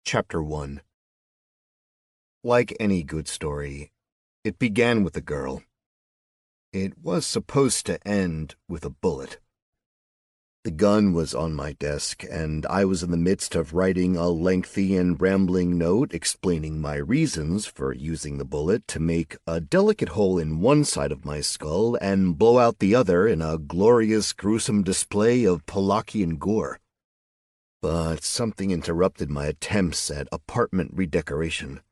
Chapter 1. Like any good story, it began with a girl. It was supposed to end with a bullet. The gun was on my desk, and I was in the midst of writing a lengthy and rambling note explaining my reasons for using the bullet to make a delicate hole in one side of my skull and blow out the other in a glorious, gruesome display of Polakian gore. But something interrupted my attempts at apartment redecoration.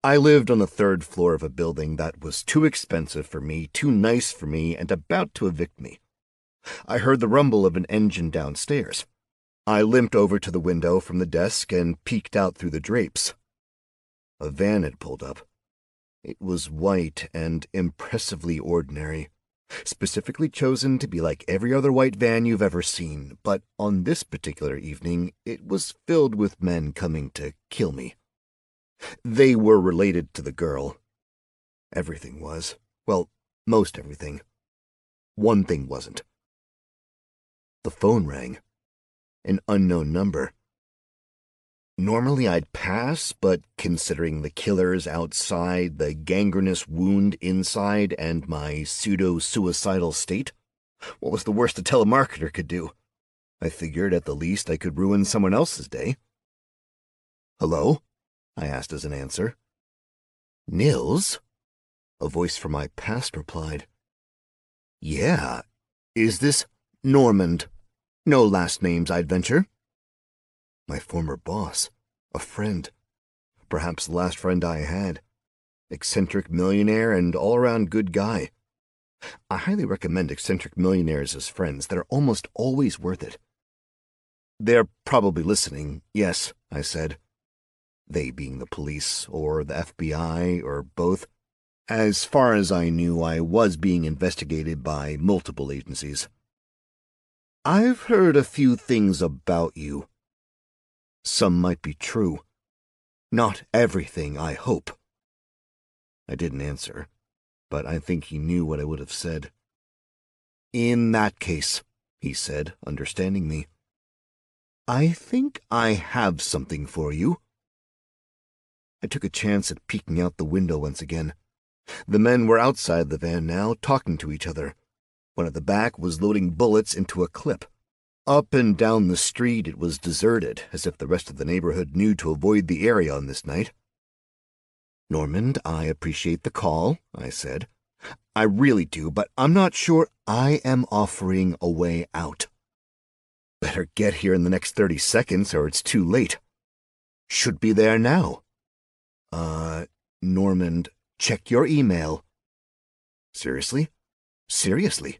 I lived on the third floor of a building that was too expensive for me, too nice for me, and about to evict me. I heard the rumble of an engine downstairs. I limped over to the window from the desk and peeked out through the drapes. A van had pulled up. It was white and impressively ordinary, specifically chosen to be like every other white van you've ever seen, but on this particular evening it was filled with men coming to kill me. They were related to the girl. Everything was. Well, most everything. One thing wasn't. The phone rang. An unknown number. Normally I'd pass, but considering the killers outside, the gangrenous wound inside, and my pseudo-suicidal state, what was the worst a telemarketer could do? I figured at the least I could ruin someone else's day. "Hello?" I asked as an answer. "Nils?" A voice from my past replied. "Yeah. Is this Normand? No last names, I'd venture." My former boss, a friend, perhaps the last friend I had, eccentric millionaire and all-around good guy. I highly recommend eccentric millionaires as friends. They're almost always worth it. "They're probably listening, yes," I said. They being the police, or the FBI, or both. As far as I knew, I was being investigated by multiple agencies. "I've heard a few things about you. Some might be true. Not everything, I hope." I didn't answer, but I think he knew what I would have said. "In that case," he said, understanding me, "I think I have something for you." I took a chance at peeking out the window once again. The men were outside the van now, talking to each other. One at the back was loading bullets into a clip. Up and down the street it was deserted, as if the rest of the neighborhood knew to avoid the area on this night. "Normand, I appreciate the call," I said. "I really do, but I'm not sure I am offering a way out." "Better get here in the next 30 seconds or it's too late." "Should be there now." Normand, check your email." "Seriously?" "Seriously."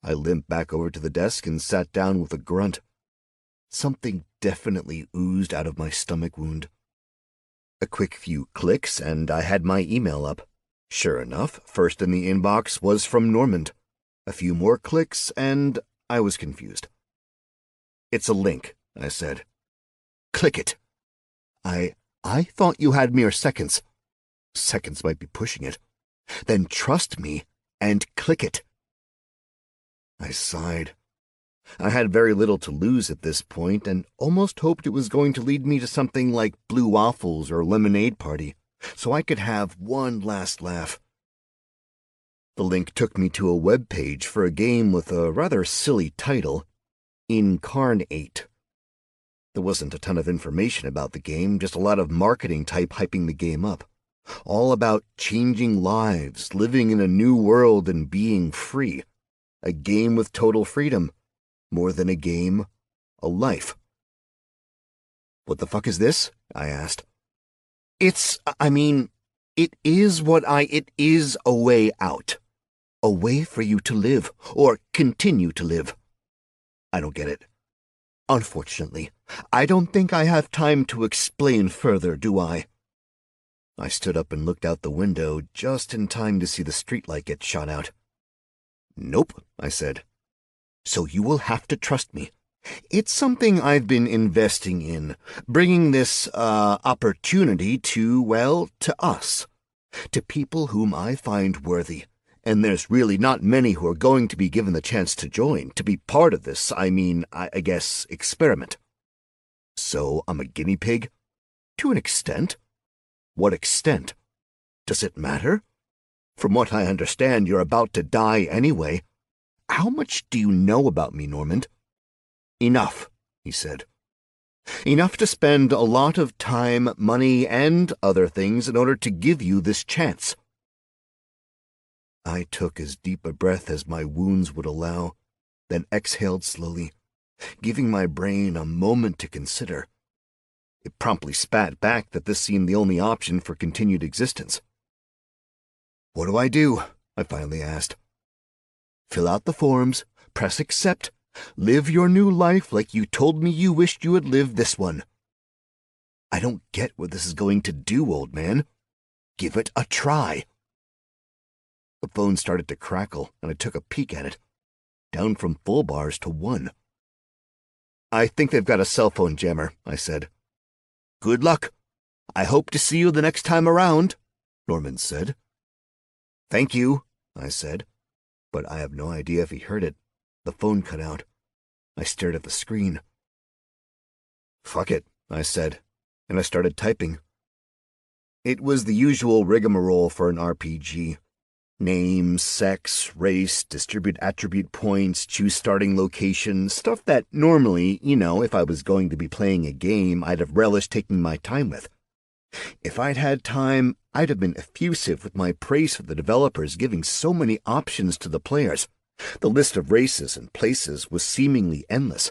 I limped back over to the desk and sat down with a grunt. Something definitely oozed out of my stomach wound. A quick few clicks, and I had my email up. Sure enough, first in the inbox was from Normand. A few more clicks, and I was confused. "It's a link," I said. "Click it." I thought you had mere seconds." "Seconds might be pushing it." "Then trust me and click it." I sighed. I had very little to lose at this point, and almost hoped it was going to lead me to something like Blue Waffles or Lemonade Party, so I could have one last laugh. The link took me to a web page for a game with a rather silly title, Incarnate. There wasn't a ton of information about the game, just a lot of marketing type hyping the game up. All about changing lives, living in a new world, and being free. A game with total freedom. More than a game, a life. "What the fuck is this?" I asked. It is a way out. A way for you to live, or continue to live." "I don't get it." "Unfortunately, I don't think I have time to explain further, do I?" I stood up and looked out the window just in time to see the streetlight get shot out. "Nope," I said. "So you will have to trust me. It's something I've been investing in, bringing this, opportunity to us. To people whom I find worthy. And there's really not many who are going to be given the chance to join, to be part of this, I guess, experiment." So I'm a guinea pig? To an extent. What extent? Does it matter? From what I understand, you're about to die anyway. How much do you know about me, Normand? Enough, he said. Enough to spend a lot of time, money, and other things in order to give you this chance. I took as deep a breath as my wounds would allow, then exhaled slowly, giving my brain a moment to consider. It promptly spat back that this seemed the only option for continued existence. What do I do? I finally asked. Fill out the forms, press accept, live your new life like you told me you wished you had lived this one. I don't get what this is going to do, old man. Give it a try. The phone started to crackle, and I took a peek at it, down from full bars to 1. I think they've got a cell phone jammer, I said. Good luck. I hope to see you the next time around, Normand said. Thank you, I said, but I have no idea if he heard it. The phone cut out. I stared at the screen. Fuck it, I said, and I started typing. It was the usual rigmarole for an RPG. Name, sex, race, distribute attribute points, choose starting location, stuff that normally, if I was going to be playing a game, I'd have relished taking my time with. If I'd had time, I'd have been effusive with my praise for the developers giving so many options to the players. The list of races and places was seemingly endless.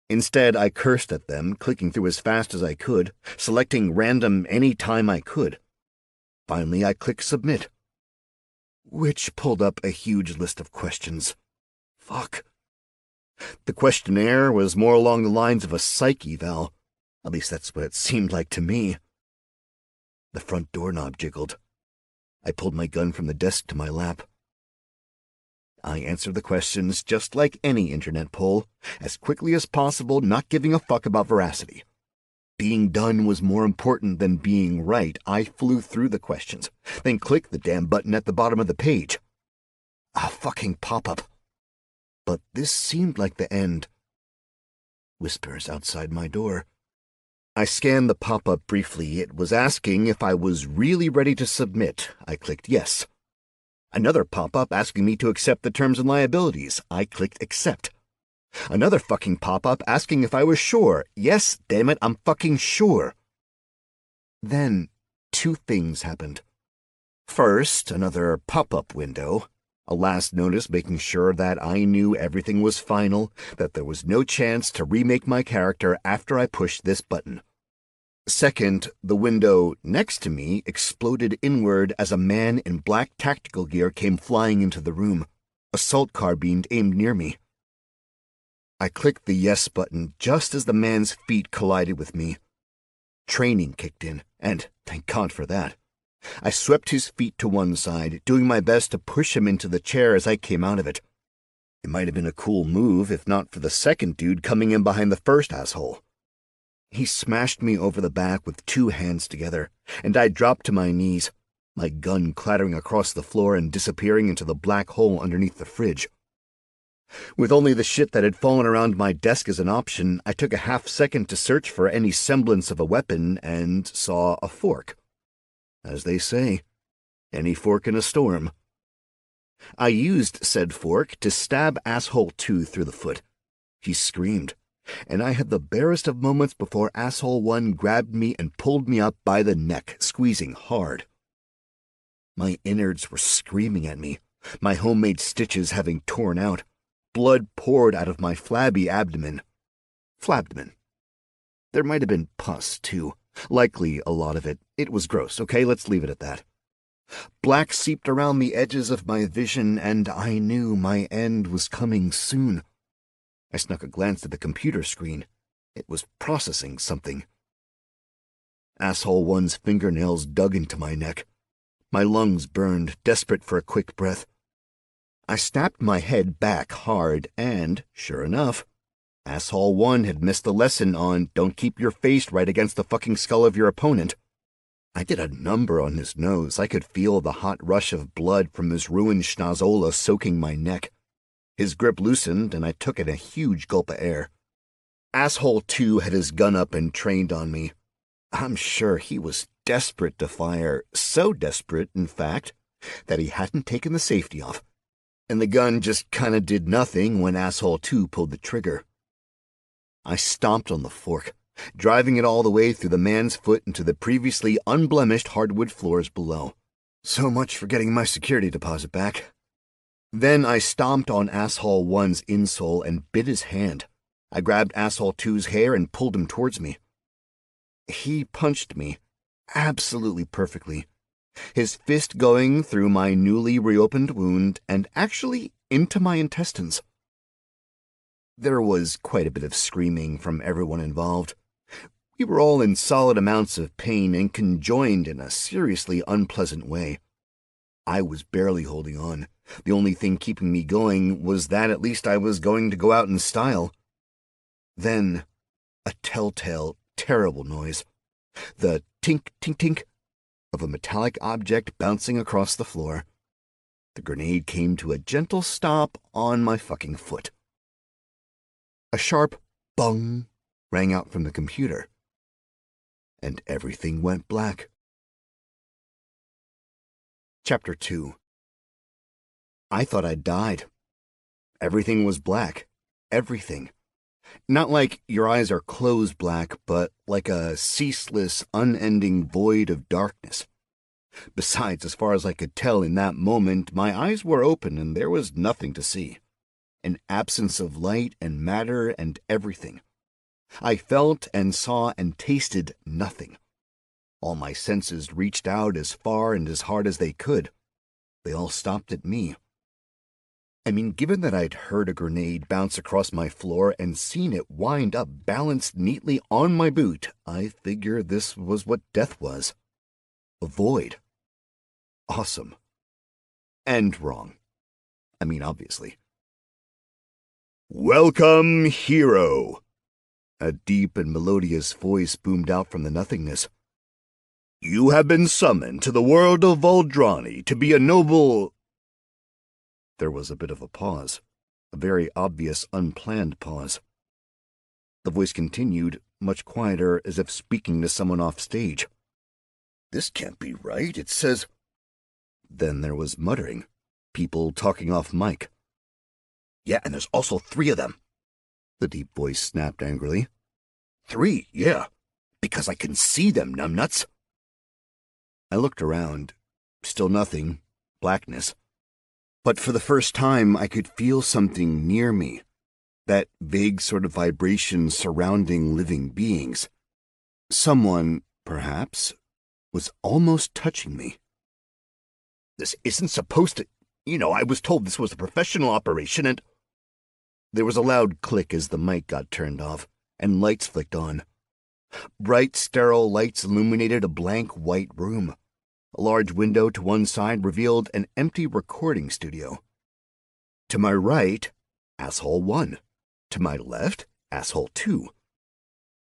Instead, I cursed at them, clicking through as fast as I could, selecting random any time I could. Finally, I clicked submit, which pulled up a huge list of questions. Fuck. The questionnaire was more along the lines of a psych eval. At least that's what it seemed like to me. The front doorknob jiggled. I pulled my gun from the desk to my lap. I answered the questions just like any internet poll, as quickly as possible, not giving a fuck about veracity. Being done was more important than being right. I flew through the questions, then clicked the damn button at the bottom of the page. A fucking pop-up. But this seemed like the end. Whispers outside my door. I scanned the pop-up briefly. It was asking if I was really ready to submit. I clicked yes. Another pop-up asking me to accept the terms and liabilities. I clicked accept. Another fucking pop-up asking if I was sure. Yes, damn it, I'm fucking sure. Then, 2 things happened. First, another pop-up window. A last notice making sure that I knew everything was final, that there was no chance to remake my character after I pushed this button. Second, the window next to me exploded inward as a man in black tactical gear came flying into the room, assault carbine aimed near me. I clicked the yes button just as the man's feet collided with me. Training kicked in, and thank God for that. I swept his feet to one side, doing my best to push him into the chair as I came out of it. It might have been a cool move if not for the second dude coming in behind the first asshole. He smashed me over the back with 2 hands together, and I dropped to my knees, my gun clattering across the floor and disappearing into the black hole underneath the fridge. With only the shit that had fallen around my desk as an option, I took a half-second to search for any semblance of a weapon and saw a fork. As they say, any fork in a storm. I used said fork to stab Asshole 2 through the foot. He screamed, and I had the barest of moments before Asshole 1 grabbed me and pulled me up by the neck, squeezing hard. My innards were screaming at me, my homemade stitches having torn out. Blood poured out of my flabby abdomen. Flabdomen. There might have been pus, too. Likely a lot of it. It was gross, okay? Let's leave it at that. Black seeped around the edges of my vision, and I knew my end was coming soon. I snuck a glance at the computer screen. It was processing something. Asshole 1's fingernails dug into my neck. My lungs burned, desperate for a quick breath. I snapped my head back hard, and, sure enough, Asshole 1 had missed the lesson on don't keep your face right against the fucking skull of your opponent. I did a number on his nose. I could feel the hot rush of blood from his ruined schnozola soaking my neck. His grip loosened, and I took in a huge gulp of air. Asshole 2 had his gun up and trained on me. I'm sure he was desperate to fire, so desperate, in fact, that he hadn't taken the safety off, and the gun just kinda did nothing when Asshole 2 pulled the trigger. I stomped on the fork, driving it all the way through the man's foot into the previously unblemished hardwood floors below. So much for getting my security deposit back. Then I stomped on Asshole 1's insole and bit his hand. I grabbed Asshole 2's hair and pulled him towards me. He punched me, absolutely perfectly, his fist going through my newly reopened wound and actually into my intestines. There was quite a bit of screaming from everyone involved. We were all in solid amounts of pain and conjoined in a seriously unpleasant way. I was barely holding on. The only thing keeping me going was that at least I was going to go out in style. Then, a telltale, terrible noise. The tink, tink, tink of a metallic object bouncing across the floor. The grenade came to a gentle stop on my fucking foot. A sharp bung rang out from the computer, and everything went black. Chapter 2. I thought I'd died. Everything was black. Everything. Not like your eyes are closed black, but like a ceaseless, unending void of darkness. Besides, as far as I could tell in that moment, my eyes were open and there was nothing to see. An absence of light and matter and everything. I felt and saw and tasted nothing. All my senses reached out as far and as hard as they could. They all stopped at me. I mean, given that I'd heard a grenade bounce across my floor and seen it wind up balanced neatly on my boot, I figure this was what death was. A void. Awesome. And wrong. I mean, obviously. "Welcome, hero!" A deep and melodious voice boomed out from the nothingness. "You have been summoned to the world of Voldrani to be a noble—" There was a bit of a pause, a very obvious, unplanned pause. The voice continued, much quieter, as if speaking to someone off stage. "This can't be right, it says—" Then there was muttering, people talking off mic. "Yeah, and there's also 3 of them," the deep voice snapped angrily. 3, yeah, because I can see them, numbnuts." I looked around. Still nothing. Blackness. But for the first time, I could feel something near me. That vague sort of vibration surrounding living beings. Someone, perhaps, was almost touching me. "This isn't supposed to... I was told this was a professional operation and..." There was a loud click as the mic got turned off, and lights flicked on. Bright, sterile lights illuminated a blank white room. A large window to one side revealed an empty recording studio. To my right, Asshole 1. To my left, Asshole 2.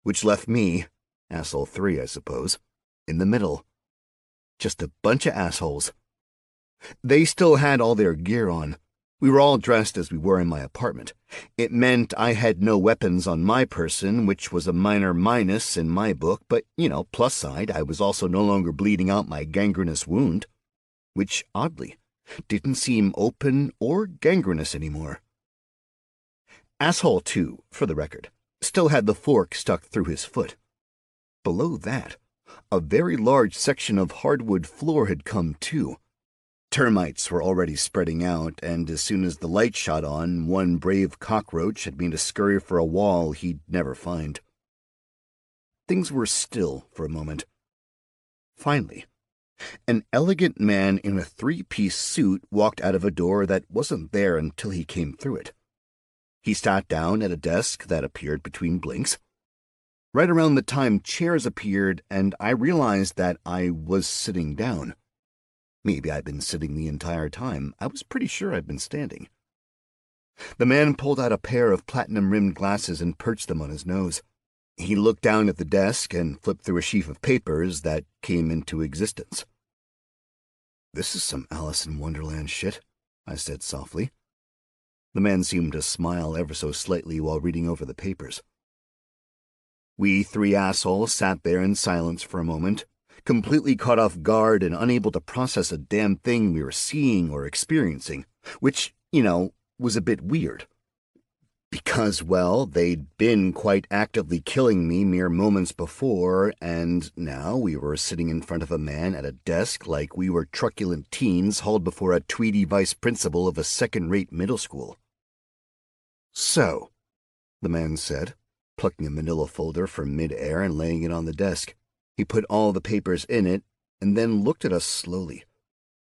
Which left me, Asshole 3, I suppose, in the middle. Just a bunch of assholes. They still had all their gear on. We were all dressed as we were in my apartment. It meant I had no weapons on my person, which was a minor minus in my book, but, plus side, I was also no longer bleeding out my gangrenous wound, which, oddly, didn't seem open or gangrenous anymore. Asshole 2, for the record, still had the fork stuck through his foot. Below that, a very large section of hardwood floor had come too. Termites were already spreading out, and as soon as the light shot on, one brave cockroach had made a scurry for a wall he'd never find. Things were still for a moment. Finally, an elegant man in a 3-piece suit walked out of a door that wasn't there until he came through it. He sat down at a desk that appeared between blinks. Right around the time chairs appeared, and I realized that I was sitting down. Maybe I'd been sitting the entire time. I was pretty sure I'd been standing. The man pulled out a pair of platinum-rimmed glasses and perched them on his nose. He looked down at the desk and flipped through a sheaf of papers that came into existence. "This is some Alice in Wonderland shit," I said softly. The man seemed to smile ever so slightly while reading over the papers. We three assholes sat there in silence for a moment, completely caught off guard and unable to process a damn thing we were seeing or experiencing, which, was a bit weird. Because, well, they'd been quite actively killing me mere moments before, and now we were sitting in front of a man at a desk like we were truculent teens hauled before a tweedy vice principal of a second-rate middle school. "So," the man said, plucking a manila folder from mid-air and laying it on the desk. He put all the papers in it and then looked at us slowly,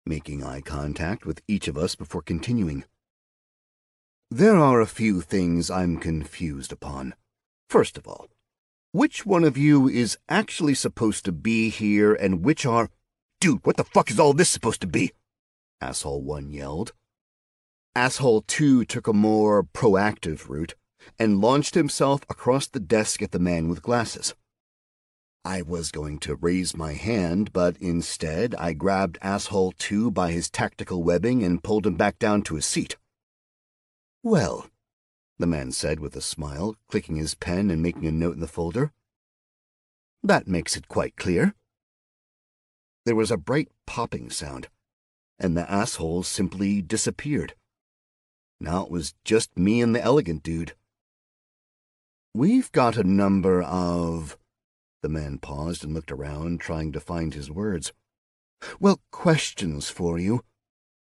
making eye contact with each of us before continuing. "There are a few things I'm confused upon. First of all, which one of you is actually supposed to be here and which are—" "Dude, what the fuck is all this supposed to be?" Asshole 1 yelled. Asshole 2 took a more proactive route and launched himself across the desk at the man with glasses. I was going to raise my hand, but instead I grabbed Asshole 2 by his tactical webbing and pulled him back down to his seat. "Well," the man said with a smile, clicking his pen and making a note in the folder, "that makes it quite clear." There was a bright popping sound, and the asshole simply disappeared. Now it was just me and the elegant dude. "We've got a number of—" The man paused and looked around, trying to find his words. "Well, questions for you.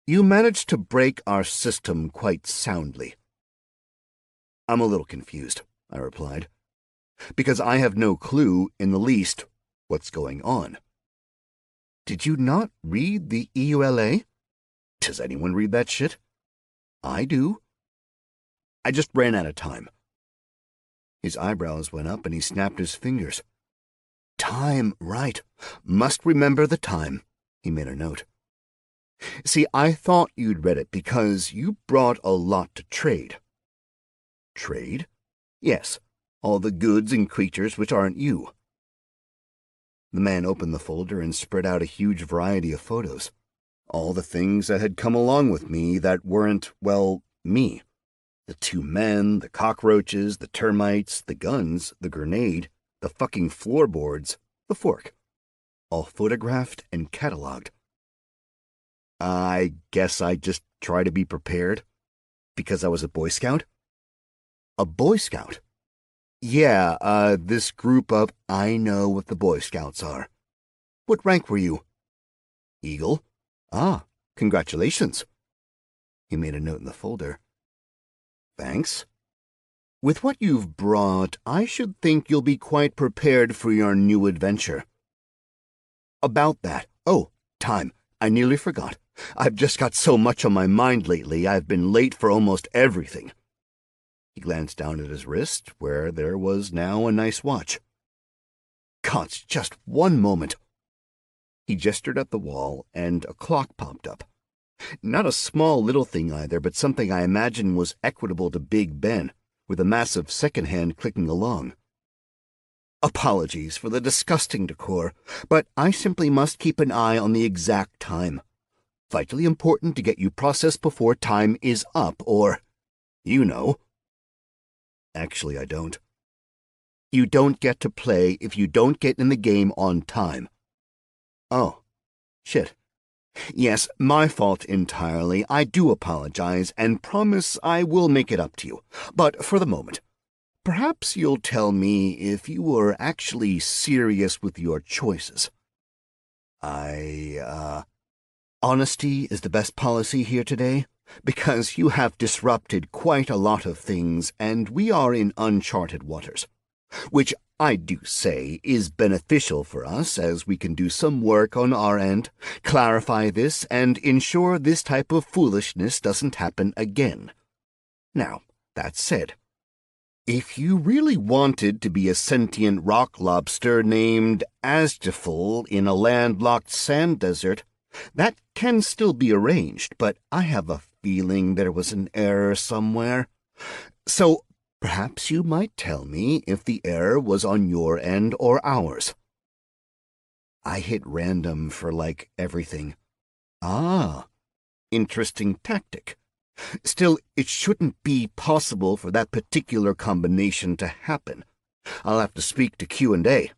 You managed to break our system quite soundly." "I'm a little confused," I replied, "because I have no clue in the least what's going on." "Did you not read the EULA? Does anyone read that shit? I do." "I just ran out of time." His eyebrows went up and he snapped his fingers. "Time, right. Must remember the time." He made a note. "See, I thought you'd read it because you brought a lot to trade." "Trade?" "Yes, all the goods and creatures which aren't you." The man opened the folder and spread out a huge variety of photos. All the things that had come along with me that weren't, well, me. The 2 men, the cockroaches, the termites, the guns, the grenade, the fucking floorboards, the fork. All photographed and catalogued. I guess I just try to be prepared. Because I was a Boy Scout? A Boy Scout? Yeah, this group of— I know what the Boy Scouts are. What rank were you? Eagle? Ah, congratulations. He made a note in the folder. Thanks. With what you've brought, I should think you'll be quite prepared for your new adventure. About that. Oh, time. I nearly forgot. I've just got so much on my mind lately, I've been late for almost everything. He glanced down at his wrist, where there was now a nice watch. Gods, just one moment. He gestured at the wall, and a clock popped up. Not a small little thing either, but something I imagine was equitable to Big Ben, with a massive second hand clicking along. Apologies for the disgusting decor, but I simply must keep an eye on the exact time. Vitally important to get you processed before time is up, or, you know. Actually, I don't. You don't get to play if you don't get in the game on time. Oh, shit. Yes, my fault entirely. I do apologize and promise I will make it up to you. But for the moment, perhaps you'll tell me if you were actually serious with your choices. Honesty is the best policy here today, because you have disrupted quite a lot of things and we are in uncharted waters, which I do say is beneficial for us as we can do some work on our end, clarify this, and ensure this type of foolishness doesn't happen again. Now, that said, if you really wanted to be a sentient rock lobster named Asjaful in a landlocked sand desert, that can still be arranged, but I have a feeling there was an error somewhere. So perhaps you might tell me if the error was on your end or ours. I hit random for, everything. Ah, interesting tactic. Still, it shouldn't be possible for that particular combination to happen. I'll have to speak to Q&A.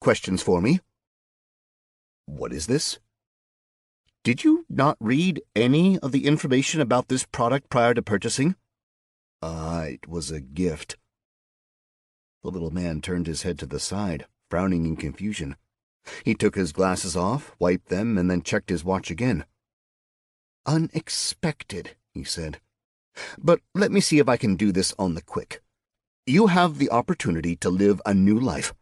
Questions for me? What is this? Did you not read any of the information about this product prior to purchasing? It was a gift. The little man turned his head to the side, frowning in confusion. He took his glasses off, wiped them, and then checked his watch again. Unexpected, he said. But let me see if I can do this on the quick. You have the opportunity to live a new life.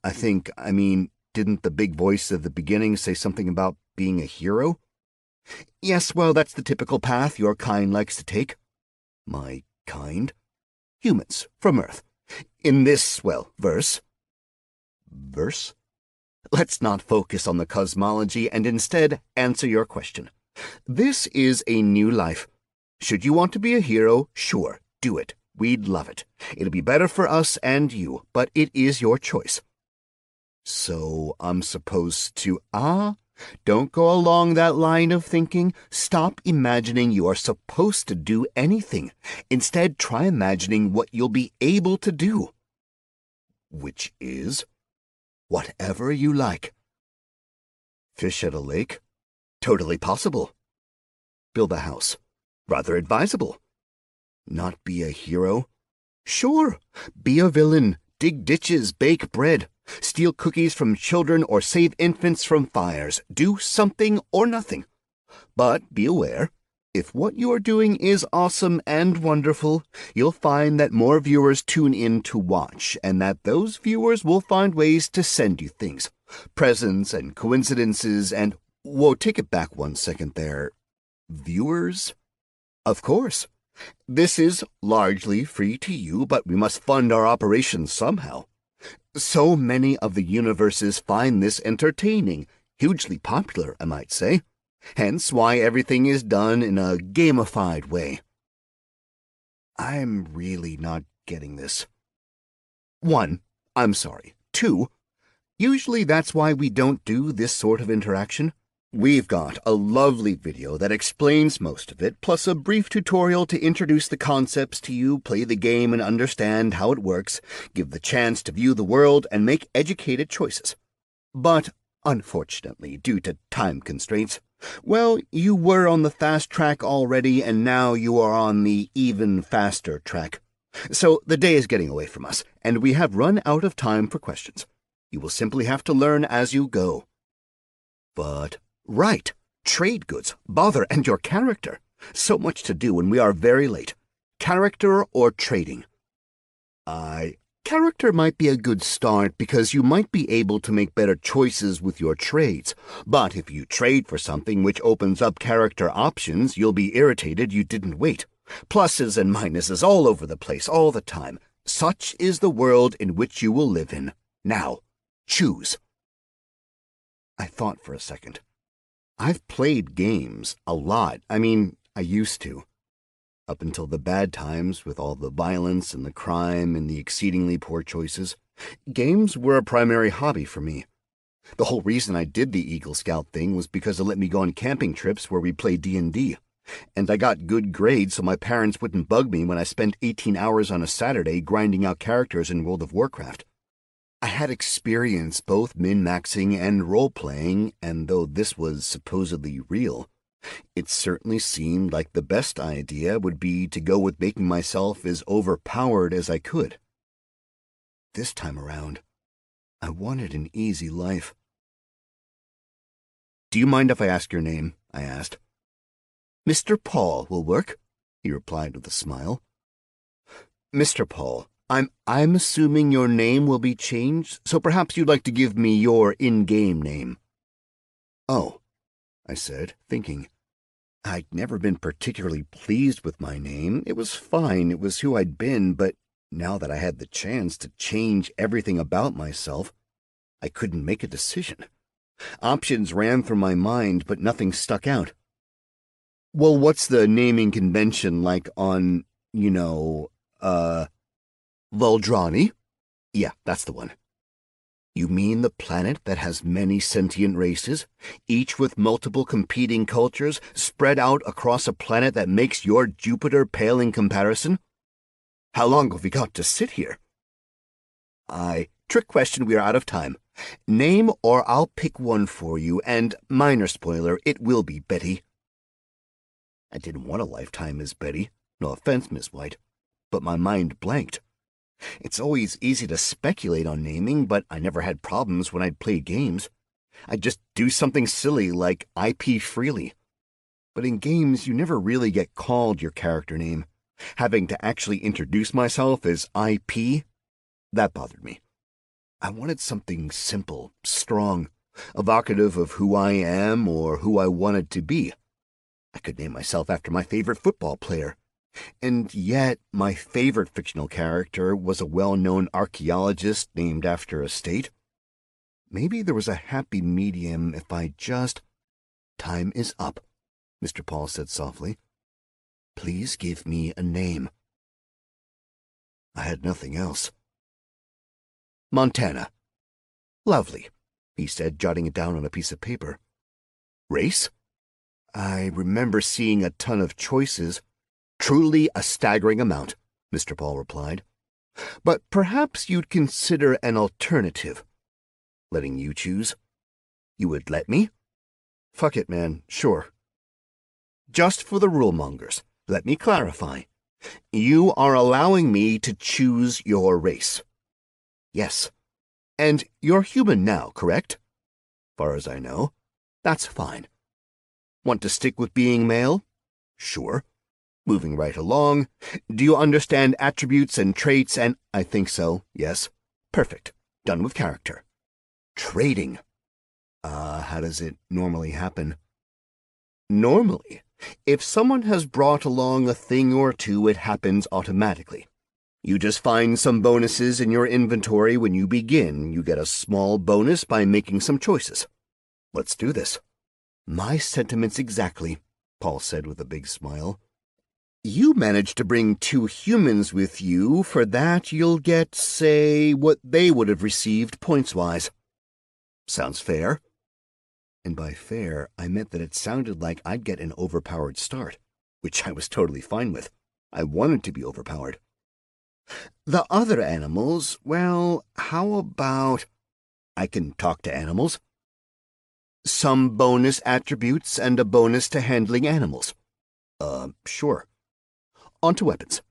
Didn't the big voice at the beginning say something about being a hero? Yes, well, that's the typical path your kind likes to take. My kind? Humans, from Earth. In this, verse. Verse? Let's not focus on the cosmology and instead answer your question. This is a new life. Should you want to be a hero, sure, do it. We'd love it. It'll be better for us and you, but it is your choice. So I'm supposed to, Don't go along that line of thinking. Stop imagining you are supposed to do anything. Instead, try imagining what you'll be able to do. Which is whatever you like. Fish at a lake? Totally possible. Build a house? Rather advisable. Not be a hero? Sure. Be a villain. Dig ditches, bake bread. Steal cookies from children or save infants from fires. Do something or nothing. But be aware, if what you are doing is awesome and wonderful, you'll find that more viewers tune in to watch, and that those viewers will find ways to send you things. Presents and coincidences and... Whoa, take it back 1 second there. Viewers? Of course. This is largely free to you, but we must fund our operations somehow. So many of the universes find this entertaining, hugely popular, I might say. Hence why everything is done in a gamified way. I'm really not getting this. 1, I'm sorry. 2, usually that's why we don't do this sort of interaction. We've got a lovely video that explains most of it, plus a brief tutorial to introduce the concepts to you, play the game and understand how it works, give the chance to view the world and make educated choices. But, unfortunately, due to time constraints, well, you were on the fast track already and now you are on the even faster track. So the day is getting away from us, and we have run out of time for questions. You will simply have to learn as you go. But... Right. Trade goods. Bother, and your character. So much to do, and we are very late. Character or trading? Character might be a good start because you might be able to make better choices with your trades. But if you trade for something which opens up character options, you'll be irritated you didn't wait. Pluses and minuses all over the place all the time. Such is the world in which you will live in. Now, choose. I thought for a second. I've played games a lot. I used to. Up until the bad times with all the violence and the crime and the exceedingly poor choices, games were a primary hobby for me. The whole reason I did the Eagle Scout thing was because it let me go on camping trips where we played D&D. And I got good grades so my parents wouldn't bug me when I spent 18 hours on a Saturday grinding out characters in World of Warcraft. I had experience both min-maxing and role-playing, and though this was supposedly real, it certainly seemed like the best idea would be to go with making myself as overpowered as I could. This time around, I wanted an easy life. Do you mind if I ask your name? I asked. Mr. Paul will work, he replied with a smile. Mr. Paul, I'm assuming your name will be changed, so perhaps you'd like to give me your in-game name. Oh, I said, thinking. I'd never been particularly pleased with my name. It was fine, it was who I'd been, but now that I had the chance to change everything about myself, I couldn't make a decision. Options ran through my mind, but nothing stuck out. Well, what's the naming convention like on, Valdrani? Yeah, that's the one. You mean the planet that has many sentient races, each with multiple competing cultures, spread out across a planet that makes your Jupiter pale in comparison? How long have we got to sit here? Trick question, we are out of time. Name or I'll pick one for you, and minor spoiler, it will be Betty. I didn't want a lifetime as Betty. No offense, Miss White. But my mind blanked. It's always easy to speculate on naming, but I never had problems when I'd play games. I'd just do something silly like IP Freely. But in games, you never really get called your character name. Having to actually introduce myself as IP, that bothered me. I wanted something simple, strong, evocative of who I am or who I wanted to be. I could name myself after my favorite football player. And yet, my favorite fictional character was a well-known archaeologist named after a state. Maybe there was a happy medium if I just... Time is up, Mr. Paul said softly. Please give me a name. I had nothing else. Montana. Lovely, he said, jotting it down on a piece of paper. Race? I remember seeing a ton of choices. Truly a staggering amount, Mr. Paul replied. But perhaps you'd consider an alternative. Letting you choose? You would let me? Fuck it, man, sure. Just for the rule-mongers, let me clarify. You are allowing me to choose your race. Yes. And you're human now, correct? Far as I know. That's fine. Want to stick with being male? Sure. Moving right along. Do you understand attributes and traits and... I think so, yes. Perfect. Done with character. Trading. How does it normally happen? Normally, if someone has brought along a thing or two, it happens automatically. You just find some bonuses in your inventory when you begin. You get a small bonus by making some choices. Let's do this. My sentiments exactly, Paul said with a big smile. You managed to bring 2 humans with you. For that, you'll get, say, what they would have received points-wise. Sounds fair. And by fair, I meant that it sounded like I'd get an overpowered start, which I was totally fine with. I wanted to be overpowered. The other animals, well, how about... I can talk to animals. Some bonus attributes and a bonus to handling animals. Sure. On to weapons.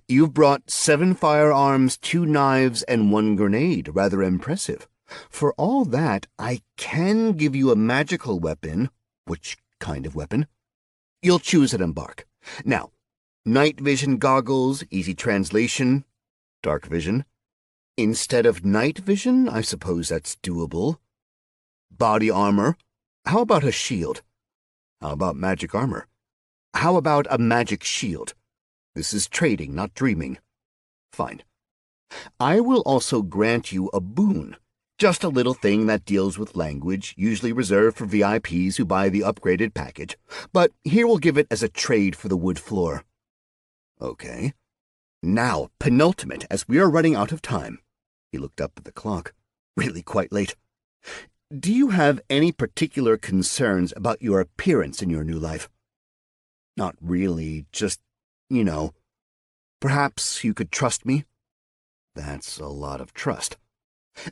You've brought 7 firearms, 2 knives, and 1 grenade. Rather impressive. For all that, I can give you a magical weapon. Which kind of weapon? You'll choose at embark. Now, night vision goggles, easy translation, dark vision. Instead of night vision, I suppose that's doable. Body armor. How about a shield? How about magic armor? How about a magic shield? This is trading, not dreaming. Fine. I will also grant you a boon. Just a little thing that deals with language, usually reserved for VIPs who buy the upgraded package. But here we'll give it as a trade for the wood floor. Okay. Now, penultimate, as we are running out of time. He looked up at the clock. Really quite late. Do you have any particular concerns about your appearance in your new life? Not really, just, you know. Perhaps you could trust me? That's a lot of trust.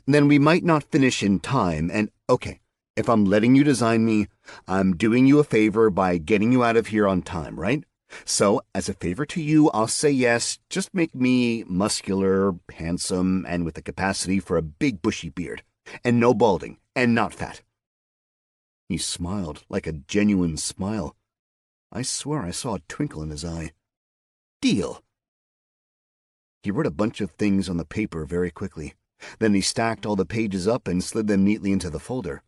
Then we might not finish in time, and, okay, if I'm letting you design me, I'm doing you a favor by getting you out of here on time, right? So, as a favor to you, I'll say yes, just make me muscular, handsome, and with the capacity for a big bushy beard. And no balding, and not fat. He smiled, like a genuine smile. I swear I saw a twinkle in his eye. Deal. He wrote a bunch of things on the paper very quickly. Then he stacked all the pages up and slid them neatly into the folder.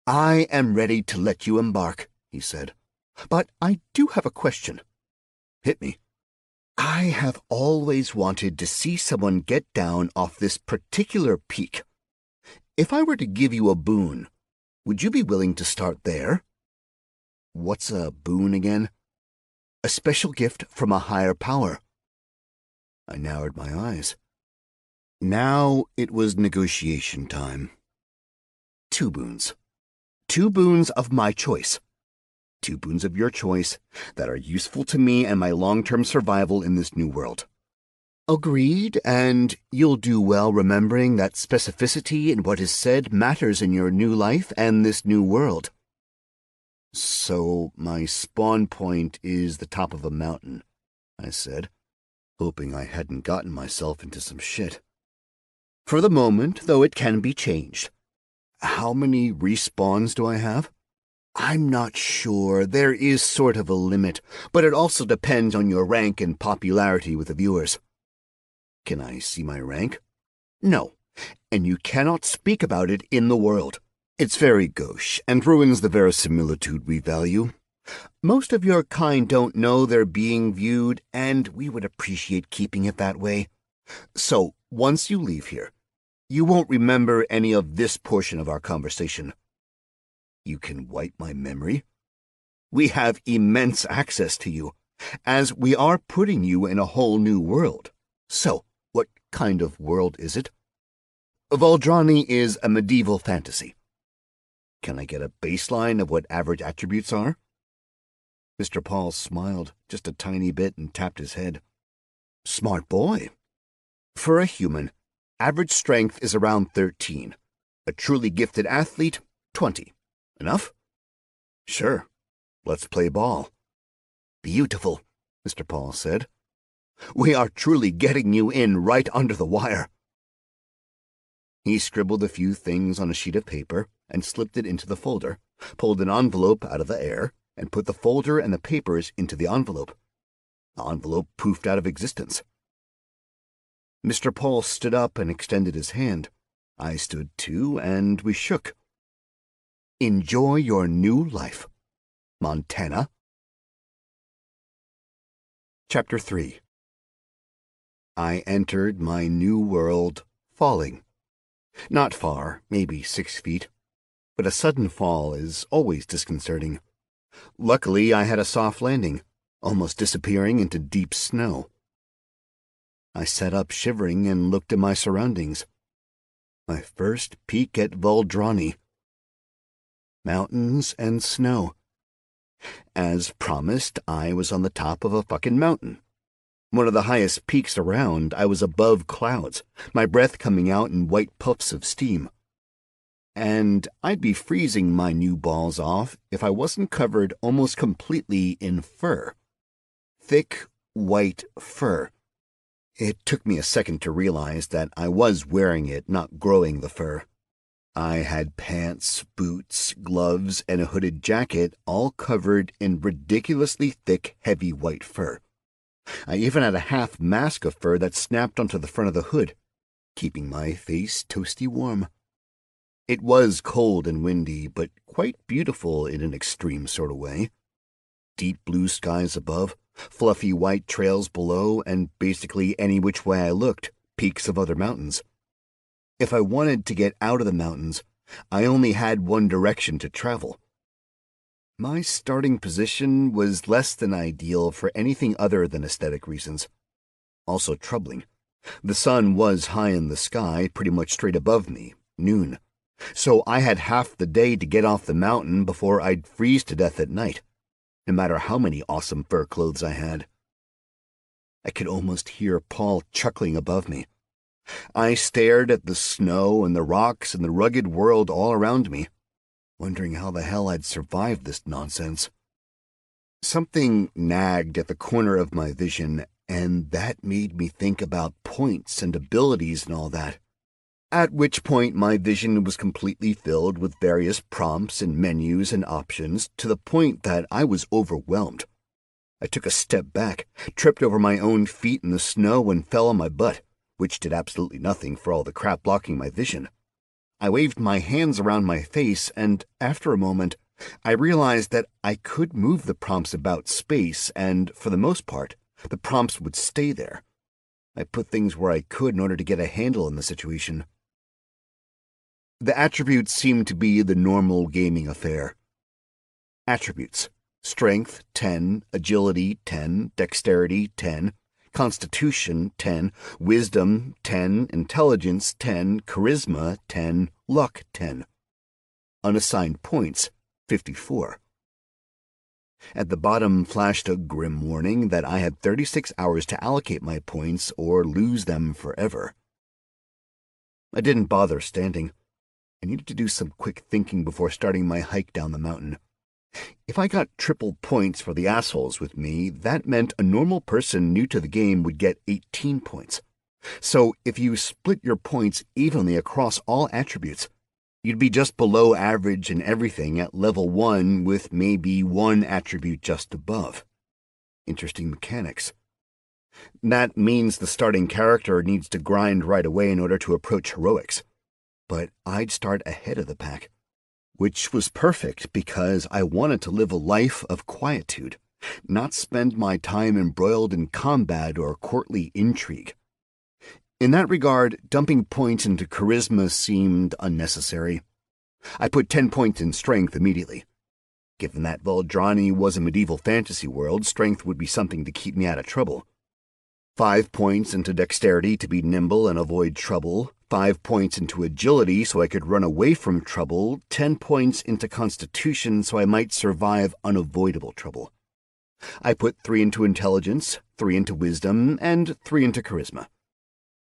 I am ready to let you embark, he said. But I do have a question. Hit me. I have always wanted to see someone get down off this particular peak. If I were to give you a boon, would you be willing to start there? What's a boon again? A special gift from a higher power. I narrowed my eyes. Now it was negotiation time. 2 boons. 2 boons of my choice. 2 boons of your choice that are useful to me and my long-term survival in this new world. Agreed, and you'll do well remembering that specificity in what is said matters in your new life and this new world. So my spawn point is the top of a mountain, I said, hoping I hadn't gotten myself into some shit. For the moment, though it can be changed. How many respawns do I have? I'm not sure. There is sort of a limit, but it also depends on your rank and popularity with the viewers. Can I see my rank? No, and you cannot speak about it in the world. It's very gauche and ruins the verisimilitude we value. Most of your kind don't know they're being viewed, and we would appreciate keeping it that way. So, once you leave here, you won't remember any of this portion of our conversation. You can wipe my memory? We have immense access to you, as we are putting you in a whole new world. So, what kind of world is it? Voldrani is a medieval fantasy. Can I get a baseline of what average attributes are? Mr. Paul smiled just a tiny bit and tapped his head. Smart boy. For a human, average strength is around 13. A truly gifted athlete, 20. Enough? Sure. Let's play ball. Beautiful, Mr. Paul said. We are truly getting you in right under the wire. He scribbled a few things on a sheet of paper and slipped it into the folder, pulled an envelope out of the air, and put the folder and the papers into the envelope. The envelope poofed out of existence. Mr. Paul stood up and extended his hand. I stood too, and we shook. Enjoy your new life. Montana. Chapter 3. I entered my new world falling. Not far, maybe 6 feet, but a sudden fall is always disconcerting. Luckily, I had a soft landing, almost disappearing into deep snow. I sat up shivering and looked at my surroundings. My first peek at Voldrani. Mountains and snow. As promised, I was on the top of a fucking mountain. One of the highest peaks around, I was above clouds, my breath coming out in white puffs of steam. And I'd be freezing my new balls off if I wasn't covered almost completely in fur. Thick, white fur. It took me a second to realize that I was wearing it, not growing the fur. I had pants, boots, gloves, and a hooded jacket all covered in ridiculously thick, heavy white fur. I even had a half mask of fur that snapped onto the front of the hood, keeping my face toasty warm. It was cold and windy, but quite beautiful in an extreme sort of way. Deep blue skies above, fluffy white trails below, and basically any which way I looked, peaks of other mountains. If I wanted to get out of the mountains, I only had one direction to travel. My starting position was less than ideal for anything other than aesthetic reasons. Also troubling. The sun was high in the sky, pretty much straight above me, noon. So I had half the day to get off the mountain before I'd freeze to death at night, no matter how many awesome fur clothes I had. I could almost hear Paul chuckling above me. I stared at the snow and the rocks and the rugged world all around me, wondering how the hell I'd survived this nonsense. Something nagged at the corner of my vision, and that made me think about points and abilities and all that. At which point my vision was completely filled with various prompts and menus and options to the point that I was overwhelmed. I took a step back, tripped over my own feet in the snow, and fell on my butt, which did absolutely nothing for all the crap blocking my vision. I waved my hands around my face, and after a moment, I realized that I could move the prompts about space, and for the most part, the prompts would stay there. I put things where I could in order to get a handle on the situation. The attributes seemed to be the normal gaming affair. Attributes: Strength, 10, Agility, 10, Dexterity, 10, Constitution, 10, Wisdom, 10, Intelligence, 10, Charisma, 10, Luck, 10. Unassigned points, 54. At the bottom flashed a grim warning that I had 36 hours to allocate my points or lose them forever. I didn't bother standing. I needed to do some quick thinking before starting my hike down the mountain. If I got triple points for the assholes with me, that meant a normal person new to the game would get 18 points. So if you split your points evenly across all attributes, you'd be just below average in everything at level 1 with maybe one attribute just above. Interesting mechanics. That means the starting character needs to grind right away in order to approach heroics. But I'd start ahead of the pack, which was perfect because I wanted to live a life of quietude, not spend my time embroiled in combat or courtly intrigue. In that regard, dumping points into charisma seemed unnecessary. I put 10 points in strength immediately. Given that Valdrani was a medieval fantasy world, strength would be something to keep me out of trouble. 5 points into dexterity to be nimble and avoid trouble, 5 points into agility so I could run away from trouble, 10 points into constitution so I might survive unavoidable trouble. I put 3 into intelligence, 3 into wisdom, and 3 into charisma.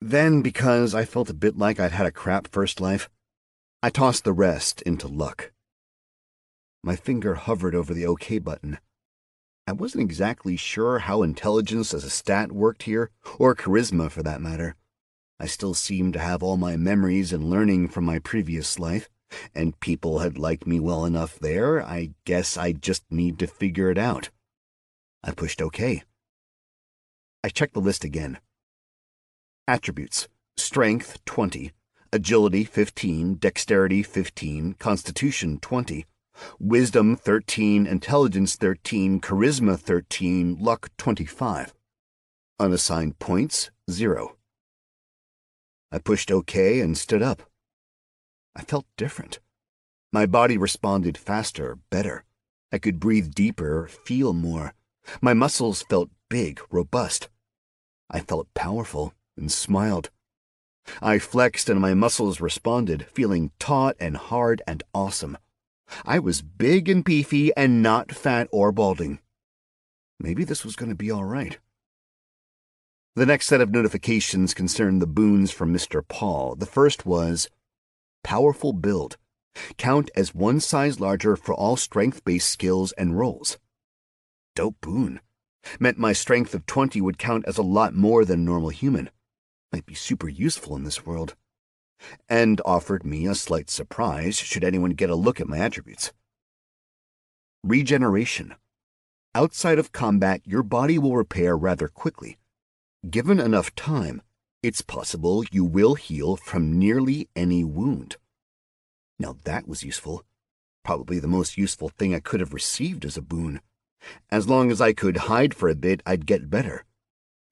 Then, because I felt a bit like I'd had a crap first life, I tossed the rest into luck. My finger hovered over the OK button. I wasn't exactly sure how intelligence as a stat worked here, or charisma for that matter. I still seemed to have all my memories and learning from my previous life, and people had liked me well enough there. I guess I just need to figure it out. I pushed OK. I checked the list again. Attributes: Strength 20, Agility 15, Dexterity 15, Constitution 20, Wisdom 13, Intelligence 13, Charisma 13, Luck 25. Unassigned points 0. I pushed OK and stood up. I felt different. My body responded faster, better. I could breathe deeper, feel more. My muscles felt big, robust. I felt powerful and smiled. I flexed and my muscles responded, feeling taut and hard and awesome. I was big and beefy and not fat or balding. Maybe this was going to be all right. The next set of notifications concerned the boons from Mr. Paul. The first was, Powerful build. Count as 1 size larger for all strength-based skills and rolls. Dope boon. Meant my strength of 20 would count as a lot more than normal human. Might be super useful in this world. And offered me a slight surprise should anyone get a look at my attributes. Regeneration. Outside of combat, your body will repair rather quickly. Given enough time, it's possible you will heal from nearly any wound. Now that was useful. Probably the most useful thing I could have received as a boon. As long as I could hide for a bit, I'd get better.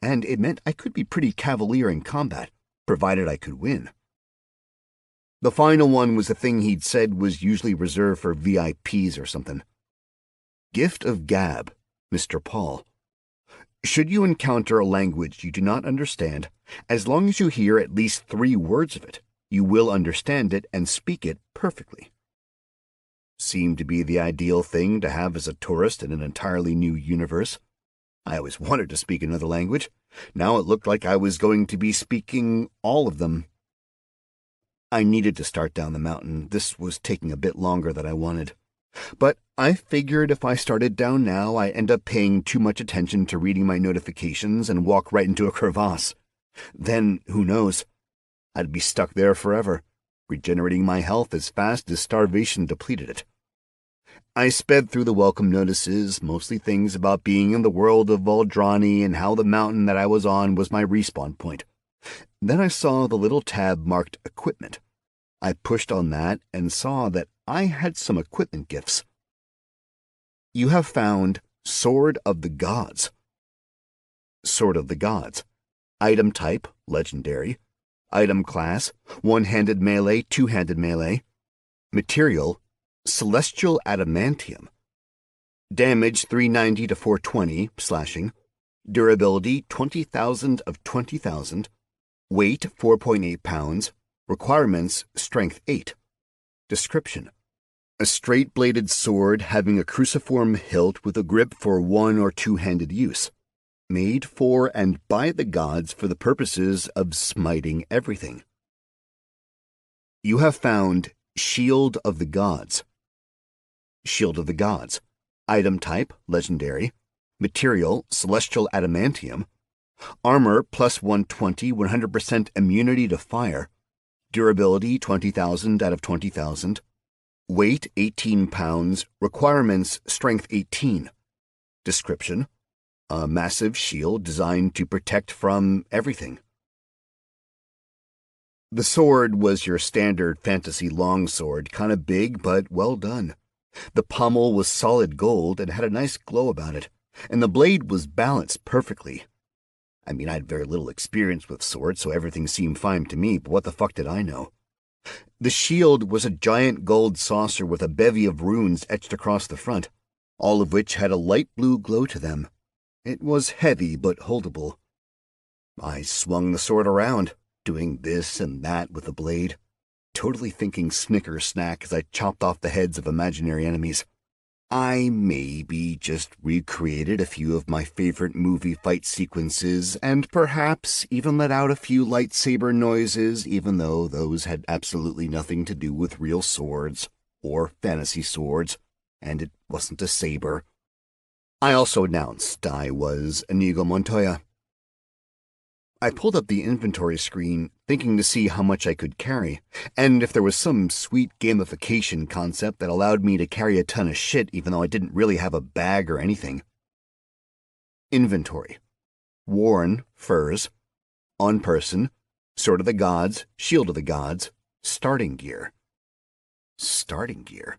And it meant I could be pretty cavalier in combat, provided I could win. The final one was a thing he'd said was usually reserved for VIPs or something. Gift of Gab, Mr. Paul. Should you encounter a language you do not understand, as long as you hear at least 3 words of it, you will understand it and speak it perfectly. Seemed to be the ideal thing to have as a tourist in an entirely new universe. I always wanted to speak another language. Now it looked like I was going to be speaking all of them. I needed to start down the mountain. This was taking a bit longer than I wanted. But I figured if I started down now, I'd end up paying too much attention to reading my notifications and walk right into a crevasse. Then, who knows? I'd be stuck there forever, regenerating my health as fast as starvation depleted it. I sped through the welcome notices, mostly things about being in the world of Valdrani and how the mountain that I was on was my respawn point. Then I saw the little tab marked Equipment. I pushed on that and saw that I had some equipment gifts. You have found Sword of the Gods. Sword of the Gods. Item type, Legendary. Item class, one-handed melee, two-handed melee. Material, Celestial Adamantium. Damage 390 to 420, slashing. Durability 20,000 of 20,000. Weight 4.8 pounds. Requirements, Strength 8. Description. A straight-bladed sword having a cruciform hilt with a grip for one- or two-handed use, made for and by the gods for the purposes of smiting everything. You have found Shield of the Gods. Shield of the Gods. Item type, legendary. Material, celestial adamantium. Armor, plus 120, 100% immunity to fire. Durability, 20,000 out of 20,000. Weight, 18 pounds. Requirements, strength 18. Description: a massive shield designed to protect from everything. The sword was your standard fantasy longsword, kind of big but well done. The pommel was solid gold and had a nice glow about it, and the blade was balanced perfectly. I mean, I had very little experience with swords, so everything seemed fine to me, but what the fuck did I know? The shield was a giant gold saucer with a bevy of runes etched across the front, all of which had a light blue glow to them. It was heavy but holdable. I swung the sword around, doing this and that with the blade, totally thinking Snickers snack as I chopped off the heads of imaginary enemies. I maybe just recreated a few of my favorite movie fight sequences and perhaps even let out a few lightsaber noises, even though those had absolutely nothing to do with real swords or fantasy swords, and it wasn't a saber. I also announced I was Inigo Montoya. I pulled up the inventory screen, thinking to see how much I could carry, and if there was some sweet gamification concept that allowed me to carry a ton of shit even though I didn't really have a bag or anything. Inventory. Worn, furs. On person. Sword of the Gods, Shield of the Gods. Starting gear. Starting gear.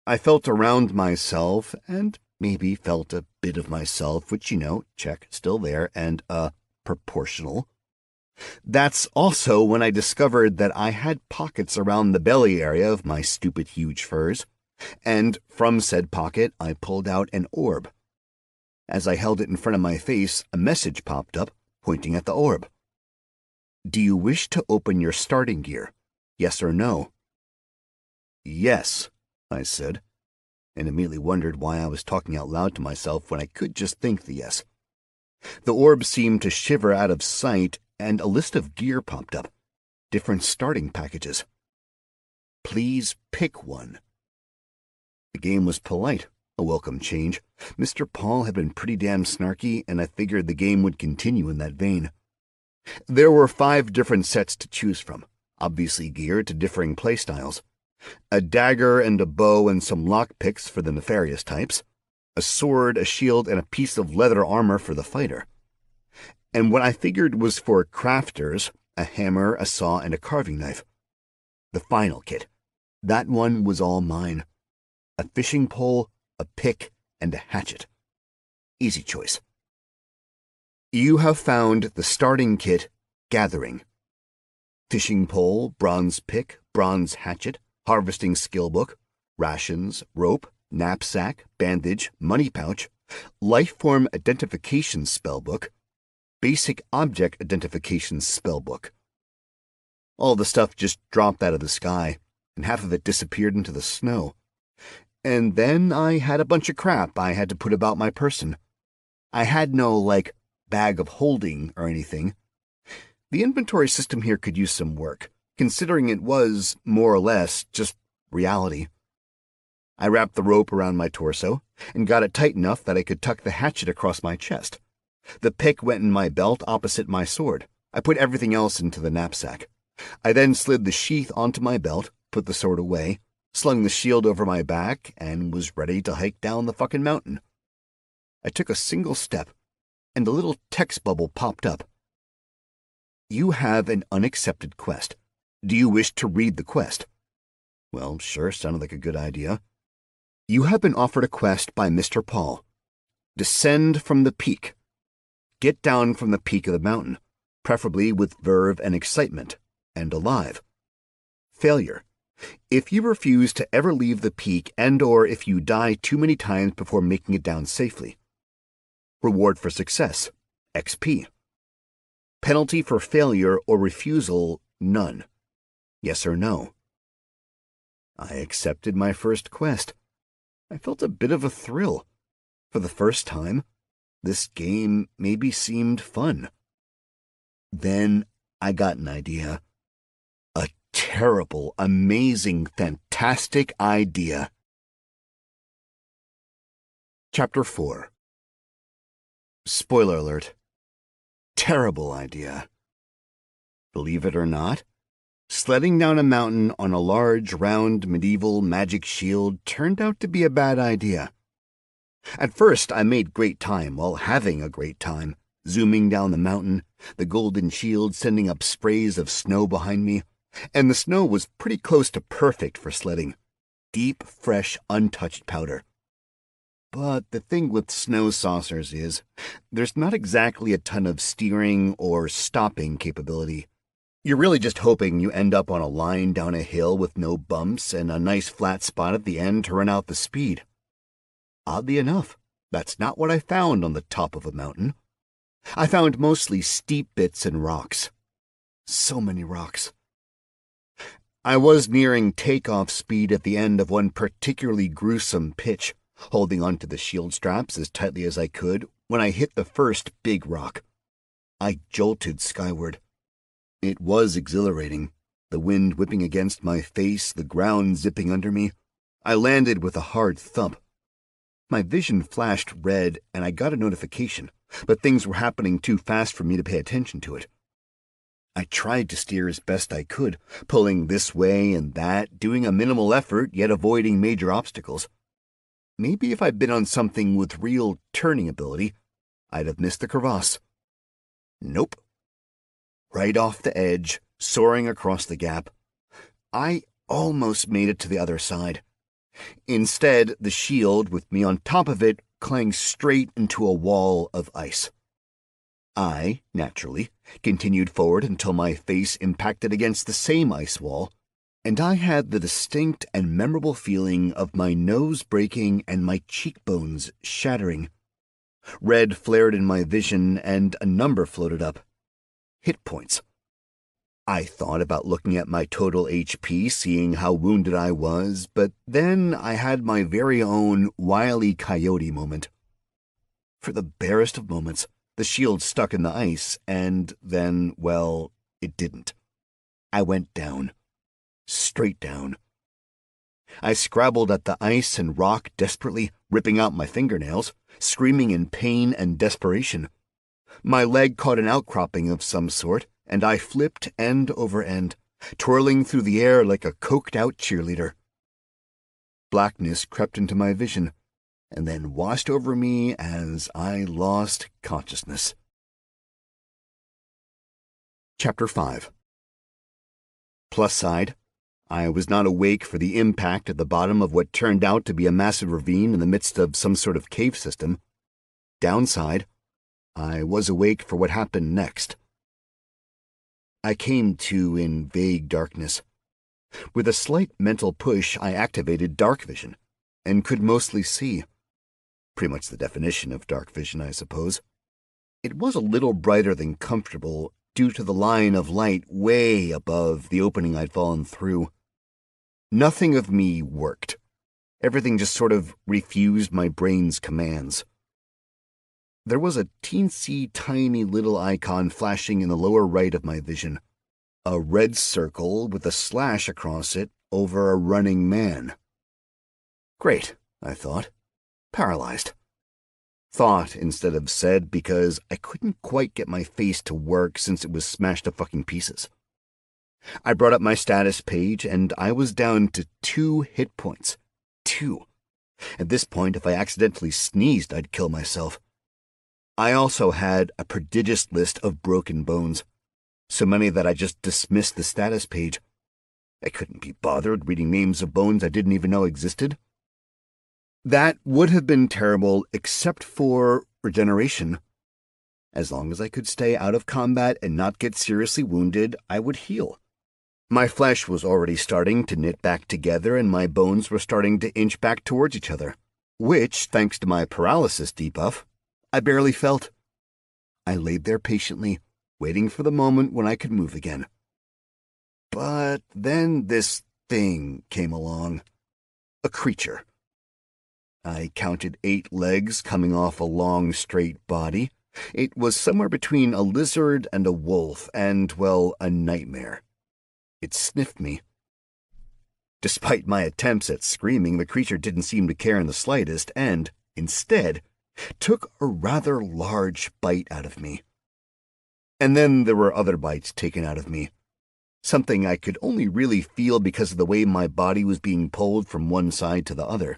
I felt around myself, and maybe felt a bit of myself, which, check, still there, and, proportional. That's also when I discovered that I had pockets around the belly area of my stupid huge furs, and from said pocket I pulled out an orb. As I held it in front of my face, a message popped up, pointing at the orb. Do you wish to open your starting gear? Yes or no? Yes, I said, and immediately wondered why I was talking out loud to myself when I could just think the yes. The orb seemed to shiver out of sight, and a list of gear popped up. Different starting packages. Please pick one. The game was polite, a welcome change. Mr. Paul had been pretty damn snarky, and I figured the game would continue in that vein. There were 5 different sets to choose from, obviously geared to differing playstyles. A dagger and a bow and some lockpicks for the nefarious types. A sword, a shield, and a piece of leather armor for the fighter. And what I figured was for crafters, a hammer, a saw, and a carving knife. The final kit. That one was all mine. A fishing pole, a pick, and a hatchet. Easy choice. You have found the starting kit, Gathering. Fishing pole, bronze pick, bronze hatchet, harvesting skill book, rations, rope, knapsack, bandage, money pouch, lifeform identification spellbook, basic object identification spellbook. All the stuff just dropped out of the sky, and half of it disappeared into the snow. And then I had a bunch of crap I had to put about my person. I had no, bag of holding or anything. The inventory system here could use some work, considering it was, more or less, just reality. I wrapped the rope around my torso and got it tight enough that I could tuck the hatchet across my chest. The pick went in my belt opposite my sword. I put everything else into the knapsack. I then slid the sheath onto my belt, put the sword away, slung the shield over my back, and was ready to hike down the fucking mountain. I took a single step, and a little text bubble popped up. You have an unaccepted quest. Do you wish to read the quest? Well, sure, sounded like a good idea. You have been offered a quest by Mr. Paul. Descend from the peak. Get down from the peak of the mountain, preferably with verve and excitement, and alive. Failure. If you refuse to ever leave the peak and/or if you die too many times before making it down safely. Reward for success, XP. Penalty for failure or refusal, none. Yes or no? I accepted my first quest. I felt a bit of a thrill. For the first time, this game maybe seemed fun. Then I got an idea. A terrible, amazing, fantastic idea. Chapter 4. Spoiler alert. Terrible idea. Believe it or not, sledding down a mountain on a large, round, medieval magic shield turned out to be a bad idea. At first, I made great time while having a great time, zooming down the mountain, the golden shield sending up sprays of snow behind me, and the snow was pretty close to perfect for sledding. Deep, fresh, untouched powder. But the thing with snow saucers is, there's not exactly a ton of steering or stopping capability. You're really just hoping you end up on a line down a hill with no bumps and a nice flat spot at the end to run out the speed. Oddly enough, that's not what I found on the top of a mountain. I found mostly steep bits and rocks. So many rocks. I was nearing takeoff speed at the end of one particularly gruesome pitch, holding onto the shield straps as tightly as I could when I hit the first big rock. I jolted skyward. It was exhilarating, the wind whipping against my face, the ground zipping under me. I landed with a hard thump. My vision flashed red and I got a notification, but things were happening too fast for me to pay attention to it. I tried to steer as best I could, pulling this way and that, doing a minimal effort yet avoiding major obstacles. Maybe if I'd been on something with real turning ability, I'd have missed the crevasse. Nope. Right off the edge, soaring across the gap. I almost made it to the other side. Instead, the shield, with me on top of it, clanged straight into a wall of ice. I, naturally, continued forward until my face impacted against the same ice wall, and I had the distinct and memorable feeling of my nose breaking and my cheekbones shattering. Red flared in my vision, and a number floated up. Hit points. I thought about looking at my total HP, seeing how wounded I was, but then I had my very own Wile E. Coyote moment. For the barest of moments, the shield stuck in the ice, and then, well, it didn't. I went down. Straight down. I scrabbled at the ice and rock desperately, ripping out my fingernails, screaming in pain and desperation. My leg caught an outcropping of some sort, and I flipped end over end, twirling through the air like a coked-out cheerleader. Blackness crept into my vision, and then washed over me as I lost consciousness. Chapter 5. Plus side, I was not awake for the impact at the bottom of what turned out to be a massive ravine in the midst of some sort of cave system. Downside, I was awake for what happened next. I came to in vague darkness. With a slight mental push, I activated dark vision, and could mostly see. Pretty much the definition of dark vision, I suppose. It was a little brighter than comfortable, due to the line of light way above the opening I'd fallen through. Nothing of me worked. Everything just sort of refused my brain's commands. There was a teensy tiny little icon flashing in the lower right of my vision. A red circle with a slash across it over a running man. Great, I thought. Paralyzed. Thought instead of said, because I couldn't quite get my face to work since it was smashed to fucking pieces. I brought up my status page, and I was down to 2 hit points. 2. At this point, if I accidentally sneezed, I'd kill myself. I also had a prodigious list of broken bones, so many that I just dismissed the status page. I couldn't be bothered reading names of bones I didn't even know existed. That would have been terrible except for regeneration. As long as I could stay out of combat and not get seriously wounded, I would heal. My flesh was already starting to knit back together and my bones were starting to inch back towards each other, which, thanks to my paralysis debuff, I barely felt. I laid there patiently, waiting for the moment when I could move again. But then this thing came along. A creature. I counted 8 legs coming off a long, straight body. It was somewhere between a lizard and a wolf, and, well, a nightmare. It sniffed me. Despite my attempts at screaming, the creature didn't seem to care in the slightest, and, instead, took a rather large bite out of me. And then there were other bites taken out of me. Something I could only really feel because of the way my body was being pulled from one side to the other.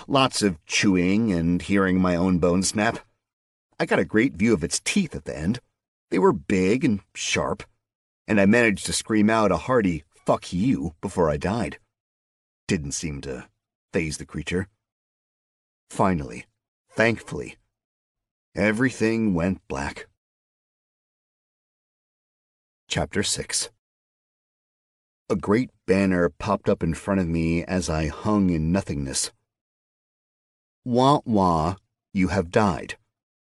Lots of chewing and hearing my own bones snap. I got a great view of its teeth at the end. They were big and sharp, and I managed to scream out a hearty "fuck you" before I died. Didn't seem to faze the creature. Finally, thankfully, everything went black. Chapter 6. A great banner popped up in front of me as I hung in nothingness. Wah wah, you have died.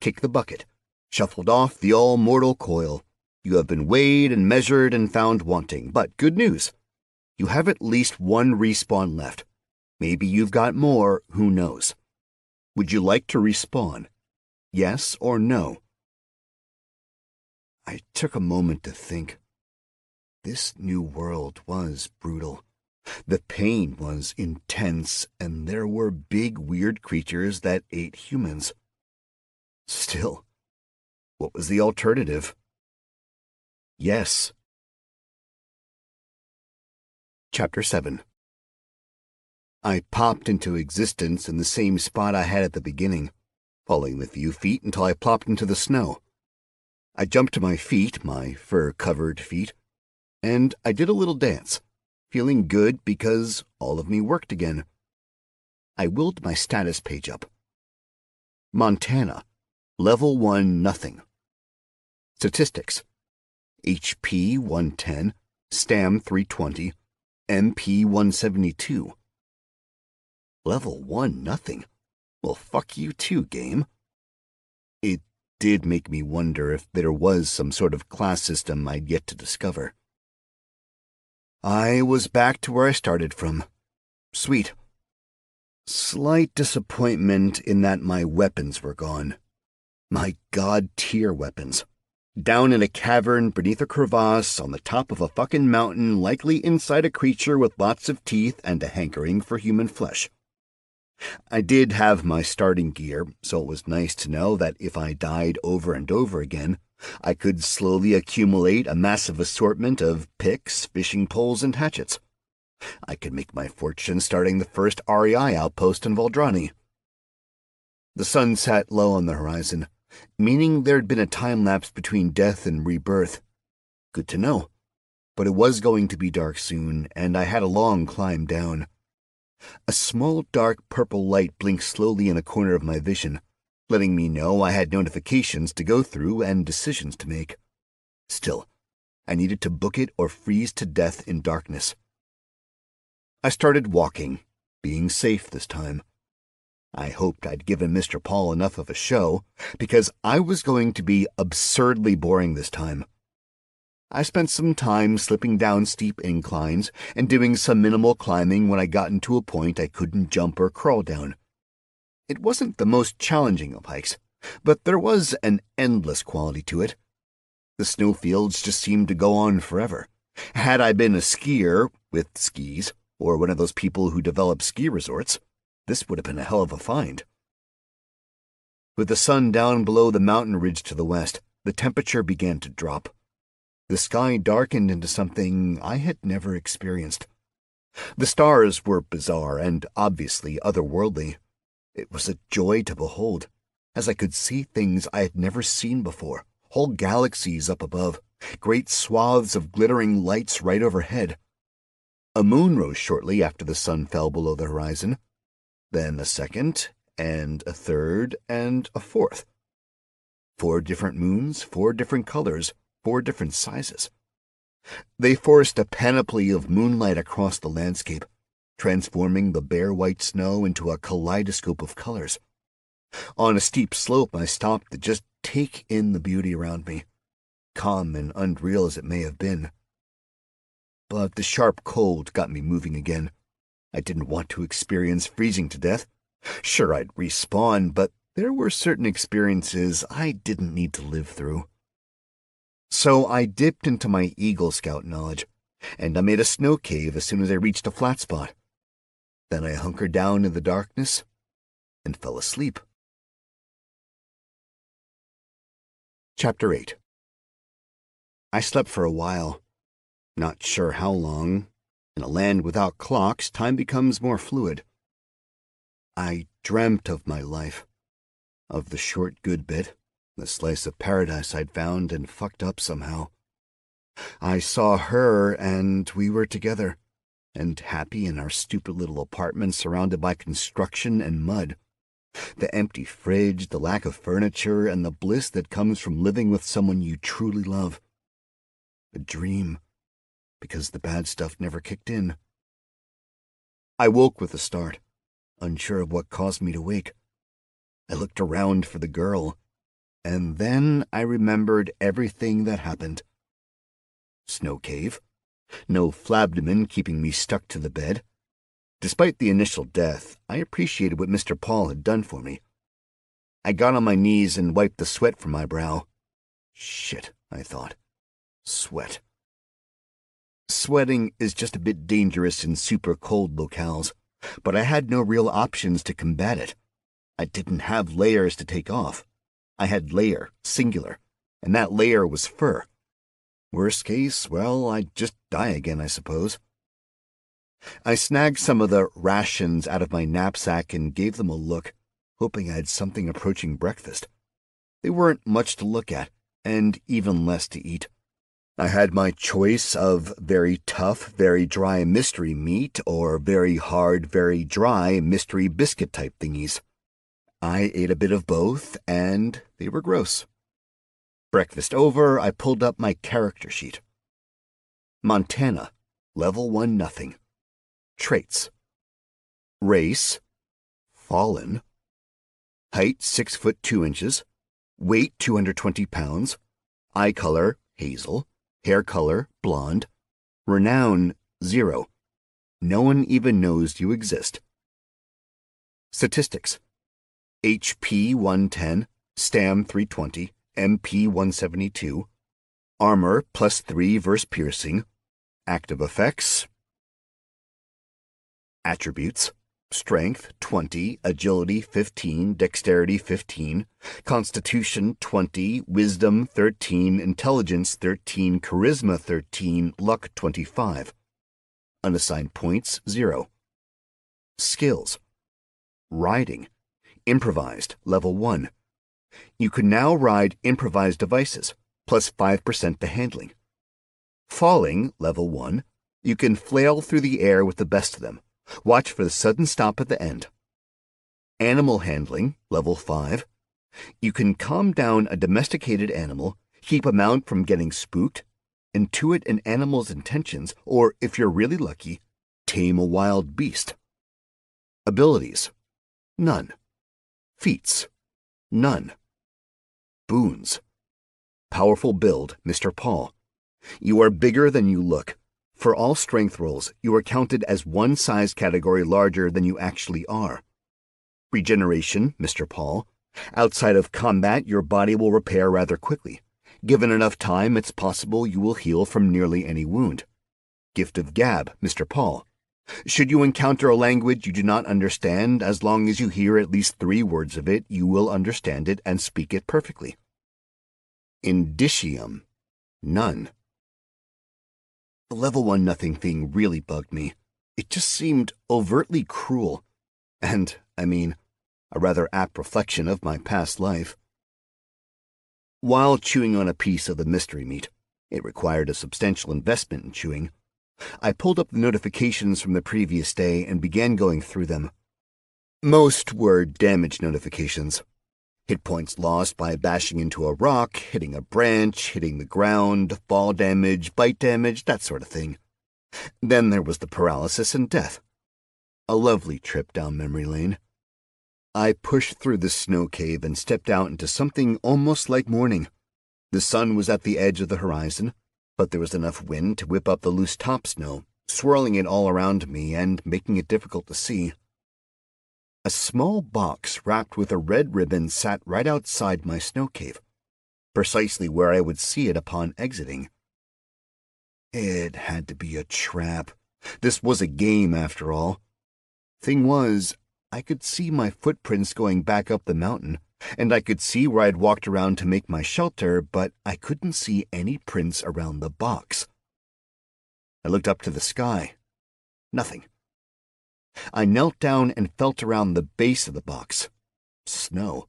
Kick the bucket. Shuffled off the all-mortal coil. You have been weighed and measured and found wanting. But good news. You have at least 1 respawn left. Maybe you've got more, who knows. Would you like to respawn? Yes or no? I took a moment to think. This new world was brutal. The pain was intense, and there were big, weird creatures that ate humans. Still, what was the alternative? Yes. Chapter 7. I popped into existence in the same spot I had at the beginning, falling a few feet until I plopped into the snow. I jumped to my feet, my fur-covered feet, and I did a little dance, feeling good because all of me worked again. I willed my status page up. Montana, Level 1 nothing. Statistics: HP 110, Stam 320, MP 172. Level 1 nothing? Well, fuck you too, game. It did make me wonder if there was some sort of class system I'd yet to discover. I was back to where I started from. Sweet. Slight disappointment in that my weapons were gone. My god-tier weapons. Down in a cavern beneath a crevasse on the top of a fucking mountain, likely inside a creature with lots of teeth and a hankering for human flesh. I did have my starting gear, so it was nice to know that if I died over and over again, I could slowly accumulate a massive assortment of picks, fishing poles, and hatchets. I could make my fortune starting the first REI outpost in Valdrani. The sun sat low on the horizon, meaning there'd been a time lapse between death and rebirth. Good to know. But it was going to be dark soon, and I had a long climb down. A small dark purple light blinked slowly in a corner of my vision, letting me know I had notifications to go through and decisions to make. Still, I needed to book it or freeze to death in darkness. I started walking, being safe this time. I hoped I'd given Mr. Paul enough of a show, because I was going to be absurdly boring this time. I spent some time slipping down steep inclines and doing some minimal climbing when I got into a point I couldn't jump or crawl down. It wasn't the most challenging of hikes, but there was an endless quality to it. The snowfields just seemed to go on forever. Had I been a skier with skis, or one of those people who develop ski resorts, this would have been a hell of a find. With the sun down below the mountain ridge to the west, the temperature began to drop. The sky darkened into something I had never experienced. The stars were bizarre and obviously otherworldly. It was a joy to behold, as I could see things I had never seen before, whole galaxies up above, great swaths of glittering lights right overhead. A moon rose shortly after the sun fell below the horizon, then a second, and a third, and a fourth. 4 different moons, 4 different colors, 4 different sizes. They forced a panoply of moonlight across the landscape, transforming the bare white snow into a kaleidoscope of colors. On a steep slope, I stopped to just take in the beauty around me, calm and unreal as it may have been. but the sharp cold got me moving again. I didn't want to experience freezing to death. Sure, I'd respawn, but there were certain experiences I didn't need to live through. So I dipped into my Eagle Scout knowledge, and I made a snow cave as soon as I reached a flat spot. Then I hunkered down in the darkness and fell asleep. Chapter 8. I slept for a while. Not sure how long. In a land without clocks, time becomes more fluid. I dreamt of my life, of the short good bit, the slice of paradise I'd found and fucked up somehow. I saw her, and we were together, and happy in our stupid little apartment surrounded by construction and mud. The empty fridge, the lack of furniture, and the bliss that comes from living with someone you truly love. A dream, because the bad stuff never kicked in. I woke with a start, unsure of what caused me to wake. I looked around for the girl, and then I remembered everything that happened. Snow cave. No flabberman keeping me stuck to the bed. Despite the initial death, I appreciated what Mr. Paul had done for me. I got on my knees and wiped the sweat from my brow. Shit, I thought. Sweat. Sweating is just a bit dangerous in super cold locales, but I had no real options to combat it. I didn't have layers to take off. I had layer, singular, and that layer was fur. Worst case, well, I'd just die again, I suppose. I snagged some of the rations out of my knapsack and gave them a look, hoping I had something approaching breakfast. They weren't much to look at, and even less to eat. I had my choice of very tough, very dry mystery meat or very hard, very dry mystery biscuit type thingies. I ate a bit of both, and they were gross. Breakfast over, I pulled up my character sheet. Montana, level 1 nothing. Traits. Race, fallen. Height 6 foot 2 inches. Weight 220 pounds. Eye color, hazel. Hair color, blonde. Renown, 0. No one even knows you exist. Statistics. HP 110, Stam 320, MP 172. Armor +3 versus piercing. Active effects. Attributes. Strength 20, Agility 15, Dexterity 15, Constitution 20, Wisdom 13, Intelligence 13, Charisma 13, Luck 25. Unassigned points 0. Skills. Riding. Improvised, level 1. You can now ride improvised devices, +5% to handling. Falling, level 1. You can flail through the air with the best of them. Watch for the sudden stop at the end. Animal handling, level 5. You can calm down a domesticated animal, keep a mount from getting spooked, intuit an animal's intentions, or, if you're really lucky, tame a wild beast. Abilities. None. Feats. None. Boons. Powerful build, Mr. Paul. You are bigger than you look. For all strength rolls, you are counted as one size category larger than you actually are. Regeneration, Mr. Paul. Outside of combat, your body will repair rather quickly. Given enough time, it's possible you will heal from nearly any wound. Gift of gab, Mr. Paul. Should you encounter a language you do not understand, as long as you hear at least 3 words of it, you will understand it and speak it perfectly. Indicium. None. The level 1 nothing thing really bugged me. It just seemed overtly cruel. And, a rather apt reflection of my past life. While chewing on a piece of the mystery meat, it required a substantial investment in chewing, I pulled up the notifications from the previous day and began going through them. Most were damage notifications. Hit points lost by bashing into a rock, hitting a branch, hitting the ground, fall damage, bite damage, that sort of thing. Then there was the paralysis and death. A lovely trip down memory lane. I pushed through the snow cave and stepped out into something almost like morning. The sun was at the edge of the horizon. but there was enough wind to whip up the loose top snow, swirling it all around me and making it difficult to see. A small box wrapped with a red ribbon sat right outside my snow cave, precisely where I would see it upon exiting. It had to be a trap. This was a game, after all. Thing was, I could see my footprints going back up the mountain, and I could see where I'd walked around to make my shelter, but I couldn't see any prints around the box. I looked up to the sky. Nothing. I knelt down and felt around the base of the box. Snow.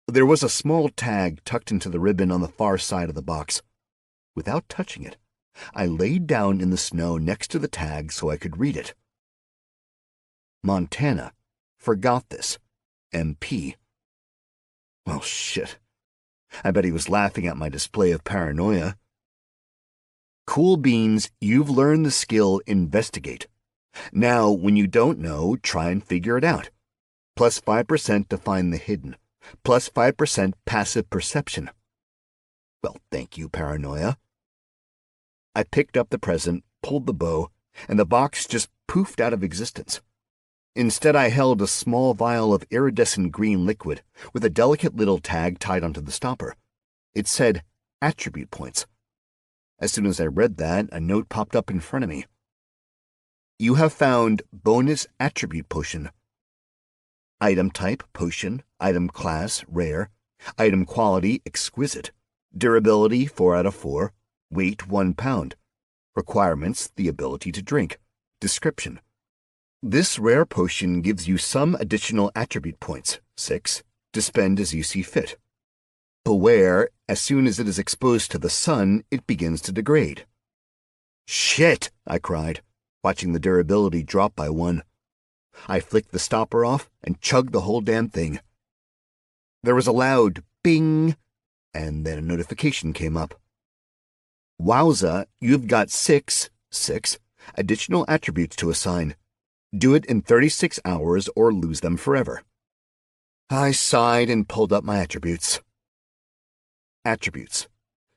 There was a small tag tucked into the ribbon on the far side of the box. Without touching it, I laid down in the snow next to the tag so I could read it. Montana. Forgot this. MP. Well, shit. I bet he was laughing at my display of paranoia. Cool beans, you've learned the skill investigate. Now, when you don't know, try and figure it out. Plus 5% to find the hidden. Plus 5% passive perception. Well, thank you, paranoia. I picked up the present, pulled the bow, and the box just poofed out of existence. Instead, I held a small vial of iridescent green liquid with a delicate little tag tied onto the stopper. It said, attribute points. As soon as I read that, a note popped up in front of me. You have found bonus attribute potion. Item type, potion. Item class, rare. Item quality, exquisite. Durability, 4 out of 4. Weight, 1 pound. Requirements, the ability to drink. Description. This rare potion gives you some additional attribute points, 6, to spend as you see fit. Beware, as soon as it is exposed to the sun, it begins to degrade. Shit, I cried, watching the durability drop by 1. I flicked the stopper off and chugged the whole damn thing. There was a loud bing, and then a notification came up. Wowza, you've got 6 additional attributes to assign. Do it in 36 hours or lose them forever. I sighed and pulled up my attributes. Attributes.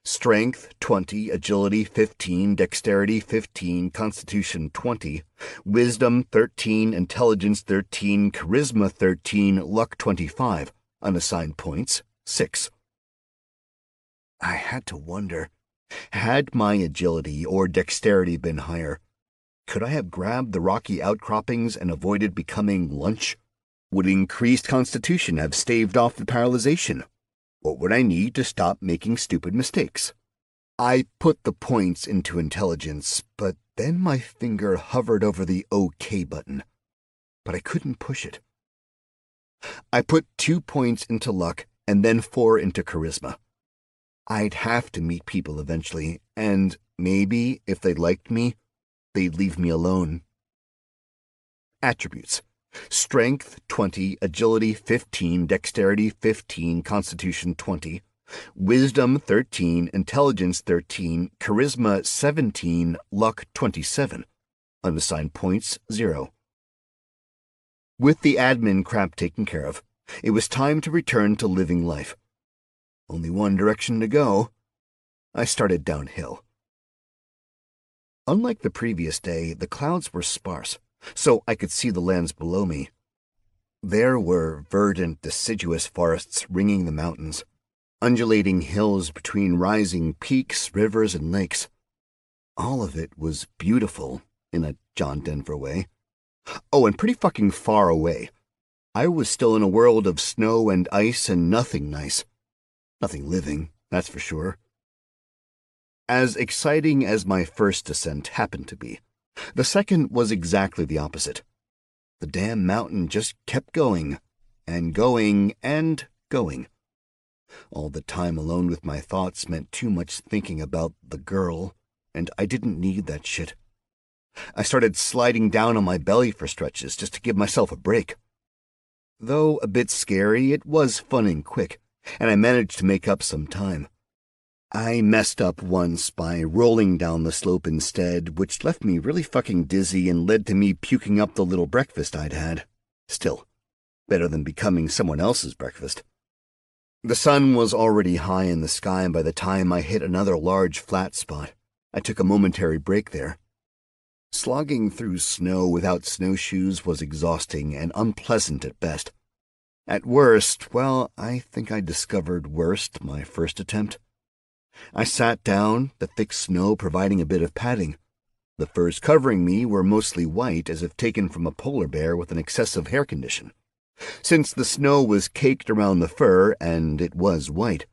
Strength, 20, Agility, 15, Dexterity, 15, Constitution, 20, Wisdom, 13, Intelligence, 13, Charisma, 13, Luck, 25, unassigned points, 6. I had to wonder, had my Agility or Dexterity been higher, could I have grabbed the rocky outcroppings and avoided becoming lunch? Would increased Constitution have staved off the paralyzation? What would I need to stop making stupid mistakes? I put the points into Intelligence, but then my finger hovered over the OK button. But I couldn't push it. I put 2 points into Luck and then 4 into Charisma. I'd have to meet people eventually, and maybe, if they liked me, they'd leave me alone. Attributes. Strength, 20, Agility, 15, Dexterity, 15, Constitution, 20, Wisdom, 13, Intelligence, 13, Charisma, 17, Luck, 27, unassigned points, 0. With the admin crap taken care of, it was time to return to living life. Only one direction to go. I started downhill. Unlike the previous day, the clouds were sparse, so I could see the lands below me. There were verdant, deciduous forests ringing the mountains, undulating hills between rising peaks, rivers, and lakes. All of it was beautiful, in a John Denver way. Oh, and pretty fucking far away. I was still in a world of snow and ice and nothing nice. Nothing living, that's for sure. As exciting as my first descent happened to be, the second was exactly the opposite. The damn mountain just kept going, and going, and going. All the time alone with my thoughts meant too much thinking about the girl, and I didn't need that shit. I started sliding down on my belly for stretches just to give myself a break. Though a bit scary, it was fun and quick, and I managed to make up some time. I messed up once by rolling down the slope instead, which left me really fucking dizzy and led to me puking up the little breakfast I'd had. Still, better than becoming someone else's breakfast. The sun was already high in the sky by the time I hit another large flat spot. I took a momentary break there. Slogging through snow without snowshoes was exhausting and unpleasant at best. At worst, well, I think I discovered worst my first attempt. I sat down, the thick snow providing a bit of padding. The furs covering me were mostly white, as if taken from a polar bear with an excessive hair condition. Since the snow was caked around the fur, and it was white,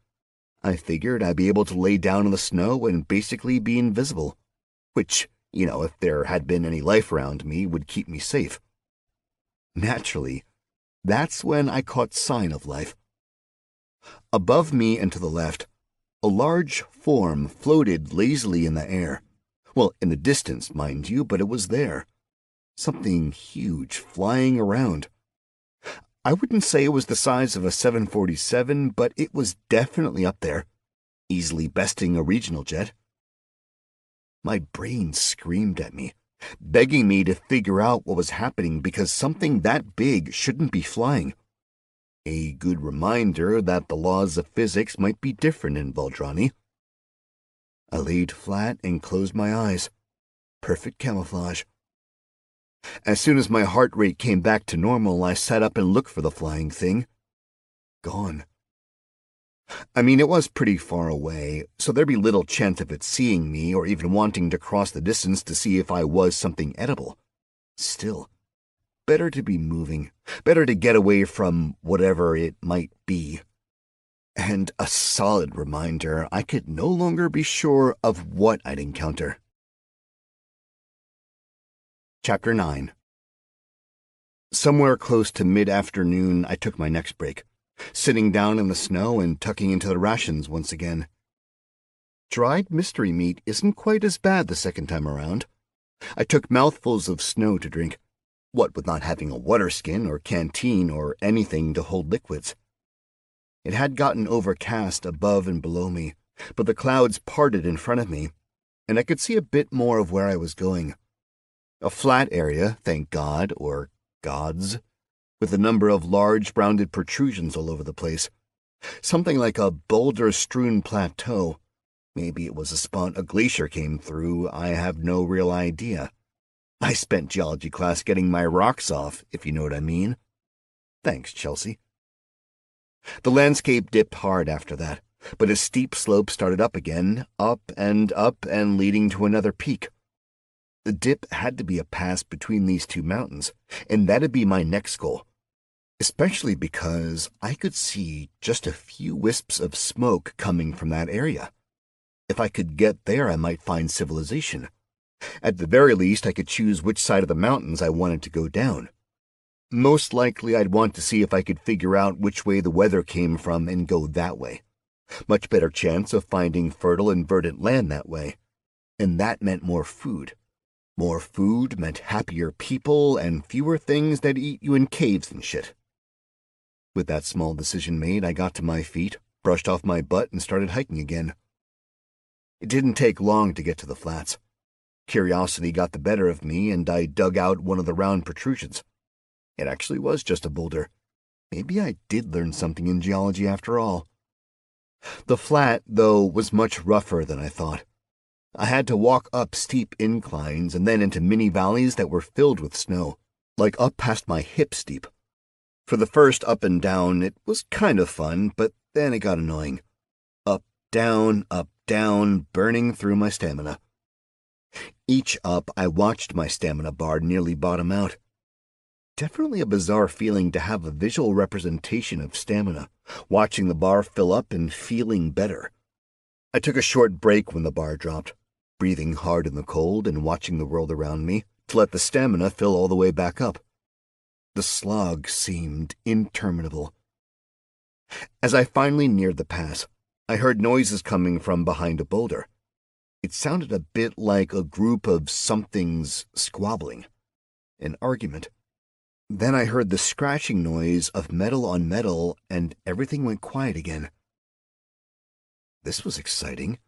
I figured I'd be able to lay down in the snow and basically be invisible, which, if there had been any life around me, would keep me safe. Naturally, that's when I caught sign of life. Above me and to the left, a large form floated lazily in the air. Well, in the distance, mind you, but it was there. Something huge flying around. I wouldn't say it was the size of a 747, but it was definitely up there, easily besting a regional jet. My brain screamed at me, begging me to figure out what was happening because something that big shouldn't be flying. A good reminder that the laws of physics might be different in Valdrani. I laid flat and closed my eyes. Perfect camouflage. As soon as my heart rate came back to normal, I sat up and looked for the flying thing. Gone. I mean, it was pretty far away, so there'd be little chance of it seeing me or even wanting to cross the distance to see if I was something edible. Still, better to be moving, better to get away from whatever it might be. And a solid reminder I could no longer be sure of what I'd encounter. Chapter 9. Somewhere close to mid-afternoon, I took my next break, sitting down in the snow and tucking into the rations once again. Dried mystery meat isn't quite as bad the second time around. I took mouthfuls of snow to drink, what with not having a water skin or canteen or anything to hold liquids. It had gotten overcast above and below me, but the clouds parted in front of me, and I could see a bit more of where I was going. A flat area, thank God, or gods, with a number of large rounded protrusions all over the place. Something like a boulder-strewn plateau. Maybe it was a spot a glacier came through, I have no real idea. I spent geology class getting my rocks off, if you know what I mean. Thanks, Chelsea. The landscape dipped hard after that, but a steep slope started up again, up and leading to another peak. The dip had to be a pass between these two mountains, and that'd be my next goal, especially because I could see just a few wisps of smoke coming from that area. If I could get there, I might find civilization. At the very least, I could choose which side of the mountains I wanted to go down. Most likely, I'd want to see if I could figure out which way the weather came from and go that way. Much better chance of finding fertile and verdant land that way. And that meant more food. More food meant happier people and fewer things that eat you in caves and shit. With that small decision made, I got to my feet, brushed off my butt, and started hiking again. It didn't take long to get to the flats. Curiosity got the better of me, and I dug out one of the round protrusions. It actually was just a boulder. Maybe I did learn something in geology after all. The flat, though, was much rougher than I thought. I had to walk up steep inclines and then into mini valleys that were filled with snow, like up past my hips deep. For the first up and down, it was kind of fun, but then it got annoying. Up, down, burning through my stamina. Each up, I watched my stamina bar nearly bottom out. Definitely a bizarre feeling to have a visual representation of stamina, watching the bar fill up and feeling better. I took a short break when the bar dropped, breathing hard in the cold and watching the world around me to let the stamina fill all the way back up. The slog seemed interminable. As I finally neared the pass, I heard noises coming from behind a boulder. It sounded a bit like a group of somethings squabbling. An argument. Then I heard the scratching noise of metal on metal, and everything went quiet again. This was exciting.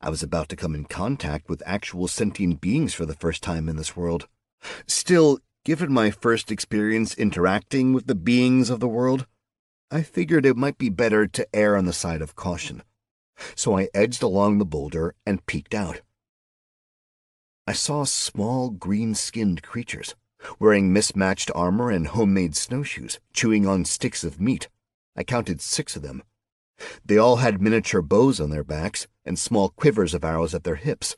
I was about to come in contact with actual sentient beings for the first time in this world. Still, given my first experience interacting with the beings of the world, I figured it might be better to err on the side of caution, so I edged along the boulder and peeked out. I saw small green-skinned creatures, wearing mismatched armor and homemade snowshoes, chewing on sticks of meat. I counted 6 of them. They all had miniature bows on their backs and small quivers of arrows at their hips.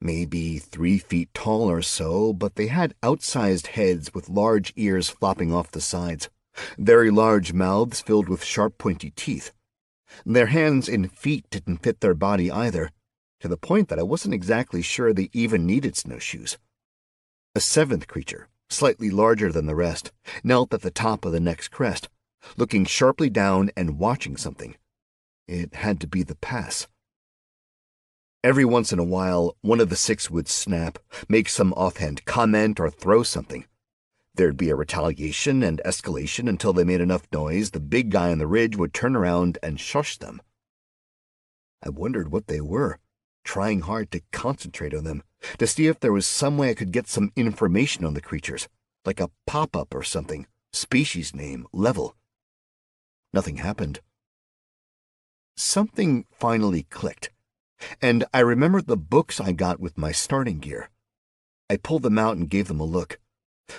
Maybe 3 feet tall or so, but they had outsized heads with large ears flopping off the sides, very large mouths filled with sharp pointy teeth. Their hands and feet didn't fit their body either, to the point that I wasn't exactly sure they even needed snowshoes. A 7th creature, slightly larger than the rest, knelt at the top of the next crest, looking sharply down and watching something. It had to be the pass. Every once in a while, one of the 6 would snap, make some offhand comment, or throw something. There'd be a retaliation and escalation until they made enough noise the big guy on the ridge would turn around and shush them. I wondered what they were, trying hard to concentrate on them, to see if there was some way I could get some information on the creatures, like a pop-up or something, species name, level. Nothing happened. Something finally clicked, and I remembered the books I got with my starting gear. I pulled them out and gave them a look.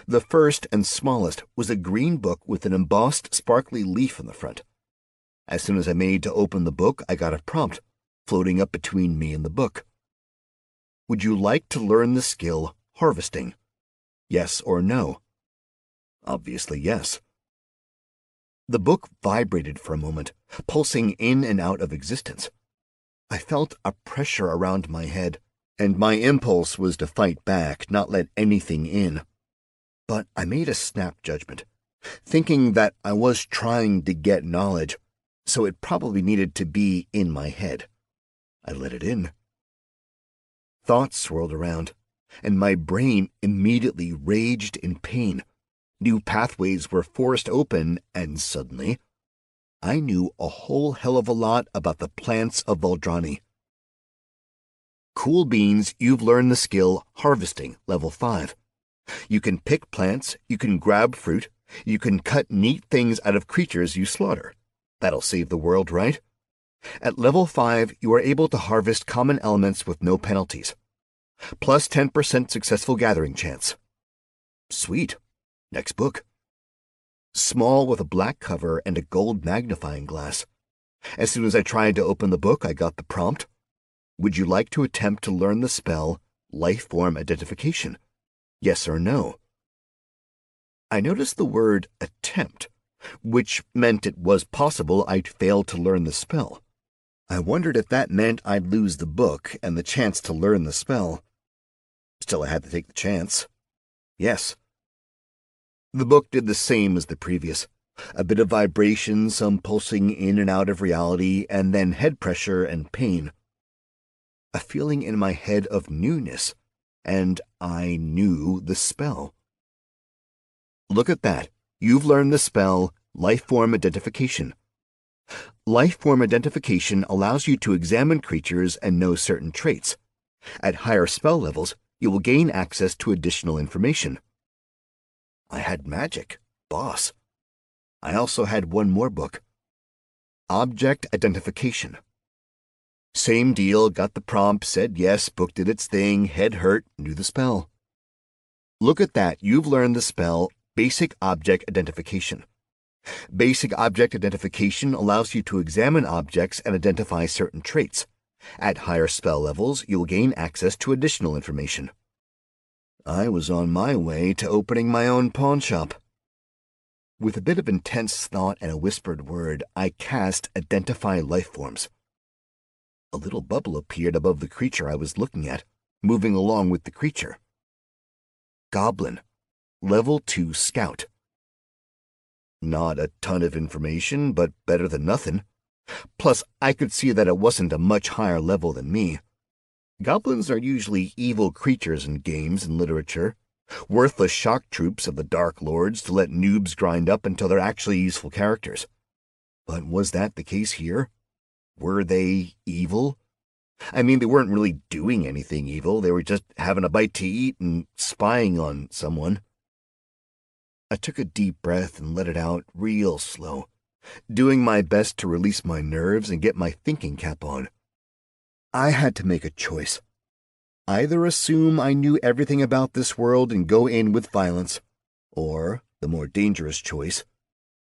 The first and smallest was a green book with an embossed, sparkly leaf in the front. As soon as I made to open the book, I got a prompt, floating up between me and the book. Would you like to learn the skill harvesting? Yes or no? Obviously yes. The book vibrated for a moment, pulsing in and out of existence. I felt a pressure around my head, and my impulse was to fight back, not let anything in. But I made a snap judgment, thinking that I was trying to get knowledge, so it probably needed to be in my head. I let it in. Thoughts swirled around, and my brain immediately raged in pain. New pathways were forced open, and suddenly, I knew a whole hell of a lot about the plants of Valdrani. Cool beans, you've learned the skill harvesting, level 5. You can pick plants, you can grab fruit, you can cut neat things out of creatures you slaughter. That'll save the world, right? At level 5, you are able to harvest common elements with no penalties. Plus 10% successful gathering chance. Sweet. Next book. Small with a black cover and a gold magnifying glass. As soon as I tried to open the book, I got the prompt. Would you like to attempt to learn the spell Life Form Identification? Yes or no? I noticed the word attempt, which meant it was possible I'd fail to learn the spell. I wondered if that meant I'd lose the book and the chance to learn the spell. Still, I had to take the chance. Yes. The book did the same as the previous. A bit of vibration, some pulsing in and out of reality, and then head pressure and pain. A feeling in my head of newness, and I knew the spell. Look at that. You've learned the spell Life Form Identification. Life Form Identification allows you to examine creatures and know certain traits. At higher spell levels, you will gain access to additional information. I had magic, boss. I also had one more book. Object Identification. Same deal, got the prompt, said yes, book did its thing, head hurt, knew the spell. Look at that, you've learned the spell Basic Object Identification. Basic Object Identification allows you to examine objects and identify certain traits. At higher spell levels, you will gain access to additional information. I was on my way to opening my own pawn shop. With a bit of intense thought and a whispered word, I cast Identify Lifeforms. A little bubble appeared above the creature I was looking at, moving along with the creature. Goblin, Level 2 Scout. Not a ton of information, but better than nothing. Plus, I could see that it wasn't a much higher level than me. Goblins are usually evil creatures in games and literature, worthless shock troops of the Dark Lords to let noobs grind up until they're actually useful characters. But was that the case here? Were they evil? I mean, they weren't really doing anything evil. They were just having a bite to eat and spying on someone. I took a deep breath and let it out real slow, doing my best to release my nerves and get my thinking cap on. I had to make a choice. Either assume I knew everything about this world and go in with violence, or, the more dangerous choice,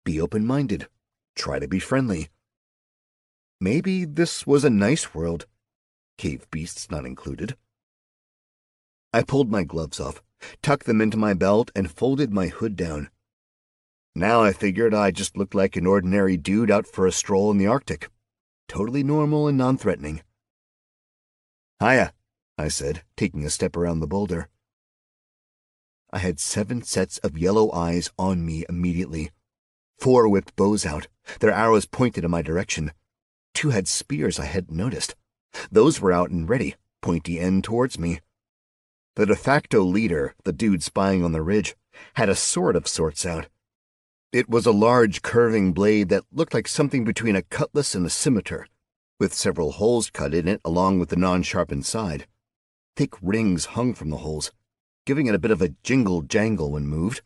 be open-minded, try to be friendly. Maybe this was a nice world, cave beasts not included. I pulled my gloves off, tucked them into my belt, and folded my hood down. Now I figured I just looked like an ordinary dude out for a stroll in the Arctic. Totally normal and non-threatening. "Hiya," I said, taking a step around the boulder. I had 7 sets of yellow eyes on me immediately. 4 whipped bows out, their arrows pointed in my direction. 2 had spears I hadn't noticed. Those were out and ready, pointy end towards me. The de facto leader, the dude spying on the ridge, had a sword of sorts out. It was a large curving blade that looked like something between a cutlass and a scimitar, with several holes cut in it along with the non-sharpened side. Thick rings hung from the holes, giving it a bit of a jingle-jangle when moved.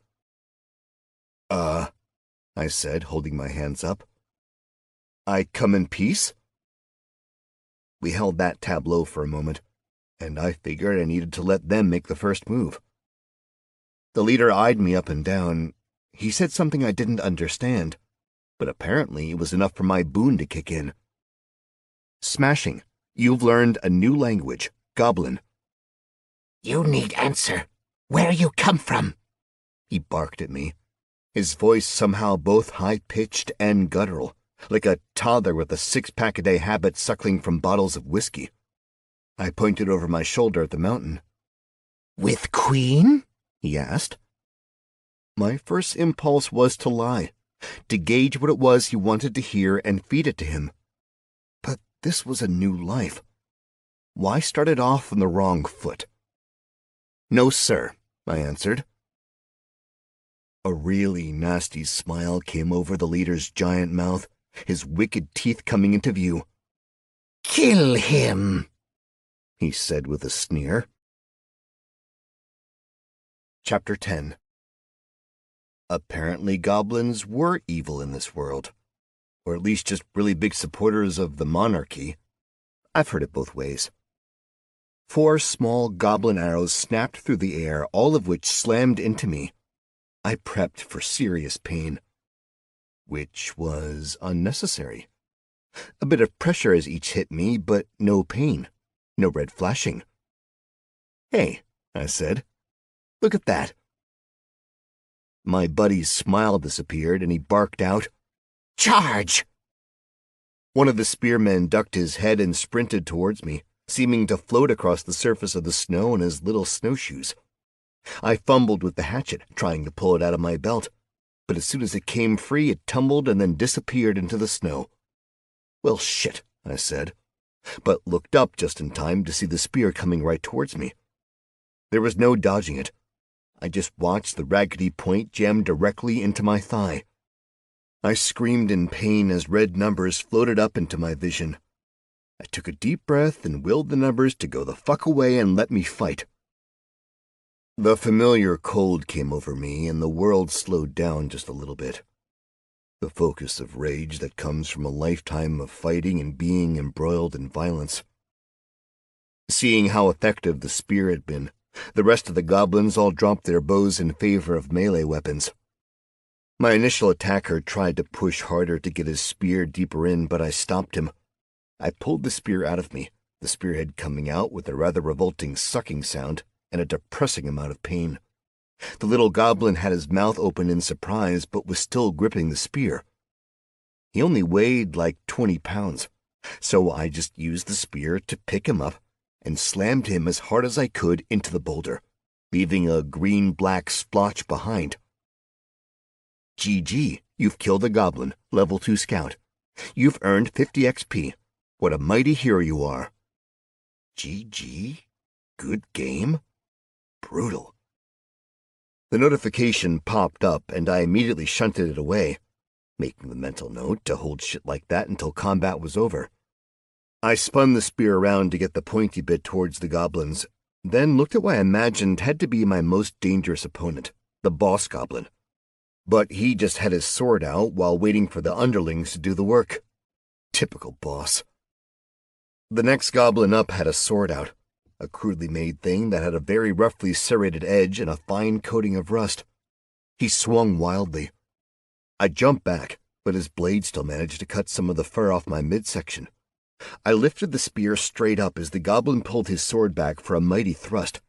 I said, holding my hands up. "I come in peace?" We held that tableau for a moment, and I figured I needed to let them make the first move. The leader eyed me up and down. He said something I didn't understand, but apparently it was enough for my boon to kick in. "Smashing, you've learned a new language, Goblin." "You need answer. Where you come from?" He barked at me, his voice somehow both high-pitched and guttural, like a toddler with a 6-pack-a-day habit suckling from bottles of whiskey. I pointed over my shoulder at the mountain. "With Queen?" he asked. My first impulse was to lie, to gauge what it was he wanted to hear and feed it to him. But this was a new life. Why start it off on the wrong foot? "No, sir," I answered. A really nasty smile came over the leader's giant mouth, his wicked teeth coming into view. "Kill him," he said with a sneer. Chapter 10. Apparently goblins were evil in this world, or at least just really big supporters of the monarchy. I've heard it both ways. 4 small goblin arrows snapped through the air, all of which slammed into me. I prepped for serious pain, which was unnecessary. A bit of pressure as each hit me, but no pain, no red flashing. "Hey," I said, "look at that." My buddy's smile disappeared, and he barked out, "Charge!" One of the spearmen ducked his head and sprinted towards me, seeming to float across the surface of the snow in his little snowshoes. I fumbled with the hatchet, trying to pull it out of my belt, but as soon as it came free, it tumbled and then disappeared into the snow. "Well, shit," I said, but looked up just in time to see the spear coming right towards me. There was no dodging it. I just watched the raggedy point jam directly into my thigh. I screamed in pain as red numbers floated up into my vision. I took a deep breath and willed the numbers to go the fuck away and let me fight. The familiar cold came over me, and the world slowed down just a little bit. The focus of rage that comes from a lifetime of fighting and being embroiled in violence. Seeing how effective the spear had been, the rest of the goblins all dropped their bows in favor of melee weapons. My initial attacker tried to push harder to get his spear deeper in, but I stopped him. I pulled the spear out of me, the spearhead coming out with a rather revolting sucking sound and a depressing amount of pain. The little goblin had his mouth open in surprise, but was still gripping the spear. He only weighed like 20 pounds, so I just used the spear to pick him up and slammed him as hard as I could into the boulder, leaving a green-black splotch behind. "GG, you've killed a goblin, level 2 scout. You've earned 50 XP. What a mighty hero you are." GG? Good game? Brutal. The notification popped up, and I immediately shunted it away, making the mental note to hold shit like that until combat was over. I spun the spear around to get the pointy bit towards the goblins, then looked at what I imagined had to be my most dangerous opponent, the boss goblin. but he just had his sword out while waiting for the underlings to do the work. Typical boss. The next goblin up had a sword out, a crudely made thing that had a very roughly serrated edge and a fine coating of rust. He swung wildly. I jumped back, but his blade still managed to cut some of the fur off my midsection. I lifted the spear straight up as the goblin pulled his sword back for a mighty thrust,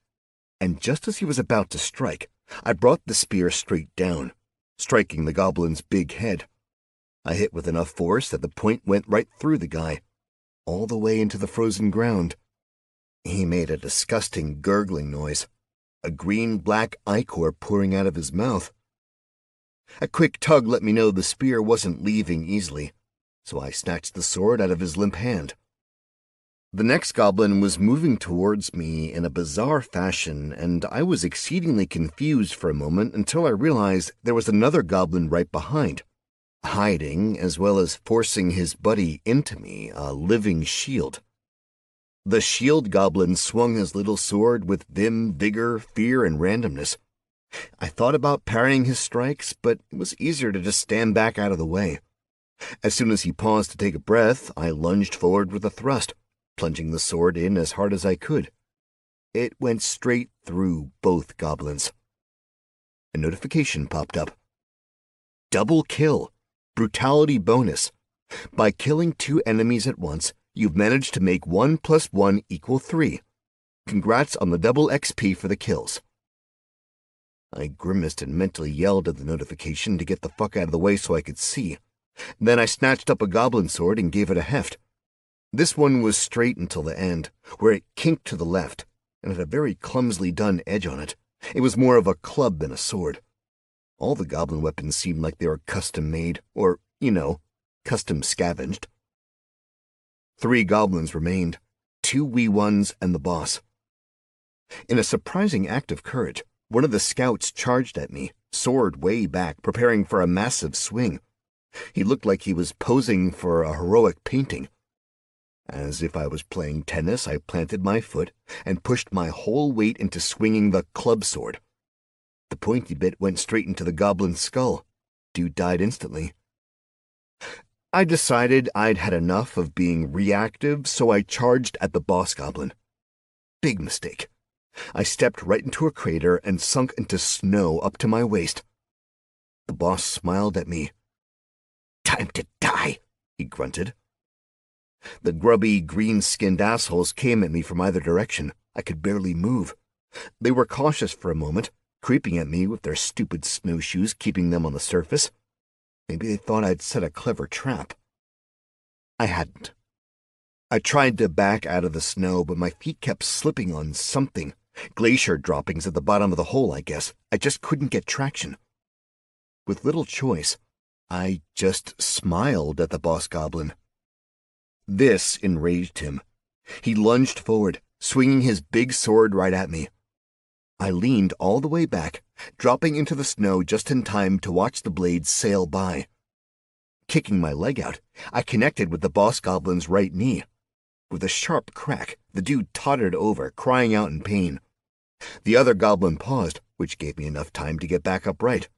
and just as he was about to strike, I brought the spear straight down, striking the goblin's big head. I hit with enough force that the point went right through the guy, all the way into the frozen ground. He made a disgusting gurgling noise, a green-black ichor pouring out of his mouth. A quick tug let me know the spear wasn't leaving easily, so I snatched the sword out of his limp hand. The next goblin was moving towards me in a bizarre fashion, and I was exceedingly confused for a moment until I realized there was another goblin right behind, hiding as well as forcing his buddy into me, a living shield. The shield goblin swung his little sword with vim, vigor, fear, and randomness. I thought about parrying his strikes, but it was easier to just stand back out of the way. As soon as he paused to take a breath, I lunged forward with a thrust, plunging the sword in as hard as I could. It went straight through both goblins. A notification popped up. Double kill. Brutality bonus. By killing 2 enemies at once, you've managed to make 1 + 1 = 3. Congrats on the double XP for the kills. I grimaced and mentally yelled at the notification to get the fuck out of the way so I could see. Then I snatched up a goblin sword and gave it a heft. This one was straight until the end, where it kinked to the left, and had a very clumsily done edge on it. It was more of a club than a sword. All the goblin weapons seemed like they were custom-made, or, custom-scavenged. 3 goblins remained, 2 wee ones and the boss. In a surprising act of courage, one of the scouts charged at me, sword way back, preparing for a massive swing. He looked like he was posing for a heroic painting. As if I was playing tennis, I planted my foot and pushed my whole weight into swinging the club sword. The pointy bit went straight into the goblin's skull. Dude died instantly. I decided I'd had enough of being reactive, so I charged at the boss goblin. Big mistake. I stepped right into a crater and sunk into snow up to my waist. The boss smiled at me. Time to die, he grunted. The grubby, green-skinned assholes came at me from either direction. I could barely move. They were cautious for a moment, creeping at me with their stupid snowshoes keeping them on the surface. Maybe they thought I'd set a clever trap. I hadn't. I tried to back out of the snow, but my feet kept slipping on something. Glacier droppings at the bottom of the hole, I guess. I just couldn't get traction. With little choice, I just smiled at the boss goblin. This enraged him. He lunged forward, swinging his big sword right at me. I leaned all the way back, dropping into the snow just in time to watch the blade sail by. Kicking my leg out, I connected with the boss goblin's right knee. With a sharp crack, the dude tottered over, crying out in pain. The other goblin paused, which gave me enough time to get back upright.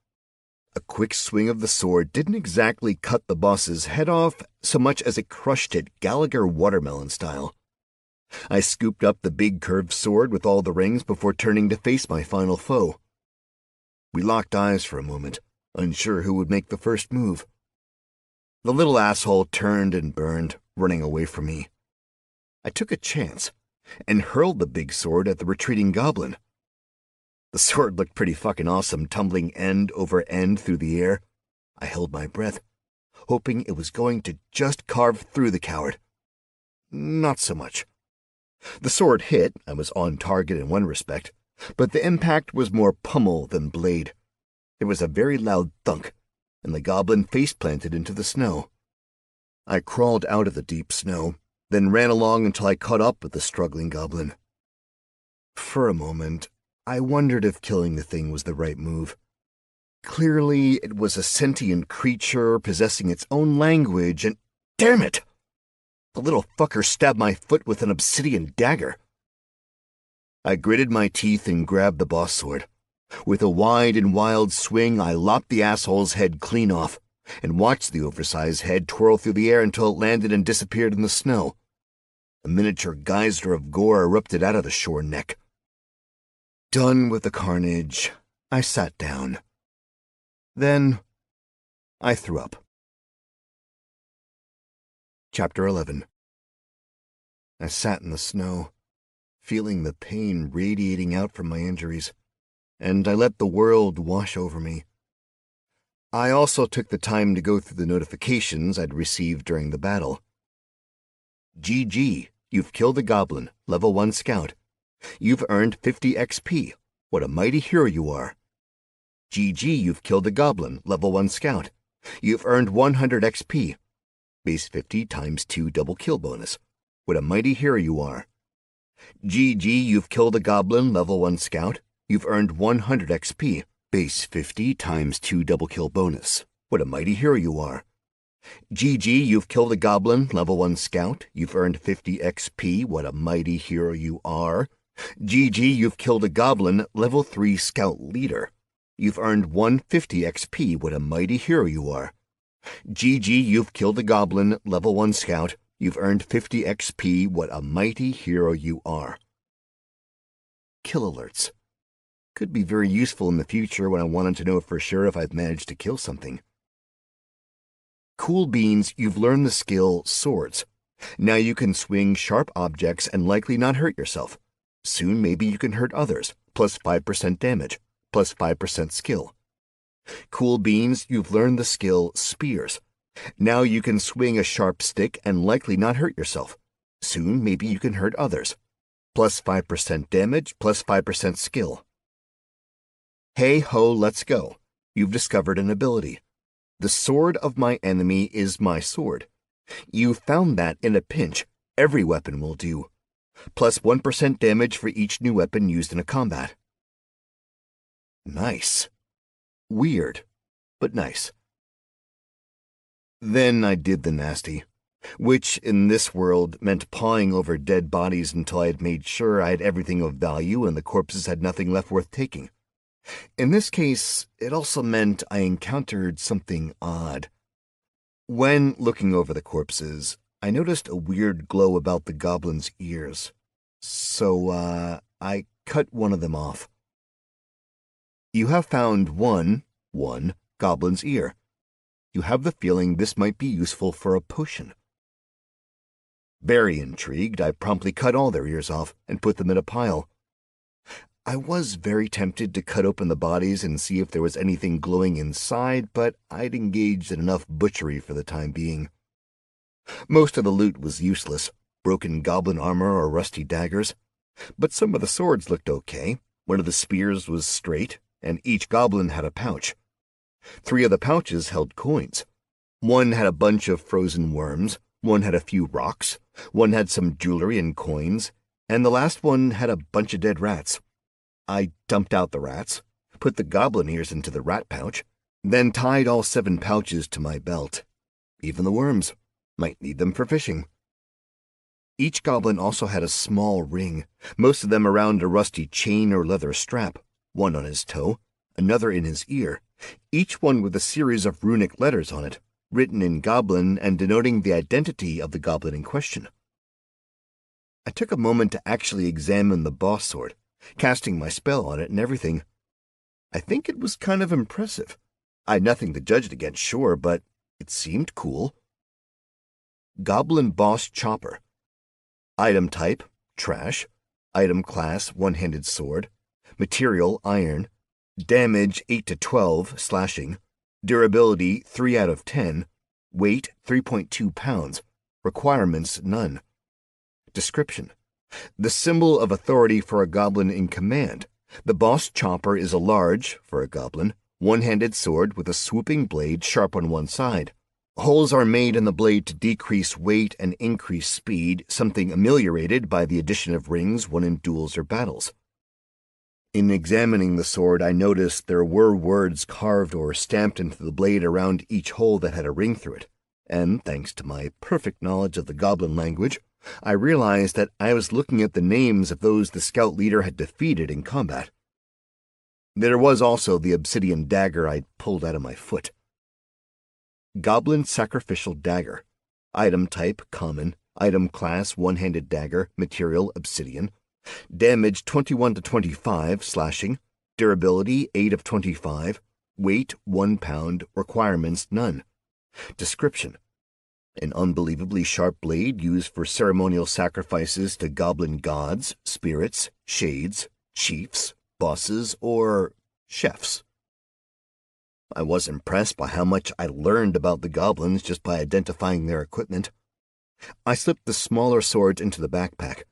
A quick swing of the sword didn't exactly cut the boss's head off so much as it crushed it Gallagher watermelon style. I scooped up the big curved sword with all the rings before turning to face my final foe. We locked eyes for a moment, unsure who would make the first move. The little asshole turned and burned, running away from me. I took a chance and hurled the big sword at the retreating goblin. The sword looked pretty fucking awesome, tumbling end over end through the air. I held my breath, hoping it was going to just carve through the coward. Not so much. The sword hit. I was on target in one respect, but the impact was more pummel than blade. There was a very loud thunk, and the goblin face-planted into the snow. I crawled out of the deep snow, then ran along until I caught up with the struggling goblin. For a moment, I wondered if killing the thing was the right move. Clearly, it was a sentient creature possessing its own language, and damn it! The little fucker stabbed my foot with an obsidian dagger. I gritted my teeth and grabbed the boss sword. With a wide and wild swing, I lopped the asshole's head clean off and watched the oversized head twirl through the air until it landed and disappeared in the snow. A miniature geyser of gore erupted out of the shore neck. Done with the carnage, I sat down. Then I threw up. Chapter 11. I sat in the snow, feeling the pain radiating out from my injuries, and I let the world wash over me. I also took the time to go through the notifications I'd received during the battle. GG, you've killed a goblin, level 1 scout. You've earned 50 XP. What a mighty hero you are. GG, you've killed a goblin, level 1 scout. You've earned 100 XP. Base 50 times 2 double kill bonus. What a mighty hero you are. GG, you've killed a goblin, level 1 scout. You've earned 100 XP. Base 50 times 2 double kill bonus. What a mighty hero you are. GG, you've killed a goblin, level 1 scout. You've earned 50 XP. What a mighty hero you are. GG, you've killed a goblin, level 3 scout leader. You've earned 150 XP. What a mighty hero you are. GG, you've killed a goblin, level 1 scout. You've earned 50 XP. What a mighty hero you are. Kill alerts. Could be very useful in the future when I wanted to know for sure if I've managed to kill something. Cool beans, you've learned the skill Swords. Now you can swing sharp objects and likely not hurt yourself. Soon maybe you can hurt others, plus 5% damage, plus 5% skill. Cool beans, you've learned the skill Spears. Now you can swing a sharp stick and likely not hurt yourself. Soon maybe you can hurt others. Plus 5% damage, plus 5% skill. Hey ho, let's go. You've discovered an ability. The sword of my enemy is my sword. You found that in a pinch. Every weapon will do. Plus 1% damage for each new weapon used in a combat. Nice. Weird, but nice. Then I did the nasty, which in this world meant pawing over dead bodies until I had made sure I had everything of value and the corpses had nothing left worth taking. In this case, it also meant I encountered something odd. When looking over the corpses, I noticed a weird glow about the goblin's ears. So, I cut one of them off. You have found one goblin's ear. You have the feeling this might be useful for a potion. Very intrigued, I promptly cut all their ears off and put them in a pile. I was very tempted to cut open the bodies and see if there was anything glowing inside, but I'd engaged in enough butchery for the time being. Most of the loot was useless, broken goblin armor or rusty daggers, but some of the swords looked okay. One of the spears was straight, and each goblin had a pouch. 3 of the pouches held coins. One had a bunch of frozen worms, one had a few rocks, one had some jewelry and coins, and the last one had a bunch of dead rats. I dumped out the rats, put the goblin ears into the rat pouch, then tied all 7 pouches to my belt. Even the worms. Might need them for fishing. Each goblin also had a small ring, most of them around a rusty chain or leather strap, one on his toe, another in his ear, each one with a series of runic letters on it, written in goblin and denoting the identity of the goblin in question. I took a moment to actually examine the boss sword, casting my spell on it and everything. I think it was kind of impressive. I had nothing to judge it against, sure, but it seemed cool. Goblin Boss Chopper. Item type, trash. Item class, one-handed sword. Material, iron. Damage, 8 to 12, slashing. Durability, 3 out of 10. Weight, 3.2 pounds. Requirements, none. Description. The symbol of authority for a goblin in command. The boss chopper is a large, for a goblin, one-handed sword with a swooping blade sharp on one side. Holes are made in the blade to decrease weight and increase speed, something ameliorated by the addition of rings won in duels or battles. In examining the sword, I noticed there were words carved or stamped into the blade around each hole that had a ring through it, and thanks to my perfect knowledge of the goblin language, I realized that I was looking at the names of those the scout leader had defeated in combat. There was also the obsidian dagger I'd pulled out of my foot. Goblin Sacrificial Dagger. Item type, common. Item class, one-handed dagger. Material, obsidian. Damage 21 to 25, slashing. Durability 8 of 25. Weight 1 pound. Requirements none. Description: an unbelievably sharp blade used for ceremonial sacrifices to goblin gods, spirits, shades, chiefs, bosses, or chefs. I was impressed by how much I learned about the goblins just by identifying their equipment. I slipped the smaller swords into the backpack,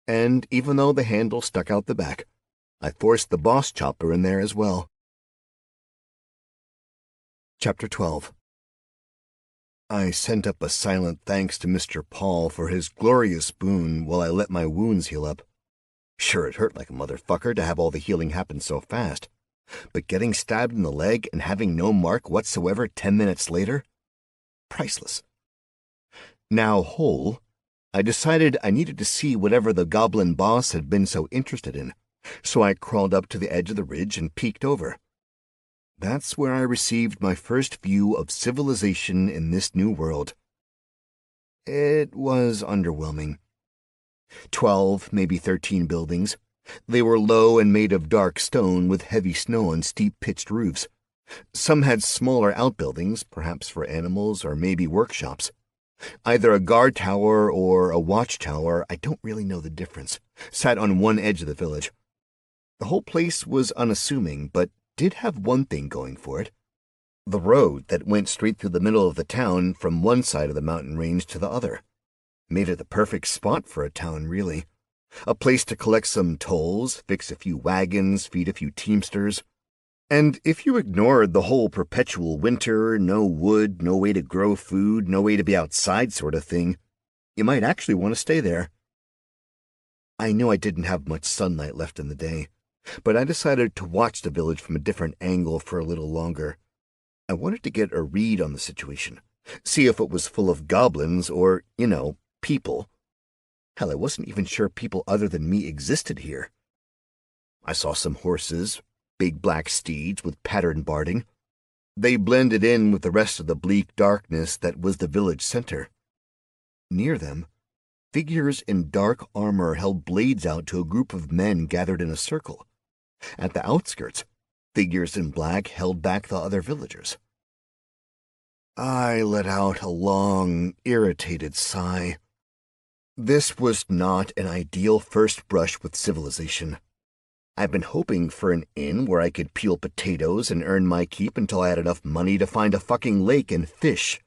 and even though the handle stuck out the back, I forced the boss chopper in there as well. Chapter 12. I sent up a silent thanks to Mr. Paul for his glorious boon while I let my wounds heal up. Sure, it hurt like a motherfucker to have all the healing happen so fast, but getting stabbed in the leg and having no mark whatsoever 10 minutes later? Priceless. Now whole, I decided I needed to see whatever the goblin boss had been so interested in, so I crawled up to the edge of the ridge and peeked over. That's where I received my first view of civilization in this new world. It was underwhelming. 12, maybe 13 buildings. They were low and made of dark stone with heavy snow on steep pitched roofs. Some had smaller outbuildings, perhaps for animals or maybe workshops. Either a guard tower or a watchtower, I don't really know the difference, sat on one edge of the village. The whole place was unassuming, but did have one thing going for it. The road that went straight through the middle of the town from one side of the mountain range to the other. Made it the perfect spot for a town, really. A place to collect some tolls, fix a few wagons, feed a few teamsters. And if you ignored the whole perpetual winter, no wood, no way to grow food, no way to be outside sort of thing, you might actually want to stay there. I knew I didn't have much sunlight left in the day, but I decided to watch the village from a different angle for a little longer. I wanted to get a read on the situation, see if it was full of goblins or, people. Hell, I wasn't even sure people other than me existed here. I saw some horses, big black steeds with patterned barding. They blended in with the rest of the bleak darkness that was the village center. Near them, figures in dark armor held blades out to a group of men gathered in a circle. At the outskirts, figures in black held back the other villagers. I let out a long, irritated sigh. This was not an ideal first brush with civilization. I've been hoping for an inn where I could peel potatoes and earn my keep until I had enough money to find a fucking lake and fish.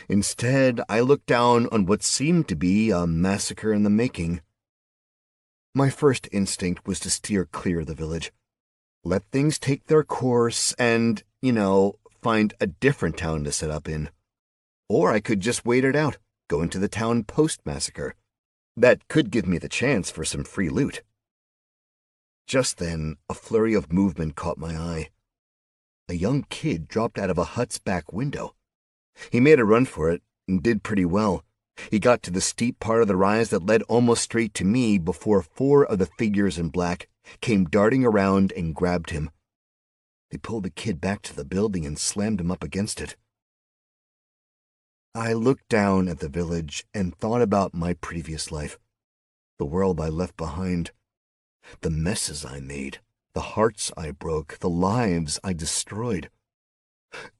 Instead, I looked down on what seemed to be a massacre in the making. My first instinct was to steer clear of the village. Let things take their course and, find a different town to set up in. Or I could just wait it out, go into the town post-massacre. That could give me the chance for some free loot. Just then, a flurry of movement caught my eye. A young kid dropped out of a hut's back window. He made a run for it and did pretty well. He got to the steep part of the rise that led almost straight to me before 4 of the figures in black came darting around and grabbed him. They pulled the kid back to the building and slammed him up against it. I looked down at the village and thought about my previous life, the world I left behind, the messes I made, the hearts I broke, the lives I destroyed.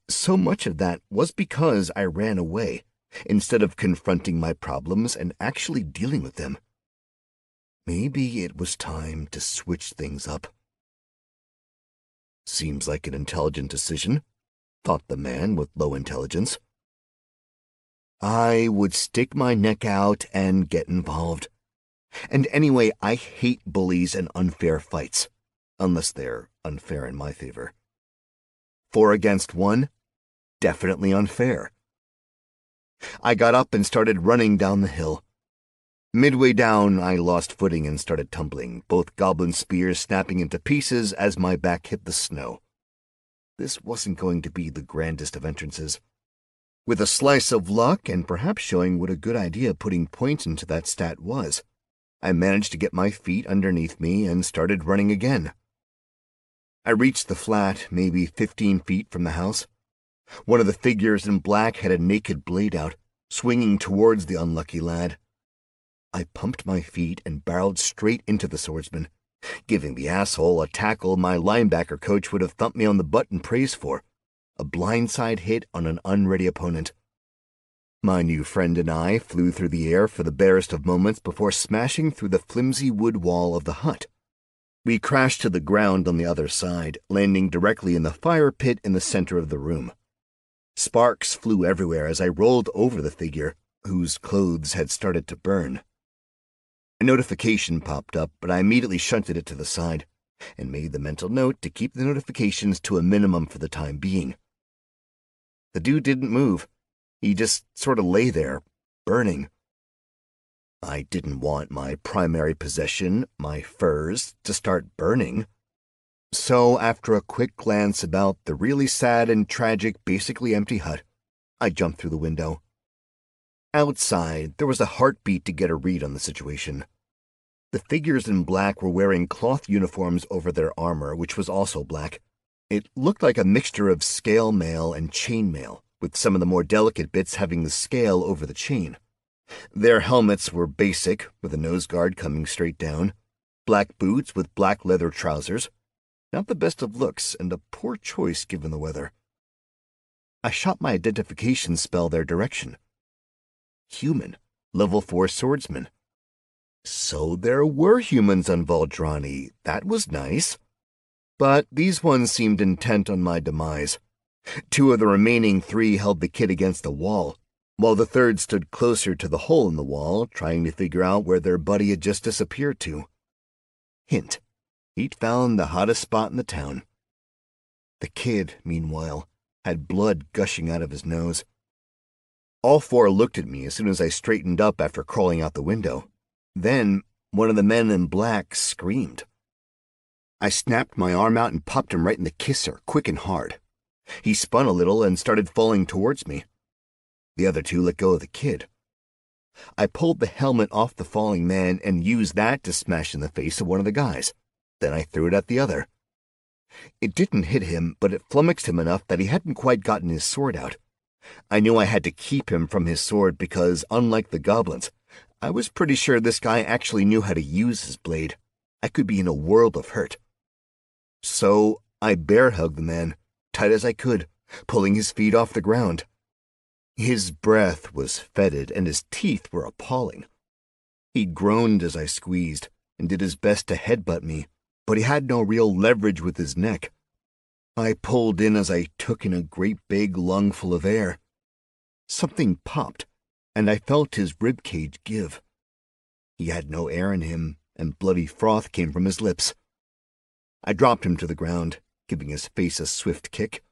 So much of that was because I ran away, instead of confronting my problems and actually dealing with them. Maybe it was time to switch things up. Seems like an intelligent decision, thought the man with low intelligence. I would stick my neck out and get involved. And anyway, I hate bullies and unfair fights, unless they're unfair in my favor. 4 against 1? Definitely unfair. I got up and started running down the hill. Midway down, I lost footing and started tumbling, both goblin spears snapping into pieces as my back hit the snow. This wasn't going to be the grandest of entrances. With a slice of luck and perhaps showing what a good idea putting points into that stat was, I managed to get my feet underneath me and started running again. I reached the flat, maybe 15 feet from the house. One of the figures in black had a naked blade out, swinging towards the unlucky lad. I pumped my feet and barreled straight into the swordsman, giving the asshole a tackle my linebacker coach would have thumped me on the butt in praise for, a blindside hit on an unready opponent. My new friend and I flew through the air for the barest of moments before smashing through the flimsy wood wall of the hut. We crashed to the ground on the other side, landing directly in the fire pit in the center of the room. Sparks flew everywhere as I rolled over the figure, whose clothes had started to burn. A notification popped up, but I immediately shunted it to the side, and made the mental note to keep the notifications to a minimum for the time being. The dude didn't move. He just sort of lay there, burning. I didn't want my primary possession, my furs, to start burning. So, after a quick glance about the really sad and tragic, basically empty hut, I jumped through the window. Outside, there was a heartbeat to get a read on the situation. The figures in black were wearing cloth uniforms over their armor, which was also black. It looked like a mixture of scale mail and chain mail, with some of the more delicate bits having the scale over the chain. Their helmets were basic, with a nose guard coming straight down, black boots with black leather trousers. Not the best of looks, and a poor choice given the weather. I shot my identification spell their direction. Human, level 4 swordsman. So there were humans on Valdrani. That was nice. But these ones seemed intent on my demise. 2 of the remaining 3 held the kid against the wall, while the third stood closer to the hole in the wall, trying to figure out where their buddy had just disappeared to. Hint. He'd found the hottest spot in the town. The kid, meanwhile, had blood gushing out of his nose. All 4 looked at me as soon as I straightened up after crawling out the window. Then, one of the men in black screamed. I snapped my arm out and popped him right in the kisser, quick and hard. He spun a little and started falling towards me. The other 2 let go of the kid. I pulled the helmet off the falling man and used that to smash in the face of one of the guys. Then I threw it at the other. It didn't hit him, but it flummoxed him enough that he hadn't quite gotten his sword out. I knew I had to keep him from his sword because, unlike the goblins, I was pretty sure this guy actually knew how to use his blade. I could be in a world of hurt. So I bear-hugged the man, tight as I could, pulling his feet off the ground. His breath was fetid and his teeth were appalling. He groaned as I squeezed and did his best to headbutt me, but he had no real leverage with his neck. I pulled in as I took in a great big lungful of air. Something popped, and I felt his ribcage give. He had no air in him, and bloody froth came from his lips. I dropped him to the ground, giving his face a swift kick.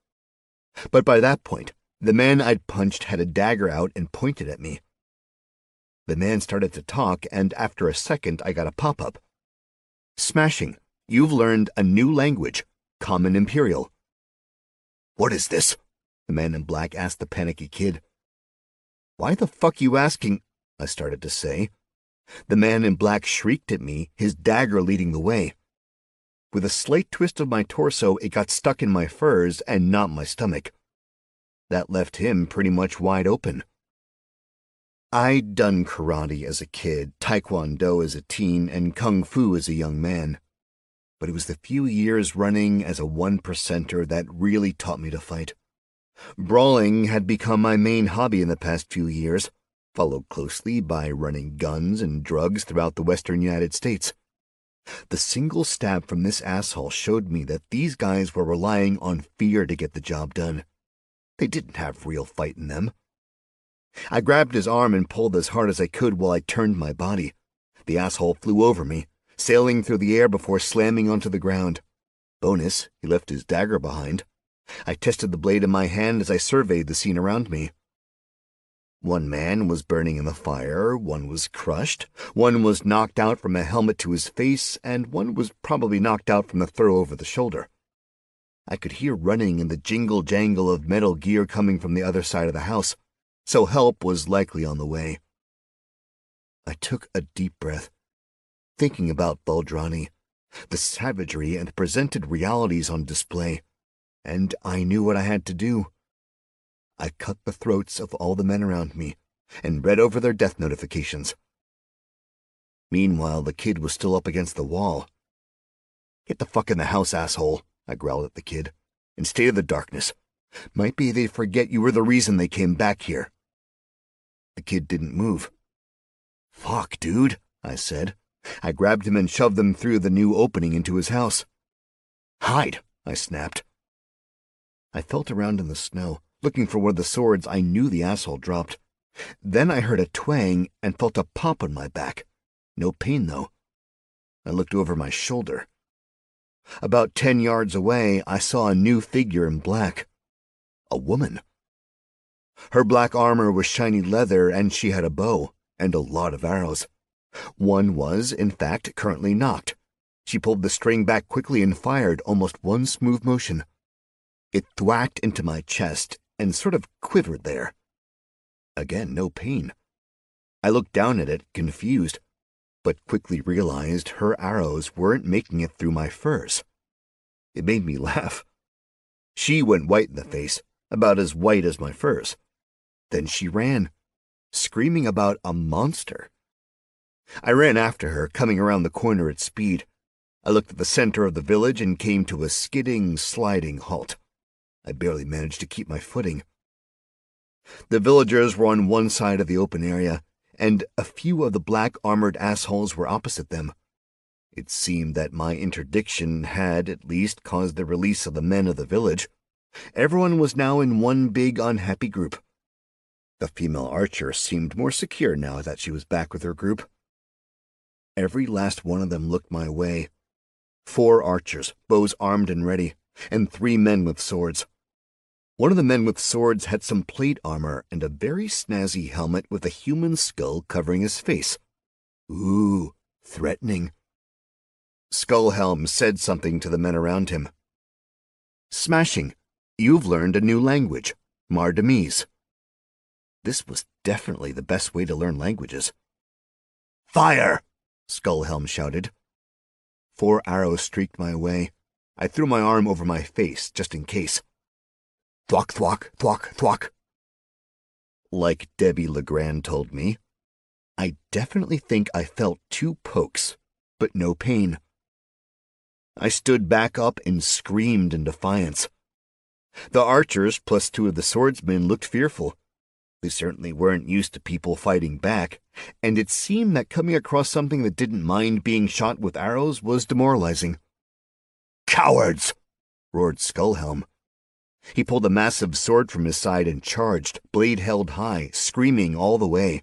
But by that point, the man I'd punched had a dagger out and pointed at me. The man started to talk, and after a second I got a pop-up. Smashing, you've learned a new language, Common Imperial. What is this? The man in black asked the panicky kid. Why the fuck you asking? I started to say. The man in black shrieked at me, his dagger leading the way. With a slight twist of my torso, it got stuck in my furs and not my stomach. That left him pretty much wide open. I'd done karate as a kid, taekwondo as a teen, and kung fu as a young man. But it was the few years running as a 1%er that really taught me to fight. Brawling had become my main hobby in the past few years, followed closely by running guns and drugs throughout the western United States. The single stab from this asshole showed me that these guys were relying on fear to get the job done. They didn't have real fight in them. I grabbed his arm and pulled as hard as I could while I turned my body. The asshole flew over me, sailing through the air before slamming onto the ground. Bonus, he left his dagger behind. I tested the blade in my hand as I surveyed the scene around me. One man was burning in the fire, one was crushed, one was knocked out from a helmet to his face, and one was probably knocked out from the throw over the shoulder. I could hear running and the jingle-jangle of metal gear coming from the other side of the house, so help was likely on the way. I took a deep breath, thinking about Valdrani, the savagery and the presented realities on display, and I knew what I had to do. I cut the throats of all the men around me and read over their death notifications. Meanwhile, the kid was still up against the wall. "Get the fuck in the house, asshole," I growled at the kid, "and stay in the darkness. Might be they forget you were the reason they came back here." The kid didn't move. "Fuck, dude," I said. I grabbed him and shoved him through the new opening into his house. "Hide," I snapped. I felt around in the snow, looking for one of the swords I knew the asshole dropped. Then I heard a twang and felt a pop on my back. No pain, though. I looked over my shoulder. About 10 yards away, I saw a new figure in black. A woman. Her black armor was shiny leather, and she had a bow and a lot of arrows. One was, in fact, currently knocked. She pulled the string back quickly and fired almost one smooth motion. It thwacked into my chest and sort of quivered there. Again, no pain. I looked down at it, confused, but quickly realized her arrows weren't making it through my furs. It made me laugh. She went white in the face, about as white as my furs. Then she ran, screaming about a monster. I ran after her, coming around the corner at speed. I looked at the center of the village and came to a skidding, sliding halt. I barely managed to keep my footing. The villagers were on one side of the open area, and a few of the black-armored assholes were opposite them. It seemed that my interdiction had, at least, caused the release of the men of the village. Everyone was now in one big unhappy group. The female archer seemed more secure now that she was back with her group. Every last one of them looked my way. 4 archers, bows armed and ready, and 3 men with swords. One of the men with swords had some plate armor and a very snazzy helmet with a human skull covering his face. Ooh, threatening. Skullhelm said something to the men around him. "Smashing. You've learned a new language, Mardamese." This was definitely the best way to learn languages. "Fire!" Skullhelm shouted. 4 arrows streaked my way. I threw my arm over my face, just in case. Thwack, thwack, thwack, thwack. Like Debbie Legrand told me, I definitely think I felt 2 pokes, but no pain. I stood back up and screamed in defiance. The archers, plus 2 of the swordsmen, looked fearful. They certainly weren't used to people fighting back, and it seemed that coming across something that didn't mind being shot with arrows was demoralizing. "Cowards!" roared Skullhelm. He pulled a massive sword from his side and charged, blade held high, screaming all the way.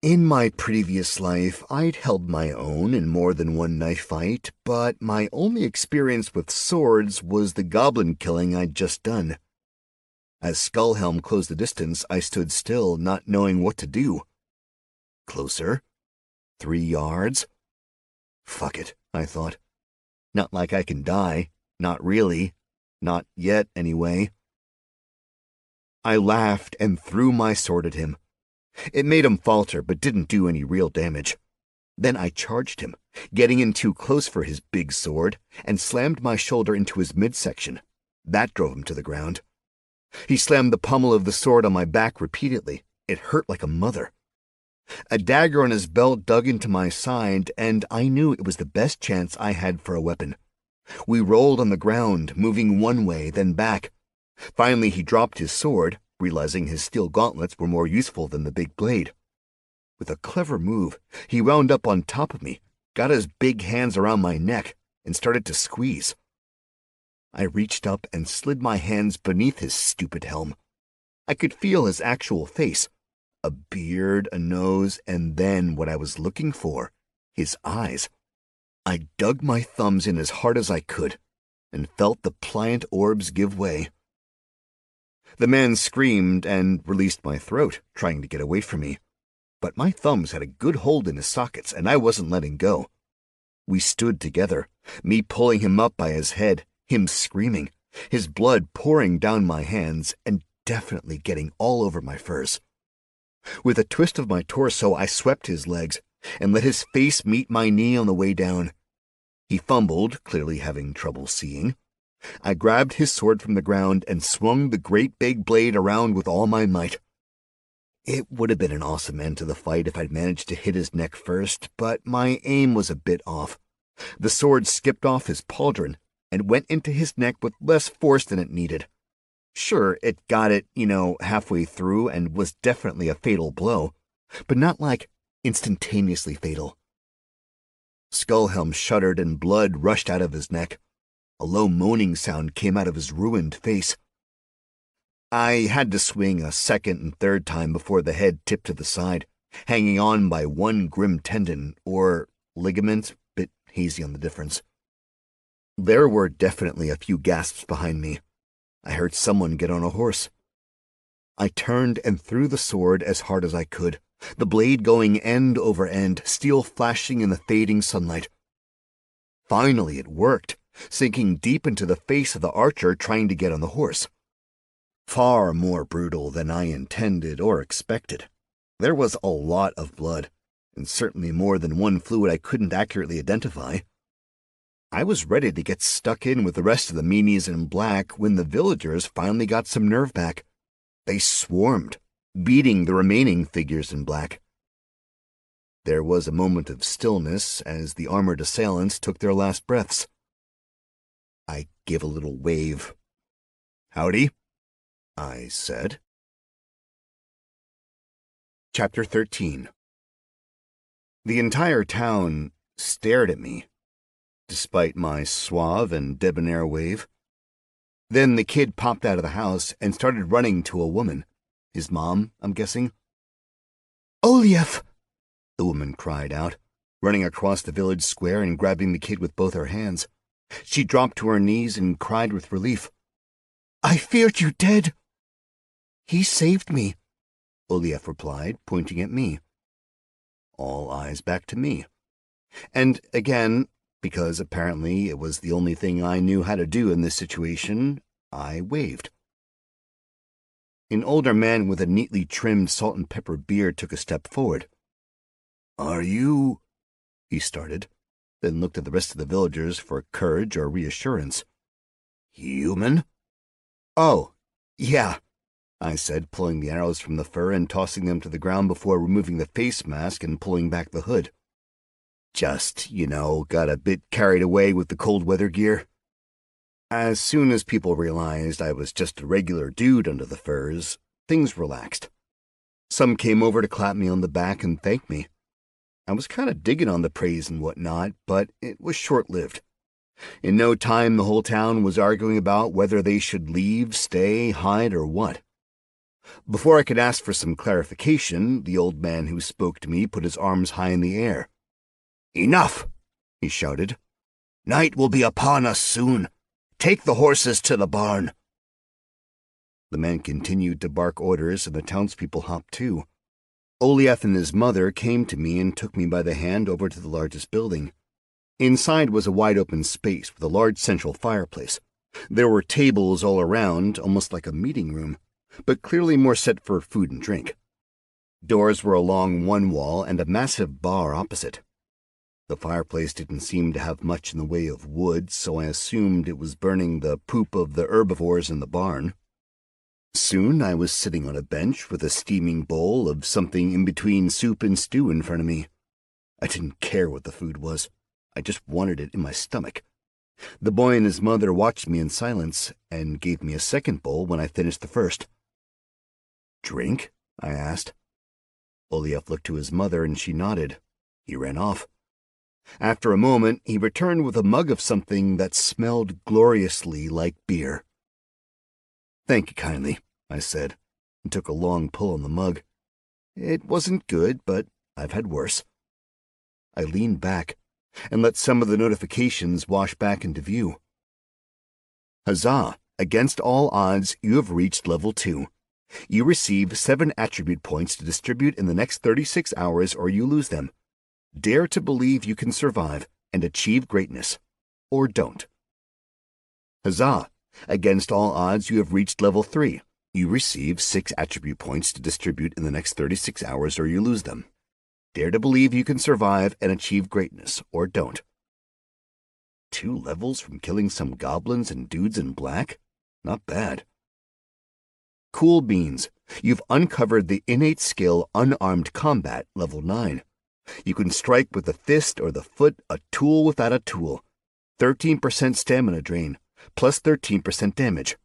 In my previous life, I'd held my own in more than one knife fight, but my only experience with swords was the goblin killing I'd just done. As Skullhelm closed the distance, I stood still, not knowing what to do. Closer? 3 yards? Fuck it, I thought. Not like I can die. Not really. Not yet, anyway. I laughed and threw my sword at him. It made him falter, but didn't do any real damage. Then I charged him, getting in too close for his big sword, and slammed my shoulder into his midsection. That drove him to the ground. He slammed the pommel of the sword on my back repeatedly. It hurt like a mother. A dagger on his belt dug into my side, and I knew it was the best chance I had for a weapon. We rolled on the ground, moving one way, then back. Finally, he dropped his sword, realizing his steel gauntlets were more useful than the big blade. With a clever move, he wound up on top of me, got his big hands around my neck, and started to squeeze. I reached up and slid my hands beneath his stupid helm. I could feel his actual face, a beard, a nose, and then what I was looking for, his eyes. I dug my thumbs in as hard as I could and felt the pliant orbs give way. The man screamed and released my throat, trying to get away from me. But my thumbs had a good hold in his sockets, and I wasn't letting go. We stood together, me pulling him up by his head, him screaming, his blood pouring down my hands and definitely getting all over my furs. With a twist of my torso, I swept his legs and let his face meet my knee on the way down. He fumbled, clearly having trouble seeing. I grabbed his sword from the ground and swung the great big blade around with all my might. It would have been an awesome end to the fight if I'd managed to hit his neck first, but my aim was a bit off. The sword skipped off his pauldron and went into his neck with less force than it needed. Sure, it got it, halfway through and was definitely a fatal blow, but not like instantaneously fatal. Skullhelm shuddered and blood rushed out of his neck. A low moaning sound came out of his ruined face. I had to swing a second and third time before the head tipped to the side, hanging on by one grim tendon, or ligament, bit hazy on the difference. There were definitely a few gasps behind me. I heard someone get on a horse. I turned and threw the sword as hard as I could, the blade going end over end, steel flashing in the fading sunlight. Finally it worked, sinking deep into the face of the archer trying to get on the horse. Far more brutal than I intended or expected. There was a lot of blood, and certainly more than one fluid I couldn't accurately identify. I was ready to get stuck in with the rest of the meanies in black when the villagers finally got some nerve back. They swarmed, beating the remaining figures in black. There was a moment of stillness as the armored assailants took their last breaths. I gave a little wave. "Howdy," I said. Chapter 13. The entire town stared at me, despite my suave and debonair wave. Then the kid popped out of the house and started running to a woman. His mom, I'm guessing. "Olief!" the woman cried out, running across the village square and grabbing the kid with both her hands. She dropped to her knees and cried with relief. "I feared you dead." "He saved me," Olief replied, pointing at me. All eyes back to me. And again, because apparently it was the only thing I knew how to do in this situation, I waved. An older man with a neatly trimmed salt and pepper beard took a step forward. "Are you—" he started, then looked at the rest of the villagers for courage or reassurance. "Human?" "Oh, yeah," I said, pulling the arrows from the fur and tossing them to the ground before removing the face mask and pulling back the hood. Just, got a bit carried away with the cold weather gear. As soon as people realized I was just a regular dude under the furs, things relaxed. Some came over to clap me on the back and thank me. I was kind of digging on the praise and whatnot, but it was short-lived. In no time, the whole town was arguing about whether they should leave, stay, hide, or what. Before I could ask for some clarification, the old man who spoke to me put his arms high in the air. "Enough!" he shouted. "Night will be upon us soon. Take the horses to the barn." The man continued to bark orders, and the townspeople hopped too. Olief and his mother came to me and took me by the hand over to the largest building. Inside was a wide-open space with a large central fireplace. There were tables all around, almost like a meeting room, but clearly more set for food and drink. Doors were along one wall and a massive bar opposite. The fireplace didn't seem to have much in the way of wood, so I assumed it was burning the poop of the herbivores in the barn. Soon I was sitting on a bench with a steaming bowl of something in between soup and stew in front of me. I didn't care what the food was. I just wanted it in my stomach. The boy and his mother watched me in silence and gave me a second bowl when I finished the first. "Drink?" I asked. Olief looked to his mother and she nodded. He ran off. After a moment, he returned with a mug of something that smelled gloriously like beer. "Thank you kindly," I said, and took a long pull on the mug. It wasn't good, but I've had worse. I leaned back and let some of the notifications wash back into view. "Huzzah! Against all odds, you have reached level 2. You receive 7 attribute points to distribute in the next 36 hours or you lose them. Dare to believe you can survive and achieve greatness, or don't." "Huzzah! Against all odds, you have reached level 3. You receive 6 attribute points to distribute in the next 36 hours or you lose them. Dare to believe you can survive and achieve greatness, or don't." 2 levels from killing some goblins and dudes in black? Not bad. Cool beans. You've uncovered the innate skill Unarmed Combat, level 9. You can strike with the fist or the foot, a tool without a tool. 13% stamina drain, plus 13% damage.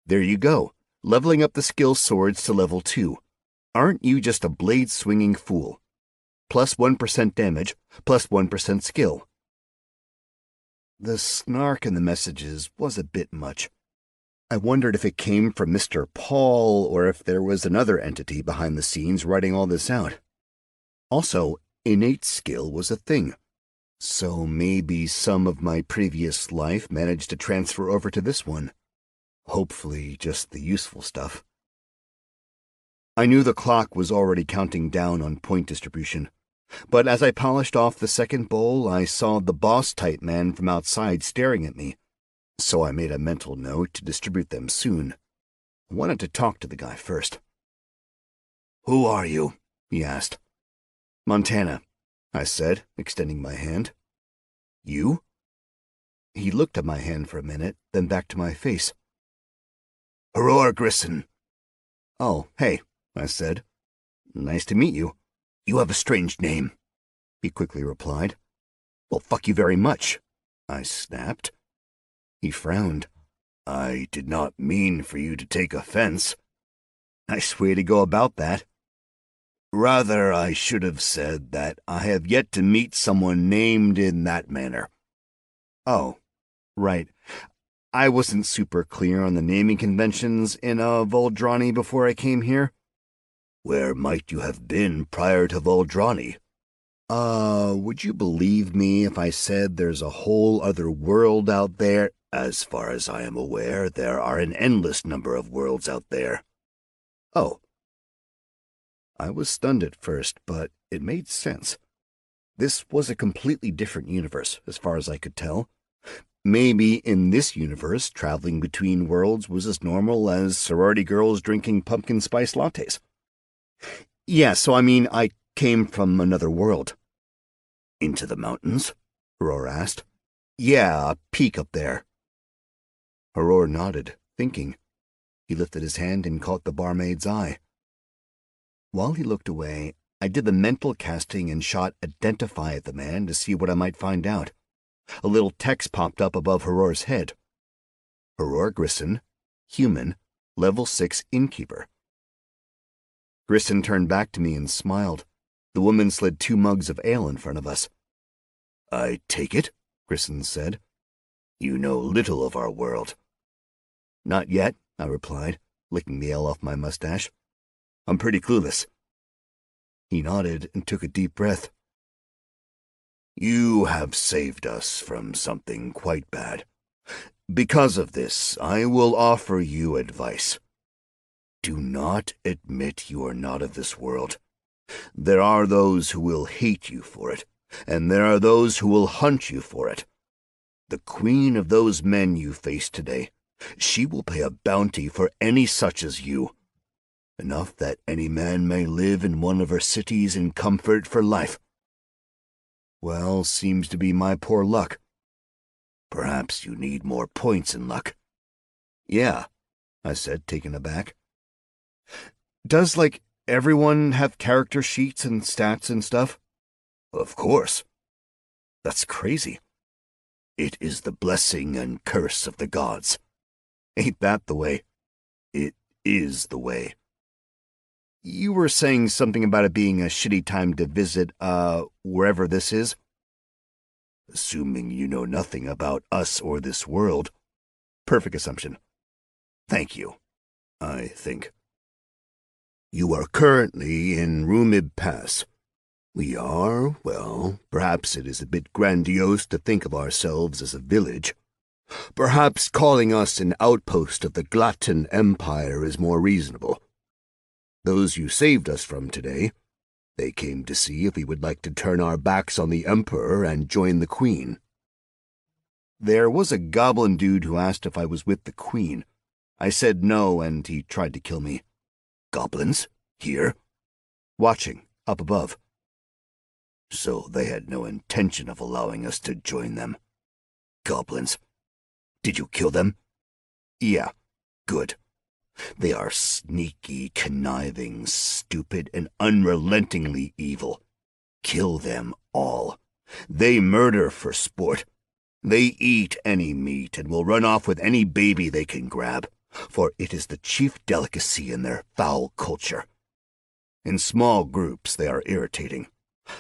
There you go, leveling up the skill swords to level 2. Aren't you just a blade-swinging fool? Plus 1% damage, plus 1% skill. The snark in the messages was a bit much. I wondered if it came from Mr. Paul or if there was another entity behind the scenes writing all this out. Also, innate skill was a thing. So maybe some of my previous life managed to transfer over to this one. Hopefully just the useful stuff. I knew the clock was already counting down on point distribution, but as I polished off the second bowl, I saw the boss-type man from outside staring at me, so I made a mental note to distribute them soon. I wanted to talk to the guy first. "Who are you?" he asked. "Montana," I said, extending my hand. "You?" He looked at my hand for a minute, then back to my face. "Aurora Grissom." "Oh, hey," I said. "Nice to meet you." You have a strange name, he quickly replied. "Well, fuck you very much," I snapped. He frowned. I did not mean for you to take offense. Nice way to go about that. Rather, I should have said that I have yet to meet someone named in that manner. Oh, right. I wasn't super clear on the naming conventions in Voldrani before I came here. Where might you have been prior to Voldrani? Would you believe me if I said there's a whole other world out there? As far as I am aware, there are an endless number of worlds out there. Oh. I was stunned at first, but it made sense. This was a completely different universe, as far as I could tell. Maybe in this universe, traveling between worlds was as normal as sorority girls drinking pumpkin spice lattes. Yeah, so I mean, I came from another world. Into the mountains? Haror asked. Yeah, a peak up there. Haror nodded, thinking. He lifted his hand and caught the barmaid's eye. While he looked away, I did the mental casting and shot Identify at the man to see what I might find out. A little text popped up above Haror's head. Haror Grissom, human, level 6 innkeeper. Grissom turned back to me and smiled. The woman slid 2 mugs of ale in front of us. I take it, Grissom said. You know little of our world. Not yet, I replied, licking the ale off my mustache. I'm pretty clueless. He nodded and took a deep breath. You have saved us from something quite bad. Because of this, I will offer you advice. Do not admit you are not of this world. There are those who will hate you for it, and there are those who will hunt you for it. The queen of those men you face today, she will pay a bounty for any such as you. Enough that any man may live in one of her cities in comfort for life. Well, seems to be my poor luck. Perhaps you need more points in luck. Yeah, I said, taken aback. Does, everyone have character sheets and stats and stuff? Of course. That's crazy. It is the blessing and curse of the gods. Ain't that the way? It is the way. You were saying something about it being a shitty time to visit, wherever this is? Assuming you know nothing about us or this world. Perfect assumption. Thank you, I think. You are currently in Rumib Pass. We are, well, perhaps it is a bit grandiose to think of ourselves as a village. Perhaps calling us an outpost of the Glutton Empire is more reasonable. Those you saved us from today, they came to see if we would like to turn our backs on the Emperor and join the Queen. There was a goblin dude who asked if I was with the Queen. I said no, and he tried to kill me. Goblins? Here? Watching, up above. So they had no intention of allowing us to join them. Goblins. Did you kill them? Yeah, good. They are sneaky, conniving, stupid, and unrelentingly evil. Kill them all. They murder for sport. They eat any meat and will run off with any baby they can grab, for it is the chief delicacy in their foul culture. In small groups they are irritating,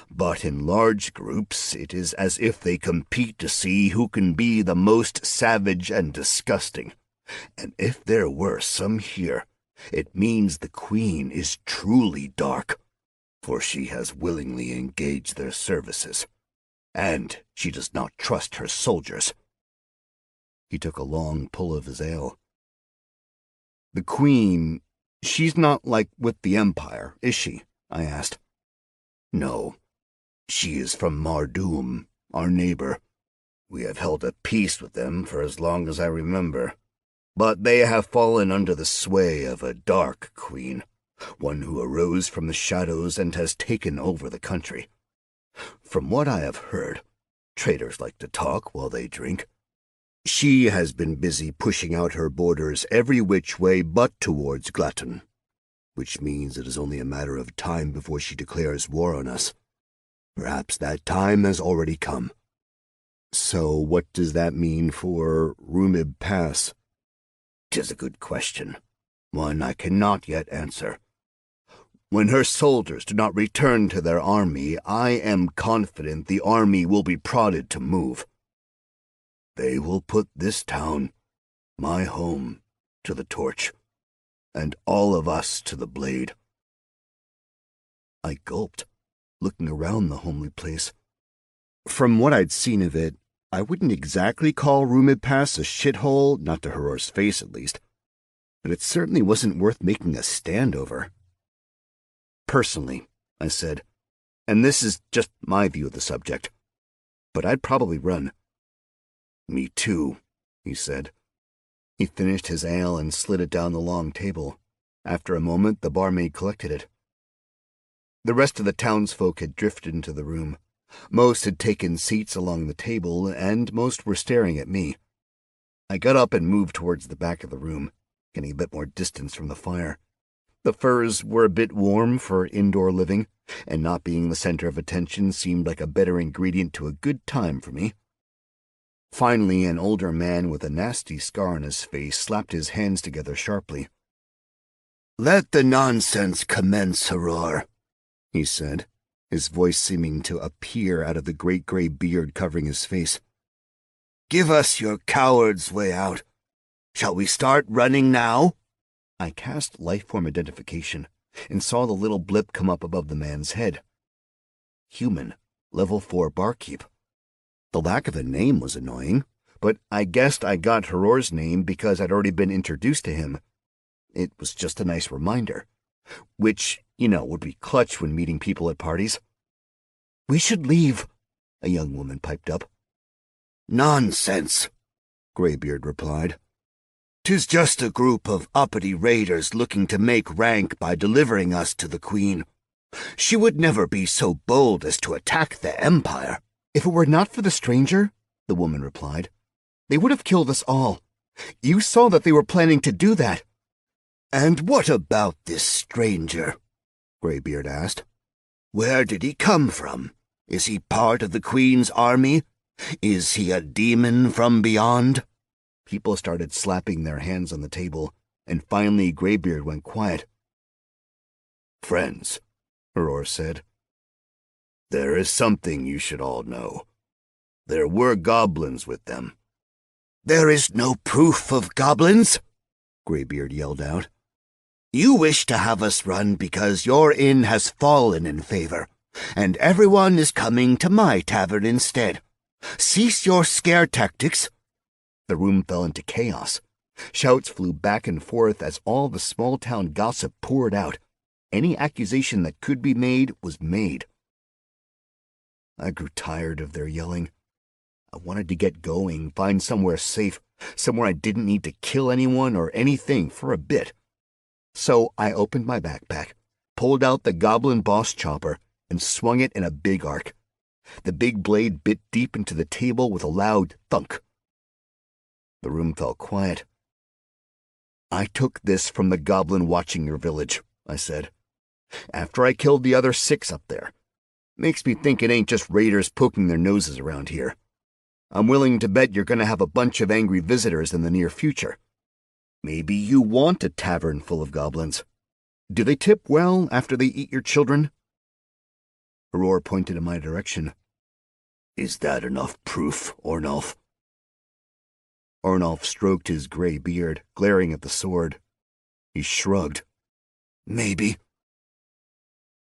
but in large groups it is as if they compete to see who can be the most savage and disgusting. And if there were some here, it means the Queen is truly dark, for she has willingly engaged their services, and she does not trust her soldiers. He took a long pull of his ale. The Queen, she's not like with the Empire, is she? I asked. No, she is from Mardoom, our neighbor. We have held a peace with them for as long as I remember. But they have fallen under the sway of a dark queen, one who arose from the shadows and has taken over the country. From what I have heard, traitors like to talk while they drink. She has been busy pushing out her borders every which way but towards Glatton, which means it is only a matter of time before she declares war on us. Perhaps that time has already come. So what does that mean for Rumib Pass? 'Tis a good question, one I cannot yet answer. When her soldiers do not return to their army, I am confident the army will be prodded to move. They will put this town, my home, to the torch, and all of us to the blade. I gulped, looking around the homely place. From what I'd seen of it, I wouldn't exactly call Rumib Pass a shithole, not to Heror's face at least, but it certainly wasn't worth making a stand over. Personally, I said, and this is just my view of the subject, but I'd probably run. Me too, he said. He finished his ale and slid it down the long table. After a moment, the barmaid collected it. The rest of the townsfolk had drifted into the room. Most had taken seats along the table, and most were staring at me. I got up and moved towards the back of the room, getting a bit more distance from the fire. The furs were a bit warm for indoor living, and not being the center of attention seemed like a better ingredient to a good time for me. Finally, an older man with a nasty scar on his face slapped his hands together sharply. "Let the nonsense commence, Heror," he said, his voice seeming to appear out of the great gray beard covering his face. "Give us your coward's way out. Shall we start running now?" I cast lifeform identification and saw the little blip come up above the man's head. Human, level 4 barkeep. The lack of a name was annoying, but I guessed I got Heror's name because I'd already been introduced to him. It was just a nice reminder, which, would be clutch when meeting people at parties. "We should leave," a young woman piped up. "Nonsense," Greybeard replied. "'Tis just a group of uppity raiders looking to make rank by delivering us to the Queen. She would never be so bold as to attack the Empire." "If it were not for the stranger," the woman replied, "they would have killed us all. You saw that they were planning to do that." "And what about this stranger?" Greybeard asked. "Where did he come from? Is he part of the Queen's army? Is he a demon from beyond?" People started slapping their hands on the table, and finally Greybeard went quiet. "Friends," Heror said, "there is something you should all know. There were goblins with them." "There is no proof of goblins," Greybeard yelled out. "You wish to have us run because your inn has fallen in favor, and everyone is coming to my tavern instead. Cease your scare tactics." The room fell into chaos. Shouts flew back and forth as all the small-town gossip poured out. Any accusation that could be made was made. I grew tired of their yelling. I wanted to get going, find somewhere safe, somewhere I didn't need to kill anyone or anything for a bit. So I opened my backpack, pulled out the goblin boss chopper, and swung it in a big arc. The big blade bit deep into the table with a loud thunk. The room fell quiet. "I took this from the goblin watching your village," I said. "After I killed the other 6 up there. Makes me think it ain't just raiders poking their noses around here. I'm willing to bet you're gonna have a bunch of angry visitors in the near future. Maybe you want a tavern full of goblins. Do they tip well after they eat your children?" Aurora pointed in my direction. "Is that enough proof, Ornolf?" Ornolf stroked his gray beard, glaring at the sword. He shrugged. "Maybe."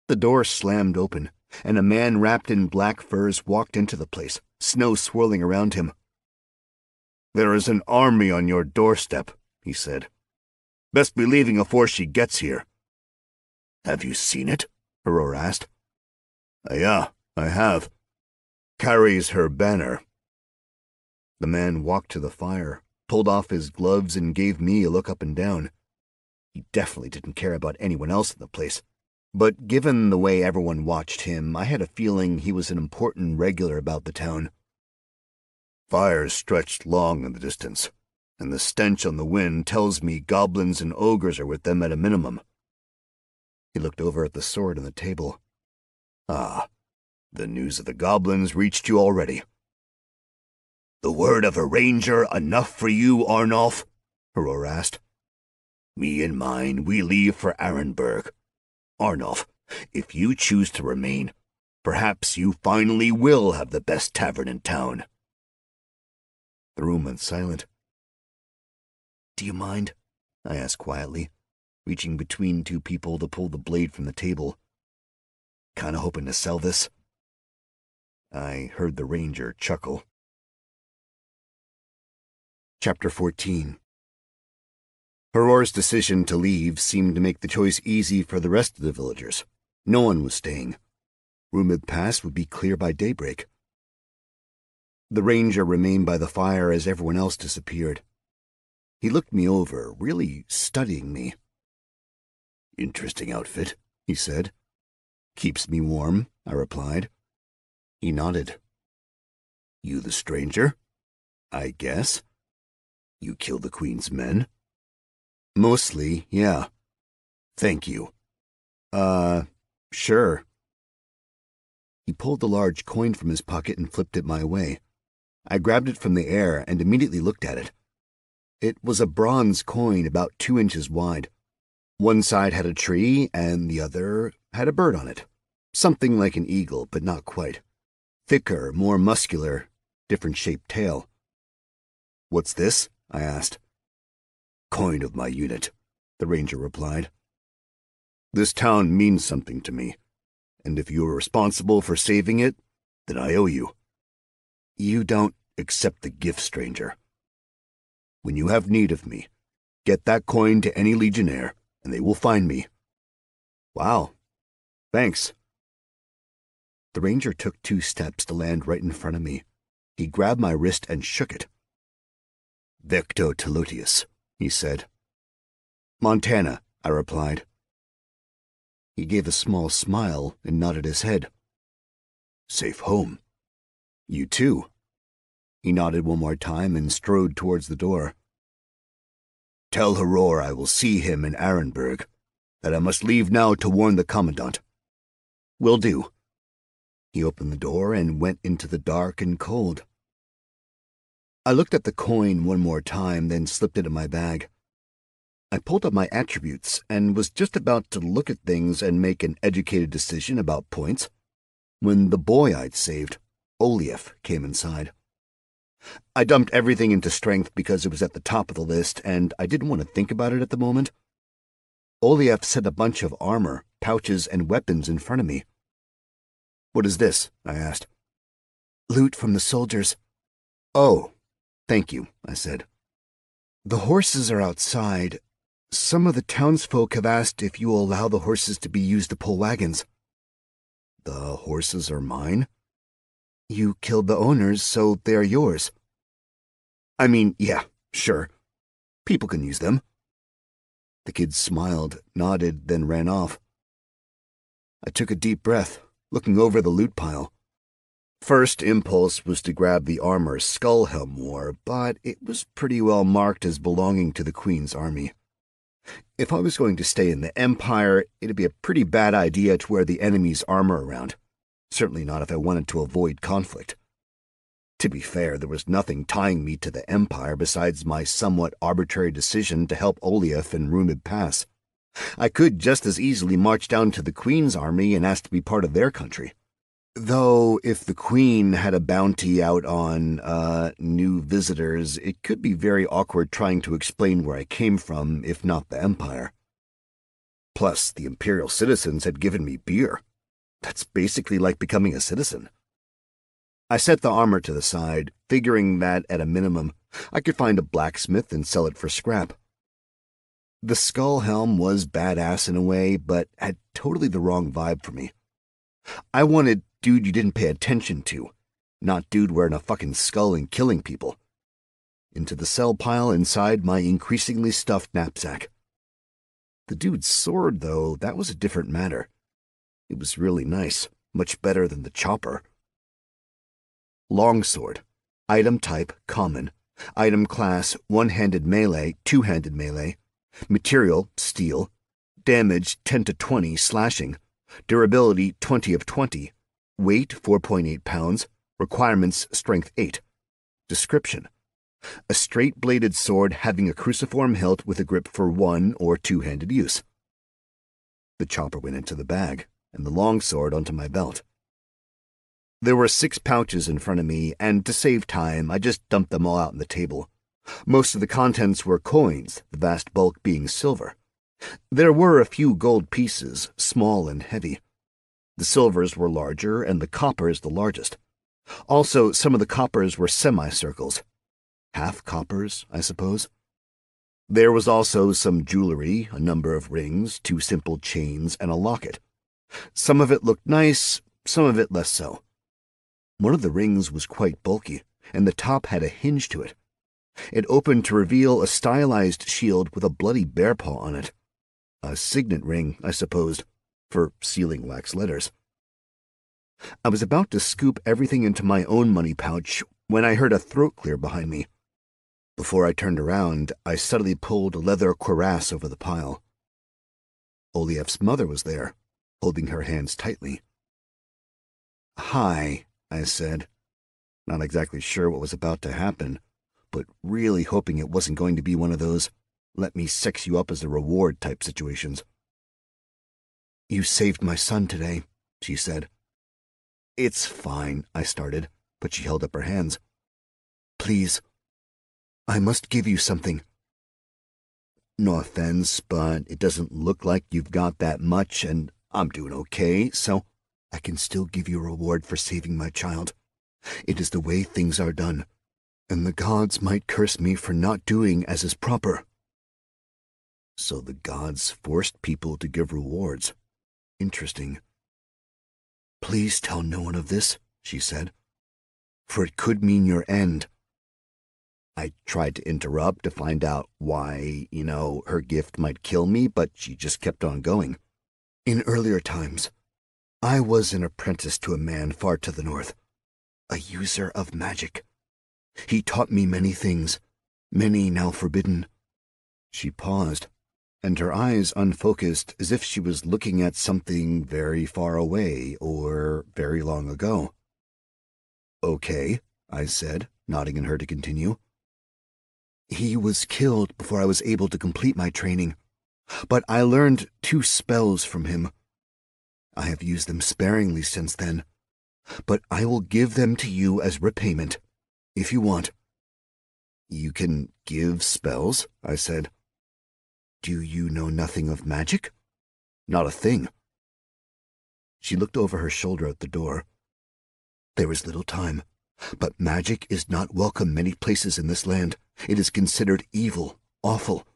The door slammed open, and a man wrapped in black furs walked into the place, snow swirling around him. "There is an army on your doorstep," he said. "Best be leaving afore she gets here." "Have you seen it?" Aurora asked. "Yeah, I have. Carries her banner." The man walked to the fire, pulled off his gloves, and gave me a look up and down. He definitely didn't care about anyone else in the place, but given the way everyone watched him, I had a feeling he was an important regular about the town. "Fires stretched long in the distance, and the stench on the wind tells me goblins and ogres are with them at a minimum." He looked over at the sword on the table. "Ah, the news of the goblins reached you already." "The word of a ranger enough for you, Arnulf?" Aurora asked. "Me and mine, we leave for Arenberg. Arnulf, if you choose to remain, perhaps you finally will have the best tavern in town." The room went silent. "Do you mind?" I asked quietly, reaching between 2 people to pull the blade from the table. "Kinda hoping to sell this." I heard the ranger chuckle. Chapter 14. Aurora's decision to leave seemed to make the choice easy for the rest of the villagers. No one was staying. Rumid Pass would be clear by daybreak. The ranger remained by the fire as everyone else disappeared. He looked me over, really studying me. "Interesting outfit," he said. "Keeps me warm," I replied. He nodded. "You the stranger?" "I guess." "You killed the Queen's men?" "Mostly, yeah." "Thank you." Sure." He pulled the large coin from his pocket and flipped it my way. I grabbed it from the air and immediately looked at it. It was a bronze coin about 2 inches wide. One side had a tree and the other had a bird on it. Something like an eagle, but not quite. Thicker, more muscular, different-shaped tail. "What's this?" I asked. "Coin of my unit," the ranger replied. "This town means something to me, and if you are responsible for saving it, then I owe you." "You don't accept the gift, stranger." "When you have need of me, get that coin to any legionnaire, and they will find me." "Wow. Thanks." The ranger took 2 steps to land right in front of me. He grabbed my wrist and shook it. "Vecto Telotius," he said. "Montana," I replied. He gave a small smile and nodded his head. "Safe home." "You too." He nodded one more time and strode towards the door. "Tell Haror I will see him in Arenberg, that I must leave now to warn the commandant." "Will do." He opened the door and went into the dark and cold. I looked at the coin one more time, then slipped it in my bag. I pulled up my attributes and was just about to look at things and make an educated decision about points when the boy I'd saved, Olief, came inside. I dumped everything into strength because it was at the top of the list, and I didn't want to think about it at the moment. Olief set a bunch of armor, pouches, and weapons in front of me. "What is this?" I asked. "Loot from the soldiers." "Oh, thank you," I said. "The horses are outside. Some of the townsfolk have asked if you will allow the horses to be used to pull wagons." "The horses are mine?" "You killed the owners, so they are yours." "I mean, yeah, sure. People can use them." The kid smiled, nodded, then ran off. I took a deep breath, looking over the loot pile. First impulse was to grab the armor Skullhelm wore, but it was pretty well marked as belonging to the Queen's army. If I was going to stay in the Empire, it'd be a pretty bad idea to wear the enemy's armor around. Certainly not if I wanted to avoid conflict. To be fair, there was nothing tying me to the Empire besides my somewhat arbitrary decision to help Olief in Rumid Pass. I could just as easily march down to the Queen's army and ask to be part of their country. Though, if the Queen had a bounty out on, new visitors, it could be very awkward trying to explain where I came from, if not the Empire. Plus, the Imperial citizens had given me beer. That's basically like becoming a citizen. I set the armor to the side, figuring that, at a minimum, I could find a blacksmith and sell it for scrap. The Skullhelm was badass in a way, but had totally the wrong vibe for me. I wanted dude you didn't pay attention to, not dude wearing a fucking skull and killing people. Into the sell pile inside my increasingly stuffed knapsack. The dude's sword, though, that was a different matter. It was really nice, much better than the chopper. Longsword. Item type, common. Item class, one-handed melee, two-handed melee. Material, steel. Damage, 10 to 20, slashing. Durability, 20 of 20. Weight, 4.8 pounds. Requirements, strength 8. Description. A straight-bladed sword having a cruciform hilt with a grip for one- or two-handed use. The chopper went into the bag, and the longsword onto my belt. There were 6 pouches in front of me, and to save time, I just dumped them all out on the table. Most of the contents were coins, the vast bulk being silver. There were a few gold pieces, small and heavy. The silvers were larger, and the coppers the largest. Also, some of the coppers were semicircles. Half coppers, I suppose. There was also some jewelry, a number of rings, 2 simple chains, and a locket. Some of it looked nice, some of it less so. One of the rings was quite bulky, and the top had a hinge to it. It opened to reveal a stylized shield with a bloody bear paw on it. A signet ring, I supposed, for sealing wax letters. I was about to scoop everything into my own money pouch when I heard a throat clear behind me. Before I turned around, I suddenly pulled a leather cuirass over the pile. Olief's mother was there, holding her hands tightly. "Hi," I said, not exactly sure what was about to happen, but really hoping it wasn't going to be one of those let me sex you up as a reward type situations. "You saved my son today," she said. "It's fine," I started, but she held up her hands. "Please, I must give you something. No offense, but it doesn't look like you've got that much, and I'm doing okay, so I can still give you a reward for saving my child. It is the way things are done, and the gods might curse me for not doing as is proper." So the gods forced people to give rewards. Interesting. "Please tell no one of this," she said, "for it could mean your end." I tried to interrupt to find out why, her gift might kill me, but she just kept on going. "In earlier times, I was an apprentice to a man far to the north, a user of magic. He taught me many things, many now forbidden." She paused, and her eyes unfocused as if she was looking at something very far away or very long ago. "Okay," I said, nodding at her to continue. "He was killed before I was able to complete my training, but I learned 2 spells from him. I have used them sparingly since then, but I will give them to you as repayment, if you want." "You can give spells?" I said. "Do you know nothing of magic?" "Not a thing." She looked over her shoulder at the door. "There is little time, but magic is not welcome many places in this land. It is considered evil, awful.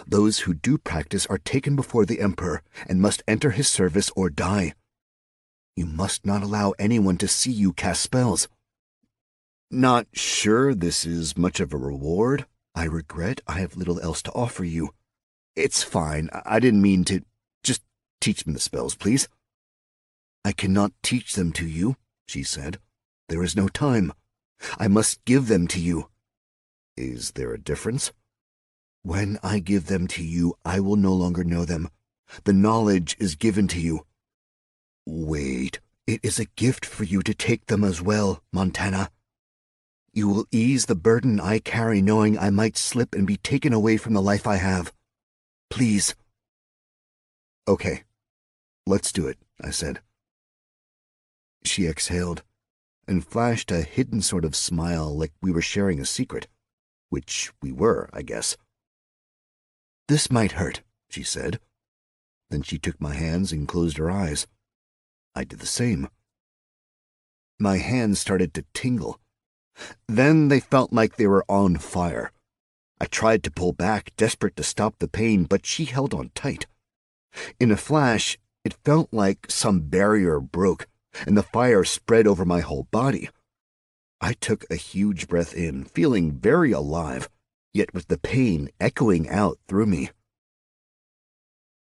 Those who do practice are taken before the Emperor and must enter his service or die. You must not allow anyone to see you cast spells." "Not sure this is much of a reward. I regret I have little else to offer you. It's fine. I didn't mean to. Just teach me the spells, please." "I cannot teach them to you," she said. There is no time. I must give them to you. Is there a difference? When I give them to you, I will no longer know them. The knowledge is given to you. Wait, it is a gift for you to take them as well, Montana. You will ease the burden I carry knowing I might slip and be taken away from the life I have. Please. Okay, let's do it, I said. She exhaled and flashed a hidden sort of smile like we were sharing a secret, which we were, I guess. This might hurt, she said. Then she took my hands and closed her eyes. I did the same. My hands started to tingle. Then they felt like they were on fire. I tried to pull back, desperate to stop the pain, but she held on tight. In a flash, it felt like some barrier broke, and the fire spread over my whole body. I took a huge breath in, feeling very alive, yet with the pain echoing out through me.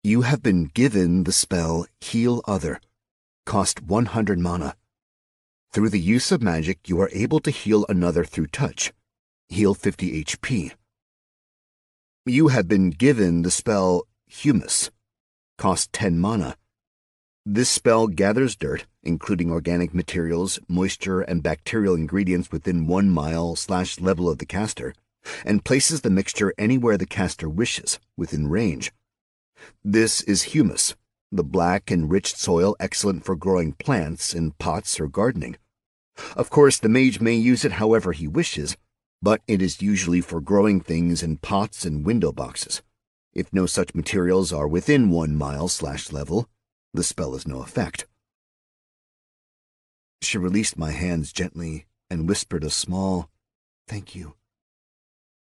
You have been given the spell Heal Other. Cost 100 mana. Through the use of magic, you are able to heal another through touch. Heal 50 HP. You have been given the spell Humus. Cost 10 mana. This spell gathers dirt, including organic materials, moisture, and bacterial ingredients within 1 mile/level of the caster, and places the mixture anywhere the caster wishes, within range. This is humus, the black, enriched soil excellent for growing plants in pots or gardening. Of course, the mage may use it however he wishes, but it is usually for growing things in pots and window boxes. If no such materials are within 1 mile/level, the spell has no effect. She released my hands gently and whispered a small, "Thank you."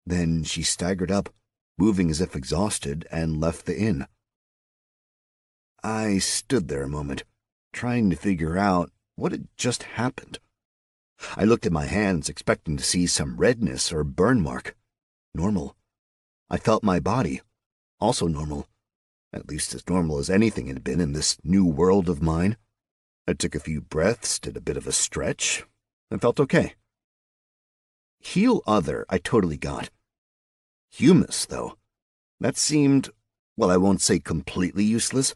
Then she staggered up, moving as if exhausted, and left the inn. I stood there a moment, trying to figure out what had just happened. I looked at my hands, expecting to see some redness or burn mark. Normal. I felt my body, also normal, at least as normal as anything had been in this new world of mine. I took a few breaths, did a bit of a stretch, and felt okay. Heal Other I totally got. Humus, though, that seemed, well, I won't say completely useless,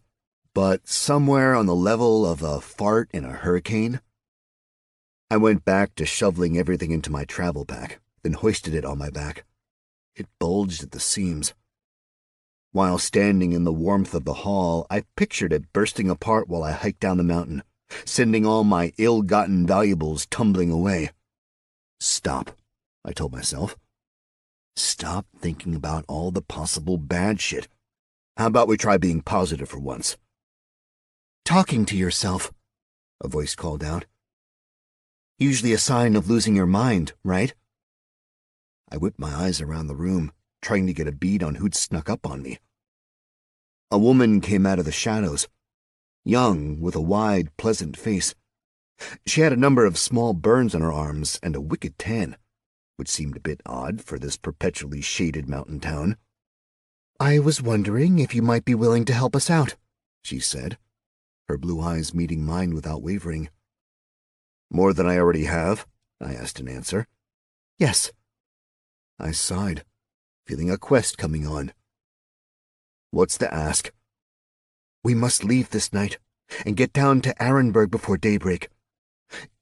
but somewhere on the level of a fart in a hurricane. I went back to shoveling everything into my travel pack, then hoisted it on my back. It bulged at the seams. While standing in the warmth of the hall, I pictured it bursting apart while I hiked down the mountain, sending all my ill-gotten valuables tumbling away. Stop, I told myself. Stop thinking about all the possible bad shit. How about we try being positive for once? Talking to yourself, a voice called out. Usually a sign of losing your mind, right? I whipped my eyes around the room, trying to get a bead on who'd snuck up on me. A woman came out of the shadows, young, with a wide, pleasant face. She had a number of small burns on her arms and a wicked tan, which seemed a bit odd for this perpetually shaded mountain town. I was wondering if you might be willing to help us out, she said, her blue eyes meeting mine without wavering. More than I already have? I asked in answer. Yes. I sighed, feeling a quest coming on. What's the ask? We must leave this night and get down to Arenberg before daybreak.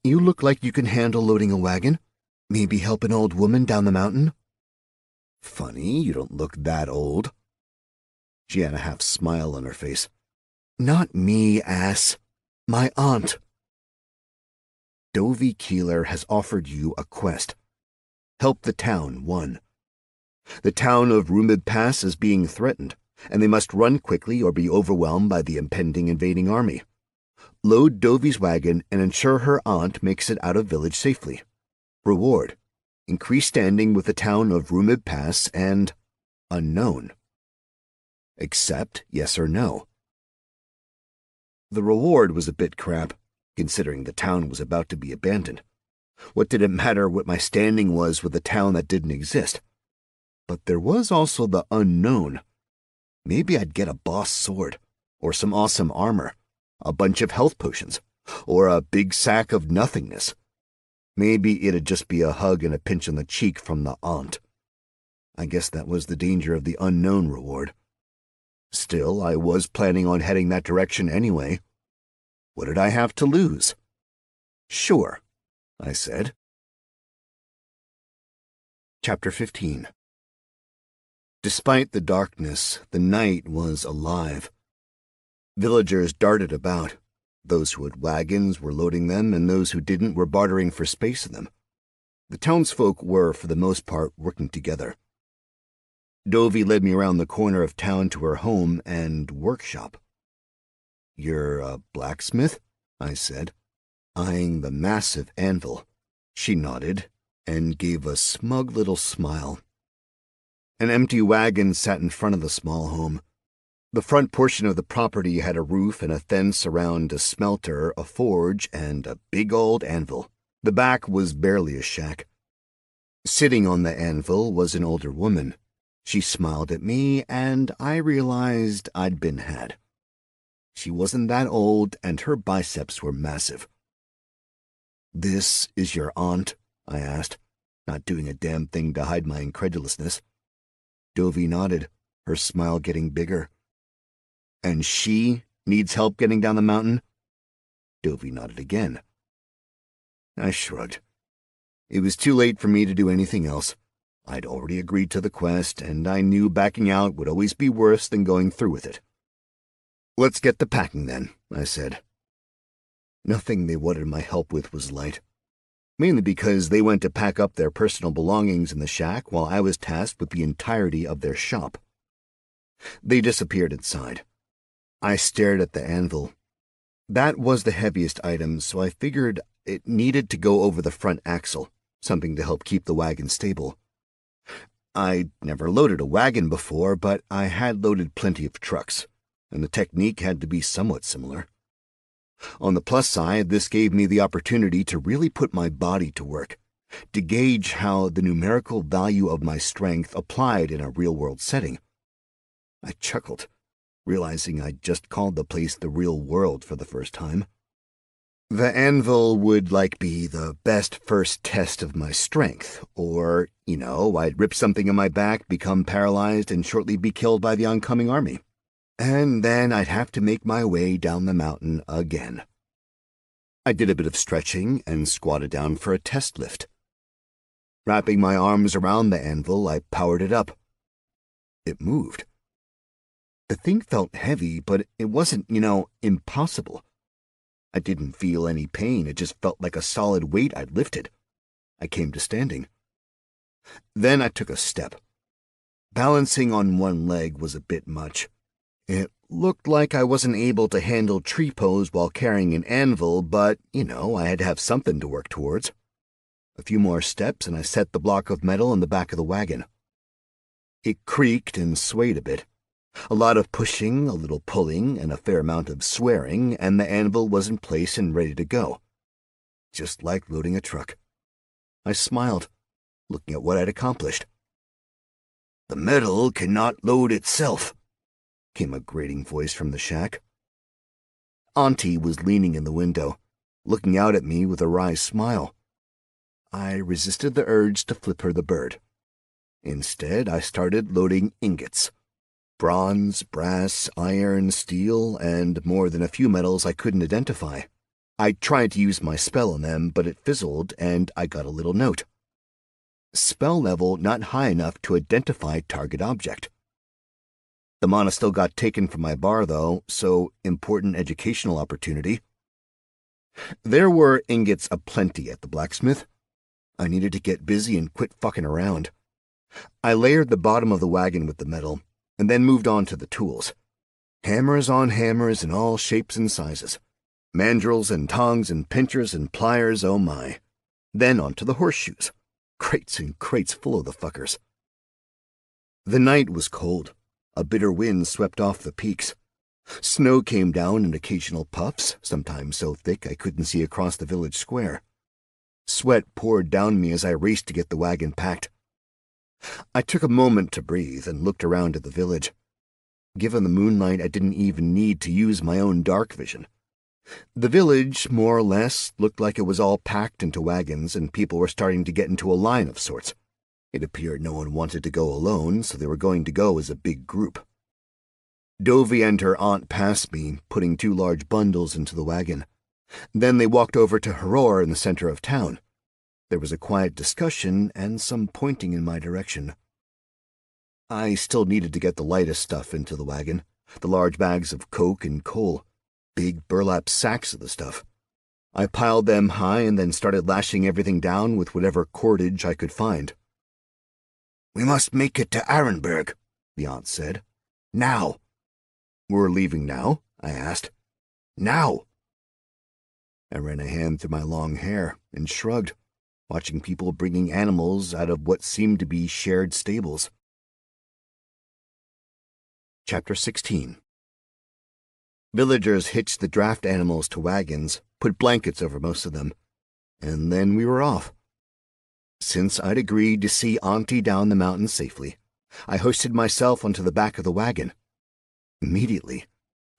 You look like you can handle loading a wagon. Maybe help an old woman down the mountain? Funny, you don't look that old. She had a half smile on her face. Not me, ass. My aunt. Dovey Keeler has offered you a quest. Help the town, 1. The town of Rumid Pass is being threatened, and they must run quickly or be overwhelmed by the impending invading army. Load Dovey's wagon and ensure her aunt makes it out of village safely. Reward: increase standing with the town of Rumid Pass and unknown. Accept, yes or no? The reward was a bit crap, considering the town was about to be abandoned. What did it matter what my standing was with a town that didn't exist? But there was also the unknown. Maybe I'd get a boss sword, or some awesome armor, a bunch of health potions, or a big sack of nothingness. Maybe it'd just be a hug and a pinch on the cheek from the aunt. I guess that was the danger of the unknown reward. Still, I was planning on heading that direction anyway. What did I have to lose? Sure, I said. Chapter 15. Despite the darkness, the night was alive. Villagers darted about. Those who had wagons were loading them, and those who didn't were bartering for space in them. The townsfolk were, for the most part, working together. Dovey led me around the corner of town to her home and workshop. "You're a blacksmith?" I said, eyeing the massive anvil. She nodded and gave a smug little smile. An empty wagon sat in front of the small home. The front portion of the property had a roof and a fence around a smelter, a forge, and a big old anvil. The back was barely a shack. Sitting on the anvil was an older woman. She smiled at me, and I realized I'd been had. She wasn't that old, and her biceps were massive. "This is your aunt?" I asked, not doing a damn thing to hide my incredulousness. Dovey nodded, her smile getting bigger. "And she needs help getting down the mountain?" Dovey nodded again. I shrugged. It was too late for me to do anything else. I'd already agreed to the quest, and I knew backing out would always be worse than going through with it. "Let's get to packing, then," I said. Nothing they wanted my help with was light, mainly because they went to pack up their personal belongings in the shack while I was tasked with the entirety of their shop. They disappeared inside. I stared at the anvil. That was the heaviest item, so I figured it needed to go over the front axle, something to help keep the wagon stable. I'd never loaded a wagon before, but I had loaded plenty of trucks, and the technique had to be somewhat similar. On the plus side, this gave me the opportunity to really put my body to work, to gauge how the numerical value of my strength applied in a real-world setting. I chuckled, realizing I'd just called the place the real world for the first time. The anvil would be the best first test of my strength, or, I'd rip something in my back, become paralyzed, and shortly be killed by the oncoming army. And then I'd have to make my way down the mountain again. I did a bit of stretching and squatted down for a test lift. Wrapping my arms around the anvil, I powered it up. It moved. The thing felt heavy, but it wasn't, impossible. I didn't feel any pain, it just felt like a solid weight I'd lifted. I came to standing. Then I took a step. Balancing on one leg was a bit much. It looked like I wasn't able to handle tree pose while carrying an anvil, but, I had to have something to work towards. A few more steps and I set the block of metal in the back of the wagon. It creaked and swayed a bit. A lot of pushing, a little pulling, and a fair amount of swearing, and the anvil was in place and ready to go. Just like loading a truck. I smiled, looking at what I'd accomplished. "The metal cannot load itself," came a grating voice from the shack. Auntie was leaning in the window, looking out at me with a wry smile. I resisted the urge to flip her the bird. Instead, I started loading ingots. Bronze, brass, iron, steel, and more than a few metals I couldn't identify. I tried to use my spell on them, but it fizzled, and I got a little note. Spell level not high enough to identify target object. The mana still got taken from my bar, though, so important educational opportunity. There were ingots aplenty at the blacksmith. I needed to get busy and quit fucking around. I layered the bottom of the wagon with the metal, and then moved on to the tools. Hammers on hammers in all shapes and sizes. Mandrels and tongs and pinchers and pliers, oh my. Then on to the horseshoes. Crates and crates full of the fuckers. The night was cold. A bitter wind swept off the peaks. Snow came down in occasional puffs, sometimes so thick I couldn't see across the village square. Sweat poured down me as I raced to get the wagon packed. I took a moment to breathe and looked around at the village. Given the moonlight, I didn't even need to use my own dark vision. The village, more or less, looked like it was all packed into wagons, and people were starting to get into a line of sorts. It appeared no one wanted to go alone, so they were going to go as a big group. Dovey and her aunt passed me, putting 2 large bundles into the wagon. Then they walked over to Haror in the center of town. There was a quiet discussion and some pointing in my direction. I still needed to get the lightest stuff into the wagon, the large bags of coke and coal, big burlap sacks of the stuff. I piled them high and then started lashing everything down with whatever cordage I could find. "We must make it to Arenberg," the aunt said. "Now." "We're leaving now?" I asked. "Now." I ran a hand through my long hair and shrugged, watching people bringing animals out of what seemed to be shared stables. Chapter 16. Villagers hitched the draft animals to wagons, put blankets over most of them, and then we were off. Since I'd agreed to see Auntie down the mountain safely, I hoisted myself onto the back of the wagon. Immediately,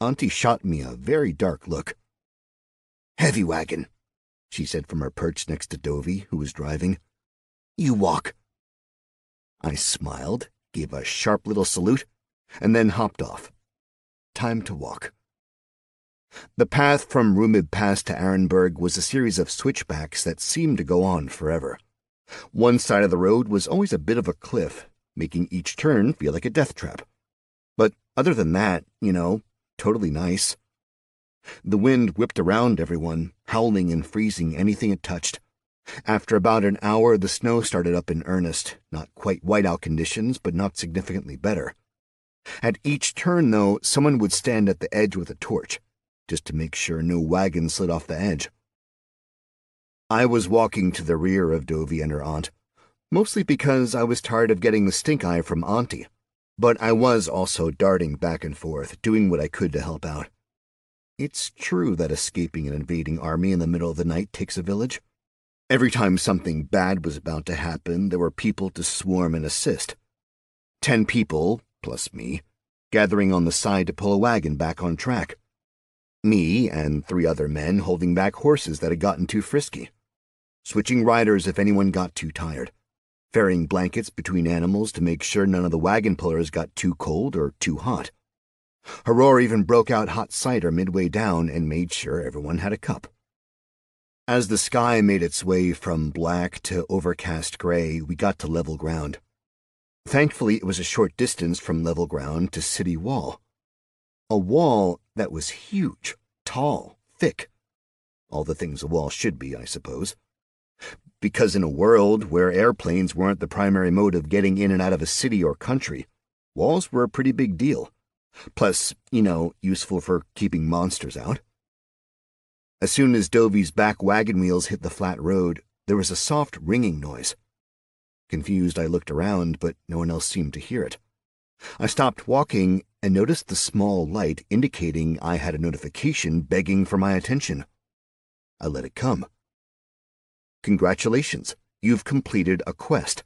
Auntie shot me a very dark look. "Heavy wagon," she said from her perch next to Dovey, who was driving. "You walk." I smiled, gave a sharp little salute, and then hopped off. Time to walk. The path from Rumid Pass to Arenberg was a series of switchbacks that seemed to go on forever. One side of the road was always a bit of a cliff, making each turn feel like a death trap. But other than that, totally nice. The wind whipped around everyone, howling and freezing anything it touched. After about an hour, the snow started up in earnest, not quite whiteout conditions, but not significantly better. At each turn, though, someone would stand at the edge with a torch, just to make sure no wagon slid off the edge. I was walking to the rear of Dovey and her aunt, mostly because I was tired of getting the stink eye from Auntie, but I was also darting back and forth, doing what I could to help out. It's true that escaping an invading army in the middle of the night takes a village. Every time something bad was about to happen, there were people to swarm and assist. 10 people, plus me, gathering on the side to pull a wagon back on track. Me and 3 other men holding back horses that had gotten too frisky. Switching riders if anyone got too tired. Ferrying blankets between animals to make sure none of the wagon pullers got too cold or too hot. Haror even broke out hot cider midway down and made sure everyone had a cup. As the sky made its way from black to overcast gray, we got to level ground. Thankfully, it was a short distance from level ground to city wall. A wall that was huge, tall, thick. All the things a wall should be, I suppose. Because in a world where airplanes weren't the primary mode of getting in and out of a city or country, walls were a pretty big deal. Plus, useful for keeping monsters out. As soon as Dovey's back wagon wheels hit the flat road, there was a soft ringing noise. Confused, I looked around, but no one else seemed to hear it. I stopped walking and noticed the small light indicating I had a notification begging for my attention. I let it come. Congratulations, you've completed a quest.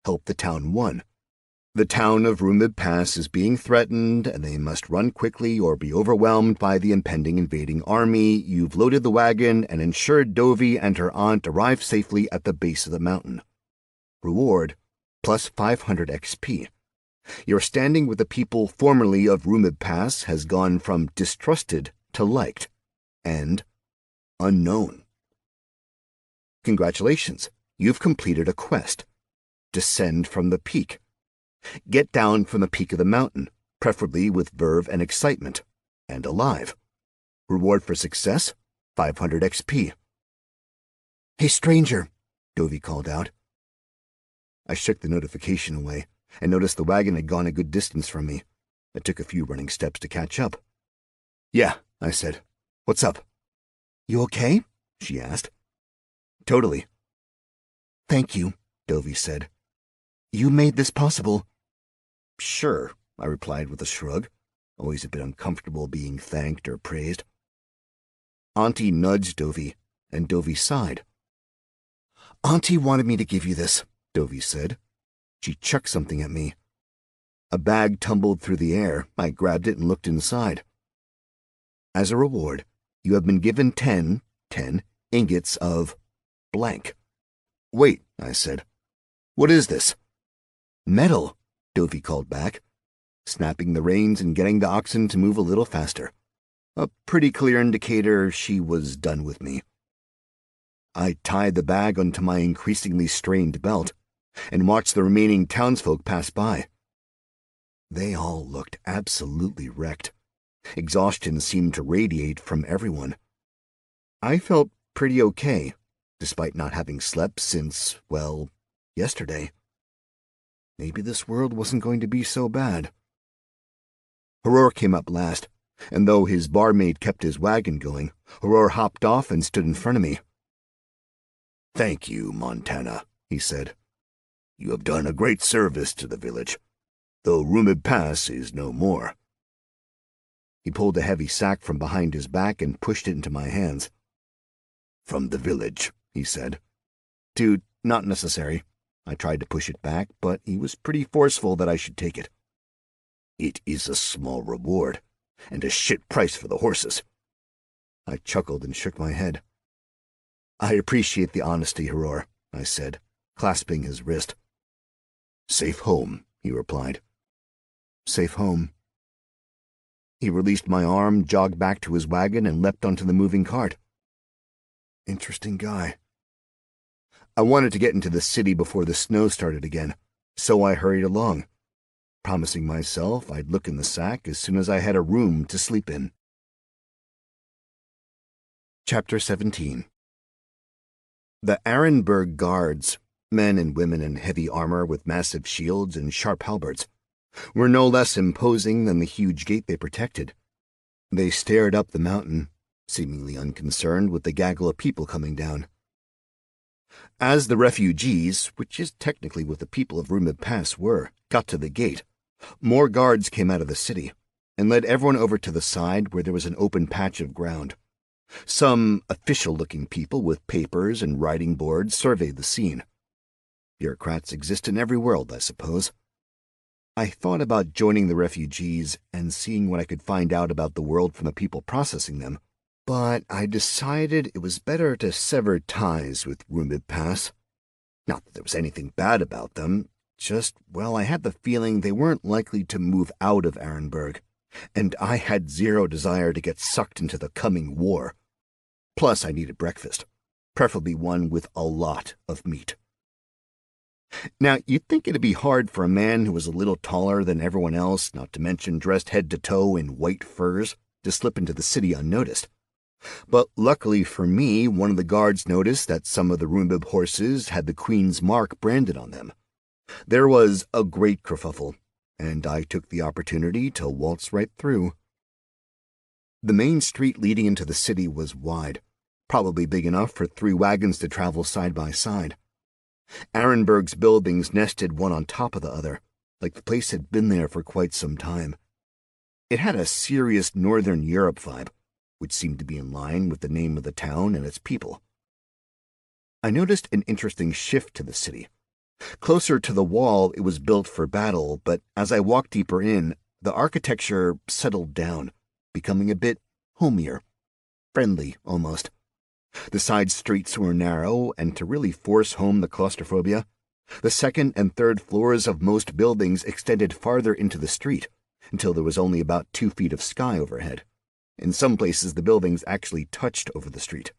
Help the town 1. The town of Rumid Pass is being threatened, and they must run quickly or be overwhelmed by the impending invading army. You've loaded the wagon and ensured Dovey and her aunt arrive safely at the base of the mountain. Reward, plus 500 XP. Your standing with the people formerly of Rumid Pass has gone from distrusted to liked, and unknown. Congratulations, you've completed a quest. Descend from the peak. Get down from the peak of the mountain, preferably with verve and excitement, and alive. Reward for success, 500 XP. "Hey, stranger," Dovey called out. I shook the notification away and noticed the wagon had gone a good distance from me. I took a few running steps to catch up. "Yeah," I said. "What's up?" "You okay?" she asked. "Totally." "Thank you," Dovey said. "You made this possible." "Sure," I replied with a shrug, always a bit uncomfortable being thanked or praised. Auntie nudged Dovey, and Dovey sighed. "Auntie wanted me to give you this," Dovey said. She chucked something at me. A bag tumbled through the air. I grabbed it and looked inside. As a reward, You have been given 10 ingots of blank. Wait, I said. What is this? Metal, Dovey called back, snapping the reins and getting the oxen to move a little faster. A pretty clear indicator she was done with me. I tied the bag onto my increasingly strained belt and watched the remaining townsfolk pass by. They all looked absolutely wrecked. Exhaustion seemed to radiate from everyone. I felt pretty okay, despite not having slept since, well, yesterday. Maybe this world wasn't going to be so bad. Horror came up last, and though his barmaid kept his wagon going, Horror hopped off and stood in front of me. "Thank you, Montana," he said. "You have done a great service to the village, though Rumib Pass is no more." He pulled a heavy sack from behind his back and pushed it into my hands. "From the village," he said. "Dude, not necessary." I tried to push it back, but he was pretty forceful that I should take it. "It is a small reward, and a shit price for the horses." I chuckled and shook my head. "I appreciate the honesty, Horror," I said, clasping his wrist. "Safe home," he replied. "Safe home." He released my arm, jogged back to his wagon, and leapt onto the moving cart. Interesting guy. I wanted to get into the city before the snow started again, so I hurried along, promising myself I'd look in the sack as soon as I had a room to sleep in. Chapter 17. The Arenberg guards, men and women in heavy armor with massive shields and sharp halberds, were no less imposing than the huge gate they protected. They stared up the mountain, seemingly unconcerned with the gaggle of people coming down. As the refugees, which is technically what the people of Rumib Pass were, got to the gate, more guards came out of the city and led everyone over to the side where there was an open patch of ground. Some official-looking people with papers and writing boards surveyed the scene. Bureaucrats exist in every world, I suppose. I thought about joining the refugees and seeing what I could find out about the world from the people processing them, but I decided it was better to sever ties with Rumib Pass. Not that there was anything bad about them, just, well, I had the feeling they weren't likely to move out of Arenberg, and I had zero desire to get sucked into the coming war. Plus, I needed breakfast, preferably one with a lot of meat. Now, you'd think it'd be hard for a man who was a little taller than everyone else, not to mention dressed head to toe in white furs, to slip into the city unnoticed. But luckily for me, one of the guards noticed that some of the Rumib horses had the Queen's mark branded on them. There was a great kerfuffle, and I took the opportunity to waltz right through. The main street leading into the city was wide, probably big enough for 3 wagons to travel side by side. Arenberg's buildings nested one on top of the other, like the place had been there for quite some time. It had a serious Northern Europe vibe, which seemed to be in line with the name of the town and its people. I noticed an interesting shift to the city. Closer to the wall, it was built for battle, but as I walked deeper in, the architecture settled down, becoming a bit homier, friendly almost. The side streets were narrow, and to really force home the claustrophobia, the second and third floors of most buildings extended farther into the street, until there was only about 2 feet of sky overhead. In some places, the buildings actually touched over the street.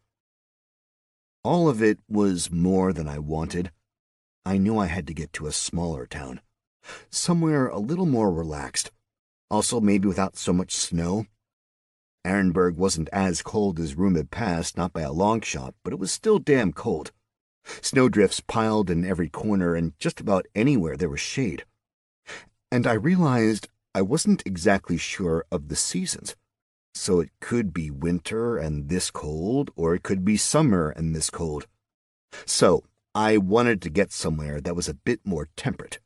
All of it was more than I wanted. I knew I had to get to a smaller town, somewhere a little more relaxed, also maybe without so much snow. Arenberg wasn't as cold as Rumib Pass, not by a long shot, but it was still damn cold. Snowdrifts piled in every corner, and just about anywhere there was shade. And I realized I wasn't exactly sure of the seasons. So it could be winter and this cold, or it could be summer and this cold. So I wanted to get somewhere that was a bit more temperate.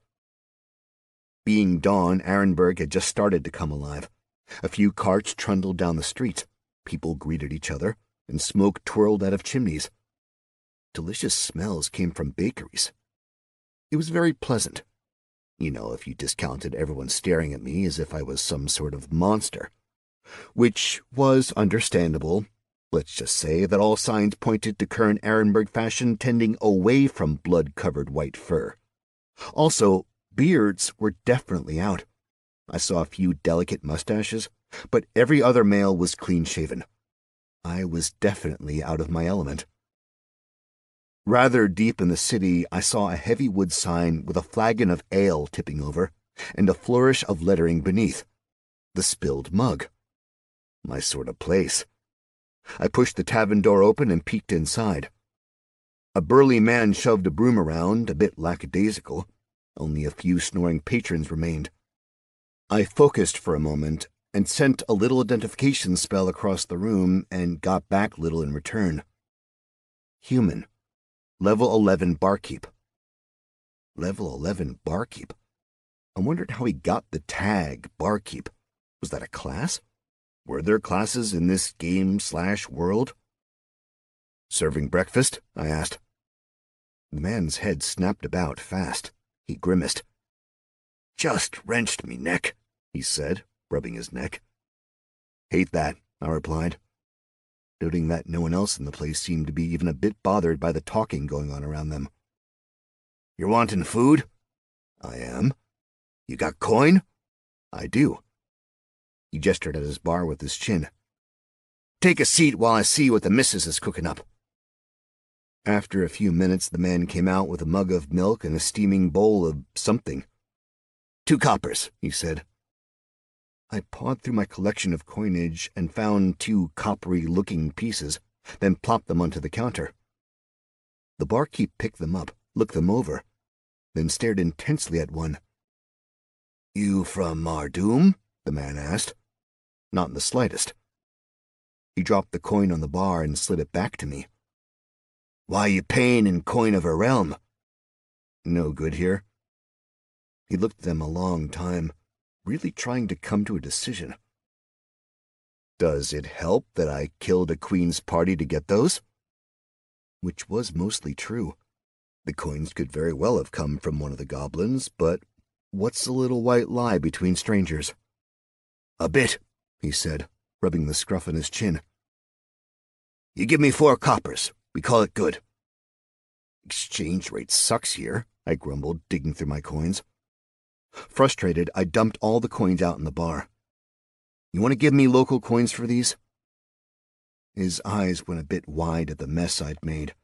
Being dawn, Arenberg had just started to come alive. A few carts trundled down the street, people greeted each other, and smoke twirled out of chimneys. Delicious smells came from bakeries. It was very pleasant. You know, if you discounted everyone staring at me as if I was some sort of monster. Which was understandable, Let's just say that all signs pointed to current Arenberg fashion tending away from blood-covered white fur. Also, beards were definitely out. I saw a few delicate mustaches, but every other male was clean-shaven. I was definitely out of my element. Rather deep in the city, I saw a heavy wood sign with a flagon of ale tipping over, and a flourish of lettering beneath. The Spilled Mug. My sort of place. I pushed the tavern door open and peeked inside. A burly man shoved a broom around, a bit lackadaisical. Only a few snoring patrons remained. I focused for a moment and sent a little identification spell across the room and got back little in return. Human. Level 11 barkeep. Level 11 barkeep? I wondered how he got the tag barkeep. Was that a class? Were there classes in this game/world? Serving breakfast? I asked. The man's head snapped about fast. He grimaced. Just wrenched me neck, he said, rubbing his neck. Hate that, I replied, noting that no one else in the place seemed to be even a bit bothered by the talking going on around them. You're wanting food? I am. You got coin? I do. He gestured at his bar with his chin. Take a seat while I see what the missus is cooking up. After a few minutes, the man came out with a mug of milk and a steaming bowl of something. 2 coppers, he said. I pawed through my collection of coinage and found 2 coppery-looking pieces, then plopped them onto the counter. The barkeep picked them up, looked them over, then stared intensely at one. You from Mardoom? The man asked. Not in the slightest. He dropped the coin on the bar and slid it back to me. Why you paying in coin of a realm? No good here. He looked at them a long time, really trying to come to a decision. Does it help that I killed a queen's party to get those? Which was mostly true. The coins could very well have come from one of the goblins, but what's a little white lie between strangers? A bit, he said, rubbing the scruff on his chin. You give me 4 coppers. We call it good. Exchange rate sucks here, I grumbled, digging through my coins. Frustrated, I dumped all the coins out in the bar. You want to give me local coins for these? His eyes went a bit wide at the mess I'd made.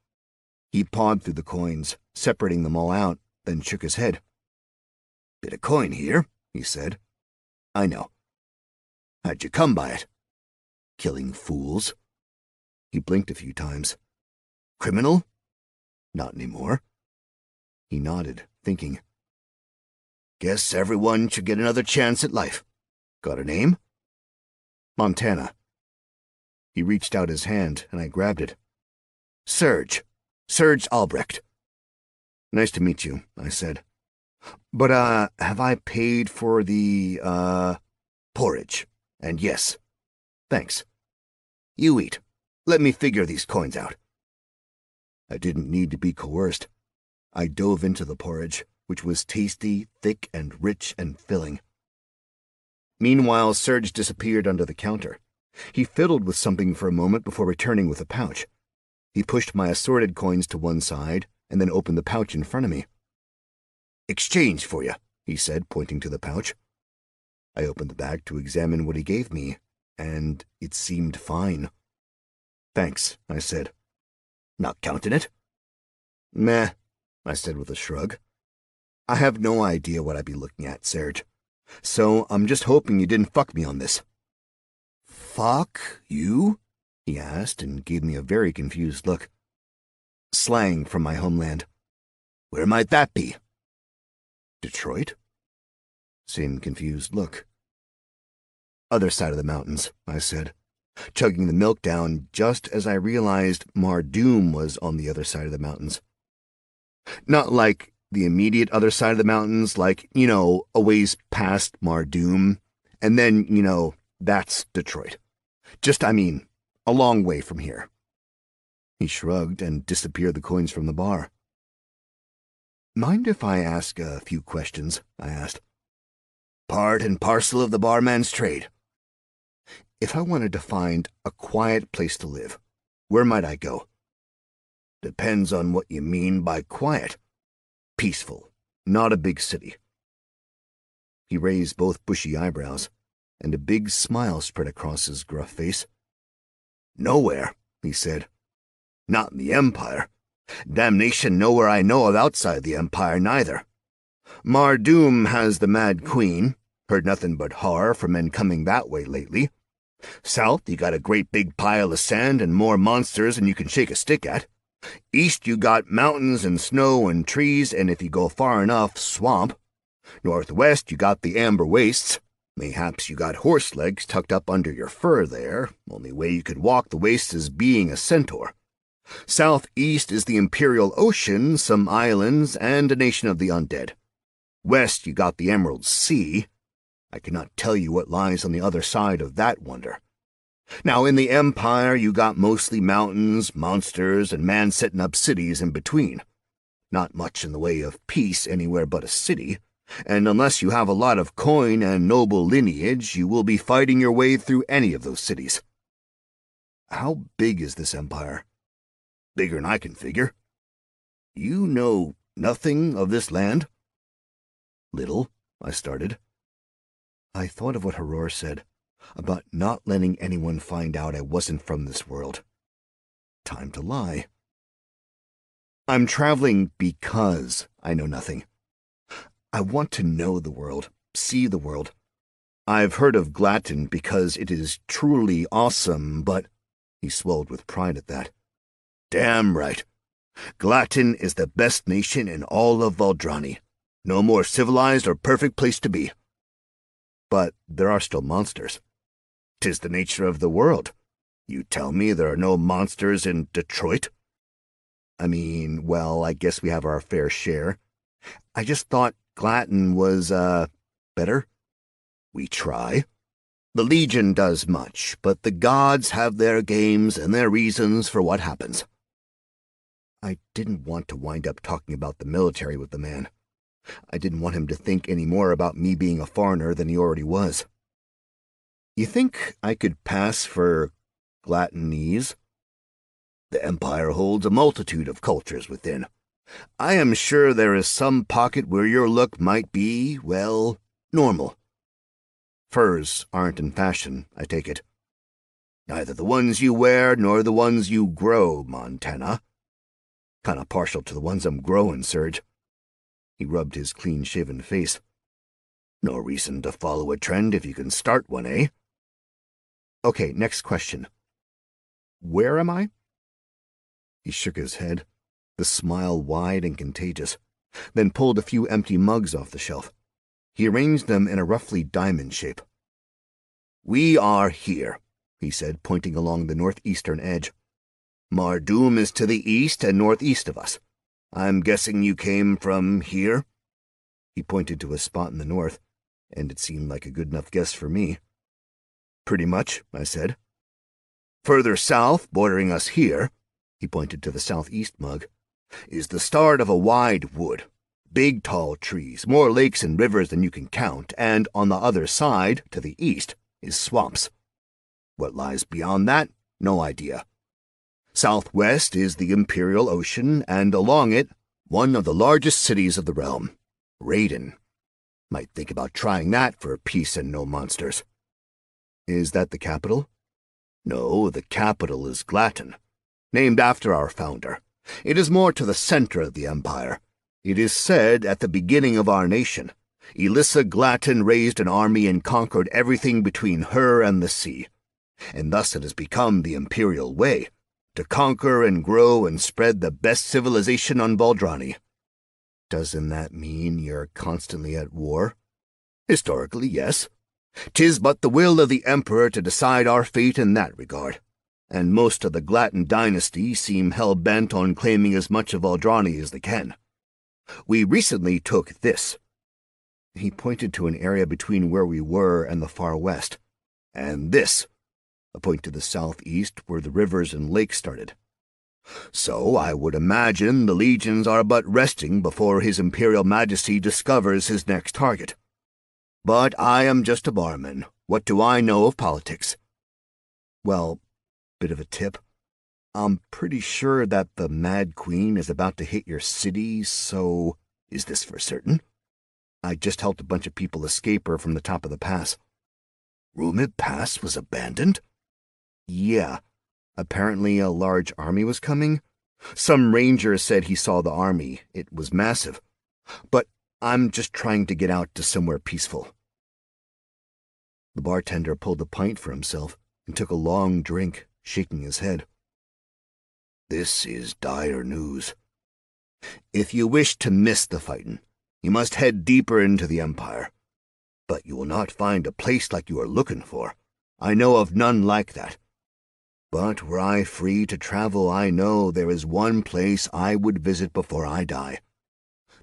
He pawed through the coins, separating them all out, then shook his head. Bit of coin here, he said. I know. How'd you come by it? Killing fools. He blinked a few times. Criminal? Not anymore. He nodded, thinking. Guess everyone should get another chance at life. Got a name? Montana. He reached out his hand, and I grabbed it. Serge. Serge Albrecht. Nice to meet you, I said. But, have I paid for the, porridge? And yes. Thanks. You eat. Let me figure these coins out. I didn't need to be coerced. I dove into the porridge, which was tasty, thick, and rich and filling. Meanwhile, Serge disappeared under the counter. He fiddled with something for a moment before returning with a pouch. He pushed my assorted coins to one side and then opened the pouch in front of me. Exchange for you, he said, pointing to the pouch. I opened the bag to examine what he gave me, and it seemed fine. Thanks, I said. Not counting it? Meh, I said with a shrug. I have no idea what I'd be looking at, Serge. So I'm just hoping you didn't fuck me on this. Fuck you? He asked and gave me a very confused look. Slang from my homeland. Where might that be? Detroit? Same confused look. Other side of the mountains, I said, chugging the milk down just as I realized Mardoom was on the other side of the mountains. Not like the immediate other side of the mountains, like, a ways past Mardoom, and then, that's Detroit. Just, a long way from here. He shrugged and disappeared the coins from the bar. Mind if I ask a few questions? I asked. Part and parcel of the barman's trade. If I wanted to find a quiet place to live, where might I go? Depends on what you mean by quiet. Peaceful, not a big city. He raised both bushy eyebrows, and a big smile spread across his gruff face. Nowhere, he said. Not in the Empire. Damnation, nowhere I know of outside the Empire, neither. Mardoom has the Mad Queen. Heard nothing but horror from men coming that way lately. South, you got a great big pile of sand and more monsters than you can shake a stick at. East, you got mountains and snow and trees, and if you go far enough, swamp. Northwest, you got the Amber Wastes. Mayhaps you got horse legs tucked up under your fur there. Only way you could walk the wastes is being a centaur. Southeast is the Imperial Ocean, some islands, and a nation of the undead. West, you got the Emerald Sea. I cannot tell you what lies on the other side of that wonder. Now, in the Empire, you got mostly mountains, monsters, and man setting up cities in between. Not much in the way of peace anywhere but a city, and unless you have a lot of coin and noble lineage, you will be fighting your way through any of those cities. How big is this empire? Bigger'n I can figure. You know nothing of this land? Little, I started. I thought of what Haror said, about not letting anyone find out I wasn't from this world. Time to lie. I'm traveling because I know nothing. I want to know the world, see the world. I've heard of Glatton because it is truly awesome, but he swelled with pride at that. Damn right. Glatton is the best nation in all of Valdrani. No more civilized or perfect place to be. But there are still monsters. 'Tis the nature of the world. You tell me there are no monsters in Detroit? I mean, well, I guess we have our fair share. I just thought Glatton was, better. We try. The Legion does much, but the gods have their games and their reasons for what happens. I didn't want to wind up talking about the military with the man. I didn't want him to think any more about me being a foreigner than he already was. You think I could pass for Glattonese? The Empire holds a multitude of cultures within. I am sure there is some pocket where your look might be, well, normal. Furs aren't in fashion, I take it. Neither the ones you wear nor the ones you grow, Montana. Kinda partial to the ones I'm growing, Serge. He rubbed his clean-shaven face. No reason to follow a trend if you can start one, eh? Okay, next question. Where am I? He shook his head, the smile wide and contagious, then pulled a few empty mugs off the shelf. He arranged them in a roughly diamond shape. We are here, he said, pointing along the northeastern edge. Mardoom is to the east and northeast of us. I'm guessing you came from here? He pointed to a spot in the north, and it seemed like a good enough guess for me. Pretty much, I said. Further south, bordering us here, he pointed to the southeast mug, is the start of a wide wood. Big, tall trees, more lakes and rivers than you can count, and on the other side, to the east, is swamps. What lies beyond that? No idea. Southwest is the Imperial Ocean, and along it, one of the largest cities of the realm, Raiden. Might think about trying that for peace and no monsters. Is that the capital? No, the capital is Glatton, named after our founder. It is more to the center of the empire. It is said at the beginning of our nation, Elissa Glatton raised an army and conquered everything between her and the sea. And thus it has become the imperial way, to conquer and grow and spread the best civilization on Valdrani. Doesn't that mean you're constantly at war? Historically, yes. 'Tis but the will of the Emperor to decide our fate in that regard, and most of the Glatton dynasty seem hell-bent on claiming as much of Valdrani as they can. We recently took this. He pointed to an area between where we were and the far west. And this, a point to the southeast where the rivers and lakes started. So I would imagine the legions are but resting before His Imperial Majesty discovers his next target. But I am just a barman. What do I know of politics? Well, bit of a tip. I'm pretty sure that the Mad Queen is about to hit your city, so Is this for certain? I just helped a bunch of people escape her from the top of the pass. Rumid Pass was abandoned? Yeah. Apparently a large army was coming. Some ranger said he saw the army. It was massive. But I'm just trying to get out to somewhere peaceful. The bartender pulled a pint for himself and took a long drink, shaking his head. This is dire news. If you wish to miss the fightin', you must head deeper into the Empire. But you will not find a place like you are looking for. I know of none like that. But were I free to travel, I know there is one place I would visit before I die.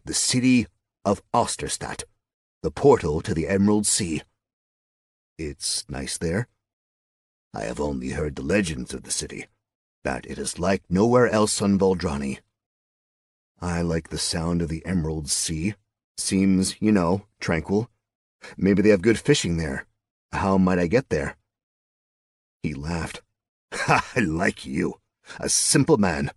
The city of Osterstadt, the portal to the Emerald Sea. It's nice there. I have only heard the legends of the city, that it is like nowhere else on Voldrani. I like the sound of the Emerald Sea. Seems, tranquil. Maybe they have good fishing there. How might I get there? He laughed. I like you, a simple man.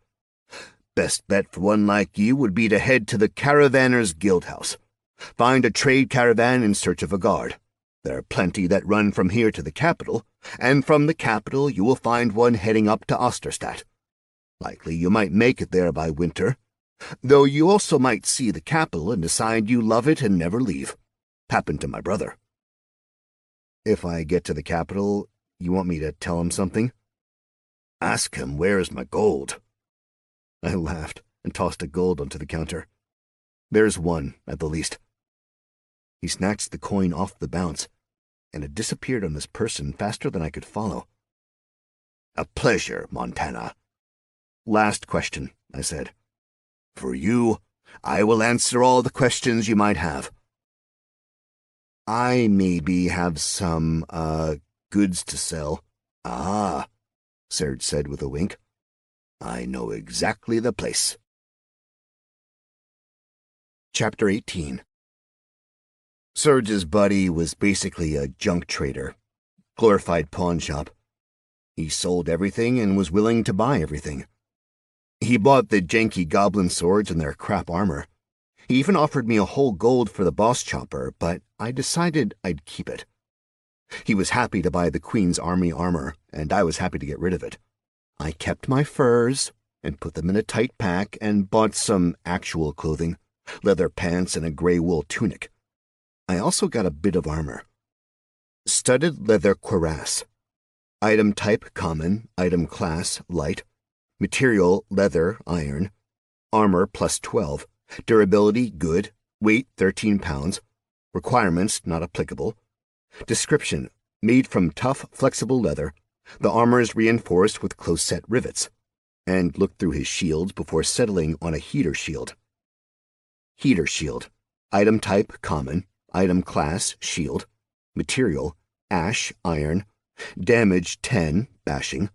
Best bet for one like you would be to head to the Caravanners' Guildhouse. Find a trade caravan in search of a guard. There are plenty that run from here to the capital, and from the capital you will find one heading up to Osterstadt. Likely you might make it there by winter, though you also might see the capital and decide you love it and never leave. Happened to my brother. If I get to the capital, you want me to tell him something? Ask him where is my gold. I laughed and tossed a gold onto the counter. There's one, at the least. He snatched the coin off the bounce, and it disappeared on his person faster than I could follow. A pleasure, Montana. Last question, I said. For you, I will answer all the questions you might have. I maybe have some, goods to sell. Ah, Serge said with a wink. I know exactly the place. Chapter 18. Serge's buddy was basically a junk trader, glorified pawn shop. He sold everything and was willing to buy everything. He bought the janky goblin swords and their crap armor. He even offered me a whole gold for the boss chopper, but I decided I'd keep it. He was happy to buy the Queen's army armor, and I was happy to get rid of it. I kept my furs and put them in a tight pack and bought some actual clothing, leather pants and a gray wool tunic. I also got a bit of armor. Studded leather cuirass. Item type common, item class light. Material leather, iron. Armor plus 12. Durability good. Weight 13 pounds. Requirements not applicable. Description: made from tough, flexible leather. The armor is reinforced with close-set rivets. And looked through his shields before settling on a heater shield. Heater shield. Item type common. Item class shield. Material ash, iron. Damage 10, bashing.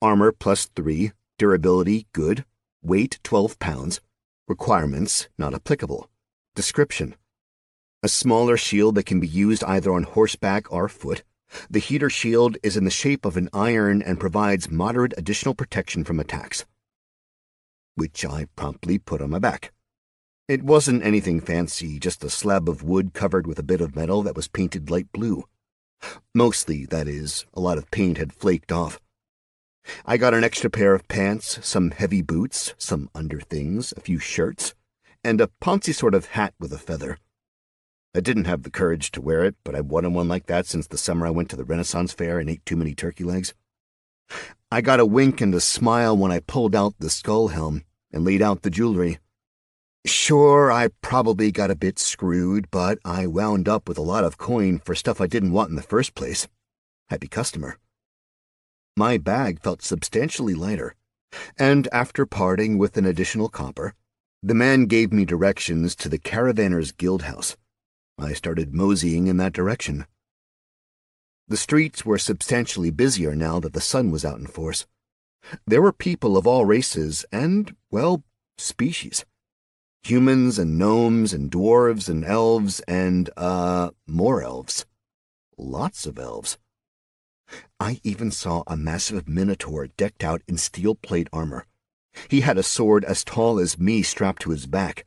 Armor plus 3. Durability good. Weight 12 pounds. Requirements not applicable. Description: a smaller shield that can be used either on horseback or foot. The heater shield is in the shape of an iron and provides moderate additional protection from attacks. Which I promptly put on my back. It wasn't anything fancy, just a slab of wood covered with a bit of metal that was painted light blue. Mostly, that is, a lot of paint had flaked off. I got an extra pair of pants, some heavy boots, some underthings, a few shirts, and a poncy sort of hat with a feather. I didn't have the courage to wear it, but I wanted one like that since the summer I went to the Renaissance Fair and ate too many turkey legs. I got a wink and a smile when I pulled out the skull helm and laid out the jewelry. Sure, I probably got a bit screwed, but I wound up with a lot of coin for stuff I didn't want in the first place. Happy customer. My bag felt substantially lighter, and after parting with an additional copper, the man gave me directions to the Caravanners' Guildhouse. I started moseying in that direction. The streets were substantially busier now that the sun was out in force. There were people of all races and, well, species. Humans and gnomes and dwarves and elves and, more elves. Lots of elves. I even saw a massive minotaur decked out in steel plate armor. He had a sword as tall as me strapped to his back.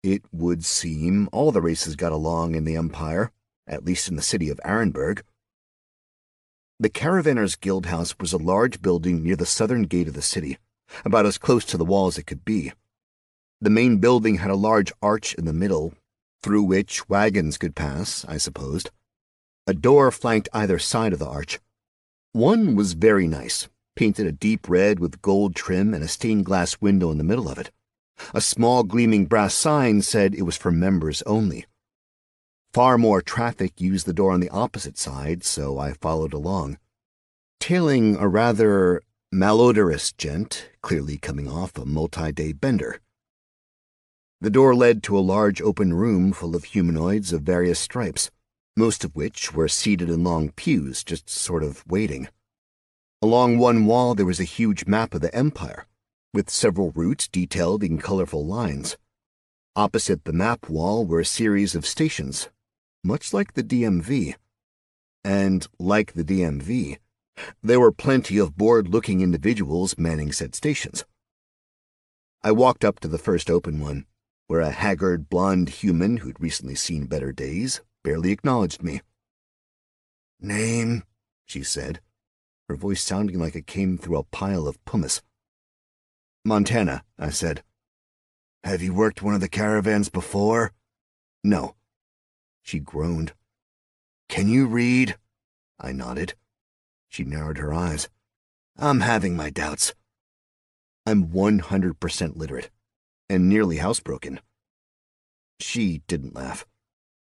It would seem all the races got along in the Empire, at least in the city of Arenberg. The Caravanners' Guildhouse was a large building near the southern gate of the city, about as close to the wall as it could be. The main building had a large arch in the middle, through which wagons could pass, I supposed. A door flanked either side of the arch. One was very nice, painted a deep red with gold trim and a stained glass window in the middle of it. A small gleaming brass sign said it was for members only. Far more traffic used the door on the opposite side, so I followed along, tailing a rather malodorous gent, clearly coming off a multi-day bender. The door led to a large open room full of humanoids of various stripes, most of which were seated in long pews, just sort of waiting. Along one wall there was a huge map of the Empire, with several routes detailed in colorful lines. Opposite the map wall were a series of stations, much like the DMV. And like the DMV, there were plenty of bored-looking individuals manning said stations. I walked up to the first open one, where a haggard blonde human who'd recently seen better days barely acknowledged me. "Name," she said, her voice sounding like it came through a pile of pumice. "Montana," I said. "Have you worked one of the caravans before?" "No." She groaned. "Can you read?" I nodded. She narrowed her eyes. "I'm having my doubts." "I'm 100% literate, and nearly housebroken." She didn't laugh.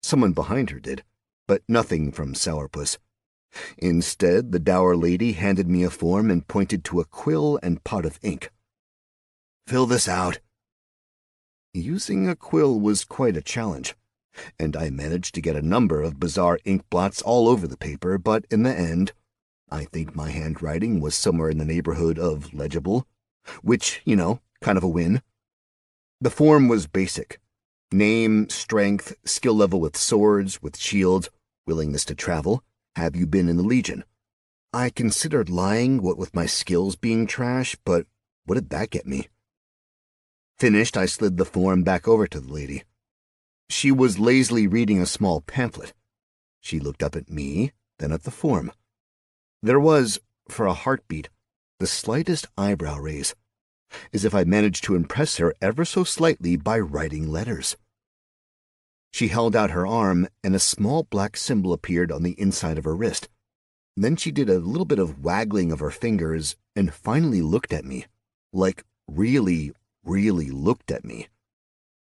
Someone behind her did, but nothing from Sourpuss. Instead, the dour lady handed me a form and pointed to a quill and pot of ink. "Fill this out." Using a quill was quite a challenge, and I managed to get a number of bizarre ink blots all over the paper, but in the end, I think my handwriting was somewhere in the neighborhood of legible, which, kind of a win. The form was basic. Name, strength, skill level with swords, with shields, willingness to travel. Have you been in the Legion? I considered lying, what with my skills being trash, but what did that get me? Finished, I slid the form back over to the lady. She was lazily reading a small pamphlet. She looked up at me, then at the form. There was, for a heartbeat, the slightest eyebrow raise, as if I managed to impress her ever so slightly by writing letters. She held out her arm, and a small black symbol appeared on the inside of her wrist. Then she did a little bit of waggling of her fingers and finally looked at me, like really, really looked at me.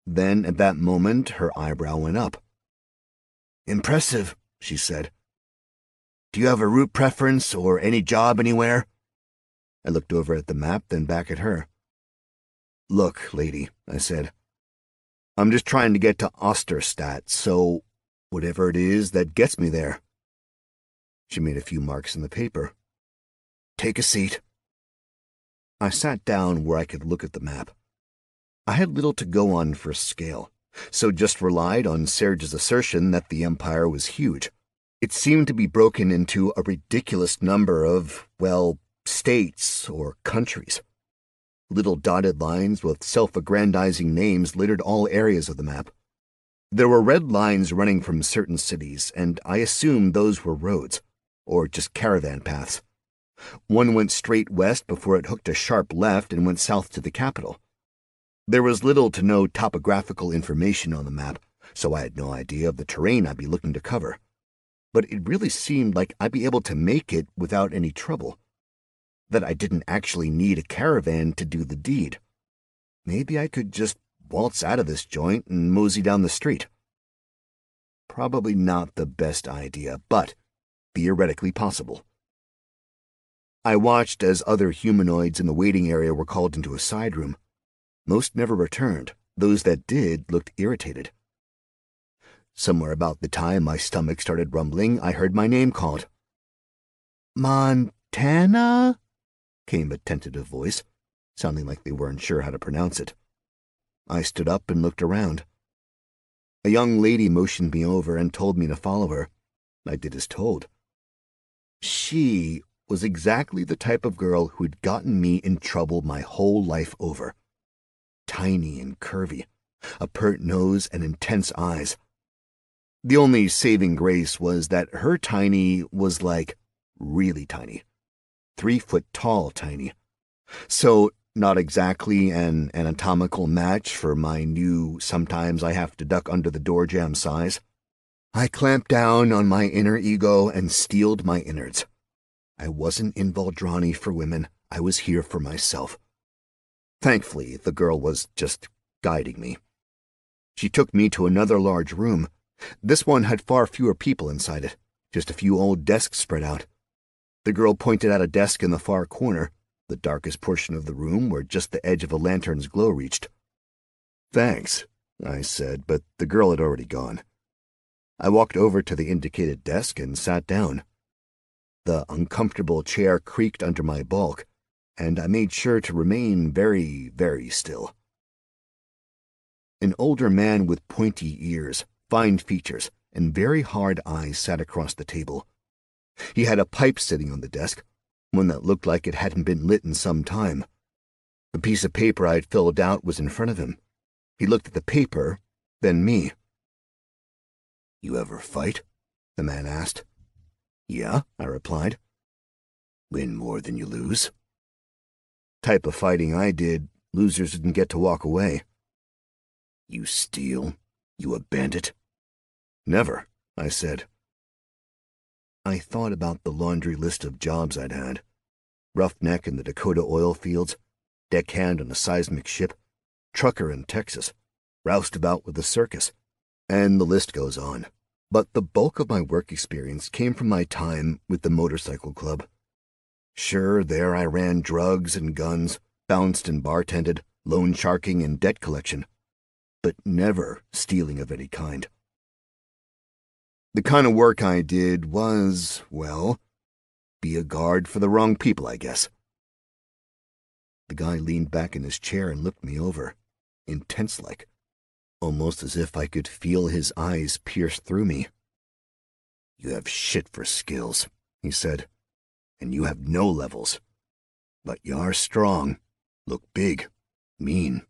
Then, at that moment, her eyebrow went up. "Impressive," she said. "Do you have a route preference or any job anywhere?" I looked over at the map, then back at her. "Look, lady," I said. "I'm just trying to get to Osterstadt, so whatever it is that gets me there." She made a few marks in the paper. "Take a seat." I sat down where I could look at the map. I had little to go on for scale, so just relied on Serge's assertion that the Empire was huge. It seemed to be broken into a ridiculous number of, states or countries. Little dotted lines with self-aggrandizing names littered all areas of the map. There were red lines running from certain cities, and I assumed those were roads, or just caravan paths. One went straight west before it hooked a sharp left and went south to the capital. There was little to no topographical information on the map, so I had no idea of the terrain I'd be looking to cover. But it really seemed like I'd be able to make it without any trouble. That I didn't actually need a caravan to do the deed. Maybe I could just waltz out of this joint and mosey down the street. Probably not the best idea, but theoretically possible. I watched as other humanoids in the waiting area were called into a side room. Most never returned. Those that did looked irritated. Somewhere about the time my stomach started rumbling, I heard my name called. "Montana?" came a tentative voice, sounding like they weren't sure how to pronounce it. I stood up and looked around. A young lady motioned me over and told me to follow her. I did as told. She was exactly the type of girl who'd gotten me in trouble my whole life over. Tiny and curvy, a pert nose and intense eyes. The only saving grace was that her tiny was like really tiny. 3 foot tall tiny. So not exactly an anatomical match for my new sometimes I have to duck under the door jamb size. I clamped down on my inner ego and steeled my innards. I wasn't in Valdrani for women. I was here for myself. Thankfully, the girl was just guiding me. She took me to another large room. This one had far fewer people inside it, just a few old desks spread out. The girl pointed at a desk in the far corner, the darkest portion of the room where just the edge of a lantern's glow reached. "Thanks," I said, but the girl had already gone. I walked over to the indicated desk and sat down. The uncomfortable chair creaked under my bulk, and I made sure to remain very, very still. An older man with pointy ears, fine features, and very hard eyes sat across the table. He had a pipe sitting on the desk, one that looked like it hadn't been lit in some time. The piece of paper I'd filled out was in front of him. He looked at the paper, then me. "You ever fight?" the man asked. "Yeah," I replied. "Win more than you lose?" "Type of fighting I did, losers didn't get to walk away." "You steal? You a bandit?" "Never," I said. I thought about the laundry list of jobs I'd had. Roughneck in the Dakota oil fields, deckhand on a seismic ship, trucker in Texas, roustabout with a circus, and the list goes on. But the bulk of my work experience came from my time with the motorcycle club. Sure, there I ran drugs and guns, bounced and bartended, loan sharking and debt collection, but never stealing of any kind. The kind of work I did was, well, be a guard for the wrong people, I guess. The guy leaned back in his chair and looked me over, intense-like, almost as if I could feel his eyes pierce through me. "You have shit for skills," he said, "and you have no levels. But you are strong, look big, mean."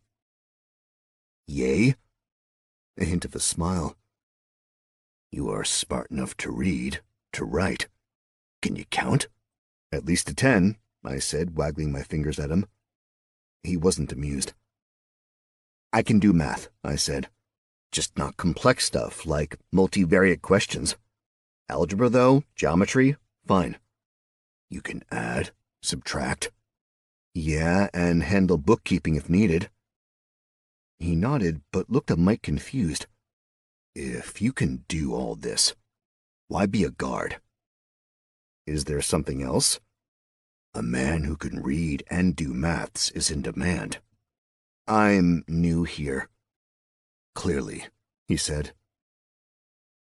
"Yay?" A hint of a smile. "You are smart enough to read, to write. Can you count?" "At least to 10, I said, waggling my fingers at him. He wasn't amused. "I can do math," I said. "Just not complex stuff like multivariate questions. Algebra, though, geometry, fine." "You can add, subtract?" "Yeah, and handle bookkeeping if needed." He nodded, but looked a mite confused. "If you can do all this, why be a guard?" "Is there something else?" "A man who can read and do maths is in demand." "I'm new here." "Clearly," he said.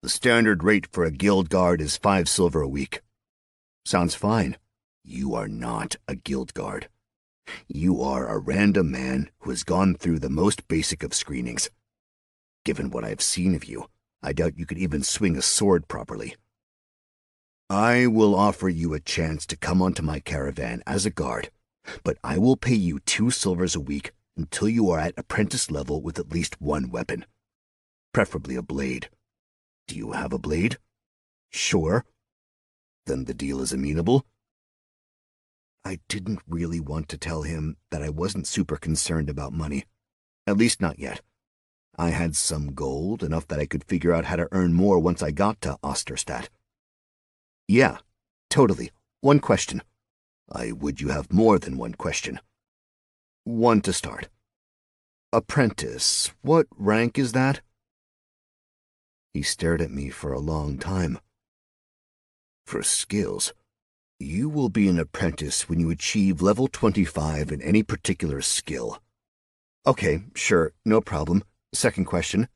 "The standard rate for a guild guard is 5 silver a week." "Sounds fine." "You are not a guild guard. You are a random man who has gone through the most basic of screenings. Given what I have seen of you, I doubt you could even swing a sword properly. I will offer you a chance to come onto my caravan as a guard, but I will pay you 2 silvers a week until you are at apprentice level with at least 1 weapon. Preferably a blade. Do you have a blade?" "Sure." "Then the deal is amenable." I didn't really want to tell him that I wasn't super concerned about money. At least not yet. I had some gold, enough that I could figure out how to earn more once I got to Osterstadt. "Yeah, totally. 1 question." Would you have more than 1 question?" "1 to start." "Apprentice, what rank is that?" He stared at me for a long time. "For skills, you will be an apprentice when you achieve level 25 in any particular skill." "Okay, sure, no problem. Second question,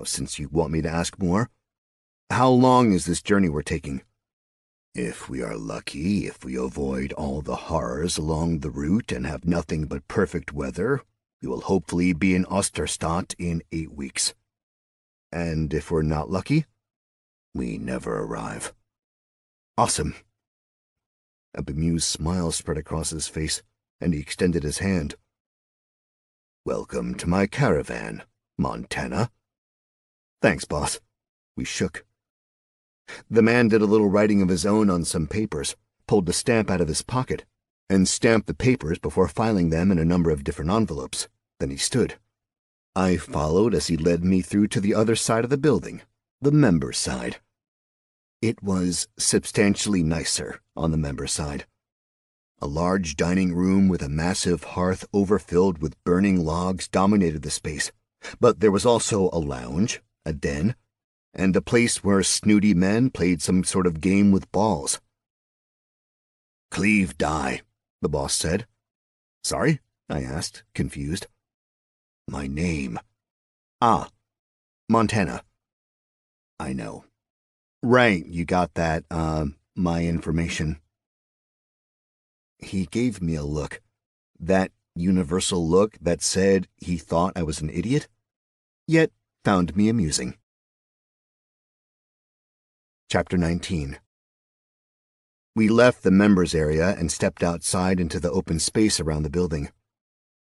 since you want me to ask more. How long is this journey we're taking?" "If we are lucky, if we avoid all the horrors along the route and have nothing but perfect weather, we will hopefully be in Osterstadt in 8 weeks. And if we're not lucky?" "We never arrive." "Awesome. A bemused smile spread across his face, and he extended his hand. "Welcome to my caravan, Montana." "Thanks, boss." We shook. The man did a little writing of his own on some papers, pulled a stamp out of his pocket, and stamped the papers before filing them in a number of different envelopes. Then he stood. I followed as he led me through to the other side of the building, the member side. It was substantially nicer on the member side. A large dining room with a massive hearth overfilled with burning logs dominated the space, but there was also a lounge, a den, and a place where snooty men played some sort of game with balls. "Cleave die," the boss said. "Sorry?" I asked, confused. "My name." "Ah, Montana." "I know." "Right, you got that, my information." He gave me a look, that universal look that said he thought I was an idiot, yet found me amusing. Chapter 19. We left the members area and stepped outside into the open space around the building.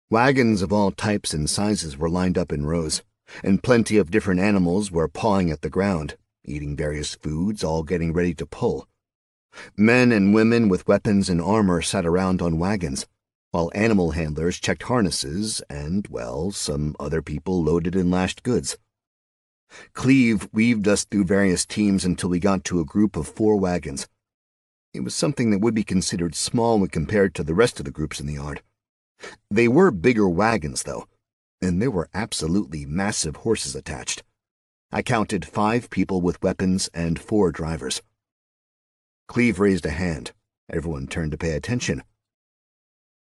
Wagons of all types and sizes were lined up in rows, and plenty of different animals were pawing at the ground, eating various foods, all getting ready to pull. Men and women with weapons and armor sat around on wagons, while animal handlers checked harnesses and, well, some other people loaded and lashed goods. Cleve weaved us through various teams until we got to a group of 4 wagons. It was something that would be considered small when compared to the rest of the groups in the yard. They were bigger wagons, though, and there were absolutely massive horses attached. I counted 5 people with weapons and 4 drivers. Cleve raised a hand. Everyone turned to pay attention.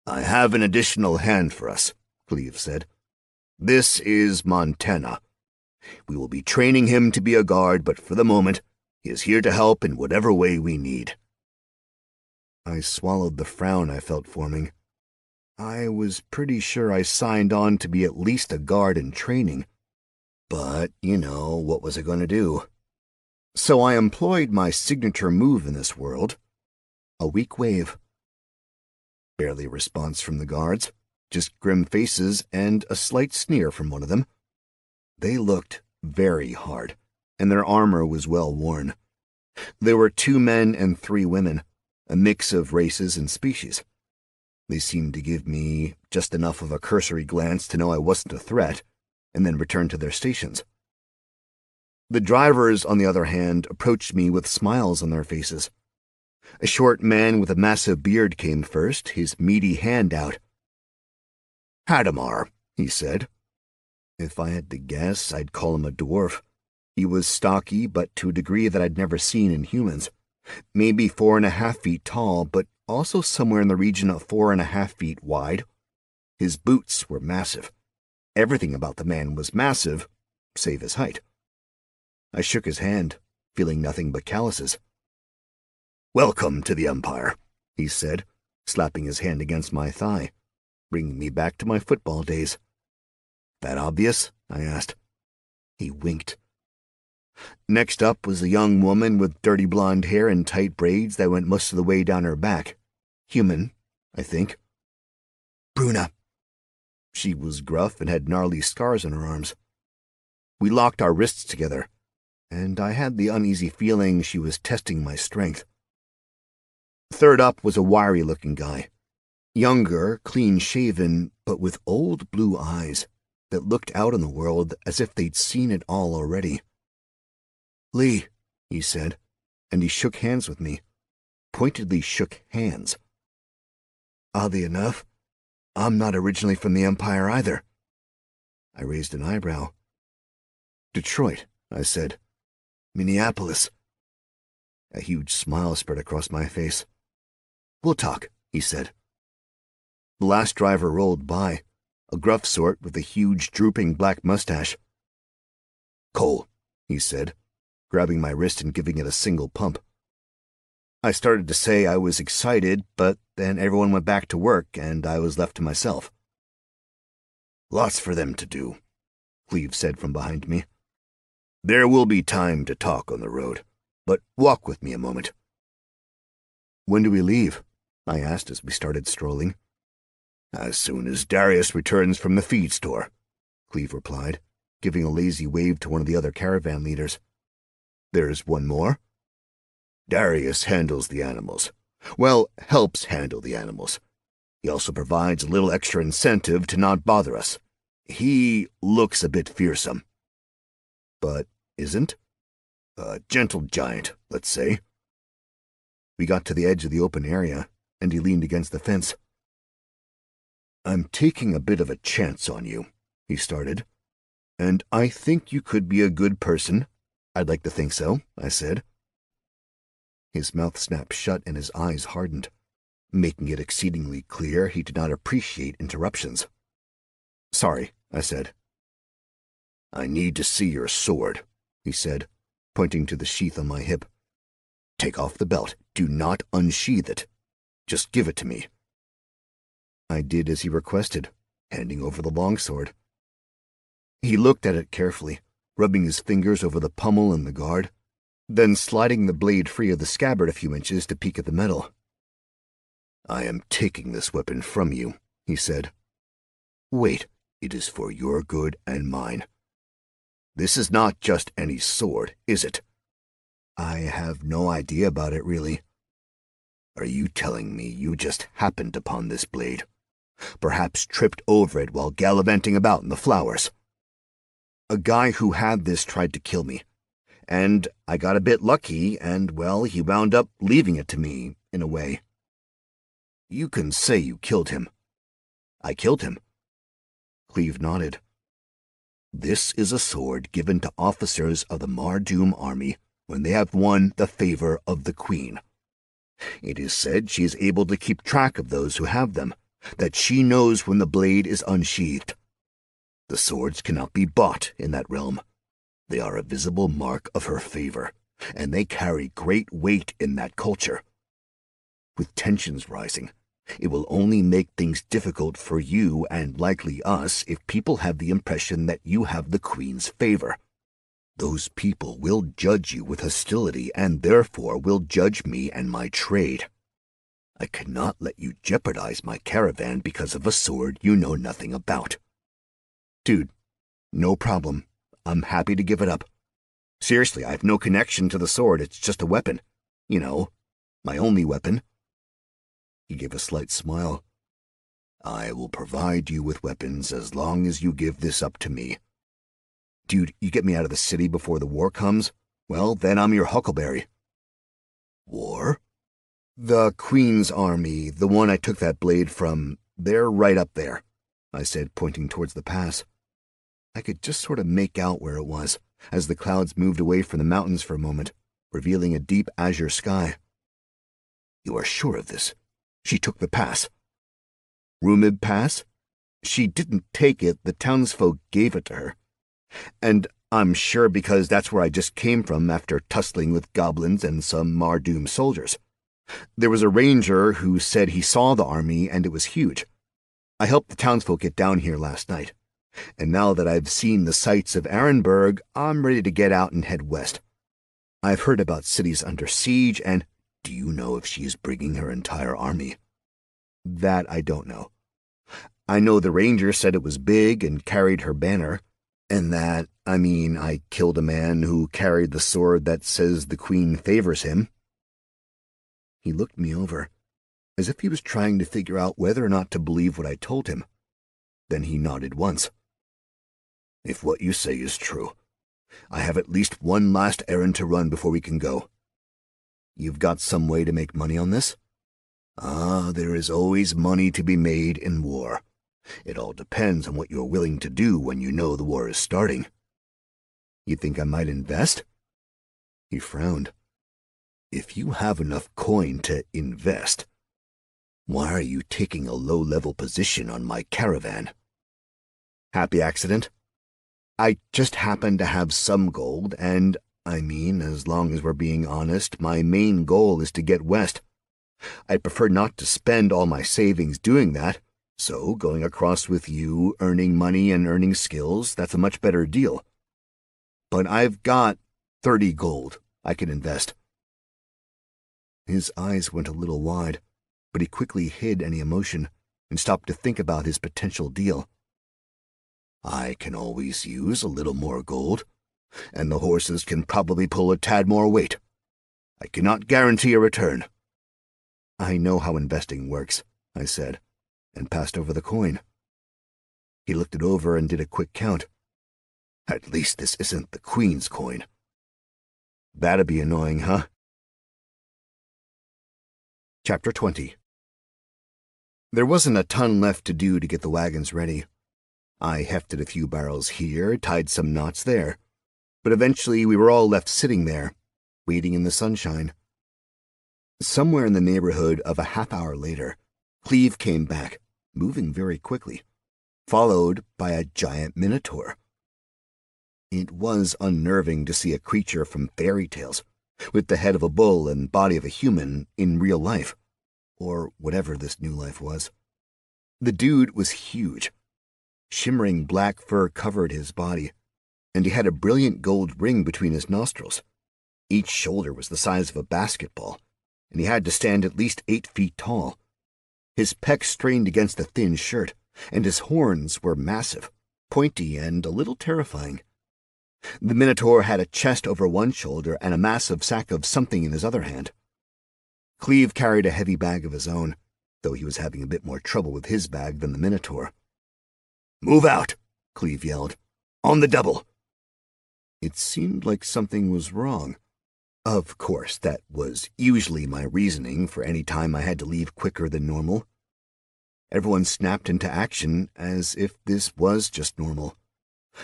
"I have an additional hand for us," Cleve said. "This is Montana. We will be training him to be a guard, but for the moment, he is here to help in whatever way we need." I swallowed the frown I felt forming. I was pretty sure I signed on to be at least a guard in training. But, what was I going to do? So I employed my signature move in this world, a weak wave. Barely a response from the guards, just grim faces and a slight sneer from one of them. They looked very hard, and their armor was well worn. There were 2 men and 3 women, a mix of races and species. They seemed to give me just enough of a cursory glance to know I wasn't a threat, and then return to their stations. The drivers, on the other hand, approached me with smiles on their faces. A short man with a massive beard came first, his meaty hand out. "Hadamar," he said. If I had to guess, I'd call him a dwarf. He was stocky, but to a degree that I'd never seen in humans. Maybe 4.5 feet tall, but also somewhere in the region of 4.5 feet wide. His boots were massive. Everything about the man was massive, save his height. I shook his hand, feeling nothing but calluses. "Welcome to the Empire," he said, slapping his hand against my thigh, bringing me back to my football days. "That obvious?" I asked. He winked. Next up was a young woman with dirty blonde hair and tight braids that went most of the way down her back. Human, I think. "Bruna." She was gruff and had gnarly scars on her arms. We locked our wrists together, and I had the uneasy feeling she was testing my strength. Third up was a wiry-looking guy. Younger, clean-shaven, but with old blue eyes that looked out on the world as if they'd seen it all already. "Lee," he said, and he shook hands with me. Pointedly shook hands. Oddly enough, I'm not originally from the Empire either. I raised an eyebrow. "Detroit," I said. "Minneapolis." A huge smile spread across my face. "We'll talk," he said. The last driver rolled by, a gruff sort with a huge, drooping black mustache. "Cole," he said, grabbing my wrist and giving it a single pump. I started to say I was excited, but then everyone went back to work, and I was left to myself. "Lots for them to do," Cleve said from behind me. "There will be time to talk on the road, but walk with me a moment." "When do we leave?" I asked as we started strolling. As soon as Darius returns from the feed store, Cleve replied, giving a lazy wave to one of the other caravan leaders. There's one more. Darius handles the animals. Well, helps handle the animals. He also provides a little extra incentive to not bother us. He looks a bit fearsome. But isn't? A gentle giant, let's say. We got to the edge of the open area, and he leaned against the fence. I'm taking a bit of a chance on you, he started. And I think you could be a good person. I'd like to think so, I said. His mouth snapped shut and his eyes hardened, making it exceedingly clear he did not appreciate interruptions. Sorry, I said. I need to see your sword, he said, pointing to the sheath on my hip. Take off the belt. Do not unsheath it. Just give it to me. I did as he requested, handing over the longsword. He looked at it carefully, rubbing his fingers over the pommel and the guard, then sliding the blade free of the scabbard a few inches to peek at the metal. I am taking this weapon from you, he said. Wait, it is for your good and mine. This is not just any sword, is it? I have no idea about it, really. Are you telling me you just happened upon this blade? Perhaps tripped over it while gallivanting about in the flowers? A guy who had this tried to kill me, and I got a bit lucky, and, well, he wound up leaving it to me, in a way. You can say you killed him. I killed him. Cleve nodded. This is a sword given to officers of the Mardoom army when they have won the favor of the Queen. It is said she is able to keep track of those who have them, that she knows when the blade is unsheathed. The swords cannot be bought in that realm. They are a visible mark of her favor, and they carry great weight in that culture. With tensions rising, it will only make things difficult for you and likely us if people have the impression that you have the Queen's favor. Those people will judge you with hostility and therefore will judge me and my trade. I cannot let you jeopardize my caravan because of a sword you know nothing about. Dude, no problem. I'm happy to give it up. Seriously, I have no connection to the sword. It's just a weapon. You know, my only weapon. He gave a slight smile. I will provide you with weapons as long as you give this up to me. Dude, you get me out of the city before the war comes? Well, then I'm your huckleberry. War? The Queen's army, the one I took that blade from, they're right up there, I said, pointing towards the pass. I could just sort of make out where it was, as the clouds moved away from the mountains for a moment, revealing a deep azure sky. You are sure of this? She took the pass. Rumib Pass? She didn't take it, the townsfolk gave it to her. And I'm sure because that's where I just came from after tussling with goblins and some Mardoom soldiers. There was a ranger who said he saw the army and it was huge. I helped the townsfolk get down here last night. And now that I've seen the sights of Arenberg, I'm ready to get out and head west. I've heard about cities under siege and... Do you know if she is bringing her entire army? That I don't know. I know the ranger said it was big and carried her banner. And that, I killed a man who carried the sword that says the Queen favors him. He looked me over, as if he was trying to figure out whether or not to believe what I told him. Then he nodded once. If what you say is true, I have at least one last errand to run before we can go. You've got some way to make money on this? There is always money to be made in war. It all depends on what you're willing to do when you know the war is starting. You think I might invest? He frowned. If you have enough coin to invest, why are you taking a low-level position on my caravan? Happy accident. I just happen to have some gold, and, as long as we're being honest, my main goal is to get west. I'd prefer not to spend all my savings doing that. So, going across with you, earning money and earning skills, that's a much better deal. But I've got 30 gold I can invest. His eyes went a little wide, but he quickly hid any emotion and stopped to think about his potential deal. I can always use a little more gold, and the horses can probably pull a tad more weight. I cannot guarantee a return. I know how investing works, I said, and passed over the coin. He looked it over and did a quick count. At least this isn't the Queen's coin. That'd be annoying, huh? Chapter 20. There wasn't a ton left to do to get the wagons ready. I hefted a few barrels here, tied some knots there, but eventually we were all left sitting there, waiting in the sunshine. Somewhere in the neighborhood of a half-hour later, Cleve came back, moving very quickly, followed by a giant minotaur. It was unnerving to see a creature from fairy tales, with the head of a bull and body of a human, in real life, or whatever this new life was. The dude was huge. Shimmering black fur covered his body, and he had a brilliant gold ring between his nostrils. Each shoulder was the size of a basketball, and he had to stand at least 8 feet tall. His pecs strained against the thin shirt, and his horns were massive, pointy, and a little terrifying. The Minotaur had a chest over one shoulder and a massive sack of something in his other hand. Cleve carried a heavy bag of his own, though he was having a bit more trouble with his bag than the Minotaur. "Move out!" Cleve yelled. "On the double!" It seemed like something was wrong. Of course, that was usually my reasoning for any time I had to leave quicker than normal. Everyone snapped into action as if this was just normal.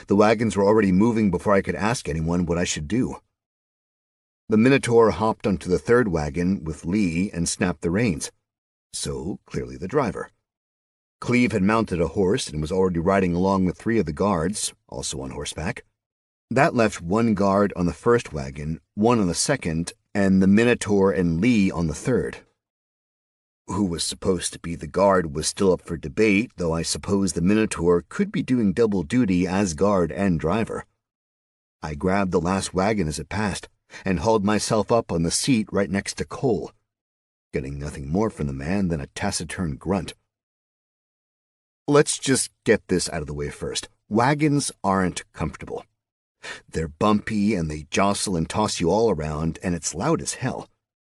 The wagons were already moving before I could ask anyone what I should do. The Minotaur hopped onto the third wagon with Lee and snapped the reins. So, clearly the driver. Cleve had mounted a horse and was already riding along with 3 of the guards, also on horseback. That left 1 guard on the first wagon, 1 on the second, and the Minotaur and Lee on the third. Who was supposed to be the guard was still up for debate, though I suppose the Minotaur could be doing double duty as guard and driver. I grabbed the last wagon as it passed, and hauled myself up on the seat right next to Cole, getting nothing more from the man than a taciturn grunt. Let's just get this out of the way first. Wagons aren't comfortable. They're bumpy and they jostle and toss you all around, and it's loud as hell.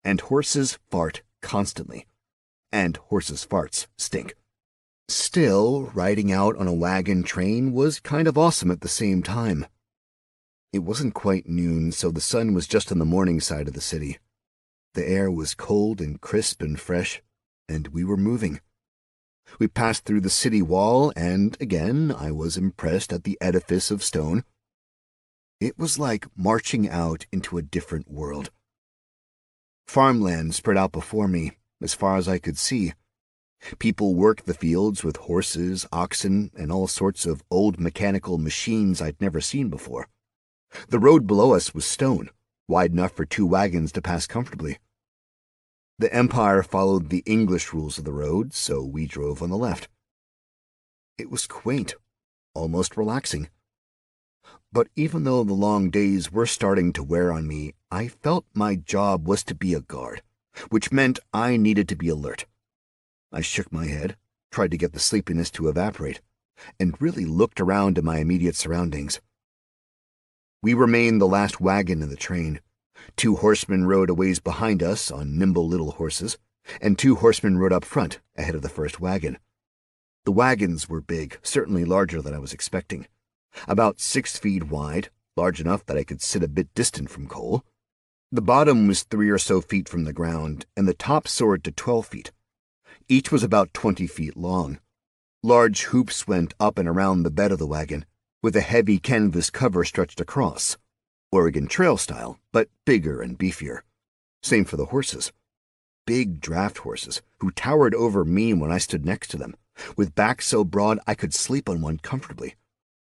And horses fart constantly. And horses' farts stink. Still, riding out on a wagon train was kind of awesome at the same time. It wasn't quite noon, so the sun was just on the morning side of the city. The air was cold and crisp and fresh, and we were moving. We passed through the city wall, and again I was impressed at the edifice of stone. It was like marching out into a different world. Farmland spread out before me, as far as I could see. People worked the fields with horses, oxen, and all sorts of old mechanical machines I'd never seen before. The road below us was stone, wide enough for 2 wagons to pass comfortably. The Empire followed the English rules of the road, so we drove on the left. It was quaint, almost relaxing. But even though the long days were starting to wear on me, I felt my job was to be a guard, which meant I needed to be alert. I shook my head, tried to get the sleepiness to evaporate, and really looked around at my immediate surroundings. We remained the last wagon in the train. 2 horsemen rode a ways behind us on nimble little horses, and 2 horsemen rode up front, ahead of the first wagon. The wagons were big, certainly larger than I was expecting. About 6 feet wide, large enough that I could sit a bit distant from Cole. The bottom was 3 or so feet from the ground, and the top soared to 12 feet. Each was about 20 feet long. Large hoops went up and around the bed of the wagon, with a heavy canvas cover stretched across. Oregon Trail style, but bigger and beefier. Same for the horses. Big draft horses, who towered over me when I stood next to them, with backs so broad I could sleep on one comfortably.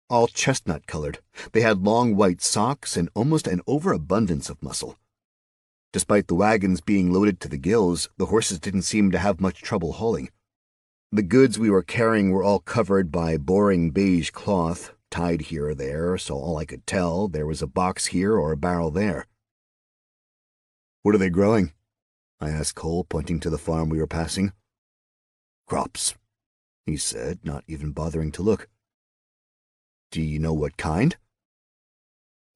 All chestnut-colored, they had long white socks and almost an overabundance of muscle. Despite the wagons being loaded to the gills, the horses didn't seem to have much trouble hauling. The goods we were carrying were all covered by boring beige cloth, tied here or there, so all I could tell, there was a box here or a barrel there. "What are they growing?" I asked Cole, pointing to the farm we were passing. Crops, he said, not even bothering to look. Do you know what kind?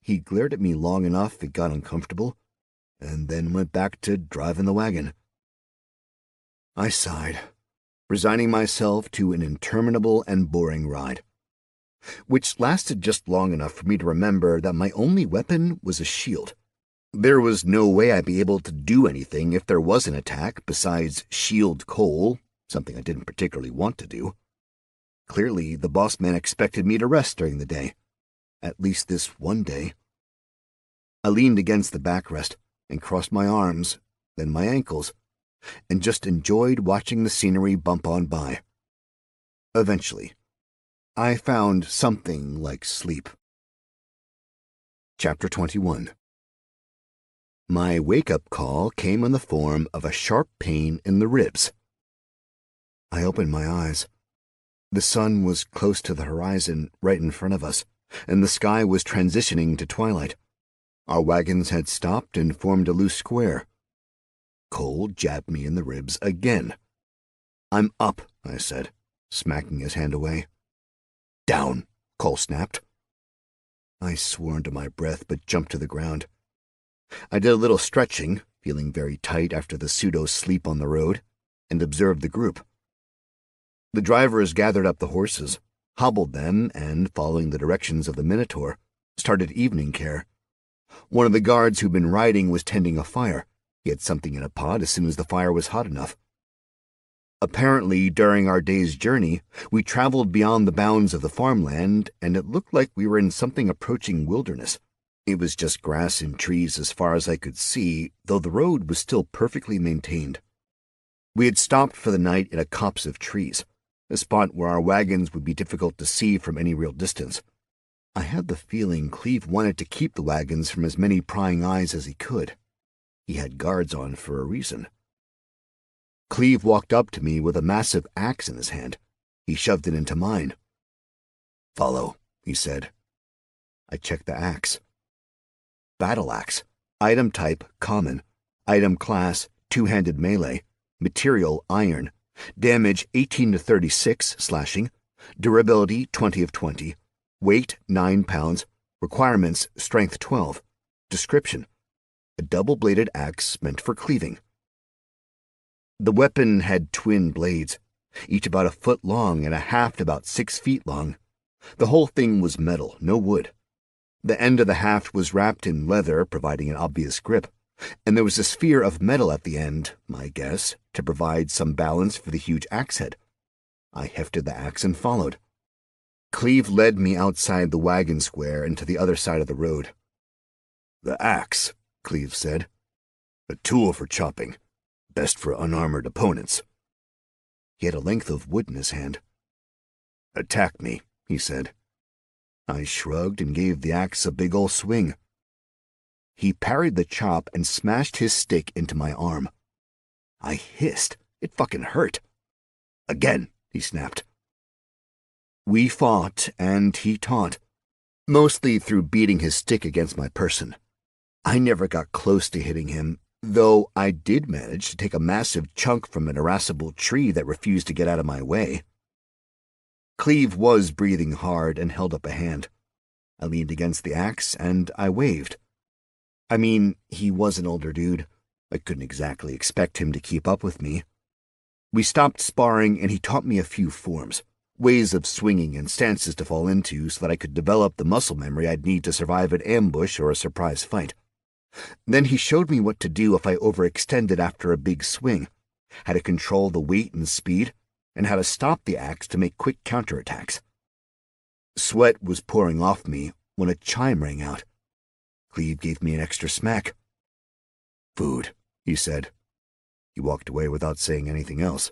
He glared at me long enough it got uncomfortable, and then went back to driving the wagon. I sighed, resigning myself to an interminable and boring ride, which lasted just long enough for me to remember that my only weapon was a shield. There was no way I'd be able to do anything if there was an attack besides shield Cole, something I didn't particularly want to do. Clearly, the boss man expected me to rest during the day, at least this one day. I leaned against the backrest and crossed my arms, then my ankles, and just enjoyed watching the scenery bump on by. Eventually, I found something like sleep. Chapter 21. My wake-up call came in the form of a sharp pain in the ribs. I opened my eyes. The sun was close to the horizon, right in front of us, and the sky was transitioning to twilight. Our wagons had stopped and formed a loose square. Cole jabbed me in the ribs again. "I'm up," I said, smacking his hand away. "Down," Cole snapped. I swore under my breath but jumped to the ground. I did a little stretching, feeling very tight after the pseudo-sleep on the road, and observed the group. The drivers gathered up the horses, hobbled them, and, following the directions of the Minotaur, started evening care. One of the guards who'd been riding was tending a fire. He had something in a pot as soon as the fire was hot enough. Apparently, during our day's journey, we traveled beyond the bounds of the farmland, and it looked like we were in something approaching wilderness. It was just grass and trees as far as I could see, though the road was still perfectly maintained. We had stopped for the night in a copse of trees, a spot where our wagons would be difficult to see from any real distance. I had the feeling Cleve wanted to keep the wagons from as many prying eyes as he could. He had guards on for a reason. Cleve walked up to me with a massive axe in his hand. He shoved it into mine. "Follow," he said. I checked the axe. Battle axe. Item type, common. Item class, two-handed melee. Material, iron. Damage 18 to 36, slashing. Durability, 20 of 20. Weight, 9 pounds. Requirements, strength 12. Description: a double-bladed axe meant for cleaving. The weapon had twin blades, each about a foot long and a haft about 6 feet long. The whole thing was metal, no wood. The end of the haft was wrapped in leather, providing an obvious grip, and there was a sphere of metal at the end, my guess, to provide some balance for the huge axe head. I hefted the axe and followed. Cleve led me outside the wagon square and to the other side of the road. "The axe," Cleve said. "A tool for chopping, best for unarmored opponents." He had a length of wood in his hand. "Attack me," he said. I shrugged and gave the axe a big ol' swing. He parried the chop and smashed his stick into my arm. I hissed. It fucking hurt. "Again," he snapped. We fought, and he taunt, mostly through beating his stick against my person. I never got close to hitting him, though I did manage to take a massive chunk from an irascible tree that refused to get out of my way. Cleve was breathing hard and held up a hand. I leaned against the axe, and I waved. I mean, he was an older dude. I couldn't exactly expect him to keep up with me. We stopped sparring, and he taught me a few forms, ways of swinging and stances to fall into so that I could develop the muscle memory I'd need to survive an ambush or a surprise fight. Then he showed me what to do if I overextended after a big swing, how to control the weight and speed, and how to stop the axe to make quick counterattacks. Sweat was pouring off me when a chime rang out. Cleve gave me an extra smack. "Food," he said. He walked away without saying anything else.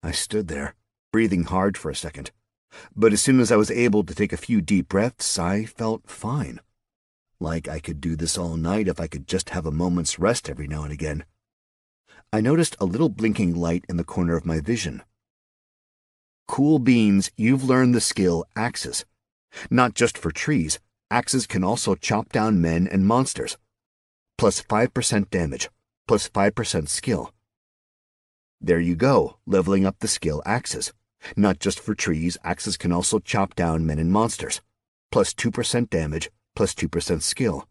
I stood there, breathing hard for a second, but as soon as I was able to take a few deep breaths, I felt fine. Like I could do this all night if I could just have a moment's rest every now and again. I noticed a little blinking light in the corner of my vision. Cool beans, you've learned the skill axes. Not just for trees, axes can also chop down men and monsters. Plus 5% damage. plus 5% skill. There you go, leveling up the skill axes. Not just for trees, axes can also chop down men and monsters. Plus 2% damage, plus 2% skill.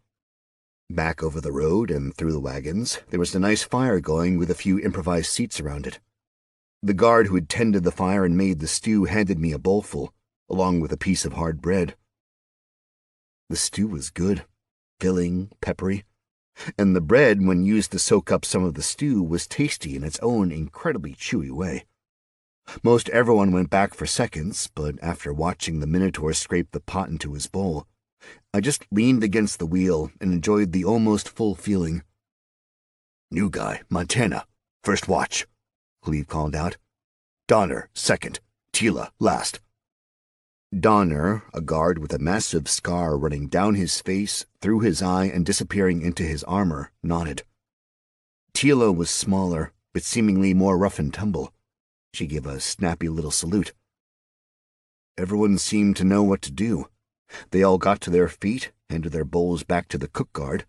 Back over the road and through the wagons, there was a nice fire going with a few improvised seats around it. The guard who had tended the fire and made the stew handed me a bowlful, along with a piece of hard bread. The stew was good, filling, peppery, and the bread, when used to soak up some of the stew, was tasty in its own incredibly chewy way. Most everyone went back for seconds, but after watching the Minotaur scrape the pot into his bowl, I just leaned against the wheel and enjoyed the almost full feeling. "New guy, Montana, first watch," Cleve called out. "Donner, second. Tila, last." Donner, a guard with a massive scar running down his face, through his eye, and disappearing into his armor, nodded. Tila was smaller, but seemingly more rough and tumble. She gave a snappy little salute. Everyone seemed to know what to do. They all got to their feet, handed their bowls back to the cook guard,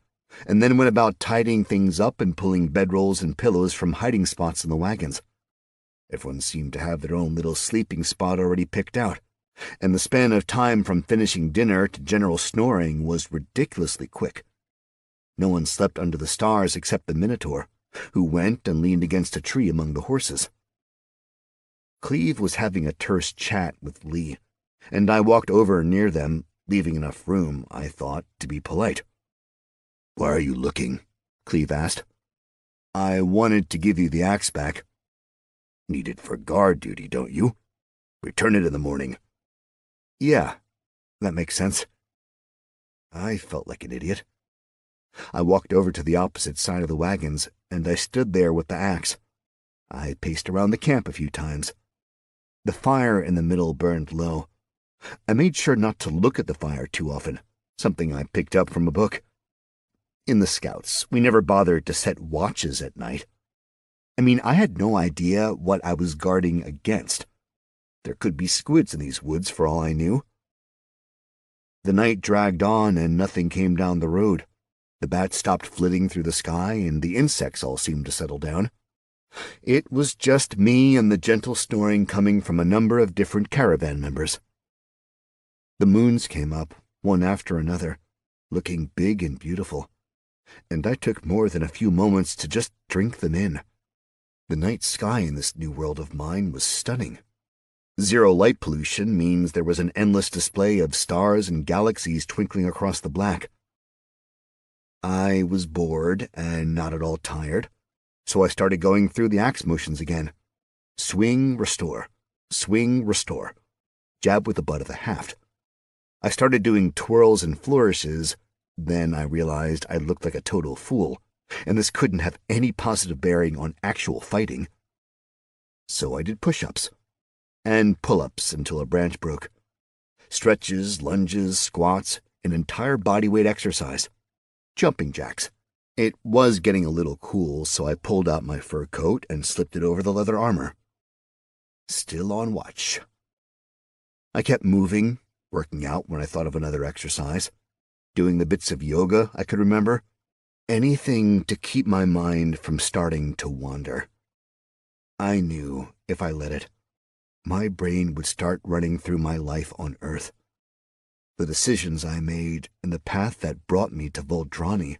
and then went about tidying things up and pulling bedrolls and pillows from hiding spots in the wagons. Everyone seemed to have their own little sleeping spot already picked out, and the span of time from finishing dinner to general snoring was ridiculously quick. No one slept under the stars except the Minotaur, who went and leaned against a tree among the horses. Cleve was having a terse chat with Lee, and I walked over near them, leaving enough room, I thought, to be polite. "Why are you looking?" Cleve asked. "I wanted to give you the axe back." "Need it for guard duty, don't you? Return it in the morning." "Yeah, that makes sense." I felt like an idiot. I walked over to the opposite side of the wagons, and I stood there with the axe. I paced around the camp a few times. The fire in the middle burned low. I made sure not to look at the fire too often, something I picked up from a book. In the Scouts, we never bothered to set watches at night. I mean, I had no idea what I was guarding against. There could be squids in these woods for all I knew. The night dragged on and nothing came down the road. The bats stopped flitting through the sky and the insects all seemed to settle down. It was just me and the gentle snoring coming from a number of different caravan members. The moons came up, one after another, looking big and beautiful, and I took more than a few moments to just drink them in. The night sky in this new world of mine was stunning. Zero light pollution means there was an endless display of stars and galaxies twinkling across the black. I was bored and not at all tired, so I started going through the axe motions again. Swing, restore. Swing, restore. Jab with the butt of the haft. I started doing twirls and flourishes, then I realized I looked like a total fool, and this couldn't have any positive bearing on actual fighting. So I did push-ups, and pull-ups until a branch broke. Stretches, lunges, squats, an entire bodyweight exercise. Jumping jacks. It was getting a little cool, so I pulled out my fur coat and slipped it over the leather armor. Still on watch. I kept moving, working out when I thought of another exercise, doing the bits of yoga I could remember, anything to keep my mind from starting to wander. I knew, if I let it, my brain would start running through my life on Earth. The decisions I made and the path that brought me to Voldrani.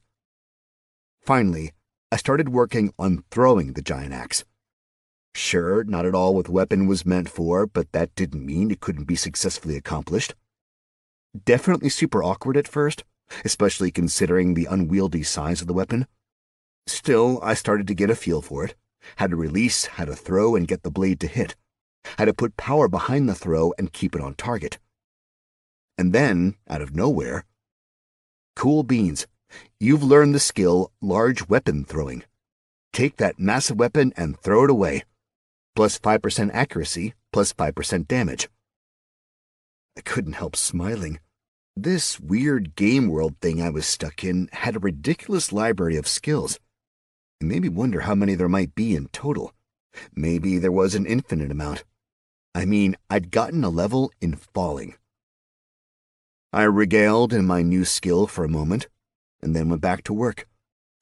Finally, I started working on throwing the giant axe. Sure, not at all what the weapon was meant for, but that didn't mean it couldn't be successfully accomplished. Definitely super awkward at first, especially considering the unwieldy size of the weapon. Still, I started to get a feel for it, how to release, how to throw and get the blade to hit, how to put power behind the throw and keep it on target. And then, out of nowhere, cool beans. You've learned the skill large weapon throwing. Take that massive weapon and throw it away. Plus 5% accuracy, plus 5% damage. I couldn't help smiling. This weird game world thing I was stuck in had a ridiculous library of skills. It made me wonder how many there might be in total. Maybe there was an infinite amount. I mean, I'd gotten a level in falling. I regaled in my new skill for a moment, and then went back to work.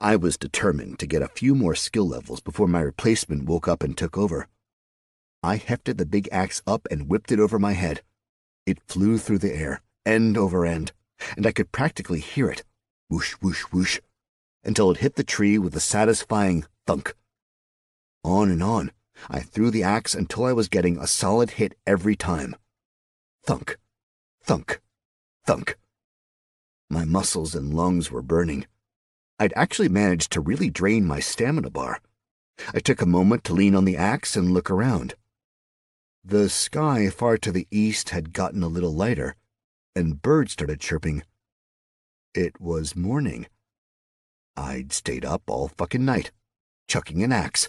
I was determined to get a few more skill levels before my replacement woke up and took over. I hefted the big axe up and whipped it over my head. It flew through the air, end over end, and I could practically hear it, whoosh, whoosh, whoosh, until it hit the tree with a satisfying thunk. On and on, I threw the axe until I was getting a solid hit every time. Thunk, thunk, thunk. My muscles and lungs were burning. I'd actually managed to really drain my stamina bar. I took a moment to lean on the axe and look around. The sky far to the east had gotten a little lighter, and birds started chirping. It was morning. I'd stayed up all fucking night, chucking an axe.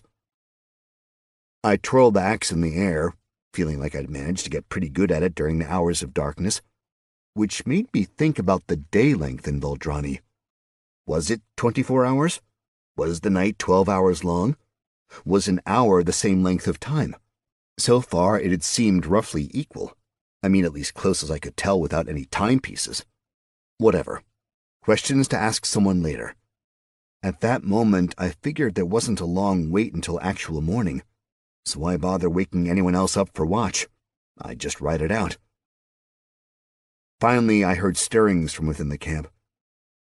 I twirled the axe in the air, feeling like I'd managed to get pretty good at it during the hours of darkness, which made me think about the day length in Veldrani. Was it 24 hours? Was the night 12 hours long? Was an hour the same length of time? So far, it had seemed roughly equal. I mean, at least close as I could tell without any timepieces. Whatever. Questions to ask someone later. At that moment, I figured there wasn't a long wait until actual morning, so why bother waking anyone else up for watch? I'd just ride it out. Finally, I heard stirrings from within the camp.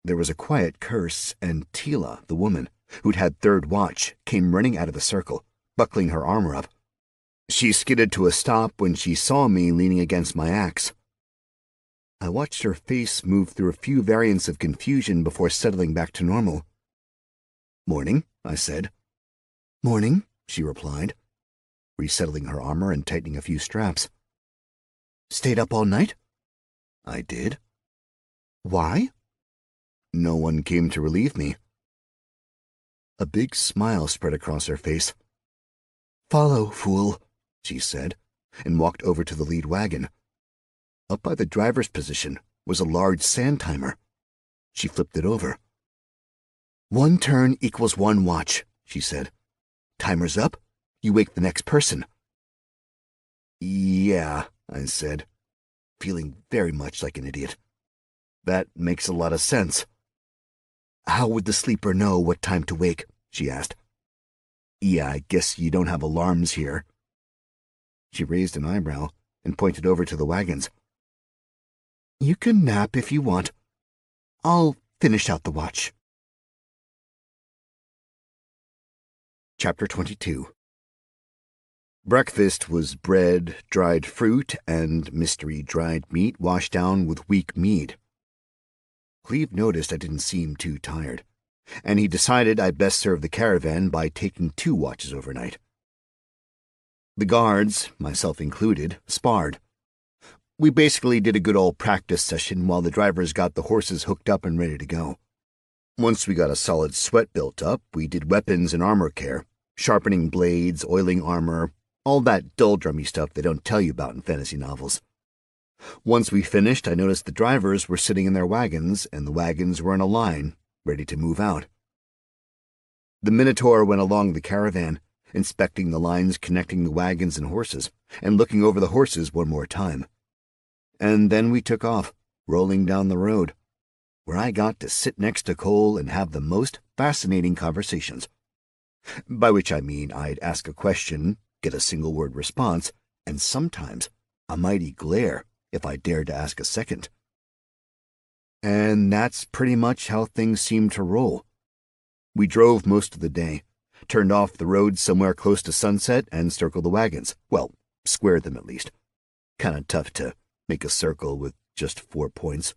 There was a quiet curse, and Tila, the woman, who'd had third watch, came running out of the circle, buckling her armor up. She skidded to a stop when she saw me leaning against my axe. I watched her face move through a few variants of confusion before settling back to normal. "Morning," I said. "Morning," she replied, resettling her armor and tightening a few straps. "Stayed up all night?" "I did." "Why?" "No one came to relieve me." A big smile spread across her face. "Follow, fool," she said, and walked over to the lead wagon. Up by the driver's position was a large sand timer. She flipped it over. "1 turn equals 1 watch," she said. "Timer's up, you wake the next person." "Yeah," I said, feeling very much like an idiot. "That makes a lot of sense." "How would the sleeper know what time to wake?" she asked. "Yeah, I guess you don't have alarms here." She raised an eyebrow and pointed over to the wagons. "You can nap if you want. I'll finish out the watch." Chapter 22. Breakfast was bread, dried fruit, and mystery dried meat washed down with weak mead. Cleve noticed I didn't seem too tired, and he decided I'd best serve the caravan by taking 2 watches overnight. The guards, myself included, sparred. We basically did a good old practice session while the drivers got the horses hooked up and ready to go. Once we got a solid sweat built up, we did weapons and armor care, sharpening blades, oiling armor, all that doldrummy stuff they don't tell you about in fantasy novels. Once we finished, I noticed the drivers were sitting in their wagons, and the wagons were in a line, ready to move out. The Minotaur went along the caravan, inspecting the lines connecting the wagons and horses, and looking over the horses one more time. And then we took off, rolling down the road, where I got to sit next to Cole and have the most fascinating conversations. By which I mean I'd ask a question, get a single-word response, and sometimes a mighty glare if I dared to ask a second. And that's pretty much how things seemed to roll. We drove most of the day, turned off the road somewhere close to sunset, and circled the wagons. Well, squared them at least. Kinda tough to make a circle with just 4 points.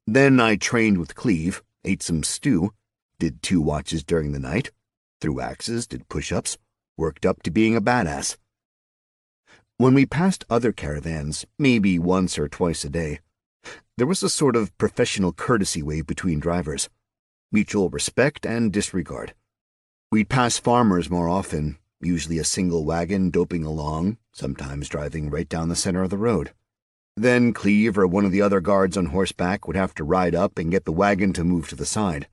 Then I trained with Cleve, ate some stew, did 2 watches during the night, threw axes, did push-ups, worked up to being a badass. When we passed other caravans, maybe once or twice a day, there was a sort of professional courtesy wave between drivers, mutual respect and disregard. We'd pass farmers more often, usually a single wagon doping along, sometimes driving right down the center of the road. Then Cleve or one of the other guards on horseback would have to ride up and get the wagon to move to the side.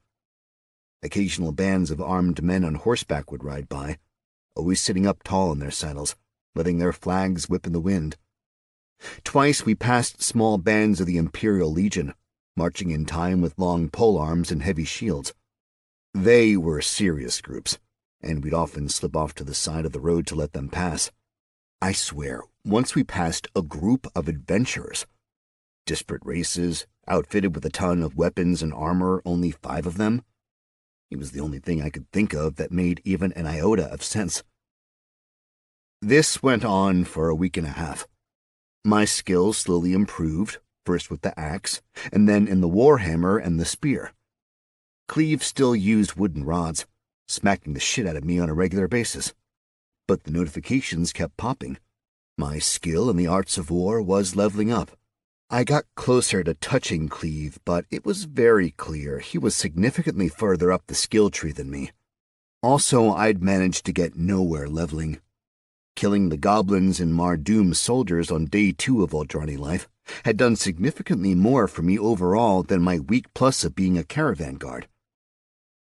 Occasional bands of armed men on horseback would ride by, always sitting up tall in their saddles, letting their flags whip in the wind. Twice we passed small bands of the Imperial Legion, marching in time with long polearms and heavy shields. They were serious groups, and we'd often slip off to the side of the road to let them pass. I swear, once we passed a group of adventurers. Disparate races, outfitted with a ton of weapons and armor, only 5 of them. It was the only thing I could think of that made even an iota of sense. This went on for a week and a half. My skills slowly improved, first with the axe, and then in the warhammer and the spear. Cleve still used wooden rods, smacking the shit out of me on a regular basis. But the notifications kept popping. My skill in the arts of war was leveling up. I got closer to touching Cleve, but it was very clear he was significantly further up the skill tree than me. Also, I'd managed to get nowhere leveling. Killing the goblins and Mardoom's soldiers on day 2 of Aldrani life had done significantly more for me overall than my week plus of being a caravan guard.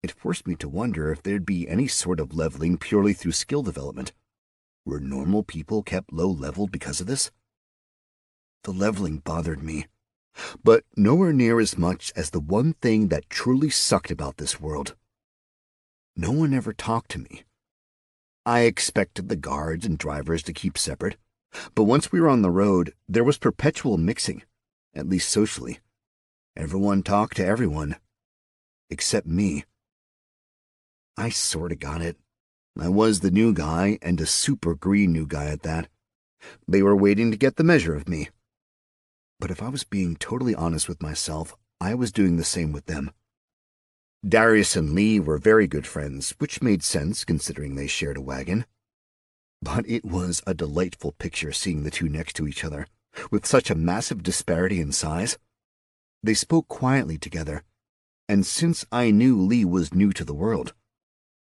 It forced me to wonder if there'd be any sort of leveling purely through skill development. Were normal people kept low-leveled because of this? The leveling bothered me, but nowhere near as much as the one thing that truly sucked about this world. No one ever talked to me. I expected the guards and drivers to keep separate, but once we were on the road, there was perpetual mixing, at least socially. Everyone talked to everyone, except me. I sorta got it. I was the new guy, and a super green new guy at that. They were waiting to get the measure of me. But if I was being totally honest with myself, I was doing the same with them. Darius and Lee were very good friends, which made sense considering they shared a wagon. But it was a delightful picture seeing the two next to each other, with such a massive disparity in size. They spoke quietly together, and since I knew Lee was new to the world,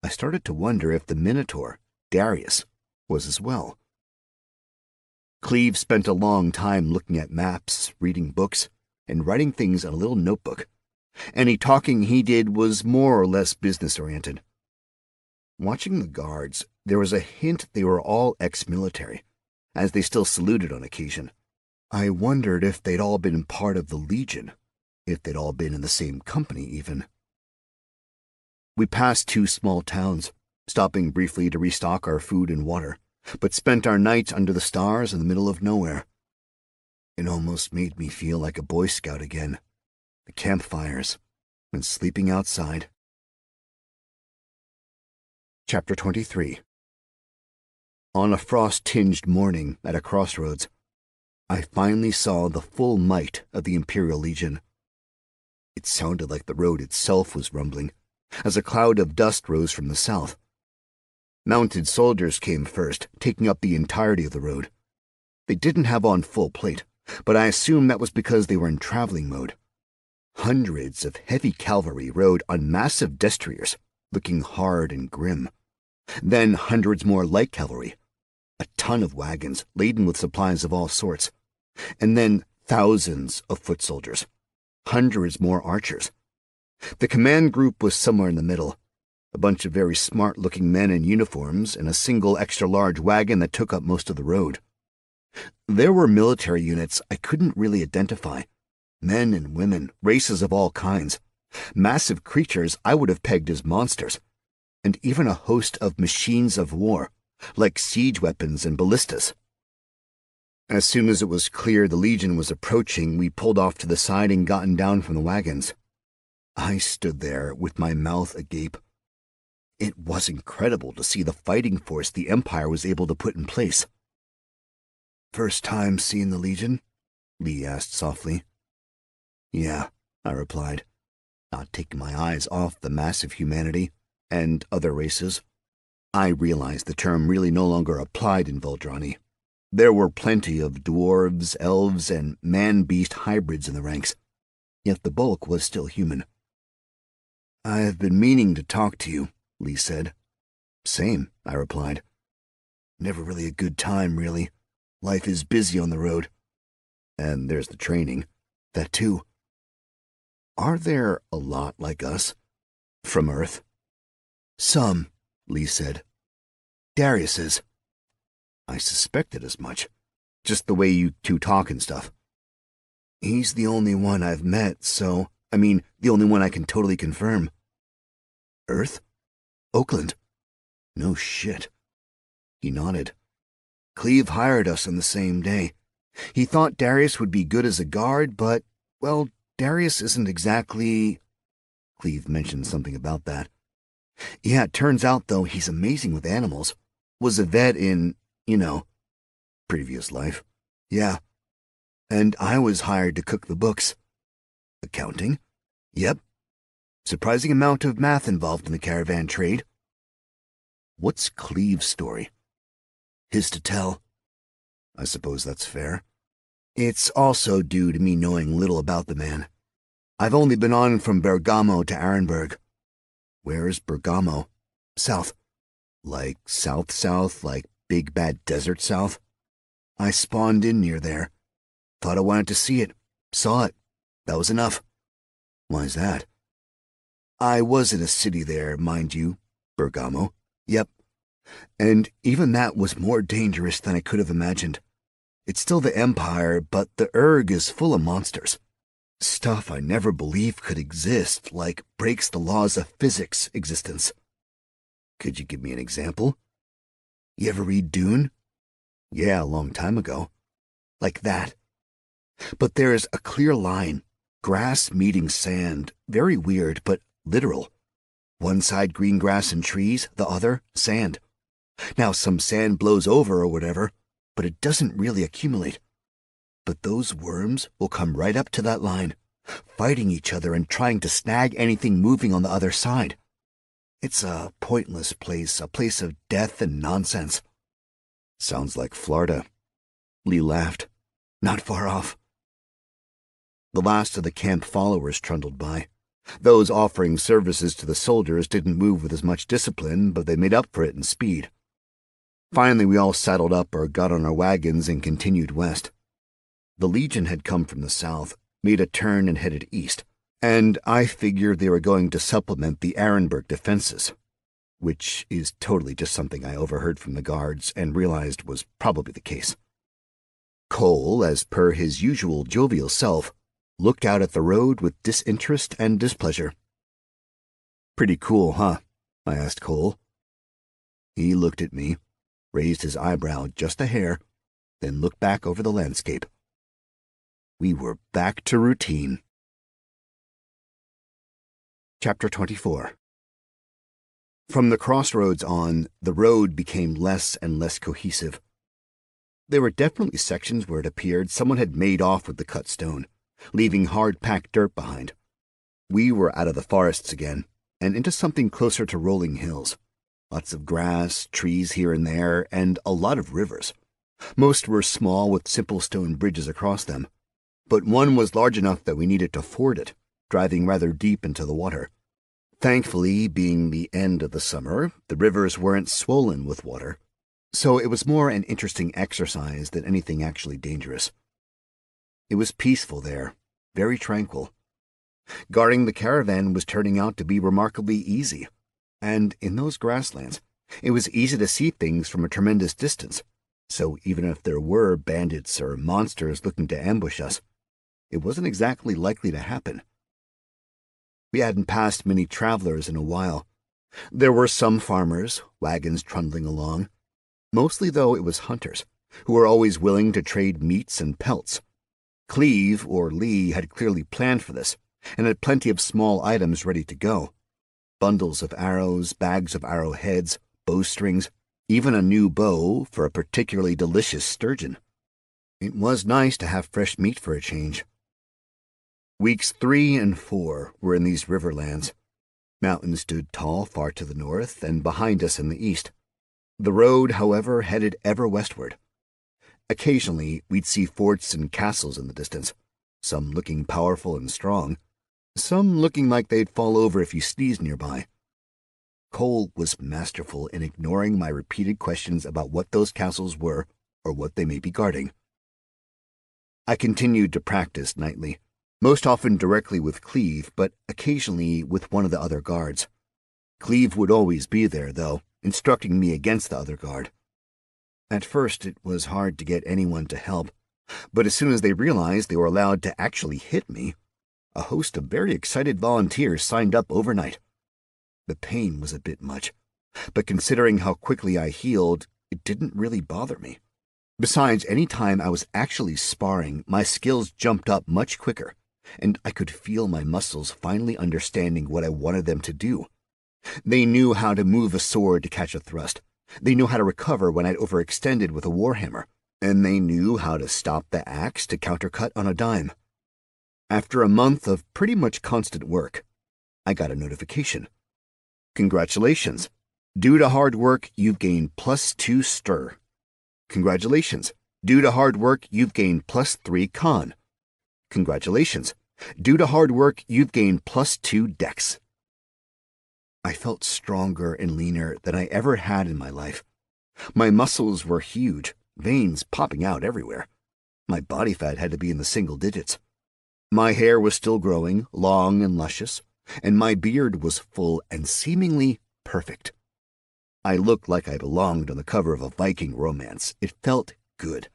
I started to wonder if the Minotaur, Darius, was as well. Cleve spent a long time looking at maps, reading books, and writing things in a little notebook. Any talking he did was more or less business-oriented. Watching the guards, there was a hint they were all ex-military, as they still saluted on occasion. I wondered if they'd all been part of the Legion, if they'd all been in the same company even. We passed 2 small towns, stopping briefly to restock our food and water, but spent our nights under the stars in the middle of nowhere. It almost made me feel like a Boy Scout again. The campfires, and sleeping outside. Chapter 23. On a frost-tinged morning at a crossroads, I finally saw the full might of the Imperial Legion. It sounded like the road itself was rumbling, as a cloud of dust rose from the south. Mounted soldiers came first, taking up the entirety of the road. They didn't have on full plate, but I assumed that was because they were in traveling mode. Hundreds of heavy cavalry rode on massive destriers, looking hard and grim. Then hundreds more light cavalry, a ton of wagons laden with supplies of all sorts, and then thousands of foot soldiers, hundreds more archers. The command group was somewhere in the middle, a bunch of very smart-looking men in uniforms and a single extra-large wagon that took up most of the road. There were military units I couldn't really identify, men and women, races of all kinds, massive creatures I would have pegged as monsters, and even a host of machines of war, like siege weapons and ballistas. As soon as it was clear the Legion was approaching, we pulled off to the side and gotten down from the wagons. I stood there with my mouth agape. It was incredible to see the fighting force the Empire was able to put in place. "First time seeing the Legion?" Lee asked softly. "Yeah," I replied, not taking my eyes off the massive humanity and other races. I realized the term really no longer applied in Voldrani. There were plenty of dwarves, elves, and man-beast hybrids in the ranks, yet the bulk was still human. "I have been meaning to talk to you," Lee said. "Same," I replied. "Never really a good time, really. Life is busy on the road. And there's the training. That too. Are there a lot like us? From Earth?" "Some," Lee said. "Darius is." I suspected as much. Just the way you two talk and stuff. "He's the only one I've met, so, the only one I can totally confirm." Earth? Oakland? No shit. He nodded. Cleve hired us on the same day. He thought Darius would be good as a guard, but, well, Darius isn't exactly... Cleve mentioned something about that. Yeah, it turns out, though, he's amazing with animals. Was a vet in, previous life. Yeah. And I was hired to cook the books. Accounting? Yep. Surprising amount of math involved in the caravan trade. What's Cleve's story? His to tell. I suppose that's fair. It's also due to me knowing little about the man. I've only been on from Bergamo to Arenberg. Where's Bergamo? South. Like south, like big bad desert south? I spawned in near there. Thought I wanted to see it. Saw it. That was enough. Why's that? I was in a city there, mind you. Bergamo. Yep. And even that was more dangerous than I could have imagined. It's still the Empire, but the Erg is full of monsters. Stuff I never believed could exist, like breaks the laws of physics existence. Could you give me an example? You ever read Dune? Yeah, a long time ago. Like that. But there's a clear line. Grass meeting sand. Very weird, but literal. One side green grass and trees, the other sand. Now some sand blows over or whatever, but it doesn't really accumulate. But those worms will come right up to that line, fighting each other and trying to snag anything moving on the other side. It's a pointless place, a place of death and nonsense. Sounds like Florida. Lee laughed. Not far off. The last of the camp followers trundled by. Those offering services to the soldiers didn't move with as much discipline, but they made up for it in speed. Finally, we all saddled up or got on our wagons and continued west. The Legion had come from the south, made a turn and headed east, and I figured they were going to supplement the Arenberg defenses, which is totally just something I overheard from the guards and realized was probably the case. Cole, as per his usual jovial self, looked out at the road with disinterest and displeasure. Pretty cool, huh? I asked Cole. He looked at me, raised his eyebrow just a hair, then looked back over the landscape. We were back to routine. Chapter 24. From the crossroads on, the road became less and less cohesive. There were definitely sections where it appeared someone had made off with the cut stone, leaving hard-packed dirt behind. We were out of the forests again, and into something closer to rolling hills. Lots of grass, trees here and there, and a lot of rivers. Most were small with simple stone bridges across them, but one was large enough that we needed to ford it, driving rather deep into the water. Thankfully, being the end of the summer, the rivers weren't swollen with water, so it was more an interesting exercise than anything actually dangerous. It was peaceful there, very tranquil. Guarding the caravan was turning out to be remarkably easy, and in those grasslands, it was easy to see things from a tremendous distance, so even if there were bandits or monsters looking to ambush us, it wasn't exactly likely to happen. We hadn't passed many travelers in a while. There were some farmers, wagons trundling along. Mostly, though, it was hunters, who were always willing to trade meats and pelts. Cleve, or Lee, had clearly planned for this, and had plenty of small items ready to go. Bundles of arrows, bags of arrowheads, bowstrings, even a new bow for a particularly delicious sturgeon. It was nice to have fresh meat for a change. Weeks 3 and 4 were in these riverlands. Mountains stood tall far to the north and behind us in the east. The road, however, headed ever westward. Occasionally, we'd see forts and castles in the distance, some looking powerful and strong, some looking like they'd fall over if you sneezed nearby. Cole was masterful in ignoring my repeated questions about what those castles were or what they may be guarding. I continued to practice nightly, most often directly with Cleve, but occasionally with one of the other guards. Cleve would always be there, though, instructing me against the other guard. At first, it was hard to get anyone to help, but as soon as they realized they were allowed to actually hit me, a host of very excited volunteers signed up overnight. The pain was a bit much, but considering how quickly I healed, it didn't really bother me. Besides, any time I was actually sparring, my skills jumped up much quicker, and I could feel my muscles finally understanding what I wanted them to do. They knew how to move a sword to catch a thrust. They knew how to recover when I'd overextended with a warhammer, and they knew how to stop the axe to countercut on a dime. After a month of pretty much constant work, I got a notification. Congratulations. Due to hard work, you've gained +2 stir. Congratulations. Due to hard work, you've gained +3 con. Congratulations. Due to hard work, you've gained +2 dex. I felt stronger and leaner than I ever had in my life. My muscles were huge, veins popping out everywhere. My body fat had to be in the single digits. My hair was still growing, long and luscious, and my beard was full and seemingly perfect. I looked like I belonged on the cover of a Viking romance. It felt good.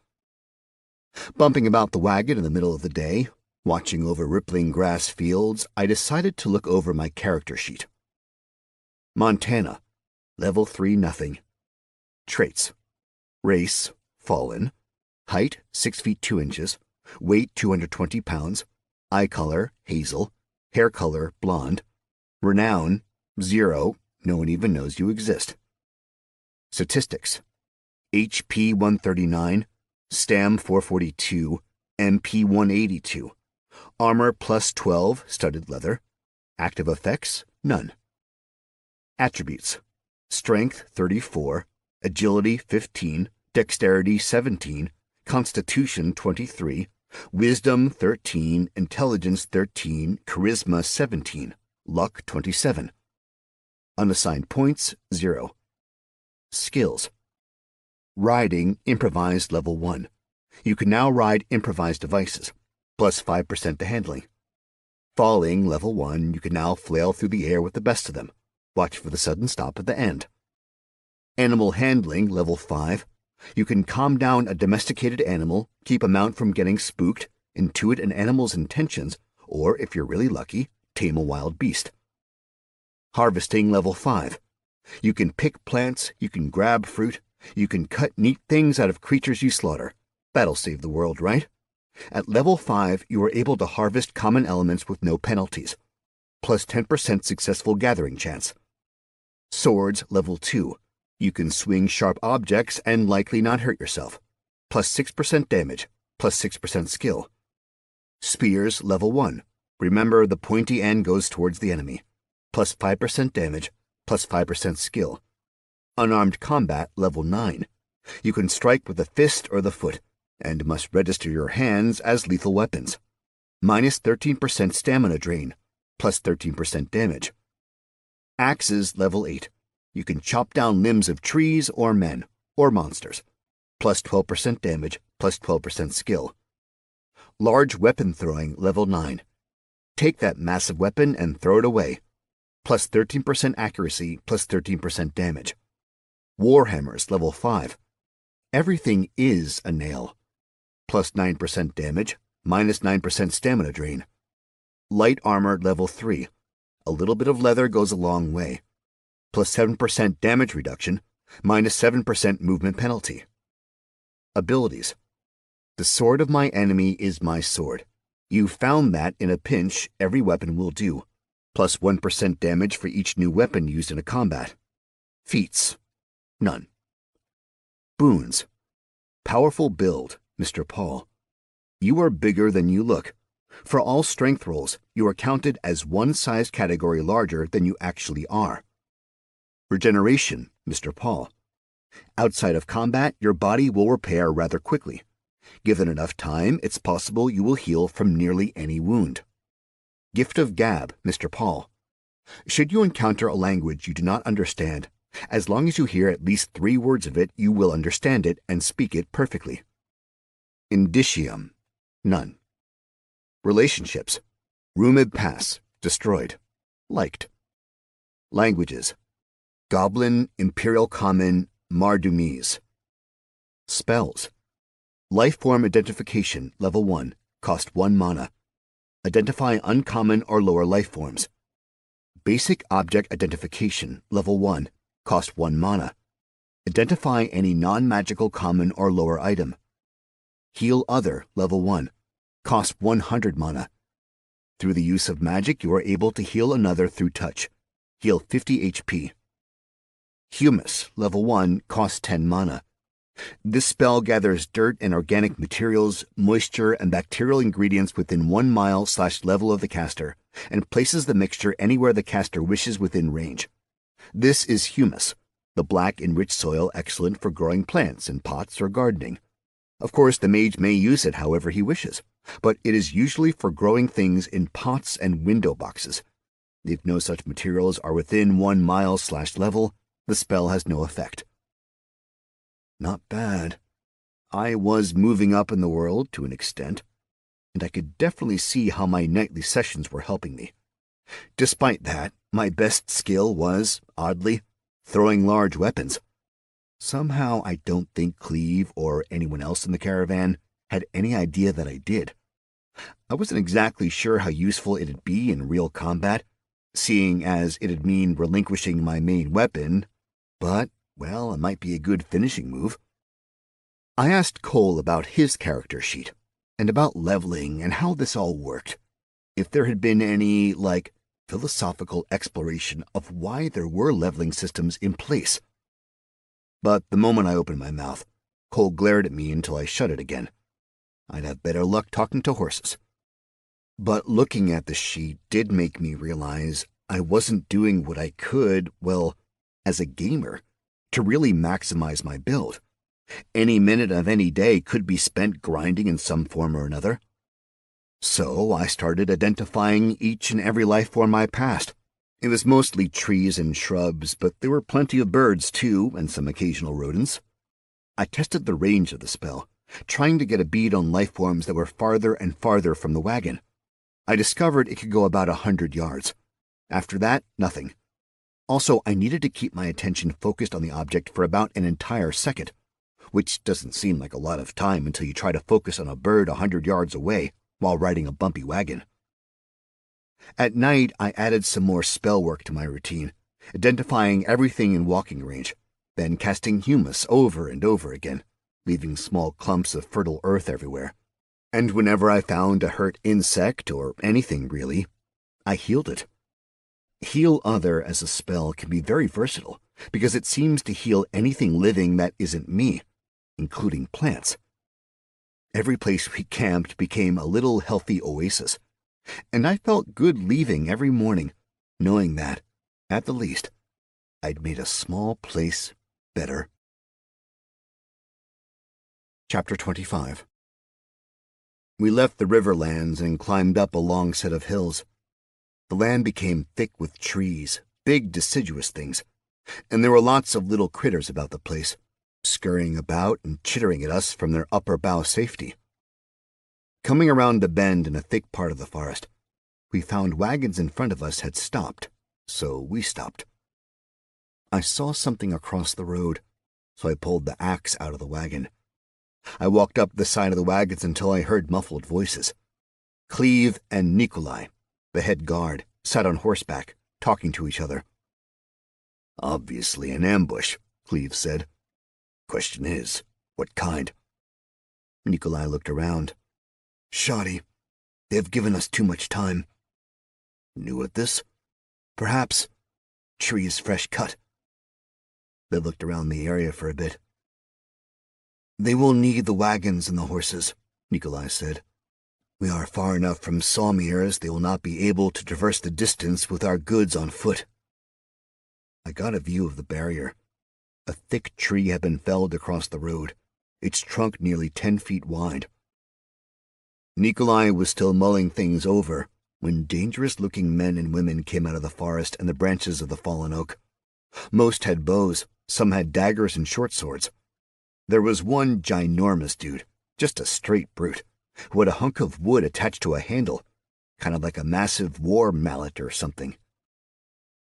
Bumping about the wagon in the middle of the day, watching over rippling grass fields, I decided to look over my character sheet. Montana, level 3 nothing. Traits: race, fallen. Height, 6 feet 2 inches. Weight, 220 pounds. Eye color, hazel. Hair color, blonde. Renown, 0. No one even knows you exist. Statistics: HP 139, Stam 442, MP 182. Armor +12, studded leather. Active effects, none. Attributes: Strength 34, Agility 15, Dexterity 17, Constitution 23, Wisdom 13, Intelligence 13, Charisma 17, Luck 27. Unassigned points, 0. Skills: Riding, improvised level 1. You can now ride improvised devices, +5% to handling. Falling, level 1. You can now flail through the air with the best of them. Watch for the sudden stop at the end. Animal handling, level 5. You can calm down a domesticated animal, keep a mount from getting spooked, intuit an animal's intentions, or, if you're really lucky, tame a wild beast. Harvesting, level 5. You can pick plants, you can grab fruit, you can cut neat things out of creatures you slaughter. That'll save the world, right? At level 5, you are able to harvest common elements with no penalties, +10% successful gathering chance. Swords, level 2. You can swing sharp objects and likely not hurt yourself, +6% damage, +6% skill. Spears, level 1. Remember, the pointy end goes towards the enemy, +5% damage, +5% skill. Unarmed combat, level 9. You can strike with the fist or the foot, and must register your hands as lethal weapons. -13% stamina drain, +13% damage. Axes, level 8. You can chop down limbs of trees or men, or monsters, +12% damage, +12% skill. Large weapon throwing, level 9. Take that massive weapon and throw it away, +13% accuracy, +13% damage. Warhammers, level 5. Everything is a nail, +9% damage, -9% stamina drain. Light armor, level 3. A little bit of leather goes a long way, +7% damage reduction, -7% movement penalty. Abilities: The sword of my enemy is my sword. You found that in a pinch, every weapon will do, +1% damage for each new weapon used in a combat. Feats: None. Boons: Powerful build, Mr. Paul. You are bigger than you look. For all strength rolls, you are counted as one size category larger than you actually are. Regeneration, Mr. Paul. Outside of combat, your body will repair rather quickly. Given enough time, it's possible you will heal from nearly any wound. Gift of Gab, Mr. Paul. Should you encounter a language you do not understand, as long as you hear at least 3 words of it, you will understand it and speak it perfectly. Indicium: None. Relationships: Rumib Pass, destroyed. Liked. Languages: Goblin, Imperial Common, Mardumise. Spells: Lifeform Identification, level 1, cost 1 mana. Identify uncommon or lower lifeforms. Basic Object Identification, Level 1, cost 1 mana. Identify any non-magical common or lower item. Heal Other, Level 1, cost 100 mana. Through the use of magic, you are able to heal another through touch. Heal 50 HP. Humus, Level 1, costs 10 mana. This spell gathers dirt and organic materials, moisture, and bacterial ingredients within 1 mile/level of the caster, and places the mixture anywhere the caster wishes within range. This is humus, the black enriched soil excellent for growing plants in pots or gardening. Of course, the mage may use it however he wishes, but it is usually for growing things in pots and window boxes. If no such materials are within 1 mile/level, the spell has no effect. Not bad. I was moving up in the world to an extent, and I could definitely see how my nightly sessions were helping me. Despite that, my best skill was, oddly, throwing large weapons. Somehow I don't think Cleve or anyone else in the caravan had any idea that I did. I wasn't exactly sure how useful it'd be in real combat, seeing as it'd mean relinquishing my main weapon, but, well, it might be a good finishing move. I asked Cole about his character sheet, and about leveling and how this all worked. If there had been any, philosophical exploration of why there were leveling systems in place. But the moment I opened my mouth, Cole glared at me until I shut it again. I'd have better luck talking to horses. But looking at the sheet did make me realize I wasn't doing what I could, well, as a gamer, to really maximize my build. Any minute of any day could be spent grinding in some form or another. So I started identifying each and every life form I passed. It was mostly trees and shrubs, but there were plenty of birds too, and some occasional rodents. I tested the range of the spell, trying to get a bead on life forms that were farther and farther from the wagon. I discovered it could go about 100 yards. After that, nothing. Also, I needed to keep my attention focused on the object for about an entire second, which doesn't seem like a lot of time until you try to focus on a bird 100 yards away while riding a bumpy wagon. At night, I added some more spell work to my routine, identifying everything in walking range, then casting humus over and over again, leaving small clumps of fertile earth everywhere. And whenever I found a hurt insect or anything really, I healed it. Heal Other as a spell can be very versatile because it seems to heal anything living that isn't me, including plants. Every place we camped became a little healthy oasis, and I felt good leaving every morning, knowing that, at the least, I'd made a small place better. Chapter 25. We left the riverlands and climbed up a long set of hills. The land became thick with trees, big deciduous things, and there were lots of little critters about the place, scurrying about and chittering at us from their upper bough safety. Coming around a bend in a thick part of the forest, we found wagons in front of us had stopped, so we stopped. I saw something across the road, so I pulled the axe out of the wagon. I walked up the side of the wagons until I heard muffled voices. Cleve and Nikolai, the head guard, sat on horseback, talking to each other. "Obviously an ambush," Cleve said. "Question is, what kind?" Nikolai looked around. "Shoddy. They've given us too much time." "New at this?" "Perhaps. Tree is fresh cut." They looked around the area for a bit. "They will need the wagons and the horses," Nikolai said. "We are far enough from Sawmirs they will not be able to traverse the distance with our goods on foot." I got a view of the barrier. A thick tree had been felled across the road, its trunk nearly 10 feet wide. Nikolai was still mulling things over when dangerous-looking men and women came out of the forest and the branches of the fallen oak. Most had bows, some had daggers and short swords. There was one ginormous dude, just a straight brute, who had a hunk of wood attached to a handle, kind of like a massive war mallet or something.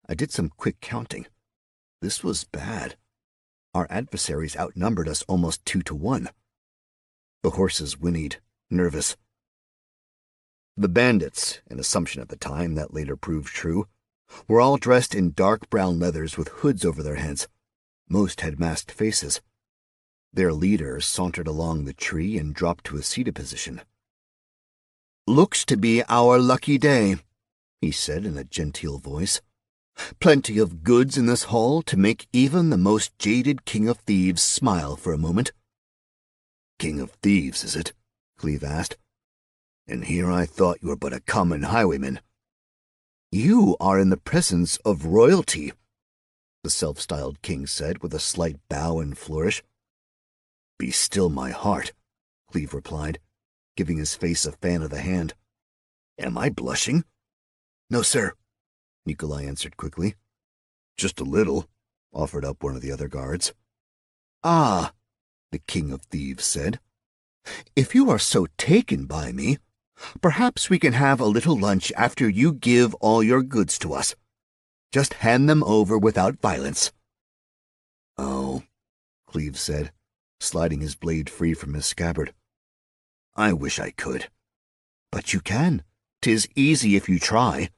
I did some quick counting. This was bad. Our adversaries outnumbered us almost 2-to-1. The horses whinnied, nervous. The bandits, an assumption at the time that later proved true, were all dressed in dark brown leathers with hoods over their heads. Most had masked faces. Their leader sauntered along the tree and dropped to a seated position. "Looks to be our lucky day," he said in a genteel voice. "Plenty of goods in this hall to make even the most jaded king of thieves smile for a moment." "King of thieves, is it?" Cleve asked. "And here I thought you were but a common highwayman." "You are in the presence of royalty," the self-styled king said with a slight bow and flourish. "Be still my heart," Cleve replied, giving his face a fan of the hand. "Am I blushing?" "No, sir," Nikolai answered quickly. "Just a little," offered up one of the other guards. "Ah," the king of thieves said. "If you are so taken by me, perhaps we can have a little lunch after you give all your goods to us. Just hand them over without violence." "Oh," Cleve said, sliding his blade free from his scabbard. "I wish I could." "But you can. 'Tis easy if you try."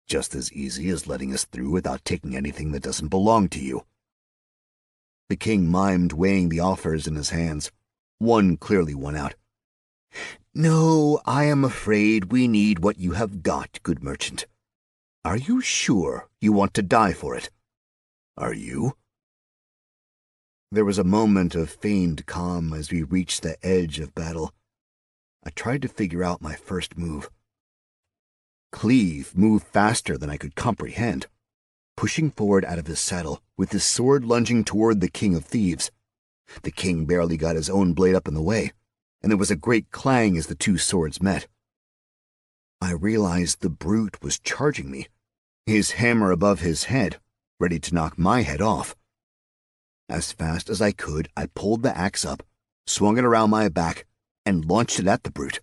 "Just as easy as letting us through without taking anything that doesn't belong to you." The king mimed weighing the offers in his hands. One clearly won out. "No, I am afraid we need what you have got, good merchant. Are you sure you want to die for it?" "Are you?" There was a moment of feigned calm as we reached the edge of battle. I tried to figure out my first move. Cleve moved faster than I could comprehend, pushing forward out of his saddle, with his sword lunging toward the king of thieves. The king barely got his own blade up in the way, and there was a great clang as the two swords met. I realized the brute was charging me, his hammer above his head, ready to knock my head off. As fast as I could, I pulled the axe up, swung it around my back, and launched it at the brute.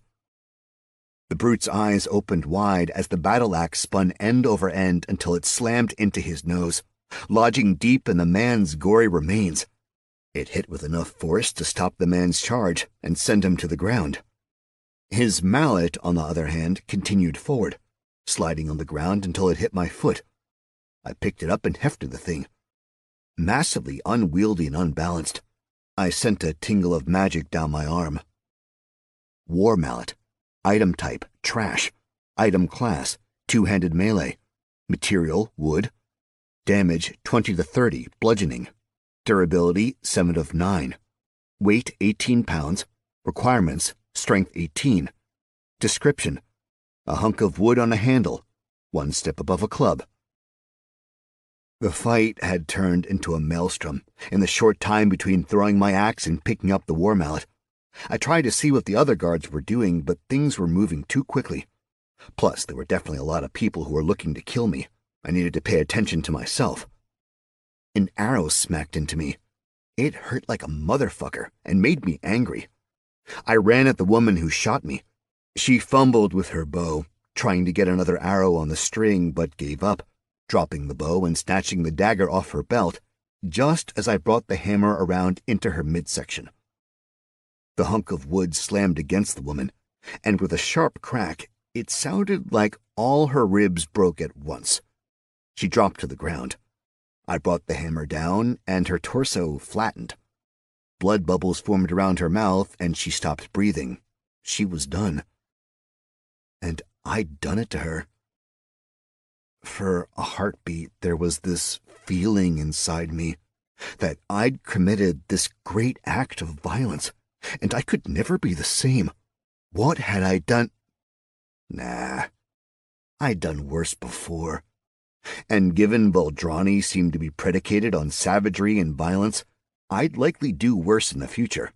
The brute's eyes opened wide as the battle axe spun end over end until it slammed into his nose, lodging deep in the man's gory remains. It hit with enough force to stop the man's charge and send him to the ground. His mallet, on the other hand, continued forward, sliding on the ground until it hit my foot. I picked it up and hefted the thing. Massively unwieldy and unbalanced, I sent a tingle of magic down my arm. War mallet. Item type, trash. Item class, two-handed melee. Material, wood. Damage, 20 to 30, bludgeoning. Durability, 7 of 9. Weight, 18 pounds. Requirements, strength 18. Description, a hunk of wood on a handle, one step above a club. The fight had turned into a maelstrom in the short time between throwing my axe and picking up the war mallet. I tried to see what the other guards were doing, but things were moving too quickly. Plus, there were definitely a lot of people who were looking to kill me. I needed to pay attention to myself. An arrow smacked into me. It hurt like a motherfucker and made me angry. I ran at the woman who shot me. She fumbled with her bow, trying to get another arrow on the string, but gave up, dropping the bow and snatching the dagger off her belt, just as I brought the hammer around into her midsection. The hunk of wood slammed against the woman, and with a sharp crack, it sounded like all her ribs broke at once. She dropped to the ground. I brought the hammer down, and her torso flattened. Blood bubbles formed around her mouth, and she stopped breathing. She was done. And I'd done it to her. For a heartbeat, there was this feeling inside me that I'd committed this great act of violence, and I could never be the same. What had I done? Nah, I'd done worse before. And given Veldrani seemed to be predicated on savagery and violence, I'd likely do worse in the future.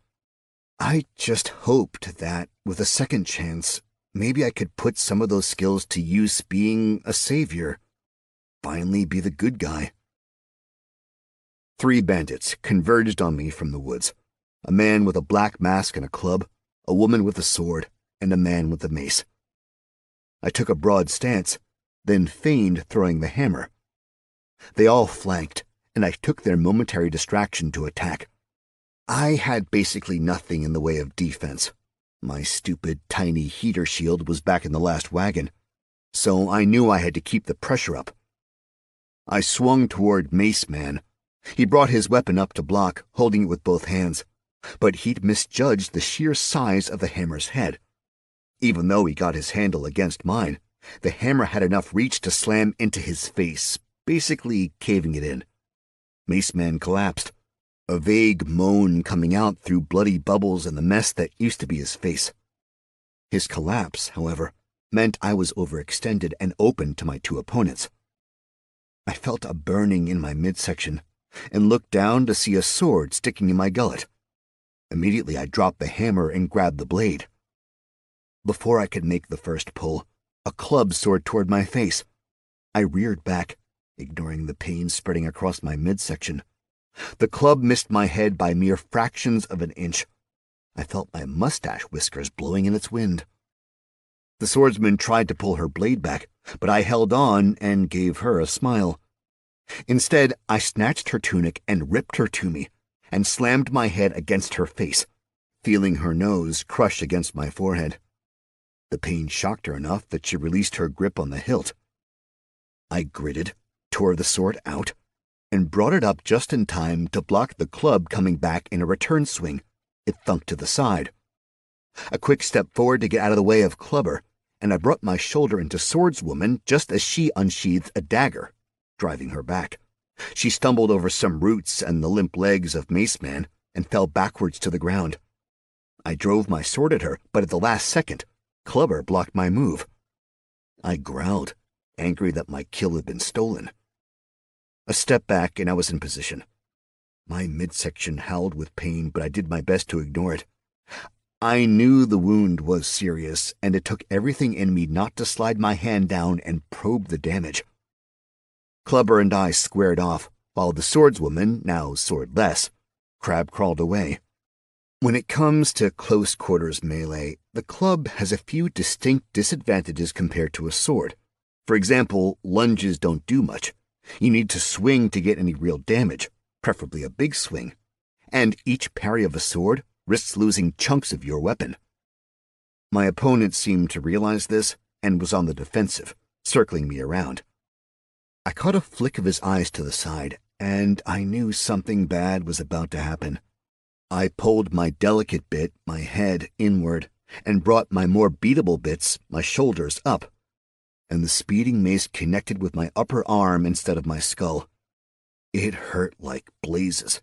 I just hoped that, with a second chance, maybe I could put some of those skills to use being a savior. Finally be the good guy. 3 bandits converged on me from the woods. A man with a black mask and a club, a woman with a sword, and a man with a mace. I took a broad stance, then feigned throwing the hammer. They all flanked, and I took their momentary distraction to attack. I had basically nothing in the way of defense. My stupid, tiny heater shield was back in the last wagon. so I knew I had to keep the pressure up. I swung toward Mace Man. He brought his weapon up to block, holding it with both hands, but he'd misjudged the sheer size of the hammer's head. Even though he got his handle against mine, the hammer had enough reach to slam into his face, basically caving it in. Mace Man collapsed, a vague moan coming out through bloody bubbles in the mess that used to be his face. His collapse, however, meant I was overextended and open to my two opponents. I felt a burning in my midsection and looked down to see a sword sticking in my gullet. Immediately I dropped the hammer and grabbed the blade. Before I could make the first pull, a club soared toward my face. I reared back, ignoring the pain spreading across my midsection. The club missed my head by mere fractions of an inch. I felt my mustache whiskers blowing in its wind. The swordsman tried to pull her blade back, but I held on and gave her a smile. Instead, I snatched her tunic and ripped her to me, and slammed my head against her face, feeling her nose crush against my forehead. The pain shocked her enough that she released her grip on the hilt. I gritted, tore the sword out, and brought it up just in time to block the club coming back in a return swing. It thunked to the side. A quick step forward to get out of the way of Clubber, and I brought my shoulder into Swordswoman just as she unsheathed a dagger, driving her back. She stumbled over some roots and the limp legs of Mace Man and fell backwards to the ground. I drove my sword at her, but at the last second, Clubber blocked my move. I growled, angry that my kill had been stolen. A step back and I was in position. My midsection howled with pain, but I did my best to ignore it. I knew the wound was serious, and it took everything in me not to slide my hand down and probe the damage. Clubber and I squared off, while the swordswoman, now swordless, crab-crawled away. When it comes to close-quarters melee, the club has a few distinct disadvantages compared to a sword. For example, lunges don't do much. You need to swing to get any real damage, preferably a big swing, and each parry of a sword risks losing chunks of your weapon. My opponent seemed to realize this and was on the defensive, circling me around. I caught a flick of his eyes to the side, and I knew something bad was about to happen. I pulled my delicate bit, my head, inward, and brought my more beatable bits, my shoulders, up, and the speeding mace connected with my upper arm instead of my skull. It hurt like blazes,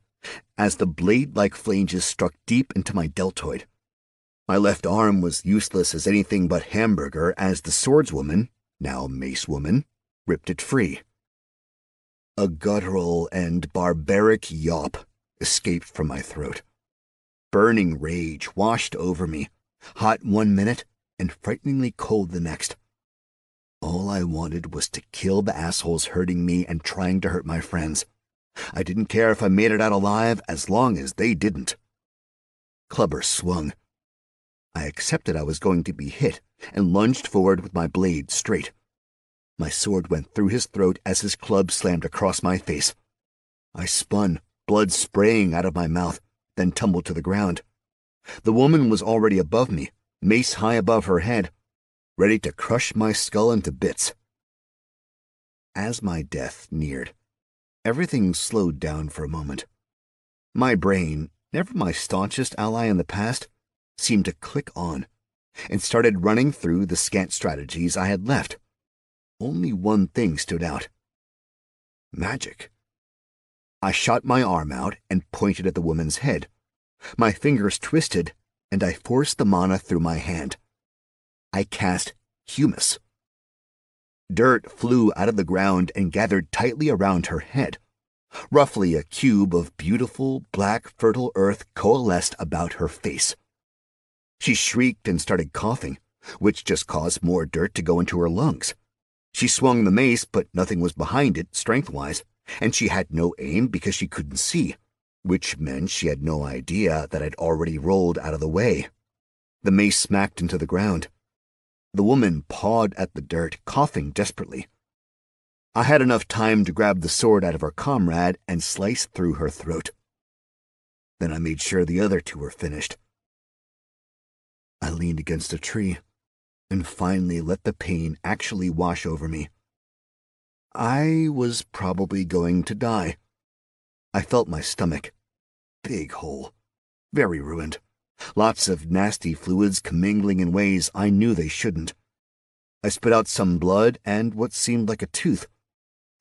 as the blade-like flanges struck deep into my deltoid. My left arm was useless as anything but hamburger as the swordswoman, now mace woman, ripped it free. A guttural and barbaric yawp escaped from my throat. Burning rage washed over me, hot 1 minute and frighteningly cold the next. All I wanted was to kill the assholes hurting me and trying to hurt my friends. I didn't care if I made it out alive as long as they didn't. Clubber swung. I accepted I was going to be hit and lunged forward with my blade straight. My sword went through his throat as his club slammed across my face. I spun, blood spraying out of my mouth, then tumbled to the ground. The woman was already above me, mace high above her head, ready to crush my skull into bits. As my death neared, everything slowed down for a moment. My brain, never my staunchest ally in the past, seemed to click on and started running through the scant strategies I had left. Only one thing stood out. Magic. I shot my arm out and pointed at the woman's head. My fingers twisted, and I forced the mana through my hand. I cast Humus. Dirt flew out of the ground and gathered tightly around her head. Roughly a cube of beautiful, black, fertile earth coalesced about her face. She shrieked and started coughing, which just caused more dirt to go into her lungs. She swung the mace, but nothing was behind it, strength-wise, and she had no aim because she couldn't see, which meant she had no idea that I'd already rolled out of the way. The mace smacked into the ground. The woman pawed at the dirt, coughing desperately. I had enough time to grab the sword out of her comrade and slice through her throat. Then I made sure the other two were finished. I leaned against a tree, and finally let the pain actually wash over me. I was probably going to die. I felt my stomach. Big hole. Very ruined. Lots of nasty fluids commingling in ways I knew they shouldn't. I spit out some blood and what seemed like a tooth.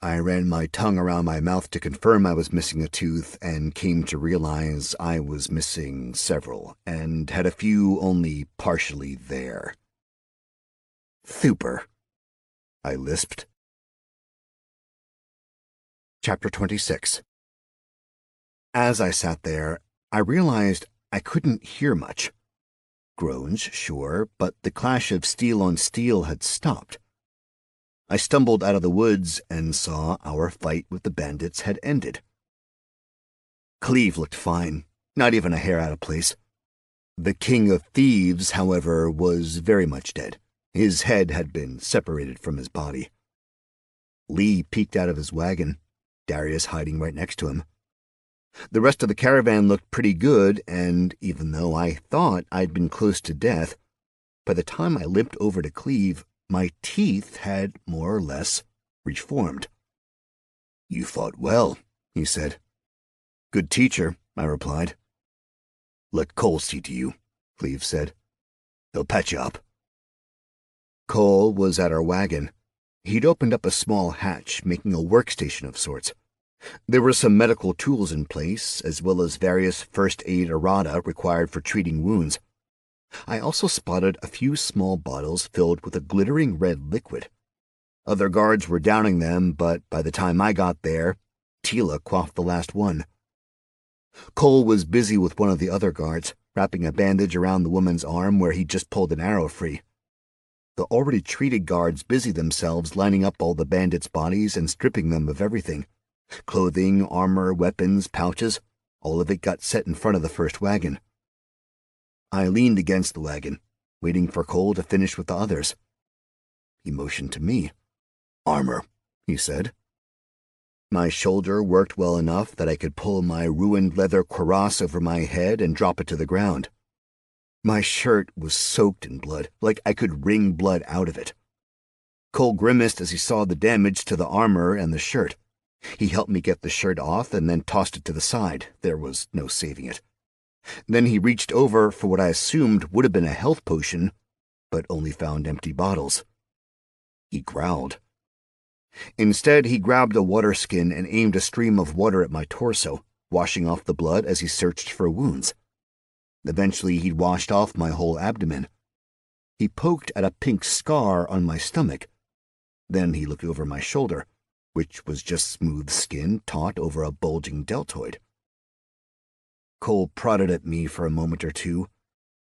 I ran my tongue around my mouth to confirm I was missing a tooth and came to realize I was missing several and had a few only partially there. Thuper, I lisped. Chapter 26. As I sat there, I realized I couldn't hear much. Groans, sure, but the clash of steel on steel had stopped. I stumbled out of the woods and saw our fight with the bandits had ended. Cleve looked fine, not even a hair out of place. The king of thieves, however, was very much dead. His head had been separated from his body. Lee peeked out of his wagon, Darius hiding right next to him. The rest of the caravan looked pretty good, and even though I thought I'd been close to death, by the time I limped over to Cleve, my teeth had more or less reformed. "You fought well," he said. "Good teacher," I replied. "Let Cole see to you," Cleve said. "He'll patch you up." Cole was at our wagon. He'd opened up a small hatch, making a workstation of sorts. There were some medical tools in place, as well as various first aid errata required for treating wounds. I also spotted a few small bottles filled with a glittering red liquid. Other guards were downing them, but by the time I got there, Tila quaffed the last one. Cole was busy with one of the other guards, wrapping a bandage around the woman's arm where he'd just pulled an arrow free. The already treated guards busied themselves lining up all the bandits' bodies and stripping them of everything. Clothing, armor, weapons, pouches, all of it got set in front of the first wagon. I leaned against the wagon, waiting for Cole to finish with the others. He motioned to me. "Armor," he said. My shoulder worked well enough that I could pull my ruined leather cuirass over my head and drop it to the ground. My shirt was soaked in blood, like I could wring blood out of it. Cole grimaced as he saw the damage to the armor and the shirt. He helped me get the shirt off and then tossed it to the side. There was no saving it. Then he reached over for what I assumed would have been a health potion, but only found empty bottles. He growled. Instead, he grabbed a water skin and aimed a stream of water at my torso, washing off the blood as he searched for wounds. Eventually, he'd washed off my whole abdomen. He poked at a pink scar on my stomach. Then he looked over my shoulder, which was just smooth skin taut over a bulging deltoid. Cole prodded at me for a moment or two.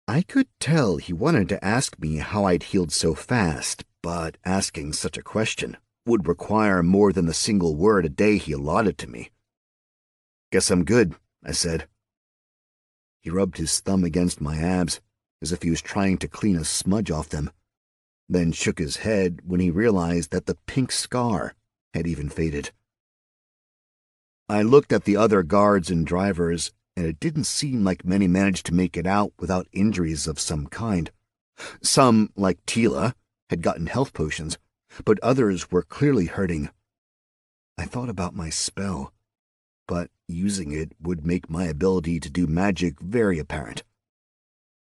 I could tell he wanted to ask me how I'd healed so fast, but asking such a question would require more than the single word a day he allotted to me. "Guess I'm good," I said. He rubbed his thumb against my abs, as if he was trying to clean a smudge off them, then shook his head when he realized that the pink scar had even faded. I looked at the other guards and drivers, and it didn't seem like many managed to make it out without injuries of some kind. Some, like Tila, had gotten health potions, but others were clearly hurting. I thought about my spell, but using it would make my ability to do magic very apparent.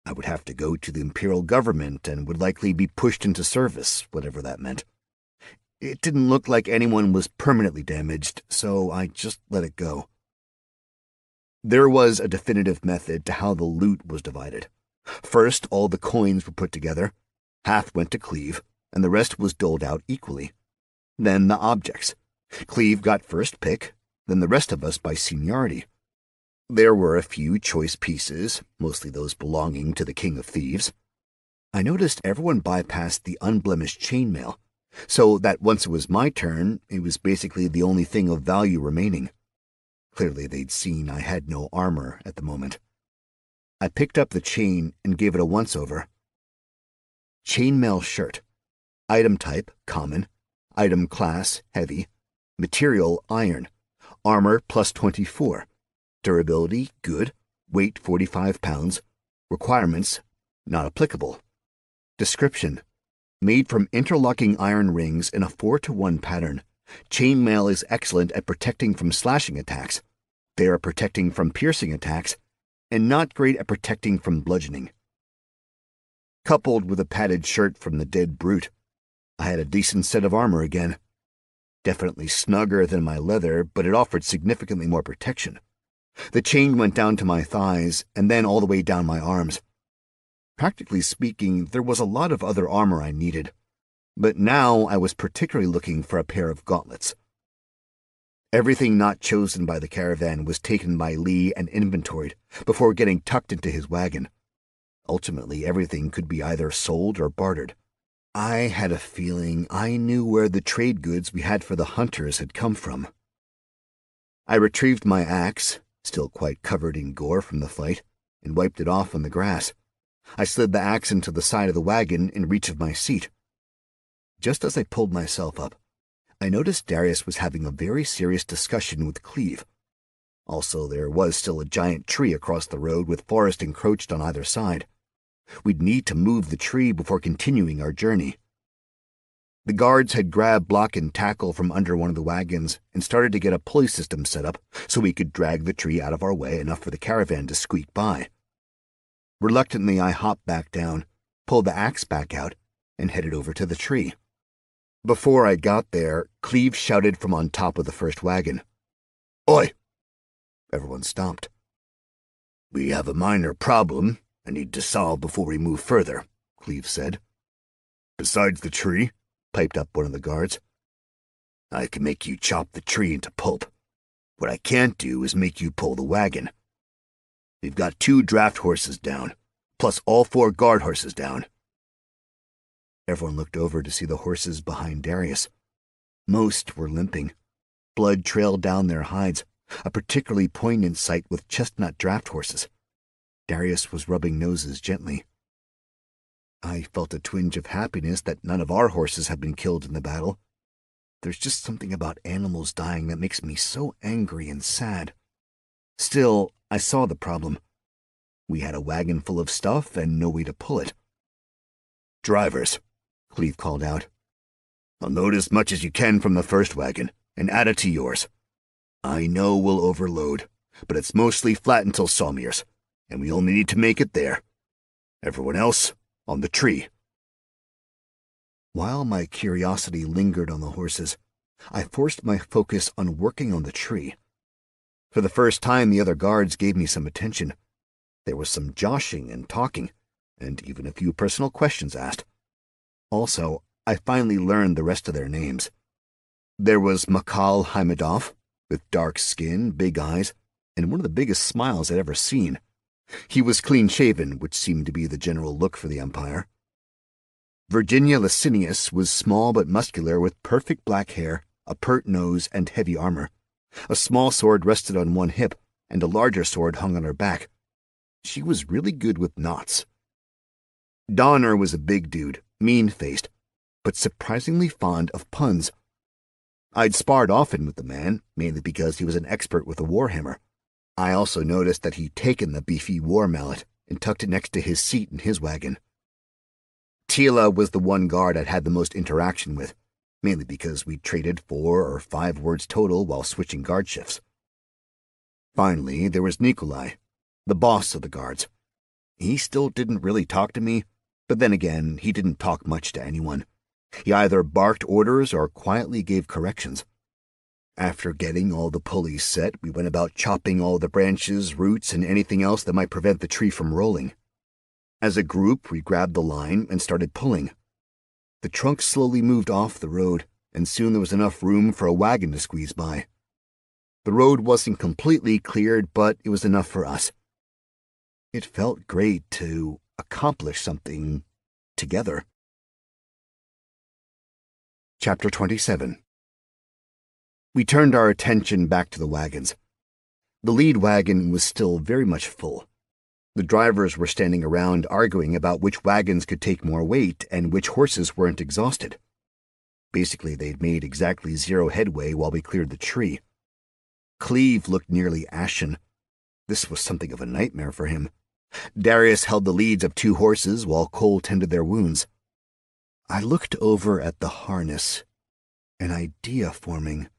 I would have to go to the Imperial government and would likely be pushed into service, whatever that meant. It didn't look like anyone was permanently damaged, so I just let it go. There was a definitive method to how the loot was divided. First, all the coins were put together. Half went to Cleve, and the rest was doled out equally. Then the objects. Cleve got first pick, then the rest of us by seniority. There were a few choice pieces, mostly those belonging to the King of Thieves. I noticed everyone bypassed the unblemished chainmail, so that once it was my turn, it was basically the only thing of value remaining. Clearly they'd seen I had no armor at the moment. I picked up the chain and gave it a once-over. Chainmail shirt. Item type, common. Item class, heavy. Material, iron. Armor, plus 24. Durability, good. Weight, 45 pounds. Requirements, not applicable. Description. Made from interlocking iron rings in a 4-to-1 pattern, chainmail is excellent at protecting from slashing attacks. They are protecting from piercing attacks, and not great at protecting from bludgeoning. Coupled with a padded shirt from the dead brute, I had a decent set of armor again. Definitely snugger than my leather, but it offered significantly more protection. The chain went down to my thighs, and then all the way down my arms. Practically speaking, there was a lot of other armor I needed, but now I was particularly looking for a pair of gauntlets. Everything not chosen by the caravan was taken by Lee and inventoried before getting tucked into his wagon. Ultimately, everything could be either sold or bartered. I had a feeling I knew where the trade goods we had for the hunters had come from. I retrieved my axe, still quite covered in gore from the fight, and wiped it off on the grass. I slid the axe into the side of the wagon in reach of my seat. Just as I pulled myself up, I noticed Darius was having a very serious discussion with Cleve. Also, there was still a giant tree across the road with forest encroached on either side. We'd need to move the tree before continuing our journey. The guards had grabbed block and tackle from under one of the wagons and started to get a pulley system set up so we could drag the tree out of our way enough for the caravan to squeak by. Reluctantly, I hopped back down, pulled the axe back out, and headed over to the tree. Before I got there, Cleve shouted from on top of the first wagon, "Oi!" Everyone stopped. "We have a minor problem I need to solve before we move further," Cleve said. "Besides the tree," piped up one of the guards. "I can make you chop the tree into pulp. What I can't do is make you pull the wagon. We've got 2 draft horses down, plus all 4 guard horses down." Everyone looked over to see the horses behind Darius. Most were limping. Blood trailed down their hides, a particularly poignant sight with chestnut draft horses. Darius was rubbing noses gently. I felt a twinge of happiness that none of our horses had been killed in the battle. There's just something about animals dying that makes me so angry and sad. Still, I saw the problem. We had a wagon full of stuff and no way to pull it. "Drivers," Cleve called out. "Unload as much as you can from the first wagon and add it to yours. I know we'll overload, but it's mostly flat until Sawmere's, and we only need to make it there. Everyone else, on the tree." While my curiosity lingered on the horses, I forced my focus on working on the tree. For the first time, the other guards gave me some attention. There was some joshing and talking, and even a few personal questions asked. Also, I finally learned the rest of their names. There was Makal Haimedov, with dark skin, big eyes, and one of the biggest smiles I'd ever seen. He was clean-shaven, which seemed to be the general look for the Empire. Virginia Licinius was small but muscular with perfect black hair, a pert nose, and heavy armor. A small sword rested on one hip, and a larger sword hung on her back. She was really good with knots. Donner was a big dude, mean-faced, but surprisingly fond of puns. I'd sparred often with the man, mainly because he was an expert with a warhammer. I also noticed that he'd taken the beefy war mallet and tucked it next to his seat in his wagon. Tila was the one guard I'd had the most interaction with, mainly because we'd traded 4 or 5 words total while switching guard shifts. Finally, there was Nikolai, the boss of the guards. He still didn't really talk to me, but then again, he didn't talk much to anyone. He either barked orders or quietly gave corrections. After getting all the pulleys set, we went about chopping all the branches, roots, and anything else that might prevent the tree from rolling. As a group, we grabbed the line and started pulling. The trunk slowly moved off the road, and soon there was enough room for a wagon to squeeze by. The road wasn't completely cleared, but it was enough for us. It felt great to accomplish something together. Chapter 27. We turned our attention back to the wagons. The lead wagon was still very much full. The drivers were standing around arguing about which wagons could take more weight and which horses weren't exhausted. Basically, they'd made exactly 0 headway while we cleared the tree. Cleve looked nearly ashen. This was something of a nightmare for him. Darius held the leads of 2 horses while Cole tended their wounds. I looked over at the harness, an idea forming.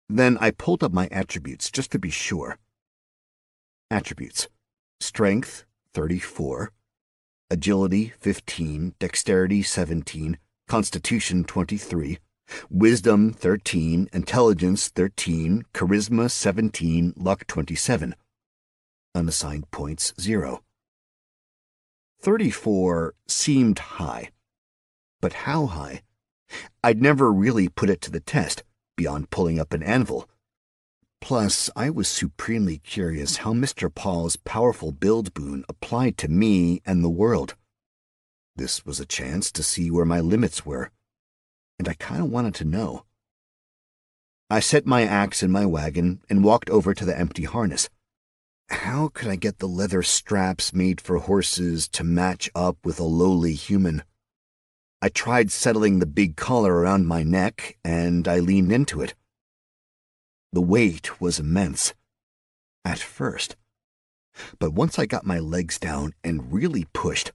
Then I pulled up my attributes just to be sure. Attributes: Strength, 34, Agility, 15, Dexterity, 17, Constitution, 23, Wisdom, 13, Intelligence, 13, Charisma, 17, Luck, 27. Unassigned points, 0. 34 seemed high. But how high? I'd never really put it to the test, beyond pulling up an anvil. Plus, I was supremely curious how Mr. Paul's powerful build boon applied to me and the world. This was a chance to see where my limits were, and I kind of wanted to know. I set my axe in my wagon and walked over to the empty harness. How could I get the leather straps made for horses to match up with a lowly human? I tried settling the big collar around my neck, and I leaned into it. The weight was immense, at first. But once I got my legs down and really pushed,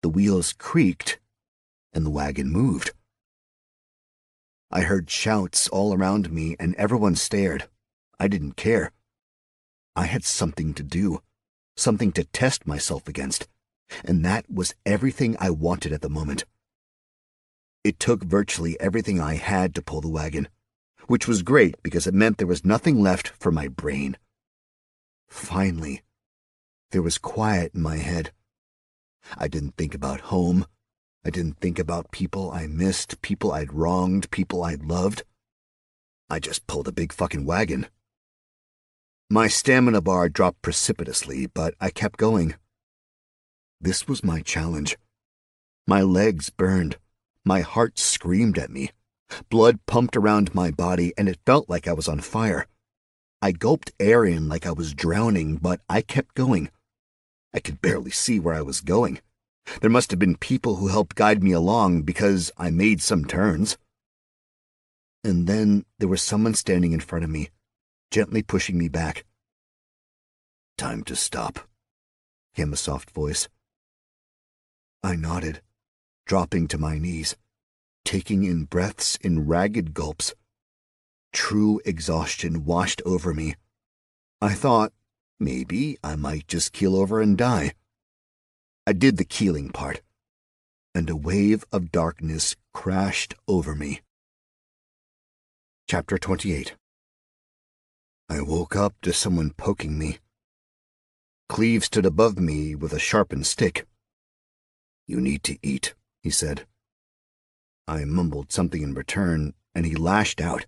the wheels creaked and the wagon moved. I heard shouts all around me and everyone stared. I didn't care. I had something to do, something to test myself against, and that was everything I wanted at the moment. It took virtually everything I had to pull the wagon, which was great because it meant there was nothing left for my brain. Finally, there was quiet in my head. I didn't think about home. I didn't think about people I missed, people I'd wronged, people I'd loved. I just pulled a big fucking wagon. My stamina bar dropped precipitously, but I kept going. This was my challenge. My legs burned. My heart screamed at me. Blood pumped around my body, and it felt like I was on fire. I gulped air in like I was drowning, but I kept going. I could barely see where I was going. There must have been people who helped guide me along because I made some turns. And then there was someone standing in front of me, gently pushing me back. "Time to stop," came a soft voice. I nodded, dropping to my knees, taking in breaths in ragged gulps. True exhaustion washed over me. I thought, maybe I might just keel over and die. I did the keeling part, and a wave of darkness crashed over me. Chapter 28. I woke up to someone poking me. Cleve stood above me with a sharpened stick. "You need to eat," he said. I mumbled something in return, and he lashed out,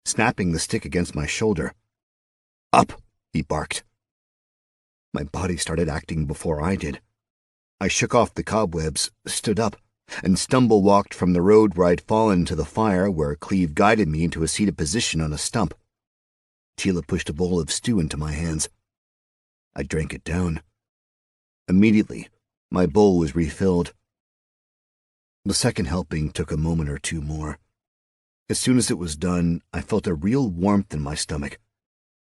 snapping the stick against my shoulder. "Up!" he barked. My body started acting before I did. I shook off the cobwebs, stood up, and stumble-walked from the road where I'd fallen to the fire, where Cleve guided me into a seated position on a stump. Tila pushed a bowl of stew into my hands. I drank it down. Immediately, my bowl was refilled. The second helping took a moment or two more. As soon as it was done, I felt a real warmth in my stomach,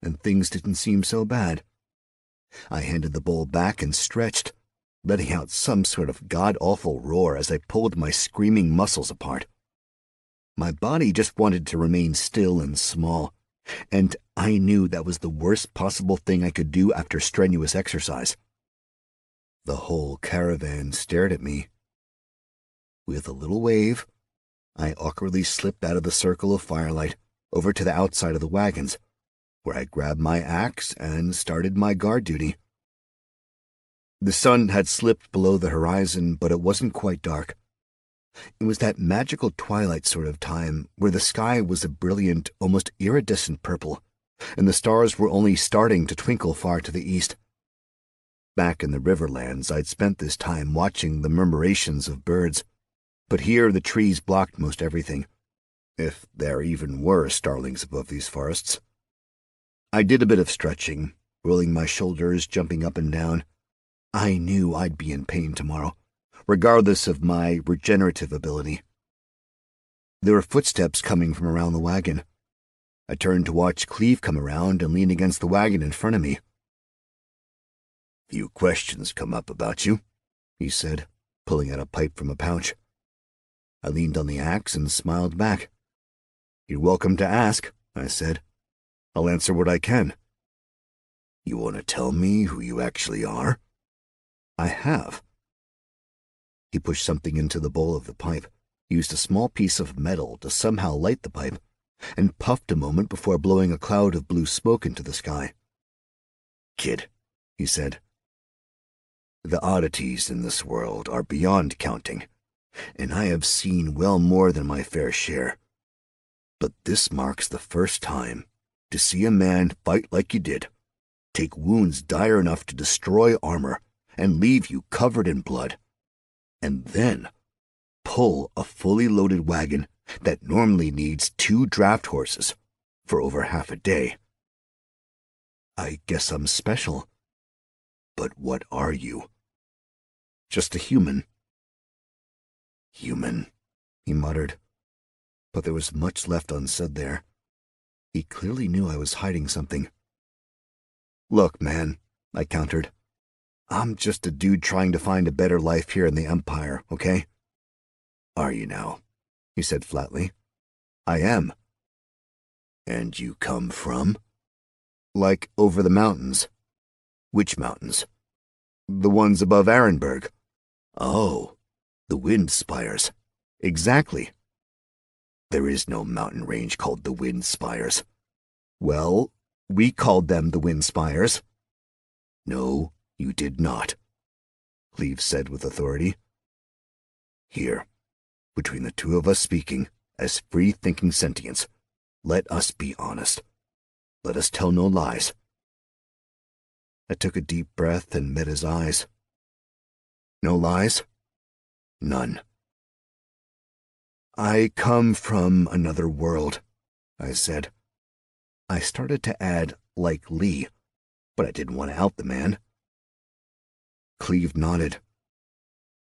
and things didn't seem so bad. I handed the bowl back and stretched, letting out some sort of god-awful roar as I pulled my screaming muscles apart. My body just wanted to remain still and small, and I knew that was the worst possible thing I could do after strenuous exercise. The whole caravan stared at me. With a little wave, I awkwardly slipped out of the circle of firelight over to the outside of the wagons, where I grabbed my axe and started my guard duty. The sun had slipped below the horizon, but it wasn't quite dark. It was that magical twilight sort of time where the sky was a brilliant, almost iridescent purple, and the stars were only starting to twinkle far to the east. Back in the Riverlands, I'd spent this time watching the murmurations of birds, but here the trees blocked most everything, if there even were starlings above these forests. I did a bit of stretching, rolling my shoulders, jumping up and down. I knew I'd be in pain tomorrow, regardless of my regenerative ability. There were footsteps coming from around the wagon. I turned to watch Cleve come around and lean against the wagon in front of me. "Few questions come up about you," he said, pulling out a pipe from a pouch. I leaned on the axe and smiled back. "You're welcome to ask," I said. "I'll answer what I can." "You want to tell me who you actually are?" "I have." He pushed something into the bowl of the pipe, used a small piece of metal to somehow light the pipe, and puffed a moment before blowing a cloud of blue smoke into the sky. "Kid," he said, "the oddities in this world are beyond counting, and I have seen well more than my fair share. But this marks the first time to see a man fight like you did, take wounds dire enough to destroy armor and leave you covered in blood, and then pull a fully loaded wagon that normally needs 2 draft horses for over half a day. I guess I'm special." "But what are you?" "Just a human." "Human," he muttered, but there was much left unsaid there. He clearly knew I was hiding something. "Look, man," I countered, "I'm just a dude trying to find a better life here in the Empire, okay?" "Are you now?" he said flatly. "I am." "And you come from?" "Like over the mountains." "Which mountains?" "The ones above Arenberg." "Oh, the Wind Spires." "Exactly." "There is no mountain range called the Wind Spires." "Well, we called them the Wind Spires." "No, you did not," Cleve said with authority. "Here, between the two of us speaking, as free-thinking sentients, let us be honest. Let us tell no lies." I took a deep breath and met his eyes. "No lies?" "None." "I come from another world," I said. I started to add, "like Lee," but I didn't want to out the man. Cleve nodded.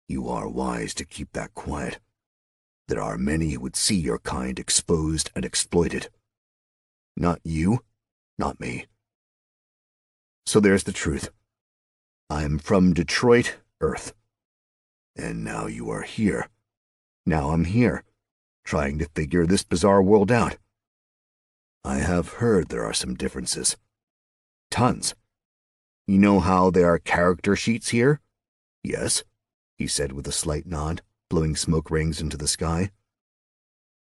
"You are wise to keep that quiet. There are many who would see your kind exposed and exploited." "Not you?" "Not me." "So there's the truth. I'm from Detroit, Earth." "And now you are here." "Now I'm here, trying to figure this bizarre world out." "I have heard there are some differences." "Tons. You know how there are character sheets here?" "Yes," he said with a slight nod, blowing smoke rings into the sky.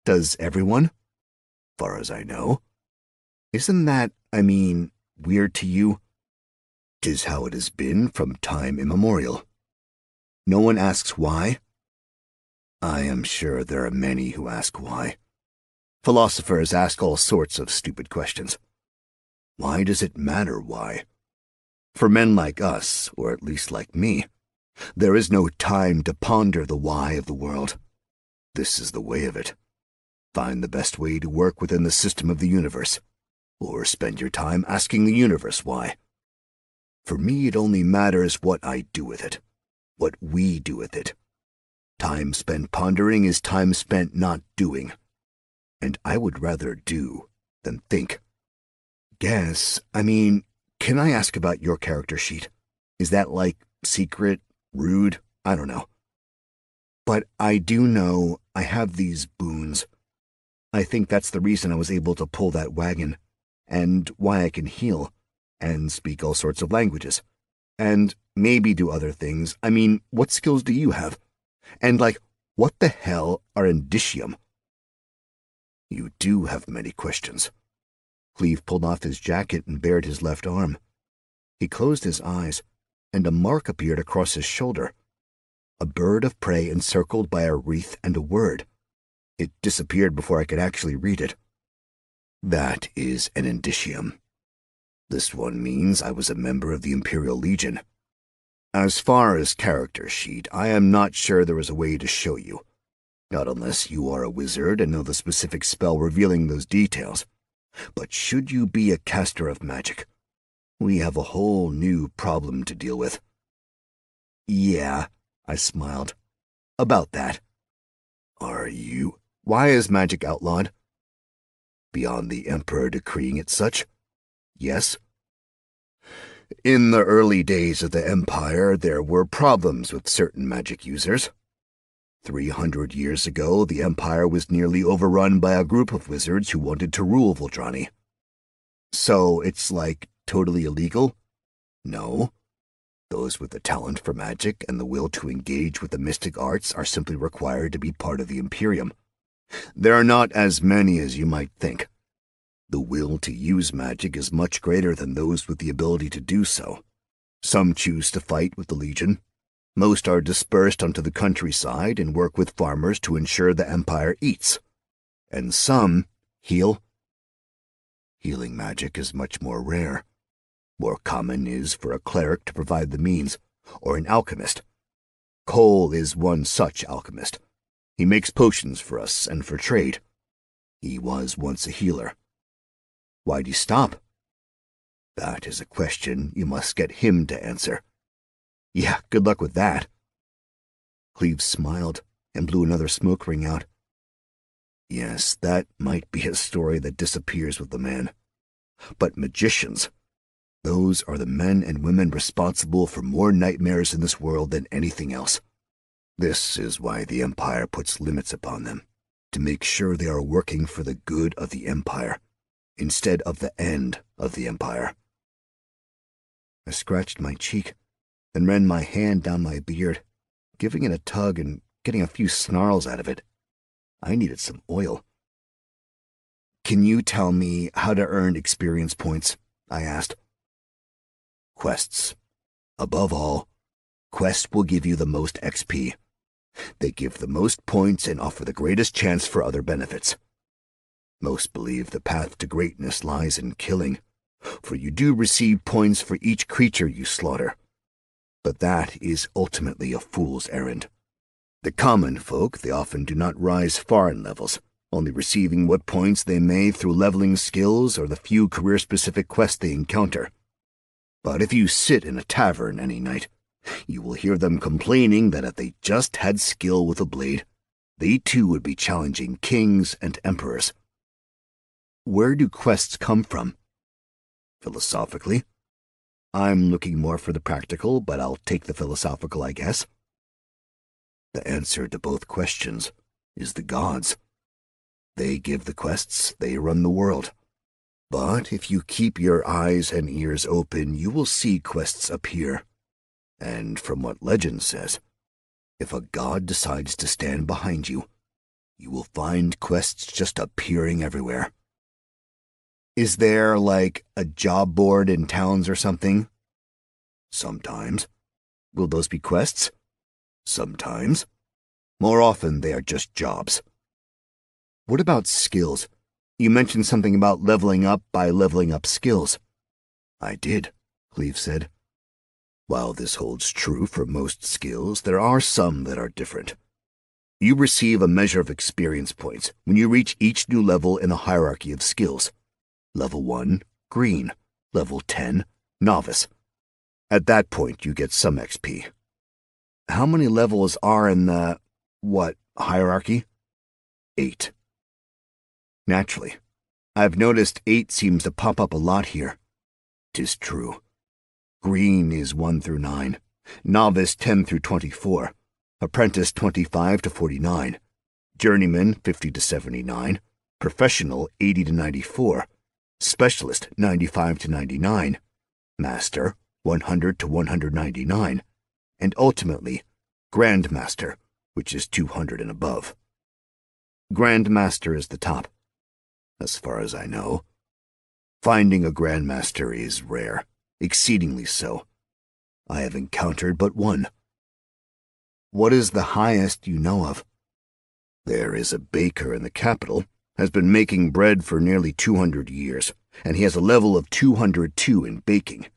"Does everyone?" "Far as I know." "Isn't that, weird to you?" "'Tis how it has been from time immemorial." "No one asks why?" "I am sure there are many who ask why." "Philosophers ask all sorts of stupid questions." "Why does it matter why?" "For men like us, or at least like me, there is no time to ponder the why of the world. This is the way of it. Find the best way to work within the system of the universe, or spend your time asking the universe why. For me, it only matters what I do with it, what we do with it. Time spent pondering is time spent not doing, and I would rather do than think." Can I ask about your character sheet? Is that secret, rude? I don't know. But I do know I have these boons. I think that's the reason I was able to pull that wagon, and why I can heal, and speak all sorts of languages, and maybe do other things. What skills do you have? And what the hell are indicium? "You do have many questions." Cleve pulled off his jacket and bared his left arm. He closed his eyes, and a mark appeared across his shoulder. A bird of prey encircled by a wreath and a word. It disappeared before I could actually read it. "That is an indicium. This one means I was a member of the Imperial Legion." "As far as character sheet, I am not sure there is a way to show you. Not unless you are a wizard and know the specific spell revealing those details. But should you be a caster of magic, we have a whole new problem to deal with." "Yeah," I smiled. "About that." "Are you?" "Why is magic outlawed?" "Beyond the Emperor decreeing it such?" "Yes." "In the early days of the Empire, there were problems with certain magic users." 300 years ago, the Empire was nearly overrun by a group of wizards who wanted to rule Voldrani. So it's like totally illegal? No. Those with the talent for magic and the will to engage with the mystic arts are simply required to be part of the Imperium. There are not as many as you might think. The will to use magic is much greater than those with the ability to do so. Some choose to fight with the Legion. Most are dispersed onto the countryside and work with farmers to ensure the Empire eats. And some heal. Healing magic is much more rare. More common is for a cleric to provide the means, or an alchemist. Cole is one such alchemist. He makes potions for us and for trade. He was once a healer. Why'd he stop? That is a question you must get him to answer. Yeah, good luck with that. Cleves smiled and blew another smoke ring out. Yes, that might be a story that disappears with the man. But magicians, those are the men and women responsible for more nightmares in this world than anything else. This is why the Empire puts limits upon them, to make sure they are working for the good of the Empire, instead of the end of the Empire. I scratched my cheek, then ran my hand down my beard, giving it a tug and getting a few snarls out of it. I needed some oil. Can you tell me how to earn experience points? I asked. Quests. Above all, quests will give you the most XP. They give the most points and offer the greatest chance for other benefits. Most believe the path to greatness lies in killing, for you do receive points for each creature you slaughter. But that is ultimately a fool's errand. The common folk, they often do not rise far in levels, only receiving what points they may through leveling skills or the few career-specific quests they encounter. But if you sit in a tavern any night, you will hear them complaining that if they just had skill with a blade, they too would be challenging kings and emperors. Where do quests come from? Philosophically. I'm looking more for the practical, but I'll take the philosophical, I guess. The answer to both questions is the gods. They give the quests, they run the world. But if you keep your eyes and ears open, you will see quests appear. And from what legend says, if a god decides to stand behind you, you will find quests just appearing everywhere. Is there, like, a job board in towns or something? Sometimes. Will those be quests? Sometimes. More often, they are just jobs. What about skills? You mentioned something about leveling up by leveling up skills. I did, Cleve said. While this holds true for most skills, there are some that are different. You receive a measure of experience points when you reach each new level in a hierarchy of skills. Level 1, green. Level 10, novice. At that point, you get some XP. How many levels are in the, hierarchy? 8. Naturally. I've noticed 8 seems to pop up a lot here. 'Tis true. Green is 1 through 9. Novice 10 through 24. Apprentice 25 to 49. Journeyman 50 to 79. Professional 80 to 94. Specialist 95 to 99, Master 100 to 199, and ultimately Grandmaster, which is 200 and above. Grandmaster is the top, as far as I know. Finding a Grandmaster is rare, exceedingly so. I have encountered but one. What is the highest you know of? There is a baker in the capital, has been making bread for nearly 200 years, and he has a level of 202 in baking.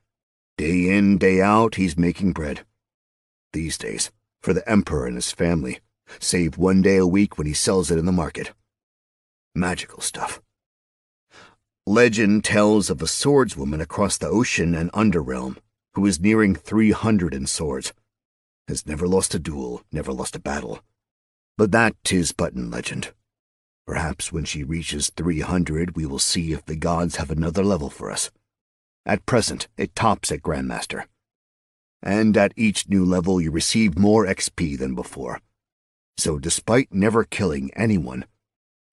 Day in, day out, he's making bread. These days, for the Emperor and his family, save 1 day a week when he sells it in the market. Magical stuff. Legend tells of a swordswoman across the ocean and underrealm who is nearing 300 in swords. Has never lost a duel, never lost a battle. But that 'tis but in legend. Perhaps when she reaches 300, we will see if the gods have another level for us. At present, it tops at Grandmaster. And at each new level, you receive more XP than before. So despite never killing anyone,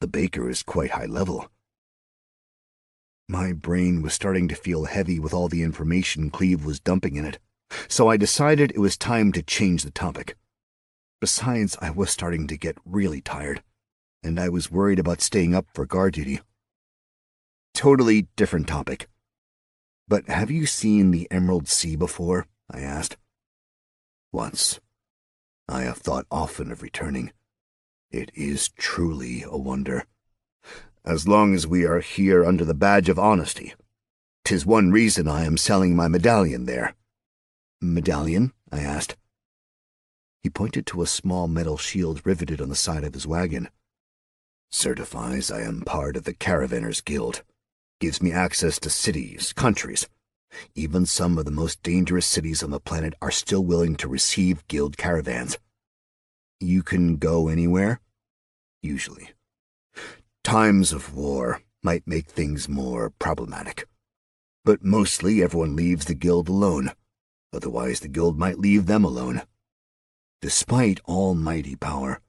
the baker is quite high level. My brain was starting to feel heavy with all the information Cleve was dumping in it, so I decided it was time to change the topic. Besides, I was starting to get really tired, and I was worried about staying up for guard duty. Totally different topic. But have you seen the Emerald Sea before? I asked. Once. I have thought often of returning. It is truly a wonder. As long as we are here under the badge of honesty. 'Tis one reason I am selling my medallion there. Medallion? I asked. He pointed to a small metal shield riveted on the side of his wagon. Certifies I am part of the Caravanners Guild. Gives me access to cities, countries. Even some of the most dangerous cities on the planet are still willing to receive guild caravans. You can go anywhere? Usually. Times of war might make things more problematic. But mostly everyone leaves the guild alone. Otherwise the guild might leave them alone. Despite almighty power,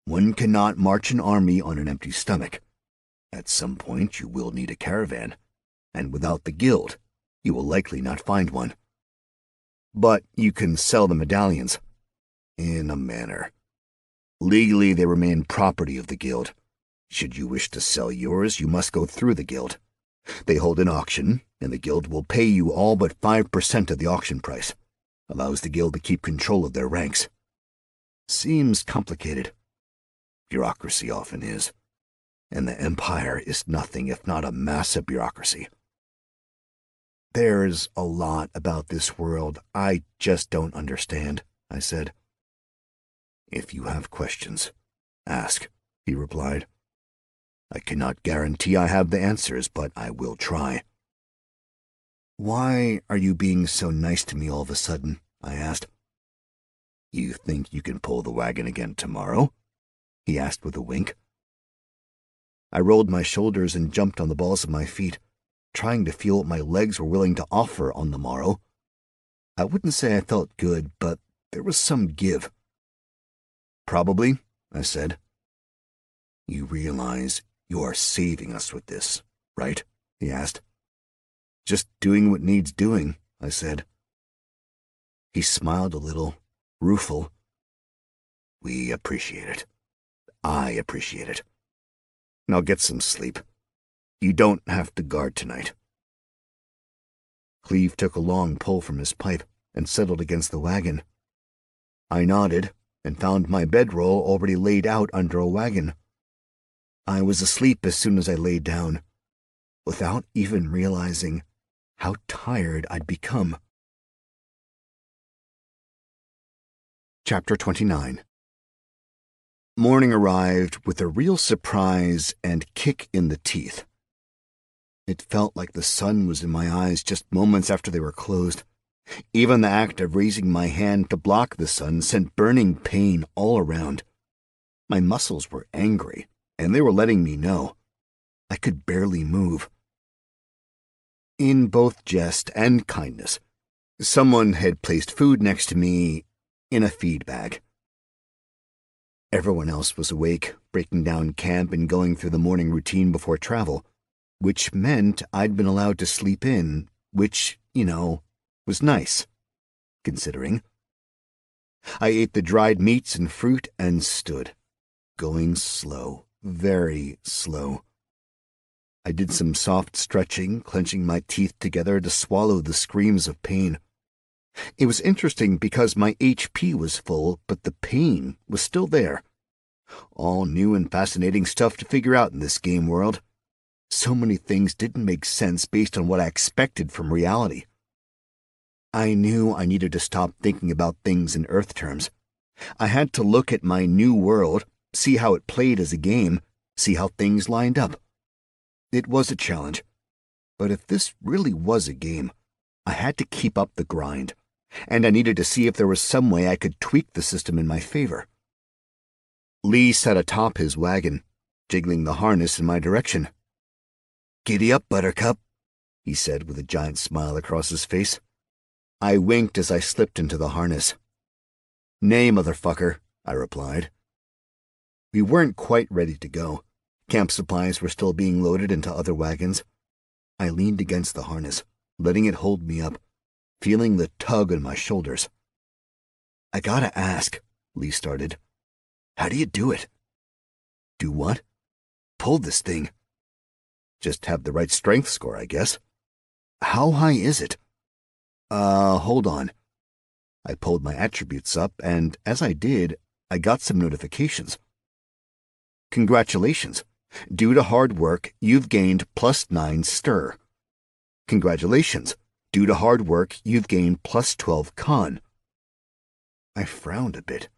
one cannot march an army on an empty stomach. At some point you will need a caravan, and without the guild, you will likely not find one. But you can sell the medallions. In a manner. Legally they remain property of the guild. Should you wish to sell yours, you must go through the guild. They hold an auction, and the guild will pay you all but 5% of the auction price. Allows the guild to keep control of their ranks. Seems complicated. Bureaucracy often is. And the Empire is nothing if not a massive bureaucracy. There's a lot about this world I just don't understand, I said. If you have questions, ask, he replied. I cannot guarantee I have the answers, but I will try. Why are you being so nice to me all of a sudden? I asked. You think you can pull the wagon again tomorrow? He asked with a wink. I rolled my shoulders and jumped on the balls of my feet, trying to feel what my legs were willing to offer on the morrow. I wouldn't say I felt good, but there was some give. Probably, I said. You realize you are saving us with this, right? He asked. Just doing what needs doing, I said. He smiled a little, rueful. We appreciate it. I appreciate it. Now get some sleep. You don't have to guard tonight. Cleve took a long pull from his pipe and settled against the wagon. I nodded and found my bedroll already laid out under a wagon. I was asleep as soon as I laid down, without even realizing how tired I'd become. Chapter 29. Morning arrived with a real surprise and kick in the teeth. It felt like the sun was in my eyes just moments after they were closed. Even the act of raising my hand to block the sun sent burning pain all around. My muscles were angry, and they were letting me know. I could barely move. In both jest and kindness, someone had placed food next to me in a feed bag. Everyone else was awake, breaking down camp and going through the morning routine before travel, which meant I'd been allowed to sleep in, which, was nice, considering. I ate the dried meats and fruit and stood, going slow, very slow. I did some soft stretching, clenching my teeth together to swallow the screams of pain. It was interesting because my HP was full, but the pain was still there. All new and fascinating stuff to figure out in this game world. So many things didn't make sense based on what I expected from reality. I knew I needed to stop thinking about things in Earth terms. I had to look at my new world, see how it played as a game, see how things lined up. It was a challenge, but if this really was a game, I had to keep up the grind, and I needed to see if there was some way I could tweak the system in my favor. Lee sat atop his wagon, jiggling the harness in my direction. "Giddy up, Buttercup," he said with a giant smile across his face. I winked as I slipped into the harness. "Nay, motherfucker," I replied. We weren't quite ready to go. Camp supplies were still being loaded into other wagons. I leaned against the harness, letting it hold me up, feeling the tug on my shoulders. "I gotta ask," Lee started. "How do you do it?" "Do what?" "Pull this thing." "Just have the right strength score, I guess." "How high is it?" Hold on." I pulled my attributes up, and as I did, I got some notifications. "Congratulations. Due to hard work, you've gained +9 stir. Congratulations. Due to hard work, you've gained +12 con." I frowned a bit.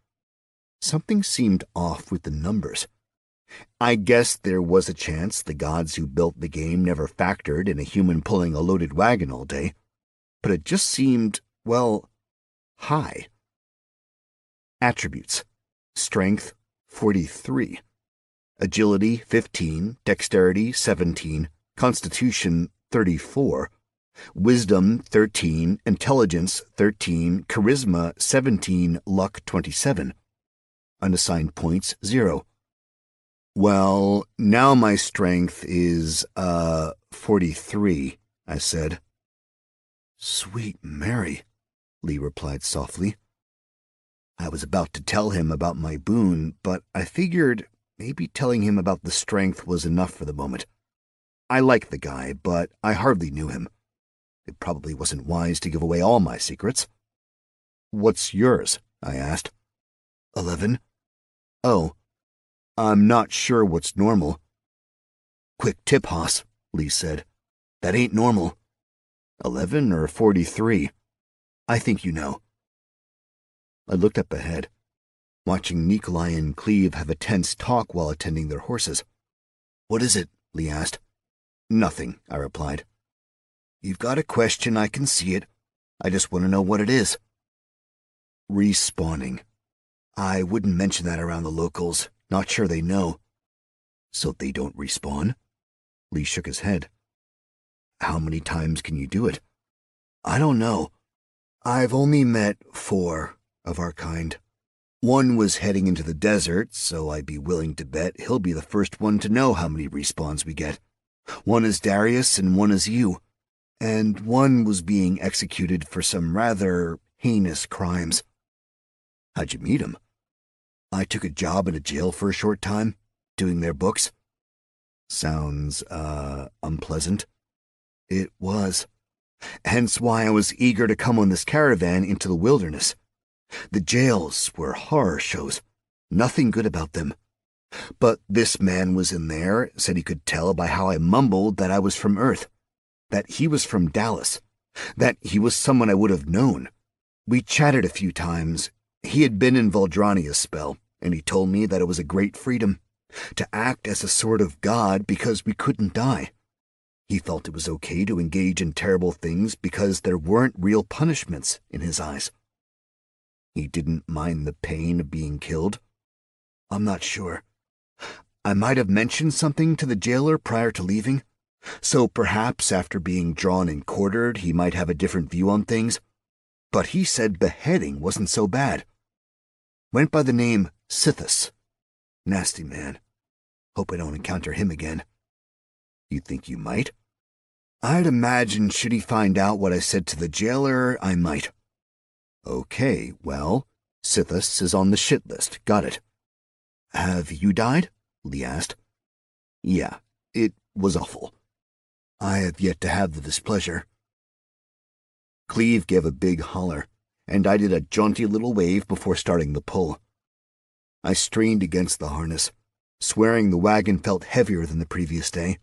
Something seemed off with the numbers. I guess there was a chance the gods who built the game never factored in a human pulling a loaded wagon all day, but it just seemed, well, high. Attributes: Strength 43, Agility 15, Dexterity 17, Constitution 34, Wisdom 13, Intelligence 13, Charisma 17, Luck 27. Unassigned points 0. "Well, now my strength is, 43, I said. "Sweet Mary," Lee replied softly. I was about to tell him about my boon, but I figured maybe telling him about the strength was enough for the moment. I liked the guy, but I hardly knew him. It probably wasn't wise to give away all my secrets. "What's yours?" I asked. 11. "Oh, I'm not sure what's normal." "Quick tip, Hoss," Lee said. "That ain't normal." 11 or 43? I think you know." I looked up ahead, watching Nikolai and Cleve have a tense talk while attending their horses. "What is it?" Lee asked. "Nothing," I replied. "You've got a question, I can see it. I just want to know what it is." "Respawning. I wouldn't mention that around the locals. Not sure they know." "So they don't respawn?" Lee shook his head. "How many times can you do it?" "I don't know. I've only met 4 of our kind. One was heading into the desert, so I'd be willing to bet he'll be the first one to know how many respawns we get. One is Darius and one is you. And one was being executed for some rather heinous crimes." "How'd you meet him?" "I took a job in a jail for a short time, doing their books." "Sounds, unpleasant." "It was. Hence why I was eager to come on this caravan into the wilderness. The jails were horror shows. Nothing good about them. But this man was in there, said he could tell by how I mumbled that I was from Earth, that he was from Dallas, that he was someone I would have known. We chatted a few times. He had been in Valdrania a spell, and he told me that it was a great freedom, to act as a sort of god because we couldn't die. He felt it was okay to engage in terrible things because there weren't real punishments in his eyes. He didn't mind the pain of being killed. I'm not sure. I might have mentioned something to the jailer prior to leaving, so perhaps after being drawn and quartered he might have a different view on things. But he said beheading wasn't so bad. Went by the name Sithis. Nasty man. Hope I don't encounter him again." "You think you might?" "I'd imagine should he find out what I said to the jailer, I might." "Okay, well, Sithis is on the shit list. Got it." "Have you died?" Lee asked. "Yeah, it was awful. I have yet to have the displeasure." Cleve gave a big holler, and I did a jaunty little wave before starting the pull. I strained against the harness, swearing the wagon felt heavier than the previous day.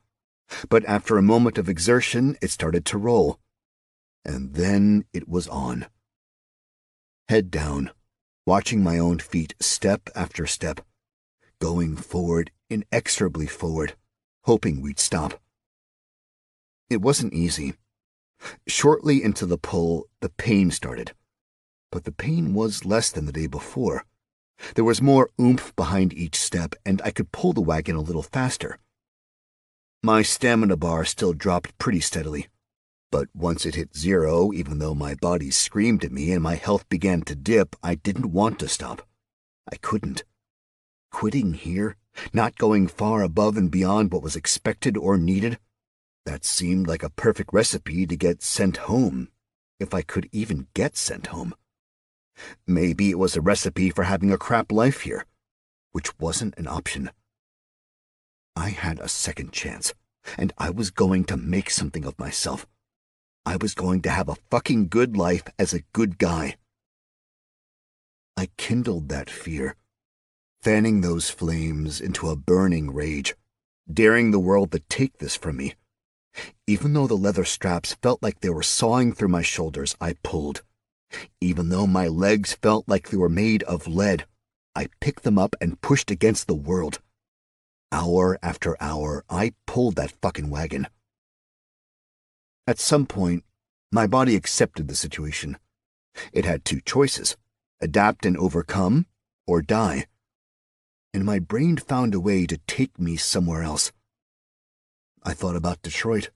But after a moment of exertion, it started to roll. And then it was on. Head down, watching my own feet step after step, going forward, inexorably forward, hoping we'd stop. It wasn't easy. Shortly into the pull, the pain started. But the pain was less than the day before. There was more oomph behind each step, and I could pull the wagon a little faster. My stamina bar still dropped pretty steadily, but once it hit 0, even though my body screamed at me and my health began to dip, I didn't want to stop. I couldn't. quitting here, not going far above and beyond what was expected or needed, that seemed like a perfect recipe to get sent home, if I could even get sent home. Maybe it was a recipe for having a crap life here, which wasn't an option. I had a second chance, and I was going to make something of myself. I was going to have a fucking good life as a good guy. I kindled that fear, fanning those flames into a burning rage, daring the world to take this from me. Even though the leather straps felt like they were sawing through my shoulders, I pulled. Even though my legs felt like they were made of lead, I picked them up and pushed against the world. Hour after hour, I pulled that fucking wagon. At some point, my body accepted the situation. It had two choices: adapt and overcome, or die. And my brain found a way to take me somewhere else. I thought about Detroit,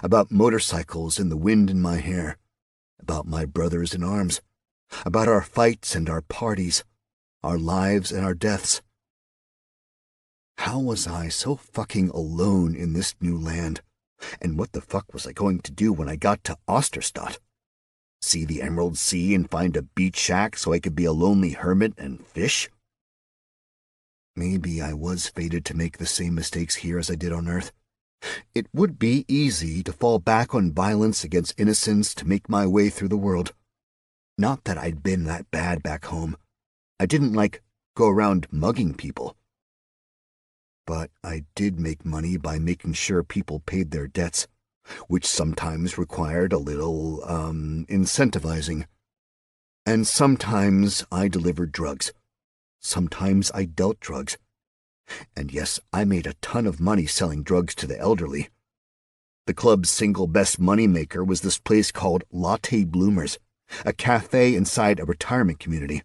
about motorcycles and the wind in my hair, about my brothers in arms, about our fights and our parties, our lives and our deaths. How was I so fucking alone in this new land? And what the fuck was I going to do when I got to Osterstadt? See the Emerald Sea and find a beach shack so I could be a lonely hermit and fish? Maybe I was fated to make the same mistakes here as I did on Earth. It would be easy to fall back on violence against innocents to make my way through the world. Not that I'd been that bad back home. I didn't, go around mugging people. But I did make money by making sure people paid their debts, which sometimes required a little, incentivizing. And sometimes I delivered drugs. Sometimes I dealt drugs. And yes, I made a ton of money selling drugs to the elderly. The club's single best moneymaker was this place called Latte Bloomers, a cafe inside a retirement community.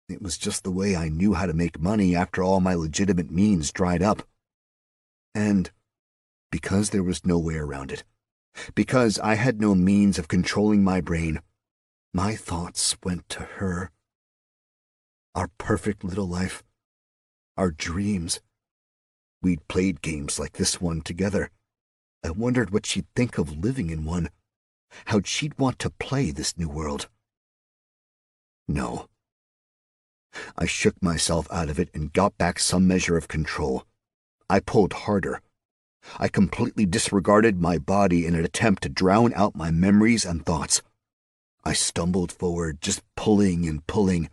It was just the way I knew how to make money after all my legitimate means dried up. And because there was no way around it, because I had no means of controlling my brain, my thoughts went to her. Our perfect little life. Our dreams. We'd played games like this one together. I wondered what she'd think of living in one, how she'd want to play this new world. No. I shook myself out of it and got back some measure of control. I pulled harder. I completely disregarded my body in an attempt to drown out my memories and thoughts. I stumbled forward, just pulling and pulling.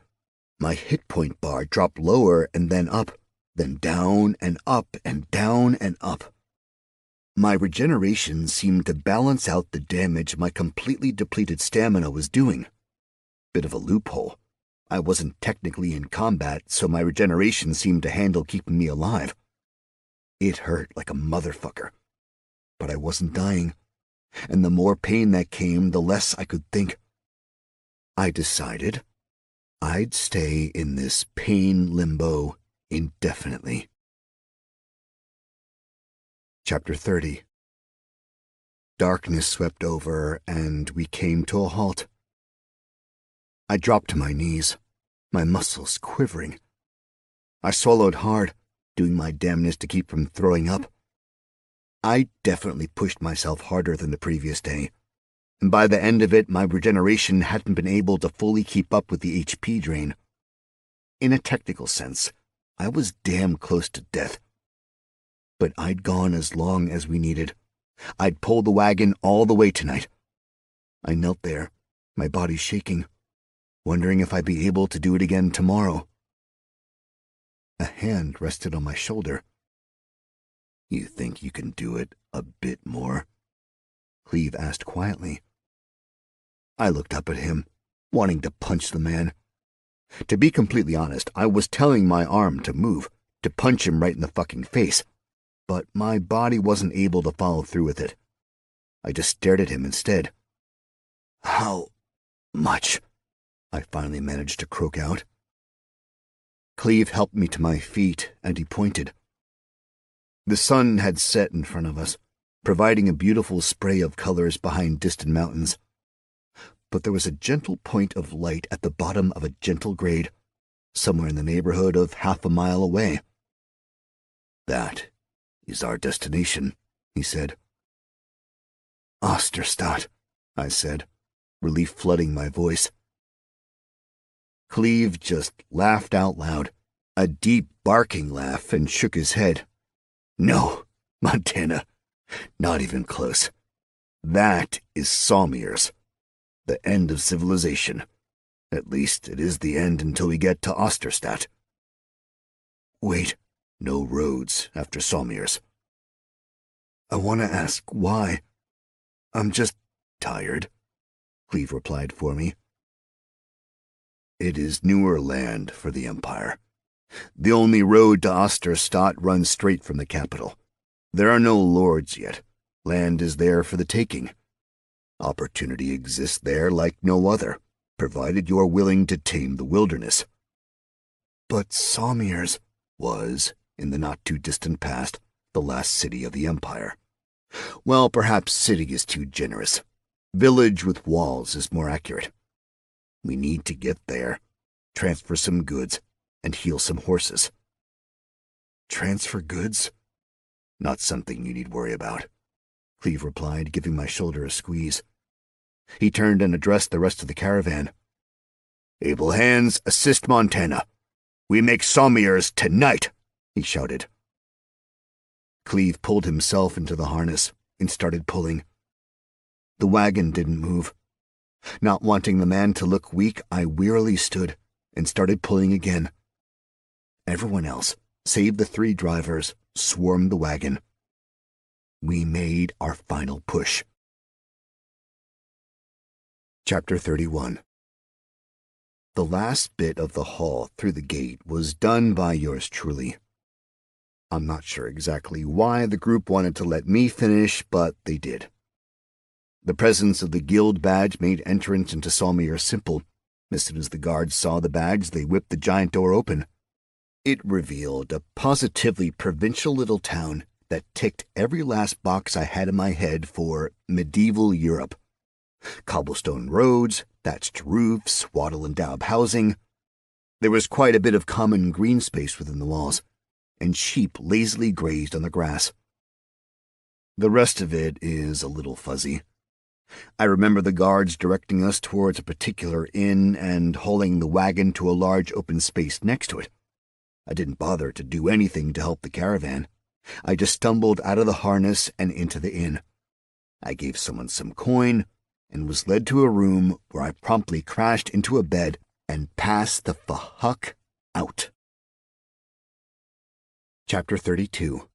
My hit point bar dropped lower and then up, then down and up and down and up. My regeneration seemed to balance out the damage my completely depleted stamina was doing. Bit of a loophole. I wasn't technically in combat, so my regeneration seemed to handle keeping me alive. It hurt like a motherfucker. But I wasn't dying, and the more pain that came, the less I could think. I decided I'd stay in this pain limbo indefinitely. Chapter 30. Darkness swept over, and we came to a halt. I dropped to my knees, my muscles quivering. I swallowed hard, doing my damnedest to keep from throwing up. I definitely pushed myself harder than the previous day, and by the end of it, my regeneration hadn't been able to fully keep up with the HP drain. In a technical sense, I was damn close to death. But I'd gone as long as we needed. I'd pulled the wagon all the way tonight. I knelt there, my body shaking, wondering if I'd be able to do it again tomorrow. A hand rested on my shoulder. "You think you can do it a bit more?" Cleve asked quietly. I looked up at him, wanting to punch the man. To be completely honest, I was telling my arm to move, to punch him right in the fucking face, but my body wasn't able to follow through with it. I just stared at him instead. "How much?" I finally managed to croak out. Cleve helped me to my feet, and he pointed. The sun had set in front of us, providing a beautiful spray of colors behind distant mountains. But there was a gentle point of light at the bottom of a gentle grade, somewhere in the neighborhood of half a mile away. That is our destination, he said. Osterstadt, I said, relief flooding my voice. Cleve just laughed out loud, a deep barking laugh, and shook his head. No, Montana, not even close. That is Salmiers, the end of civilization. At least it is the end until we get to Osterstadt. Wait, no roads after Salmiers. I want to ask why. I'm just tired, Cleve replied for me. It is newer land for the Empire. The only road to Osterstadt runs straight from the capital. There are no lords yet. Land is there for the taking. Opportunity exists there like no other, provided you are willing to tame the wilderness. But Salmiers was, in the not-too-distant past, the last city of the Empire. Well, perhaps city is too generous. Village with walls is more accurate. We need to get there, transfer some goods, and heal some horses. Transfer goods? Not something you need worry about, Cleve replied, giving my shoulder a squeeze. He turned and addressed the rest of the caravan. Able hands, assist Montana. We make Salmiers tonight, he shouted. Cleve pulled himself into the harness and started pulling. The wagon didn't move. Not wanting the man to look weak, I wearily stood and started pulling again. Everyone else, save the 3 drivers, swarmed the wagon. We made our final push. Chapter 31. The last bit of the haul through the gate was done by yours truly. I'm not sure exactly why the group wanted to let me finish, but they did. The presence of the guild badge made entrance into Salmiers simple. As soon as the guards saw the badge, they whipped the giant door open. It revealed a positively provincial little town that ticked every last box I had in my head for medieval Europe. Cobblestone roads, thatched roofs, wattle and daub housing. There was quite a bit of common green space within the walls, and sheep lazily grazed on the grass. The rest of it is a little fuzzy. I remember the guards directing us towards a particular inn and hauling the wagon to a large open space next to it. I didn't bother to do anything to help the caravan. I just stumbled out of the harness and into the inn. I gave someone some coin and was led to a room where I promptly crashed into a bed and passed the fuck out. Chapter 32.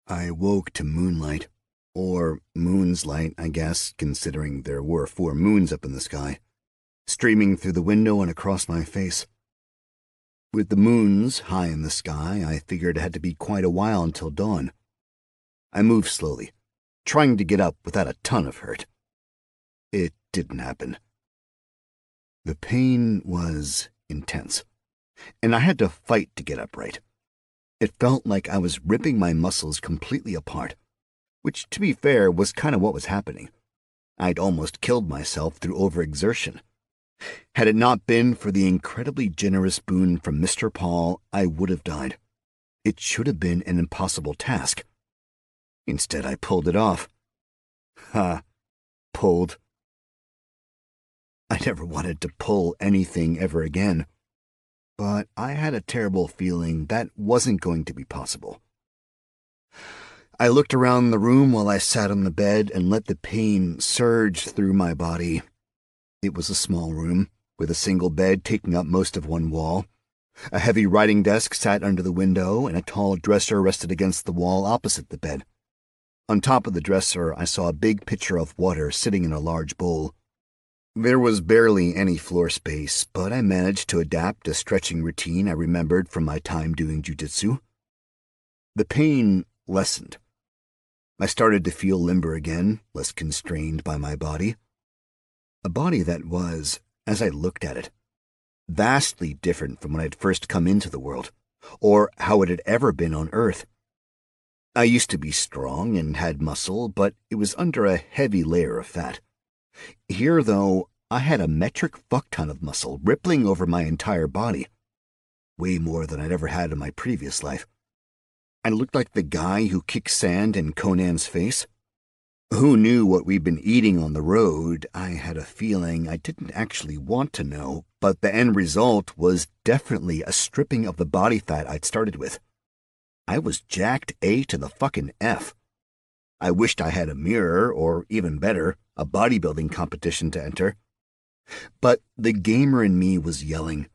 I woke to moonlight, or moon's light, I guess, considering there were 4 moons up in the sky, streaming through the window and across my face. With the moons high in the sky, I figured it had to be quite a while until dawn. I moved slowly, trying to get up without a ton of hurt. It didn't happen. The pain was intense, and I had to fight to get upright. It felt like I was ripping my muscles completely apart, which, to be fair, was kind of what was happening. I'd almost killed myself through overexertion. Had it not been for the incredibly generous boon from Mr. Paul, I would have died. It should have been an impossible task. Instead, I pulled it off. Pulled. I never wanted to pull anything ever again, but I had a terrible feeling that wasn't going to be possible. I looked around the room while I sat on the bed and let the pain surge through my body. It was a small room, with a single bed taking up most of one wall. A heavy writing desk sat under the window, and a tall dresser rested against the wall opposite the bed. On top of the dresser, I saw a big pitcher of water sitting in a large bowl. There was barely any floor space, but I managed to adapt a stretching routine I remembered from my time doing jujitsu. The pain lessened. I started to feel limber again, less constrained by my body. A body that was, as I looked at it, vastly different from when I'd first come into the world, or how it had ever been on Earth. I used to be strong and had muscle, but it was under a heavy layer of fat. Here, though, I had a metric fuckton of muscle rippling over my entire body. Way more than I'd ever had in my previous life. I looked like the guy who kicked sand in Conan's face. Who knew what we'd been eating on the road? I had a feeling I didn't actually want to know, but the end result was definitely a stripping of the body fat I'd started with. I was jacked A to the fucking F. I wished I had a mirror, or even better, a bodybuilding competition to enter. But the gamer in me was yelling.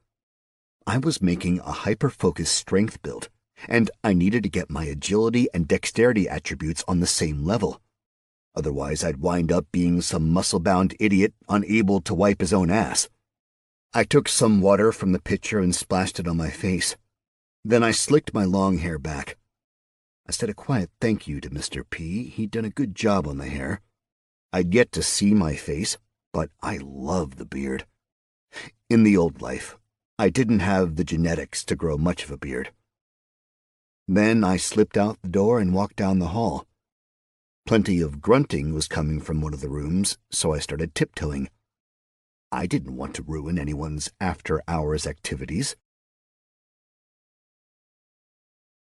I was making a hyper-focused strength build, and I needed to get my agility and dexterity attributes on the same level. Otherwise, I'd wind up being some muscle-bound idiot unable to wipe his own ass. I took some water from the pitcher and splashed it on my face. Then I slicked my long hair back. I said a quiet thank you to Mr. P. He'd done a good job on the hair. I'd yet to see my face, but I loved the beard. In the old life, I didn't have the genetics to grow much of a beard. Then I slipped out the door and walked down the hall. Plenty of grunting was coming from one of the rooms, so I started tiptoeing. I didn't want to ruin anyone's after-hours activities.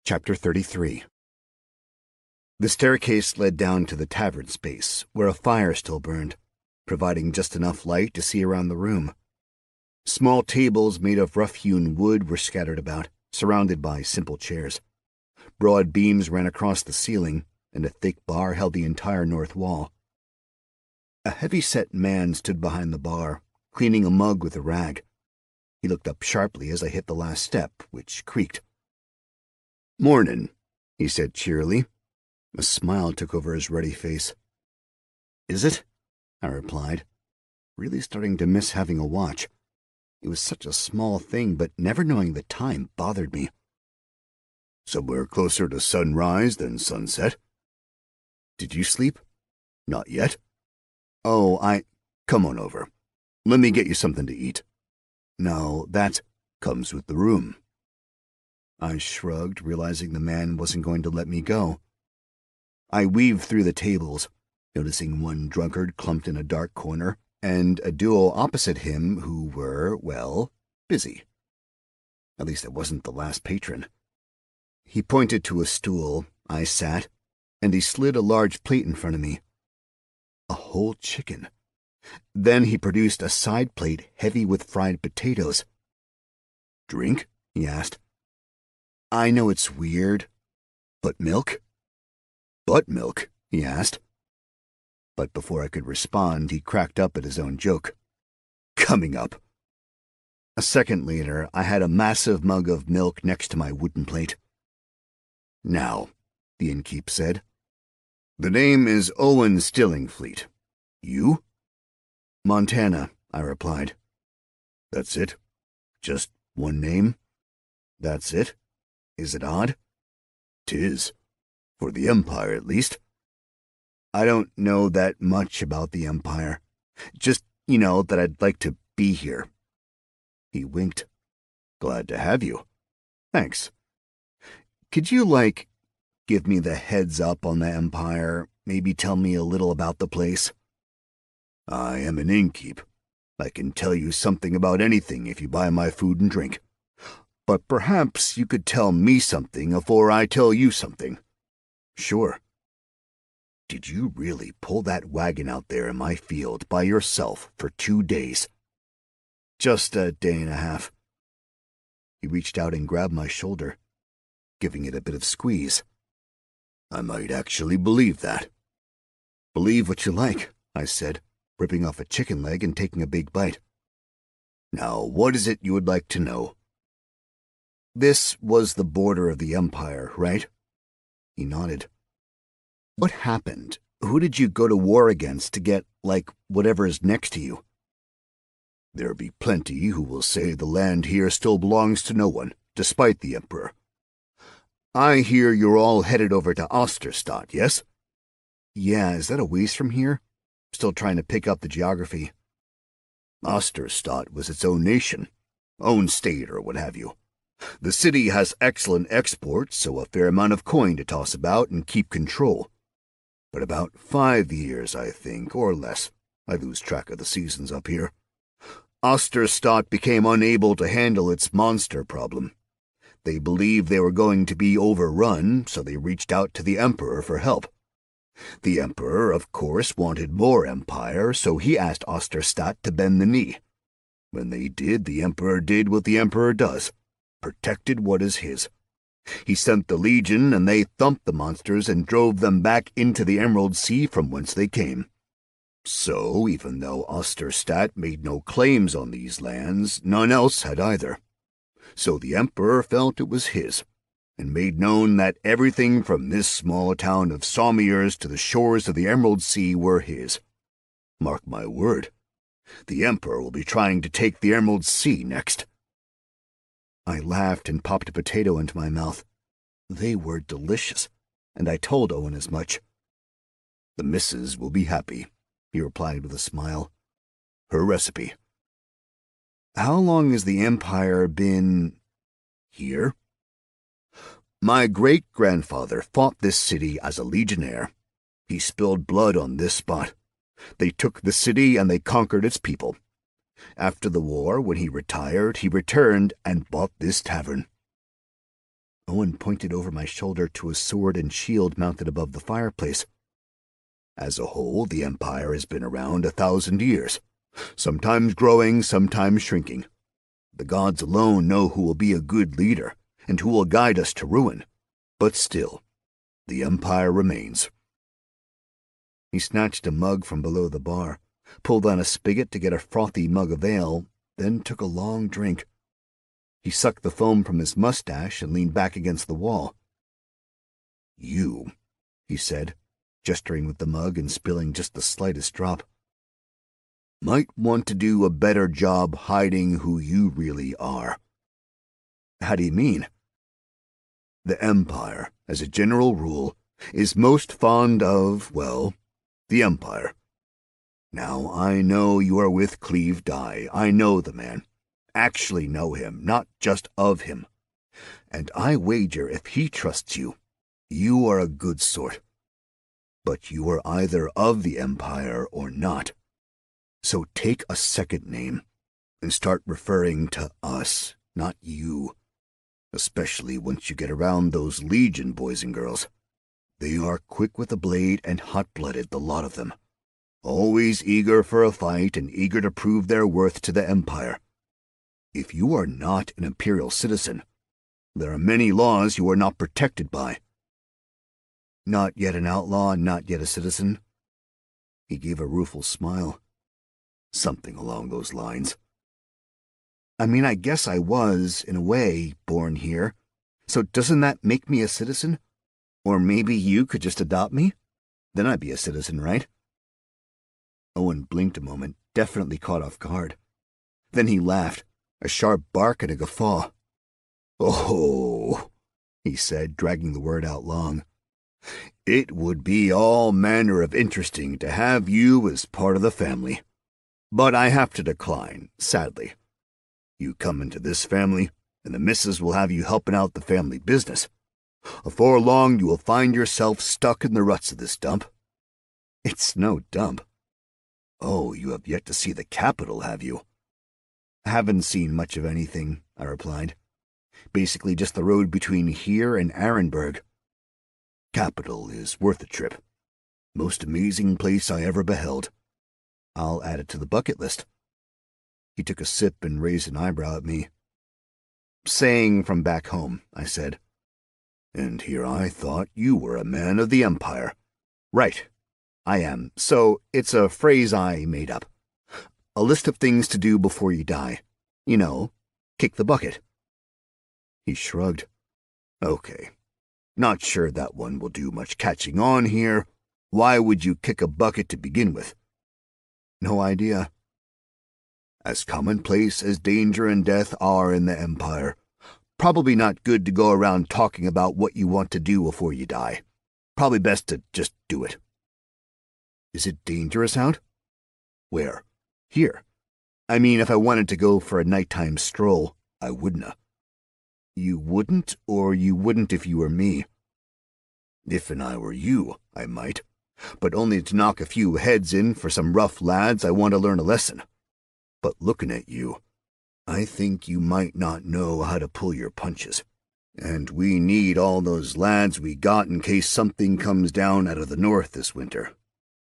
Chapter 33. The staircase led down to the tavern space, where a fire still burned, providing just enough light to see around the room. Small tables made of rough-hewn wood were scattered about, surrounded by simple chairs. Broad beams ran across the ceiling, and a thick bar held the entire north wall. A heavy-set man stood behind the bar, cleaning a mug with a rag. He looked up sharply as I hit the last step, which creaked. "Mornin'," he said cheerily. A smile took over his ruddy face. "Is it?" I replied, really starting to miss having a watch. It was such a small thing, but never knowing the time bothered me. "Somewhere closer to sunrise than sunset." "Did you sleep?" "Not yet." "Oh, Come on over. Let me get you something to eat." "No, that comes with the room." I shrugged, realizing the man wasn't going to let me go. I weaved through the tables, noticing one drunkard clumped in a dark corner, and a duo opposite him who were, well, busy. At least it wasn't the last patron. He pointed to a stool. I sat, and he slid a large plate in front of me. A whole chicken. Then he produced a side plate heavy with fried potatoes. "Drink?" he asked. "I know it's weird, but milk?" "Buttermilk?" he asked. But before I could respond, he cracked up at his own joke. "Coming up." A second later, I had a massive mug of milk next to my wooden plate. "Now," the innkeep said. "The name is Owen Stillingfleet. You?" "Montana," I replied. "That's it? Just one name?" "That's it. Is it odd?" "'Tis. For the Empire, at least." "I don't know that much about the Empire. Just, that I'd like to be here." He winked. "Glad to have you." "Thanks. Could you, give me the heads up on the Empire? Maybe tell me a little about the place?" "I am an innkeep. I can tell you something about anything if you buy my food and drink. But perhaps you could tell me something afore I tell you something." "Sure." "Did you really pull that wagon out there in my field by yourself for 2 days?" "Just a day and a half." He reached out and grabbed my shoulder, giving it a bit of squeeze. "I might actually believe that." "Believe what you like," I said, ripping off a chicken leg and taking a big bite. "Now, what is it you would like to know?" "This was the border of the Empire, right?" He nodded. "What happened? Who did you go to war against to get, whatever is next to you?" "There be plenty who will say the land here still belongs to no one, despite the Emperor. I hear you're all headed over to Osterstadt, yes?" "Yeah, is that a ways from here? Still trying to pick up the geography." "Osterstadt was its own nation, own state or what have you. The city has excellent exports, so a fair amount of coin to toss about and keep control. But about 5 years, I think, or less. I lose track of the seasons up here. Osterstadt became unable to handle its monster problem. They believed they were going to be overrun, so they reached out to the Emperor for help. The Emperor, of course, wanted more empire, so he asked Osterstadt to bend the knee. When they did, the Emperor did what the Emperor does, protected what is his. He sent the Legion, and they thumped the monsters and drove them back into the Emerald Sea from whence they came. So, even though Osterstadt made no claims on these lands, none else had either. So the Emperor felt it was his, and made known that everything from this small town of Sawmiers to the shores of the Emerald Sea were his. Mark my word, the Emperor will be trying to take the Emerald Sea next. I laughed and popped a potato into my mouth. They were delicious, and I told Owen as much. The missus will be happy, he replied with a smile. Her recipe. How long has the Empire been here? My great-grandfather fought this city as a legionnaire. He spilled blood on this spot. They took the city and they conquered its people. After the war, when he retired, he returned and bought this tavern. Owen pointed over my shoulder to a sword and shield mounted above the fireplace. As a whole, the Empire has been around 1,000 years, sometimes growing, sometimes shrinking. The gods alone know who will be a good leader and who will guide us to ruin, but still, the Empire remains. He snatched a mug from below the bar, pulled on a spigot to get a frothy mug of ale, then took a long drink. He sucked the foam from his mustache and leaned back against the wall. You, he said, gesturing with the mug and spilling just the slightest drop, might want to do a better job hiding who you really are. How do you mean? The Empire, as a general rule, is most fond of, well, the Empire. Now, I know you are with Cleve Dye. I know the man. Actually know him, not just of him. And I wager if he trusts you, you are a good sort. But you are either of the Empire or not. So take a second name and start referring to us, not you. Especially once you get around those Legion boys and girls. They are quick with a blade and hot-blooded, the lot of them. Always eager for a fight and eager to prove their worth to the Empire. If you are not an Imperial citizen, there are many laws you are not protected by. Not yet an outlaw, not yet a citizen? He gave a rueful smile. Something along those lines. I mean, I guess I was, in a way, born here. So doesn't that make me a citizen? Or maybe you could just adopt me? Then I'd be a citizen, right? Owen blinked a moment, definitely caught off guard. Then he laughed, a sharp bark and a guffaw. Oh, he said, dragging the word out long. It would be all manner of interesting to have you as part of the family. But I have to decline, sadly. You come into this family, and the missus will have you helping out the family business. Afore long, you will find yourself stuck in the ruts of this dump. It's no dump. Oh, you have yet to see the capital, have you? Haven't seen much of anything, I replied. Basically just the road between here and Arenberg. Capital is worth a trip. Most amazing place I ever beheld. I'll add it to the bucket list. He took a sip and raised an eyebrow at me. Saying from back home, I said. And here I thought you were a man of the Empire. Right, I am. So it's a phrase I made up. A list of things to do before you die. You know, kick the bucket. He shrugged. Okay. Not sure that one will do much catching on here. Why would you kick a bucket to begin with? No idea. As commonplace as danger and death are in the Empire, probably not good to go around talking about what you want to do before you die. Probably best to just do it. Is it dangerous out? Where? Here. I mean, if I wanted to go for a nighttime stroll, I wouldn't. You wouldn't, or you wouldn't if you were me? If and I were you, I might, but only to knock a few heads in for some rough lads I want to learn a lesson. but looking at you, I think you might not know how to pull your punches. And we need all those lads we got in case something comes down out of the north this winter.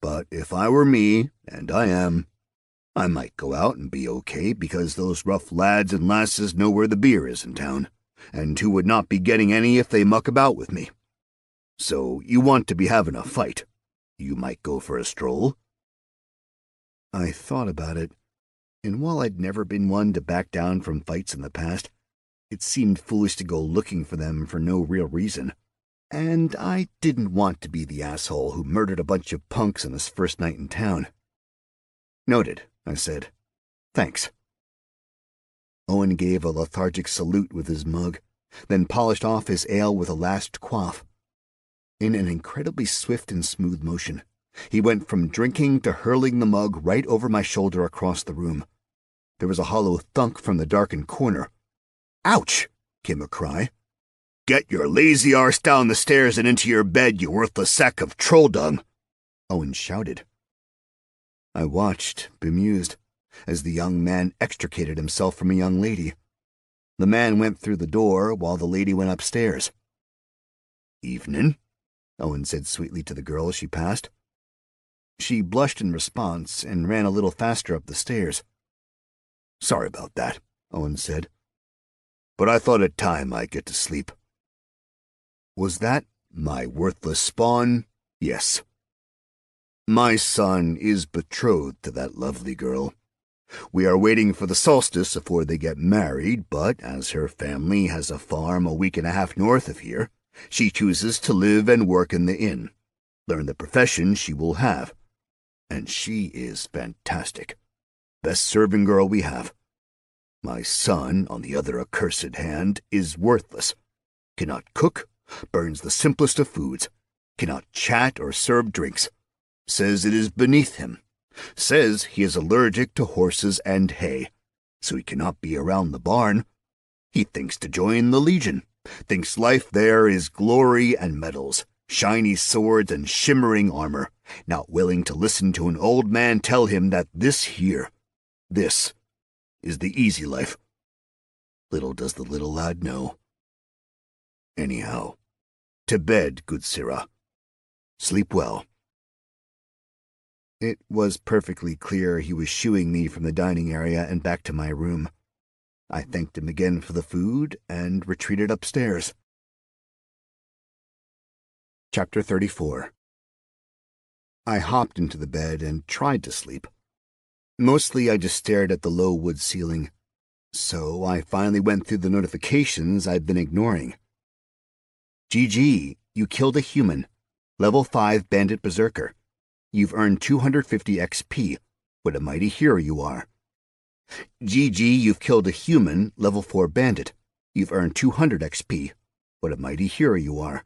But if I were me, and I am, I might go out and be okay because those rough lads and lasses know where the beer is in town, and who would not be getting any if they muck about with me. So you want to be having a fight. You might go for a stroll." I thought about it, and while I'd never been one to back down from fights in the past, it seemed foolish to go looking for them for no real reason. And I didn't want to be the asshole who murdered a bunch of punks on his first night in town. "Noted," I said. "Thanks." Owen gave a lethargic salute with his mug, then polished off his ale with a last quaff. In an incredibly swift and smooth motion, he went from drinking to hurling the mug right over my shoulder across the room. There was a hollow thunk from the darkened corner. "Ouch!" came a cry. "Get your lazy arse down the stairs and into your bed, you worthless sack of troll dung!" Owen shouted. I watched, bemused, as the young man extricated himself from a young lady. The man went through the door while the lady went upstairs. "Evening," Owen said sweetly to the girl as she passed. She blushed in response and ran a little faster up the stairs. "Sorry about that," Owen said. "But I thought it time I get to sleep." "Was that my worthless spawn?" "Yes. My son is betrothed to that lovely girl. We are waiting for the solstice before they get married, but as her family has a farm a week and a half north of here, she chooses to live and work in the inn, learn the profession she will have. And she is fantastic. Best serving girl we have. My son, on the other accursed hand, is worthless. Cannot cook, burns the simplest of foods, cannot chat or serve drinks, says it is beneath him, says he is allergic to horses and hay, so he cannot be around the barn. He thinks to join the Legion, thinks life there is glory and medals, shiny swords and shimmering armor, not willing to listen to an old man tell him that this is the easy life. Little does the little lad know. Anyhow, to bed, good sirrah. Sleep well." It was perfectly clear he was shooing me from the dining area and back to my room. I thanked him again for the food and retreated upstairs. Chapter 34. I hopped into the bed and tried to sleep. Mostly I just stared at the low wood ceiling, so I finally went through the notifications I'd been ignoring. "GG, you killed a human. Level 5 Bandit Berserker. You've earned 250 XP. What a mighty hero you are. GG, you've killed a human, level 4 bandit. You've earned 200 XP. What a mighty hero you are.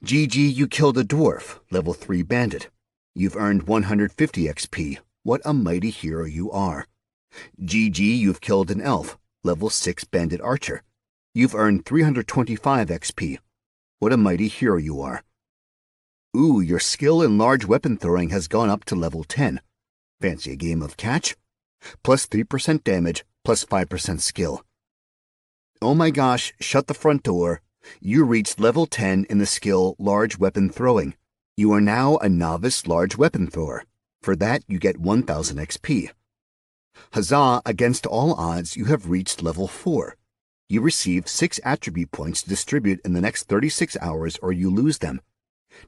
GG, you killed a dwarf, level 3 bandit. You've earned 150 XP. What a mighty hero you are. GG, you've killed an elf, level 6 bandit archer. You've earned 325 XP. What a mighty hero you are. Ooh, your skill in large weapon throwing has gone up to level 10. Fancy a game of catch? Plus 3% damage, plus 5% skill. Oh my gosh, shut the front door. You reached level 10 in the skill large weapon throwing. You are now a novice large weapon thrower. For that, you get 1000 XP. Huzzah, against all odds, you have reached level 4. You receive 6 attribute points to distribute in the next 36 hours or you lose them.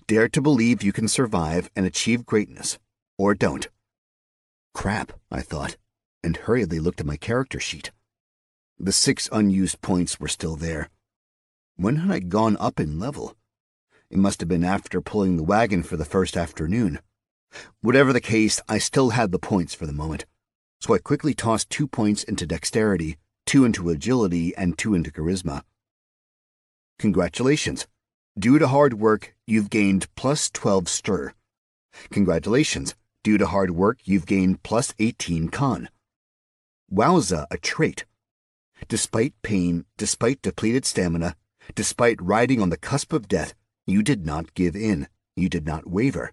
Dare to believe you can survive and achieve greatness. Or don't. Crap, I thought, and hurriedly looked at my character sheet. The 6 unused points were still there. When had I gone up in level? It must have been after pulling the wagon for the first afternoon. Whatever the case, I still had the points for the moment, so I quickly tossed 2 points into dexterity, 2 into agility, and 2 into charisma. Congratulations. Due to hard work, you've gained plus 12 stir. Congratulations. Due to hard work, you've gained plus 18 con. Wowza, a trait. Despite pain, despite depleted stamina, despite riding on the cusp of death, you did not give in. You did not waver.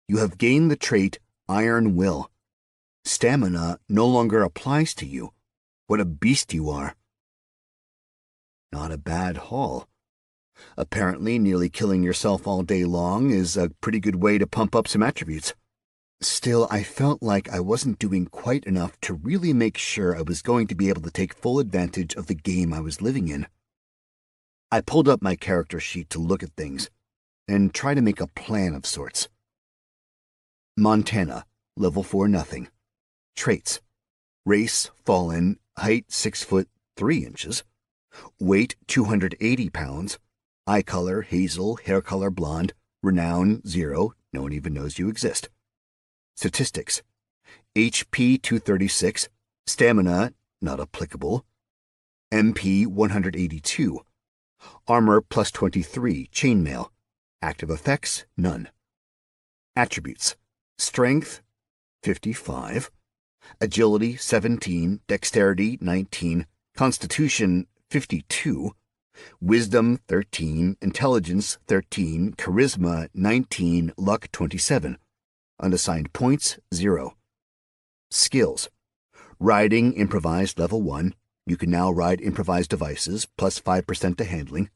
You have gained the trait Iron Will. Stamina no longer applies to you. What a beast you are. Not a bad haul. Apparently, nearly killing yourself all day long is a pretty good way to pump up some attributes. Still, I felt like I wasn't doing quite enough to really make sure I was going to be able to take full advantage of the game I was living in. I pulled up my character sheet to look at things and try to make a plan of sorts. Montana, level 4 nothing. Traits: race, fallen, height 6 foot 3 inches, weight 280 pounds, eye color hazel, hair color blonde, renown 0, no one even knows you exist. Statistics: HP 236, stamina not applicable, MP 182, armor plus 23, chainmail, active effects none. Attributes: strength 55, agility 17, dexterity 19, constitution 52, wisdom 13, intelligence 13, charisma 19, luck 27. Unassigned points 0. Skills: riding improvised level 1. You can now ride improvised devices plus 5% to handling.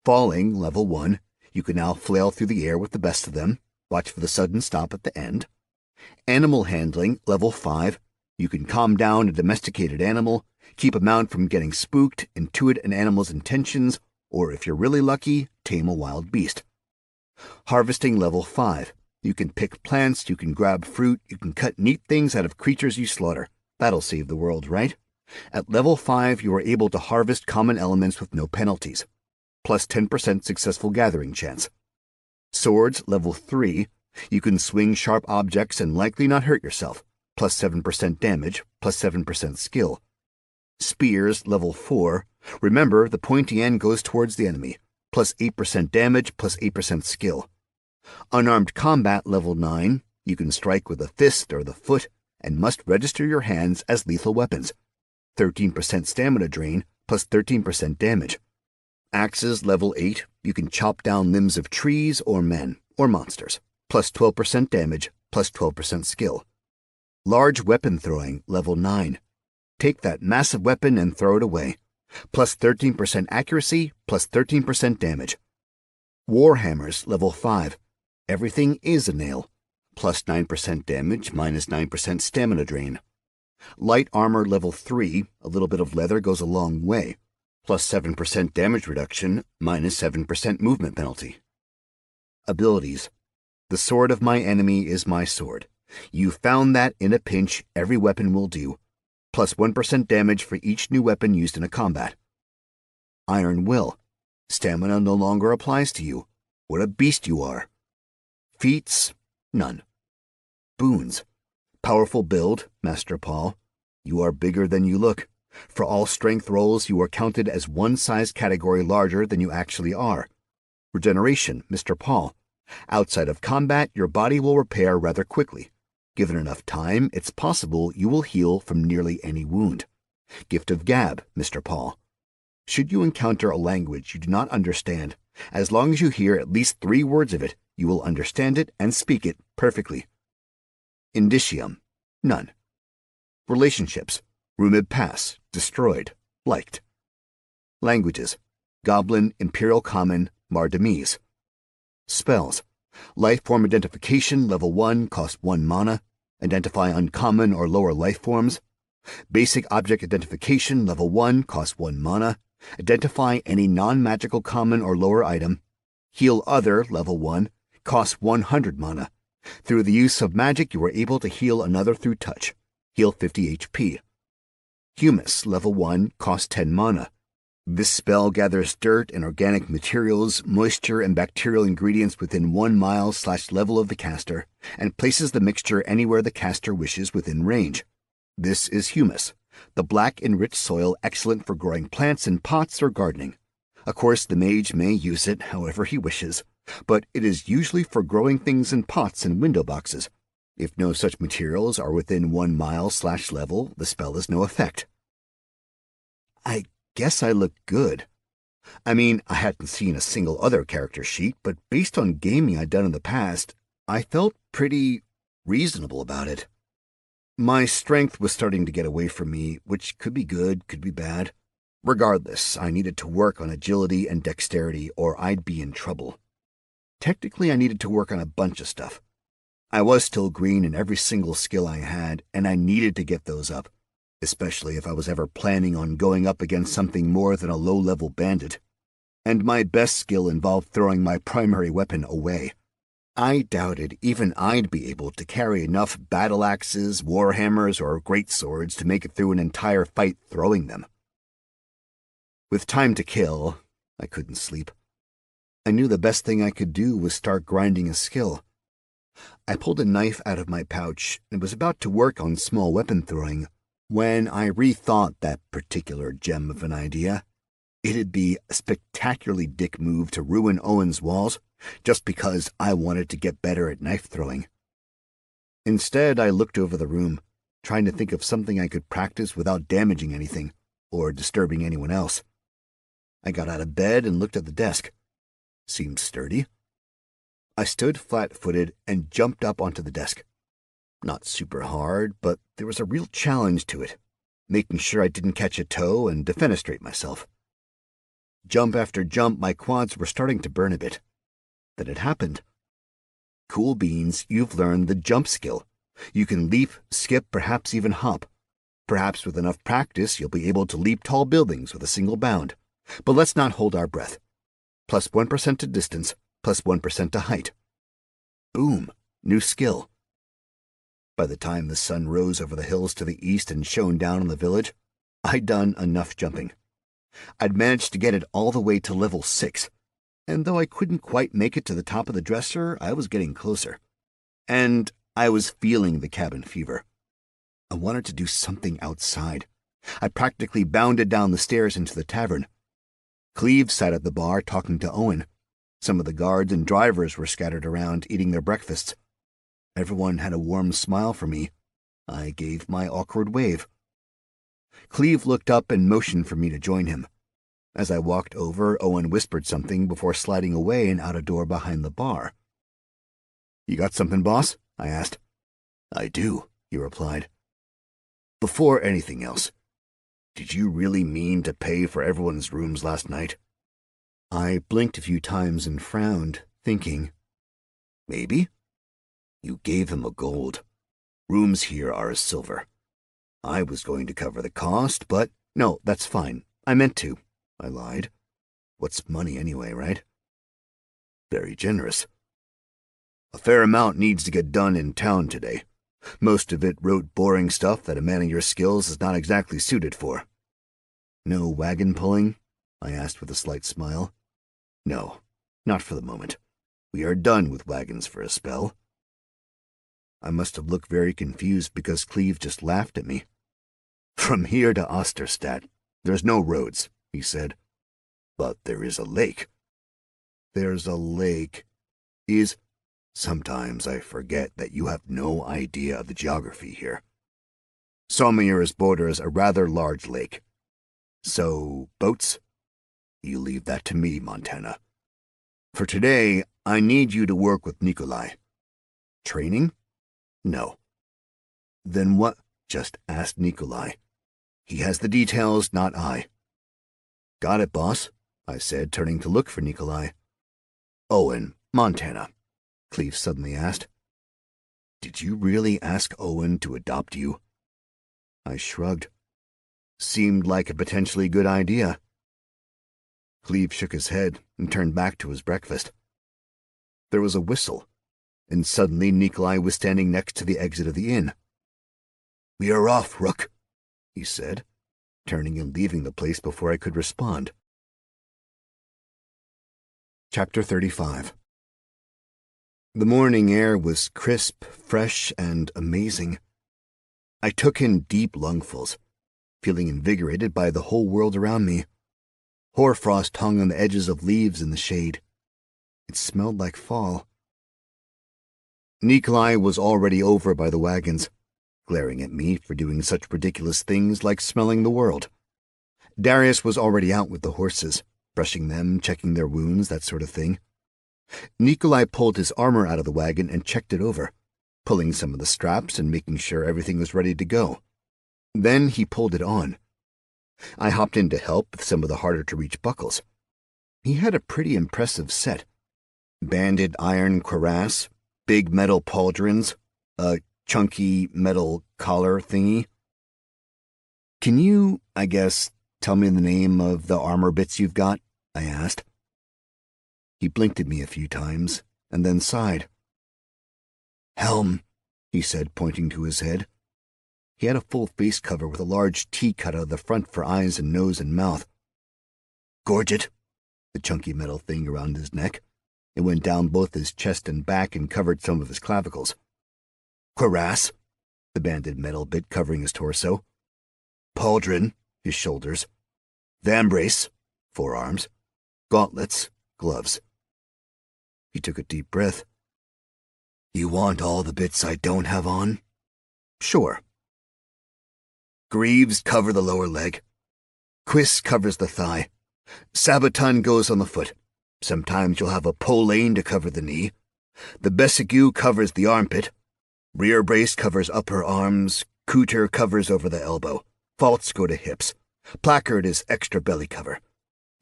Falling level 1. You can now flail through the air with the best of them. Watch for the sudden stop at the end. Animal handling level 5. You can calm down a domesticated animal, keep a mount from getting spooked, intuit an animal's intentions, or if you're really lucky, tame a wild beast. Harvesting level 5. You can pick plants, you can grab fruit, you can cut neat things out of creatures you slaughter. That'll save the world, right? At level 5, you are able to harvest common elements with no penalties. Plus 10% successful gathering chance. Swords level 3. You can swing sharp objects and likely not hurt yourself. Plus 7% damage, plus 7% skill. Spears level 4. Remember, the pointy end goes towards the enemy. Plus 8% damage, plus 8% skill. Unarmed combat level 9. You can strike with a fist or the foot and must register your hands as lethal weapons. 13% stamina drain, plus 13% damage. Axes level 8. You can chop down limbs of trees or men or monsters. Plus 12% damage, plus 12% skill. Large weapon throwing level 9. Take that massive weapon and throw it away. Plus 13% accuracy, plus 13% damage. Warhammers level 5. Everything is a nail. Plus 9% damage, minus 9% stamina drain. Light armor level 3. A little bit of leather goes a long way. Plus 7% damage reduction, minus 7% movement penalty. Abilities: the sword of my enemy is my sword. You found that in a pinch, every weapon will do. Plus 1% damage for each new weapon used in a combat. Iron Will. Stamina no longer applies to you. What a beast you are. Feats: none. Boons: powerful build, Master Paul. You are bigger than you look. For all strength rolls, you are counted as one size category larger than you actually are. Regeneration, Mr. Paul. Outside of combat, your body will repair rather quickly. Given enough time, it's possible you will heal from nearly any wound. Gift of Gab, Mr. Paul. Should you encounter a language you do not understand, as long as you hear at least 3 words of it, you will understand it and speak it perfectly. Indicium: none. Relationships: Rumid Pass, destroyed, liked. Languages: Goblin, Imperial Common, Mardemise. Spells: Life Form Identification level 1 cost 1 mana. Identify uncommon or lower life forms. Basic Object Identification level 1 cost 1 mana. Identify any non-magical common or lower item. Heal Other level 1 costs 100 mana. Through the use of magic, you are able to heal another through touch. Heal 50 HP. Humus level 1 costs 10 mana. This spell gathers dirt and organic materials, moisture, and bacterial ingredients within 1 mile/level of the caster, and places the mixture anywhere the caster wishes within range. This is humus, the black enriched soil excellent for growing plants in pots or gardening. Of course, the mage may use it however he wishes, but it is usually for growing things in pots and window boxes. If no such materials are within 1 mile/level, the spell has no effect. I guess I look good. I mean, I hadn't seen a single other character sheet, but based on gaming I'd done in the past, I felt pretty reasonable about it. My strength was starting to get away from me, which could be good, could be bad. Regardless, I needed to work on agility and dexterity or I'd be in trouble. Technically, I needed to work on a bunch of stuff. I was still green in every single skill I had, and I needed to get those up, especially if I was ever planning on going up against something more than a low-level bandit. And my best skill involved throwing my primary weapon away. I doubted even I'd be able to carry enough battle axes, warhammers, or greatswords to make it through an entire fight throwing them. With time to kill, I couldn't sleep. I knew the best thing I could do was start grinding a skill. I pulled a knife out of my pouch and was about to work on small weapon throwing when I rethought that particular gem of an idea. It'd be a spectacularly dick move to ruin Owen's walls just because I wanted to get better at knife throwing. Instead, I looked over the room, trying to think of something I could practice without damaging anything or disturbing anyone else. I got out of bed and looked at the desk. Seemed sturdy. I stood flat-footed and jumped up onto the desk. Not super hard, but there was a real challenge to it, making sure I didn't catch a toe and defenestrate myself. Jump after jump, my quads were starting to burn a bit. Then it happened. Cool beans, you've learned the jump skill. You can leap, skip, perhaps even hop. Perhaps with enough practice, you'll be able to leap tall buildings with a single bound. But let's not hold our breath. Plus 1% to distance, plus 1% to height. Boom, new skill. By the time the sun rose over the hills to the east and shone down on the village, I'd done enough jumping. I'd managed to get it all the way to level 6, and though I couldn't quite make it to the top of the dresser, I was getting closer. And I was feeling the cabin fever. I wanted to do something outside. I practically bounded down the stairs into the tavern. Cleve sat at the bar talking to Owen. Some of the guards and drivers were scattered around eating their breakfasts. Everyone had a warm smile for me. I gave my awkward wave. Cleve looked up and motioned for me to join him. As I walked over, Owen whispered something before sliding away and out a door behind the bar. "You got something, boss?" I asked. "I do," he replied. "Before anything else, did you really mean to pay for everyone's rooms last night?" I blinked a few times and frowned, thinking, "Maybe? You gave him a gold. Rooms here are a silver. I was going to cover the cost, but no, that's fine. I meant to," I lied. What's money anyway, right? "Very generous. A fair amount needs to get done in town today. Most of it rote, boring stuff that a man of your skills is not exactly suited for." "No wagon pulling?" I asked with a slight smile. "No, not for the moment. We are done with wagons for a spell." I must have looked very confused because Cleve just laughed at me. "From here to Osterstadt, there's no roads," he said. "But there is a lake." "There's a lake. Sometimes I forget that you have no idea of the geography here. Sommiers borders a rather large lake. So, boats? You leave that to me, Montana. For today, I need you to work with Nikolai." "Training?" "No." "Then what?" "Just ask Nikolai. He has the details, not I." "Got it, boss," I said, turning to look for Nikolai. "Owen, Montana," Cleve suddenly asked, "did you really ask Owen to adopt you?" I shrugged. Seemed like a potentially good idea. Cleve shook his head and turned back to his breakfast. There was a whistle, and suddenly Nikolai was standing next to the exit of the inn. "We are off, Rook," he said, turning and leaving the place before I could respond. Chapter 35. The morning air was crisp, fresh, and amazing. I took in deep lungfuls, feeling invigorated by the whole world around me. Hoarfrost hung on the edges of leaves in the shade. It smelled like fall. Nikolai was already over by the wagons, glaring at me for doing such ridiculous things like smelling the world. Darius was already out with the horses, brushing them, checking their wounds, that sort of thing. Nikolai pulled his armor out of the wagon and checked it over, pulling some of the straps and making sure everything was ready to go. Then he pulled it on. I hopped in to help with some of the harder-to-reach buckles. He had a pretty impressive set. Banded iron cuirass, big metal pauldrons, a chunky metal collar thingy. "Can you, I guess, tell me the name of the armor bits you've got?" I asked. He blinked at me a few times, and then sighed. "Helm," he said, pointing to his head. He had a full face cover with a large T cut out of the front for eyes and nose and mouth. "Gorget," the chunky metal thing around his neck. It went down both his chest and back and covered some of his clavicles. "Cuirass," the banded metal bit covering his torso. "Pauldron," his shoulders. "Vambrace," forearms. "Gauntlets," gloves. He took a deep breath. "You want all the bits I don't have on?" "Sure." "Greaves cover the lower leg. Cuirass covers the thigh. Sabaton goes on the foot. Sometimes you'll have a polane to cover the knee. The Bessigue covers the armpit. Rear brace covers upper arms. Couture covers over the elbow. Faults go to hips. Placard is extra belly cover.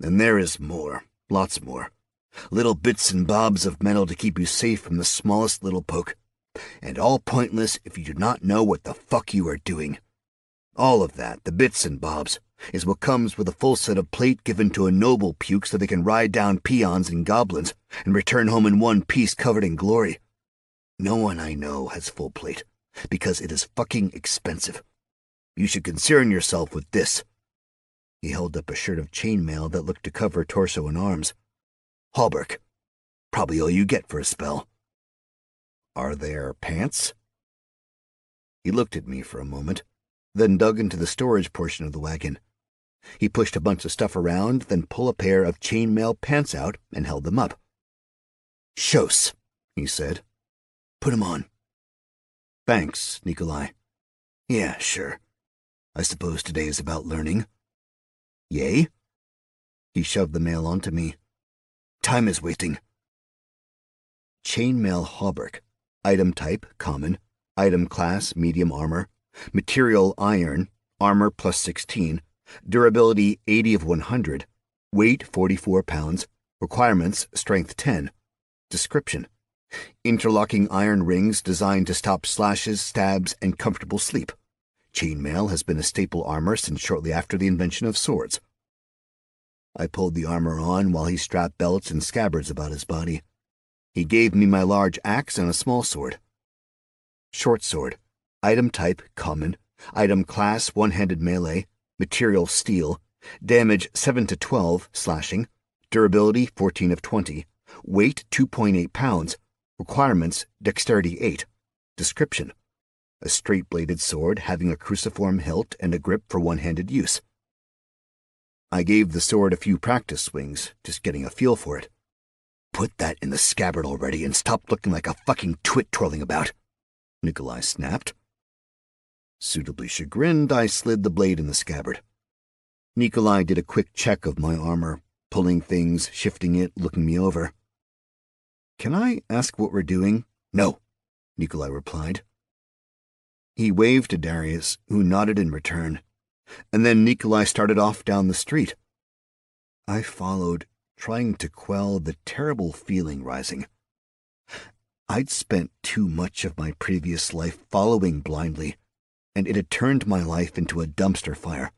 And there is more, lots more. Little bits and bobs of metal to keep you safe from the smallest little poke. And all pointless if you do not know what the fuck you are doing. All of that, the bits and bobs, is what comes with a full set of plate given to a noble puke so they can ride down peons and goblins and return home in one piece covered in glory. No one I know has full plate, because it is fucking expensive. You should concern yourself with this." He held up a shirt of chainmail that looked to cover torso and arms. "Hauberk. Probably all you get for a spell." "Are there pants?" He looked at me for a moment, then dug into the storage portion of the wagon. He pushed a bunch of stuff around, then pulled a pair of chainmail pants out and held them up. "Shos," he said. "Put 'em on." "Thanks, Nikolai." "Yeah, sure. I suppose today is about learning." "Yay?" He shoved the mail onto me. "Time is waiting." Chainmail hauberk. Item type, common. Item class, medium armor. Material, iron. Armor plus 16. Durability, 80 of 100. Weight, 44 pounds. Requirements, strength 10. Description: interlocking iron rings designed to stop slashes, stabs, and comfortable sleep. Chainmail has been a staple armor since shortly after the invention of swords. I pulled the armor on while he strapped belts and scabbards about his body. He gave me my large axe and a small sword. Short sword. Item type, common. Item class, one-handed melee. Material, steel. Damage, 7 to 12, slashing. Durability, 14 of 20. Weight, 2.8 pounds. Requirements, dexterity 8. Description: a straight-bladed sword having a cruciform hilt and a grip for one-handed use. I gave the sword a few practice swings, just getting a feel for it. "Put that in the scabbard already and stop looking like a fucking twit twirling about," Nikolai snapped. Suitably chagrined, I slid the blade in the scabbard. Nikolai did a quick check of my armor, pulling things, shifting it, looking me over. "Can I ask what we're doing?" "No," Nikolai replied. He waved to Darius, who nodded in return, and then Nikolai started off down the street. I followed, trying to quell the terrible feeling rising. I'd spent too much of my previous life following blindly, and it had turned my life into a dumpster fire.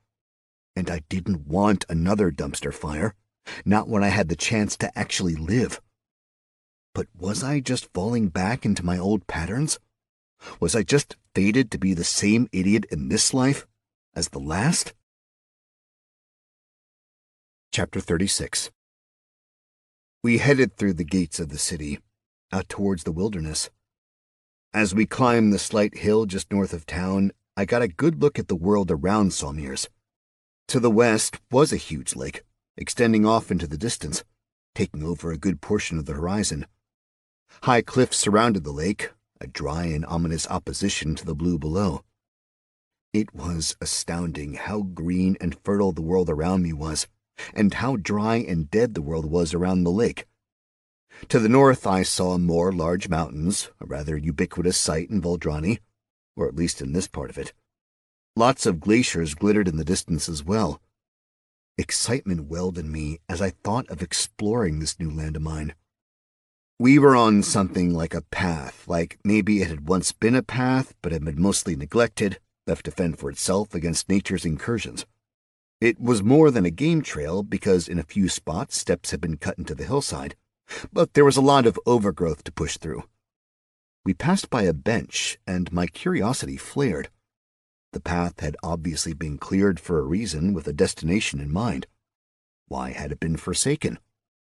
And I didn't want another dumpster fire, not when I had the chance to actually live. But was I just falling back into my old patterns? Was I just fated to be the same idiot in this life as the last? Chapter 36. We headed through the gates of the city, out towards the wilderness. As we climbed the slight hill just north of town, I got a good look at the world around Salmirs. To the west was a huge lake, extending off into the distance, taking over a good portion of the horizon. High cliffs surrounded the lake, a dry and ominous opposition to the blue below. It was astounding how green and fertile the world around me was, and how dry and dead the world was around the lake. To the north, I saw more large mountains, a rather ubiquitous sight in Voldrani, or at least in this part of it. Lots of glaciers glittered in the distance as well. Excitement welled in me as I thought of exploring this new land of mine. We were on something like a path, like maybe it had once been a path, but had been mostly neglected, left to fend for itself against nature's incursions. It was more than a game trail because in a few spots steps had been cut into the hillside, but there was a lot of overgrowth to push through. We passed by a bench, and my curiosity flared. The path had obviously been cleared for a reason with a destination in mind. Why had it been forsaken?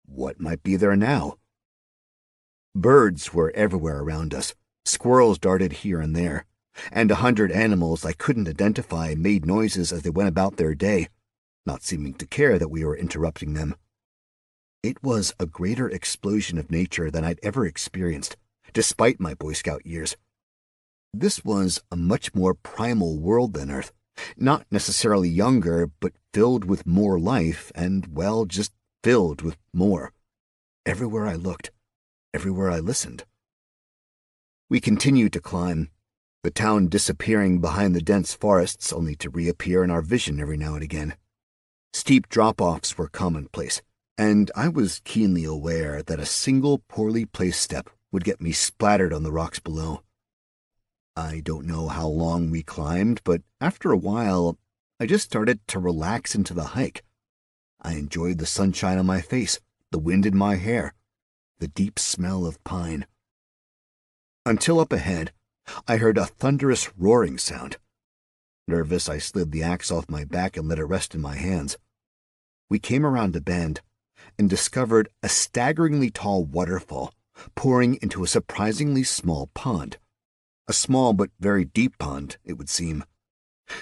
What might be there now? Birds were everywhere around us. Squirrels darted here and there, and 100 animals I couldn't identify made noises as they went about their day, not seeming to care that we were interrupting them. It was a greater explosion of nature than I'd ever experienced, despite my Boy Scout years. This was a much more primal world than Earth, not necessarily younger, but filled with more life and, well, just filled with more. Everywhere I looked, everywhere I listened. We continued to climb, the town disappearing behind the dense forests only to reappear in our vision every now and again. Steep drop-offs were commonplace, and I was keenly aware that a single poorly placed step would get me splattered on the rocks below. I don't know how long we climbed, but after a while, I just started to relax into the hike. I enjoyed the sunshine on my face, the wind in my hair, the deep smell of pine. Until up ahead, I heard a thunderous roaring sound. Nervous, I slid the axe off my back and let it rest in my hands. We came around a bend and discovered a staggeringly tall waterfall pouring into a surprisingly small pond. A small but very deep pond, it would seem.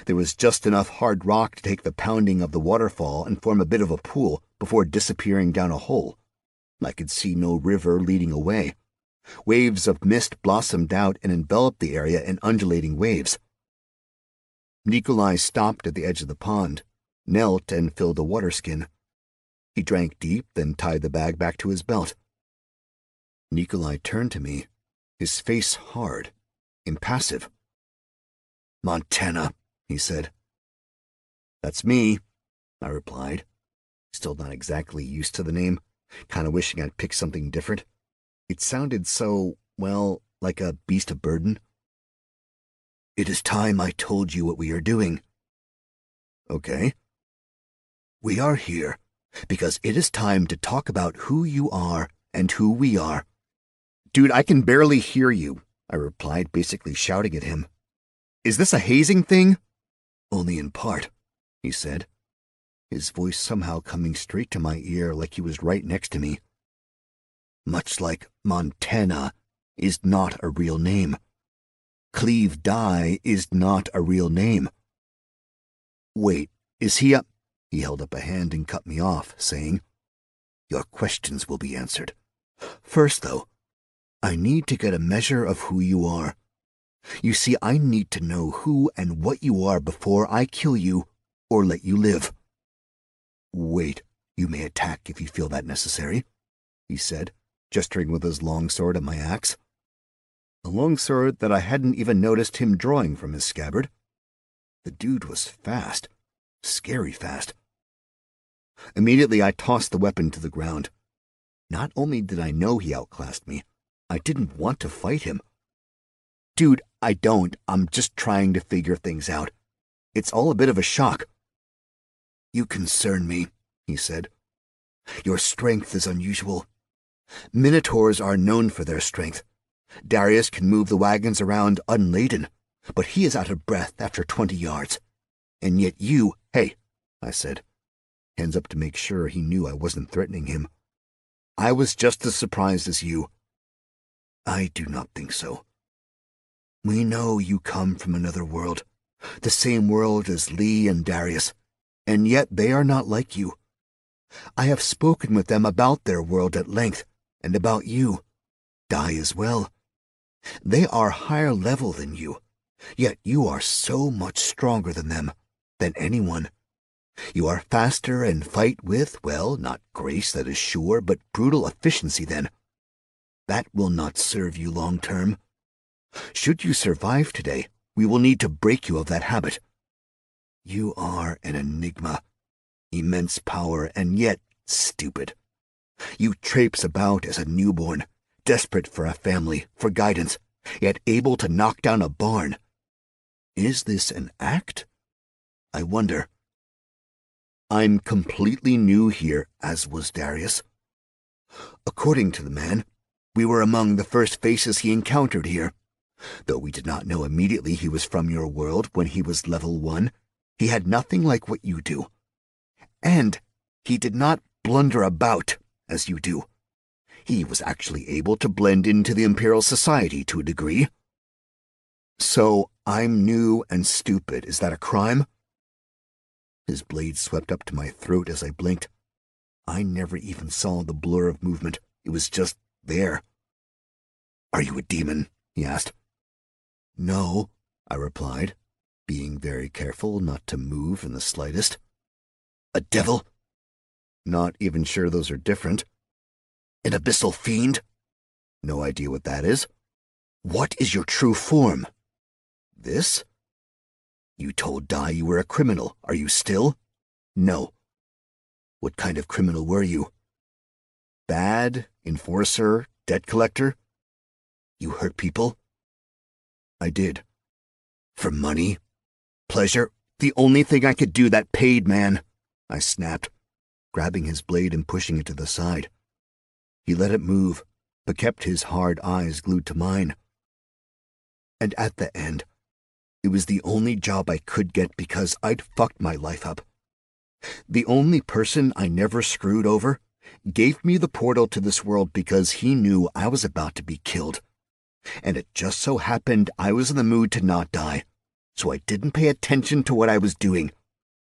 There was just enough hard rock to take the pounding of the waterfall and form a bit of a pool before disappearing down a hole. I could see no river leading away. Waves of mist blossomed out and enveloped the area in undulating waves. Nikolai stopped at the edge of the pond, knelt and filled a water skin. He drank deep, then tied the bag back to his belt. Nikolai turned to me, his face hard, impassive. "Montana," he said. "That's me," I replied, still not exactly used to the name, kind of wishing I'd picked something different. It sounded so, well, like a beast of burden. "It is time I told you what we are doing." "Okay." "We are here because it is time to talk about who you are and who we are." "Dude, I can barely hear you," I replied, basically shouting at him. "Is this a hazing thing?" "Only in part," he said, his voice somehow coming straight to my ear like he was right next to me. "Much like Montana is not a real name. Cleve Dye is not a real name." "Wait, is he a—" He held up a hand and cut me off, saying, "Your questions will be answered. First, though, I need to get a measure of who you are. You see, I need to know who and what you are before I kill you or let you live." "Wait, you may attack if you feel that necessary," he said, gesturing with his longsword at my axe. A longsword that I hadn't even noticed him drawing from his scabbard. The dude was fast, scary fast. Immediately I tossed the weapon to the ground. Not only did I know he outclassed me, I didn't want to fight him. "Dude, I'm just trying to figure things out. It's all a bit of a shock." "You concern me," he said. "Your strength is unusual. Minotaurs are known for their strength. Darius can move the wagons around unladen, but he is out of breath after 20 yards. And yet you—" "Hey," I said, hands up to make sure he knew I wasn't threatening him. "I was just as surprised as you." "I do not think so. We know you come from another world, the same world as Lee and Darius, and yet they are not like you. I have spoken with them about their world at length, and about you, Dai as well. They are higher level than you, yet you are so much stronger than them, than anyone. You are faster and fight with, well, not grace, that is sure, but brutal efficiency then. That will not serve you long term. Should you survive today, we will need to break you of that habit. You are an enigma, immense power and yet stupid. You traipse about as a newborn, desperate for a family, for guidance, yet able to knock down a barn. Is this an act? I wonder. I'm completely new here, as was Darius. According to the man, we were among the first faces he encountered here. Though we did not know immediately he was from your world when he was level 1, he had nothing like what you do. And he did not blunder about as you do. He was actually able to blend into the Imperial Society to a degree. So I'm new and stupid. Is that a crime? His blade swept up to my throat as I blinked. I never even saw the blur of movement. It was just there. Are you a demon? He asked. No, I replied, being very careful not to move in the slightest. A devil? Not even sure those are different. An abyssal fiend? No idea what that is. What is your true form? This? You told Dai you were a criminal. Are you still? No. What kind of criminal were you? Bad? Enforcer? Debt collector? You hurt people? I did. For money? Pleasure? The only thing I could do that paid, man, I snapped, grabbing his blade and pushing it to the side. He let it move, but kept his hard eyes glued to mine. And at the end, it was the only job I could get because I'd fucked my life up. The only person I never screwed over gave me the portal to this world because he knew I was about to be killed. And it just so happened I was in the mood to not die, so I didn't pay attention to what I was doing.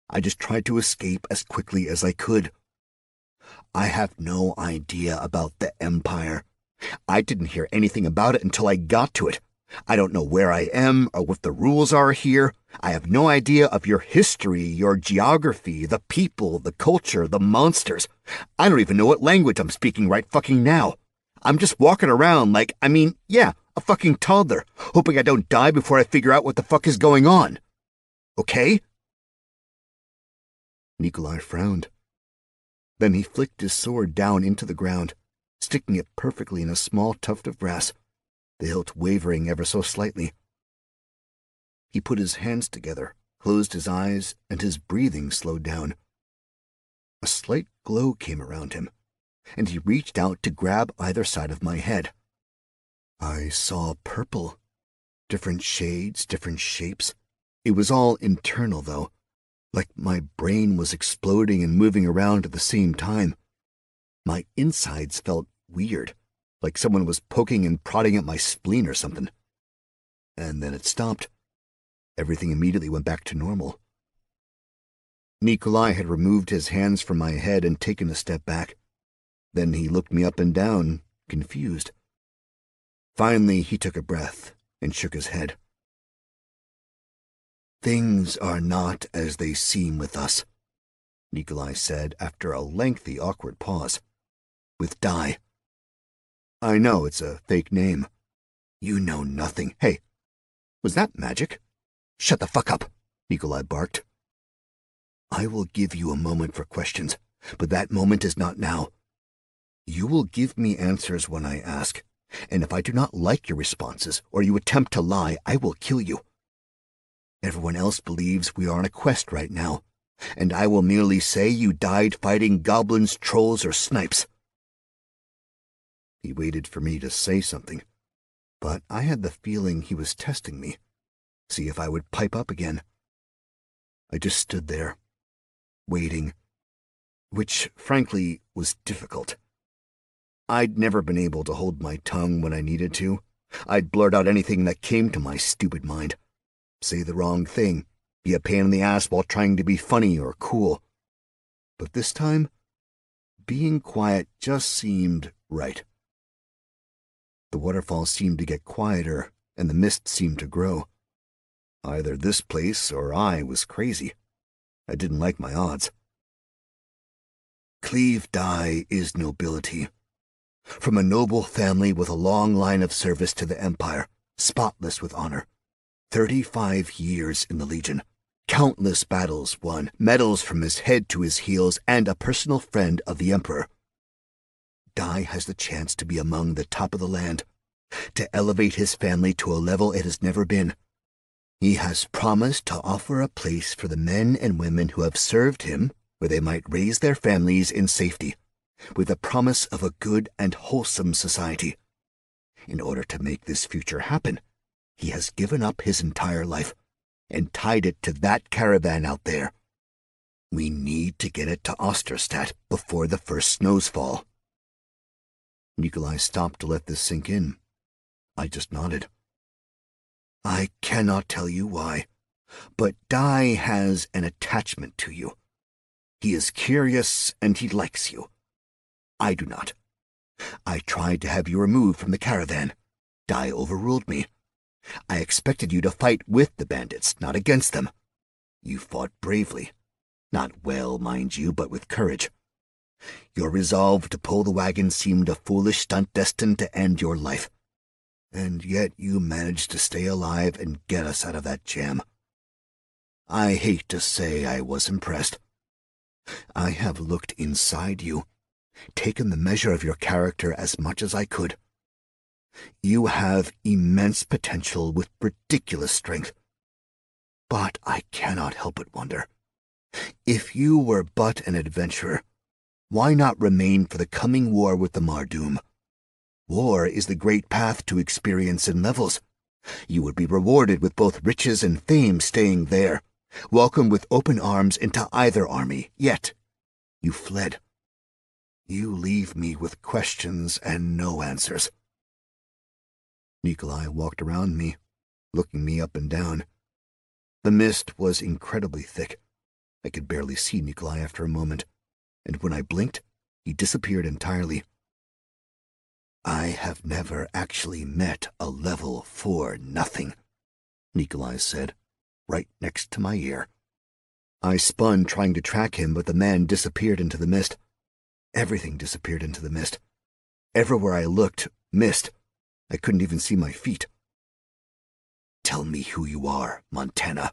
I just tried to escape as quickly as I could. I have no idea about the Empire. I didn't hear anything about it until I got to it. I don't know where I am or what the rules are here. I have no idea of your history, your geography, the people, the culture, the monsters. I don't even know what language I'm speaking right fucking now. I'm just walking around like, a fucking toddler, hoping I don't die before I figure out what the fuck is going on. Okay? Nikolai frowned. Then he flicked his sword down into the ground, sticking it perfectly in a small tuft of grass, the hilt wavering ever so slightly. He put his hands together, closed his eyes, and his breathing slowed down. A slight glow came around him, and he reached out to grab either side of my head. I saw purple. Different shades, different shapes. It was all internal, though, like my brain was exploding and moving around at the same time. My insides felt weird, like someone was poking and prodding at my spleen or something. And then it stopped. Everything immediately went back to normal. Nikolai had removed his hands from my head and taken a step back. Then he looked me up and down, confused. Finally, he took a breath and shook his head. Things are not as they seem with us, Nikolai said after a lengthy, awkward pause. With Dai. I know it's a fake name. You know nothing. Hey, was that magic? Shut the fuck up, Nikolai barked. I will give you a moment for questions, but that moment is not now. You will give me answers when I ask, and if I do not like your responses or you attempt to lie, I will kill you. Everyone else believes we are on a quest right now, and I will merely say you died fighting goblins, trolls, or snipes. He waited for me to say something, but I had the feeling he was testing me, see if I would pipe up again. I just stood there, waiting, which, frankly, was difficult. I'd never been able to hold my tongue when I needed to. I'd blurt out anything that came to my stupid mind. Say the wrong thing, be a pain in the ass while trying to be funny or cool. But this time, being quiet just seemed right. The waterfall seemed to get quieter, and the mist seemed to grow. Either this place or I was crazy. I didn't like my odds. Cleave Dai is nobility. From a noble family with a long line of service to the Empire, spotless with honor. 35 years in the Legion. Countless battles won, medals from his head to his heels, and a personal friend of the Emperor. Dai has the chance to be among the top of the land, to elevate his family to a level it has never been. He has promised to offer a place for the men and women who have served him, where they might raise their families in safety, with the promise of a good and wholesome society. In order to make this future happen, he has given up his entire life and tied it to that caravan out there. We need to get it to Osterstadt before the first snows fall. Nikolai stopped to let this sink in. I just nodded. I cannot tell you why, but Dai has an attachment to you. He is curious and he likes you. I do not. I tried to have you removed from the caravan. Dai overruled me. I expected you to fight with the bandits, not against them. You fought bravely. Not well, mind you, but with courage. Your resolve to pull the wagon seemed a foolish stunt destined to end your life. And yet you managed to stay alive and get us out of that jam. I hate to say I was impressed. I have looked inside you, taken the measure of your character as much as I could. You have immense potential with ridiculous strength. But I cannot help but wonder, if you were but an adventurer, why not remain for the coming war with the Mardum? War is the great path to experience and levels. You would be rewarded with both riches and fame staying there, welcomed with open arms into either army, yet you fled. You leave me with questions and no answers. Nikolai walked around me, looking me up and down. The mist was incredibly thick. I could barely see Nikolai after a moment, and when I blinked, he disappeared entirely. I have never actually met a level 4 nothing, Nikolai said, right next to my ear. I spun trying to track him, but the man disappeared into the mist. Everything disappeared into the mist. Everywhere I looked, mist. I couldn't even see my feet. Tell me who you are, Montana.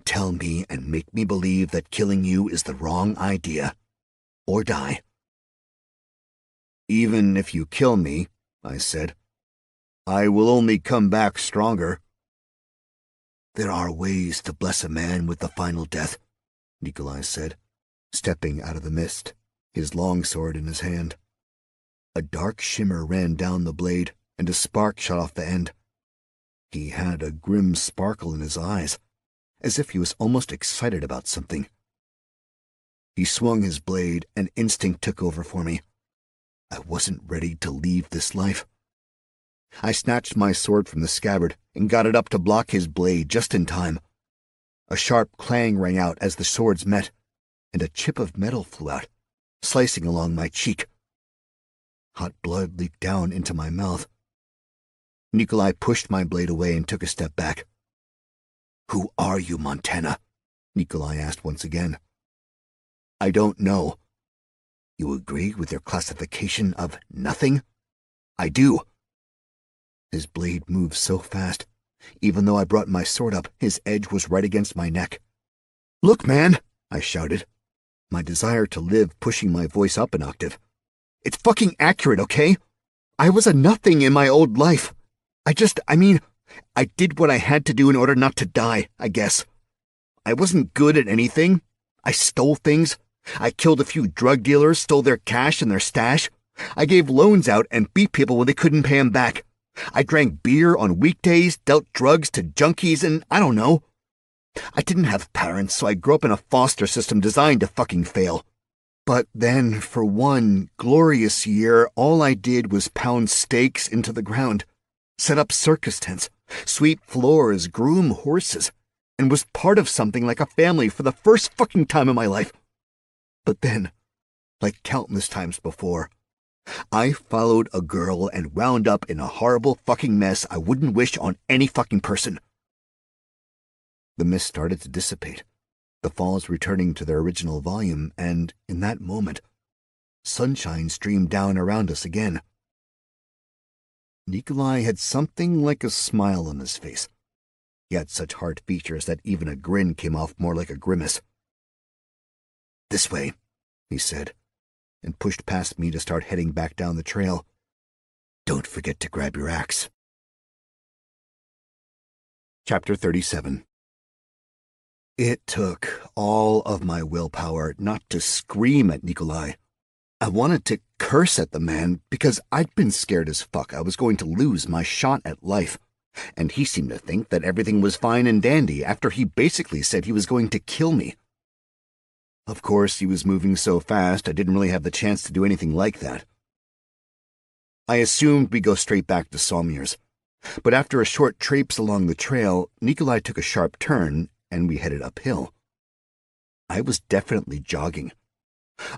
Tell me and make me believe that killing you is the wrong idea. Or die. Even if you kill me, I said, I will only come back stronger. There are ways to bless a man with the final death, Nikolai said, stepping out of the mist, his longsword in his hand. A dark shimmer ran down the blade, and a spark shot off the end. He had a grim sparkle in his eyes, as if he was almost excited about something. He swung his blade, and instinct took over for me. I wasn't ready to leave this life. I snatched my sword from the scabbard and got it up to block his blade just in time. A sharp clang rang out as the swords met, and a chip of metal flew out, slicing along my cheek. Hot blood leaked down into my mouth. Nikolai pushed my blade away and took a step back. Who are you, Montana? Nikolai asked once again. I don't know. You agree with your classification of nothing? I do. His blade moved so fast. Even though I brought my sword up, his edge was right against my neck. Look, man, I shouted, my desire to live pushing my voice up an octave. It's fucking accurate, okay? I was a nothing in my old life. I did what I had to do in order not to die, I guess. I wasn't good at anything. I stole things. I killed a few drug dealers, stole their cash and their stash. I gave loans out and beat people when they couldn't pay them back. I drank beer on weekdays, dealt drugs to junkies, and I don't know. I didn't have parents, so I grew up in a foster system designed to fucking fail. But then, for one glorious year, all I did was pound stakes into the ground, set up circus tents, sweep floors, groom horses, and was part of something like a family for the first fucking time in my life. But then, like countless times before, I followed a girl and wound up in a horrible fucking mess I wouldn't wish on any fucking person. The mist started to dissipate, the falls returning to their original volume, and in that moment, Sunshine streamed down around us again. Nikolai had something like a smile on his face. He had such hard features that even a grin came off more like a grimace. "This way," he said, and pushed past me to start heading back down the trail. "Don't forget to grab your axe." Chapter 37. It took all of my willpower not to scream at Nikolai. I wanted to curse at the man because I'd been scared as fuck I was going to lose my shot at life, and he seemed to think that everything was fine and dandy after he basically said he was going to kill me. Of course, he was moving so fast I didn't really have the chance to do anything like that. I assumed we'd go straight back to Sawmir's, but after a short traipse along the trail, Nikolai took a sharp turn and we headed uphill. I was definitely jogging.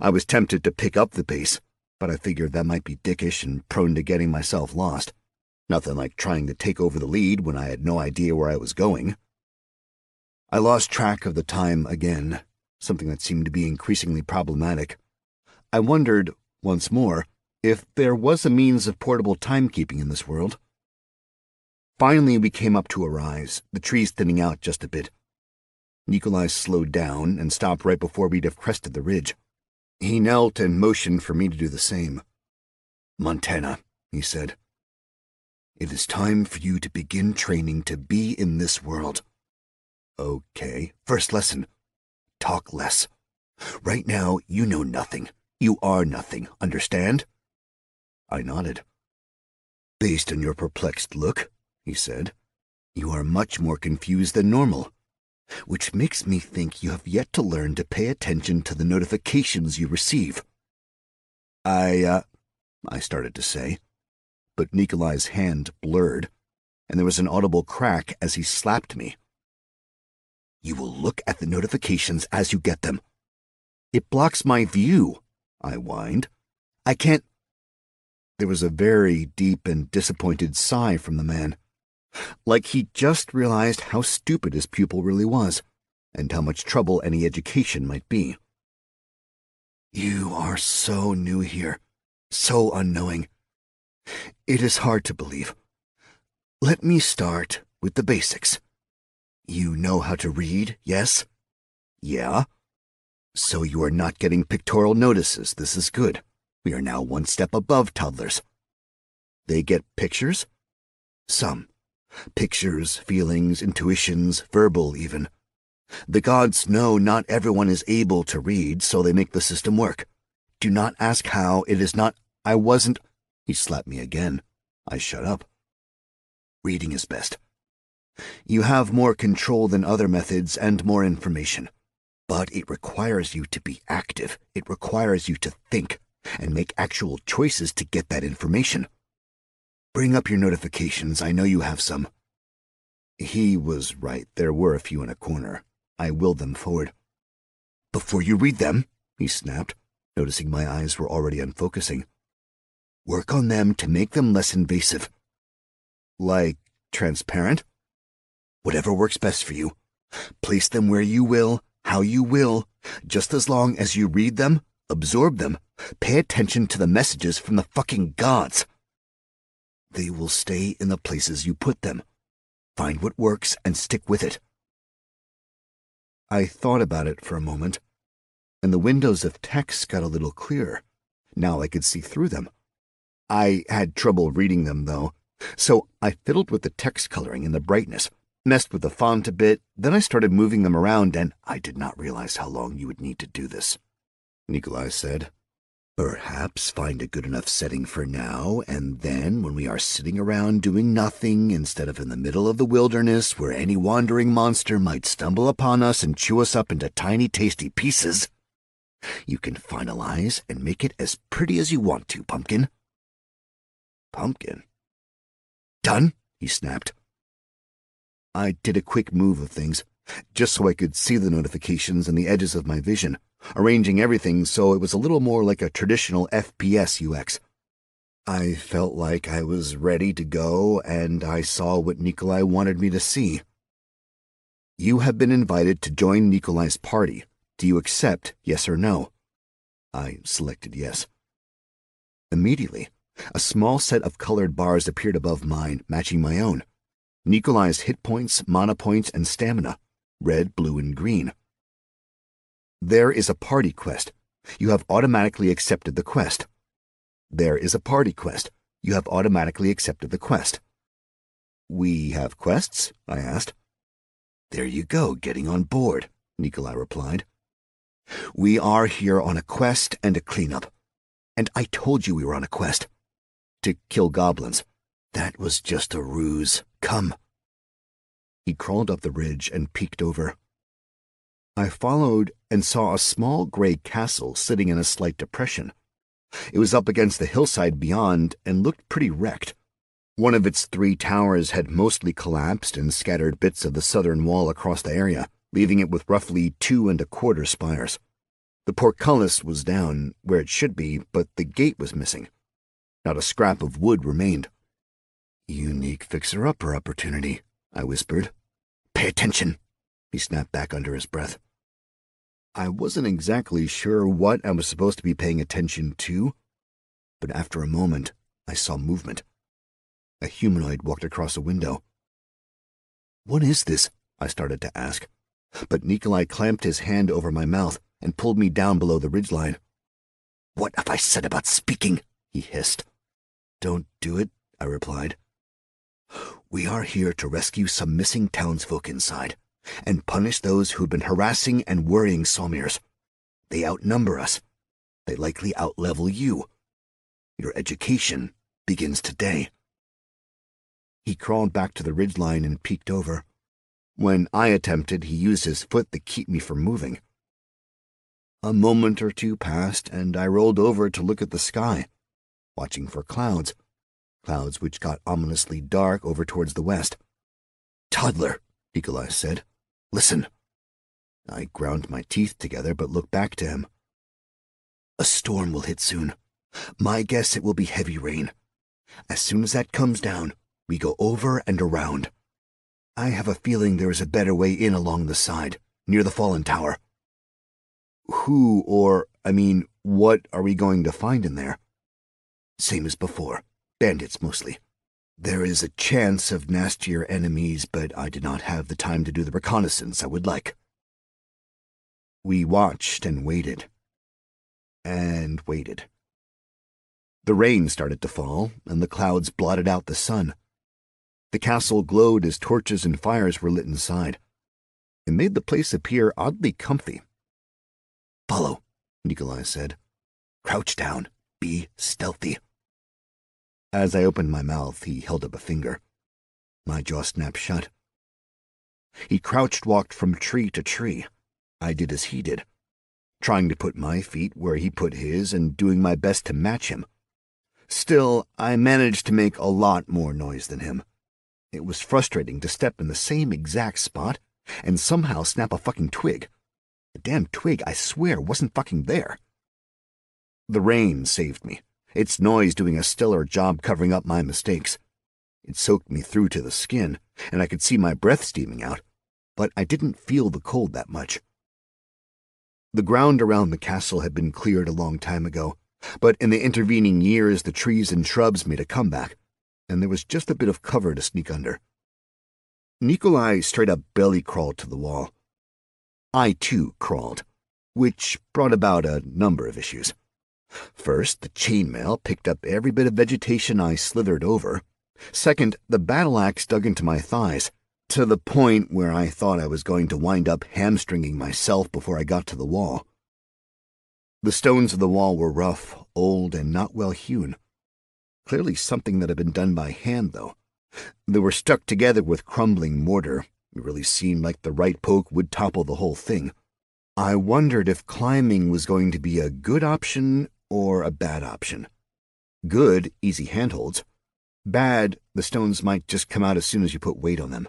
I was tempted to pick up the pace, but I figured that might be dickish and prone to getting myself lost. Nothing like trying to take over the lead when I had no idea where I was going. I lost track of the time again, something that seemed to be increasingly problematic. I wondered, once more, if there was a means of portable timekeeping in this world. Finally, we came up to a rise, the trees thinning out just a bit. Nikolai slowed down and stopped right before we'd have crested the ridge. He knelt and motioned for me to do the same. "Montana," he said, "it is time for you to begin training to be in this world." "Okay, first lesson. Talk less. Right now, you know nothing. You are nothing, understand?" I nodded. "Based on your perplexed look," he said, "you are much more confused than normal, which makes me think you have yet to learn to pay attention to the notifications you receive." I started to say, but Nikolai's hand blurred, and there was an audible crack as he slapped me. "You will look at the notifications as you get them." "It blocks my view," I whined. "I can't—" There was a very deep and disappointed sigh from the man, like he just realized how stupid his pupil really was, and how much trouble any education might be. "You are so new here, so unknowing. It is hard to believe. Let me start with the basics. You know how to read, yes?" "Yeah." "So you are not getting pictorial notices. This is good. We are now one step above toddlers." "They get pictures?" "Some. Pictures, feelings, intuitions, verbal even. The gods know not everyone is able to read, so they make the system work. Do not ask how. It is not—" I wasn't— He slapped me again. I shut up. "Reading is best. You have more control than other methods and more information. But it requires you to be active. It requires you to think and make actual choices to get that information. Bring up your notifications. I know you have some." He was right. There were a few in a corner. I willed them forward. "Before you read them," he snapped, noticing my eyes were already unfocusing, "work on them to make them less invasive." "Like transparent?" "Whatever works best for you. Place them where you will, how you will, just as long as you read them, absorb them, pay attention to the messages from the fucking gods. They will stay in the places you put them. Find what works and stick with it." I thought about it for a moment, and the windows of text got a little clearer. Now I could see through them. I had trouble reading them, though, so I fiddled with the text coloring and the brightness, messed with the font a bit, then I started moving them around, and I did not realize how long you would need to do this. Nikolai said, "Perhaps find a good enough setting for now, and then when we are sitting around doing nothing instead of in the middle of the wilderness where any wandering monster might stumble upon us and chew us up into tiny tasty pieces, you can finalize and make it as pretty as you want to, Pumpkin." Pumpkin? "Done?" he snapped. I did a quick move of things, just so I could see the notifications and the edges of my vision, arranging everything so it was a little more like a traditional FPS UX. I felt like I was ready to go, and I saw what Nikolai wanted me to see. "You have been invited to join Nikolai's party. Do you accept, yes or no?" I selected yes. Immediately, a small set of colored bars appeared above mine, matching my own. Nikolai's hit points, mana points, and stamina, red, blue, and green. There is a party quest. You have automatically accepted the quest. There is a party quest. You have automatically accepted the quest. We have quests? I asked. There you go, getting on board, Nikolai replied. We are here on a quest and a cleanup. And I told you we were on a quest. To kill goblins. That was just a ruse. Come. He crawled up the ridge and peeked over. I followed and saw a small gray castle sitting in a slight depression. It was up against the hillside beyond and looked pretty wrecked. One of its 3 towers had mostly collapsed and scattered bits of the southern wall across the area, leaving it with roughly 2 1/4 spires. The portcullis was down where it should be, but the gate was missing. Not a scrap of wood remained. Unique fixer-upper opportunity, I whispered. Pay attention, he snapped back under his breath. I wasn't exactly sure what I was supposed to be paying attention to, but after a moment, I saw movement. A humanoid walked across a window. What is this? I started to ask, but Nikolai clamped his hand over my mouth and pulled me down below the ridgeline. What have I said about speaking? He hissed. Don't do it, I replied. We are here to rescue some missing townsfolk inside, and punish those who've been harassing and worrying Salmirs. They outnumber us. They likely outlevel you. Your education begins today. He crawled back to the ridgeline and peeked over. When I attempted, he used his foot to keep me from moving. A moment or two passed, and I rolled over to look at the sky, watching for clouds which got ominously dark over towards the west. Toddler, Nikolai said. Listen. I ground my teeth together but looked back to him. A storm will hit soon. My guess it will be heavy rain. As soon as that comes down, we go over and around. I have a feeling there is a better way in along the side, near the fallen tower. What are we going to find in there? Same as before. Bandits mostly. There is a chance of nastier enemies, but I did not have the time to do the reconnaissance I would like. We watched and waited. And waited. The rain started to fall, and the clouds blotted out the sun. The castle glowed as torches and fires were lit inside. It made the place appear oddly comfy. Follow, Nikolai said. Crouch down. Be stealthy. As I opened my mouth, he held up a finger. My jaw snapped shut. He crouch-walked from tree to tree. I did as he did, trying to put my feet where he put his and doing my best to match him. Still, I managed to make a lot more noise than him. It was frustrating to step in the same exact spot and somehow snap a fucking twig. The damn twig, I swear, wasn't fucking there. The rain saved me, its noise doing a stellar job covering up my mistakes. It soaked me through to the skin, and I could see my breath steaming out, but I didn't feel the cold that much. The ground around the castle had been cleared a long time ago, but in the intervening years the trees and shrubs made a comeback, and there was just a bit of cover to sneak under. Nikolai straight up belly crawled to the wall. I too crawled, which brought about a number of issues. First, the chainmail picked up every bit of vegetation I slithered over. Second, the battle axe dug into my thighs, to the point where I thought I was going to wind up hamstringing myself before I got to the wall. The stones of the wall were rough, old, and not well hewn. Clearly something that had been done by hand, though. They were stuck together with crumbling mortar. It really seemed like the right poke would topple the whole thing. I wondered if climbing was going to be a good option or a bad option. Good, easy handholds. Bad, the stones might just come out as soon as you put weight on them.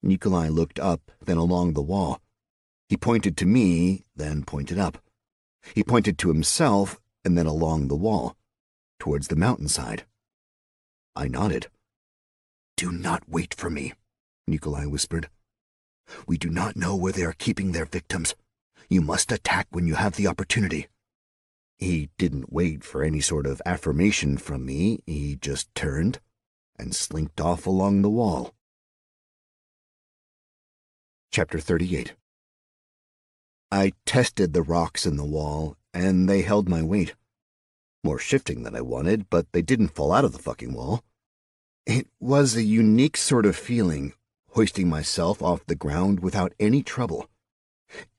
Nikolai looked up, then along the wall. He pointed to me, then pointed up. He pointed to himself, and then along the wall, towards the mountainside. I nodded. Do not wait for me, Nikolai whispered. We do not know where they are keeping their victims. You must attack when you have the opportunity. He didn't wait for any sort of affirmation from me. He just turned and slinked off along the wall. Chapter 38. I tested the rocks in the wall, and they held my weight. More shifting than I wanted, but they didn't fall out of the fucking wall. It was a unique sort of feeling, hoisting myself off the ground without any trouble.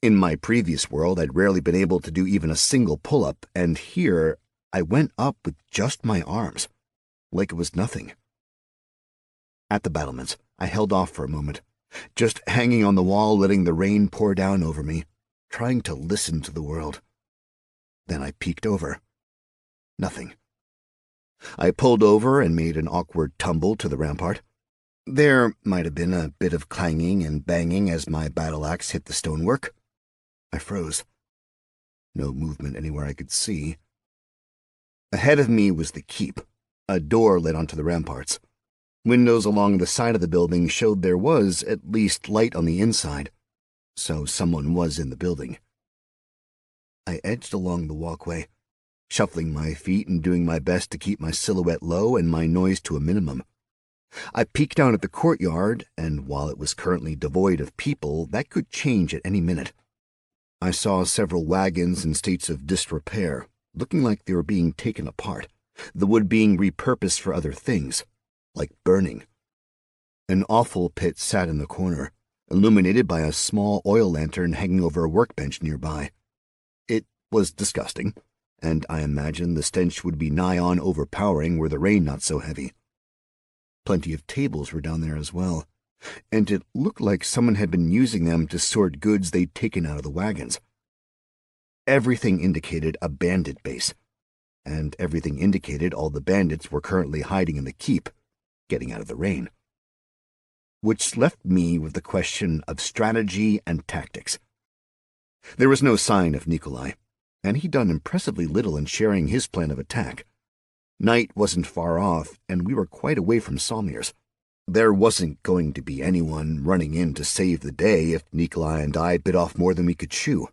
In my previous world, I'd rarely been able to do even a single pull-up, and here I went up with just my arms, like it was nothing. At the battlements, I held off for a moment, just hanging on the wall, letting the rain pour down over me, trying to listen to the world. Then I peeked over. Nothing. I pulled over and made an awkward tumble to the rampart. There might have been a bit of clanging and banging as my battle axe hit the stonework. I froze. No movement anywhere I could see. Ahead of me was the keep. A door led onto the ramparts. Windows along the side of the building showed there was at least light on the inside, so someone was in the building. I edged along the walkway, shuffling my feet and doing my best to keep my silhouette low and my noise to a minimum. I peeked down at the courtyard, and while it was currently devoid of people, that could change at any minute. I saw several wagons in states of disrepair, looking like they were being taken apart, the wood being repurposed for other things, like burning. An offal pit sat in the corner, illuminated by a small oil lantern hanging over a workbench nearby. It was disgusting, and I imagined the stench would be nigh on overpowering were the rain not so heavy. Plenty of tables were down there as well, and it looked like someone had been using them to sort goods they'd taken out of the wagons. Everything indicated a bandit base, and everything indicated all the bandits were currently hiding in the keep, getting out of the rain. Which left me with the question of strategy and tactics. There was no sign of Nikolai, and he'd done impressively little in sharing his plan of attack. Night wasn't far off, and we were quite away from Salmir's. There wasn't going to be anyone running in to save the day if Nikolai and I bit off more than we could chew.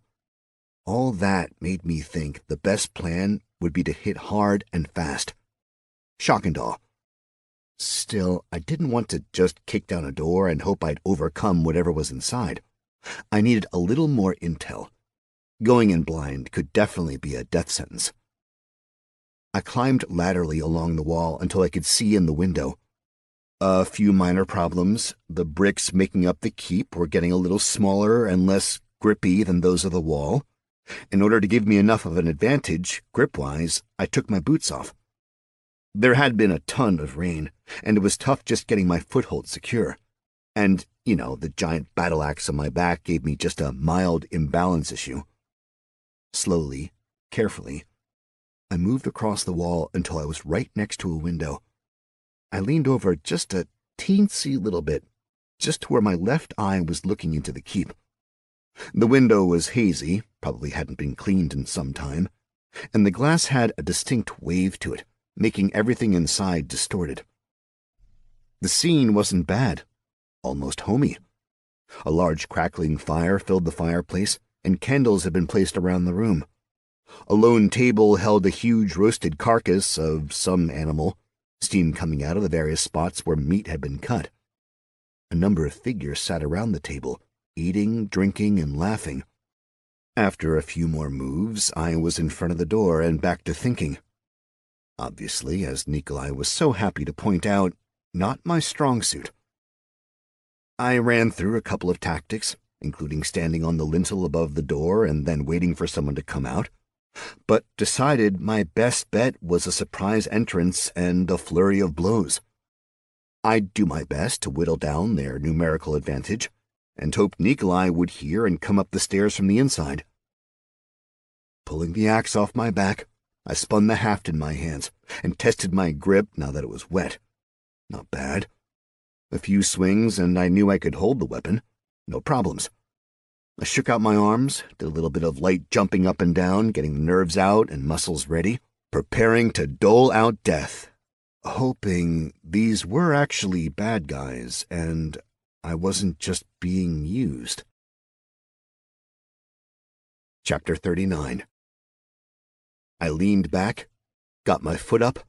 All that made me think the best plan would be to hit hard and fast. Shock and awe. Still, I didn't want to just kick down a door and hope I'd overcome whatever was inside. I needed a little more intel. Going in blind could definitely be a death sentence. I climbed laterally along the wall until I could see in the window. A few minor problems. The bricks making up the keep were getting a little smaller and less grippy than those of the wall. In order to give me enough of an advantage, grip-wise, I took my boots off. There had been a ton of rain, and it was tough just getting my foothold secure. And, the giant battle axe on my back gave me just a mild imbalance issue. Slowly, carefully, I moved across the wall until I was right next to a window. I leaned over just a teensy little bit, just to where my left eye was looking into the keep. The window was hazy, probably hadn't been cleaned in some time, and the glass had a distinct wave to it, making everything inside distorted. The scene wasn't bad, almost homey. A large crackling fire filled the fireplace, and candles had been placed around the room. A lone table held a huge roasted carcass of some animal, steam coming out of the various spots where meat had been cut. A number of figures sat around the table, eating, drinking, and laughing. After a few more moves, I was in front of the door and back to thinking. Obviously, as Nikolai was so happy to point out, not my strong suit. I ran through a couple of tactics, including standing on the lintel above the door and then waiting for someone to come out, but decided my best bet was a surprise entrance and a flurry of blows. I'd do my best to whittle down their numerical advantage, and hoped Nikolai would hear and come up the stairs from the inside. Pulling the axe off my back, I spun the haft in my hands and tested my grip now that it was wet. Not bad. A few swings and I knew I could hold the weapon. No problems. I shook out my arms, did a little bit of light jumping up and down, getting the nerves out and muscles ready, preparing to dole out death, hoping these were actually bad guys and I wasn't just being used. Chapter 39. I leaned back, got my foot up,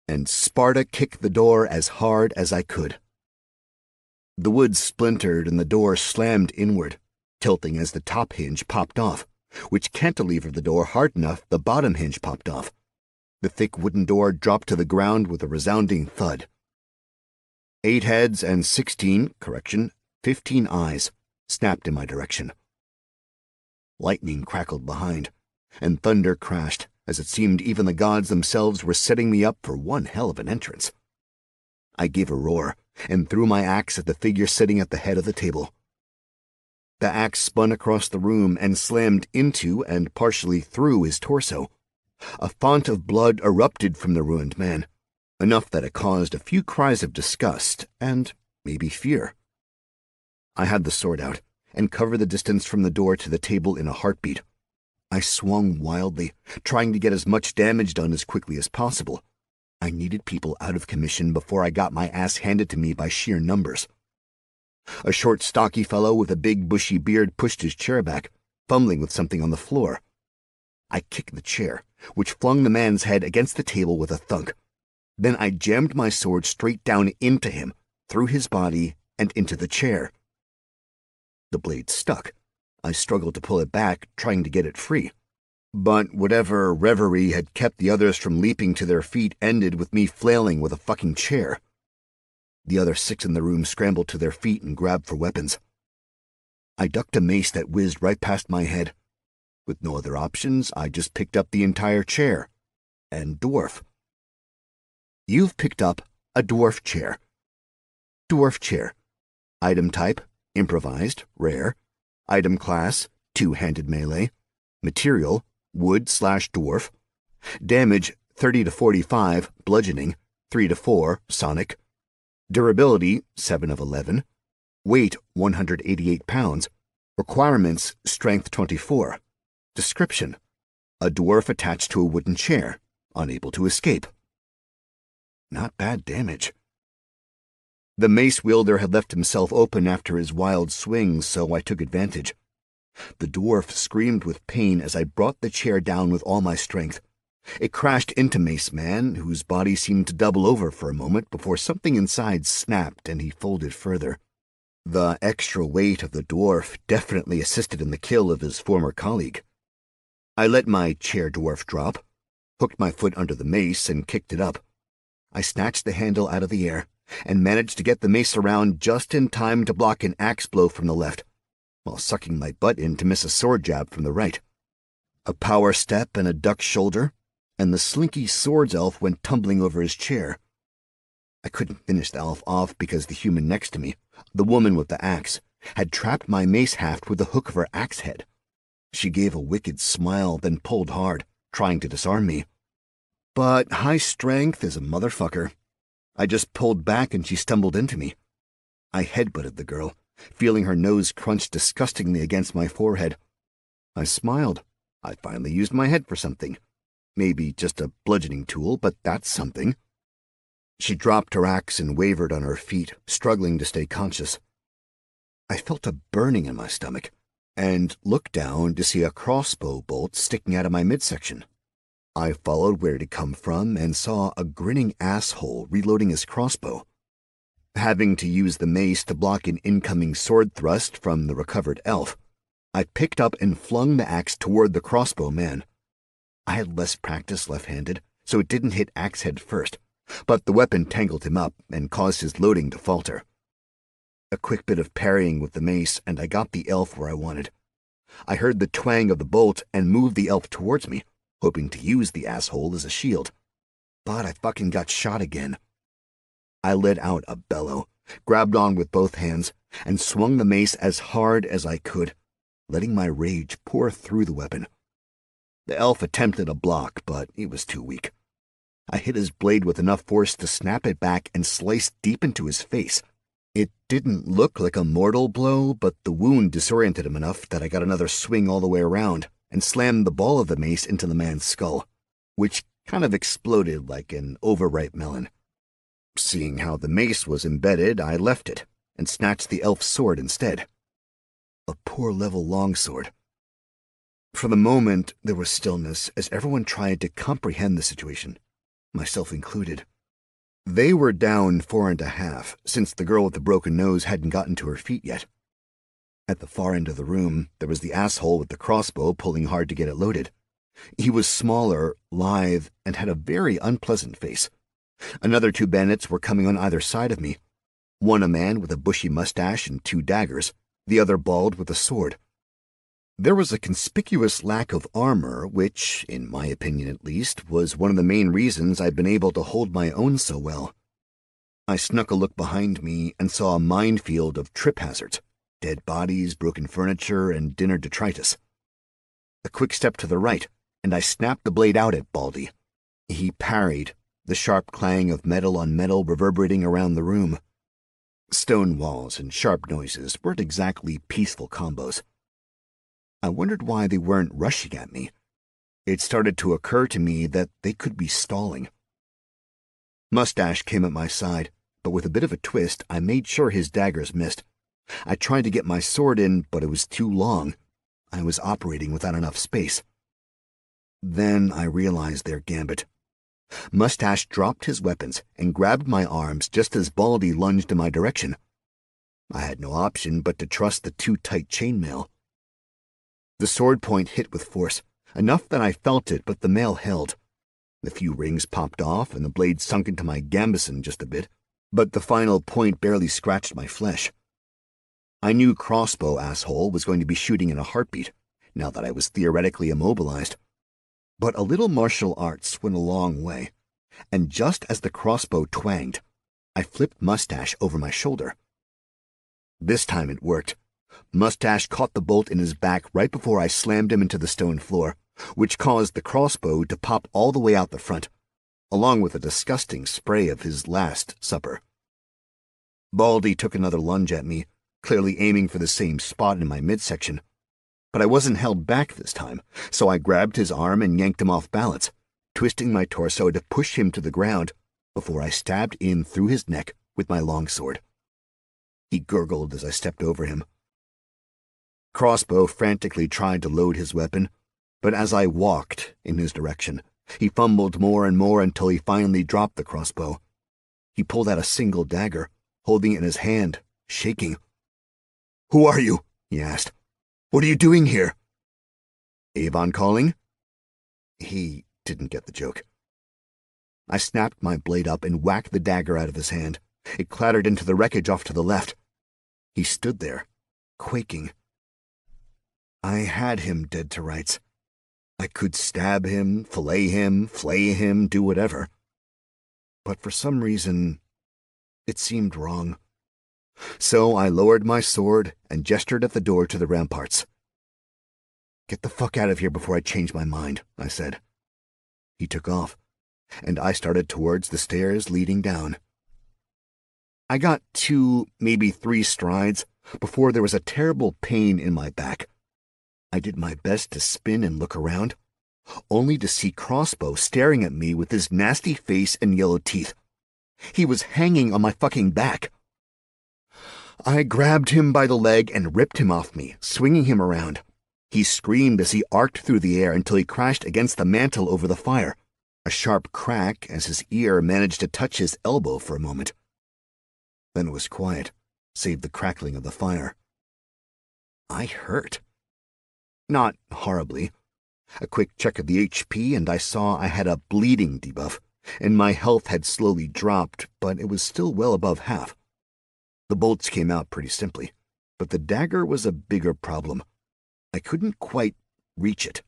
and Sparta kicked the door as hard as I could. The wood splintered and the door slammed inward, tilting as the top hinge popped off, which cantilevered the door hard enough the bottom hinge popped off. The thick wooden door dropped to the ground with a resounding thud. 8 heads and 15 eyes snapped in my direction. Lightning crackled behind, and thunder crashed, as it seemed even the gods themselves were setting me up for one hell of an entrance. I gave a roar and threw my axe at the figure sitting at the head of the table. The axe spun across the room and slammed into and partially through his torso. A font of blood erupted from the ruined man, enough that it caused a few cries of disgust and maybe fear. I had the sword out and covered the distance from the door to the table in a heartbeat. I swung wildly, trying to get as much damage done as quickly as possible. I needed people out of commission before I got my ass handed to me by sheer numbers. A short, stocky fellow with a big, bushy beard pushed his chair back, fumbling with something on the floor. I kicked the chair, which flung the man's head against the table with a thunk. Then I jammed my sword straight down into him, through his body, and into the chair. The blade stuck. I struggled to pull it back, trying to get it free. But whatever reverie had kept the others from leaping to their feet ended with me flailing with a fucking chair. The other 6 in the room scrambled to their feet and grabbed for weapons. I ducked a mace that whizzed right past my head. With no other options, I just picked up the entire chair. And dwarf. You've picked up a dwarf chair. Dwarf chair. Item type, improvised, rare. Item class, 2-handed melee. Material, wood/dwarf. Damage, 30 to 45, bludgeoning, 3 to 4, sonic. Durability, 7 of 11. Weight, 188 pounds. Requirements, strength 24. Description: a dwarf attached to a wooden chair, unable to escape. Not bad damage. The mace wielder had left himself open after his wild swing, so I took advantage. The dwarf screamed with pain as I brought the chair down with all my strength. It crashed into Mace Man, whose body seemed to double over for a moment before something inside snapped and he folded further. The extra weight of the dwarf definitely assisted in the kill of his former colleague. I let my chair dwarf drop, hooked my foot under the mace, and kicked it up. I snatched the handle out of the air and managed to get the mace around just in time to block an axe blow from the left, while sucking my butt in to miss a sword jab from the right. A power step and a duck shoulder, and the slinky swords elf went tumbling over his chair. I couldn't finish the elf off because the human next to me, the woman with the axe, had trapped my mace haft with the hook of her axe head. She gave a wicked smile, then pulled hard, trying to disarm me. But high strength is a motherfucker. I just pulled back and she stumbled into me. I headbutted the girl, feeling her nose crunch disgustingly against my forehead. I smiled. I finally used my head for something. Maybe just a bludgeoning tool, but that's something. She dropped her axe and wavered on her feet, struggling to stay conscious. I felt a burning in my stomach, and looked down to see a crossbow bolt sticking out of my midsection. I followed where it had come from and saw a grinning asshole reloading his crossbow. Having to use the mace to block an incoming sword thrust from the recovered elf, I picked up and flung the axe toward the crossbow man. I had less practice left-handed, so it didn't hit Axehead first, but the weapon tangled him up and caused his loading to falter. A quick bit of parrying with the mace, and I got the elf where I wanted. I heard the twang of the bolt and moved the elf towards me, hoping to use the asshole as a shield. But I fucking got shot again. I let out a bellow, grabbed on with both hands, and swung the mace as hard as I could, letting my rage pour through the weapon. The elf attempted a block, but he was too weak. I hit his blade with enough force to snap it back and slice deep into his face. It didn't look like a mortal blow, but the wound disoriented him enough that I got another swing all the way around and slammed the ball of the mace into the man's skull, which kind of exploded like an overripe melon. Seeing how the mace was embedded, I left it and snatched the elf's sword instead. A poor level longsword. For the moment, there was stillness as everyone tried to comprehend the situation, myself included. They were down 4.5, since the girl with the broken nose hadn't gotten to her feet yet. At the far end of the room, there was the asshole with the crossbow pulling hard to get it loaded. He was smaller, lithe, and had a very unpleasant face. Another 2 bandits were coming on either side of me. One a man with a bushy mustache and 2 daggers, the other bald with a sword. There was a conspicuous lack of armor, which, in my opinion at least, was one of the main reasons I'd been able to hold my own so well. I snuck a look behind me and saw a minefield of trip hazards, dead bodies, broken furniture, and dinner detritus. A quick step to the right, and I snapped the blade out at Baldy. He parried, the sharp clang of metal on metal reverberating around the room. Stone walls and sharp noises weren't exactly peaceful combos. I wondered why they weren't rushing at me. It started to occur to me that they could be stalling. Mustache came at my side, but with a bit of a twist, I made sure his daggers missed. I tried to get my sword in, but it was too long. I was operating without enough space. Then I realized their gambit. Mustache dropped his weapons and grabbed my arms just as Baldy lunged in my direction. I had no option but to trust the too tight chainmail. The sword point hit with force, enough that I felt it, but the mail held. The few rings popped off and the blade sunk into my gambeson just a bit, but the final point barely scratched my flesh. I knew crossbow asshole was going to be shooting in a heartbeat, now that I was theoretically immobilized. But a little martial arts went a long way, and just as the crossbow twanged, I flipped Mustache over my shoulder. This time it worked. Mustache caught the bolt in his back right before I slammed him into the stone floor, which caused the crossbow to pop all the way out the front, along with a disgusting spray of his last supper. Baldy took another lunge at me, clearly aiming for the same spot in my midsection. But I wasn't held back this time, so I grabbed his arm and yanked him off balance, twisting my torso to push him to the ground before I stabbed in through his neck with my longsword. He gurgled as I stepped over him. Crossbow frantically tried to load his weapon, but as I walked in his direction, he fumbled more and more until he finally dropped the crossbow. He pulled out a single dagger, holding it in his hand, shaking. "Who are you?" he asked. "What are you doing here?" "Avon calling?" He didn't get the joke. I snapped my blade up and whacked the dagger out of his hand. It clattered into the wreckage off to the left. He stood there, quaking. I had him dead to rights. I could stab him, fillet him, flay him, do whatever. But for some reason, it seemed wrong. So I lowered my sword and gestured at the door to the ramparts. "Get the fuck out of here before I change my mind," I said. He took off, and I started towards the stairs leading down. I got 2, maybe 3 strides before there was a terrible pain in my back. I did my best to spin and look around, only to see Crossbow staring at me with his nasty face and yellow teeth. He was hanging on my fucking back. I grabbed him by the leg and ripped him off me, swinging him around. He screamed as he arced through the air until he crashed against the mantel over the fire, a sharp crack as his ear managed to touch his elbow for a moment. Then it was quiet, save the crackling of the fire. I hurt. Not horribly. A quick check of the HP and I saw I had a bleeding debuff, and my health had slowly dropped, but it was still well above half. The bolts came out pretty simply, but the dagger was a bigger problem. I couldn't quite reach it.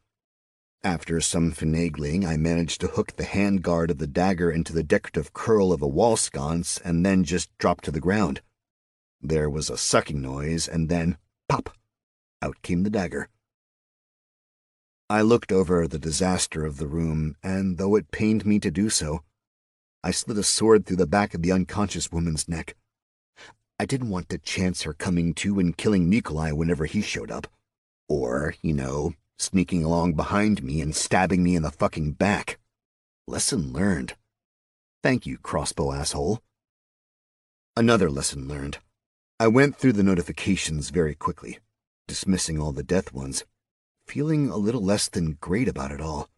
After some finagling, I managed to hook the handguard of the dagger into the decorative curl of a wall sconce and then just dropped to the ground. There was a sucking noise, and then, pop, out came the dagger. I looked over the disaster of the room, and though it pained me to do so, I slid a sword through the back of the unconscious woman's neck. I didn't want to chance her coming to and killing Nikolai whenever he showed up. Or, sneaking along behind me and stabbing me in the fucking back. Lesson learned. Thank you, crossbow asshole. Another lesson learned. I went through the notifications very quickly, dismissing all the death ones. feeling a little less than great about it all.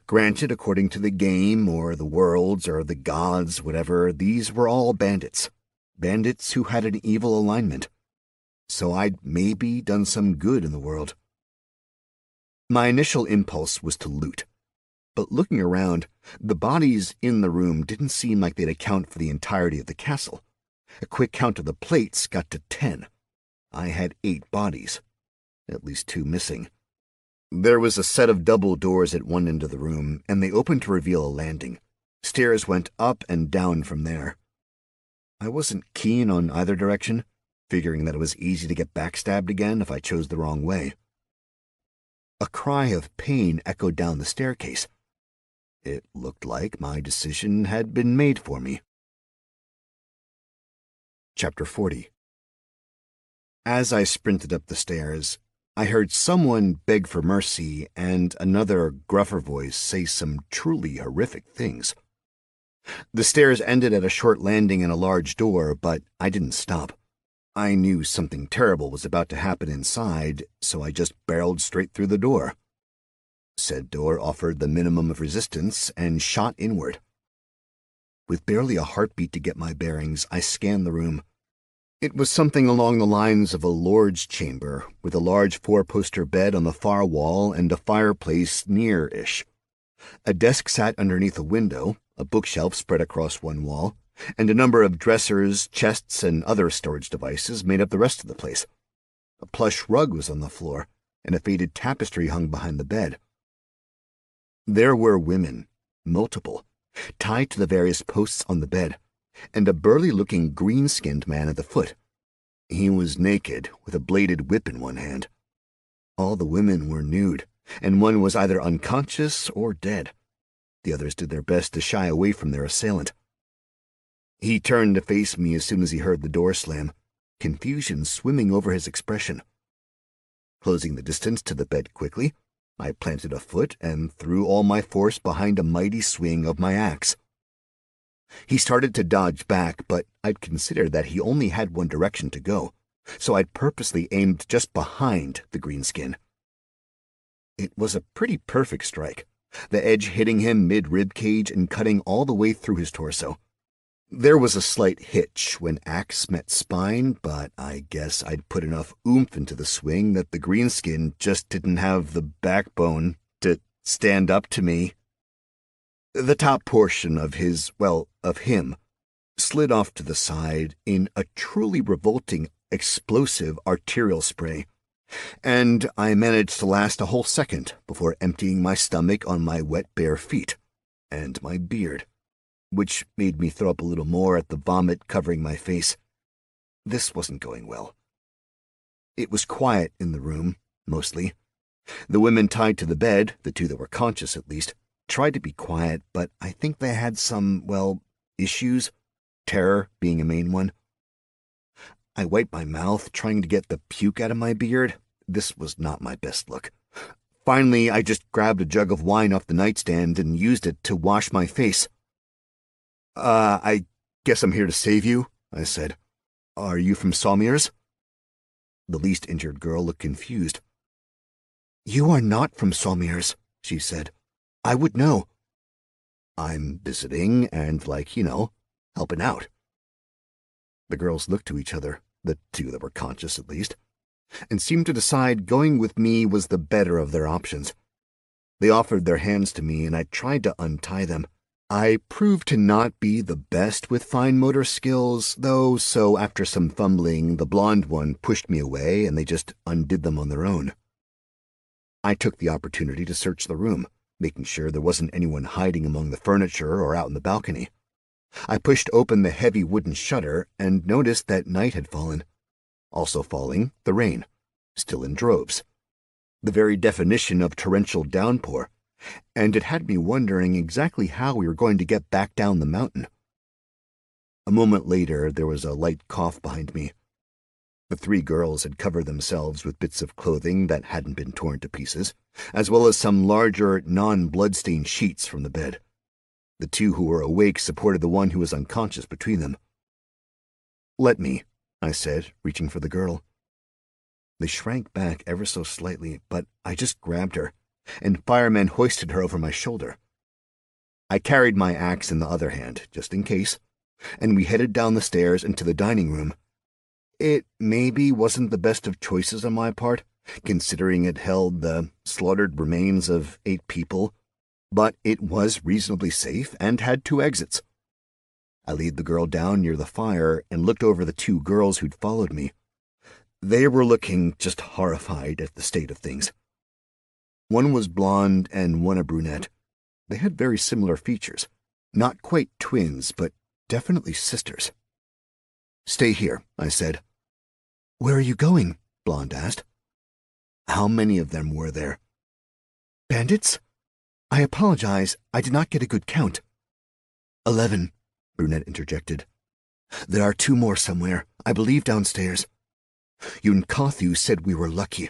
Granted, according to the game, or the worlds, or the gods, whatever, these were all bandits. Bandits who had an evil alignment. So I'd maybe done some good in the world. My initial impulse was to loot. But looking around, the bodies in the room didn't seem like they'd account for the entirety of the castle. A quick count of the plates got to 10. I had 8 bodies. At least 2 missing. There was a set of double doors at one end of the room, and they opened to reveal a landing. Stairs went up and down from there. I wasn't keen on either direction, figuring that it was easy to get backstabbed again if I chose the wrong way. A cry of pain echoed down the staircase. It looked like my decision had been made for me. Chapter 40. As I sprinted up the stairs, I heard someone beg for mercy and another gruffer voice say some truly horrific things. The stairs ended at a short landing and a large door, but I didn't stop. I knew something terrible was about to happen inside, so I just barreled straight through the door. Said door offered the minimum of resistance and shot inward. With barely a heartbeat to get my bearings, I scanned the room. It was something along the lines of a lord's chamber, with a large 4-poster bed on the far wall and a fireplace near-ish. A desk sat underneath a window, a bookshelf spread across one wall, and a number of dressers, chests, and other storage devices made up the rest of the place. A plush rug was on the floor, and a faded tapestry hung behind the bed. There were women, multiple, tied to the various posts on the bed, and a burly-looking green-skinned man at the foot. He was naked, with a bladed whip in one hand. All the women were nude, and one was either unconscious or dead. The others did their best to shy away from their assailant. He turned to face me as soon as he heard the door slam, confusion swimming over his expression. Closing the distance to the bed quickly, I planted a foot and threw all my force behind a mighty swing of my axe. He started to dodge back, but I'd considered that he only had one direction to go, so I'd purposely aimed just behind the greenskin. It was a pretty perfect strike, the edge hitting him mid-ribcage and cutting all the way through his torso. There was a slight hitch when axe met spine, but I guess I'd put enough oomph into the swing that the greenskin just didn't have the backbone to stand up to me. The top portion of him, slid off to the side in a truly revolting, explosive arterial spray, and I managed to last a whole second before emptying my stomach on my wet bare feet, and my beard, which made me throw up a little more at the vomit covering my face. This wasn't going well. It was quiet in the room, mostly. The women tied to the bed, the 2 that were conscious at least, tried to be quiet, but I think they had some, issues, terror being a main one. I wiped my mouth, trying to get the puke out of my beard. This was not my best look. Finally, I just grabbed a jug of wine off the nightstand and used it to wash my face. I guess I'm here to save you, I said. Are you from Sawmers? The least injured girl looked confused. You are not from Sawmers, she said. I would know. I'm visiting and, helping out. The girls looked to each other, the 2 that were conscious at least, and seemed to decide going with me was the better of their options. They offered their hands to me, and I tried to untie them. I proved to not be the best with fine motor skills, though, so after some fumbling, the blonde one pushed me away and they just undid them on their own. I took the opportunity to search the room, making sure there wasn't anyone hiding among the furniture or out in the balcony. I pushed open the heavy wooden shutter and noticed that night had fallen. Also falling, the rain, still in droves. The very definition of torrential downpour, and it had me wondering exactly how we were going to get back down the mountain. A moment later, there was a light cough behind me. The 3 girls had covered themselves with bits of clothing that hadn't been torn to pieces, as well as some larger, non-blood-stained sheets from the bed. The 2 who were awake supported the one who was unconscious between them. Let me, I said, reaching for the girl. They shrank back ever so slightly, but I just grabbed her, and Fireman hoisted her over my shoulder. I carried my axe in the other hand, just in case, and we headed down the stairs into the dining room. It maybe wasn't the best of choices on my part, considering it held the slaughtered remains of 8 people, but it was reasonably safe and had 2 exits. I laid the girl down near the fire and looked over the 2 girls who'd followed me. They were looking just horrified at the state of things. One was blonde and one a brunette. They had very similar features. Not quite twins, but definitely sisters. "Stay here," I said. "Where are you going?" Blonde asked. "How many of them were there?" "Bandits? I apologize, I did not get a good count." 11, Brunette interjected. "There are 2 more somewhere, I believe downstairs. Yunkathu said we were lucky,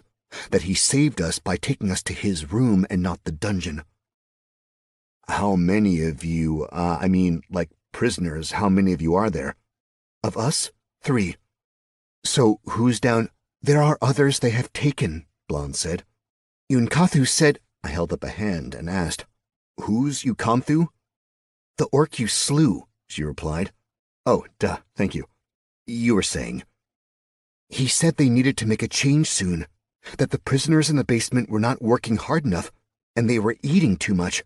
that he saved us by taking us to his room and not the dungeon." "How many of you, like prisoners, how many of you are there?" "Of us, 3. So who's down?" "There are others they have taken," Blonde said. "Yunkathu said—" I held up a hand and asked, "Who's Yunkathu?" "The orc you slew," she replied. "Oh, duh, thank you. You were saying." "He said they needed to make a change soon, that the prisoners in the basement were not working hard enough, and they were eating too much.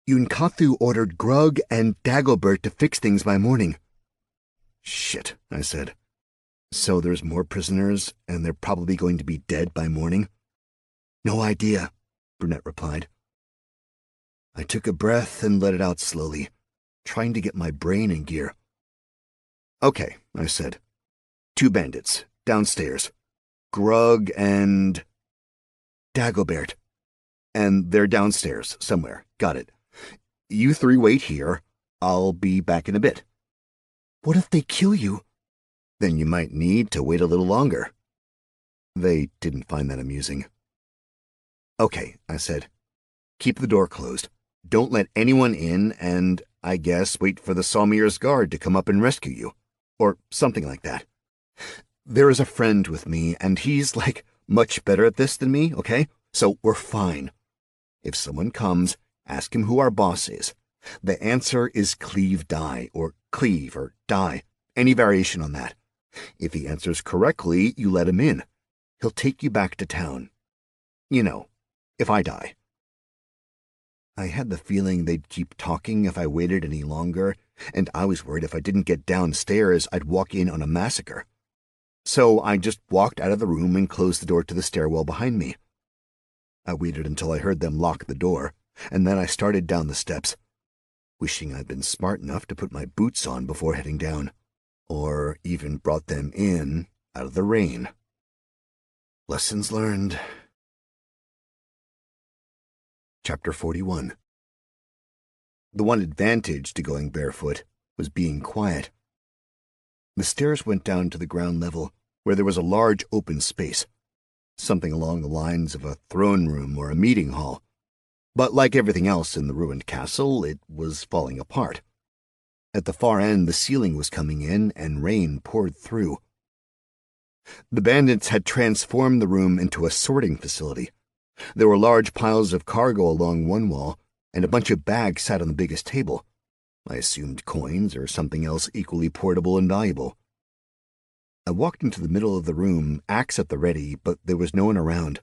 Yunkathu ordered Grug and Dagobert to fix things by morning." "Shit," I said. "So there's more prisoners, and they're probably going to be dead by morning?" "No idea," Brunette replied. I took a breath and let it out slowly, trying to get my brain in gear. "Okay," I said. 2 bandits, downstairs. Grug and Dagobert. And they're downstairs, somewhere. Got it. You 3 wait here. I'll be back in a bit." "What if they kill you?" "Then you might need to wait a little longer." They didn't find that amusing. "Okay," I said. "Keep the door closed. Don't let anyone in, and, I guess, wait for the Salmir's guard to come up and rescue you. Or something like that. There is a friend with me, and he's, much better at this than me, okay? So we're fine. If someone comes, ask him who our boss is. The answer is cleave die, or cleave, or die. Any variation on that. If he answers correctly, you let him in. He'll take you back to town. You know, if I die." I had the feeling they'd keep talking if I waited any longer, and I was worried if I didn't get downstairs, I'd walk in on a massacre. So I just walked out of the room and closed the door to the stairwell behind me. I waited until I heard them lock the door, and then I started down the steps, wishing I'd been smart enough to put my boots on before heading down, or even brought them in out of the rain. Lessons learned. Chapter 41. The one advantage to going barefoot was being quiet. The stairs went down to the ground level, where there was a large open space, something along the lines of a throne room or a meeting hall. But like everything else in the ruined castle, it was falling apart. At the far end, the ceiling was coming in, and rain poured through. The bandits had transformed the room into a sorting facility. There were large piles of cargo along one wall, and a bunch of bags sat on the biggest table. I assumed coins or something else equally portable and valuable. I walked into the middle of the room, axe at the ready, but there was no one around.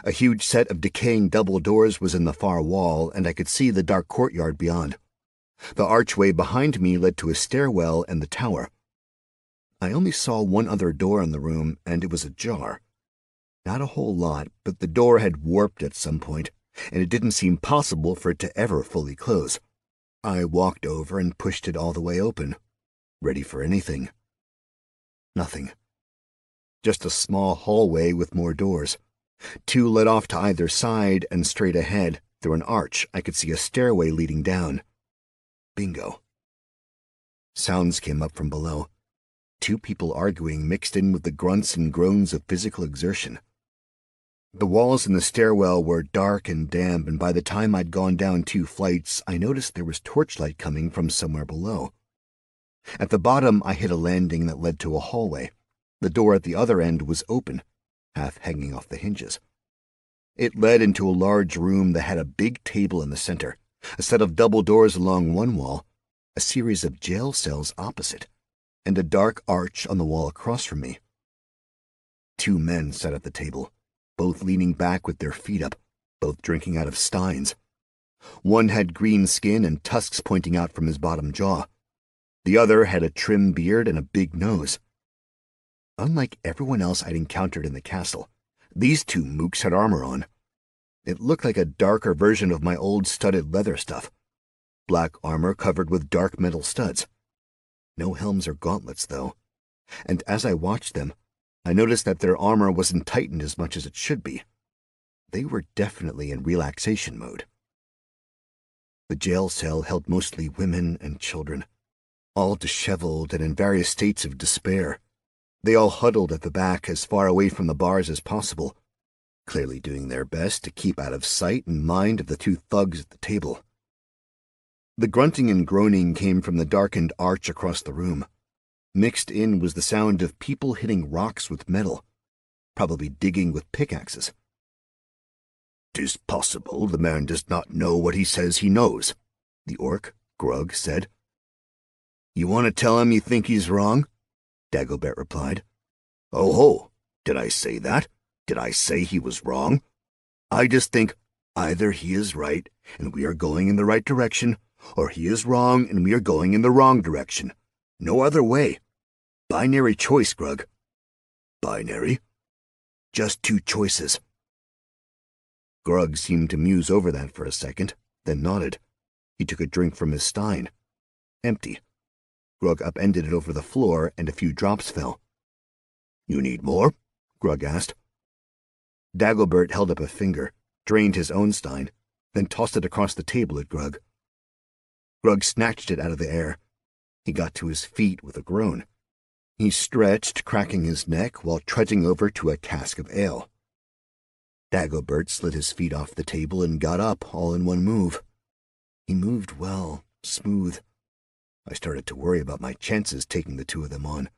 A huge set of decaying double doors was in the far wall, and I could see the dark courtyard beyond. The archway behind me led to a stairwell and the tower. I only saw one other door in the room, and it was ajar. Not a whole lot, but the door had warped at some point, and it didn't seem possible for it to ever fully close. I walked over and pushed it all the way open, ready for anything. Nothing. Just a small hallway with more doors. 2 led off to either side, and straight ahead, through an arch, I could see a stairway leading down. Bingo. Sounds came up from below. 2 people arguing mixed in with the grunts and groans of physical exertion. The walls in the stairwell were dark and damp, and by the time I'd gone down 2 flights, I noticed there was torchlight coming from somewhere below. At the bottom, I hit a landing that led to a hallway. The door at the other end was open. half hanging off the hinges. It led into a large room that had a big table in the center, a set of double doors along one wall, a series of jail cells opposite, and a dark arch on the wall across from me. 2 men sat at the table, both leaning back with their feet up, both drinking out of steins. One had green skin and tusks pointing out from his bottom jaw. The other had a trim beard and a big nose. Unlike everyone else I'd encountered in the castle, these 2 mooks had armor on. It looked like a darker version of my old studded leather stuff. Black armor covered with dark metal studs. No helms or gauntlets, though. And as I watched them, I noticed that their armor wasn't tightened as much as it should be. They were definitely in relaxation mode. The jail cell held mostly women and children, all disheveled and in various states of despair. They all huddled at the back as far away from the bars as possible, clearly doing their best to keep out of sight and mind of the 2 thugs at the table. The grunting and groaning came from the darkened arch across the room. Mixed in was the sound of people hitting rocks with metal, probably digging with pickaxes. "'Tis possible the man does not know what he says he knows," the orc, Grug, said. "You want to tell him you think he's wrong?" Dagobert replied. "Oh ho, did I say that? Did I say he was wrong? I just think either he is right and we are going in the right direction, or he is wrong and we are going in the wrong direction. No other way. Binary choice, Grug." "Binary?" "Just 2 choices." Grug seemed to muse over that for a second, then nodded. He took a drink from his stein. Empty. Grug upended it over the floor, and a few drops fell. "You need more?" Grug asked. Dagobert held up a finger, drained his own stein, then tossed it across the table at Grug. Grug snatched it out of the air. He got to his feet with a groan. He stretched, cracking his neck while trudging over to a cask of ale. Dagobert slid his feet off the table and got up all in one move. He moved well, smooth. I started to worry about my chances taking the 2 of them on.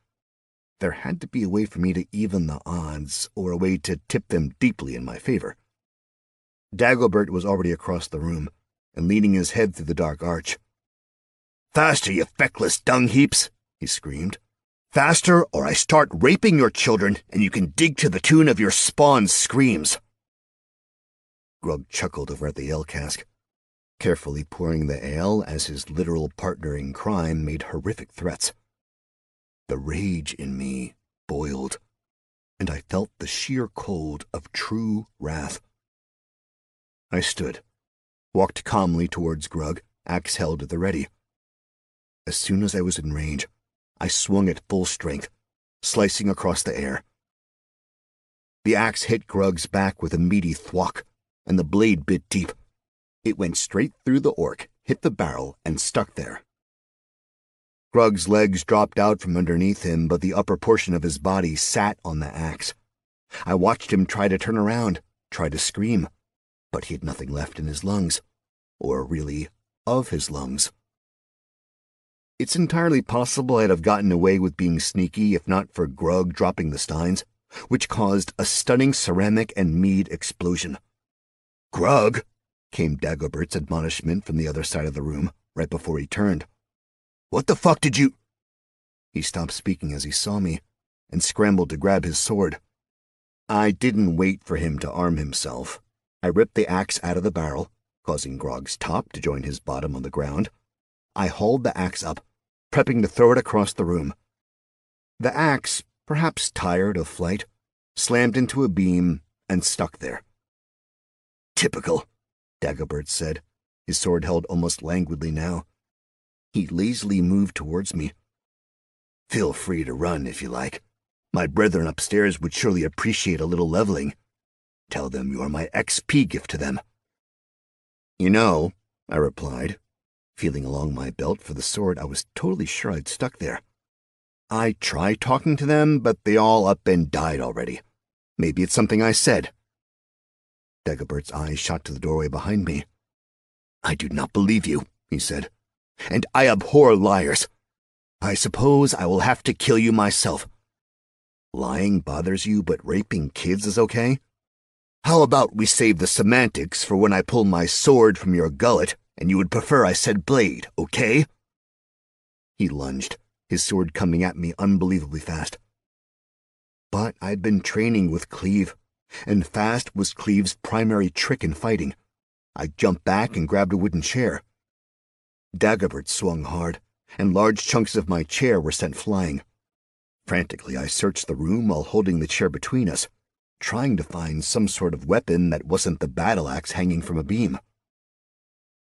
There had to be a way for me to even the odds, or a way to tip them deeply in my favor. Dagobert was already across the room, and leaning his head through the dark arch. "Faster, you feckless dung heaps!" he screamed. "Faster, or I start raping your children, and you can dig to the tune of your spawn's screams." Grug chuckled over at the ale cask, carefully pouring the ale as his literal partner in crime made horrific threats. The rage in me boiled, and I felt the sheer cold of true wrath. I stood, walked calmly towards Grug, axe held at the ready. As soon as I was in range, I swung at full strength, slicing across the air. The axe hit Grug's back with a meaty thwack, and the blade bit deep. It went straight through the orc, hit the barrel, and stuck there. Grug's legs dropped out from underneath him, but the upper portion of his body sat on the axe. I watched him try to turn around, try to scream, but he had nothing left in his lungs, or really, of his lungs. It's entirely possible I'd have gotten away with being sneaky if not for Grug dropping the steins, which caused a stunning ceramic and mead explosion. "Grug!" came Dagobert's admonishment from the other side of the room, right before he turned. "What the fuck did you—" He stopped speaking as he saw me, and scrambled to grab his sword. I didn't wait for him to arm himself. I ripped the axe out of the barrel, causing Grog's top to join his bottom on the ground. I hauled the axe up, prepping to throw it across the room. The axe, perhaps tired of flight, slammed into a beam and stuck there. "Typical," Dagobert said, his sword held almost languidly now. He lazily moved towards me. "Feel free to run if you like. My brethren upstairs would surely appreciate a little leveling. Tell them you are my XP gift to them." "You know," I replied, feeling along my belt for the sword I was totally sure I'd stuck there. "I tried talking to them, but they all up and died already. Maybe it's something I said." Dagobert's eyes shot to the doorway behind me. "I do not believe you," he said, "and I abhor liars. I suppose I will have to kill you myself." Lying bothers you, but raping kids is okay? How about we save the semantics for when I pull my sword from your gullet, and you would prefer I said blade, okay? He lunged, his sword coming at me unbelievably fast. But I'd been training with Cleave, and fast was Cleave's primary trick in fighting. I jumped back and grabbed a wooden chair. Dagobert swung hard, and large chunks of my chair were sent flying. Frantically, I searched the room while holding the chair between us, trying to find some sort of weapon that wasn't the battle axe hanging from a beam.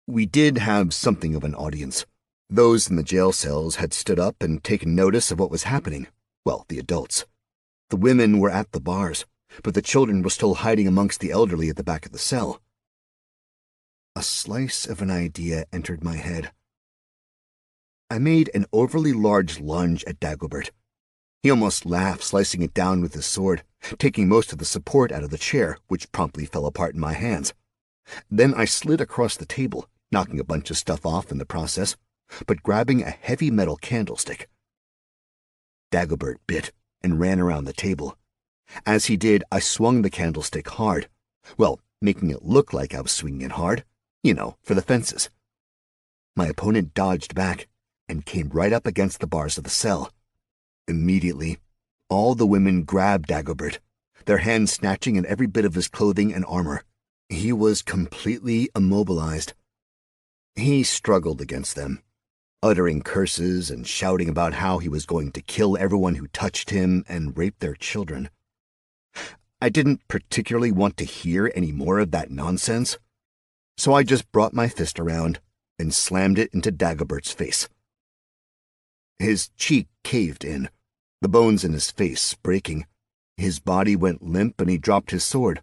We did have something of an audience. Those in the jail cells had stood up and taken notice of what was happening. Well, the adults. The women were at the bars, but the children were still hiding amongst the elderly at the back of the cell. A slice of an idea entered my head. I made an overly large lunge at Dagobert. He almost laughed, slicing it down with his sword, taking most of the support out of the chair, which promptly fell apart in my hands. Then I slid across the table, knocking a bunch of stuff off in the process, but grabbing a heavy metal candlestick. Dagobert bit and ran around the table. As he did, I swung the candlestick hard. Well, making it look like I was swinging it hard, for the fences. My opponent dodged back and came right up against the bars of the cell. Immediately, all the women grabbed Dagobert, their hands snatching at every bit of his clothing and armor. He was completely immobilized. He struggled against them, uttering curses and shouting about how he was going to kill everyone who touched him and rape their children. I didn't particularly want to hear any more of that nonsense, so I just brought my fist around and slammed it into Dagobert's face. His cheek caved in, the bones in his face breaking. His body went limp and he dropped his sword.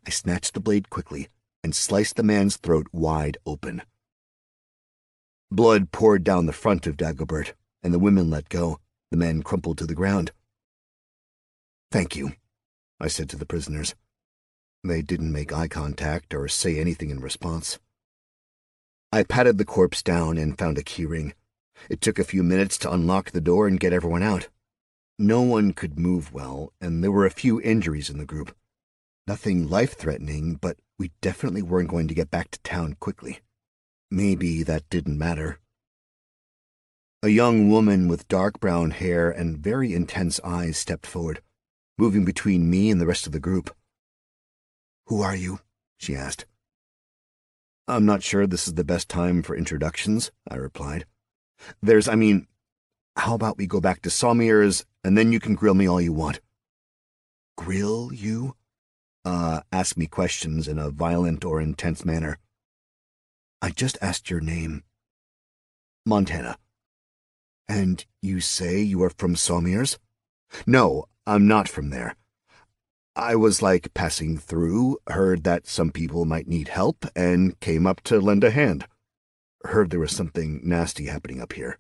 I snatched the blade quickly and sliced the man's throat wide open. Blood poured down the front of Dagobert, and the women let go. The man crumpled to the ground. "Thank you," I said to the prisoners. They didn't make eye contact or say anything in response. I patted the corpse down and found a keyring. It took a few minutes to unlock the door and get everyone out. No one could move well, and there were a few injuries in the group. Nothing life-threatening, but we definitely weren't going to get back to town quickly. Maybe that didn't matter. A young woman with dark brown hair and very intense eyes stepped forward, moving between me and the rest of the group. "Who are you?" she asked. "I'm not sure this is the best time for introductions," I replied. How about we go back to Sawmyre's, and then you can grill me all you want." "Grill you?" Ask me questions in a violent or intense manner. "I just asked your name." "Montana." "And you say you are from Sawmyre's?" "No, I'm not from there. I was passing through, heard that some people might need help, and came up to lend a hand. Heard there was something nasty happening up here."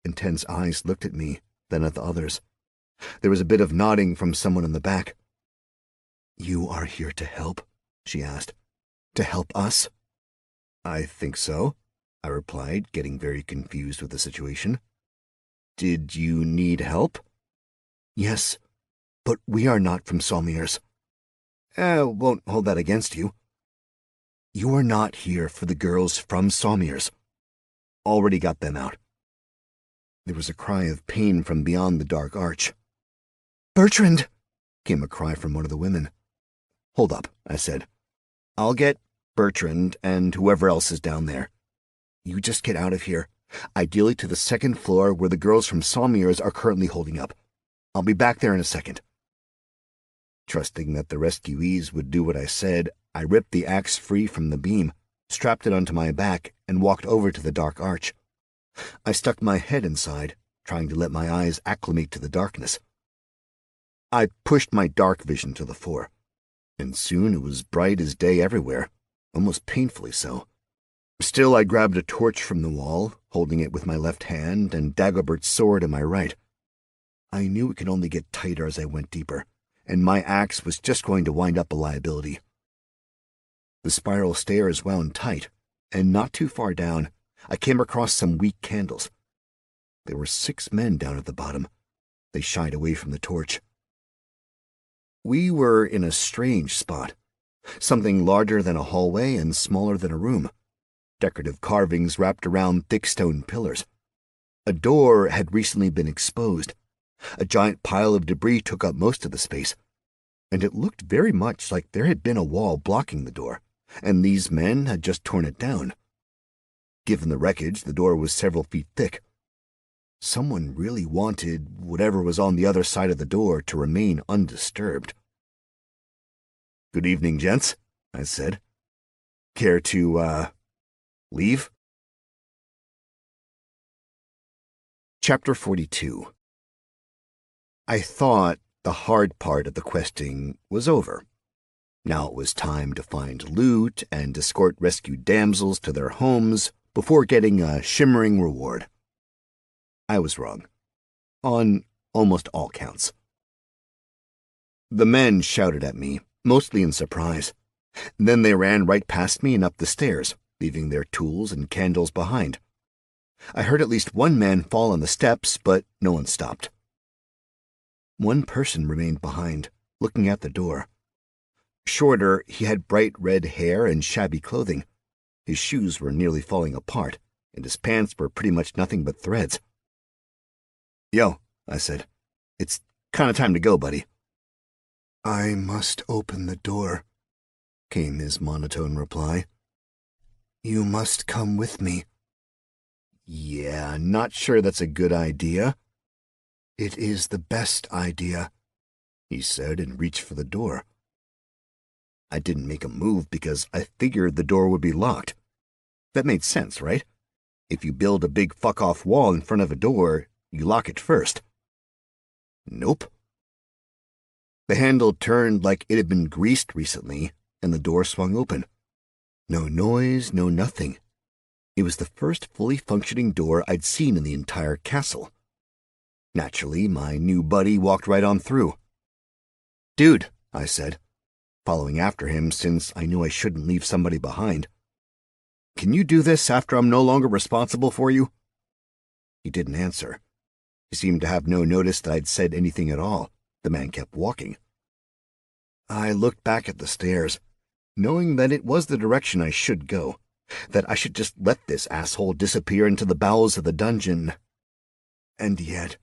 Intense eyes looked at me, then at the others. There was a bit of nodding from someone in the back. "You are here to help?" she asked. "To help us?" "I think so," I replied, getting very confused with the situation. "Did you need help?" "Yes, but we are not from Sawmyre's." Won't hold that against you." "You are not here for the girls from Sawmyre's." "Already got them out." There was a cry of pain from beyond the dark arch. "Bertrand!" came a cry from one of the women. "Hold up," I said. "I'll get Bertrand and whoever else is down there. You just get out of here, ideally to the second floor where the girls from Sawmyre's are currently holding up. I'll be back there in a second." Trusting that the rescuees would do what I said, I ripped the axe free from the beam, strapped it onto my back, and walked over to the dark arch. I stuck my head inside, trying to let my eyes acclimate to the darkness. I pushed my dark vision to the fore, and soon it was bright as day everywhere, almost painfully so. Still, I grabbed a torch from the wall, holding it with my left hand, and Dagobert's sword in my right. I knew it could only get tighter as I went deeper, and my axe was just going to wind up a liability. The spiral stairs wound tight, and not too far down, I came across some weak candles. There were 6 men down at the bottom. They shied away from the torch. We were in a strange spot. Something larger than a hallway and smaller than a room. Decorative carvings wrapped around thick stone pillars. A door had recently been exposed. A giant pile of debris took up most of the space, and it looked very much like there had been a wall blocking the door, and these men had just torn it down. Given the wreckage, the door was several feet thick. Someone really wanted whatever was on the other side of the door to remain undisturbed. "Good evening, gents," I said. "Care to, leave?" Chapter 42. I thought the hard part of the questing was over. Now it was time to find loot and escort rescued damsels to their homes before getting a shimmering reward. I was wrong. On almost all counts. The men shouted at me, mostly in surprise. Then they ran right past me and up the stairs, leaving their tools and candles behind. I heard at least one man fall on the steps, but no one stopped. One person remained behind, looking at the door. Shorter, he had bright red hair and shabby clothing. His shoes were nearly falling apart, and his pants were pretty much nothing but threads. "Yo," I said. "It's kind of time to go, buddy." "I must open the door," came his monotone reply. "You must come with me." "Yeah, not sure that's a good idea." "It is the best idea," he said and reached for the door. I didn't make a move because I figured the door would be locked. That made sense, right? If you build a big fuck-off wall in front of a door, you lock it first. Nope. The handle turned like it had been greased recently, and the door swung open. No noise, no nothing. It was the first fully functioning door I'd seen in the entire castle. Naturally, my new buddy walked right on through. "Dude," I said, following after him since I knew I shouldn't leave somebody behind. "Can you do this after I'm no longer responsible for you?" He didn't answer. He seemed to have no notice that I'd said anything at all. The man kept walking. I looked back at the stairs, knowing that it was the direction I should go, that I should just let this asshole disappear into the bowels of the dungeon. And yet,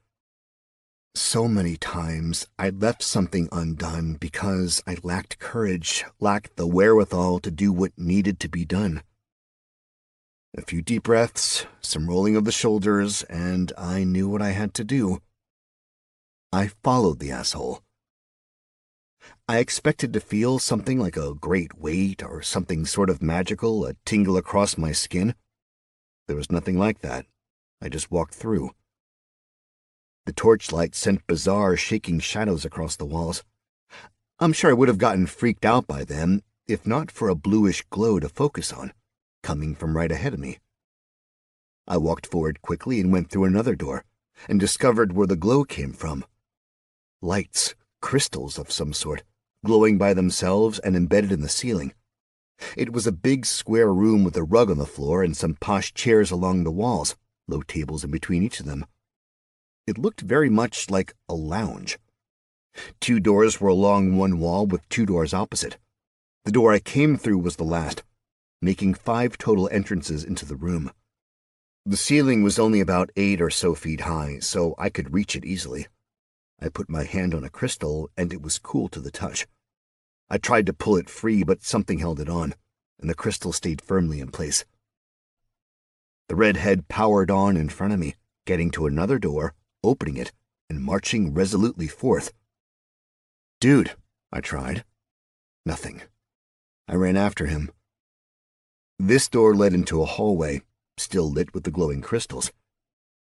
so many times I'd left something undone because I lacked courage, lacked the wherewithal to do what needed to be done. A few deep breaths, some rolling of the shoulders, and I knew what I had to do. I followed the asshole. I expected to feel something like a great weight or something sort of magical, a tingle across my skin. There was nothing like that. I just walked through. The torchlight sent bizarre, shaking shadows across the walls. I'm sure I would have gotten freaked out by them, if not for a bluish glow to focus on, coming from right ahead of me. I walked forward quickly and went through another door, and discovered where the glow came from. Lights, crystals of some sort, glowing by themselves and embedded in the ceiling. It was a big square room with a rug on the floor and some posh chairs along the walls, low tables in between each of them. It looked very much like a lounge. 2 doors were along one wall with 2 doors opposite. The door I came through was the last, making 5 total entrances into the room. The ceiling was only about 8 or so feet high, so I could reach it easily. I put my hand on a crystal, and it was cool to the touch. I tried to pull it free, but something held it on, and the crystal stayed firmly in place. The red head powered on in front of me, getting to another door, opening it, and marching resolutely forth. "Dude," I tried. Nothing. I ran after him. This door led into a hallway, still lit with the glowing crystals.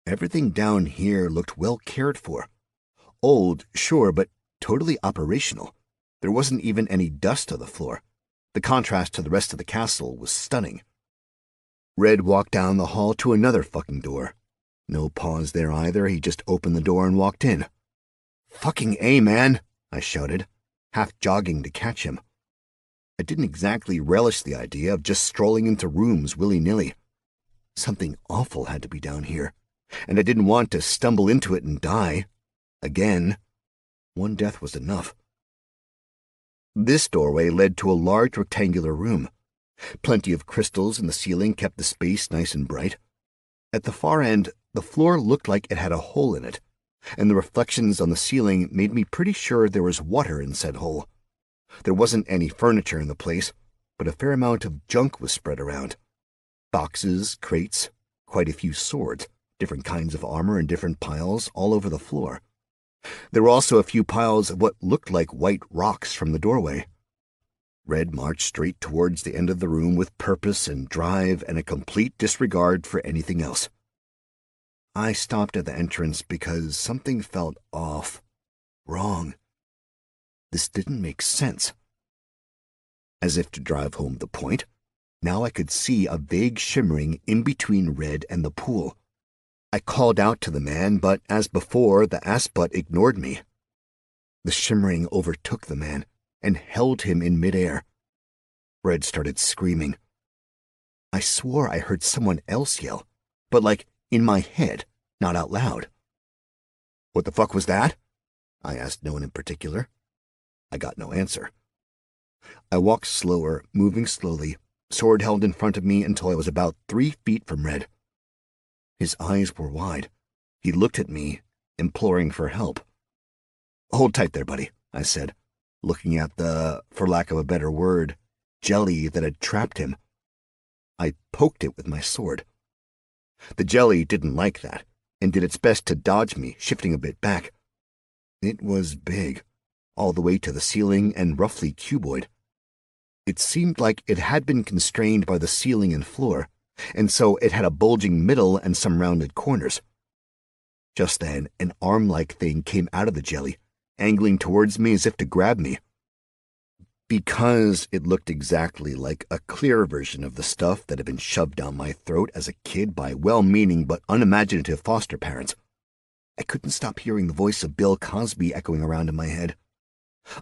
Everything down here looked well cared for. Old, sure, but totally operational. There wasn't even any dust on the floor. The contrast to the rest of the castle was stunning. Red walked down the hall to another fucking door. No pause there either, he just opened the door and walked in. "Fucking A, man!" I shouted, half jogging to catch him. I didn't exactly relish the idea of just strolling into rooms willy-nilly. Something awful had to be down here, and I didn't want to stumble into it and die. Again, one death was enough. This doorway led to a large rectangular room. Plenty of crystals in the ceiling kept the space nice and bright. At the far end, the floor looked like it had a hole in it, and the reflections on the ceiling made me pretty sure there was water in said hole. There wasn't any furniture in the place, but a fair amount of junk was spread around. Boxes, crates, quite a few swords, different kinds of armor in different piles all over the floor. There were also a few piles of what looked like white rocks from the doorway. Red marched straight towards the end of the room with purpose and drive and a complete disregard for anything else. I stopped at the entrance because something felt off, wrong. This didn't make sense. As if to drive home the point, now I could see a vague shimmering in between Red and the pool. I called out to the man, but as before, the ass-butt ignored me. The shimmering overtook the man and held him in midair. Red started screaming. I swore I heard someone else yell, but like in my head, not out loud. "What the fuck was that?" I asked no one in particular. I got no answer. I walked slower, moving slowly, sword held in front of me until I was about 3 feet from Red. His eyes were wide. He looked at me, imploring for help. "Hold tight there, buddy," I said, looking at the, for lack of a better word, jelly that had trapped him. I poked it with my sword. The jelly didn't like that, and did its best to dodge me, shifting a bit back. It was big, all the way to the ceiling and roughly cuboid. It seemed like it had been constrained by the ceiling and floor, and so it had a bulging middle and some rounded corners. Just then, an arm-like thing came out of the jelly, angling towards me as if to grab me. Because it looked exactly like a clear version of the stuff that had been shoved down my throat as a kid by well-meaning but unimaginative foster parents, I couldn't stop hearing the voice of Bill Cosby echoing around in my head.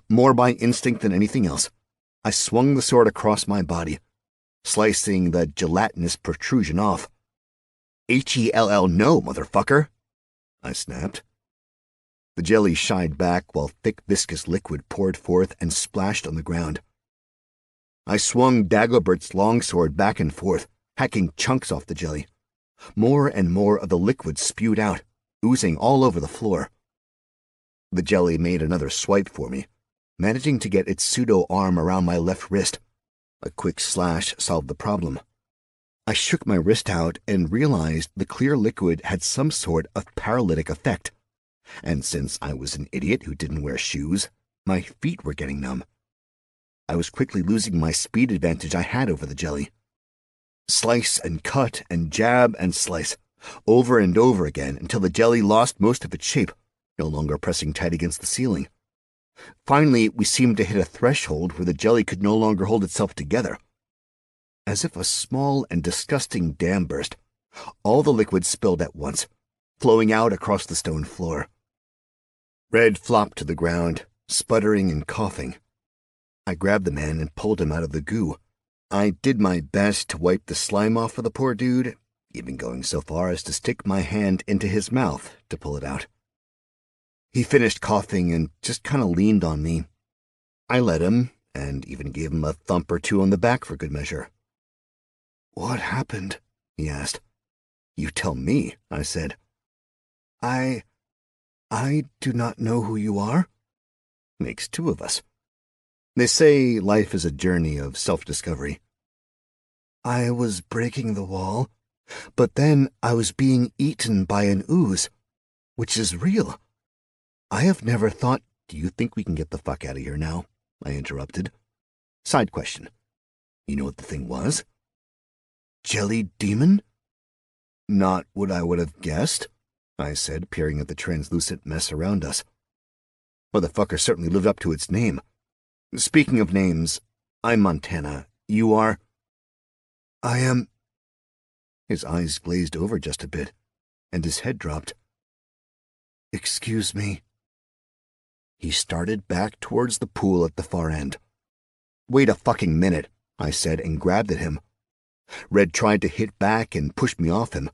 More by instinct than anything else, I swung the sword across my body, slicing the gelatinous protrusion off. "Hell no, motherfucker!" I snapped. The jelly shied back while thick viscous liquid poured forth and splashed on the ground. I swung Dagobert's longsword back and forth, hacking chunks off the jelly. More and more of the liquid spewed out, oozing all over the floor. The jelly made another swipe for me, managing to get its pseudo-arm around my left wrist. A quick slash solved the problem. I shook my wrist out and realized the clear liquid had some sort of paralytic effect. And since I was an idiot who didn't wear shoes, my feet were getting numb. I was quickly losing my speed advantage I had over the jelly. Slice and cut and jab and slice, over and over again until the jelly lost most of its shape, no longer pressing tight against the ceiling. Finally, we seemed to hit a threshold where the jelly could no longer hold itself together. As if a small and disgusting dam burst, all the liquid spilled at once, flowing out across the stone floor. Red flopped to the ground, sputtering and coughing. I grabbed the man and pulled him out of the goo. I did my best to wipe the slime off of the poor dude, even going so far as to stick my hand into his mouth to pull it out. He finished coughing and just kind of leaned on me. I let him, and even gave him a thump or two on the back for good measure. "What happened?" he asked. "You tell me," I said. I do not know who you are." Makes two of us. They say life is a journey of self-discovery. "I was breaking the wall, but then I was being eaten by an ooze, which is real. I have never thought—" "Do you think we can get the fuck out of here now?" I interrupted. Side question. You know what the thing was? Jelly demon? Not what I would have guessed, I said, peering at the translucent mess around us. Motherfucker certainly lived up to its name. Speaking of names, I'm Montana. You are? I am... His eyes glazed over just a bit, and his head dropped. Excuse me. He started back towards the pool at the far end. Wait a fucking minute, I said, and grabbed at him. Red tried to hit back and push me off him,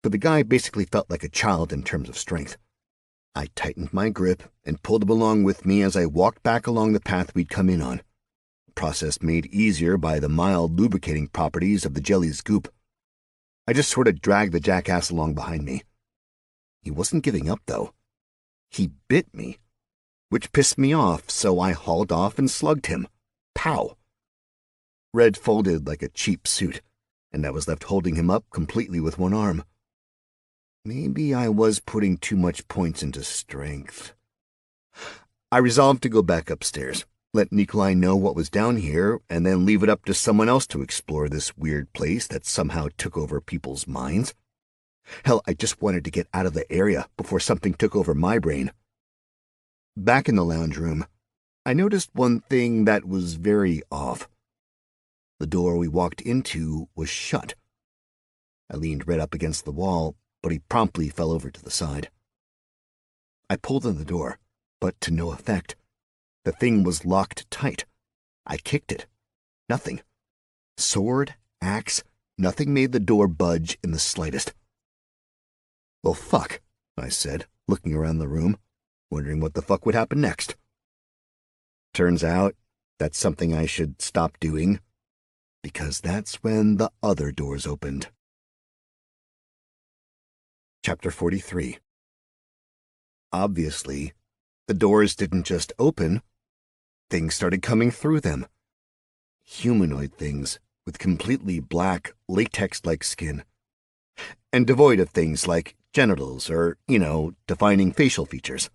but the guy basically felt like a child in terms of strength. I tightened my grip and pulled him along with me as I walked back along the path we'd come in on, a process made easier by the mild lubricating properties of the jelly's goop. I just sort of dragged the jackass along behind me. He wasn't giving up, though. He bit me, which pissed me off, so I hauled off and slugged him. Pow! Red folded like a cheap suit, and I was left holding him up completely with one arm. Maybe I was putting too much points into strength. I resolved to go back upstairs, let Nikolai know what was down here, and then leave it up to someone else to explore this weird place that somehow took over people's minds. Hell, I just wanted to get out of the area before something took over my brain. Back in the lounge room, I noticed one thing that was very off. The door we walked into was shut. I leaned right up against the wall, but he promptly fell over to the side. I pulled on the door, but to no effect. The thing was locked tight. I kicked it. Nothing. Sword, axe, nothing made the door budge in the slightest. Well, fuck, I said, looking around the room, wondering what the fuck would happen next. Turns out that's something I should stop doing, because that's when the other doors opened. Chapter 43. Obviously, the doors didn't just open. Things started coming through them. Humanoid things with completely black, latex-like skin. And devoid of things like genitals or, defining facial features.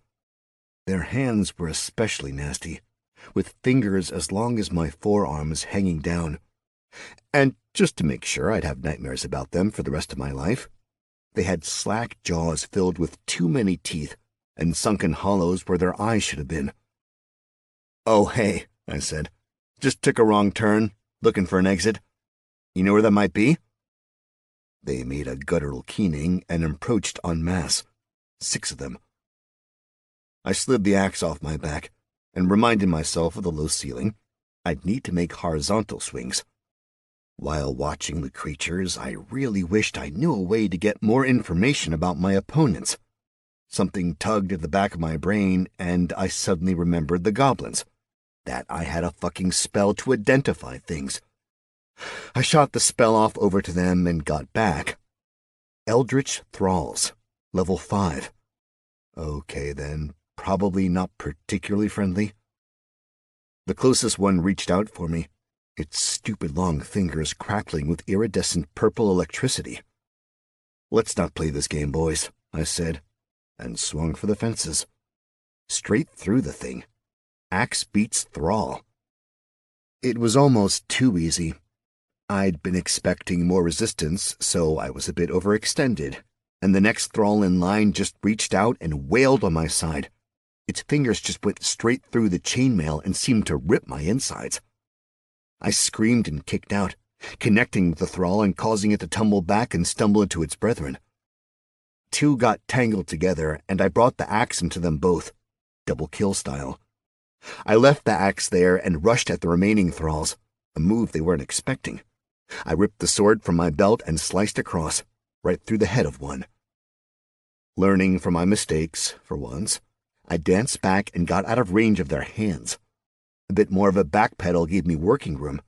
Their hands were especially nasty, with fingers as long as my forearms hanging down. And just to make sure I'd have nightmares about them for the rest of my life, they had slack jaws filled with too many teeth and sunken hollows where their eyes should have been. "Oh, hey," I said. "Just took a wrong turn, looking for an exit. You know where that might be?" They made a guttural keening and approached en masse, 6 of them. I slid the axe off my back and reminded myself of the low ceiling. I'd need to make horizontal swings. While watching the creatures, I really wished I knew a way to get more information about my opponents. Something tugged at the back of my brain, and I suddenly remembered the goblins. That I had a fucking spell to identify things. I shot the spell off over to them and got back. Eldritch Thralls, level 5. Okay, then, probably not particularly friendly. The closest one reached out for me, its stupid long fingers crackling with iridescent purple electricity. "Let's not play this game, boys," I said, and swung for the fences. Straight through the thing. Axe beats thrall. It was almost too easy. I'd been expecting more resistance, so I was a bit overextended, and the next thrall in line just reached out and wailed on my side. Its fingers just went straight through the chainmail and seemed to rip my insides. I screamed and kicked out, connecting with the thrall and causing it to tumble back and stumble into its brethren. 2 got tangled together, and I brought the axe into them both, double kill style. I left the axe there and rushed at the remaining thralls, a move they weren't expecting. I ripped the sword from my belt and sliced across, right through the head of one. Learning from my mistakes, for once, I danced back and got out of range of their hands. A bit more of a backpedal gave me working room,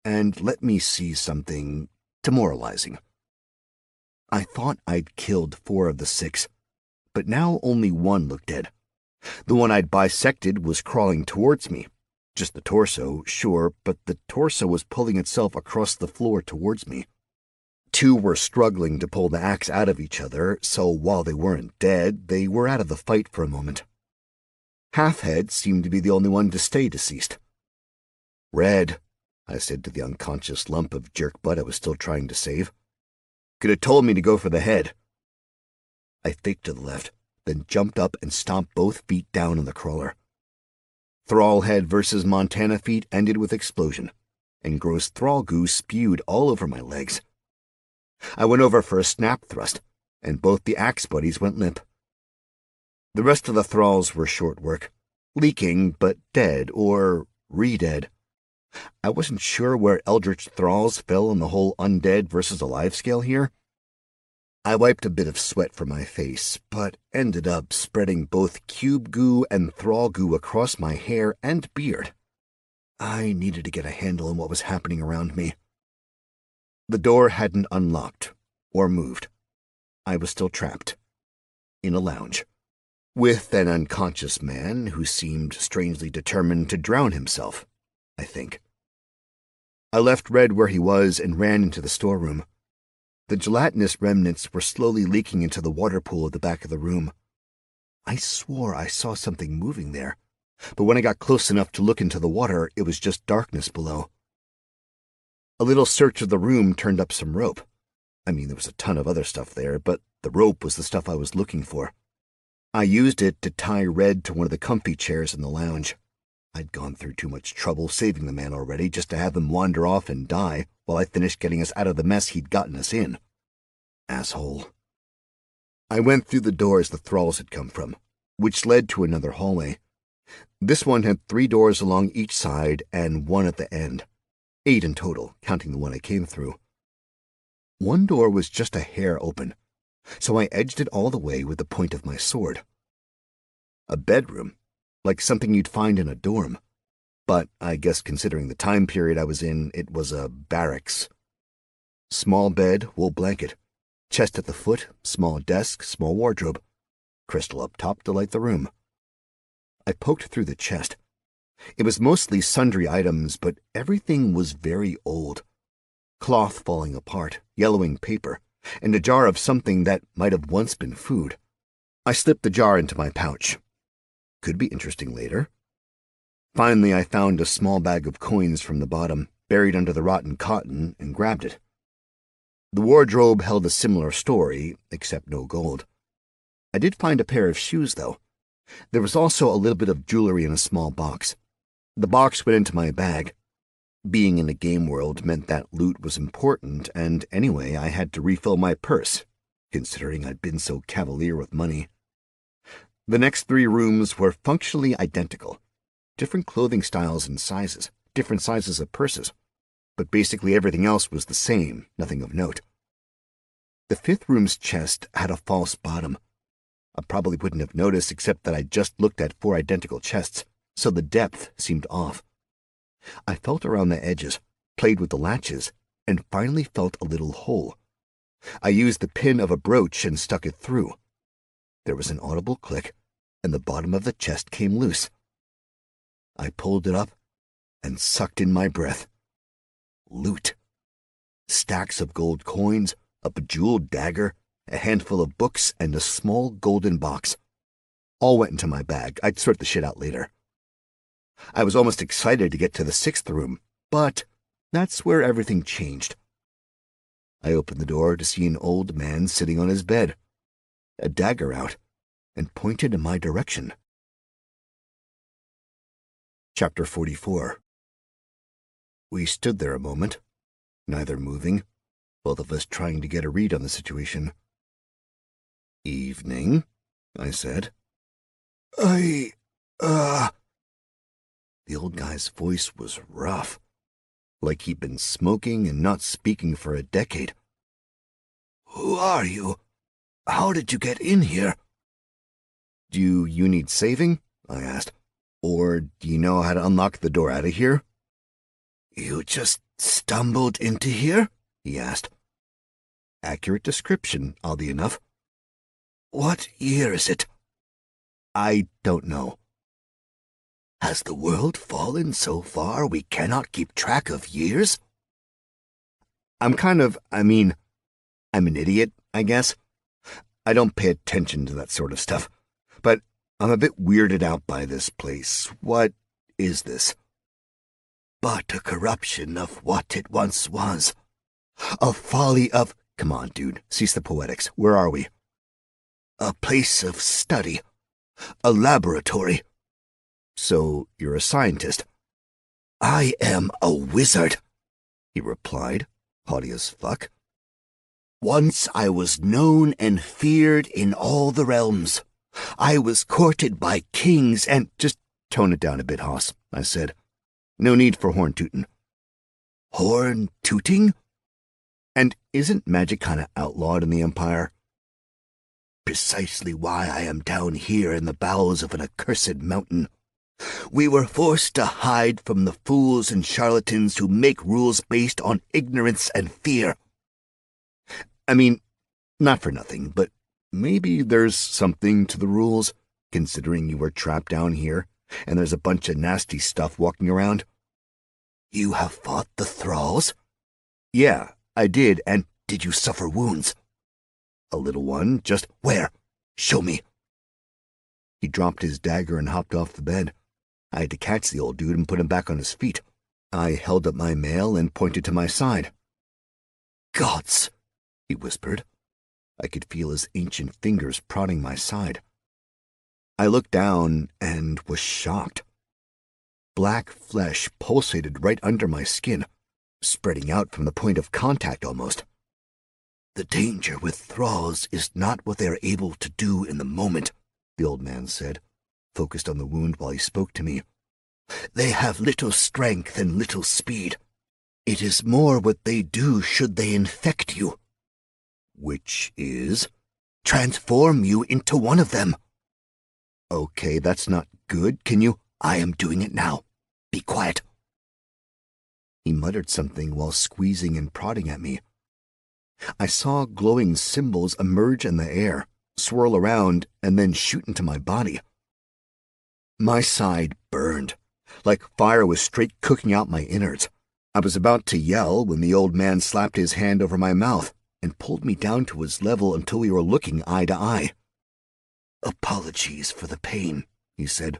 and let me see something demoralizing. I thought I'd killed 4 of the 6, but now only 1 looked dead. The one I'd bisected was crawling towards me. Just the torso, sure, but the torso was pulling itself across the floor towards me. 2 were struggling to pull the axe out of each other, so while they weren't dead, they were out of the fight for a moment. Halfhead seemed to be the only one to stay deceased. "Red," I said to the unconscious lump of jerk butt I was still trying to save. "Could have told me to go for the head." I faked to the left, then jumped up and stomped both feet down on the crawler. Thrall head versus Montana feet ended with explosion, and gross thrall goo spewed all over my legs. I went over for a snap thrust, and both the axe buddies went limp. The rest of the thralls were short work, leaking but dead or re-dead. I wasn't sure where Eldritch Thralls fell on the whole undead versus alive scale here. I wiped a bit of sweat from my face, but ended up spreading both cube goo and thrall goo across my hair and beard. I needed to get a handle on what was happening around me. The door hadn't unlocked or moved. I was still trapped in a lounge with an unconscious man who seemed strangely determined to drown himself, I think. I left Red where he was and ran into the storeroom. The gelatinous remnants were slowly leaking into the water pool at the back of the room. I swore I saw something moving there, but when I got close enough to look into the water, it was just darkness below. A little search of the room turned up some rope. I mean, there was a ton of other stuff there, but the rope was the stuff I was looking for. I used it to tie Red to one of the comfy chairs in the lounge. I'd gone through too much trouble saving the man already just to have him wander off and die while I finished getting us out of the mess he'd gotten us in. Asshole. I went through the doors the thralls had come from, which led to another hallway. This one had 3 doors along each side and 1 at the end. 8 in total, counting the one I came through. One door was just a hair open, so I edged it all the way with the point of my sword. A bedroom, like something you'd find in a dorm. But I guess considering the time period I was in, it was a barracks. Small bed, wool blanket. Chest at the foot, small desk, small wardrobe. Crystal up top to light the room. I poked through the chest. It was mostly sundry items, but everything was very old. Cloth falling apart, yellowing paper, and a jar of something that might have once been food. I slipped the jar into my pouch. Could be interesting later. Finally, I found a small bag of coins from the bottom, buried under the rotten cotton, and grabbed it. The wardrobe held a similar story, except no gold. I did find a pair of shoes, though. There was also a little bit of jewelry in a small box. The box went into my bag. Being in the game world meant that loot was important, and anyway, I had to refill my purse, considering I'd been so cavalier with money. The next 3 rooms were functionally identical. Different clothing styles and sizes, different sizes of purses, but basically everything else was the same, nothing of note. The 5th room's chest had a false bottom. I probably wouldn't have noticed except that I'd just looked at 4 identical chests, so the depth seemed off. I felt around the edges, played with the latches, and finally felt a little hole. I used the pin of a brooch and stuck it through. There was an audible click, and the bottom of the chest came loose. I pulled it up and sucked in my breath. Loot. Stacks of gold coins, a bejeweled dagger, a handful of books, and a small golden box. All went into my bag. I'd sort the shit out later. I was almost excited to get to the 6th room, but that's where everything changed. I opened the door to see an old man sitting on his bed, a dagger out, and pointed in my direction. Chapter 44. We stood there a moment, neither moving, both of us trying to get a read on the situation. "Evening," I said. The old guy's voice was rough, like he'd been smoking and not speaking for a decade. "Who are you? How did you get in here?" "Do you need saving?" I asked. "Or do you know how to unlock the door out of here?" "You just stumbled into here?" he asked. Accurate description, oddly enough. "What year is it?" "I don't know." "Has the world fallen so far we cannot keep track of years?" I'm an idiot, I guess. I don't pay attention to that sort of stuff. But I'm a bit weirded out by this place. What is this? "But a corruption of what it once was. A folly of—" Come on, dude. Cease the poetics. Where are we? "A place of study. A laboratory." "So you're a scientist?" "I am a wizard," he replied, haughty as fuck. "Once I was known and feared in all the realms. I was courted by kings and—" "Just tone it down a bit, Hoss," I said. "No need for horn tootin'." "Horn tooting?" And isn't magic kind of outlawed in the Empire? Precisely why I am down here in the bowels of an accursed mountain. We were forced to hide from the fools and charlatans who make rules based on ignorance and fear. I mean, not for nothing, but maybe there's something to the rules, considering you were trapped down here, and there's a bunch of nasty stuff walking around. You have fought the thralls? Yeah, I did, and did you suffer wounds? A little one, just where? Show me. He dropped his dagger and hopped off the bed. I had to catch the old dude and put him back on his feet. I held up my mail and pointed to my side. Gods, he whispered. I could feel his ancient fingers prodding my side. I looked down and was shocked. Black flesh pulsated right under my skin, spreading out from the point of contact almost. The danger with thralls is not what they are able to do in the moment, the old man said, focused on the wound while he spoke to me. They have little strength and little speed. It is more what they do should they infect you. Which is? Transform you into one of them. Okay, that's not good. Can you? I am doing it now. Be quiet. He muttered something while squeezing and prodding at me. I saw glowing symbols emerge in the air, swirl around, and then shoot into my body. My side burned, like fire was straight cooking out my innards. I was about to yell when the old man slapped his hand over my mouth and pulled me down to his level until we were looking eye to eye. Apologies for the pain, he said.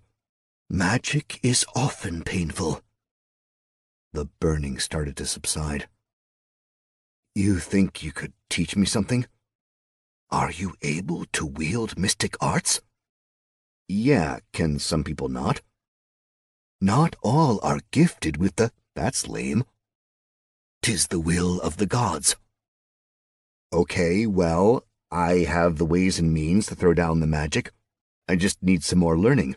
Magic is often painful. The burning started to subside. You think you could teach me something? Are you able to wield mystic arts? Yeah, can some people not? Not all are gifted with that's lame. 'Tis the will of the gods. Okay, well, I have the ways and means to throw down the magic. I just need some more learning.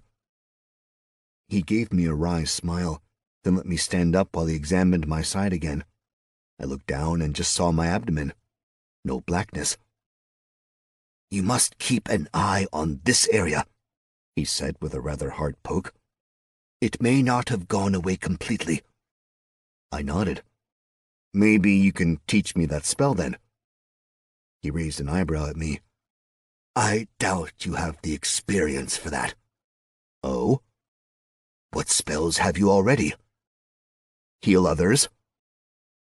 He gave me a wry smile, then let me stand up while he examined my side again. I looked down and just saw my abdomen. No blackness. You must keep an eye on this area, he said with a rather hard poke. It may not have gone away completely. I nodded. Maybe you can teach me that spell then. He raised an eyebrow at me. I doubt you have the experience for that. Oh? What spells have you already? Heal others.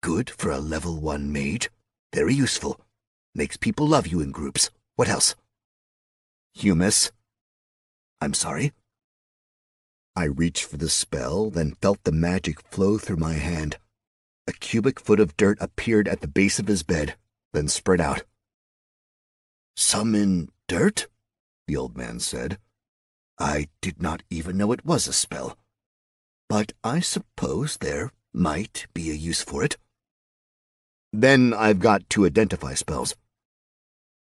Good for a level 1 mage. Very useful. Makes people love you in groups. What else? Humus. I'm sorry? I reached for the spell, then felt the magic flow through my hand. A cubic foot of dirt appeared at the base of his bed, then spread out. Summon dirt? The old man said. I did not even know it was a spell. But I suppose there might be a use for it. Then I've got to identify spells.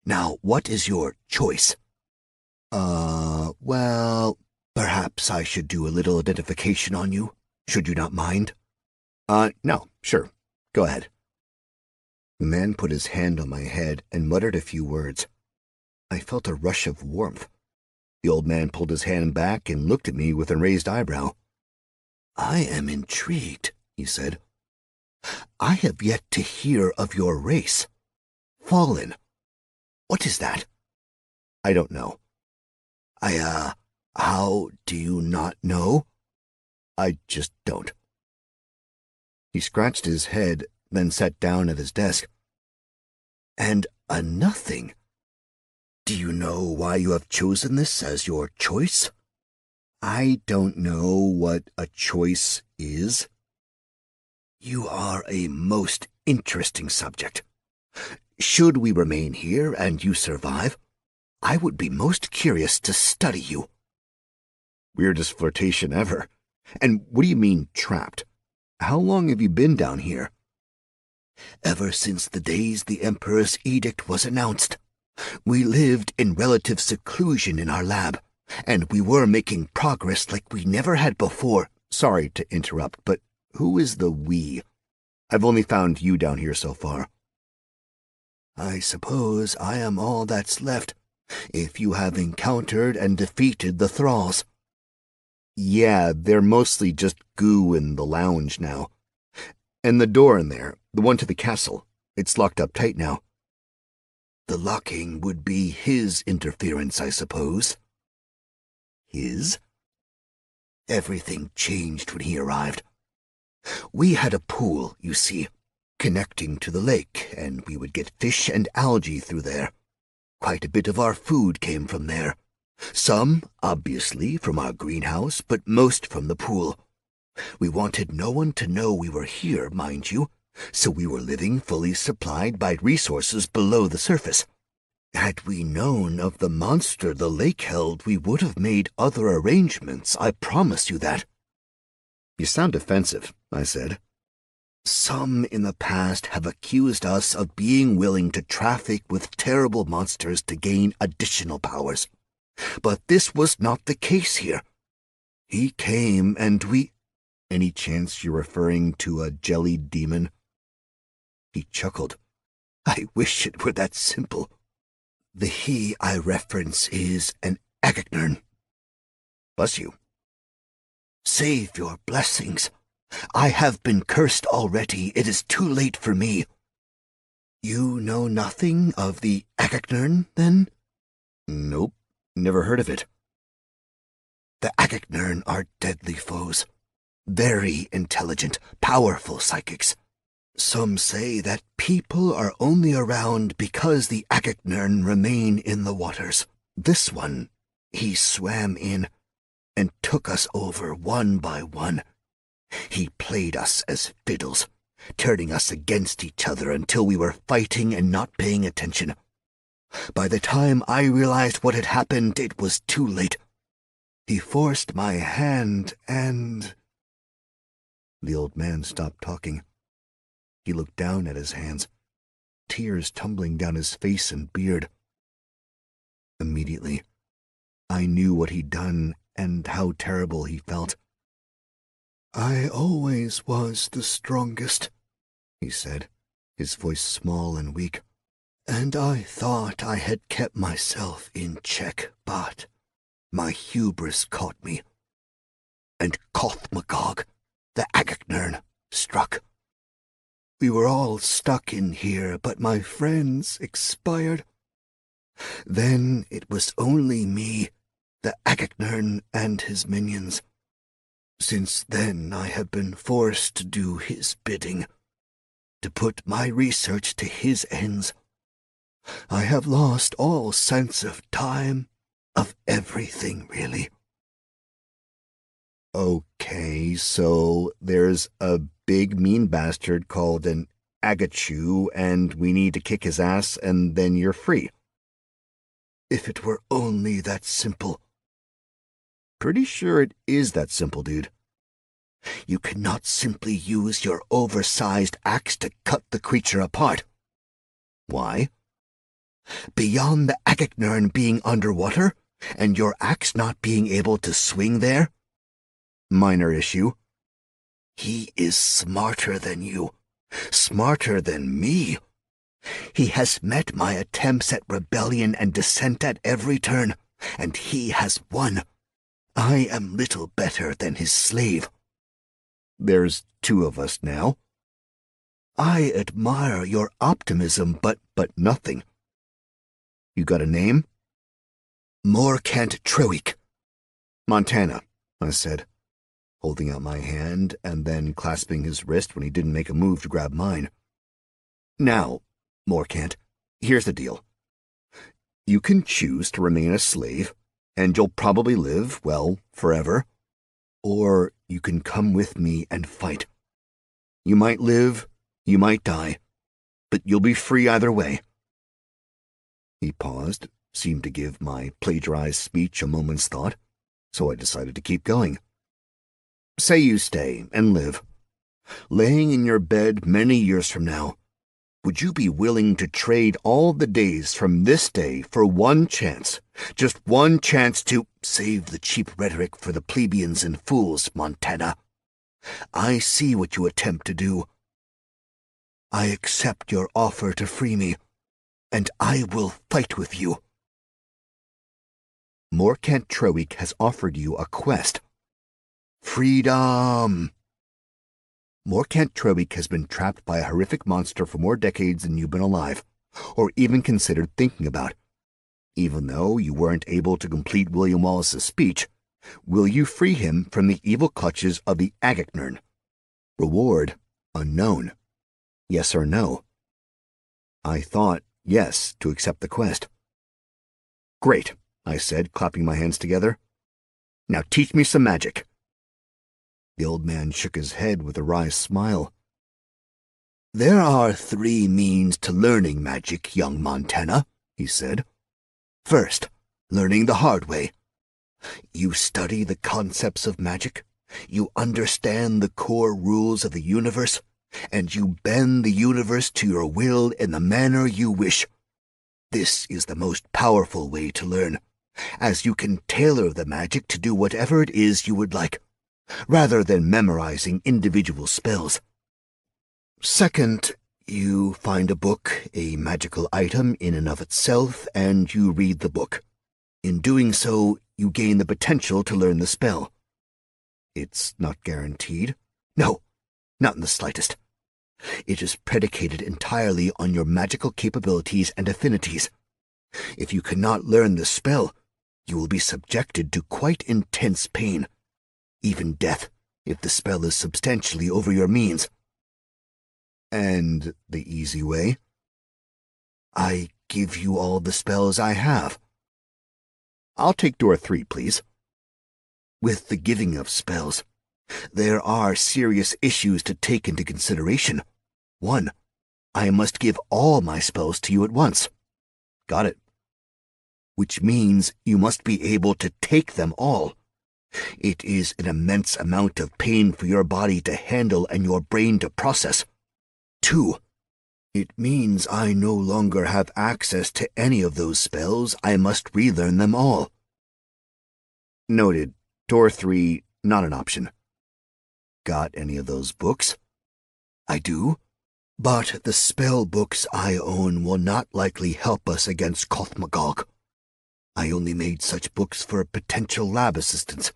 Now, what is your choice? Well, perhaps I should do a little identification on you, should you not mind? No, sure. Go ahead. The man put his hand on my head and muttered a few words. I felt a rush of warmth. The old man pulled his hand back and looked at me with a raised eyebrow. I am intrigued, he said. I have yet to hear of your race. Fallen. What is that? I don't know. How do you not know? I just don't. He scratched his head, then sat down at his desk. And a nothing. Do you know why you have chosen this as your choice? I don't know what a choice is. You are a most interesting subject. Should we remain here and you survive, I would be most curious to study you. Weirdest flirtation ever. And what do you mean, trapped? How long have you been down here? Ever since the days the Emperor's edict was announced. We lived in relative seclusion in our lab, and we were making progress like we never had before. Sorry to interrupt, but who is the we? I've only found you down here so far. I suppose I am all that's left, if you have encountered and defeated the thralls. Yeah, they're mostly just goo in the lounge now. And the door in there, the one to the castle, it's locked up tight now. The locking would be his interference, I suppose. His? Everything changed when he arrived. We had a pool, you see, connecting to the lake, and we would get fish and algae through there. Quite a bit of our food came from there. Some, obviously, from our greenhouse, but most from the pool. We wanted no one to know we were here, mind you, so we were living fully supplied by resources below the surface. Had we known of the monster the lake held, we would have made other arrangements, I promise you that. You sound defensive, I said. Some in the past have accused us of being willing to traffic with terrible monsters to gain additional powers. But this was not the case here. He came and we... Any chance you're referring to a jellied demon? He chuckled. I wish it were that simple. The he I reference is an Agaknern. Bless you. Save your blessings. I have been cursed already. It is too late for me. You know nothing of the Agaknern, then? Nope, never heard of it. The Agaknern are deadly foes. Very intelligent, powerful psychics. Some say that people are only around because the Agaknern remain in the waters. This one, he swam in and took us over one by one. He played us as fiddles, turning us against each other until we were fighting and not paying attention. By the time I realized what had happened, it was too late. He forced my hand and... The old man stopped talking. He looked down at his hands, tears tumbling down his face and beard. Immediately, I knew what he'd done and how terrible he felt. I always was the strongest, he said, his voice small and weak, and I thought I had kept myself in check, but my hubris caught me. And Koth-Magog, the Agaknern, struck. We were all stuck in here, but my friends expired. Then it was only me, the Agaknern, and his minions. Since then I have been forced to do his bidding, to put my research to his ends. I have lost all sense of time, of everything, really. Okay, so there's a big mean bastard called an Agachu, and we need to kick his ass, and then you're free. If it were only that simple. Pretty sure it is that simple, dude. You cannot simply use your oversized axe to cut the creature apart. Why? Beyond the Agaknern being underwater, and your axe not being able to swing there? Minor issue. He is smarter than you, smarter than me. He has met my attempts at rebellion and dissent at every turn, and he has won. I am little better than his slave. There's two of us now. I admire your optimism, but nothing. You got a name? Morkant Trewick. Montana, I said, holding out my hand and then clasping his wrist when he didn't make a move to grab mine. Now, Morkant, here's the deal. You can choose to remain a slave, and you'll probably live, well, forever. Or you can come with me and fight. You might live, you might die, but you'll be free either way. He paused, seemed to give my plagiarized speech a moment's thought, so I decided to keep going. Say you stay and live. Laying in your bed many years from now, would you be willing to trade all the days from this day for one chance, just one chance to save the cheap rhetoric for the plebeians and fools, Montana? I see what you attempt to do. I accept your offer to free me, and I will fight with you. Morkant Trowick has offered you a quest. Freedom! Morkant Trowick has been trapped by a horrific monster for more decades than you've been alive, or even considered thinking about. Even though you weren't able to complete William Wallace's speech, will you free him from the evil clutches of the Agaknern? Reward unknown. Yes or no? I thought yes to accept the quest. Great, I said, clapping my hands together. Now teach me some magic. The old man shook his head with a wry smile. There are 3 means to learning magic, young Montana, he said. First, learning the hard way. You study the concepts of magic, you understand the core rules of the universe, and you bend the universe to your will in the manner you wish. This is the most powerful way to learn, as you can tailor the magic to do whatever it is you would like, rather than memorizing individual spells. Second, you find a book, a magical item in and of itself, and you read the book. In doing so, you gain the potential to learn the spell. It's not guaranteed? No, not in the slightest. It is predicated entirely on your magical capabilities and affinities. If you cannot learn the spell, you will be subjected to quite intense pain, even death, if the spell is substantially over your means. And the easy way? I give you all the spells I have. I'll take door 3, please. With the giving of spells, there are serious issues to take into consideration. 1, I must give all my spells to you at once. Got it. Which means you must be able to take them all. It is an immense amount of pain for your body to handle and your brain to process. 2, it means I no longer have access to any of those spells. I must relearn them all. Noted. Door 3, not an option. Got any of those books? I do, but the spell books I own will not likely help us against Kothmagog. I only made such books for potential lab assistance,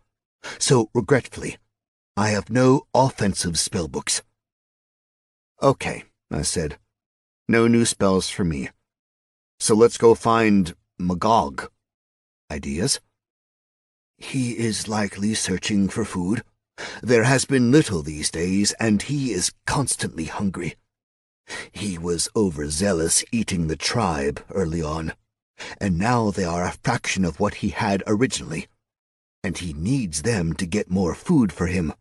so regretfully, I have no offensive spell books. Okay, I said. No new spells for me. So let's go find Magog. Ideas? He is likely searching for food. There has been little these days, and he is constantly hungry. He was overzealous eating the tribe early on, and now they are a fraction of what he had originally, and he needs them to get more food for him.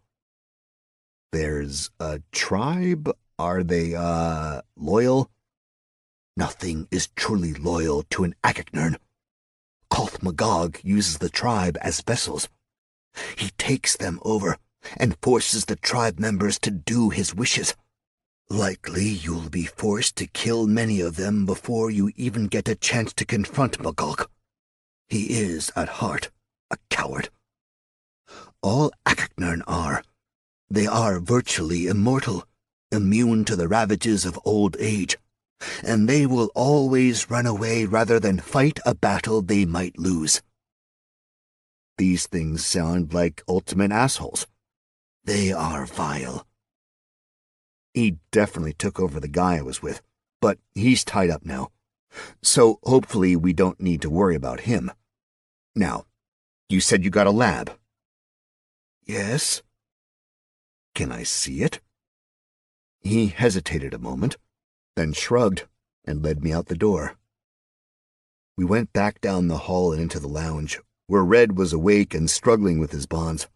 There's a tribe? Are they, loyal? Nothing is truly loyal to an Agaknern. Kothmagog uses the tribe as vessels. He takes them over and forces the tribe members to do his wishes. Likely you'll be forced to kill many of them before you even get a chance to confront Magog. He is, at heart, a coward. All Agaknern are. They are virtually immortal, immune to the ravages of old age, and they will always run away rather than fight a battle they might lose. These things sound like ultimate assholes. They are vile. He definitely took over the guy I was with, but he's tied up now. So hopefully we don't need to worry about him. Now, you said you got a lab. Yes. Can I see it? He hesitated a moment, then shrugged and led me out the door. We went back down the hall and into the lounge, where Red was awake and struggling with his bonds.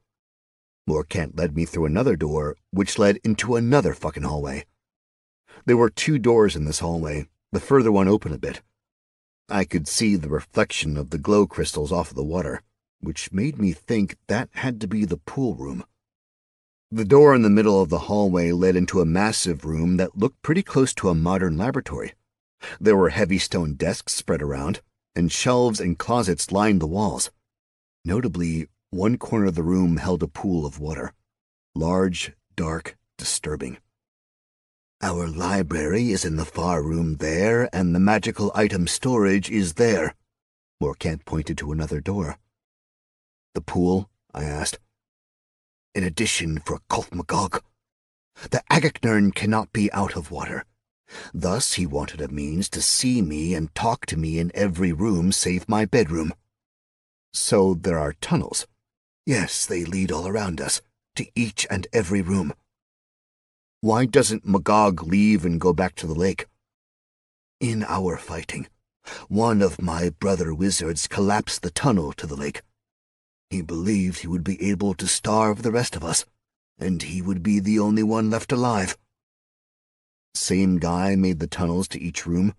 Morkant led me through another door, which led into another fucking hallway. There were 2 doors in this hallway, the further one open a bit. I could see the reflection of the glow crystals off of the water, which made me think that had to be the pool room. The door in the middle of the hallway led into a massive room that looked pretty close to a modern laboratory. There were heavy stone desks spread around, and shelves and closets lined the walls. Notably, one corner of the room held a pool of water. Large, dark, disturbing. Our library is in the far room there, and the magical item storage is there. Morkant pointed to another door. The pool? I asked. In addition for Kolthmagog. The Agaknern cannot be out of water. Thus he wanted a means to see me and talk to me in every room save my bedroom. So there are tunnels? Yes, they lead all around us, to each and every room. Why doesn't Magog leave and go back to the lake? In our fighting, one of my brother wizards collapsed the tunnel to the lake. He believed he would be able to starve the rest of us, and he would be the only one left alive. Same guy made the tunnels to each room?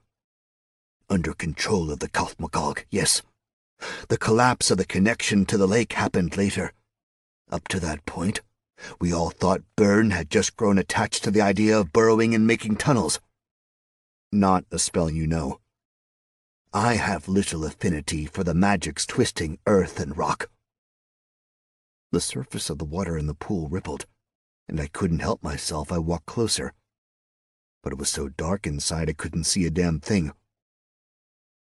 Under control of the Kolthmagog, yes. The collapse of the connection to the lake happened later. Up to that point, we all thought Byrne had just grown attached to the idea of burrowing and making tunnels. Not a spell you know. I have little affinity for the magics twisting earth and rock. The surface of the water in the pool rippled, and I couldn't help myself. I walked closer. But it was so dark inside I couldn't see a damn thing.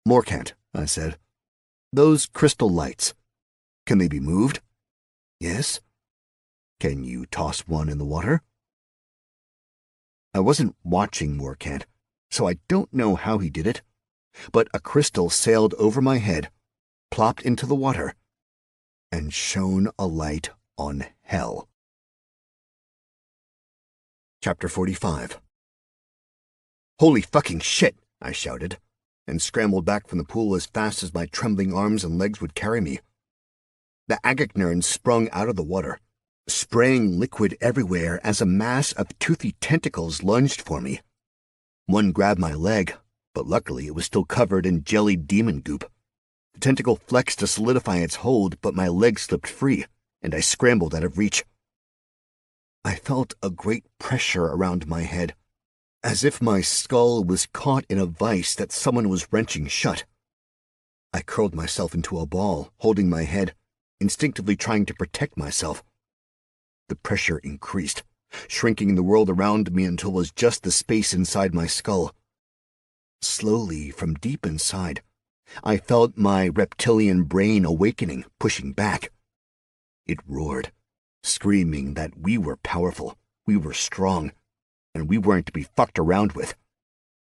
Morkant, I said. Those crystal lights, can they be moved? Yes. Can you toss one in the water? I wasn't watching Morkant, so I don't know how he did it, but a crystal sailed over my head, plopped into the water, and shone a light on hell. Chapter 45. Holy fucking shit, I shouted, and scrambled back from the pool as fast as my trembling arms and legs would carry me. The Agaknern sprung out of the water, spraying liquid everywhere as a mass of toothy tentacles lunged for me. One grabbed my leg, but luckily it was still covered in jellied demon goop. The tentacle flexed to solidify its hold, but my leg slipped free, and I scrambled out of reach. I felt a great pressure around my head, as if my skull was caught in a vice that someone was wrenching shut. I curled myself into a ball, holding my head, instinctively trying to protect myself. The pressure increased, shrinking the world around me until it was just the space inside my skull. Slowly, from deep inside, I felt my reptilian brain awakening, pushing back. It roared, screaming that we were powerful, we were strong, and we weren't to be fucked around with.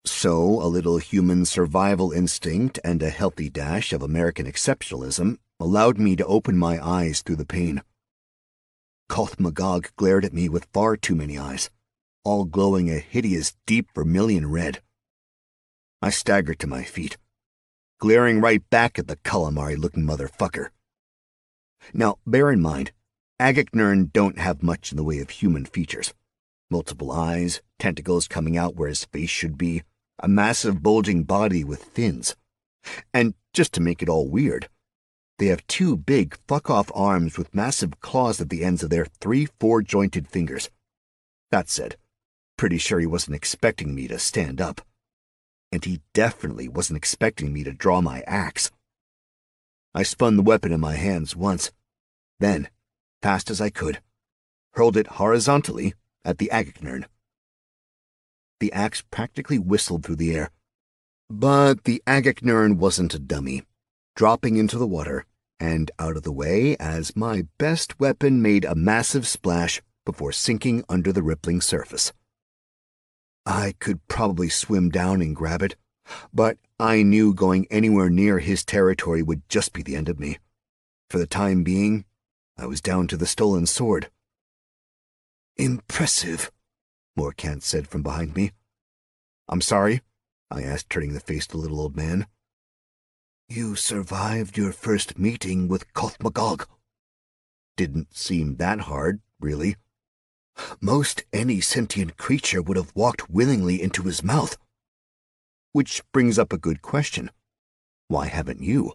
So a little human survival instinct and a healthy dash of American exceptionalism allowed me to open my eyes through the pain. Kolthmagog glared at me with far too many eyes, all glowing a hideous deep vermilion red. I staggered to my feet, glaring right back at the calamari-looking motherfucker. Now, bear in mind, Agaknern don't have much in the way of human features. Multiple eyes, tentacles coming out where his face should be, a massive bulging body with fins. And just to make it all weird, they have two big fuck-off arms with massive claws at the ends of their 3 4-jointed fingers. That said, pretty sure he wasn't expecting me to stand up. And he definitely wasn't expecting me to draw my axe. I spun the weapon in my hands once, then, fast as I could, hurled it horizontally at the Agaknern. The axe practically whistled through the air, but the Agaknern wasn't a dummy, dropping into the water and out of the way as my best weapon made a massive splash before sinking under the rippling surface. I could probably swim down and grab it, but I knew going anywhere near his territory would just be the end of me. For the time being, I was down to the stolen sword. Impressive, Morkant said from behind me. I'm sorry, I asked, turning to face the little old man. You survived your first meeting with Kolthmagog. Didn't seem that hard, really. Most any sentient creature would have walked willingly into his mouth. Which brings up a good question. Why haven't you?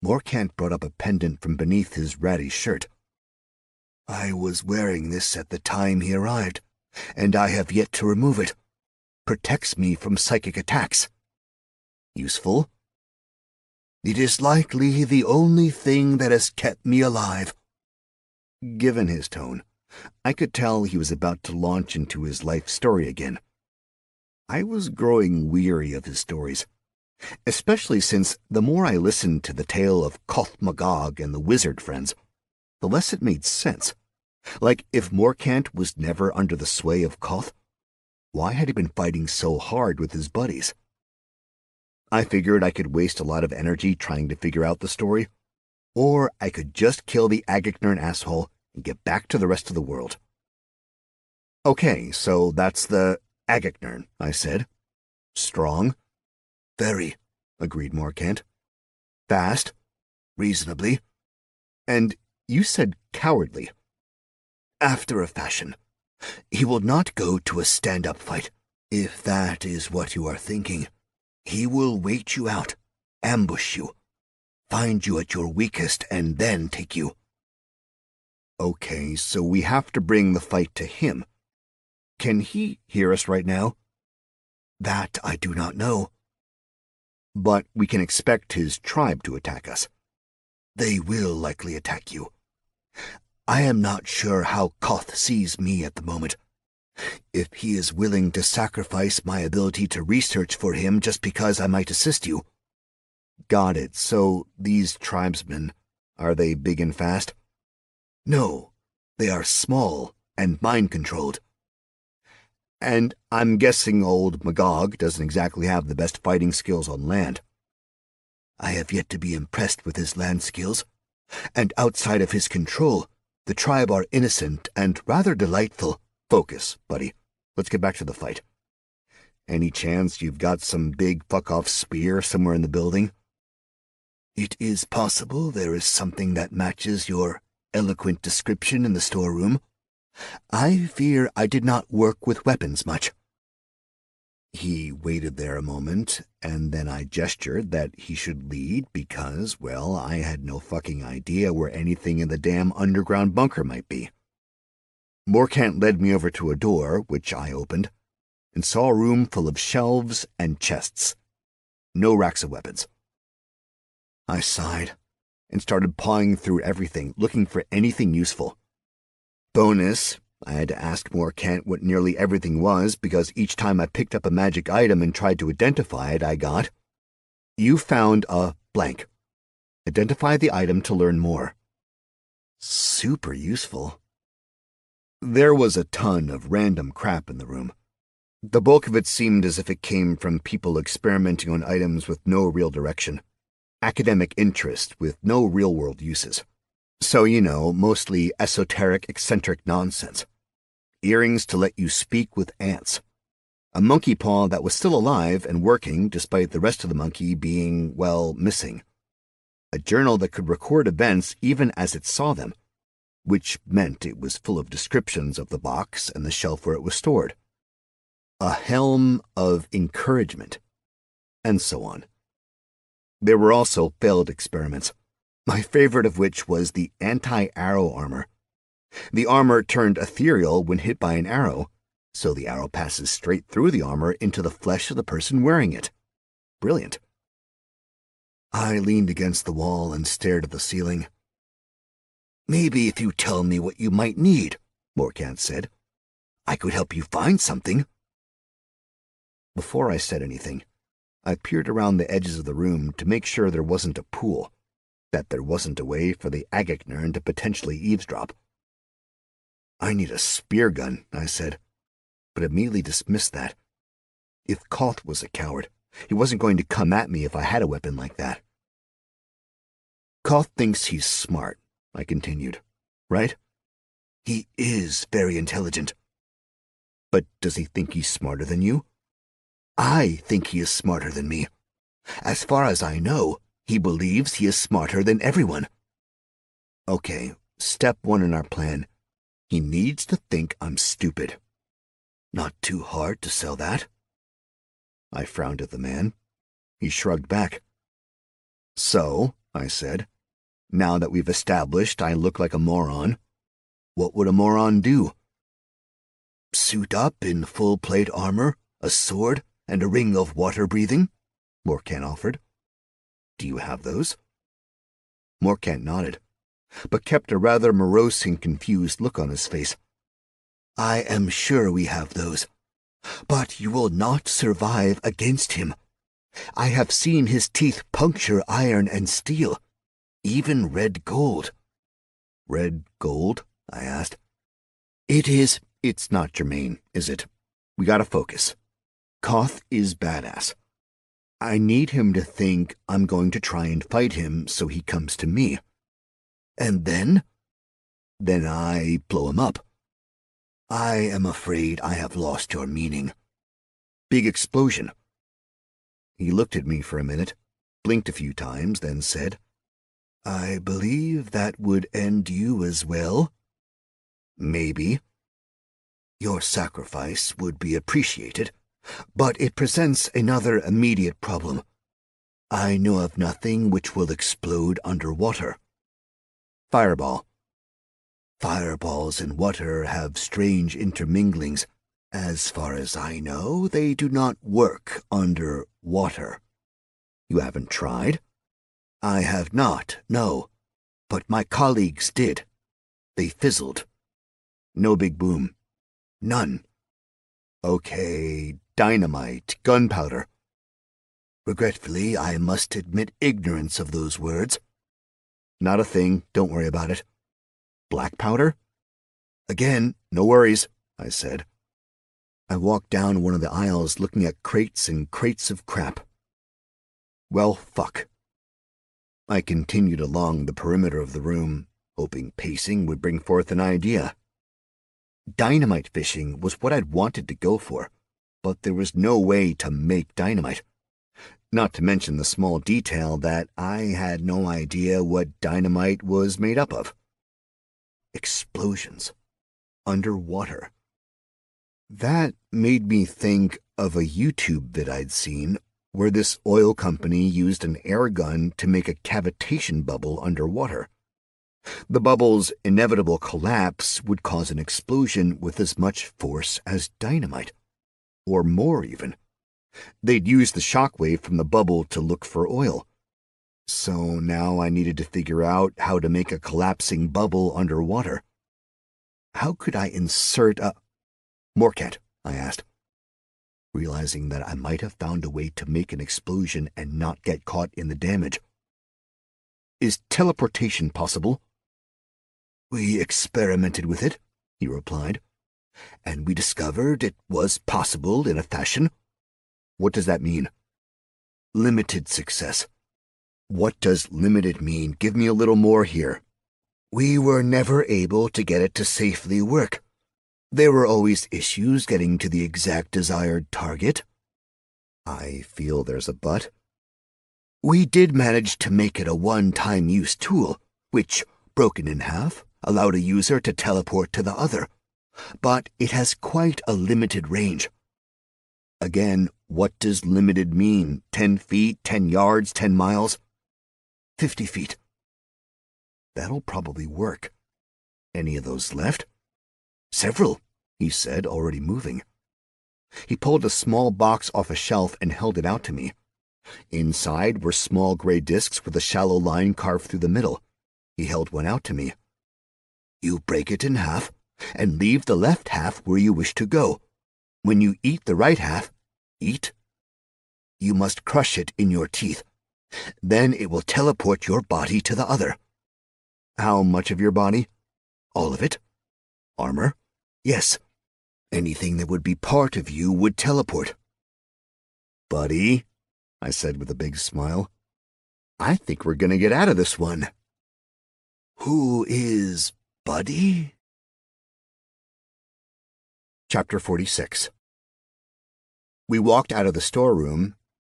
Morkant brought up a pendant from beneath his ratty shirt. I was wearing this at the time he arrived, and I have yet to remove it. Protects me from psychic attacks. Useful? It is likely the only thing that has kept me alive. Given his tone, I could tell he was about to launch into his life story again. I was growing weary of his stories, especially since the more I listened to the tale of Koth Magog and the wizard friends, the less it made sense. Like, if Morkant was never under the sway of Koth, why had he been fighting so hard with his buddies? I figured I could waste a lot of energy trying to figure out the story, or I could just kill the Agagnorn asshole and get back to the rest of the world. Okay, so that's the Agagnorn, I said. Strong? Very, agreed Morkant. Fast? Reasonably. And you said cowardly. After a fashion. He will not go to a stand-up fight, if that is what you are thinking. He will wait you out, ambush you, find you at your weakest, and then take you. Okay, so we have to bring the fight to him. Can he hear us right now? That I do not know. But we can expect his tribe to attack us. They will likely attack you. I am not sure how Koth sees me at the moment. If he is willing to sacrifice my ability to research for him just because I might assist you. Got it. So these tribesmen, are they big and fast? No, they are small and mind-controlled. And I'm guessing old Magog doesn't exactly have the best fighting skills on land. I have yet to be impressed with his land skills, and outside of his control, the tribe are innocent and rather delightful. Focus, buddy. Let's get back to the fight. Any chance you've got some big fuck-off spear somewhere in the building? It is possible there is something that matches your eloquent description in the storeroom. I fear I did not work with weapons much. He waited there a moment, and then I gestured that he should lead because, well, I had no fucking idea where anything in the damn underground bunker might be. Morkant led me over to a door, which I opened, and saw a room full of shelves and chests. No racks of weapons. I sighed and started pawing through everything, looking for anything useful. Bonus, I had to ask Morkant what nearly everything was because each time I picked up a magic item and tried to identify it, I got, "You found a blank. Identify the item to learn more." Super useful. There was a ton of random crap in the room. The bulk of it seemed as if it came from people experimenting on items with no real direction. Academic interest with no real-world uses. So, mostly esoteric, eccentric nonsense. Earrings to let you speak with ants. A monkey paw that was still alive and working despite the rest of the monkey being, well, missing. A journal that could record events even as it saw them, which meant it was full of descriptions of the box and the shelf where it was stored. A helm of encouragement, and so on. There were also failed experiments, my favorite of which was the anti-arrow armor. The armor turned ethereal when hit by an arrow, so the arrow passes straight through the armor into the flesh of the person wearing it. Brilliant. I leaned against the wall and stared at the ceiling. "Maybe if you tell me what you might need," Morkant said, "I could help you find something." Before I said anything, I peered around the edges of the room to make sure there wasn't a pool, that there wasn't a way for the Agagnorn to potentially eavesdrop. "I need a spear gun," I said, but immediately dismissed that. If Koth was a coward, he wasn't going to come at me if I had a weapon like that. "Koth thinks he's smart," I continued, "right? He is very intelligent. But does he think he's smarter than you? I think he is smarter than me. As far as I know, he believes he is smarter than everyone. Okay, step one in our plan. He needs to think I'm stupid. Not too hard to sell that." I frowned at the man. He shrugged back. "So," I said, "now that we've established I look like a moron, what would a moron do?" "Suit up in full plate armor, a sword, and a ring of water breathing," Morkant offered. "Do you have those?" Morkant nodded. but kept a rather morose and confused look on his face. "I am sure we have those, but you will not survive against him. I have seen his teeth puncture iron and steel, even red gold." "Red gold?" I asked. It's not germane, is it? We gotta focus. Koth is badass. I need him to think I'm going to try and fight him so he comes to me. And then? Then I blow him up. I am afraid I have lost your meaning. Big explosion. He looked at me for a minute, blinked a few times, then said, "I believe that would end you as well." "Maybe. Your sacrifice would be appreciated, but it presents another immediate problem. I know of nothing which will explode underwater." "Fireball." "Fireballs and water have strange interminglings. As far as I know, they do not work under water." "You haven't tried?" "I have not, no. But my colleagues did. They fizzled." "No big boom." "None." "Okay, dynamite, gunpowder." Regretfully, I must admit ignorance of those words. "Not a thing, don't worry about it." "Black powder?" "Again, no worries," I said. I walked down one of the aisles looking at crates and crates of crap. Well, fuck. I continued along the perimeter of the room, hoping pacing would bring forth an idea. Dynamite fishing was what I'd wanted to go for, but there was no way to make dynamite. Not to mention the small detail that I had no idea what dynamite was made up of. Explosions. Underwater. That made me think of a YouTube vid I'd seen where this oil company used an air gun to make a cavitation bubble underwater. The bubble's inevitable collapse would cause an explosion with as much force as dynamite, or more even. They'd use the shockwave from the bubble to look for oil. So now I needed to figure out how to make a collapsing bubble underwater. How could I insert a... "Morcat," I asked, realizing that I might have found a way to make an explosion and not get caught in the damage. "Is teleportation possible?" "We experimented with it," he replied, "and we discovered it was possible in a fashion." "What does that mean?" "Limited success." "What does limited mean? Give me a little more here." "We were never able to get it to safely work. There were always issues getting to the exact desired target." "I feel there's a but." "We did manage to make it a one-time use tool, which, broken in half, allowed a user to teleport to the other, but it has quite a limited range." Again, what does limited mean? 10 feet, 10 yards, 10 miles? 50 feet. That'll probably work. Any of those left? "Several," he said, already moving. He pulled a small box off a shelf and held it out to me. Inside were small gray discs with a shallow line carved through the middle. He held one out to me. "You break it in half and leave the left half where you wish to go. When you eat the right half, you must crush it in your teeth. Then it will teleport your body to the other." "How much of your body?" "All of it." "Armor?" "Yes. Anything that would be part of you would teleport." "Buddy," I said with a big smile, "I think we're gonna get out of this one." "Who is Buddy?" Chapter 46. We walked out of the storeroom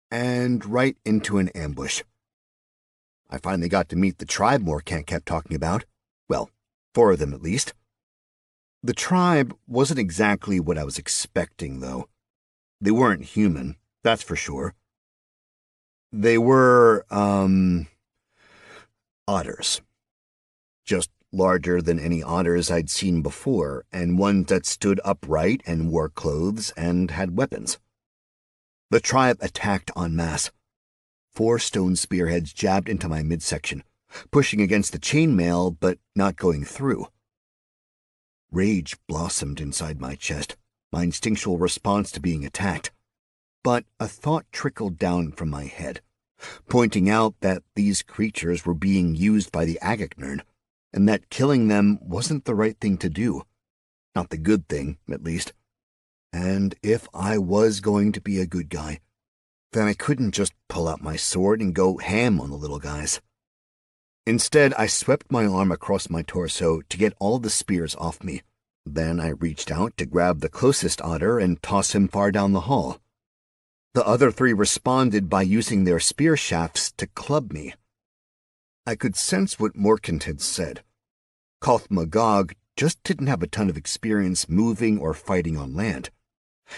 and right into an ambush. I finally got to meet the tribe Morcant kept talking about. Well, 4 of them at least. The tribe wasn't exactly what I was expecting, though. They weren't human, that's for sure. They were, otters. Just larger than any otters I'd seen before, and ones that stood upright and wore clothes and had weapons. The tribe attacked en masse. 4 stone spearheads jabbed into my midsection, pushing against the chainmail but not going through. Rage blossomed inside my chest, my instinctual response to being attacked. But a thought trickled down from my head, pointing out that these creatures were being used by the Agaknern, and that killing them wasn't the right thing to do. Not the good thing, at least. And if I was going to be a good guy, then I couldn't just pull out my sword and go ham on the little guys. Instead, I swept my arm across my torso to get all the spears off me. Then I reached out to grab the closest otter and toss him far down the hall. The other three responded by using their spear shafts to club me. I could sense what Morkant had said. Koth Magog just didn't have a ton of experience moving or fighting on land.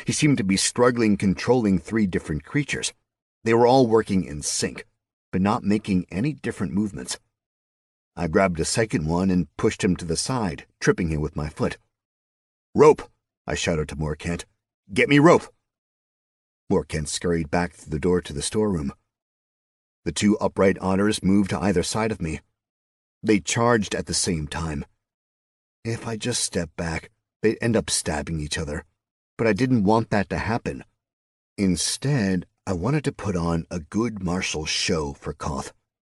He seemed to be struggling controlling 3 different creatures. They were all working in sync, but not making any different movements. I grabbed a second one and pushed him to the side, tripping him with my foot. "Rope!" I shouted to Morkant. "Get me rope!" Morkant scurried back through the door to the storeroom. The 2 upright otters moved to either side of me. They charged at the same time. If I just stepped back, they'd end up stabbing each other, but I didn't want that to happen. Instead, I wanted to put on a good martial show for Koth,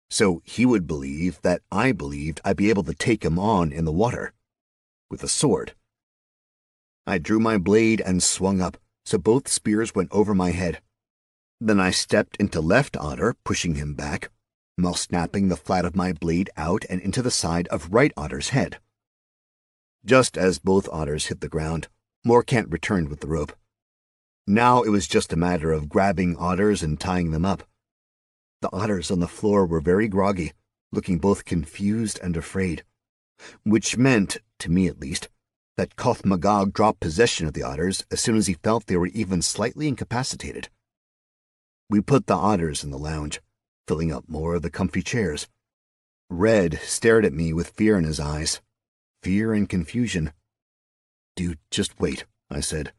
so he would believe that I believed I'd be able to take him on in the water. With a sword. I drew my blade and swung up, so both spears went over my head. Then I stepped into left otter, pushing him back, while snapping the flat of my blade out and into the side of right otter's head. Just as both otters hit the ground, Morkant returned with the rope. Now it was just a matter of grabbing otters and tying them up. The otters on the floor were very groggy, looking both confused and afraid, which meant, to me at least, that Koth Magog dropped possession of the otters as soon as he felt they were even slightly incapacitated. We put the otters in the lounge, filling up more of the comfy chairs. Red stared at me with fear in his eyes. Fear and confusion. "Dude, just wait," I said.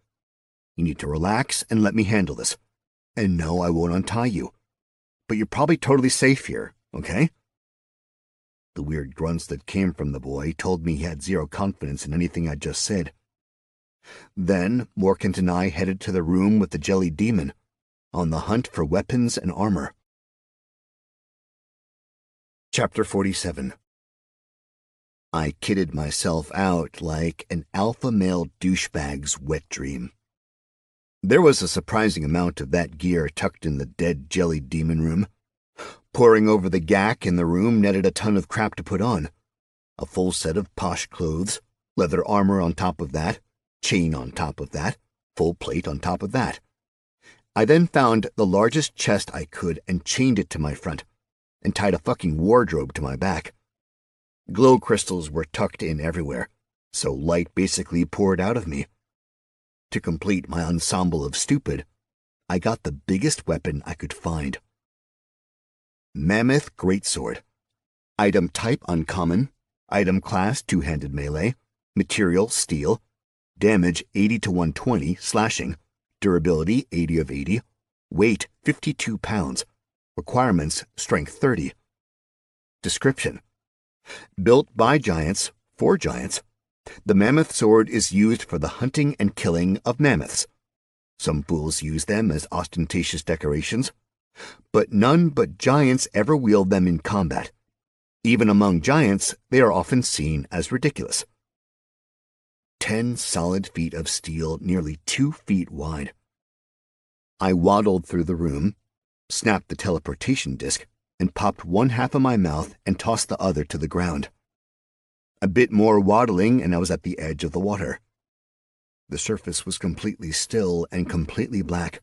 "You need to relax and let me handle this. And no, I won't untie you. But you're probably totally safe here, okay?" The weird grunts that came from the boy told me he had zero confidence in anything I'd just said. Then Morkant and I headed to the room with the jelly demon, on the hunt for weapons and armor. Chapter 47. I kitted myself out like an alpha male douchebag's wet dream. There was a surprising amount of that gear tucked in the dead jelly demon room. Pouring over the gack in the room netted a ton of crap to put on. A full set of posh clothes, leather armor on top of that, chain on top of that, full plate on top of that. I then found the largest chest I could and chained it to my front, and tied a fucking wardrobe to my back. Glow crystals were tucked in everywhere, so light basically poured out of me. To complete my ensemble of stupid, I got the biggest weapon I could find. Mammoth Greatsword. Item type uncommon. Item class 2-handed melee. Material steel. Damage 80 to 120, slashing. Durability 80 of 80. Weight 52 pounds. Requirements strength 30. Description. Built by giants, for giants, the mammoth sword is used for the hunting and killing of mammoths. Some fools use them as ostentatious decorations, but none but giants ever wield them in combat. Even among giants, they are often seen as ridiculous. 10 solid feet of steel, nearly 2 feet wide. I waddled through the room, snapped the teleportation disc, and popped one half of my mouth and tossed the other to the ground. A bit more waddling and I was at the edge of the water. The surface was completely still and completely black.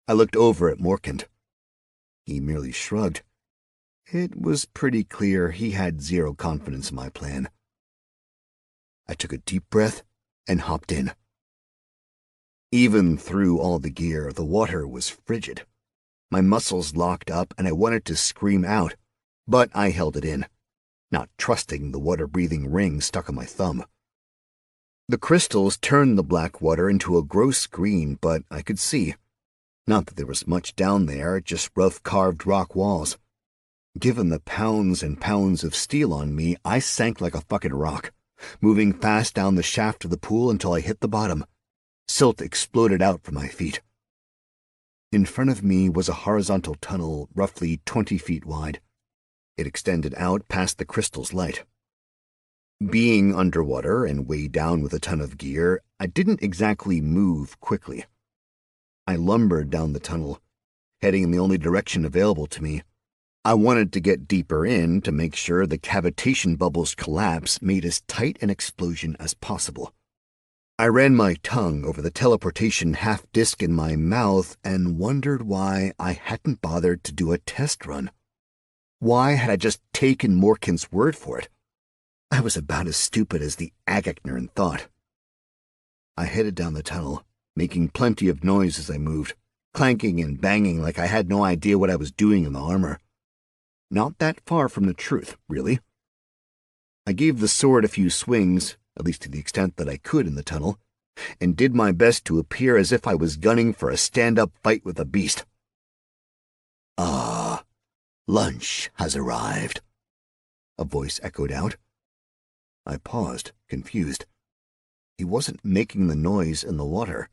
I looked over at Morkant. He merely shrugged. It was pretty clear he had zero confidence in my plan. I took a deep breath and hopped in. Even through all the gear, the water was frigid. My muscles locked up and I wanted to scream out, but I held it in, not trusting the water-breathing ring stuck on my thumb. The crystals turned the black water into a gross green, but I could see. Not that there was much down there, just rough carved rock walls. Given the pounds and pounds of steel on me, I sank like a fucking rock, moving fast down the shaft of the pool until I hit the bottom. Silt exploded out from my feet. In front of me was a horizontal tunnel roughly 20 feet wide. It extended out past the crystal's light. Being underwater and weighed down with a ton of gear, I didn't exactly move quickly. I lumbered down the tunnel, heading in the only direction available to me. I wanted to get deeper in to make sure the cavitation bubble's collapse made as tight an explosion as possible. I ran my tongue over the teleportation half-disc in my mouth and wondered why I hadn't bothered to do a test run. Why had I just taken Morkin's word for it? I was about as stupid as the Agacnern thought. I headed down the tunnel, making plenty of noise as I moved, clanking and banging like I had no idea what I was doing in the armor. Not that far from the truth, really. I gave the sword a few swings, at least to the extent that I could in the tunnel, and did my best to appear as if I was gunning for a stand-up fight with a beast. "Ah, lunch has arrived," a voice echoed out. I paused, confused. He wasn't making the noise in the water.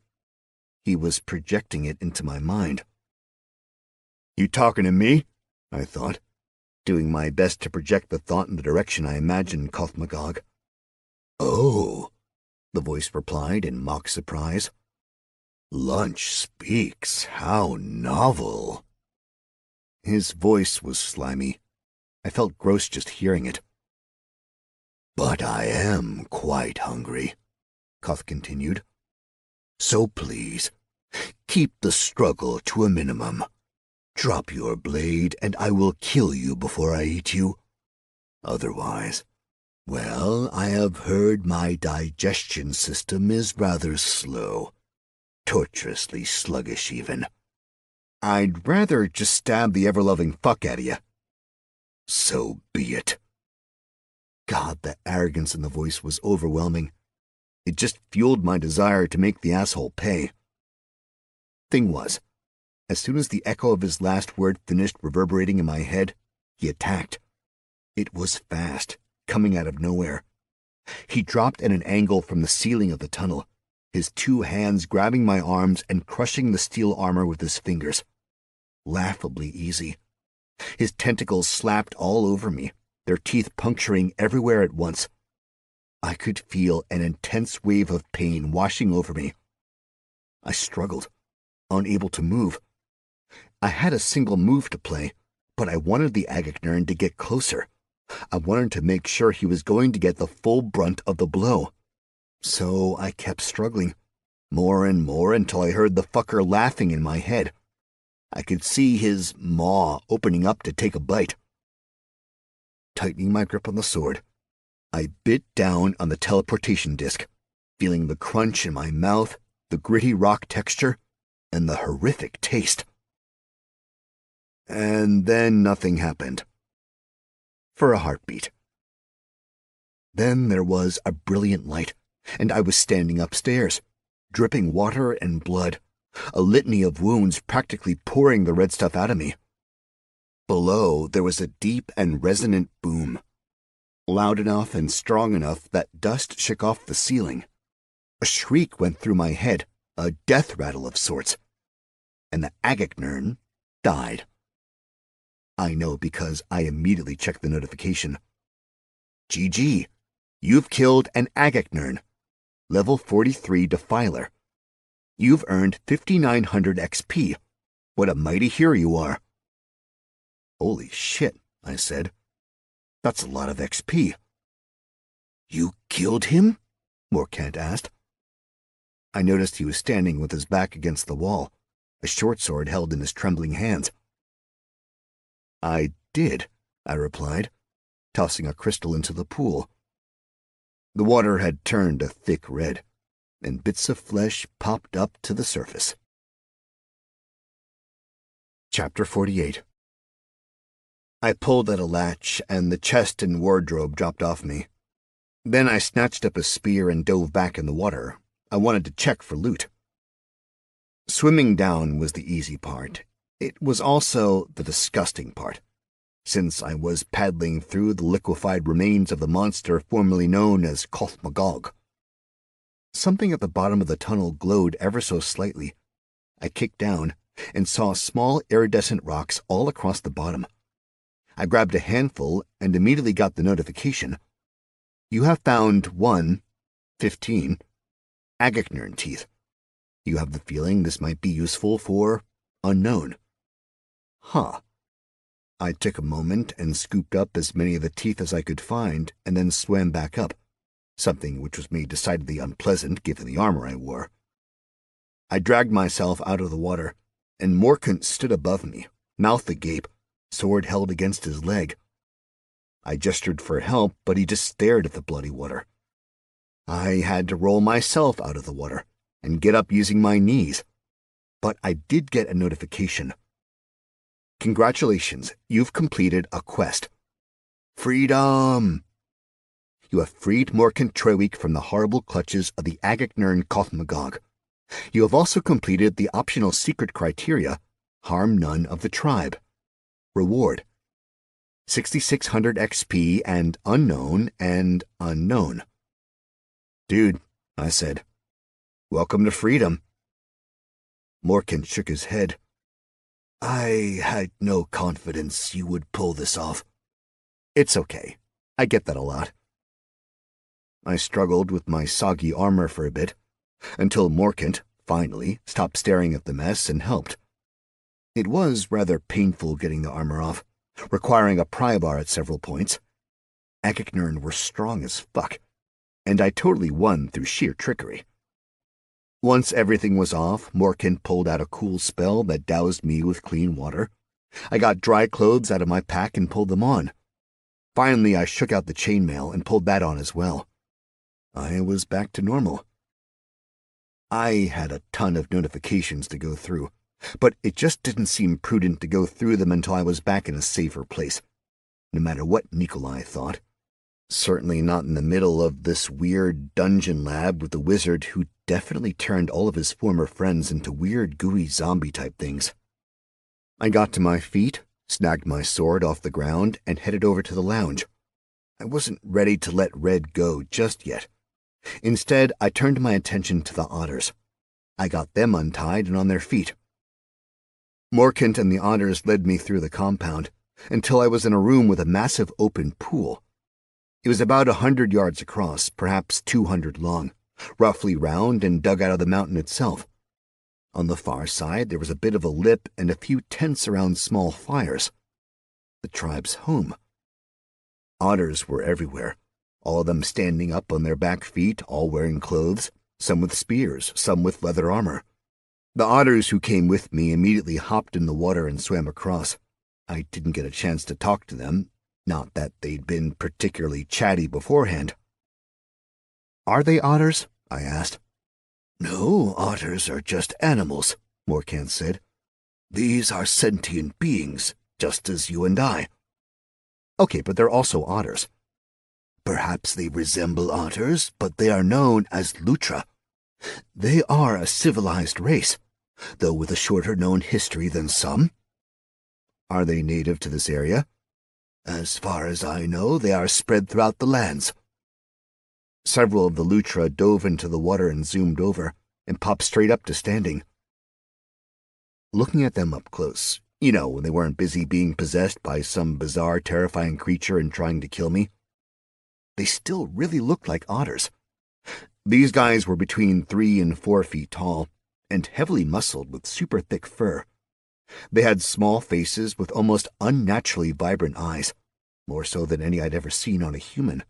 He was projecting it into my mind. "You talking to me?" I thought, doing my best to project the thought in the direction I imagined Koth-Magog. "Oh," the voice replied in mock surprise. "Lunch speaks. How novel." His voice was slimy. I felt gross just hearing it. "But I am quite hungry," Koth continued. "So please, keep the struggle to a minimum. Drop your blade, and I will kill you before I eat you. Otherwise, well, I have heard my digestion system is rather slow, torturously sluggish even." "I'd rather just stab the ever-loving fuck out of you." "So be it." God, the arrogance in the voice was overwhelming. It just fueled my desire to make the asshole pay. Thing was, as soon as the echo of his last word finished reverberating in my head, he attacked. It was fast, coming out of nowhere. He dropped at an angle from the ceiling of the tunnel, his two hands grabbing my arms and crushing the steel armor with his fingers. Laughably easy. His tentacles slapped all over me, their teeth puncturing everywhere at once. I could feel an intense wave of pain washing over me. I struggled, unable to move. I had a single move to play, but I wanted the Agacnern to get closer. I wanted to make sure he was going to get the full brunt of the blow. So I kept struggling, more and more until I heard the fucker laughing in my head. I could see his maw opening up to take a bite. Tightening my grip on the sword, I bit down on the teleportation disc, feeling the crunch in my mouth, the gritty rock texture, and the horrific taste. And then nothing happened. For a heartbeat. Then there was a brilliant light, and I was standing upstairs, dripping water and blood, a litany of wounds practically pouring the red stuff out of me. Below, there was a deep and resonant boom, loud enough and strong enough that dust shook off the ceiling. A shriek went through my head, a death rattle of sorts, and the Agacnern died. I know because I immediately checked the notification. GG, you've killed an Agacnern, level 43 Defiler. You've earned 5,900 XP. What a mighty hero you are. Holy shit, I said. That's a lot of XP. "You killed him?" Morkant asked. I noticed he was standing with his back against the wall, a short sword held in his trembling hands. "I did," I replied, tossing a crystal into the pool. The water had turned a thick red, and bits of flesh popped up to the surface. Chapter 48. I pulled at a latch, and the chest and wardrobe dropped off me. Then I snatched up a spear and dove back in the water. I wanted to check for loot. Swimming down was the easy part. It was also the disgusting part. since I was paddling through the liquefied remains of the monster formerly known as Koth-Magog. Something at the bottom of the tunnel glowed ever so slightly. I kicked down and saw small iridescent rocks all across the bottom. I grabbed a handful and immediately got the notification. You have found 15 Agacnern teeth. You have the feeling this might be useful for unknown. Huh. I took a moment and scooped up as many of the teeth as I could find and then swam back up, something which was made decidedly unpleasant given the armor I wore. I dragged myself out of the water, and Morkant stood above me, mouth agape, sword held against his leg. I gestured for help, but he just stared at the bloody water. I had to roll myself out of the water and get up using my knees. But I did get a notification. Congratulations, you've completed a quest. Freedom! You have freed Morkant Treweek from the horrible clutches of the Agacnern Koth-Magog. You have also completed the optional secret criteria, harm none of the tribe. Reward: 6,600 XP and unknown. Dude, I said, welcome to freedom. Morkant shook his head. I had no confidence you would pull this off. It's okay. I get that a lot. I struggled with my soggy armor for a bit, until Morkant, finally, stopped staring at the mess and helped. It was rather painful getting the armor off, requiring a pry bar at several points. Agacnern were strong as fuck, and I totally won through sheer trickery. Once everything was off, Morkant pulled out a cool spell that doused me with clean water. I got dry clothes out of my pack and pulled them on. Finally, I shook out the chainmail and pulled that on as well. I was back to normal. I had a ton of notifications to go through, but it just didn't seem prudent to go through them until I was back in a safer place, no matter what Nikolai thought. Certainly not in the middle of this weird dungeon lab with a wizard who definitely turned all of his former friends into weird gooey zombie-type things. I got to my feet, snagged my sword off the ground, and headed over to the lounge. I wasn't ready to let Red go just yet. Instead, I turned my attention to the otters. I got them untied and on their feet. Morkant and the otters led me through the compound, until I was in a room with a massive open pool. It was about 100 yards across, perhaps 200 long, roughly round and dug out of the mountain itself. On the far side, there was a bit of a lip and a few tents around small fires. The tribe's home. Otters were everywhere, all of them standing up on their back feet, all wearing clothes, some with spears, some with leather armor. The otters who came with me immediately hopped in the water and swam across. I didn't get a chance to talk to them, not that they'd been particularly chatty beforehand. Are they otters? I asked. No, otters are just animals, Morkant said. These are sentient beings, just as you and I. Okay, but they're also otters. Perhaps they resemble otters, but they are known as Lutra. They are a civilized race, though with a shorter known history than some. Are they native to this area? As far as I know, they are spread throughout the lands. Several of the Lutra dove into the water and zoomed over, and popped straight up to standing. Looking at them up close, when they weren't busy being possessed by some bizarre, terrifying creature and trying to kill me, they still really looked like otters. These guys were between 3 and 4 feet tall, and heavily muscled with super thick fur. They had small faces with almost unnaturally vibrant eyes, more so than any I'd ever seen on a human.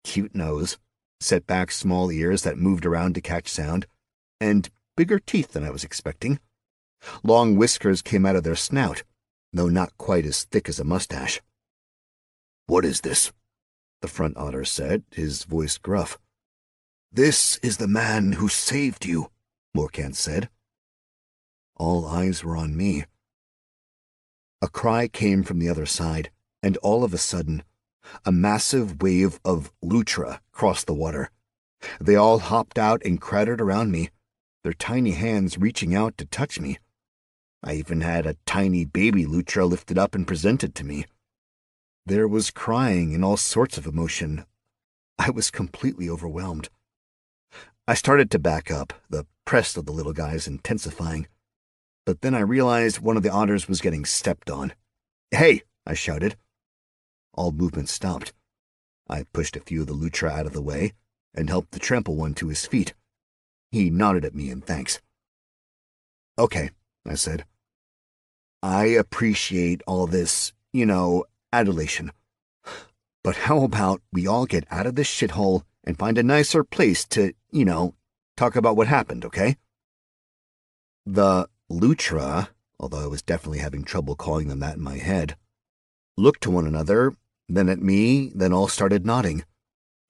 Cute nose, set back small ears that moved around to catch sound, and bigger teeth than I was expecting. Long whiskers came out of their snout, though not quite as thick as a mustache. What is this? The front otter said, his voice gruff. This is the man who saved you, Morkant said. All eyes were on me. A cry came from the other side, and all of a sudden, a massive wave of Lutra crossed the water. They all hopped out and crowded around me, their tiny hands reaching out to touch me. I even had a tiny baby Lutra lifted up and presented to me, There was crying and all sorts of emotion. I was completely overwhelmed. I started to back up, the press of the little guys intensifying. But then I realized one of the otters was getting stepped on. "Hey!" I shouted. All movement stopped. I pushed a few of the Lutra out of the way and helped the trample one to his feet. He nodded at me in thanks. "Okay," I said. "I appreciate all this, adulation. But how about we all get out of this shithole and find a nicer place to, talk about what happened, okay?" The Lutra, although I was definitely having trouble calling them that in my head, looked to one another, then at me, then all started nodding.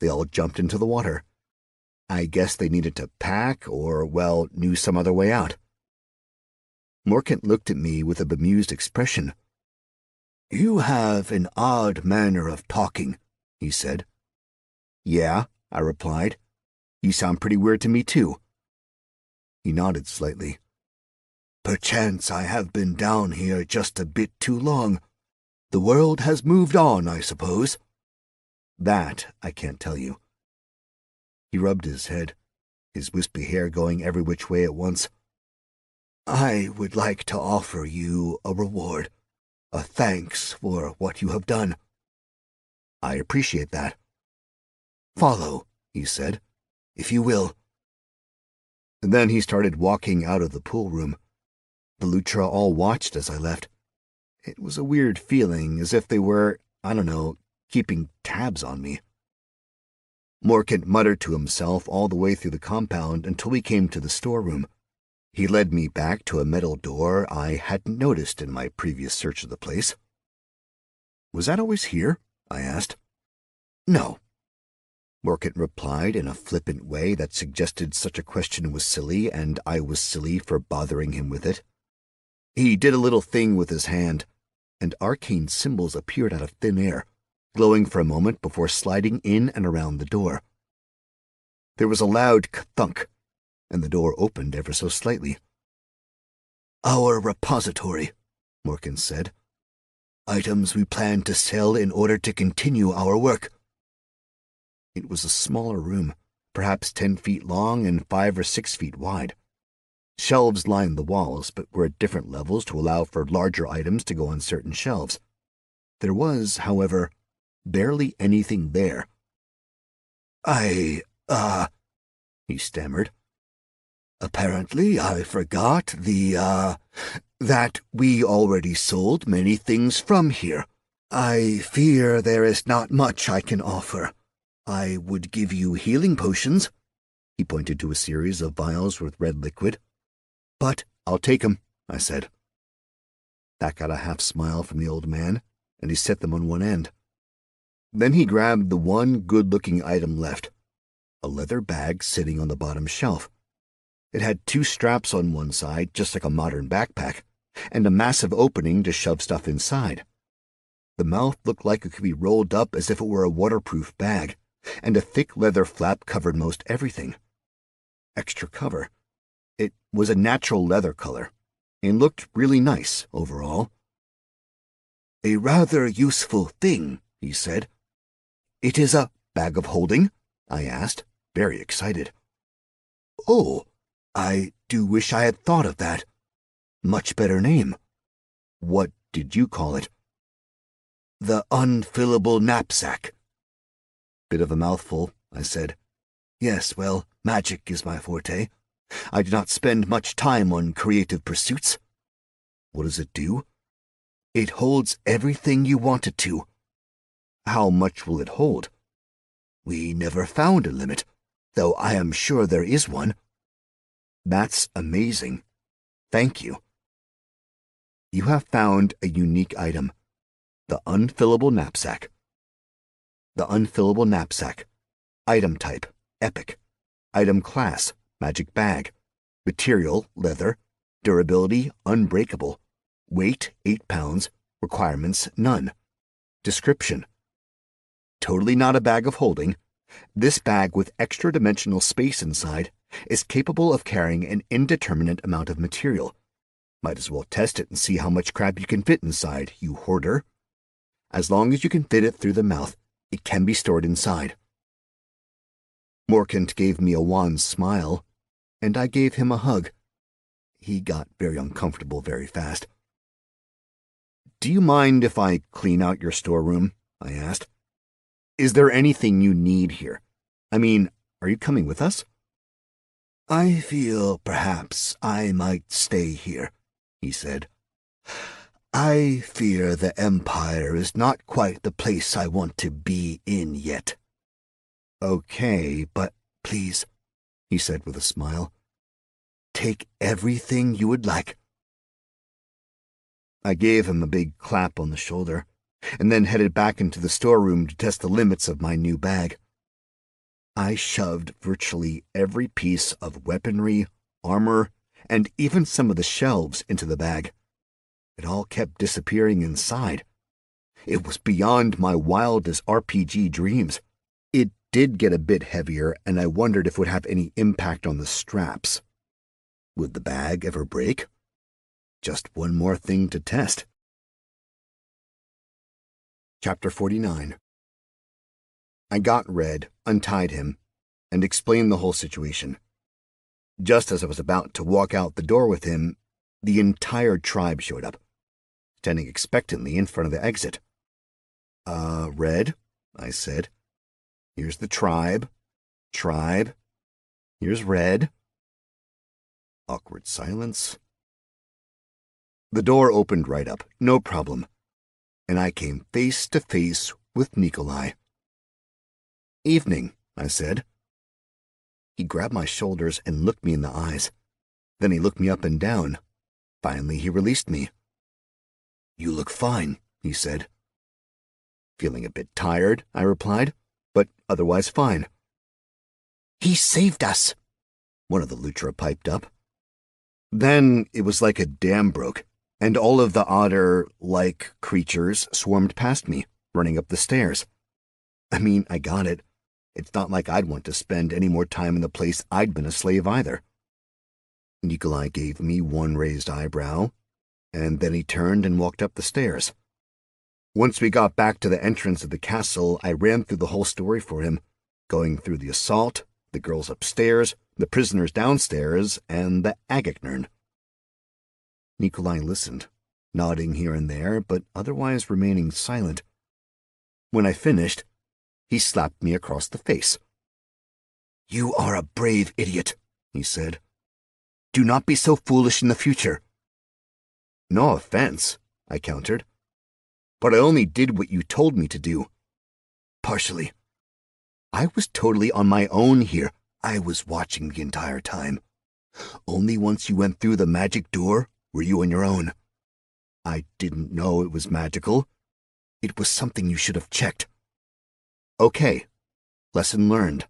They all jumped into the water. I guess they needed to pack or, knew some other way out. Morkant looked at me with a bemused expression. "You have an odd manner of talking," he said. "Yeah," I replied. "You sound pretty weird to me, too." He nodded slightly. "Perchance I have been down here just a bit too long. The world has moved on, I suppose." "That I can't tell you." He rubbed his head, his wispy hair going every which way at once. "I would like to offer you a reward, a thanks for what you have done." "I appreciate that." "Follow," he said, "if you will." And then he started walking out of the pool room. The Lutra all watched as I left. It was a weird feeling, as if they were, keeping tabs on me. Morkant muttered to himself all the way through the compound until we came to the storeroom. He led me back to a metal door I hadn't noticed in my previous search of the place. "Was that always here?" I asked. "No," Morkant replied in a flippant way that suggested such a question was silly and I was silly for bothering him with it. He did a little thing with his hand, and arcane symbols appeared out of thin air, glowing for a moment before sliding in and around the door. There was a loud thunk, and the door opened ever so slightly. "Our repository," Morkant said. "Items we plan to sell in order to continue our work." It was a smaller room, perhaps 10 feet long and 5 or 6 feet wide. Shelves lined the walls, but were at different levels to allow for larger items to go on certain shelves. There was, however, barely anything there. He stammered. "Apparently I forgot that we already sold many things from here. I fear there is not much I can offer. I would give you healing potions." He pointed to a series of vials with red liquid. "But I'll take 'em," I said. That got a half smile from the old man, and he set them on one end. Then he grabbed the one good-looking item left, a leather bag sitting on the bottom shelf. It had 2 straps on one side, just like a modern backpack, and a massive opening to shove stuff inside. The mouth looked like it could be rolled up as if it were a waterproof bag, and a thick leather flap covered most everything. Extra cover. It was a natural leather color, and looked really nice overall. "A rather useful thing," he said. "It is a bag of holding?" I asked, very excited. "Oh, I do wish I had thought of that. Much better name." "What did you call it?" "The unfillable knapsack." Bit of a mouthful, I said. Yes, magic is my forte. I do not spend much time on creative pursuits. What does it do? It holds everything you want it to. How much will it hold? We never found a limit, though I am sure there is one. That's amazing. Thank you. You have found a unique item. The unfillable knapsack. The unfillable knapsack. Item type, epic. Item class, magic bag. Material, leather. Durability, unbreakable. Weight, 8 pounds. Requirements, none. Description. Totally not a bag of holding. This bag with extra-dimensional space inside is capable of carrying an indeterminate amount of material. Might as well test it and see how much crap you can fit inside, you hoarder. As long as you can fit it through the mouth, it can be stored inside." Morkant gave me a wan smile, and I gave him a hug. He got very uncomfortable very fast. "Do you mind if I clean out your storeroom?" I asked. "Is there anything you need here? I mean, are you coming with us?" "I feel perhaps I might stay here," he said. "I fear the Empire is not quite the place I want to be in yet." "Okay, but please," he said with a smile, "take everything you would like." I gave him a big clap on the shoulder, and then headed back into the storeroom to test the limits of my new bag. I shoved virtually every piece of weaponry, armor, and even some of the shelves into the bag. It all kept disappearing inside. It was beyond my wildest RPG dreams. It did get a bit heavier, and I wondered if it would have any impact on the straps. Would the bag ever break? Just one more thing to test. Chapter 49. I got Red, untied him, and explained the whole situation. Just as I was about to walk out the door with him, the entire tribe showed up, standing expectantly in front of the exit. Red," I said. "Here's the tribe. Tribe. Here's Red." Awkward silence. The door opened right up, no problem, and I came face to face with Nikolai. "Evening," I said. He grabbed my shoulders and looked me in the eyes. Then he looked me up and down. Finally, he released me. "You look fine," he said. "Feeling a bit tired," I replied, "but otherwise fine." "He saved us," one of the Lutra piped up. Then it was like a dam broke, and all of the otter-like creatures swarmed past me, running up the stairs. I mean, I got it. It's not like I'd want to spend any more time in the place I'd been a slave either. Nikolai gave me one raised eyebrow, and then he turned and walked up the stairs. Once we got back to the entrance of the castle, I ran through the whole story for him, going through the assault, the girls upstairs, the prisoners downstairs, and the Agaknern. Nikolai listened, nodding here and there, but otherwise remaining silent. When I finished, he slapped me across the face. "You are a brave idiot," he said. "Do not be so foolish in the future." "No offense," I countered, "but I only did what you told me to do." "Partially. I was totally on my own here. I was watching the entire time. Only once you went through the magic door were you on your own. I didn't know it was magical. It was something you should have checked." "Okay. Lesson learned."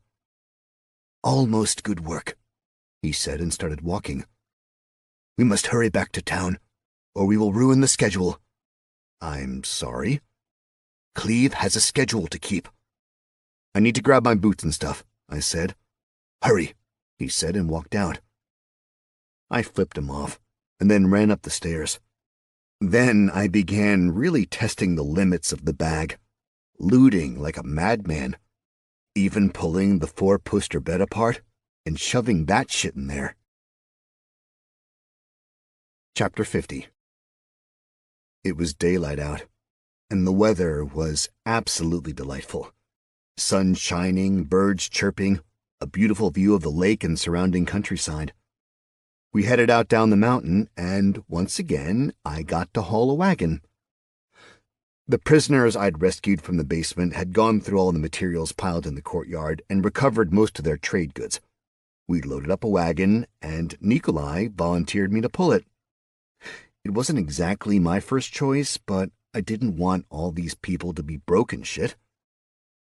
"Almost good work," he said and started walking. "We must hurry back to town, or we will ruin the schedule." "I'm sorry." "Cleve has a schedule to keep." "I need to grab my boots and stuff," I said. "Hurry," he said and walked out. I flipped him off, and then ran up the stairs. Then I began really testing the limits of the bag, looting like a madman, even pulling the 4-poster bed apart and shoving that shit in there. Chapter 50. It was daylight out, and the weather was absolutely delightful. Sun shining, birds chirping, a beautiful view of the lake and surrounding countryside. We headed out down the mountain, and once again, I got to haul a wagon. The prisoners I'd rescued from the basement had gone through all the materials piled in the courtyard and recovered most of their trade goods. We loaded up a wagon, and Nikolai volunteered me to pull it. It wasn't exactly my first choice, but I didn't want all these people to be broken shit.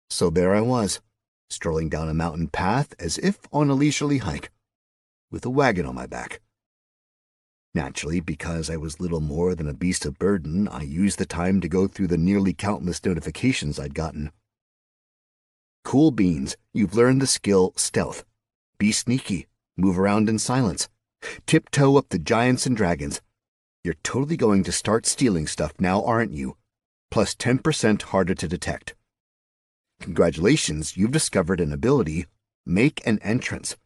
So there I was, strolling down a mountain path as if on a leisurely hike, with a wagon on my back. Naturally, because I was little more than a beast of burden, I used the time to go through the nearly countless notifications I'd gotten. Cool beans, you've learned the skill Stealth. Be sneaky, move around in silence, tiptoe up the giants and dragons. You're totally going to start stealing stuff now, aren't you? plus 10% harder to detect. Congratulations, you've discovered an ability, Make an Entrance.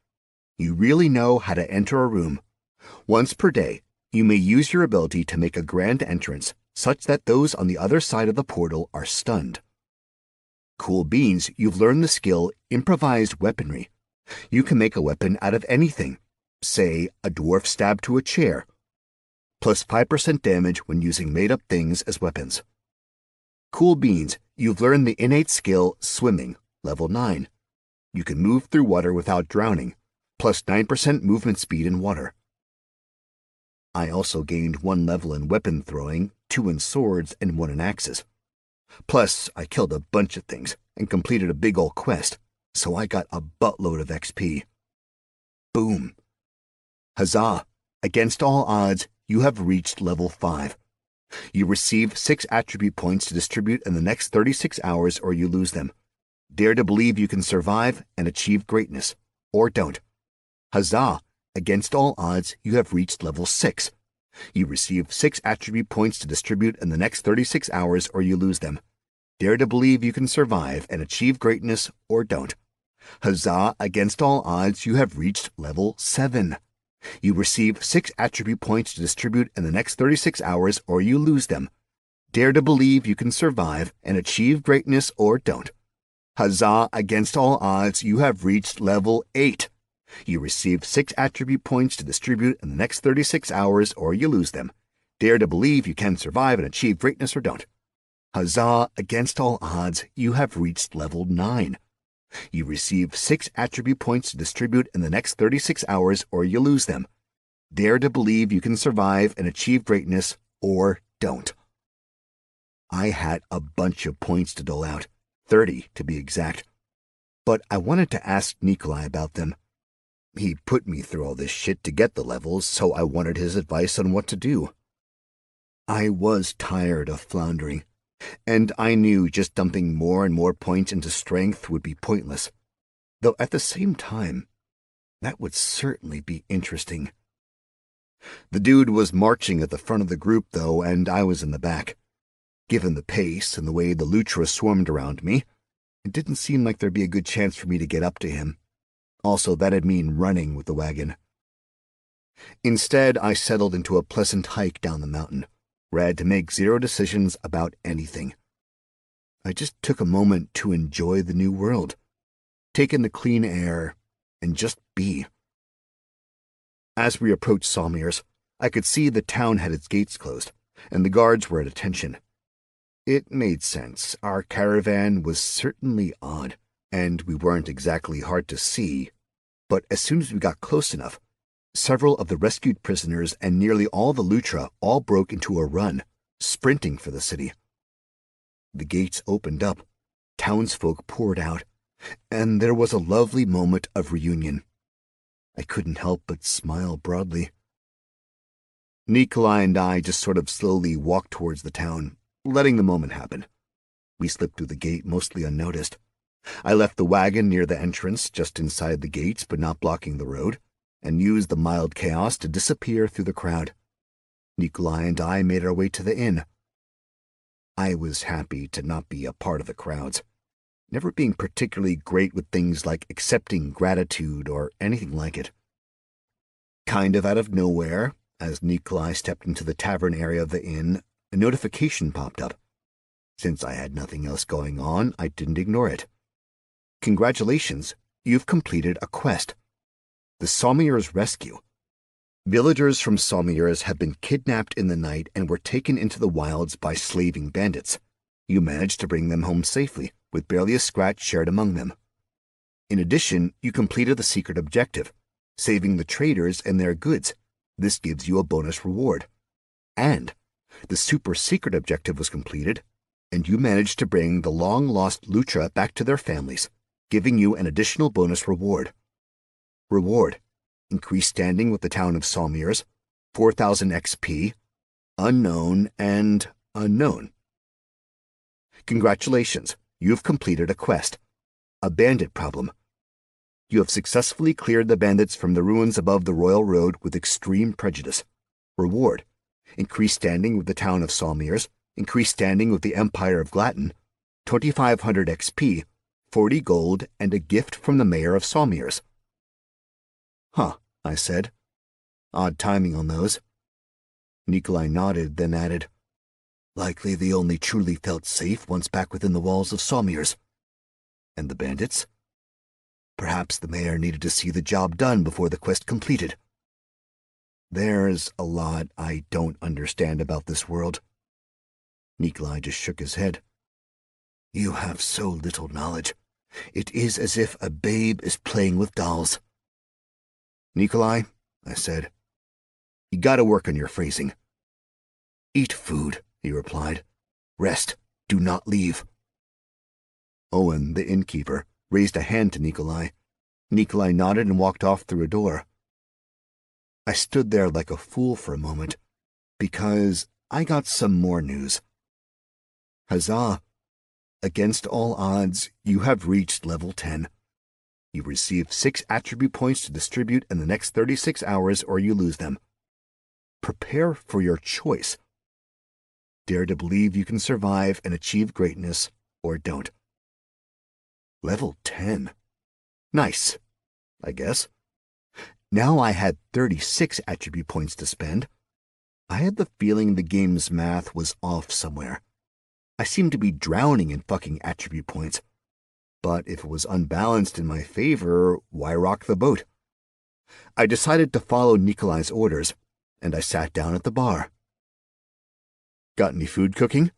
You really know how to enter a room. Once per day, you may use your ability to make a grand entrance such that those on the other side of the portal are stunned. Cool beans, you've learned the skill Improvised Weaponry. You can make a weapon out of anything, say a dwarf stab to a chair, plus 5% damage when using made-up things as weapons. Cool beans, you've learned the innate skill Swimming, level 9. You can move through water without drowning, plus 9% movement speed in water. I also gained 1 level in weapon throwing, 2 in swords, and 1 in axes. Plus, I killed a bunch of things and completed a big ol' quest, so I got a buttload of XP. Boom. Huzzah! Against all odds, you have reached level 5. You receive 6 attribute points to distribute in the next 36 hours or you lose them. Dare to believe you can survive and achieve greatness, or don't. Huzzah! Against all odds, you have reached level 6. You receive 6 attribute points to distribute in the next 36 hours or you lose them. Dare to believe you can survive and achieve greatness, or don't. Huzzah! Against all odds, you have reached level 7. You receive 6 attribute points to distribute in the next 36 hours or you lose them. Dare to believe you can survive and achieve greatness, or don't. Huzzah! Against all odds, you have reached level 8. You receive 6 attribute points to distribute in the next 36 hours or you lose them. Dare to believe you can survive and achieve greatness, or don't. Huzzah! Against all odds, you have reached level 9. You receive 6 attribute points to distribute in the next 36 hours or you lose them. Dare to believe you can survive and achieve greatness, or don't. I had a bunch of points to dole out, 30 to be exact, but I wanted to ask Nikolai about them. He put me through all this shit to get the levels, so I wanted his advice on what to do. I was tired of floundering, and I knew just dumping more and more points into strength would be pointless, though at the same time, that would certainly be interesting. The dude was marching at the front of the group, though, and I was in the back. Given the pace and the way the Lutra swarmed around me, it didn't seem like there'd be a good chance for me to get up to him. Also, that'd mean running with the wagon. Instead, I settled into a pleasant hike down the mountain, where I had to make 0 decisions about anything. I just took a moment to enjoy the new world, take in the clean air, and just be. As we approached Sawmire's, I could see the town had its gates closed, and the guards were at attention. It made sense. Our caravan was certainly odd, and we weren't exactly hard to see, but as soon as we got close enough, several of the rescued prisoners and nearly all the Lutra all broke into a run, sprinting for the city. The gates opened up, townsfolk poured out, and there was a lovely moment of reunion. I couldn't help but smile broadly. Nikolai and I just sort of slowly walked towards the town, letting the moment happen. We slipped through the gate mostly unnoticed. I left the wagon near the entrance, just inside the gates but not blocking the road, and used the mild chaos to disappear through the crowd. Nikolai and I made our way to the inn. I was happy to not be a part of the crowds, never being particularly great with things like accepting gratitude or anything like it. Kind of out of nowhere, as Nikolai stepped into the tavern area of the inn, a notification popped up. Since I had nothing else going on, I didn't ignore it. Congratulations, you've completed a quest. The Sawmire's Rescue. Villagers from Sawmire's have been kidnapped in the night and were taken into the wilds by slaving bandits. You managed to bring them home safely, with barely a scratch shared among them. In addition, you completed the secret objective, saving the traders and their goods. This gives you a bonus reward. And the super secret objective was completed, and you managed to bring the long-lost Lutra back to their families, giving you an additional bonus reward. Reward: increased standing with the town of Sawmire's, 4,000 XP, unknown, and unknown. Congratulations, you've completed a quest. A bandit problem. You have successfully cleared the bandits from the ruins above the Royal Road with extreme prejudice. Reward: increased standing with the town of Sawmire's, increased standing with the Empire of Glatten, 2,500 XP, 40 gold, and a gift from the mayor of Sawmiers. Huh, I said. Odd timing on those. Nikolai nodded, then added, Likely they only truly felt safe once back within the walls of Sawmiers. And the bandits? Perhaps the mayor needed to see the job done before the quest completed. There's a lot I don't understand about this world. Nikolai just shook his head. You have so little knowledge. It is as if a babe is playing with dolls. Nikolai, I said, you gotta work on your phrasing. Eat food, he replied. Rest. Do not leave. Owen, the innkeeper, raised a hand to Nikolai. Nikolai nodded and walked off through a door. I stood there like a fool for a moment, because I got some more news. Huzzah! Against all odds, you have reached level 10. You receive 6 attribute points to distribute in the next 36 hours or you lose them. Prepare for your choice. Dare to believe you can survive and achieve greatness, or don't. Level 10. Nice, I guess. Now I had 36 attribute points to spend. I had the feeling the game's math was off somewhere. I seemed to be drowning in fucking attribute points. But if it was unbalanced in my favor, why rock the boat? I decided to follow Nikolai's orders, and I sat down at the bar. Got any food cooking?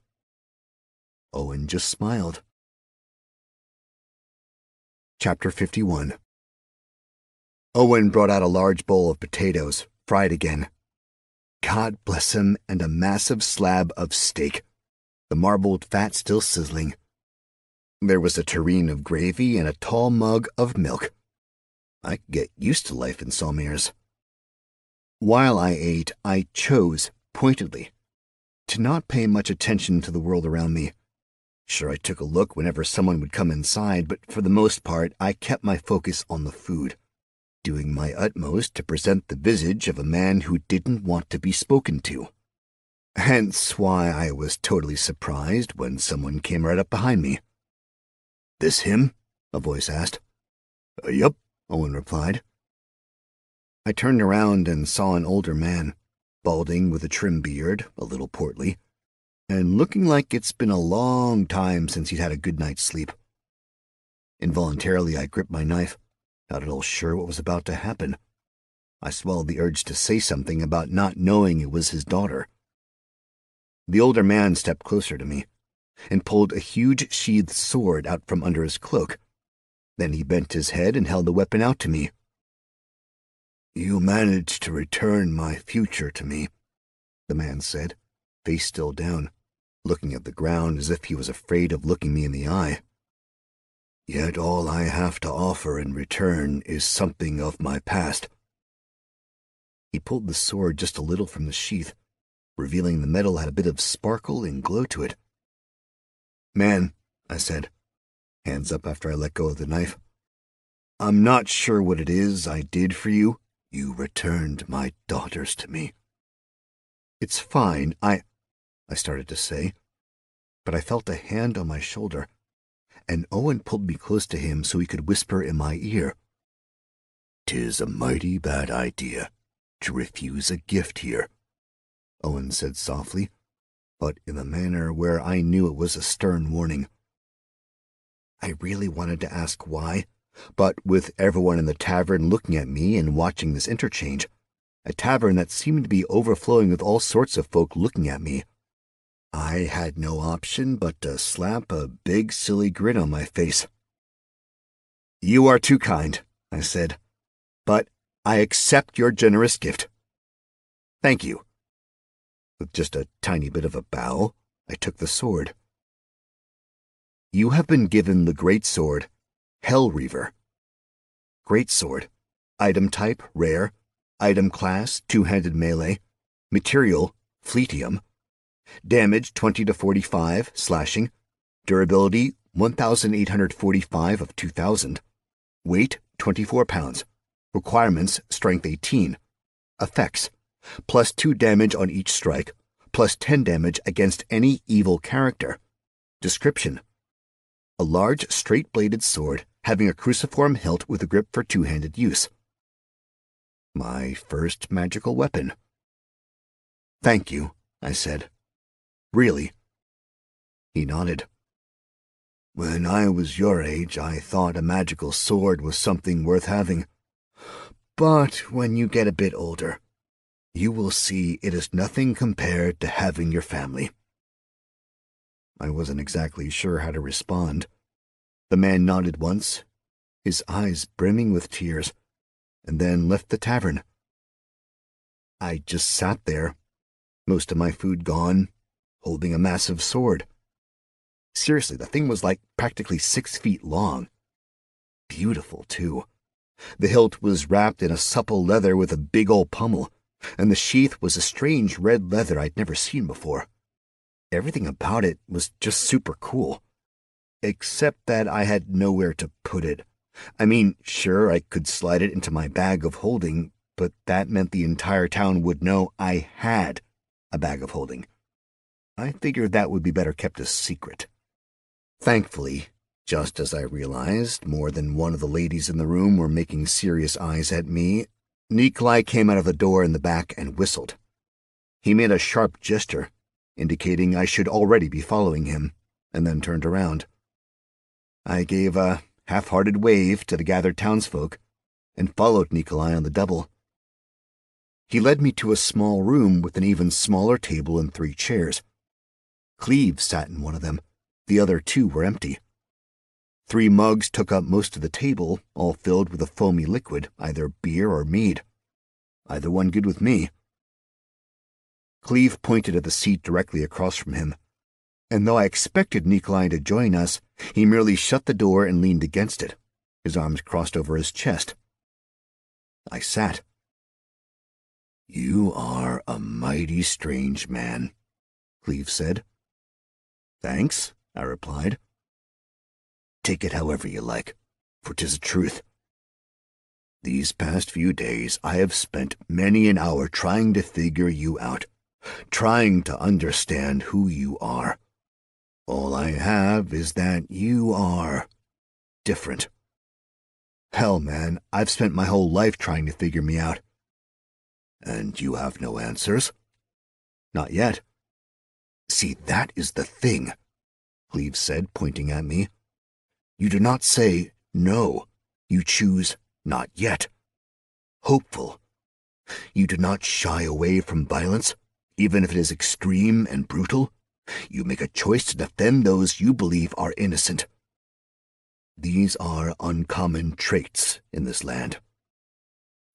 Owen just smiled. Chapter 51. Owen brought out a large bowl of potatoes, fried again. God bless him, and a massive slab of steak, the marbled fat still sizzling. There was a tureen of gravy and a tall mug of milk. I could get used to life in Sawmiers. While I ate, I chose, pointedly, to not pay much attention to the world around me. Sure, I took a look whenever someone would come inside, but for the most part, I kept my focus on the food, doing my utmost to present the visage of a man who didn't want to be spoken to. Hence why I was totally surprised when someone came right up behind me. This him? A voice asked. Yup, Owen replied. I turned around and saw an older man, balding with a trim beard, a little portly, and looking like it's been a long time since he'd had a good night's sleep. Involuntarily, I gripped my knife, not at all sure what was about to happen. I swallowed the urge to say something about not knowing it was his daughter. The older man stepped closer to me and pulled a huge sheathed sword out from under his cloak. Then he bent his head and held the weapon out to me. You managed to return my future to me, the man said, face still down, looking at the ground as if he was afraid of looking me in the eye. Yet all I have to offer in return is something of my past. He pulled the sword just a little from the sheath, revealing the metal had a bit of sparkle and glow to it. Man, I said, hands up after I let go of the knife, I'm not sure what it is I did for you. You returned my daughters to me. It's fine, I started to say, but I felt a hand on my shoulder, and Owen pulled me close to him so he could whisper in my ear. 'Tis a mighty bad idea to refuse a gift here, Owen said softly, but in a manner where I knew it was a stern warning. I really wanted to ask why, but with everyone in the tavern looking at me and watching this interchange, a tavern that seemed to be overflowing with all sorts of folk looking at me, I had no option but to slap a big silly grin on my face. You are too kind, I said, but I accept your generous gift. Thank you. With just a tiny bit of a bow, I took the sword. You have been given the great sword, Hellreaver. Great sword. Item type, rare. Item class, two-handed melee. Material, fleetium. Damage, 20 to 45, slashing. Durability, 1,845 of 2,000. Weight, 24 pounds. Requirements, strength 18. Effects, +2 damage on each strike, plus 10 damage against any evil character. Description: a large, straight-bladed sword having a cruciform hilt with a grip for two-handed use. My first magical weapon. "Thank you," I said. "Really?" He nodded. "When I was your age, I thought a magical sword was something worth having. But when you get a bit older, you will see it is nothing compared to having your family." I wasn't exactly sure how to respond. The man nodded once, his eyes brimming with tears, and then left the tavern. I just sat there, most of my food gone, holding a massive sword. Seriously, the thing was like practically 6 feet long. Beautiful, too. The hilt was wrapped in a supple leather with a big old pommel, and the sheath was a strange red leather I'd never seen before. Everything about it was just super cool. Except that I had nowhere to put it. I mean, sure, I could slide it into my bag of holding, but that meant the entire town would know I had a bag of holding. I figured that would be better kept a secret. Thankfully, just as I realized more than one of the ladies in the room were making serious eyes at me, Nikolai came out of the door in the back and whistled. He made a sharp gesture, indicating I should already be following him, and then turned around. I gave a half-hearted wave to the gathered townsfolk and followed Nikolai on the double. He led me to a small room with an even smaller table and 3 chairs. Cleve sat in one of them. The other 2 were empty. 3 mugs took up most of the table, all filled with a foamy liquid, either beer or mead. Either one good with me. Cleve pointed at the seat directly across from him, and though I expected Nikolai to join us, he merely shut the door and leaned against it, his arms crossed over his chest. I sat. "You are a mighty strange man," Cleve said. "Thanks," I replied. "Take it however you like, for 'tis the truth. These past few days I have spent many an hour trying to figure you out, trying to understand who you are. All I have is that you are different. Hell, man, I've spent my whole life trying to figure me out. And you have no answers?" "Not yet." "See, that is the thing," Cleve said, pointing at me. "You do not say no. You choose not yet. Hopeful. You do not shy away from violence, even if it is extreme and brutal. You make a choice to defend those you believe are innocent. These are uncommon traits in this land."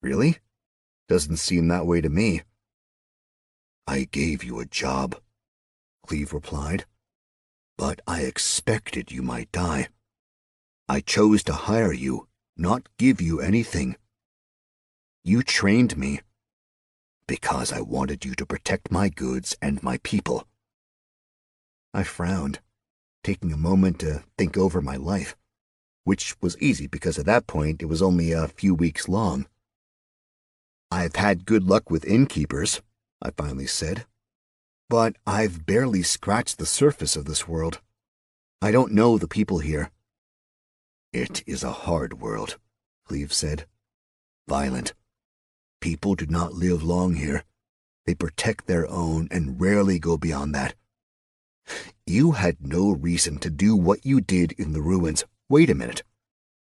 "Really? Doesn't seem that way to me." "I gave you a job," Cleve replied, "but I expected you might die. I chose to hire you, not give you anything. You trained me because I wanted you to protect my goods and my people." I frowned, taking a moment to think over my life, which was easy because at that point it was only a few weeks long. "I've had good luck with innkeepers," I finally said, "but I've barely scratched the surface of this world. I don't know the people here." "It is a hard world," Cleve said. "Violent. People do not live long here. They protect their own and rarely go beyond that. You had no reason to do what you did in the ruins. Wait a minute.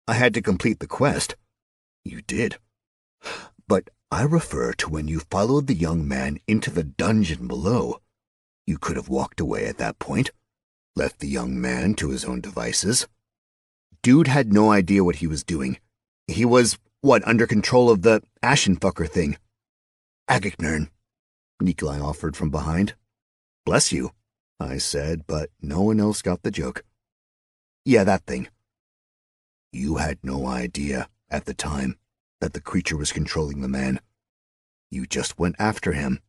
I had to complete the quest." "You did. But I refer to when you followed the young man into the dungeon below. You could have walked away at that point, left the young man to his own devices." "Dude had no idea what he was doing. He was, under control of the Ashenfucker thing." "Agignern," Nikolai offered from behind. "Bless you," I said, but no one else got the joke. "Yeah, that thing." "You had no idea, at the time, that the creature was controlling the man. You just went after him.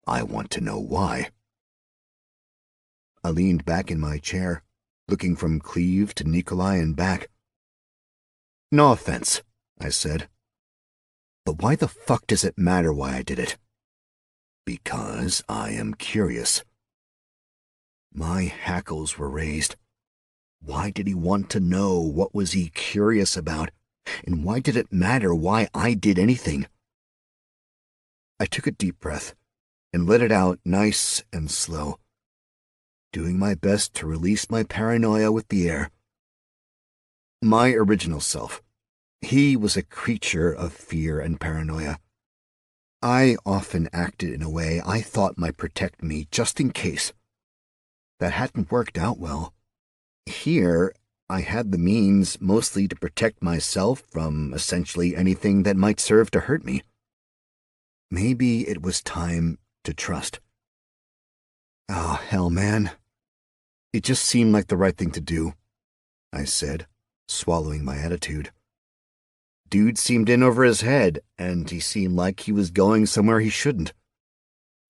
I want to know why." I leaned back in my chair, looking from Cleve to Nikolai and back. "No offense," I said, "but why the fuck does it matter why I did it?" Because I am curious. My hackles were raised. Why did he want to know? What was he curious about? And why did it matter why I did anything? I took a deep breath and let it out nice and slow, doing my best to release my paranoia with the air. My original self, he was a creature of fear and paranoia. I often acted in a way I thought might protect me just in case. That hadn't worked out well. Here, I had the means mostly to protect myself from essentially anything that might serve to hurt me. Maybe it was time to trust. Oh, hell, man. It just seemed like the right thing to do, I said, swallowing my attitude. Dude seemed in over his head, and he seemed like he was going somewhere he shouldn't.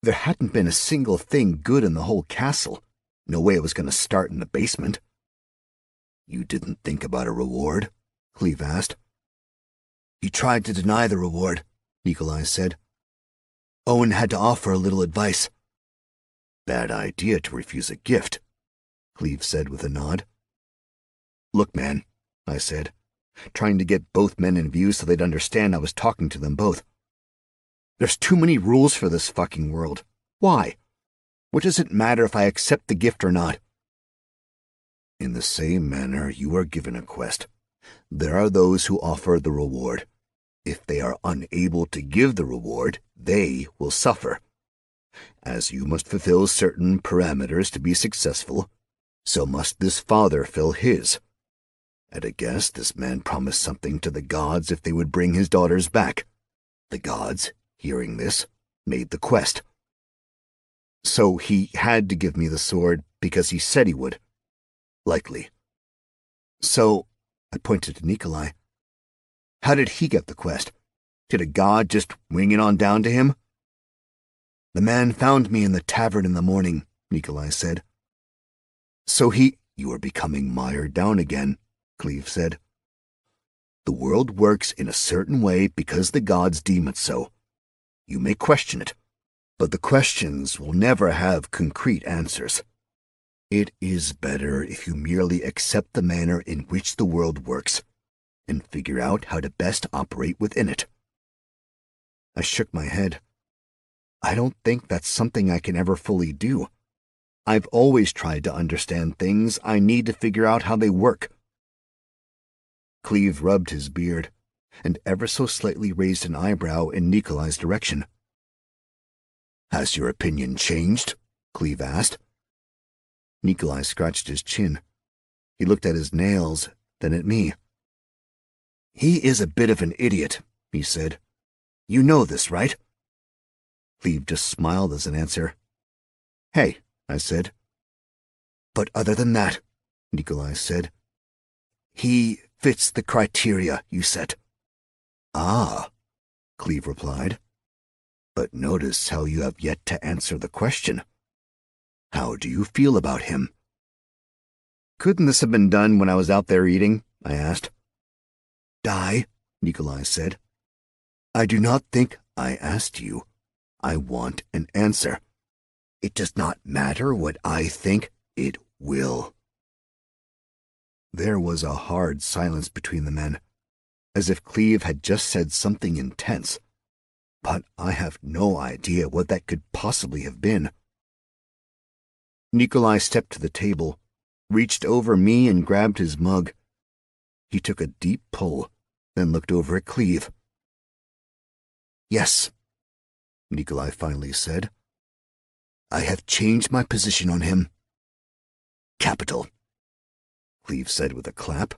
There hadn't been a single thing good in the whole castle. No way it was going to start in the basement. You didn't think about a reward? Cleve asked. He tried to deny the reward, Nikolai said. Owen had to offer a little advice. Bad idea to refuse a gift, Cleve said with a nod. Look, man, I said, trying to get both men in view so they'd understand I was talking to them both. There's too many rules for this fucking world. Why? What does it matter if I accept the gift or not? In the same manner you are given a quest, there are those who offer the reward. If they are unable to give the reward, they will suffer. As you must fulfill certain parameters to be successful, so must this father fill his. At a guess, this man promised something to the gods if they would bring his daughters back. The gods, hearing this, made the quest. So he had to give me the sword because he said he would. Likely. So, I pointed to Nikolai. How did he get the quest? Did a god just wing it on down to him? The man found me in the tavern in the morning, Nikolai said. So you are becoming mired down again, Cleve said. The world works in a certain way because the gods deem it so. You may question it, but the questions will never have concrete answers. It is better if you merely accept the manner in which the world works and figure out how to best operate within it. I shook my head. I don't think that's something I can ever fully do. I've always tried to understand things. I need to figure out how they work. Cleve rubbed his beard and ever so slightly raised an eyebrow in Nikolai's direction. Has your opinion changed? Cleve asked. Nikolai scratched his chin. He looked at his nails, then at me. He is a bit of an idiot, he said. You know this, right? Cleve just smiled as an answer. Hey, I said. But other than that, Nikolai said, he fits the criteria you set. Ah, Cleve replied. But notice how you have yet to answer the question. How do you feel about him? Couldn't this have been done when I was out there eating? I asked. Die, Nikolai said. I do not think I asked you. I want an answer. It does not matter what I think, it will. There was a hard silence between the men, as if Cleve had just said something intense. But I have no idea what that could possibly have been. Nikolai stepped to the table, reached over me and grabbed his mug. He took a deep pull, then looked over at Cleve. Yes, Nikolai finally said. I have changed my position on him. Capital, Cleve said with a clap.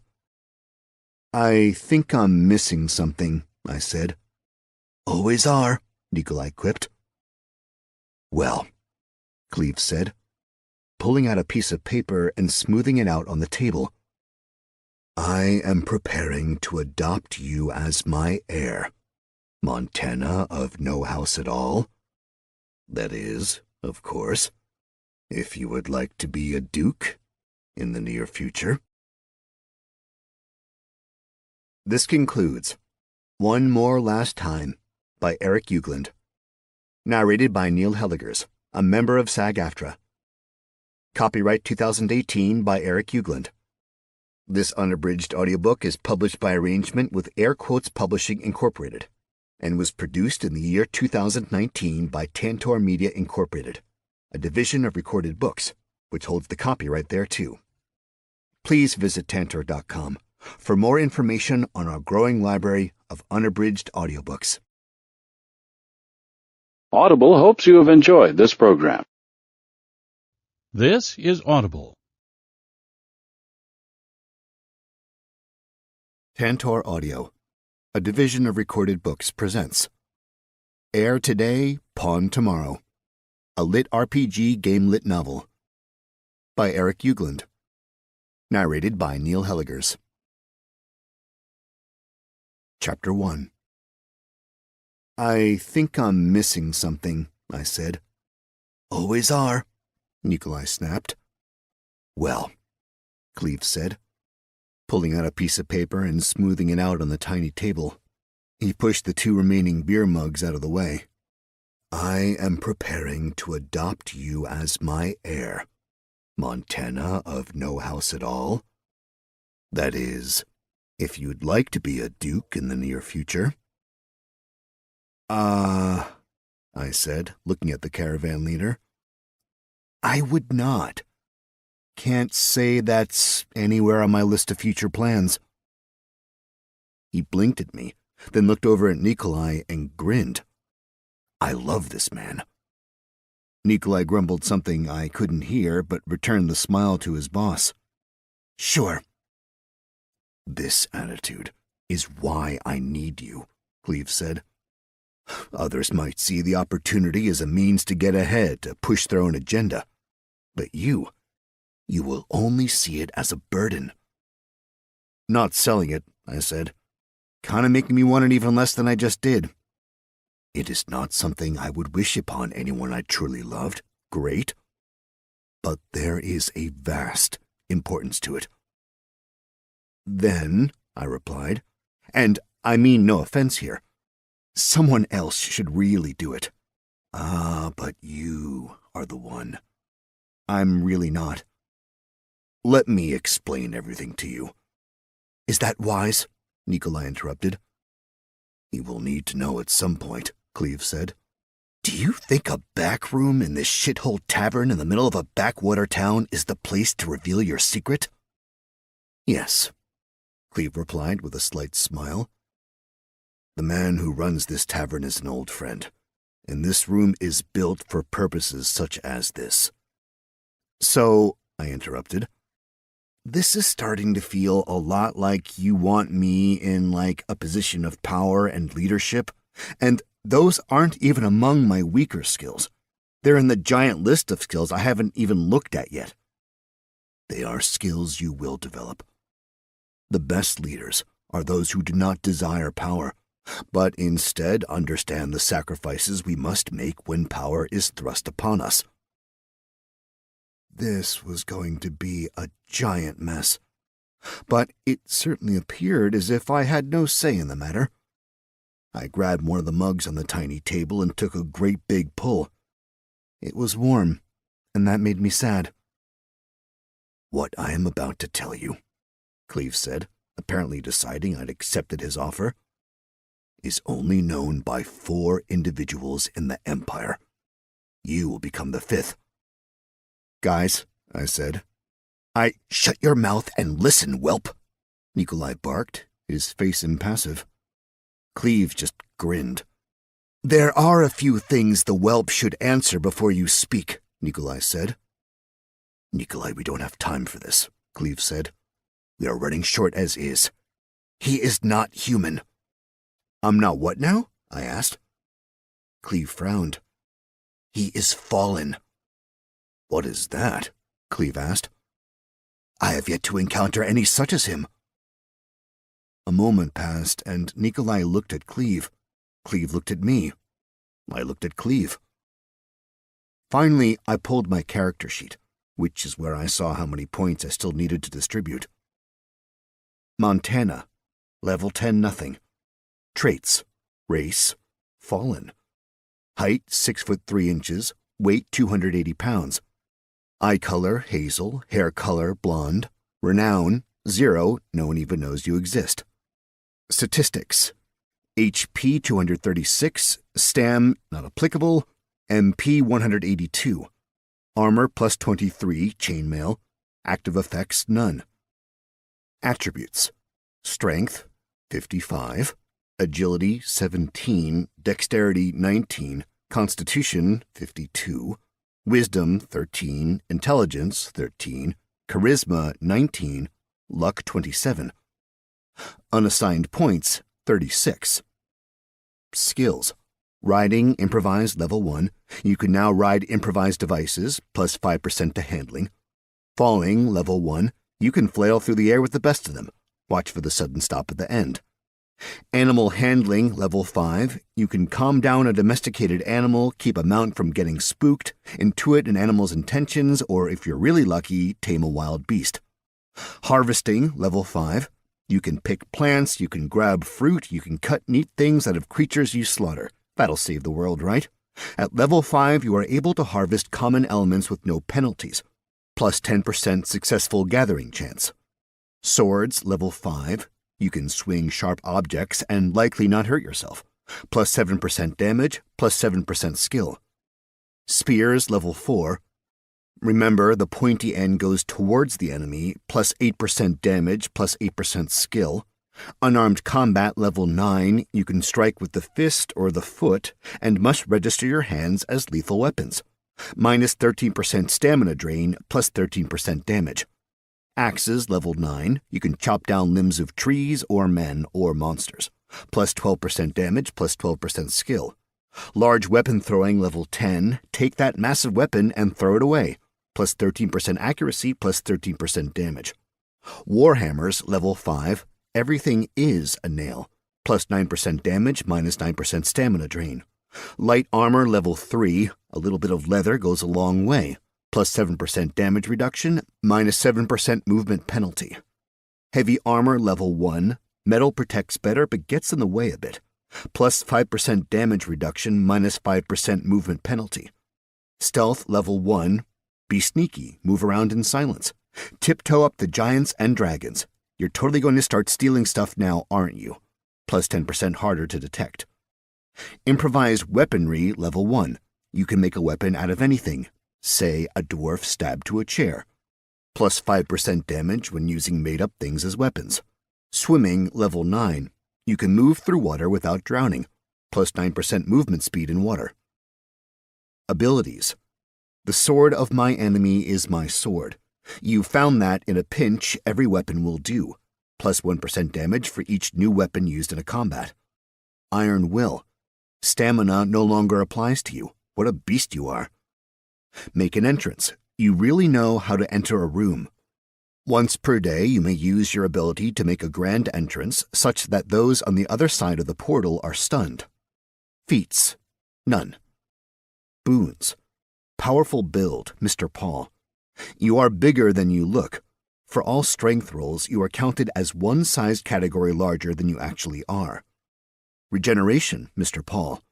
I think I'm missing something, I said. Always are, Nikolai quipped. Well, Cleve said, pulling out a piece of paper and smoothing it out on the table. I am preparing to adopt you as my heir. Montana of no house at all. That is, of course, if you would like to be a duke in the near future. This concludes One More Last Time by Eric Uegland. Narrated by Neil Helligers, a member of SAG-AFTRA. Copyright 2018 by Eric Ugland. This unabridged audiobook is published by arrangement with Air Quotes Publishing Incorporated and was produced in the year 2019 by Tantor Media Incorporated, a division of Recorded Books, which holds the copyright thereto. Please visit tantor.com for more information on our growing library of unabridged audiobooks. Audible hopes you have enjoyed this program. This is Audible. Tantor Audio, a division of Recorded Books, presents Air Today, Pawn Tomorrow, a lit RPG game lit novel by Eric Ugland. Narrated by Neil Helligers. Chapter 1. I think I'm missing something, I said. Always are, Nikolai snapped. Well, Cleve said, pulling out a piece of paper and smoothing it out on the tiny table. He pushed the 2 remaining beer mugs out of the way. I am preparing to adopt you as my heir, Montana of no house at all. That is, if you'd like to be a duke in the near future. I said, looking at the caravan leader. I would not. Can't say that's anywhere on my list of future plans. He blinked at me, then looked over at Nikolai and grinned. I love this man. Nikolai grumbled something I couldn't hear, but returned the smile to his boss. Sure. This attitude is why I need you, Cleve said. Others might see the opportunity as a means to get ahead, to push their own agenda. But you will only see it as a burden. Not selling it, I said. Kinda making me want it even less than I just did. It is not something I would wish upon anyone I truly loved. Great. But there is a vast importance to it. Then, I replied, and I mean no offense here, someone else should really do it. But you are the one. I'm really not. Let me explain everything to you. Is that wise? Nikolai interrupted. You will need to know at some point, Cleve said. Do you think a back room in this shithole tavern in the middle of a backwater town is the place to reveal your secret? Yes, Cleve replied with a slight smile. The man who runs this tavern is an old friend, and this room is built for purposes such as this. So, I interrupted, this is starting to feel a lot like you want me in, like, a position of power and leadership, and those aren't even among my weaker skills. They're in the giant list of skills I haven't even looked at yet. They are skills you will develop. The best leaders are those who do not desire power, but instead understand the sacrifices we must make when power is thrust upon us. This was going to be a giant mess, but it certainly appeared as if I had no say in the matter. I grabbed one of the mugs on the tiny table and took a great big pull. It was warm, and that made me sad. What I am about to tell you, Cleve said, apparently deciding I'd accepted his offer, is only known by 4 individuals in the Empire. You will become the 5th. Guys, I said. Shut your mouth and listen, whelp, Nikolai barked, his face impassive. Cleve just grinned. There are a few things the whelp should answer before you speak, Nikolai said. Nikolai, we don't have time for this, Cleve said. We are running short as is. He is not human. I'm not what now? I asked. Cleve frowned. He is fallen. What is that? Cleve asked. I have yet to encounter any such as him. A moment passed, and Nikolai looked at Cleve. Cleve looked at me. I looked at Cleve. Finally, I pulled my character sheet, which is where I saw how many points I still needed to distribute. Montana, level 10 nothing. Traits, race, fallen. Height 6 foot 3 inches, weight 280 pounds. Eye color hazel, hair color blonde. Renown 0, no one even knows you exist. Statistics: HP 236, Stam not applicable, MP 182. Armor plus 23, chainmail. Active effects none. Attributes: Strength 55, Agility 17, Dexterity 19, Constitution 52, Wisdom 13, Intelligence 13, Charisma 19, Luck 27. Unassigned points 36. Skills: Riding improvised level 1. You can now ride improvised devices, plus 5% to handling. Falling level 1. You can flail through the air with the best of them. Watch for the sudden stop at the end. Animal handling level 5. You can calm down a domesticated animal, keep a mount from getting spooked, intuit an animal's intentions, or if you're really lucky, tame a wild beast. Harvesting level 5. You can pick plants, you can grab fruit, you can cut neat things out of creatures you slaughter. That'll save the world, right? At level 5, you are able to harvest common elements with no penalties, plus 10% successful gathering chance. Swords level 5. You can swing sharp objects and likely not hurt yourself, plus 7% damage, plus 7% skill. Spears level 4. Remember, the pointy end goes towards the enemy, plus 8% damage, plus 8% skill. Unarmed combat level 9, you can strike with the fist or the foot, and must register your hands as lethal weapons. Minus 13% stamina drain, plus 13% damage. Axes level 9, you can chop down limbs of trees or men or monsters. Plus 12% damage, plus 12% skill. Large weapon throwing level 10, take that massive weapon and throw it away. Plus 13% accuracy, plus 13% damage. Warhammers level 5, everything is a nail. Plus 9% damage, minus 9% stamina drain. Light armor level 3, a little bit of leather goes a long way. Plus 7% damage reduction, minus 7% movement penalty. Heavy armor level 1, metal protects better but gets in the way a bit. Plus 5% damage reduction, minus 5% movement penalty. Stealth level 1, be sneaky, move around in silence. Tiptoe up the giants and dragons. You're totally going to start stealing stuff now, aren't you? Plus 10% harder to detect. Improvised weaponry level 1, you can make a weapon out of anything. Say, a dwarf stabbed to a chair. Plus 5% damage when using made-up things as weapons. Swimming level 9. You can move through water without drowning. Plus 9% movement speed in water. Abilities. The sword of my enemy is my sword. You found that in a pinch, every weapon will do. Plus 1% damage for each new weapon used in a combat. Iron Will. Stamina no longer applies to you. What a beast you are. Make an entrance. You really know how to enter a room. Once per day, you may use your ability to make a grand entrance such that those on the other side of the portal are stunned. Feats. None. Boons. Powerful build, Mr. Paul. You are bigger than you look. For all strength rolls, you are counted as one size category larger than you actually are. Regeneration, Mr. Paul.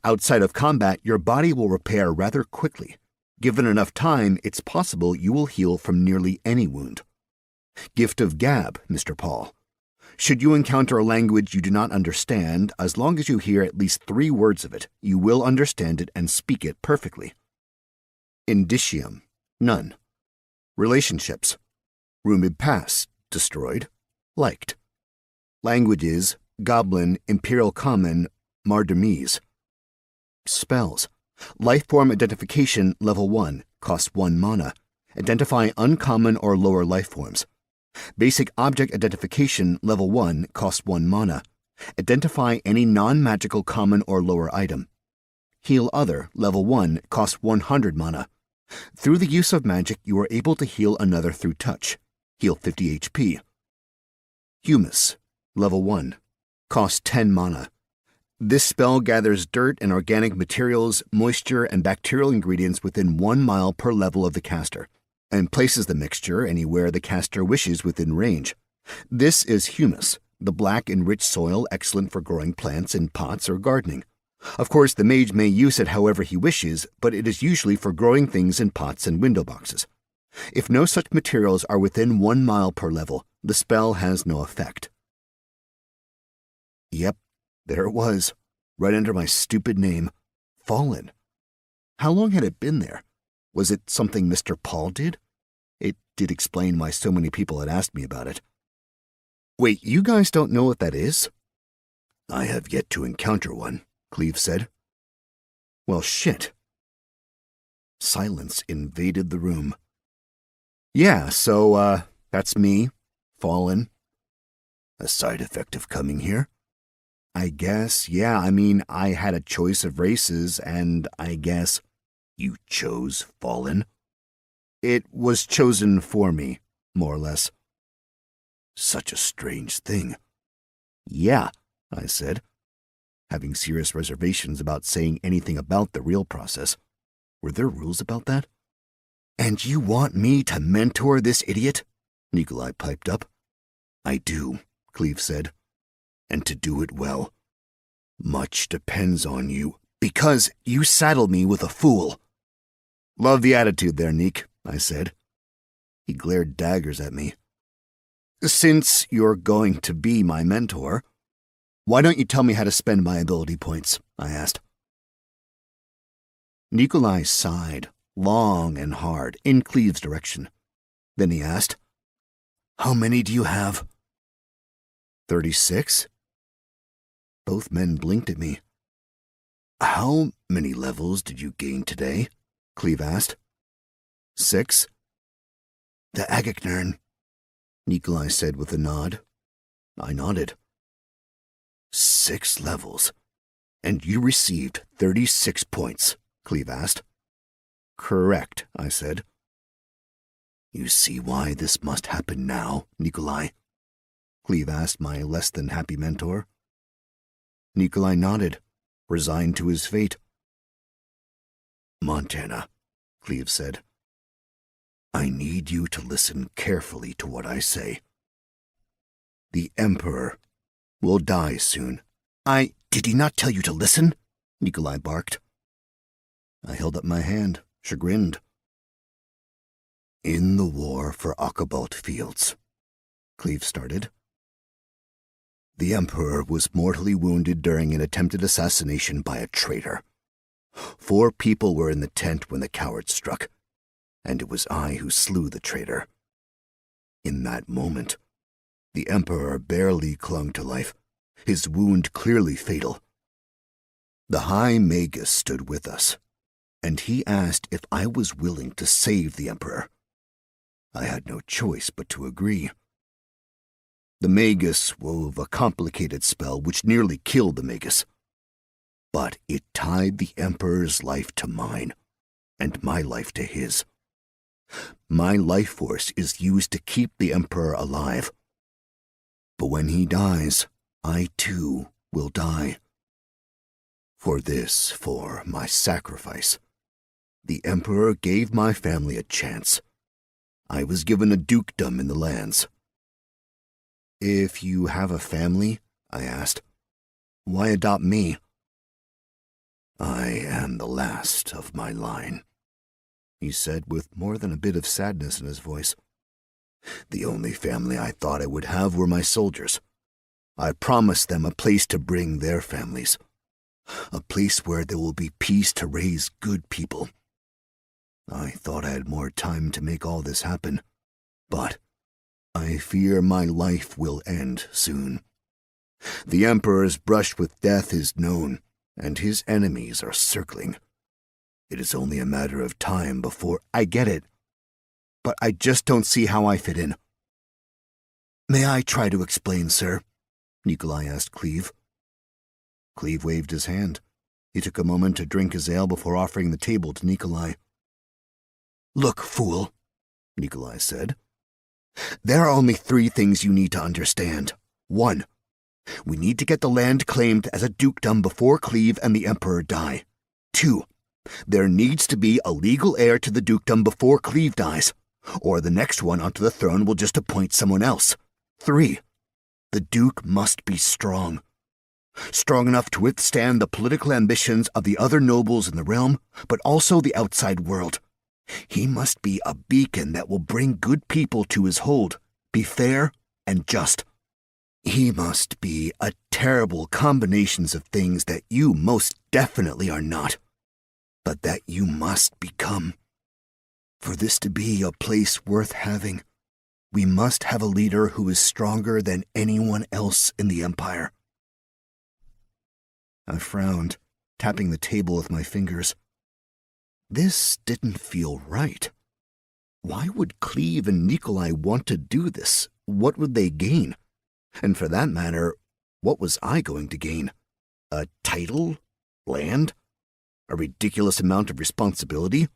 Outside of combat, your body will repair rather quickly. Given enough time, it's possible you will heal from nearly any wound. Gift of Gab, Mr. Paul. Should you encounter a language you do not understand, as long as you hear at least 3 words of it, you will understand it and speak it perfectly. Indicium. None. Relationships. Rumid Pass. Destroyed. Liked. Languages. Goblin, Imperial Common, Mardermese. Spells. Lifeform Identification Level 1, costs 1 mana. Identify uncommon or lower lifeforms. Basic Object Identification Level 1, costs 1 mana. Identify any non-magical common or lower item. Heal Other Level 1, costs 100 mana. Through the use of magic, you are able to heal another through touch. Heal 50 HP. Humus Level 1, costs 10 mana. This spell gathers dirt and organic materials, moisture, and bacterial ingredients within 1 mile per level of the caster, and places the mixture anywhere the caster wishes within range. This is humus, the black and rich soil excellent for growing plants in pots or gardening. Of course, the mage may use it however he wishes, but it is usually for growing things in pots and window boxes. If no such materials are within 1 mile per level, the spell has no effect. Yep, there it was, right under my stupid name, Fallen. How long had it been there? Was it something Mr. Paul did? It did explain why so many people had asked me about it. Wait, you guys don't know what that is? I have yet to encounter one, Cleve said. Well, shit. Silence invaded the room. Yeah, so, that's me, Fallen. A side effect of coming here? I guess, yeah, I mean, I had a choice of races, and I guess... You chose Fallen? It was chosen for me, more or less. Such a strange thing. Yeah, I said, having serious reservations about saying anything about the real process. Were there rules about that? And you want me to mentor this idiot? Nikolai piped up. I do, Cleve said, and to do it well. Much depends on you, because you saddled me with a fool. Love the attitude there, Neek, I said. He glared daggers at me. Since you're going to be my mentor, why don't you tell me how to spend my ability points? I asked. Nikolai sighed, long and hard, in Cleve's direction. Then he asked, How many do you have? 36? Both men blinked at me. How many levels did you gain today? Cleve asked. 6. The Agagnern, Nikolai said with a nod. I nodded. 6 levels, and you received 36 points, Cleve asked. Correct, I said. You see why this must happen now, Nikolai? Cleve asked my less-than-happy mentor. Nikolai nodded, resigned to his fate. Montana, Cleve said. I need you to listen carefully to what I say. The Emperor will die soon. Did he not tell you to listen? Nikolai barked. I held up my hand, chagrined. In the war for Akabalt Fields, Cleve started. The Emperor was mortally wounded during an attempted assassination by a traitor. 4 people were in the tent when the coward struck, and it was I who slew the traitor. In that moment, the Emperor barely clung to life, his wound clearly fatal. The High Magus stood with us, and he asked if I was willing to save the Emperor. I had no choice but to agree. The Magus wove a complicated spell which nearly killed the Magus. But it tied the Emperor's life to mine, and my life to his. My life force is used to keep the Emperor alive. But when he dies, I too will die. For my sacrifice, the Emperor gave my family a chance. I was given a dukedom in the lands. If you have a family, I asked, why adopt me? I am the last of my line, he said with more than a bit of sadness in his voice. The only family I thought I would have were my soldiers. I promised them a place to bring their families, a place where there will be peace to raise good people. I thought I had more time to make all this happen, but I fear my life will end soon. The Emperor's brush with death is known, and his enemies are circling. It is only a matter of time before... I get it, but I just don't see how I fit in. May I try to explain, sir? Nikolai asked Cleve. Cleve waved his hand. He took a moment to drink his ale before offering the table to Nikolai. Look, fool, Nikolai said. There are only 3 things you need to understand. 1. We need to get the land claimed as a dukedom before Cleve and the Emperor die. 2. There needs to be a legal heir to the dukedom before Cleve dies, or the next one onto the throne will just appoint someone else. 3. The Duke must be strong. strong enough to withstand the political ambitions of the other nobles in the realm, but also the outside world. He must be a beacon that will bring good people to his hold, be fair and just. He must be a terrible combinations of things that you most definitely are not, but that you must become. For this to be a place worth having, we must have a leader who is stronger than anyone else in the Empire. I frowned, tapping the table with my fingers. This didn't feel right. Why would Cleve and Nikolai want to do this? What would they gain? And for that matter, what was I going to gain? A title? Land? A ridiculous amount of responsibility?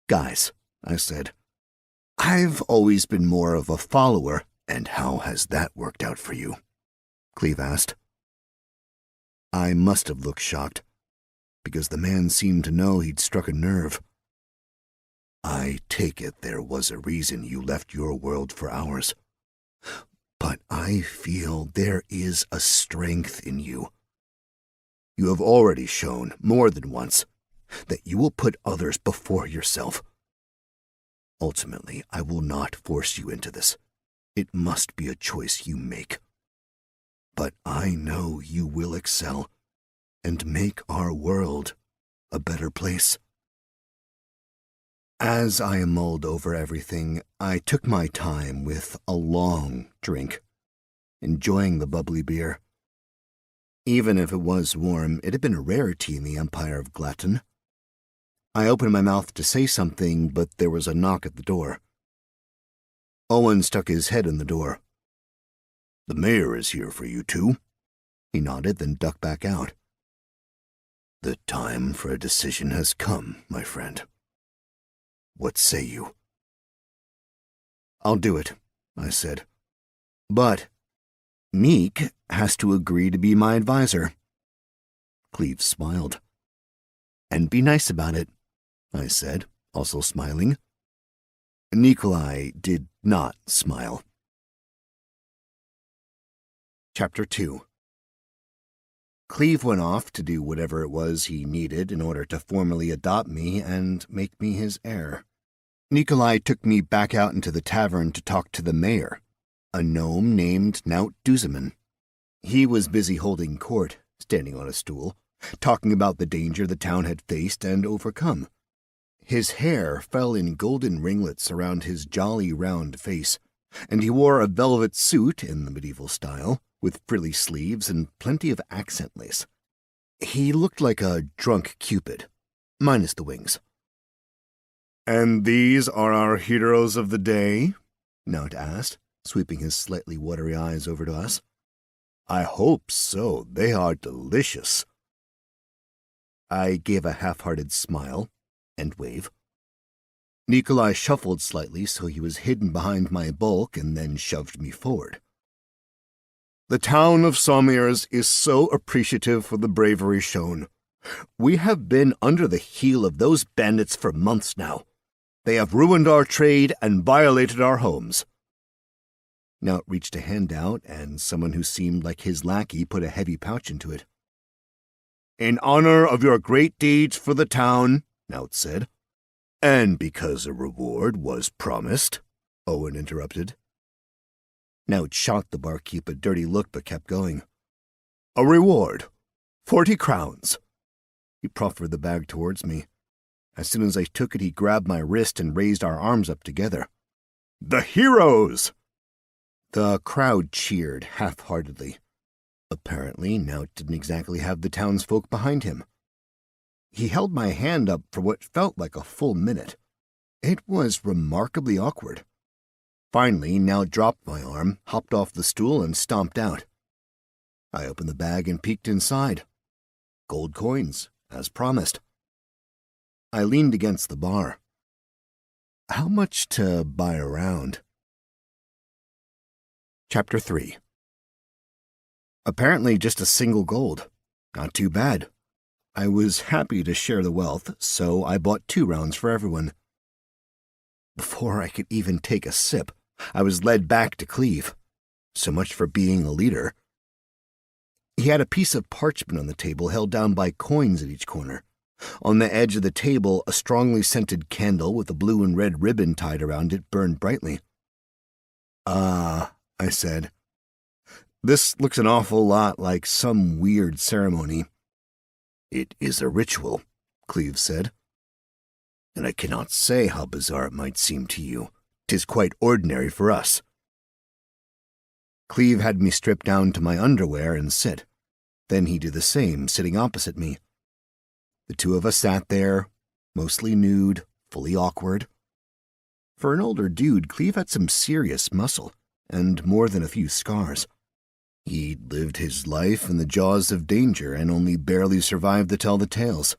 Guys, I said, I've always been more of a follower, and how has that worked out for you? Cleve asked. I must have looked shocked, because the man seemed to know he'd struck a nerve. I take it there was a reason you left your world for ours. But I feel there is a strength in you. You have already shown, more than once, that you will put others before yourself. Ultimately, I will not force you into this. It must be a choice you make. But I know you will excel and make our world a better place. As I mulled over everything, I took my time with a long drink, enjoying the bubbly beer. Even if it was warm, it had been a rarity in the Empire of Glatton. I opened my mouth to say something, but there was a knock at the door. Owen stuck his head in the door. "The mayor is here for you two." He nodded, then ducked back out. "The time for a decision has come, my friend. What say you?" "I'll do it," I said. "But Meek has to agree to be my advisor." Cleve smiled. "And be nice about it," I said, also smiling. Nikolai did not smile. Chapter 2. Cleve went off to do whatever it was he needed in order to formally adopt me and make me his heir. Nikolai took me back out into the tavern to talk to the mayor, a gnome named Naut Duzeman. He was busy holding court, standing on a stool, talking about the danger the town had faced and overcome. His hair fell in golden ringlets around his jolly round face, and he wore a velvet suit in the medieval style, with frilly sleeves and plenty of accent lace. He looked like a drunk Cupid, minus the wings. "And these are our heroes of the day?" Naut asked, sweeping his slightly watery eyes over to us. "I hope so. They are delicious." I gave a half-hearted smile and wave. Nikolai shuffled slightly so he was hidden behind my bulk and then shoved me forward. "The town of Sommiers is so appreciative for the bravery shown. We have been under the heel of those bandits for months now. They have ruined our trade and violated our homes." Naut reached a hand out, and someone who seemed like his lackey put a heavy pouch into it. "In honor of your great deeds for the town," Naut said. "And because a reward was promised," Owen interrupted. Naut shot the barkeep a dirty look but kept going. "A reward. 40 crowns. He proffered the bag towards me. As soon as I took it, he grabbed my wrist and raised our arms up together. "The heroes!" The crowd cheered half-heartedly. Apparently, Naut didn't exactly have the townsfolk behind him. He held my hand up for what felt like a full minute. It was remarkably awkward. Finally, Naut dropped my arm, hopped off the stool, and stomped out. I opened the bag and peeked inside. Gold coins, as promised. I leaned against the bar. How much to buy around? Chapter 3. Apparently just a single gold. Not too bad. I was happy to share the wealth, so I bought 2 rounds for everyone. Before I could even take a sip, I was led back to Cleve. So much for being a leader. He had a piece of parchment on the table held down by coins at each corner. On the edge of the table, a strongly scented candle with a blue and red ribbon tied around it burned brightly. I said. This looks an awful lot like some weird ceremony. It is a ritual, Cleve said. And I cannot say how bizarre it might seem to you. 'Tis quite ordinary for us. Cleve had me strip down to my underwear and sit. Then he did the same, sitting opposite me. The two of us sat there, mostly nude, fully awkward. For an older dude, Cleve had some serious muscle, and more than a few scars. He'd lived his life in the jaws of danger and only barely survived to tell the tales.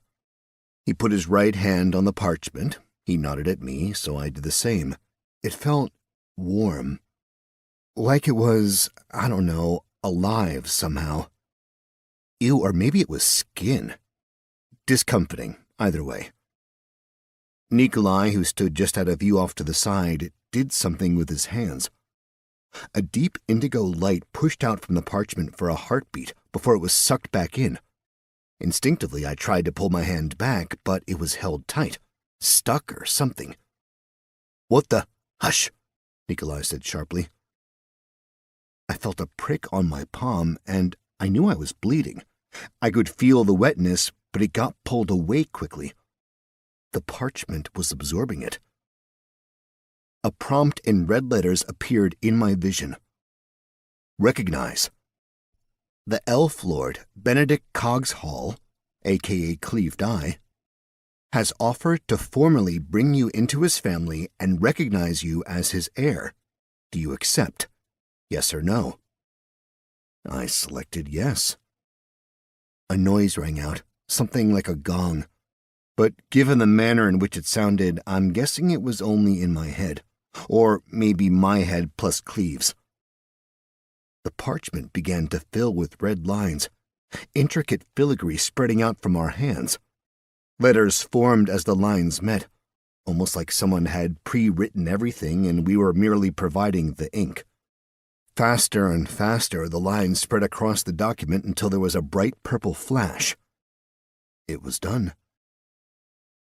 He put his right hand on the parchment. He nodded at me, so I did the same. It felt warm. Like it was, I don't know, alive somehow. Ew, or maybe it was skin. Discomforting, either way. Nikolai, who stood just out of view off to the side, did something with his hands. A deep indigo light pushed out from the parchment for a heartbeat before it was sucked back in. Instinctively, I tried to pull my hand back, but it was held tight, stuck or something. "What the? Hush," Nikolai said sharply. I felt a prick on my palm, and I knew I was bleeding. I could feel the wetness, but it got pulled away quickly. The parchment was absorbing it. A prompt in red letters appeared in my vision. Recognize. The Elf Lord, Benedict Cogshall, a.k.a. Cleve Dye, has offered to formally bring you into his family and recognize you as his heir. Do you accept? Yes or no? I selected yes. A noise rang out, something like a gong. But given the manner in which it sounded, I'm guessing it was only in my head. Or maybe my head plus Cleve's. The parchment began to fill with red lines, intricate filigree spreading out from our hands. Letters formed as the lines met, almost like someone had pre-written everything and we were merely providing the ink. Faster and faster, the lines spread across the document until there was a bright purple flash. It was done.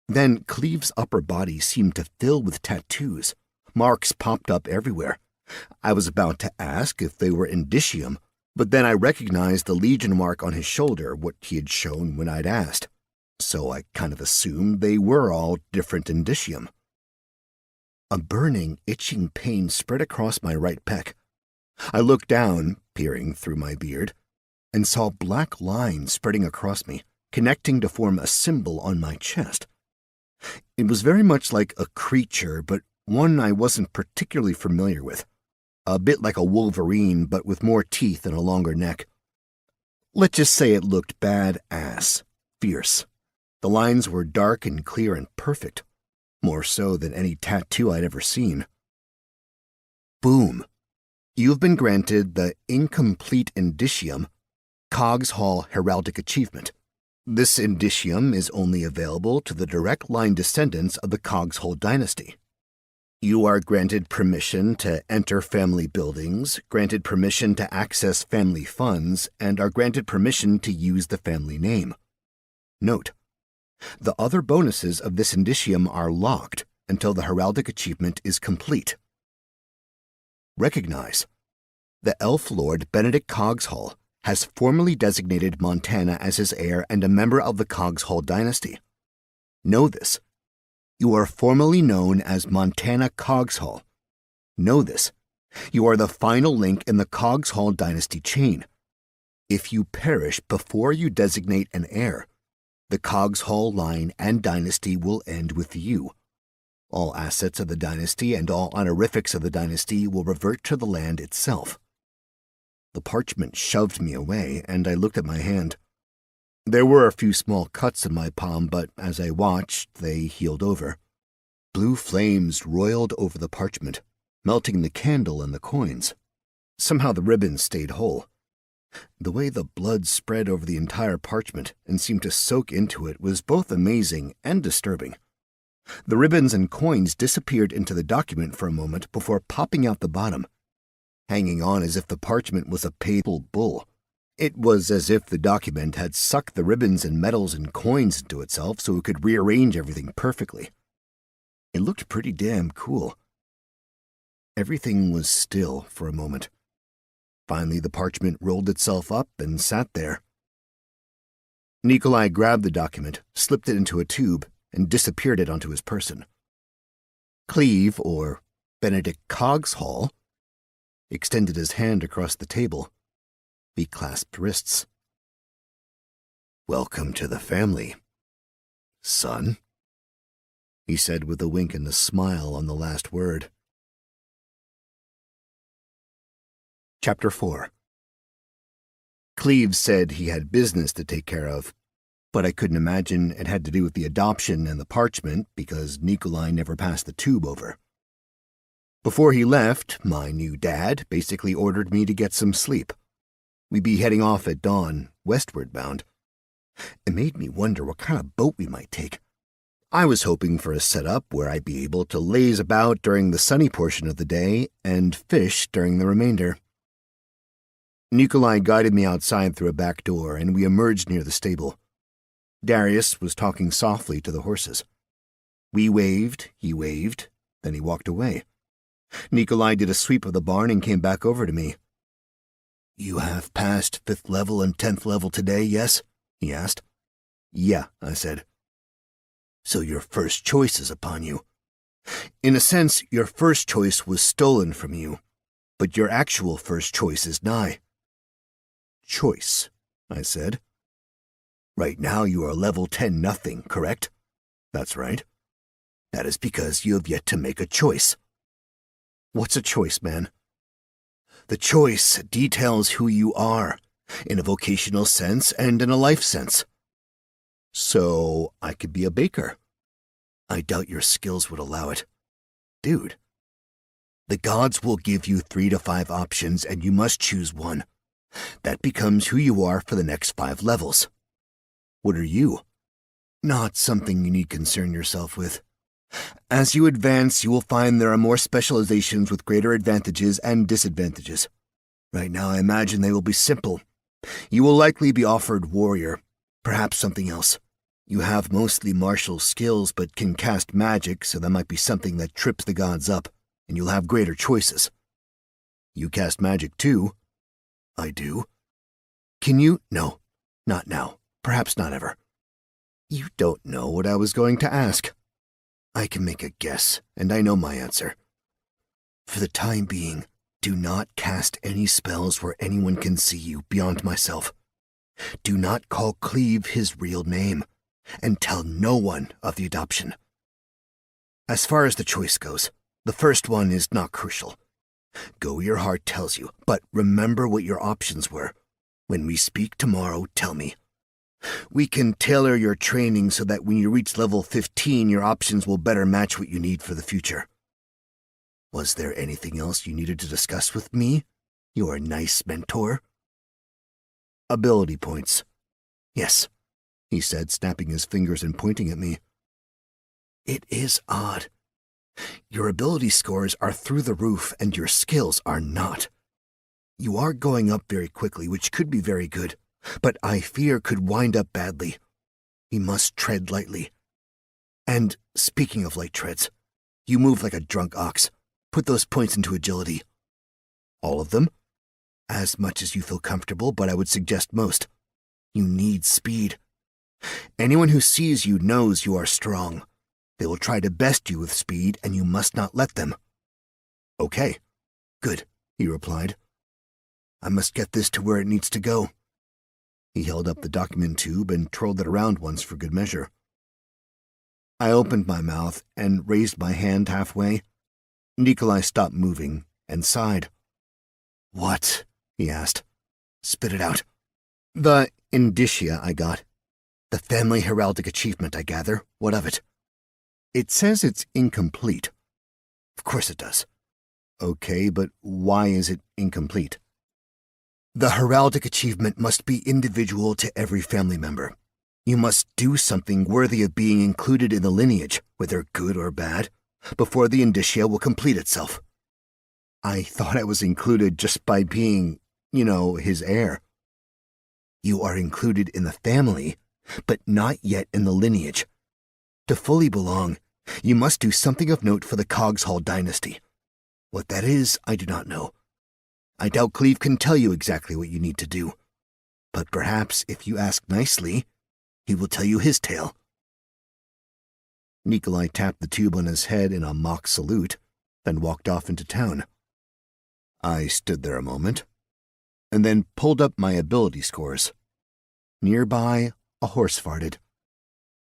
Then Cleve's upper body seemed to fill with tattoos. Marks popped up everywhere. I was about to ask if they were indicium, but then I recognized the Legion mark on his shoulder, what he had shown when I'd asked. So I kind of assumed they were all different indicium. A burning, itching pain spread across my right pec. I looked down, peering through my beard, and saw black lines spreading across me, connecting to form a symbol on my chest. It was very much like a creature, but one I wasn't particularly familiar with. A bit like a wolverine, but with more teeth and a longer neck. Let's just say it looked bad-ass, fierce. The lines were dark and clear and perfect, more so than any tattoo I'd ever seen. Boom. You've been granted the incomplete indicium, Cogshall Heraldic Achievement. This indicium is only available to the direct line descendants of the Cogshall dynasty. You are granted permission to enter family buildings, granted permission to access family funds, and are granted permission to use the family name. Note: the other bonuses of this indicium are locked until the heraldic achievement is complete. Recognize: the Elf Lord Benedict Cogshall has formally designated Montana as his heir and a member of the Cogshall dynasty. Know this. You are formally known as Montana Cogshall. Know this. You are the final link in the Cogshall dynasty chain. If you perish before you designate an heir, the Cogshall line and dynasty will end with you. All assets of the dynasty and all honorifics of the dynasty will revert to the land itself. The parchment shoved me away, and I looked at my hand. There were a few small cuts in my palm, but as I watched, they healed over. Blue flames roiled over the parchment, melting the candle and the coins. Somehow the ribbon stayed whole. The way the blood spread over the entire parchment and seemed to soak into it was both amazing and disturbing. The ribbons and coins disappeared into the document for a moment before popping out the bottom, hanging on as if the parchment was a papal bull. It was as if the document had sucked the ribbons and medals and coins into itself so it could rearrange everything perfectly. It looked pretty damn cool. Everything was still for a moment. Finally, the parchment rolled itself up and sat there. Nikolai grabbed the document, slipped it into a tube, and disappeared it onto his person. Cleve, or Benedict Cogshall, extended his hand across the table. We clasped wrists. "Welcome to the family, son," he said with a wink and a smile on the last word. Chapter 4. Cleve said he had business to take care of, but I couldn't imagine it had to do with the adoption and the parchment because Nikolai never passed the tube over. Before he left, my new dad basically ordered me to get some sleep. We'd be heading off at dawn, westward bound. It made me wonder what kind of boat we might take. I was hoping for a setup where I'd be able to laze about during the sunny portion of the day and fish during the remainder. Nikolai guided me outside through a back door, and we emerged near the stable. Darius was talking softly to the horses. We waved, he waved, then he walked away. Nikolai did a sweep of the barn and came back over to me. "You have passed 5th level and 10th level today, yes?" he asked. "Yeah," I said. "So your first choice is upon you. In a sense, your first choice was stolen from you, but your actual first choice is nigh." "Choice," I said. "Right now you are level 10 nothing, correct?" "That's right." "That is because you have yet to make a choice." "What's a choice, man?" "The choice details who you are, in a vocational sense and in a life sense." "So I could be a baker." "I doubt your skills would allow it." "Dude, the gods will give you 3 to 5 options and you must choose one. That becomes who you are for the next 5 levels. What are you? Not something you need concern yourself with. As you advance, you will find there are more specializations with greater advantages and disadvantages. Right now, I imagine they will be simple. You will likely be offered warrior, perhaps something else. You have mostly martial skills, but can cast magic, so that might be something that trips the gods up, and you'll have greater choices. You cast magic too?" "I do." "Can you—" "No, not now. Perhaps not ever." "You don't know what I was going to ask." "I can make a guess, and I know my answer. For the time being, do not cast any spells where anyone can see you beyond myself. Do not call Cleve his real name, and tell no one of the adoption. As far as the choice goes, the first one is not crucial. Go where your heart tells you, but remember what your options were. When we speak tomorrow, tell me. We can tailor your training so that when you reach level 15, your options will better match what you need for the future." "Was there anything else you needed to discuss with me, your nice mentor?" "Ability points." "Yes," he said, snapping his fingers and pointing at me. "It is odd. Your ability scores are through the roof and your skills are not. You are going up very quickly, which could be very good, but I fear could wind up badly. We must tread lightly. And speaking of light treads, you move like a drunk ox. Put those points into agility." "All of them?" "As much as you feel comfortable, but I would suggest most. You need speed. Anyone who sees you knows you are strong. They will try to best you with speed, and you must not let them." "Okay." "Good," he replied. "I must get this to where it needs to go." He held up the document tube and twirled it around once for good measure. I opened my mouth and raised my hand halfway. Nikolai stopped moving and sighed. "What?" he asked. "Spit it out." "The indicia I got. The family heraldic achievement, I gather. What of it?" "It says it's incomplete." "Of course it does." "Okay, but why is it incomplete?" "The heraldic achievement must be individual to every family member. You must do something worthy of being included in the lineage, whether good or bad, before the indicia will complete itself." "I thought I was included just by being, his heir." You are included in the family, but not yet in the lineage. To fully belong, you must do something of note for the Cogshall dynasty. What that is, I do not know. I doubt Cleve can tell you exactly what you need to do. But perhaps if you ask nicely, he will tell you his tale." Nikolai tapped the tube on his head in a mock salute, then walked off into town. I stood there a moment, and then pulled up my ability scores. Nearby, a horse farted.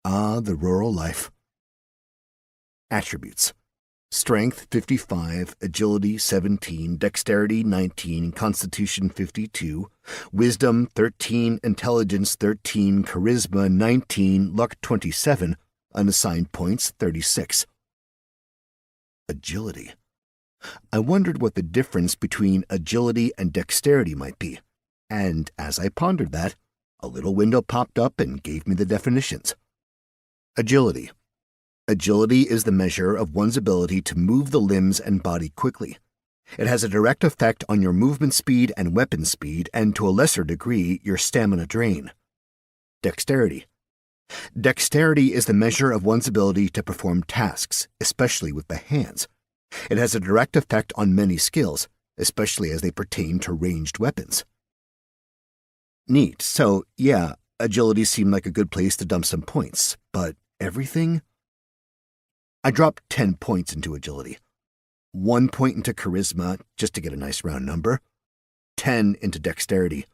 Ah, the rural life. Attributes: Strength 55, Agility 17, Dexterity 19, Constitution 52, Wisdom 13, Intelligence 13, Charisma 19, Luck 27, Unassigned points 36. Agility. I wondered what the difference between agility and dexterity might be, and as I pondered that, a little window popped up and gave me the definitions. Agility. Agility is the measure of one's ability to move the limbs and body quickly. It has a direct effect on your movement speed and weapon speed, and to a lesser degree, your stamina drain. Dexterity. Dexterity is the measure of one's ability to perform tasks, especially with the hands. It has a direct effect on many skills, especially as they pertain to ranged weapons. Neat. So, yeah, agility seemed like a good place to dump some points, but everything? I dropped 10 points into agility, 1 point into charisma, just to get a nice round number, 10 into dexterity.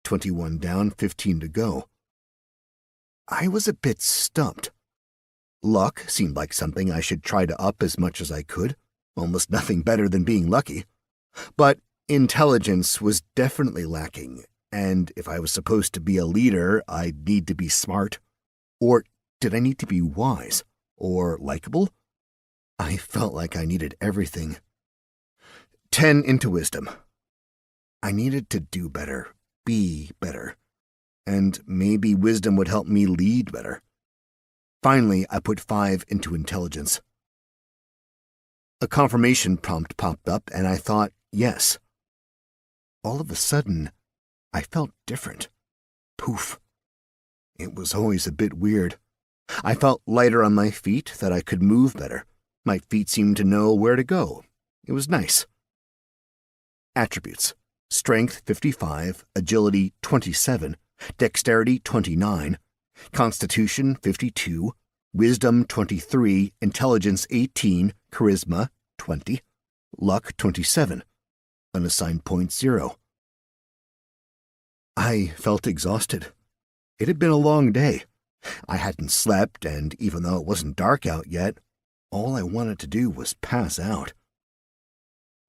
21 down, 15 to go. I was a bit stumped. Luck seemed like something I should try to up as much as I could, almost nothing better than being lucky. But intelligence was definitely lacking, and if I was supposed to be a leader, I'd need to be smart. Or did I need to be wise? Or likable? I felt like I needed everything. 10 into wisdom. I needed to do better, be better, and maybe wisdom would help me lead better. Finally, I put 5 into intelligence. A confirmation prompt popped up, and I thought, yes. All of a sudden, I felt different. Poof. It was always a bit weird. I felt lighter on my feet, that I could move better. My feet seemed to know where to go. It was nice. Attributes: Strength 55, Agility 27, Dexterity 29, Constitution 52, Wisdom 23, Intelligence 18, Charisma 20, Luck 27, Unassigned points 0. I felt exhausted. It had been a long day. I hadn't slept, and even though it wasn't dark out yet, all I wanted to do was pass out.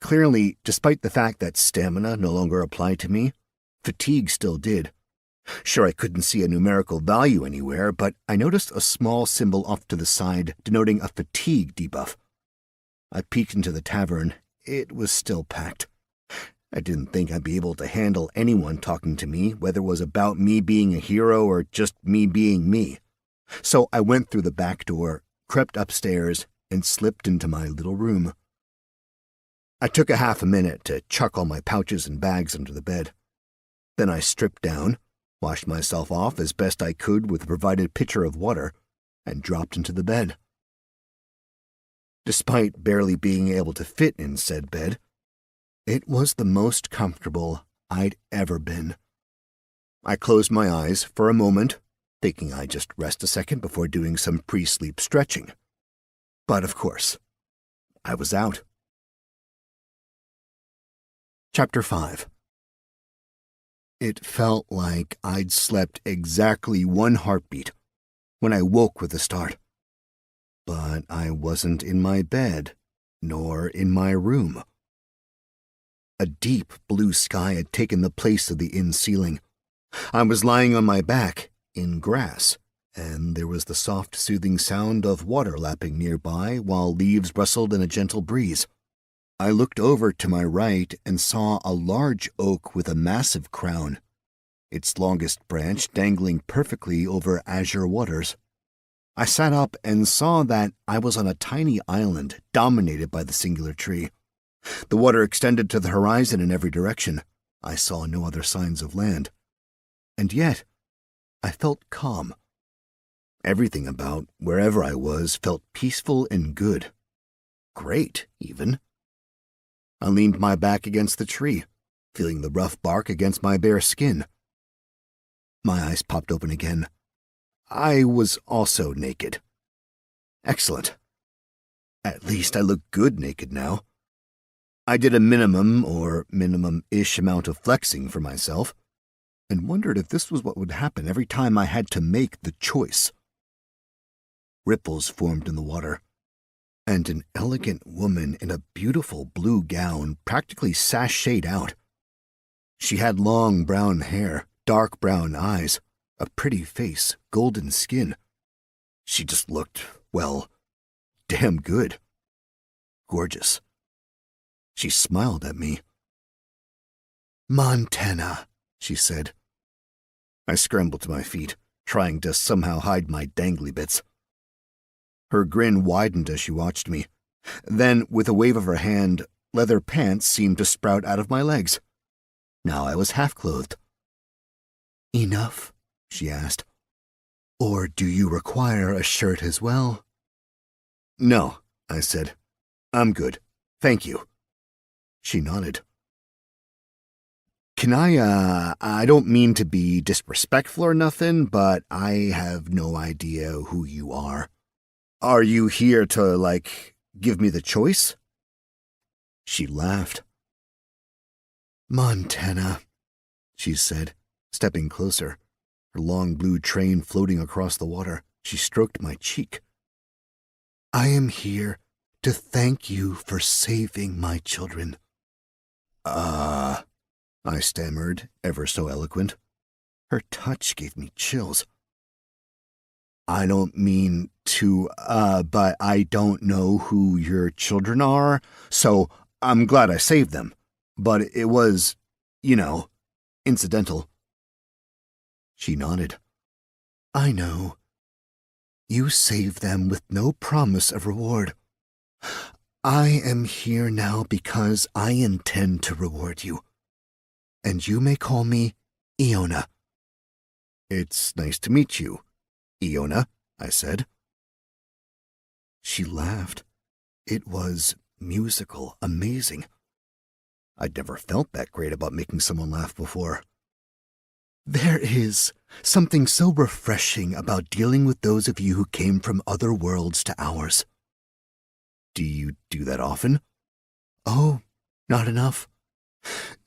Clearly, despite the fact that stamina no longer applied to me, fatigue still did. Sure, I couldn't see a numerical value anywhere, but I noticed a small symbol off to the side denoting a fatigue debuff. I peeked into the tavern. It was still packed. I didn't think I'd be able to handle anyone talking to me, whether it was about me being a hero or just me being me. So I went through the back door, crept upstairs, and slipped into my little room. I took a half a minute to chuck all my pouches and bags under the bed. Then I stripped down, washed myself off as best I could with the provided pitcher of water, and dropped into the bed. Despite barely being able to fit in said bed, it was the most comfortable I'd ever been. I closed my eyes for a moment, thinking I'd just rest a second before doing some pre-sleep stretching. But of course, I was out. Chapter 5. It felt like I'd slept exactly 1 heartbeat when I woke with a start. But I wasn't in my bed, nor in my room. A deep blue sky had taken the place of the inn ceiling. I was lying on my back, in grass, and there was the soft, soothing sound of water lapping nearby while leaves rustled in a gentle breeze. I looked over to my right and saw a large oak with a massive crown, its longest branch dangling perfectly over azure waters. I sat up and saw that I was on a tiny island dominated by the singular tree. The water extended to the horizon in every direction. I saw no other signs of land. and yet I felt calm. Everything about wherever I was felt peaceful and good. Great, even. I leaned my back against the tree, feeling the rough bark against my bare skin. My eyes popped open again. I was also naked. Excellent. At least I look good naked now. I did a minimum-ish amount of flexing for myself, and wondered if this was what would happen every time I had to make the choice. Ripples formed in the water, and an elegant woman in a beautiful blue gown practically sashayed out. She had long brown hair, dark brown eyes, a pretty face, golden skin. She just looked, well, damn good. Gorgeous. She smiled at me. "Montana," she said. I scrambled to my feet, trying to somehow hide my dangly bits. Her grin widened as she watched me. Then, with a wave of her hand, leather pants seemed to sprout out of my legs. Now I was half-clothed. "Enough?" she asked. "Or do you require a shirt as well?" "No," I said. "I'm good. Thank you." She nodded. "Can I don't mean to be disrespectful or nothing, but I have no idea who you are. Are you here to, give me the choice?" She laughed. "Montana," she said, stepping closer, her long blue train floating across the water. She stroked my cheek. "I am here to thank you for saving my children." I stammered, ever so eloquent. Her touch gave me chills. "I don't mean to, but I don't know who your children are, so I'm glad I saved them. But it was, incidental." She nodded. "I know. You saved them with no promise of reward. I am here now because I intend to reward you. And you may call me Iona." "It's nice to meet you, Iona," I said. She laughed. It was musical, amazing. I'd never felt that great about making someone laugh before. "There is something so refreshing about dealing with those of you who came from other worlds to ours." "Do you do that often?" "Oh, not enough.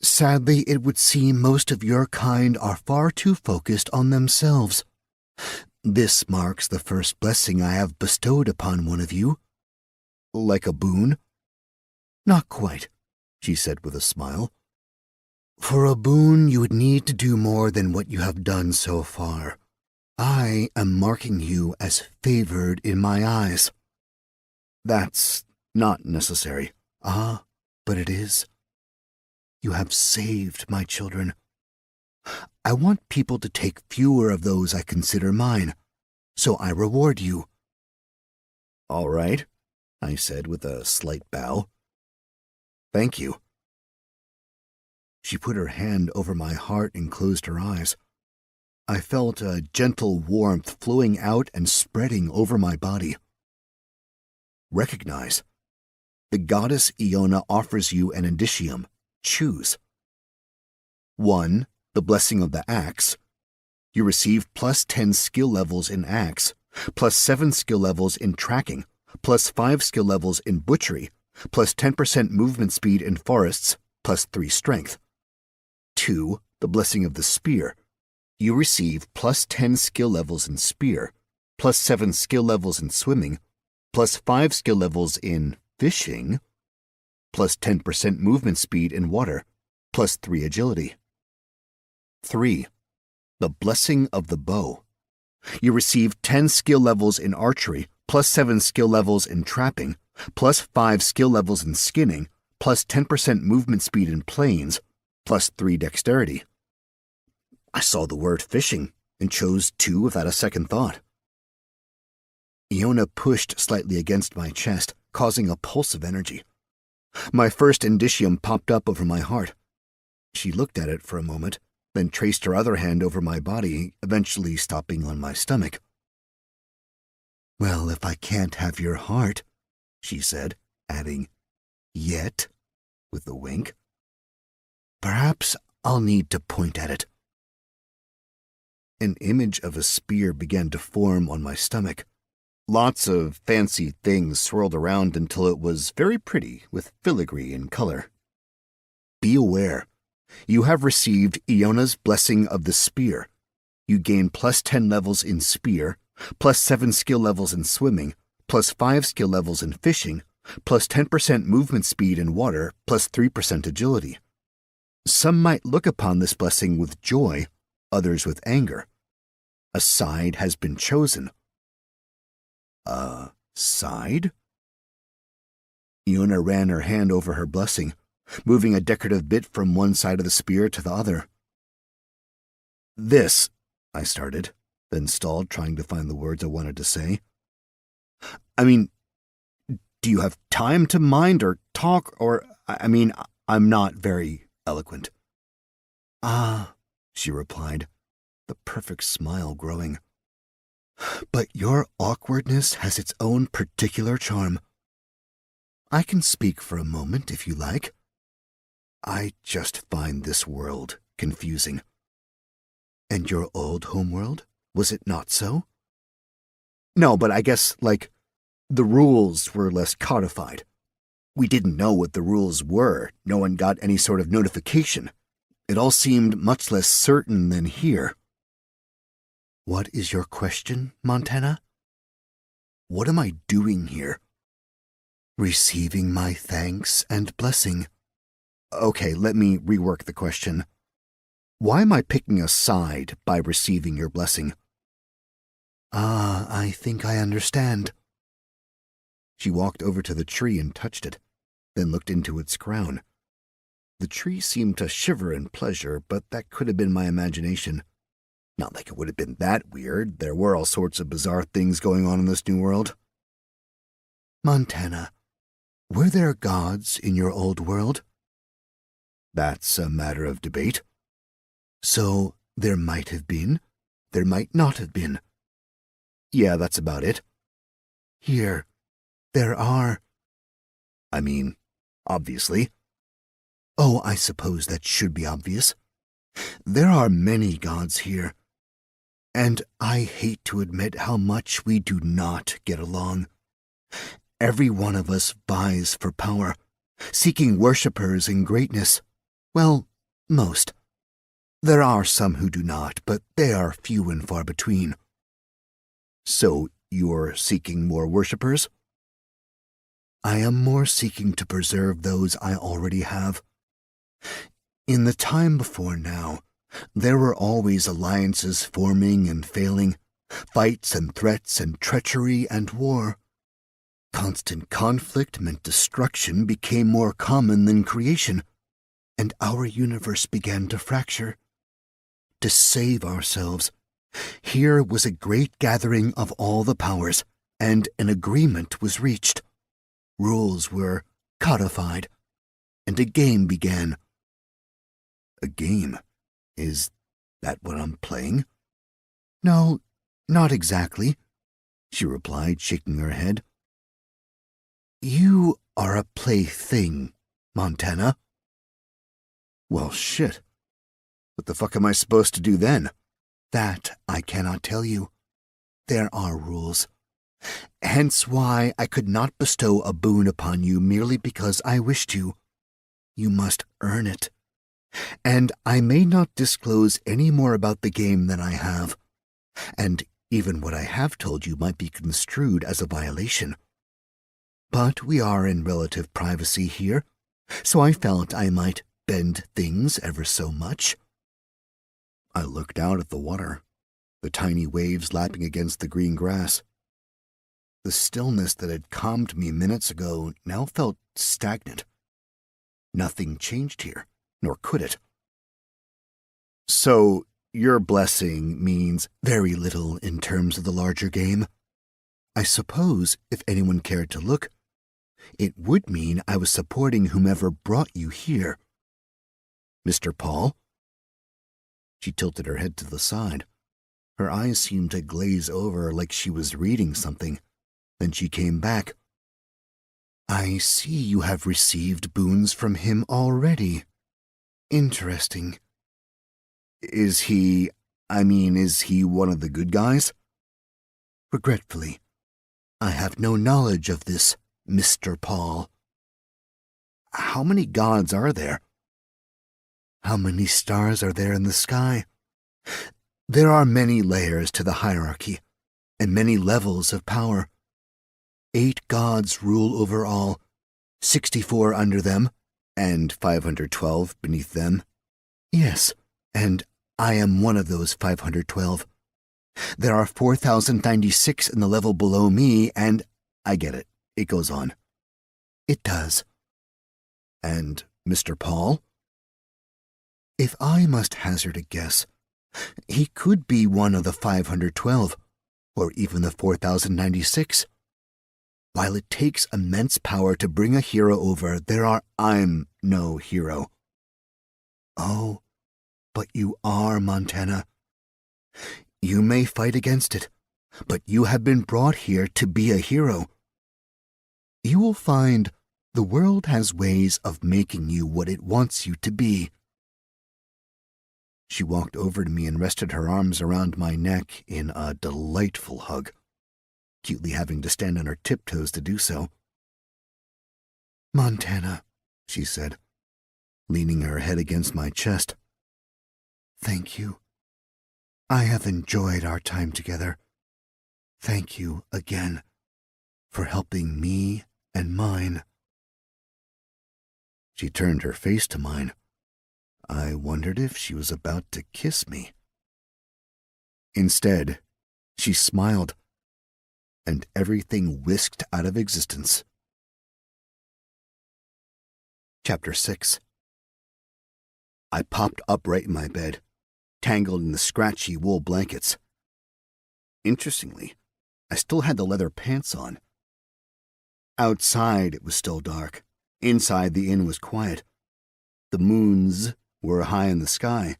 Sadly, it would seem most of your kind are far too focused on themselves. This marks the first blessing I have bestowed upon one of you." "Like a boon?" "Not quite," she said with a smile. "For a boon, you would need to do more than what you have done so far. I am marking you as favored in my eyes." "That's not necessary." "Ah, but it is. You have saved my children. I want people to take fewer of those I consider mine, so I reward you." "All right," I said with a slight bow. "Thank you." She put her hand over my heart and closed her eyes. I felt a gentle warmth flowing out and spreading over my body. "Recognize. The goddess Iona offers you an indicium. Choose. 1. The blessing of the axe. You receive plus 10 skill levels in axe, plus 7 skill levels in tracking, plus 5 skill levels in butchery, plus 10% movement speed in forests, plus 3 strength. 2. The blessing of the spear. You receive plus 10 skill levels in spear, plus 7 skill levels in swimming, plus 5 skill levels in fishing, plus 10% movement speed in water, plus 3 agility. 3. The blessing of the bow. You receive 10 skill levels in archery, plus 7 skill levels in trapping, plus 5 skill levels in skinning, plus 10% movement speed in plains, plus 3 dexterity. I saw the word fishing and chose 2 without a second thought. Iona pushed slightly against my chest, causing a pulse of energy. My first indicium popped up over my heart. She looked at it for a moment, then traced her other hand over my body, eventually stopping on my stomach. "Well, if I can't have your heart," she said, adding, "yet," with a wink, "perhaps I'll need to point at it." An image of a spear began to form on my stomach. Lots of fancy things swirled around until it was very pretty with filigree in color. "Be aware. You have received Iona's blessing of the spear. You gain plus 10 levels in spear, plus 7 skill levels in swimming, plus 5 skill levels in fishing, plus 10% movement speed in water, plus 3% agility. Some might look upon this blessing with joy, others with anger. A side has been chosen." "A side?" Iona ran her hand over her blessing, moving a decorative bit from one side of the spear to the other. "This," I started, then stalled, trying to find the words I wanted to say. "I mean, do you have time to mind or talk, or, I'm not very eloquent." "Ah," she replied, the perfect smile growing. "But your awkwardness has its own particular charm. I can speak for a moment if you like. I just find this world confusing. And your old homeworld, was it not so?" "No, but I guess, the rules were less codified. We didn't know what the rules were. No one got any sort of notification. It all seemed much less certain than here." "What is your question, Montana?" "What am I doing here?" "Receiving my thanks and blessing." "Okay, let me rework the question. Why am I picking a side by receiving your blessing?" "Ah, I think I understand." She walked over to the tree and touched it, then looked into its crown. The tree seemed to shiver in pleasure, but that could have been my imagination. Not like it would have been that weird. There were all sorts of bizarre things going on in this new world. "Montana, were there gods in your old world?" "That's a matter of debate." "So there might have been, there might not have been." "Yeah, that's about it." "Here, there are." Obviously." "Oh, I suppose that should be obvious. There are many gods here, and I hate to admit how much we do not get along. Every one of us vies for power, seeking worshippers and greatness. Well, most. There are some who do not, but they are few and far between." "So you're seeking more worshippers?" "I am more seeking to preserve those I already have. In the time before now, there were always alliances forming and failing, fights and threats and treachery and war. Constant conflict meant destruction became more common than creation, and our universe began to fracture. To save ourselves, here was a great gathering of all the powers, and an agreement was reached. Rules were codified, and a game began." "A game? Is that what I'm playing?" "No, not exactly," she replied, shaking her head. "You are a plaything, Montana." "Well, shit. What the fuck am I supposed to do then?" "That I cannot tell you. There are rules. Hence why I could not bestow a boon upon you merely because I wished to. You must earn it. And I may not disclose any more about the game than I have. And even what I have told you might be construed as a violation. But we are in relative privacy here, so I felt I might bend things ever so much." I looked out at the water, the tiny waves lapping against the green grass. The stillness that had calmed me minutes ago now felt stagnant. Nothing changed here, nor could it. "So, your blessing means very little in terms of the larger game. I suppose, if anyone cared to look, it would mean I was supporting whomever brought you here." "Mr. Paul?" She tilted her head to the side. Her eyes seemed to glaze over like she was reading something. Then she came back. I see you have received boons from him already. Interesting. Is he one of the good guys? Regretfully, I have no knowledge of this Mr. Paul. How many gods are there? How many stars are there in the sky? There are many layers to the hierarchy, and many levels of power. 8 gods rule over all, 64 under them, and 512 beneath them. Yes, and I am one of those 512. There are 4,096 in the level below me, and I get it. It goes on. It does. And Mr. Paul? If I must hazard a guess, he could be one of the 512, or even the 4,096. While it takes immense power to bring a hero over, I'm no hero. Oh, but you are, Montana. You may fight against it, but you have been brought here to be a hero. You will find the world has ways of making you what it wants you to be. She walked over to me and rested her arms around my neck in a delightful hug, cutely having to stand on her tiptoes to do so. Montana, she said, leaning her head against my chest. Thank you. I have enjoyed our time together. Thank you again for helping me and mine. She turned her face to mine. I wondered if she was about to kiss me. Instead, she smiled, and everything whisked out of existence. Chapter 6. I popped upright in my bed, tangled in the scratchy wool blankets. Interestingly, I still had the leather pants on. Outside it was still dark. Inside the inn was quiet. The moons were high in the sky.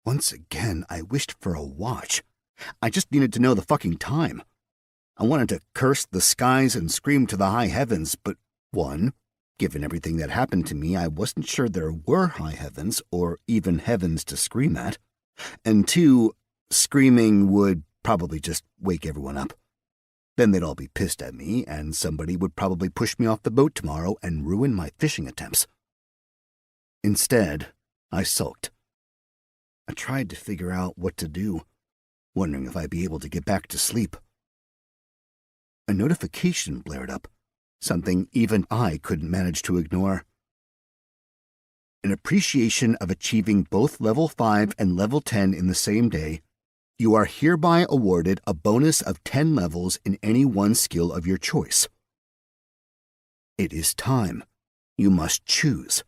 Once again, I wished for a watch. I just needed to know the fucking time. I wanted to curse the skies and scream to the high heavens, but 1, given everything that happened to me, I wasn't sure there were high heavens or even heavens to scream at. And 2, screaming would probably just wake everyone up. Then they'd all be pissed at me, and somebody would probably push me off the boat tomorrow and ruin my fishing attempts. Instead, I sulked. I tried to figure out what to do, wondering if I'd be able to get back to sleep. A notification blared up, something even I couldn't manage to ignore. In appreciation of achieving both level 5 and level 10 in the same day, you are hereby awarded a bonus of 10 levels in any one skill of your choice. It is time. You must choose.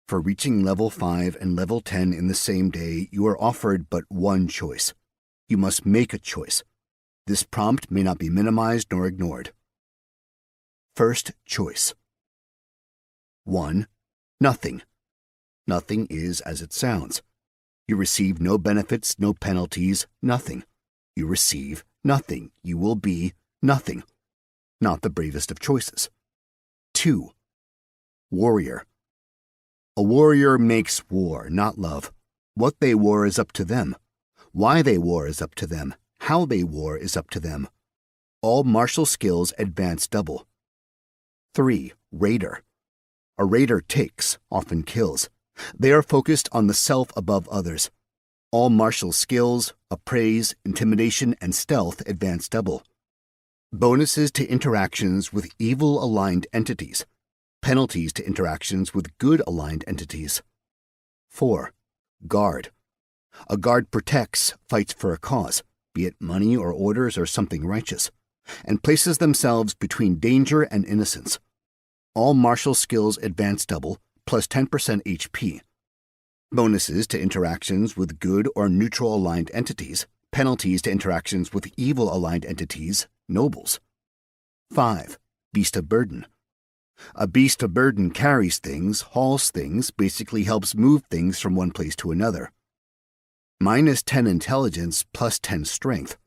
For reaching level 5 and level 10 in the same day, you are offered but one choice. You must make a choice. This prompt may not be minimized nor ignored. First choice. 1. Nothing. Nothing is as it sounds. You receive no benefits, no penalties, nothing. You receive nothing. You will be nothing. Not the bravest of choices. 2. Warrior. A warrior makes war, not love. What they war is up to them. Why they war is up to them. How they war is up to them. All martial skills advance double. 3. Raider. A raider takes, often kills. They are focused on the self above others. All martial skills, appraise, intimidation, and stealth advance double. Bonuses to interactions with evil-aligned entities. Penalties to interactions with good-aligned entities. 4. Guard. A guard protects, fights for a cause, be it money or orders or something righteous, and places themselves between danger and innocence. All martial skills advance double, plus 10% HP. Bonuses to interactions with good or neutral-aligned entities. Penalties to interactions with evil-aligned entities, nobles. 5. Beast of Burden. A beast of burden carries things, hauls things, basically helps move things from one place to another. -10 intelligence plus 10 strength.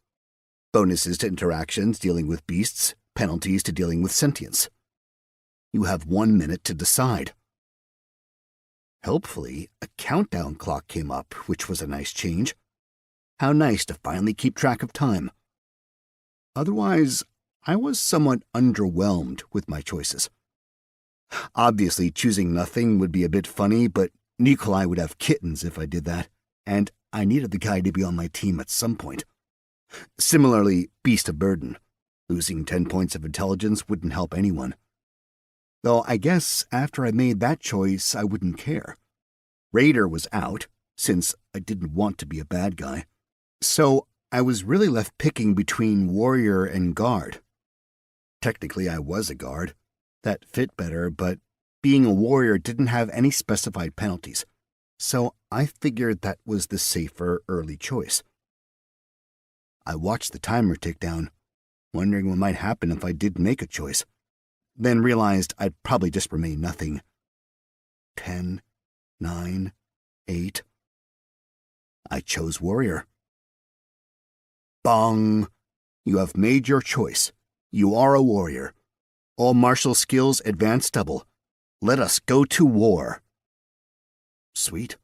Bonuses to interactions dealing with beasts, penalties to dealing with sentience. You have 1 minute to decide. Helpfully, a countdown clock came up, which was a nice change. How nice to finally keep track of time. Otherwise, I was somewhat underwhelmed with my choices. Obviously, choosing nothing would be a bit funny, but Nikolai would have kittens if I did that, and I needed the guy to be on my team at some point. Similarly, beast of burden. Losing 10 points of intelligence wouldn't help anyone. Though I guess after I made that choice, I wouldn't care. Raider was out, since I didn't want to be a bad guy. So I was really left picking between warrior and guard. Technically, I was a guard. That fit better, but being a warrior didn't have any specified penalties, so I figured that was the safer early choice. I watched the timer tick down, wondering what might happen if I did make a choice, then realized I'd probably just remain nothing. 10, 9, 8. I chose warrior. Bong! You have made your choice. You are a warrior. All martial skills advance double. Let us go to war. Sweet.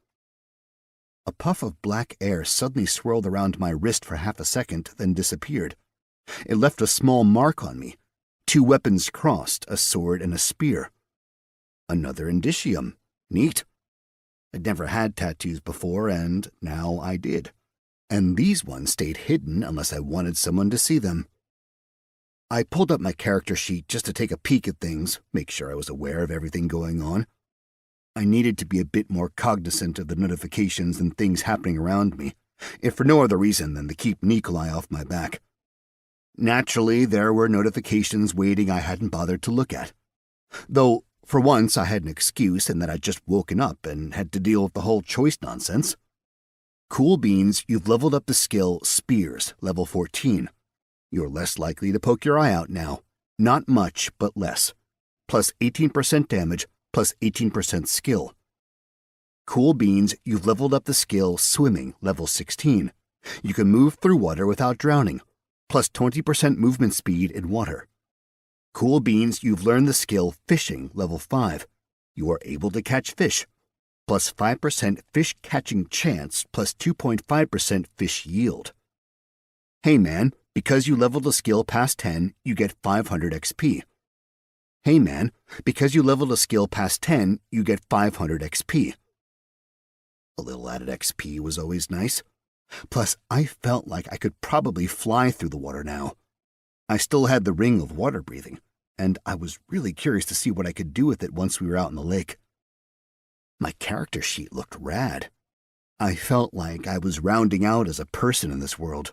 A puff of black air suddenly swirled around my wrist for half a second, then disappeared. It left a small mark on me. 2 weapons crossed, a sword and a spear. Another indicium. Neat. I'd never had tattoos before, and now I did. And these ones stayed hidden unless I wanted someone to see them. I pulled up my character sheet just to take a peek at things, make sure I was aware of everything going on. I needed to be a bit more cognizant of the notifications and things happening around me, if for no other reason than to keep Nikolai off my back. Naturally, there were notifications waiting I hadn't bothered to look at. Though, for once, I had an excuse in that I'd just woken up and had to deal with the whole choice nonsense. Cool beans, you've leveled up the skill Spears, level 14. You're less likely to poke your eye out now. Not much, but less. Plus 18% damage, plus 18% skill. Cool beans, you've leveled up the skill Swimming, level 16. You can move through water without drowning. Plus 20% movement speed in water. Cool beans, you've learned the skill Fishing, level 5. You are able to catch fish. Plus 5% fish catching chance, plus 2.5% fish yield. Hey man, because you leveled a skill past 10, you get 500 XP. Hey man, because you leveled a skill past 10, you get 500 XP. A little added XP was always nice. Plus, I felt like I could probably fly through the water now. I still had the ring of water breathing, and I was really curious to see what I could do with it once we were out in the lake. My character sheet looked rad. I felt like I was rounding out as a person in this world.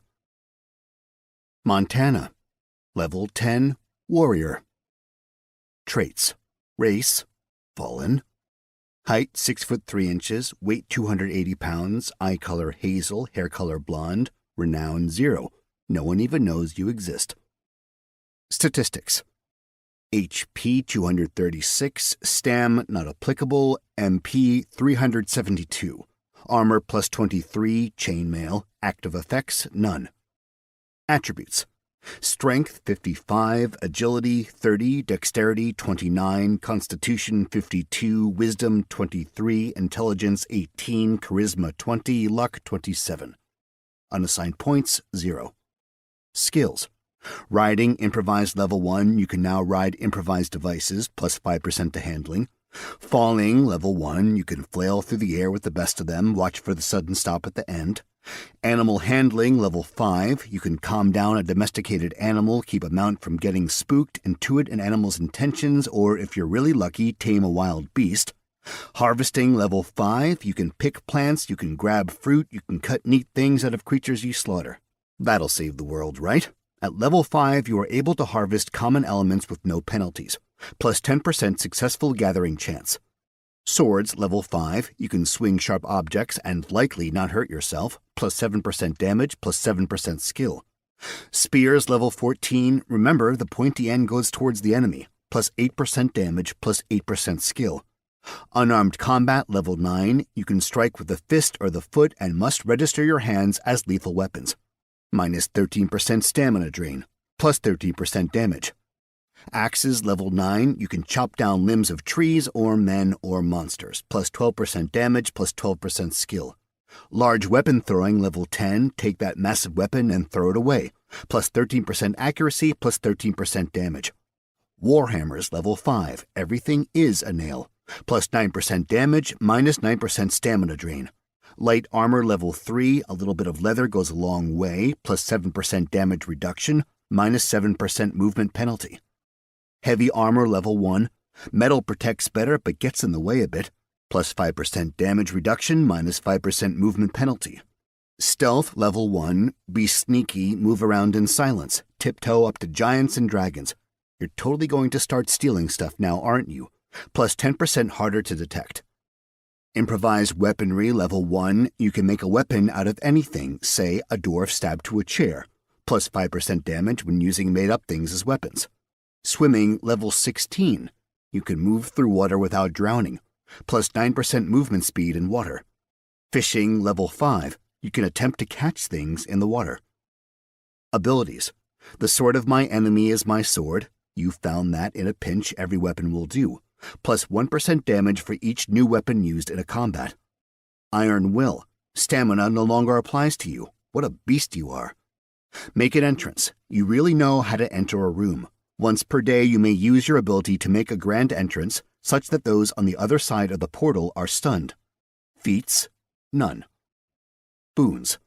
Montana. Level 10, Warrior. Traits. Race, Fallen. Height 6'3", weight 280 pounds, eye color hazel, hair color blonde, renown 0. No one even knows you exist. Statistics. HP 236, Stam not applicable, MP 372. Armor plus 23, chainmail, active effects none. Attributes. Strength 55, agility 30, dexterity 29, constitution 52, wisdom 23, intelligence 18, charisma 20, luck 27. Unassigned points 0. Skills. Riding improvised level 1, you can now ride improvised devices plus 5% to handling. Falling level 1, you can flail through the air with the best of them, watch for the sudden stop at the end. Animal handling level 5, you can calm down a domesticated animal, keep a mount from getting spooked, intuit an animal's intentions, or if you're really lucky, tame a wild beast. Harvesting level 5, you can pick plants, you can grab fruit, you can cut neat things out of creatures you slaughter. That'll save the world, right? At level 5, you are able to harvest common elements with no penalties, plus 10% successful gathering chance. Swords, level 5, you can swing sharp objects and likely not hurt yourself, plus 7% damage, plus 7% skill. Spears, level 14, remember the pointy end goes towards the enemy, plus 8% damage, plus 8% skill. Unarmed combat, level 9, you can strike with the fist or the foot and must register your hands as lethal weapons. Minus 13% stamina drain, plus 13% damage. Axes, level 9, you can chop down limbs of trees or men or monsters, plus 12% damage, plus 12% skill. Large weapon throwing, level 10, take that massive weapon and throw it away, plus 13% accuracy, plus 13% damage. Warhammers, level 5, everything is a nail, plus 9% damage, minus 9% stamina drain. Light armor, level 3, a little bit of leather goes a long way, plus 7% damage reduction, minus 7% movement penalty. Heavy armor, level 1, metal protects better but gets in the way a bit, plus 5% damage reduction, minus 5% movement penalty. Stealth, level 1, be sneaky, move around in silence, tiptoe up to giants and dragons. You're totally going to start stealing stuff now, aren't you? Plus 10% harder to detect. Improvised weaponry, level 1, you can make a weapon out of anything, say a dwarf stabbed to a chair, plus 5% damage when using made-up things as weapons. Swimming, level 16, you can move through water without drowning, plus 9% movement speed in water. Fishing, level 5, you can attempt to catch things in the water. Abilities. The sword of my enemy is my sword. You found that in a pinch every weapon will do, plus 1% damage for each new weapon used in a combat. Iron Will. Stamina no longer applies to you. What a beast you are. Make an entrance. You really know how to enter a room. Once per day you may use your ability to make a grand entrance such that those on the other side of the portal are stunned. Feats, none. Boons.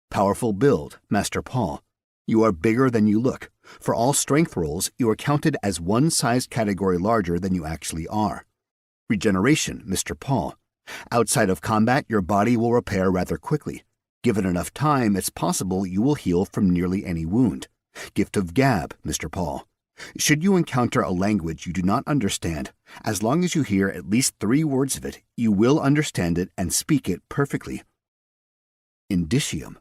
Powerful build, Master Paul. You are bigger than you look. For all strength rolls, you are counted as one size category larger than you actually are. Regeneration, Mr. Paul. Outside of combat, your body will repair rather quickly. Given enough time, it's possible you will heal from nearly any wound. Gift of Gab, Mr. Paul. Should you encounter a language you do not understand, as long as you hear at least 3 words of it, you will understand it and speak it perfectly. Indicium.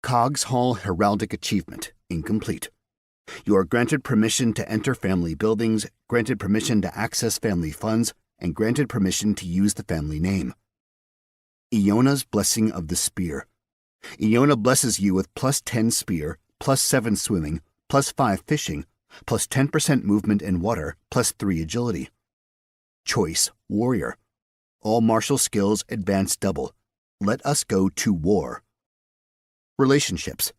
Cogs Hall Heraldic Achievement, incomplete. You are granted permission to enter family buildings, granted permission to access family funds, and granted permission to use the family name. Iona's Blessing of the Spear. Iona blesses you with plus 10 spear, plus 7 swimming, plus 5 fishing, plus 10% movement in water, plus 3 agility. Choice Warrior. All martial skills advance double. Let us go to war. Relationships.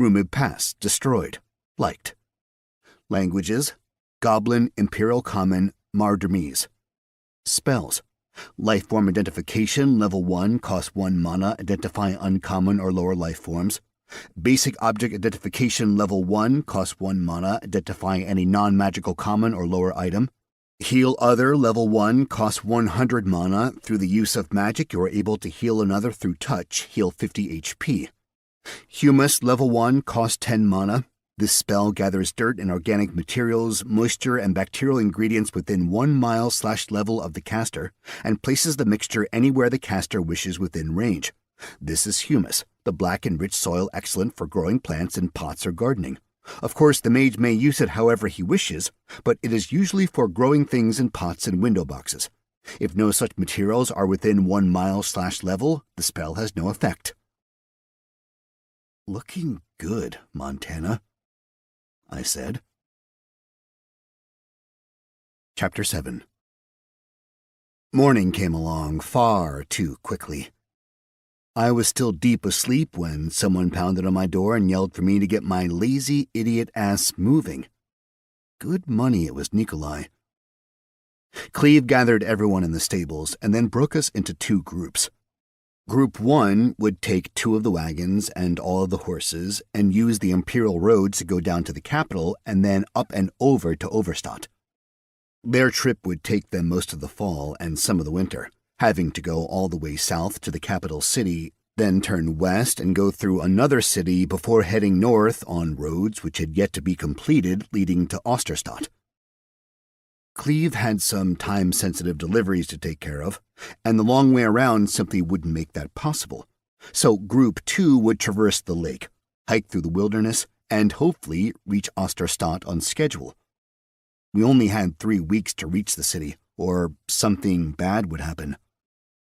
Rumid Pass, destroyed. Liked. Languages. Goblin, Imperial Common, Mardermese. Spells. Lifeform Identification, level 1, cost 1 mana, identify uncommon or lower life forms. Basic Object Identification, level 1, cost 1 mana, identify any non-magical common or lower item. Heal Other, level 1, costs 100 mana. Through the use of magic, you are able to heal another through touch, heal 50 HP. Humus, level 1, costs 10 mana. This spell gathers dirt and organic materials, moisture, and bacterial ingredients within 1 mile/level of the caster, and places the mixture anywhere the caster wishes within range. This is humus, the black and rich soil excellent for growing plants in pots or gardening. Of course, the mage may use it however he wishes, but it is usually for growing things in pots and window boxes. If no such materials are within 1 mile/level, the spell has no effect. Looking good, Montana, I said. Chapter 7. Morning came along far too quickly. I was still deep asleep when someone pounded on my door and yelled for me to get my lazy idiot ass moving. Good money it was Nikolai. Cleve gathered everyone in the stables and then broke us into 2 groups. Group 1 would take 2 of the wagons and all of the horses and use the Imperial roads to go down to the capital and then up and over to Overstadt. Their trip would take them most of the fall and some of the winter, having to go all the way south to the capital city, then turn west and go through another city before heading north on roads which had yet to be completed leading to Osterstadt. Cleve had some time-sensitive deliveries to take care of, and the long way around simply wouldn't make that possible. So Group 2 would traverse the lake, hike through the wilderness, and hopefully reach Osterstadt on schedule. We only had 3 weeks to reach the city, or something bad would happen.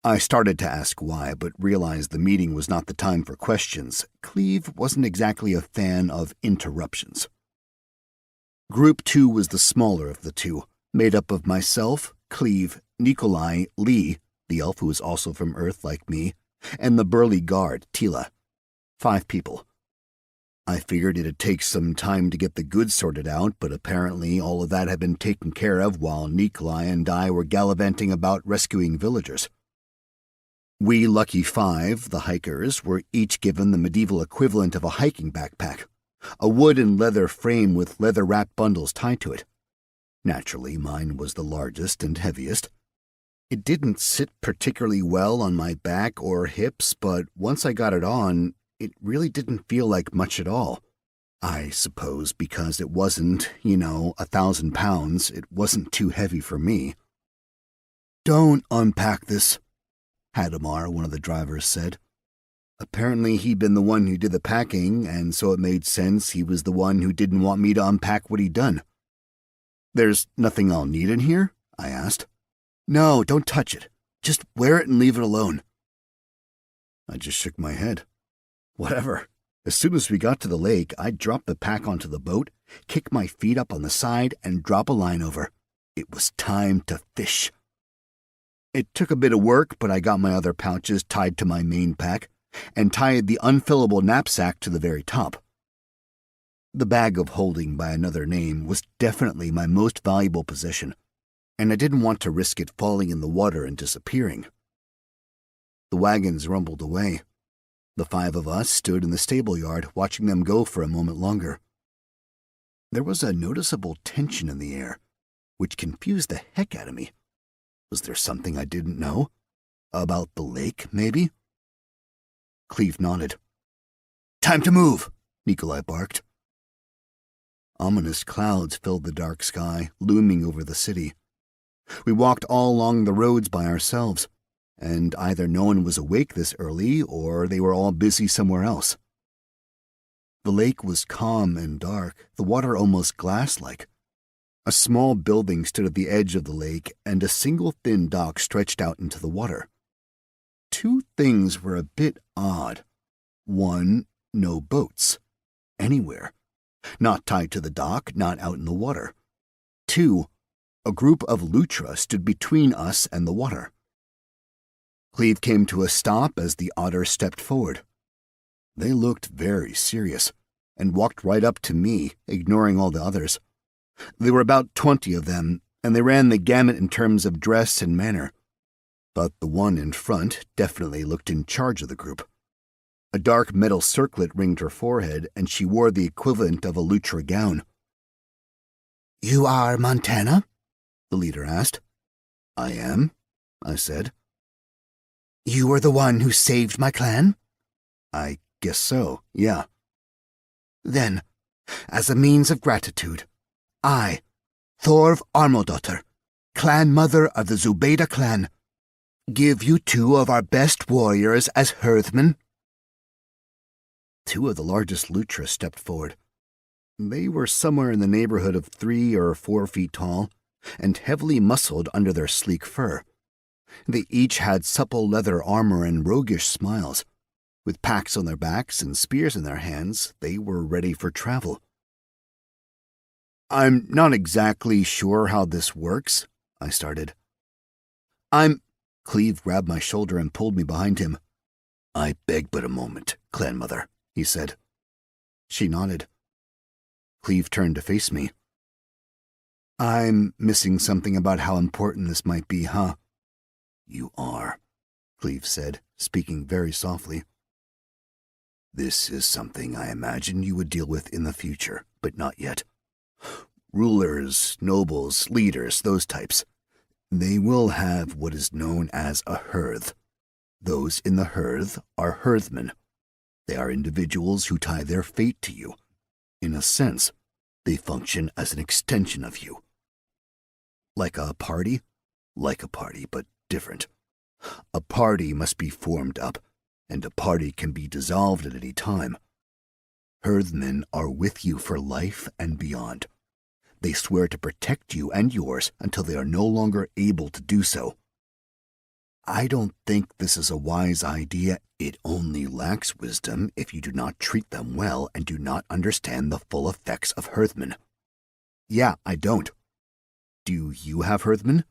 I started to ask why, but realized the meeting was not the time for questions. Cleve wasn't exactly a fan of interruptions. Group 2 was the smaller of the two, made up of myself, Cleve, Nikolai, Lee, the elf who was also from Earth like me, and the burly guard, Tila. 5 people. I figured it'd take some time to get the goods sorted out, but apparently all of that had been taken care of while Nikolai and I were gallivanting about rescuing villagers. We lucky 5, the hikers, were each given the medieval equivalent of a hiking backpack, a wood and leather frame with leather-wrapped bundles tied to it. Naturally, mine was the largest and heaviest. It didn't sit particularly well on my back or hips, but once I got it on, it really didn't feel like much at all. I suppose because it wasn't, 1,000 pounds, it wasn't too heavy for me. "Don't unpack this," Hadamar, one of the drivers, said. Apparently he'd been the one who did the packing, and so it made sense he was the one who didn't want me to unpack what he'd done. "There's nothing I'll need in here?" I asked. "No, don't touch it. Just wear it and leave it alone." I just shook my head. Whatever. As soon as we got to the lake, I'd drop the pack onto the boat, kick my feet up on the side, and drop a line over. It was time to fish. It took a bit of work, but I got my other pouches tied to my main pack, and tied the unfillable knapsack to the very top. The bag of holding by another name was definitely my most valuable possession, and I didn't want to risk it falling in the water and disappearing. The wagons rumbled away. The 5 of us stood in the stable yard, watching them go for a moment longer. There was a noticeable tension in the air, which confused the heck out of me. Was there something I didn't know? About the lake, maybe? Cleve nodded. "Time to move," Nikolai barked. Ominous clouds filled the dark sky, looming over the city. We walked all along the roads by ourselves, and either no one was awake this early or they were all busy somewhere else. The lake was calm and dark, the water almost glass-like. A small building stood at the edge of the lake, and a single thin dock stretched out into the water. 2 things were a bit odd. 1, no boats. Anywhere. Not tied to the dock, not out in the water. 2, a group of Lutra stood between us and the water. Cleve came to a stop as the otter stepped forward. They looked very serious, and walked right up to me, ignoring all the others. There were about 20 of them, and they ran the gamut in terms of dress and manner. But the one in front definitely looked in charge of the group. A dark metal circlet ringed her forehead, and she wore the equivalent of a Lutra gown. "You are Montana?" the leader asked. "I am," I said. "You were the one who saved my clan?" "I guess so, yeah." "Then, as a means of gratitude, I, Thorv Armodottir, clan mother of the Zubaydah clan, give you 2 of our best warriors as herdsmen." 2 of the largest Lutra stepped forward. They were somewhere in the neighborhood of 3 or 4 feet tall, and heavily muscled under their sleek fur. They each had supple leather armor and roguish smiles. With packs on their backs and spears in their hands, they were ready for travel. "I'm not exactly sure how this works," I started. Cleve grabbed my shoulder and pulled me behind him. "I beg but a moment, clan mother," he said. She nodded. Cleve turned to face me. "I'm missing something about how important this might be, huh?" "You are," Cleve said, speaking very softly. "This is something I imagined you would deal with in the future, but not yet. Rulers, nobles, leaders, those types. They will have what is known as a hearth. Those in the hearth are herdsmen. They are individuals who tie their fate to you. In a sense, they function as an extension of you. Like a party? Like a party, but different. A party must be formed up, and a party can be dissolved at any time. Herdsmen are with you for life and beyond. They swear to protect you and yours until they are no longer able to do so. I don't think this is a wise idea. It only lacks wisdom if you do not treat them well and do not understand the full effects of Hearthmen. Yeah, I don't. Do you have Hearthmen?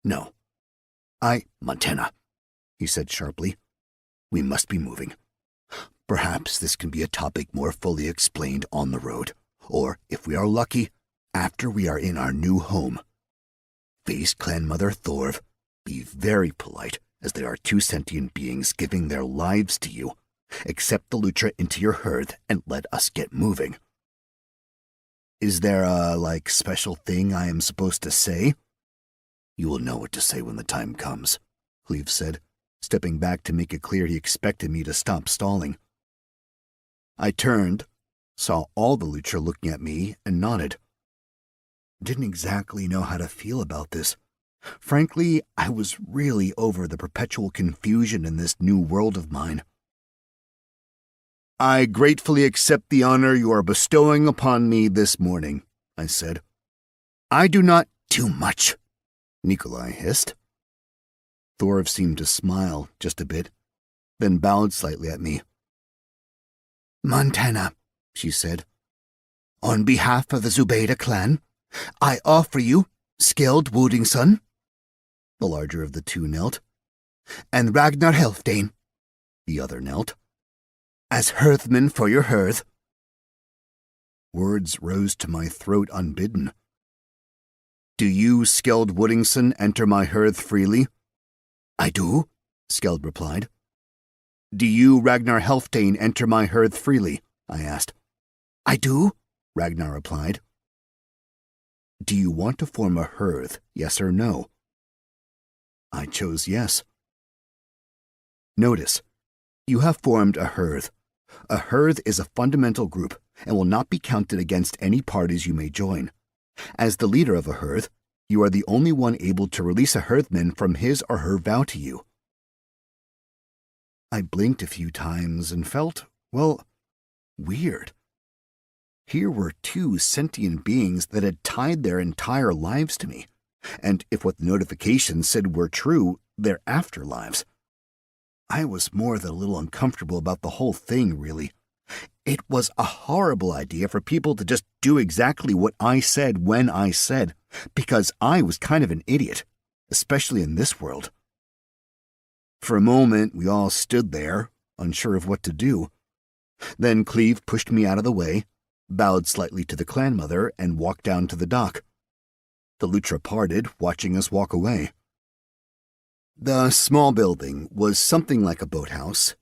No. Montana, he said sharply. We must be moving. Perhaps this can be a topic more fully explained on the road, or, if we are lucky, after we are in our new home. Face Clan Mother Thorv. Be very polite, as they are two sentient beings giving their lives to you. Accept the Lutra into your hearth and let us get moving. Is there a, special thing I am supposed to say? You will know what to say when the time comes, Cleve said, stepping back to make it clear he expected me to stop stalling. I turned, saw all the Lutra looking at me, and nodded. Didn't exactly know how to feel about this. Frankly, I was really over the perpetual confusion in this new world of mine. I gratefully accept the honor you are bestowing upon me this morning, I said. I do not— Too much, Nikolai hissed. Thorv seemed to smile just a bit, then bowed slightly at me. Montana, she said, on behalf of the Zubaydah clan, I offer you Skeld Woodingson, the larger of the two knelt, and Ragnar Helfdane, the other knelt, as hearthman for your hearth. Words rose to my throat unbidden. Do you, Skeld Woodingson, enter my hearth freely? I do, Skeld replied. Do you, Ragnar Helfdane, enter my hearth freely? I asked. I do, Ragnar replied. Do you want to form a hearth, yes or no? I chose yes. Notice, you have formed a hearth. A hearth is a fundamental group and will not be counted against any parties you may join. As the leader of a hearth, you are the only one able to release a hearthman from his or her vow to you. I blinked a few times and felt, weird. Here were two sentient beings that had tied their entire lives to me, and if what the notification said were true, their afterlives. I was more than a little uncomfortable about the whole thing, really. It was a horrible idea for people to just do exactly what I said when I said, because I was kind of an idiot, especially in this world. For a moment, we all stood there, unsure of what to do. Then Cleve pushed me out of the way, bowed slightly to the clan mother, and walked down to the dock. The Lutra parted, watching us walk away. The small building was something like a boathouse,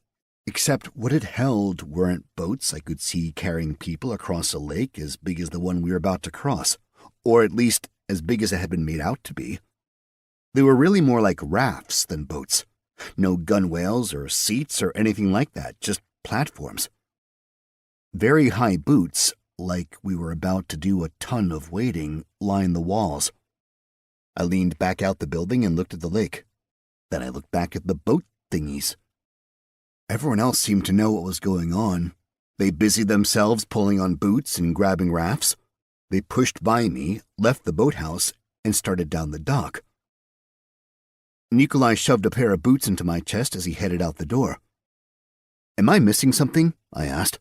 except what it held weren't boats I could see carrying people across a lake as big as the one we were about to cross, or at least as big as it had been made out to be. They were really more like rafts than boats. No gunwales or seats or anything like that, just platforms. Very high boots, like we were about to do a ton of wading, lined the walls. I leaned back out the building and looked at the lake. Then I looked back at the boat thingies. Everyone else seemed to know what was going on. They busied themselves pulling on boots and grabbing rafts. They pushed by me, left the boathouse, and started down the dock. Nikolai shoved a pair of boots into my chest as he headed out the door. Am I missing something? I asked.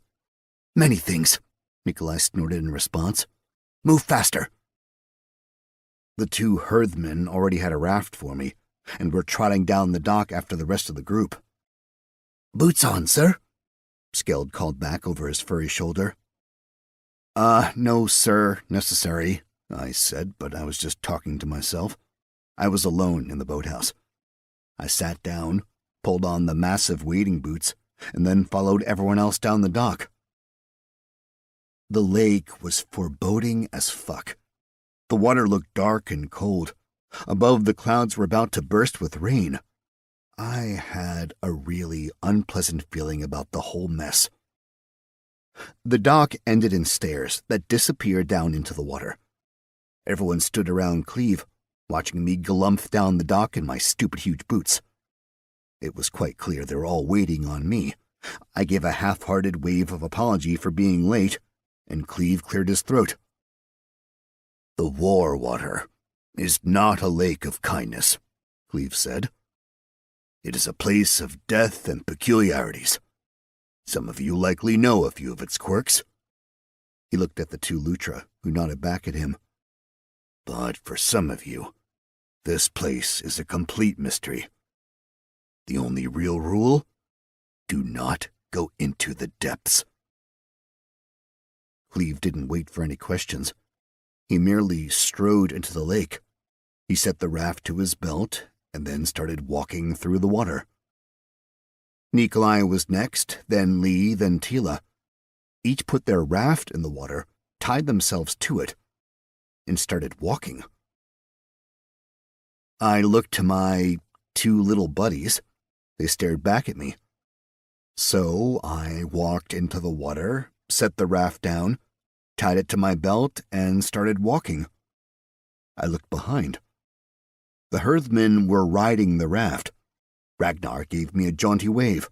Many things, Nikolai snorted in response. Move faster. The two hearthmen already had a raft for me, and were trotting down the dock after the rest of the group. Boots on, sir, Skeld called back over his furry shoulder. No, sir, necessary, I said, but I was just talking to myself. I was alone in the boathouse. I sat down, pulled on the massive wading boots, and then followed everyone else down the dock. The lake was foreboding as fuck. The water looked dark and cold. Above, the clouds were about to burst with rain. I had a really unpleasant feeling about the whole mess. The dock ended in stairs that disappeared down into the water. Everyone stood around Cleve, watching me galumph down the dock in my stupid huge boots. It was quite clear they were all waiting on me. I gave a half-hearted wave of apology for being late, and Cleve cleared his throat. The war water is not a lake of kindness, Cleve said. It is a place of death and peculiarities. Some of you likely know a few of its quirks. He looked at the two Lutra, who nodded back at him. But for some of you, this place is a complete mystery. The only real rule? Do not go into the depths. Cleve didn't wait for any questions. He merely strode into the lake. He set the raft to his belt and then started walking through the water. Nikolai was next, then Lee, then Tila. Each put their raft in the water, tied themselves to it, and started walking. I looked to my two little buddies. They stared back at me. So I walked into the water, set the raft down, tied it to my belt, and started walking. I looked behind. The herdsmen were riding the raft. Ragnar gave me a jaunty wave.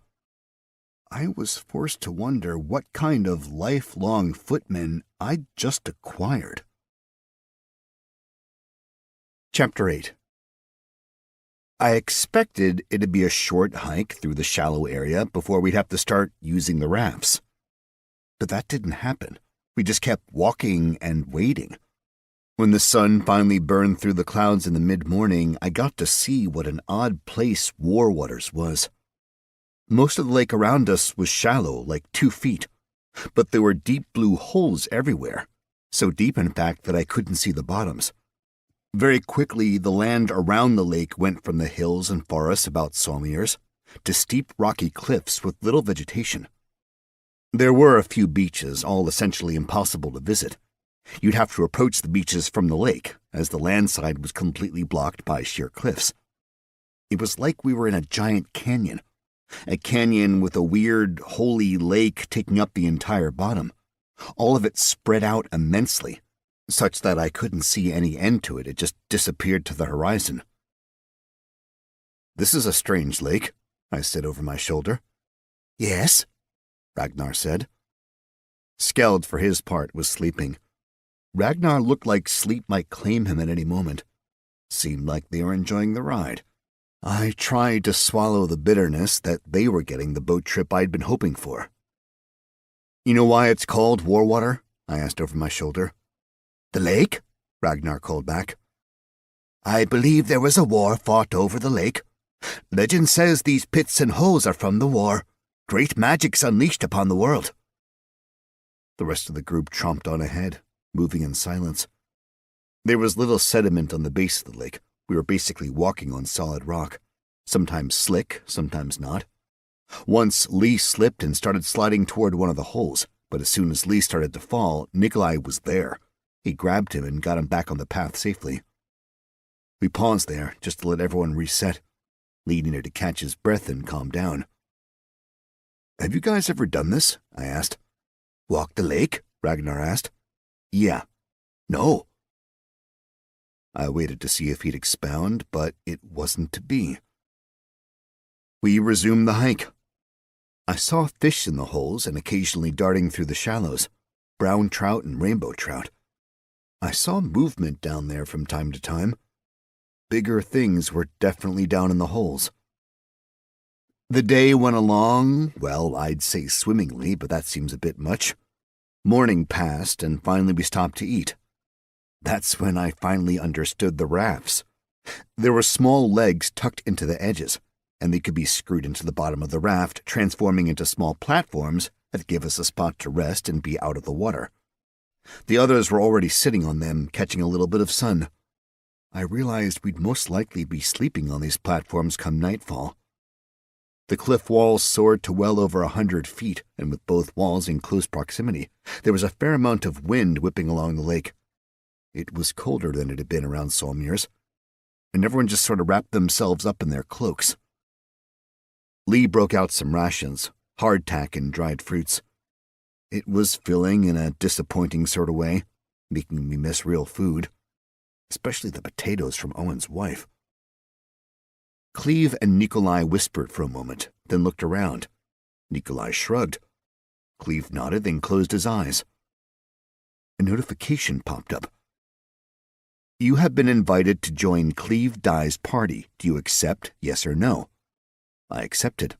I was forced to wonder what kind of lifelong footman I'd just acquired. Chapter 8. I expected it to be a short hike through the shallow area before we'd have to start using the rafts. But that didn't happen. We just kept walking and waiting. When the sun finally burned through the clouds in the mid-morning, I got to see what an odd place War Waters was. Most of the lake around us was shallow, like 2 feet, but there were deep blue holes everywhere, so deep in fact that I couldn't see the bottoms. Very quickly, the land around the lake went from the hills and forests about Solmiers to steep rocky cliffs with little vegetation. There were a few beaches, all essentially impossible to visit. You'd have to approach the beaches from the lake, as the landside was completely blocked by sheer cliffs. It was like we were in a giant canyon, a canyon with a weird, holy lake taking up the entire bottom, all of it spread out immensely, such that I couldn't see any end to it. It just disappeared to the horizon. "This is a strange lake," I said over my shoulder. "Yes," Ragnar said. Skeld, for his part, was sleeping. Ragnar looked like sleep might claim him at any moment. Seemed like they were enjoying the ride. I tried to swallow the bitterness that they were getting the boat trip I'd been hoping for. "You know why it's called Warwater?" I asked over my shoulder. "The lake?" Ragnar called back. "I believe there was a war fought over the lake. Legend says these pits and holes are from the war. Great magic's unleashed upon the world." The rest of the group tromped on ahead, moving in silence. There was little sediment on the base of the lake. We were basically walking on solid rock, sometimes slick, sometimes not. Once Lee slipped and started sliding toward one of the holes, but as soon as Lee started to fall, Nikolai was there. He grabbed him and got him back on the path safely. We paused there just to let everyone reset. Lee needed to catch his breath and calm down. "Have you guys ever done this?" I asked. "Walk the lake?" Ragnar asked. "Yeah." "No." I waited to see if he'd expound, but it wasn't to be. We resumed the hike. I saw fish in the holes and occasionally darting through the shallows, brown trout and rainbow trout. I saw movement down there from time to time. Bigger things were definitely down in the holes. The day went along, well, I'd say swimmingly, but that seems a bit much. Morning passed, and finally we stopped to eat. That's when I finally understood the rafts. There were small legs tucked into the edges, and they could be screwed into the bottom of the raft, transforming into small platforms that gave us a spot to rest and be out of the water. The others were already sitting on them, catching a little bit of sun. I realized we'd most likely be sleeping on these platforms come nightfall. The cliff walls soared to well over 100 feet, and with both walls in close proximity, there was a fair amount of wind whipping along the lake. It was colder than it had been around Solmiers, and everyone just sort of wrapped themselves up in their cloaks. Lee broke out some rations, hardtack and dried fruits. It was filling in a disappointing sort of way, making me miss real food, especially the potatoes from Owen's wife. Cleve and Nikolai whispered for a moment, then looked around. Nikolai shrugged. Cleve nodded, then closed his eyes. A notification popped up. You have been invited to join Cleve Dye's party. Do you accept, yes or no? I accepted.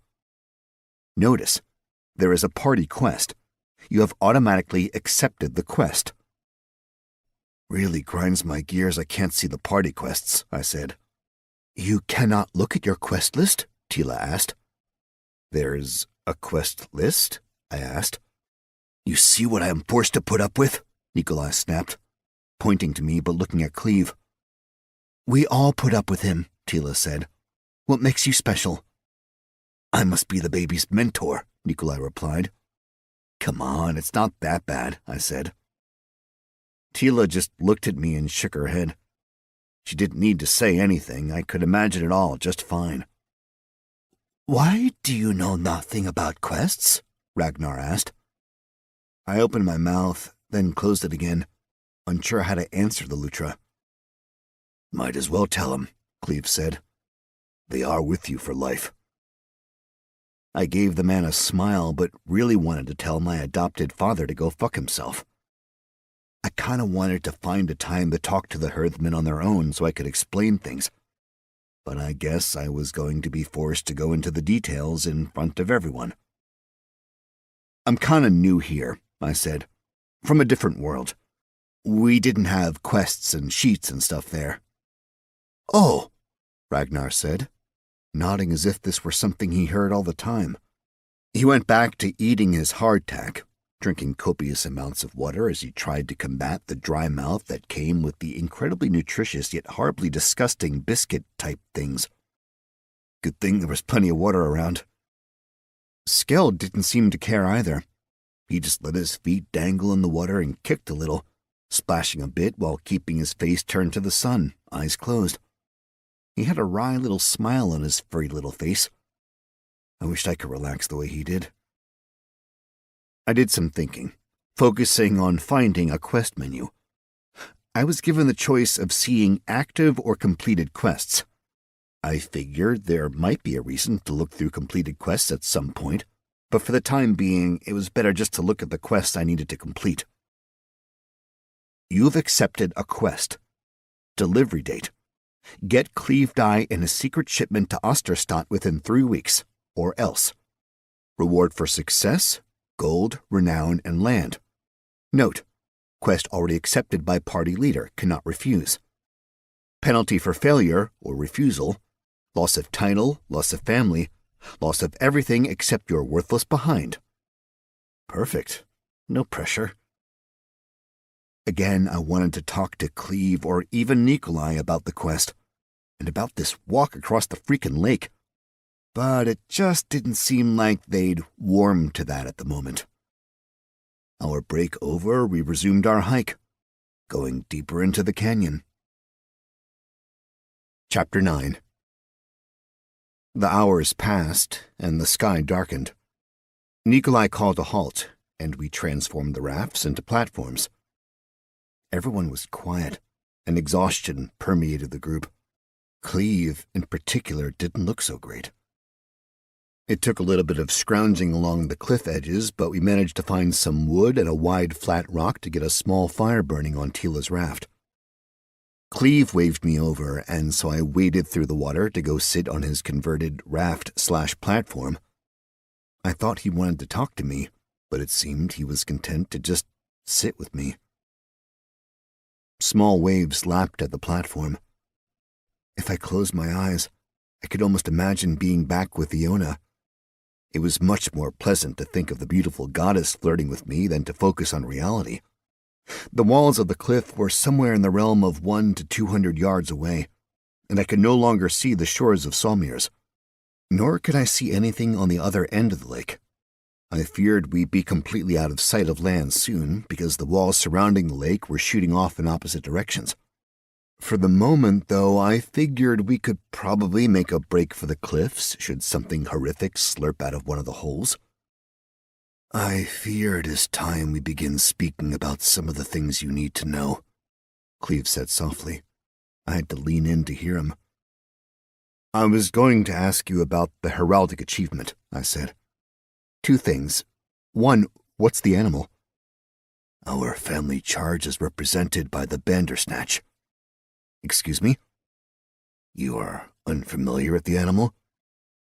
Notice, there is a party quest. You have automatically accepted the quest. Really grinds my gears I can't see the party quests, I said. You cannot look at your quest list? Tila asked. There's a quest list? I asked. You see what I am forced to put up with? Nikolai snapped, pointing to me but looking at Cleve. We all put up with him, Tila said. What makes you special? I must be the baby's mentor, Nikolai replied. Come on, it's not that bad, I said. Tila just looked at me and shook her head. She didn't need to say anything. I could imagine it all just fine. Why do you know nothing about quests? Ragnar asked. I opened my mouth, then closed it again, unsure how to answer the Lutra. Might as well tell him, Cleve said. They are with you for life. I gave the man a smile, but really wanted to tell my adopted father to go fuck himself. I kind of wanted to find a time to talk to the herdsmen on their own so I could explain things. But I guess I was going to be forced to go into the details in front of everyone. I'm kind of new here, I said. From a different world. We didn't have quests and sheets and stuff there. Oh, Ragnar said, nodding as if this were something he heard all the time. He went back to eating his hardtack, drinking copious amounts of water as he tried to combat the dry mouth that came with the incredibly nutritious yet horribly disgusting biscuit-type things. Good thing there was plenty of water around. Skeld didn't seem to care either. He just let his feet dangle in the water and kicked a little, splashing a bit while keeping his face turned to the sun, eyes closed. He had a wry little smile on his furry little face. I wished I could relax the way he did. I did some thinking, focusing on finding a quest menu. I was given the choice of seeing active or completed quests. I figured there might be a reason to look through completed quests at some point, but for the time being, it was better just to look at the quests I needed to complete. You've accepted a quest. Delivery date. Get Cleve Dye in a secret shipment to Osterstadt within 3 weeks, or else. Reward for success, gold, renown, and land. Note, quest already accepted by party leader, cannot refuse. Penalty for failure or refusal, loss of title, loss of family, loss of everything except your worthless behind. Perfect. No pressure. Again, I wanted to talk to Cleve or even Nikolai about the quest, and about this walk across the freaking lake. But it just didn't seem like they'd warm to that at the moment. Our break over, we resumed our hike, going deeper into the canyon. Chapter 9. The hours passed, and the sky darkened. Nikolai called a halt, and we transformed the rafts into platforms. Everyone was quiet, and exhaustion permeated the group. Cleve, in particular, didn't look so great. It took a little bit of scrounging along the cliff edges, but we managed to find some wood and a wide, flat rock to get a small fire burning on Tila's raft. Cleve waved me over, and so I waded through the water to go sit on his converted raft/platform. I thought he wanted to talk to me, but it seemed he was content to just sit with me. Small waves lapped at the platform. If I closed my eyes, I could almost imagine being back with Iona. It was much more pleasant to think of the beautiful goddess flirting with me than to focus on reality. The walls of the cliff were somewhere in the realm of 100 to 200 yards away, and I could no longer see the shores of Salmirs. Nor could I see anything on the other end of the lake. I feared we'd be completely out of sight of land soon, because the walls surrounding the lake were shooting off in opposite directions. For the moment, though, I figured we could probably make a break for the cliffs should something horrific slurp out of one of the holes. I fear it is time we begin speaking about some of the things you need to know, Cleve said softly. I had to lean in to hear him. I was going to ask you about the heraldic achievement, I said. 2 things. 1, what's the animal? Our family charge is represented by the Bandersnatch. Excuse me? You are unfamiliar with the animal?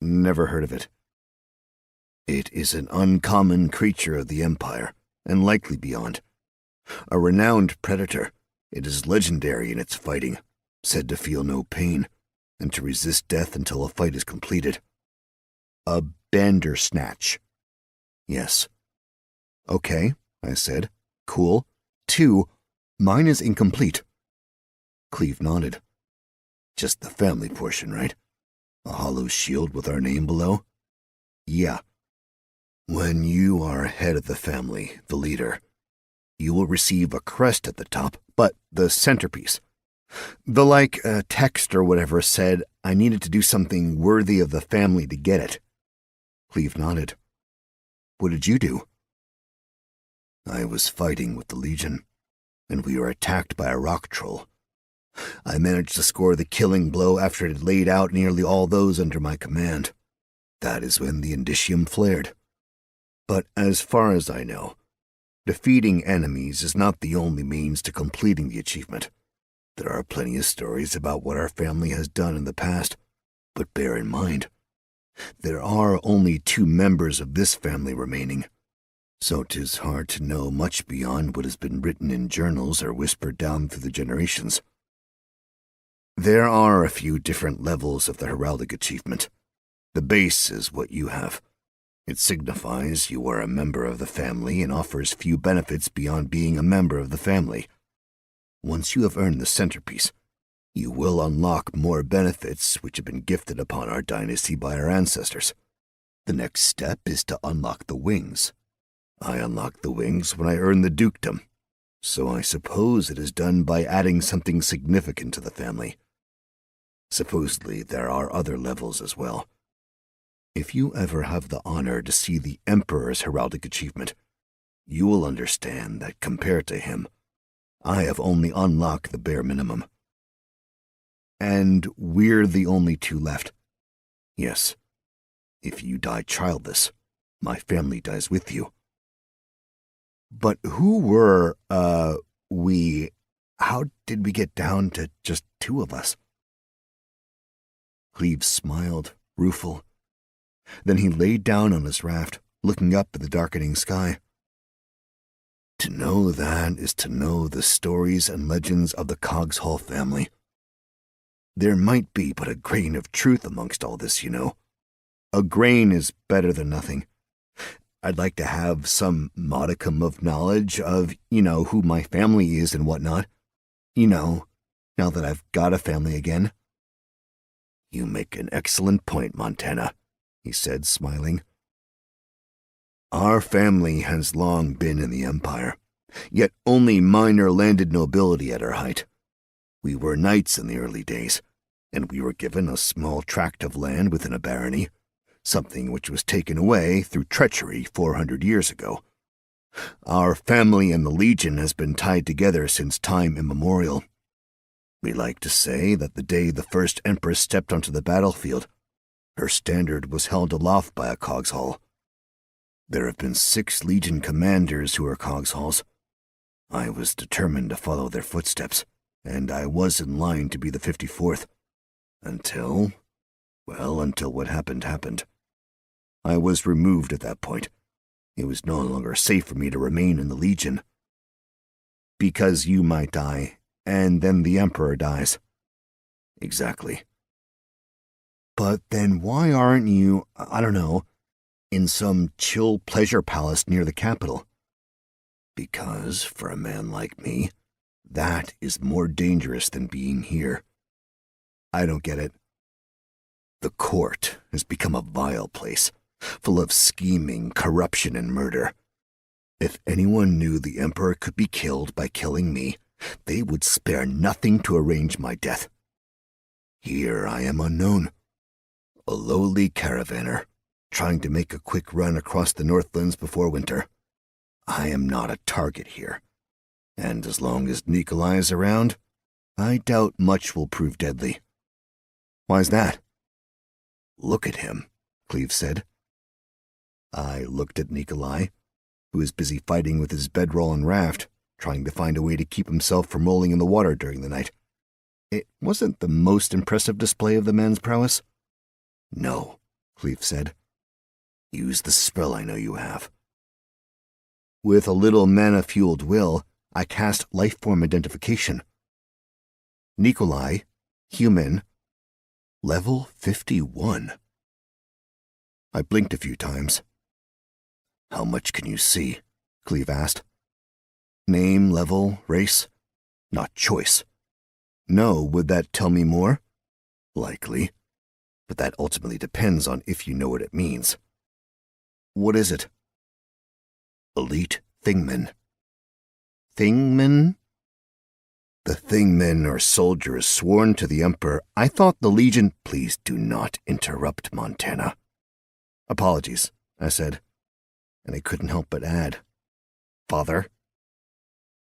Never heard of it. It is an uncommon creature of the Empire, and likely beyond. A renowned predator, it is legendary in its fighting, said to feel no pain, and to resist death until a fight is completed. A Bandersnatch. Yes. Okay, I said. Cool. 2, mine is incomplete. Cleve nodded. Just the family portion, right? A hollow shield with our name below? Yeah. When you are head of the family, the leader, you will receive a crest at the top, but the centerpiece. The text or whatever said I needed to do something worthy of the family to get it. Cleve nodded. What did you do? I was fighting with the Legion, and we were attacked by a rock troll. I managed to score the killing blow after it had laid out nearly all those under my command. That is when the indicium flared. But as far as I know, defeating enemies is not the only means to completing the achievement. There are plenty of stories about what our family has done in the past, but bear in mind, there are only 2 members of this family remaining, so 'tis hard to know much beyond what has been written in journals or whispered down through the generations. There are a few different levels of the heraldic achievement. The base is what you have. It signifies you are a member of the family and offers few benefits beyond being a member of the family. Once you have earned the centerpiece, you will unlock more benefits which have been gifted upon our dynasty by our ancestors. The next step is to unlock the wings. I unlocked the wings when I earned the dukedom, so I suppose it is done by adding something significant to the family. Supposedly there are other levels as well. If you ever have the honor to see the Emperor's heraldic achievement, you will understand that compared to him, I have only unlocked the bare minimum. And we're the only 2 left. Yes. If you die childless, my family dies with you. But who were, we? How did we get down to just 2 of us? Cleve smiled, rueful. Then he laid down on his raft, looking up at the darkening sky. To know that is to know the stories and legends of the Cogshall family. There might be but a grain of truth amongst all this, you know. A grain is better than nothing. I'd like to have some modicum of knowledge of, who my family is and whatnot. Now that I've got a family again. You make an excellent point, Montana, he said, smiling. Our family has long been in the Empire, yet only minor landed nobility at our height. We were knights in the early days, and we were given a small tract of land within a barony, something which was taken away through treachery 400 years ago. Our family and the Legion has been tied together since time immemorial. We like to say that the day the first Empress stepped onto the battlefield, her standard was held aloft by a Cogshall. There have been 6 Legion commanders who are Cogshalls. I was determined to follow their footsteps, and I was in line to be the 54th. Until what happened. I was removed at that point. It was no longer safe for me to remain in the Legion. Because you might die, and then the Emperor dies. Exactly. But then why aren't you, in some chill pleasure palace near the capital? Because, for a man like me, that is more dangerous than being here. I don't get it. The court has become a vile place, full of scheming, corruption, and murder. If anyone knew the Emperor could be killed by killing me, they would spare nothing to arrange my death. Here I am unknown, a lowly caravaner, trying to make a quick run across the Northlands before winter. I am not a target here, and as long as Nikolai is around, I doubt much will prove deadly. Why's that? Look at him, Cleve said. I looked at Nikolai, who was busy fighting with his bedroll and raft, trying to find a way to keep himself from rolling in the water during the night. It wasn't the most impressive display of the man's prowess. No, Cleve said. Use the spell I know you have. With a little mana-fueled will, I cast Lifeform Identification. Nikolai, human, level 51. I blinked a few times. How much can you see? Cleve asked. Name, level, race? Not choice. No, would that tell me more? Likely. But that ultimately depends on if you know what it means. What is it? Elite Thingmen. Thingmen? The Thingmen are soldiers sworn to the Emperor. I thought the Legion— Please do not interrupt, Montana. Apologies, I said, and I couldn't help but add, Father.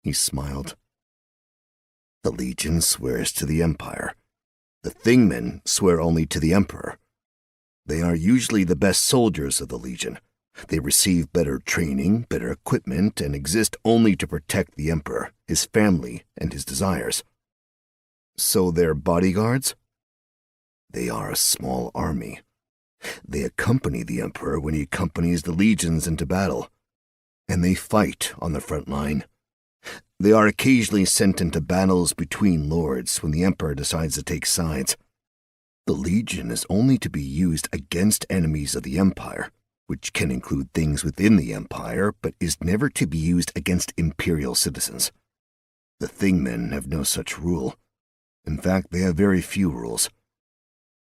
He smiled. The Legion swears to the Empire. The Thingmen swear only to the Emperor. They are usually the best soldiers of the Legion. They receive better training, better equipment, and exist only to protect the Emperor, his family, and his desires. So they're bodyguards? They are a small army. They accompany the Emperor when he accompanies the legions into battle, and they fight on the front line. They are occasionally sent into battles between lords when the Emperor decides to take sides. The Legion is only to be used against enemies of the Empire, which can include things within the Empire, but is never to be used against Imperial citizens. The Thingmen have no such rule. In fact, they have very few rules.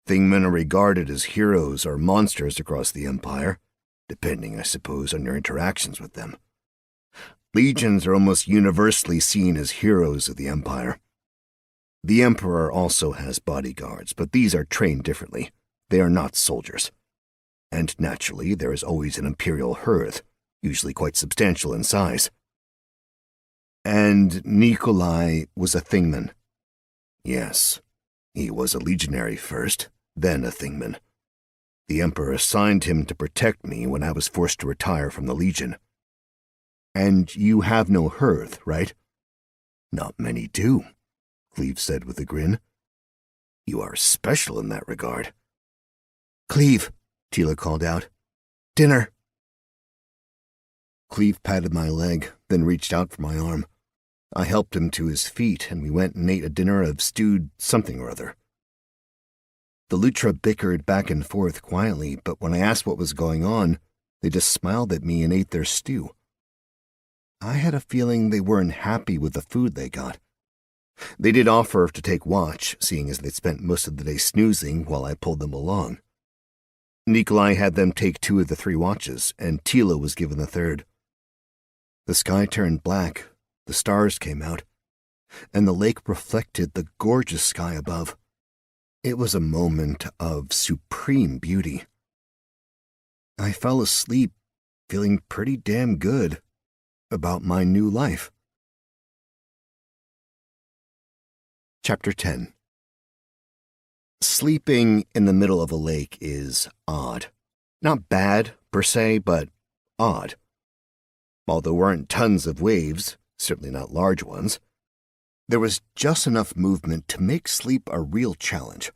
Thingmen are regarded as heroes or monsters across the Empire, depending, I suppose, on your interactions with them. Legions are almost universally seen as heroes of the Empire. The Emperor also has bodyguards, but these are trained differently. They are not soldiers. And naturally, there is always an Imperial herd, usually quite substantial in size. And Nikolai was a Thingman? Yes. He was a legionary first, then a Thingman. The Emperor assigned him to protect me when I was forced to retire from the Legion. And you have no hearth, right? Not many do, Cleve said with a grin. You are special in that regard. Cleve, Tila called out. Dinner. Cleve patted my leg, then reached out for my arm. I helped him to his feet, and we went and ate a dinner of stewed something or other. The Lutra bickered back and forth quietly, but when I asked what was going on, they just smiled at me and ate their stew. I had a feeling they weren't happy with the food they got. They did offer to take watch, seeing as they'd spent most of the day snoozing while I pulled them along. Nikolai had them take 2 of the 3 watches, and Tila was given the 3rd. The sky turned black, the stars came out, and the lake reflected the gorgeous sky above. It was a moment of supreme beauty. I fell asleep feeling pretty damn good about my new life. Chapter 10. Sleeping in the middle of a lake is odd. Not bad, per se, but odd. While there weren't tons of waves, certainly not large ones, there was just enough movement to make sleep a real challenge.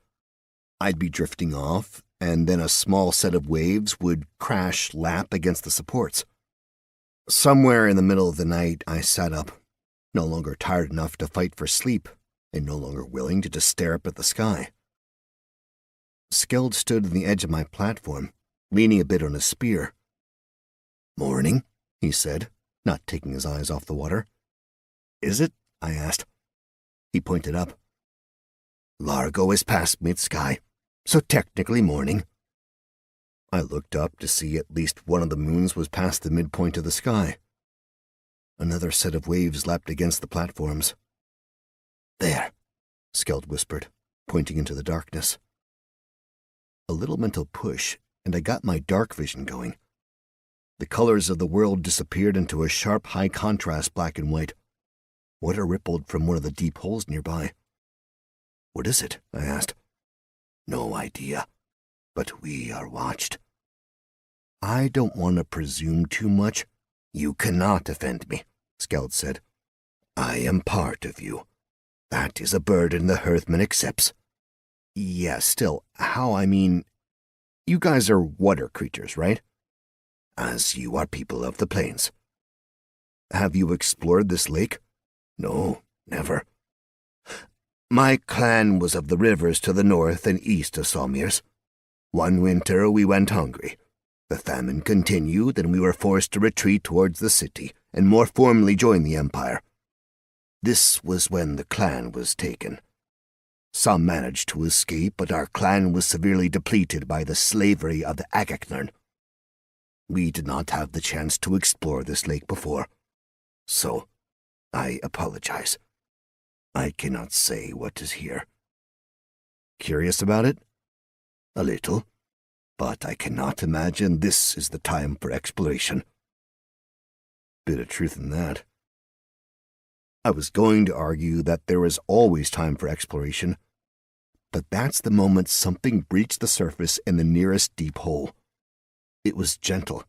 I'd be drifting off, and then a small set of waves would crash lap against the supports. Somewhere in the middle of the night, I sat up, no longer tired enough to fight for sleep, and no longer willing to just stare up at the sky. Skeld stood on the edge of my platform, leaning a bit on his spear. "Morning," he said, not taking his eyes off the water. "Is it?" I asked. He pointed up. "Largo is past mid-sky, so technically morning." I looked up to see at least one of the moons was past the midpoint of the sky. Another set of waves lapped against the platforms. "There," Skeld whispered, pointing into the darkness. A little mental push, and I got my dark vision going. The colors of the world disappeared into a sharp, high-contrast black and white. Water rippled from one of the deep holes nearby. "What is it?" I asked. "No idea, but we are watched." "I don't want to presume too much." "You cannot offend me," Skeld said. "I am part of you. That is a burden the Earthman accepts. Yeah, still, you guys are water creatures, right? As you are people of the plains. Have you explored this lake? No, never. My clan was of the rivers to the north and east of Salmirs. One winter we went hungry. The famine continued, and we were forced to retreat towards the city and more formally join the Empire. This was when the clan was taken. Some managed to escape, but our clan was severely depleted by the slavery of the Agaknern. We did not have the chance to explore this lake before, so I apologize. I cannot say what is here. Curious about it? A little, but I cannot imagine this is the time for exploration. Bit of truth in that. I was going to argue that there is always time for exploration, but that's the moment something breached the surface in the nearest deep hole. It was gentle,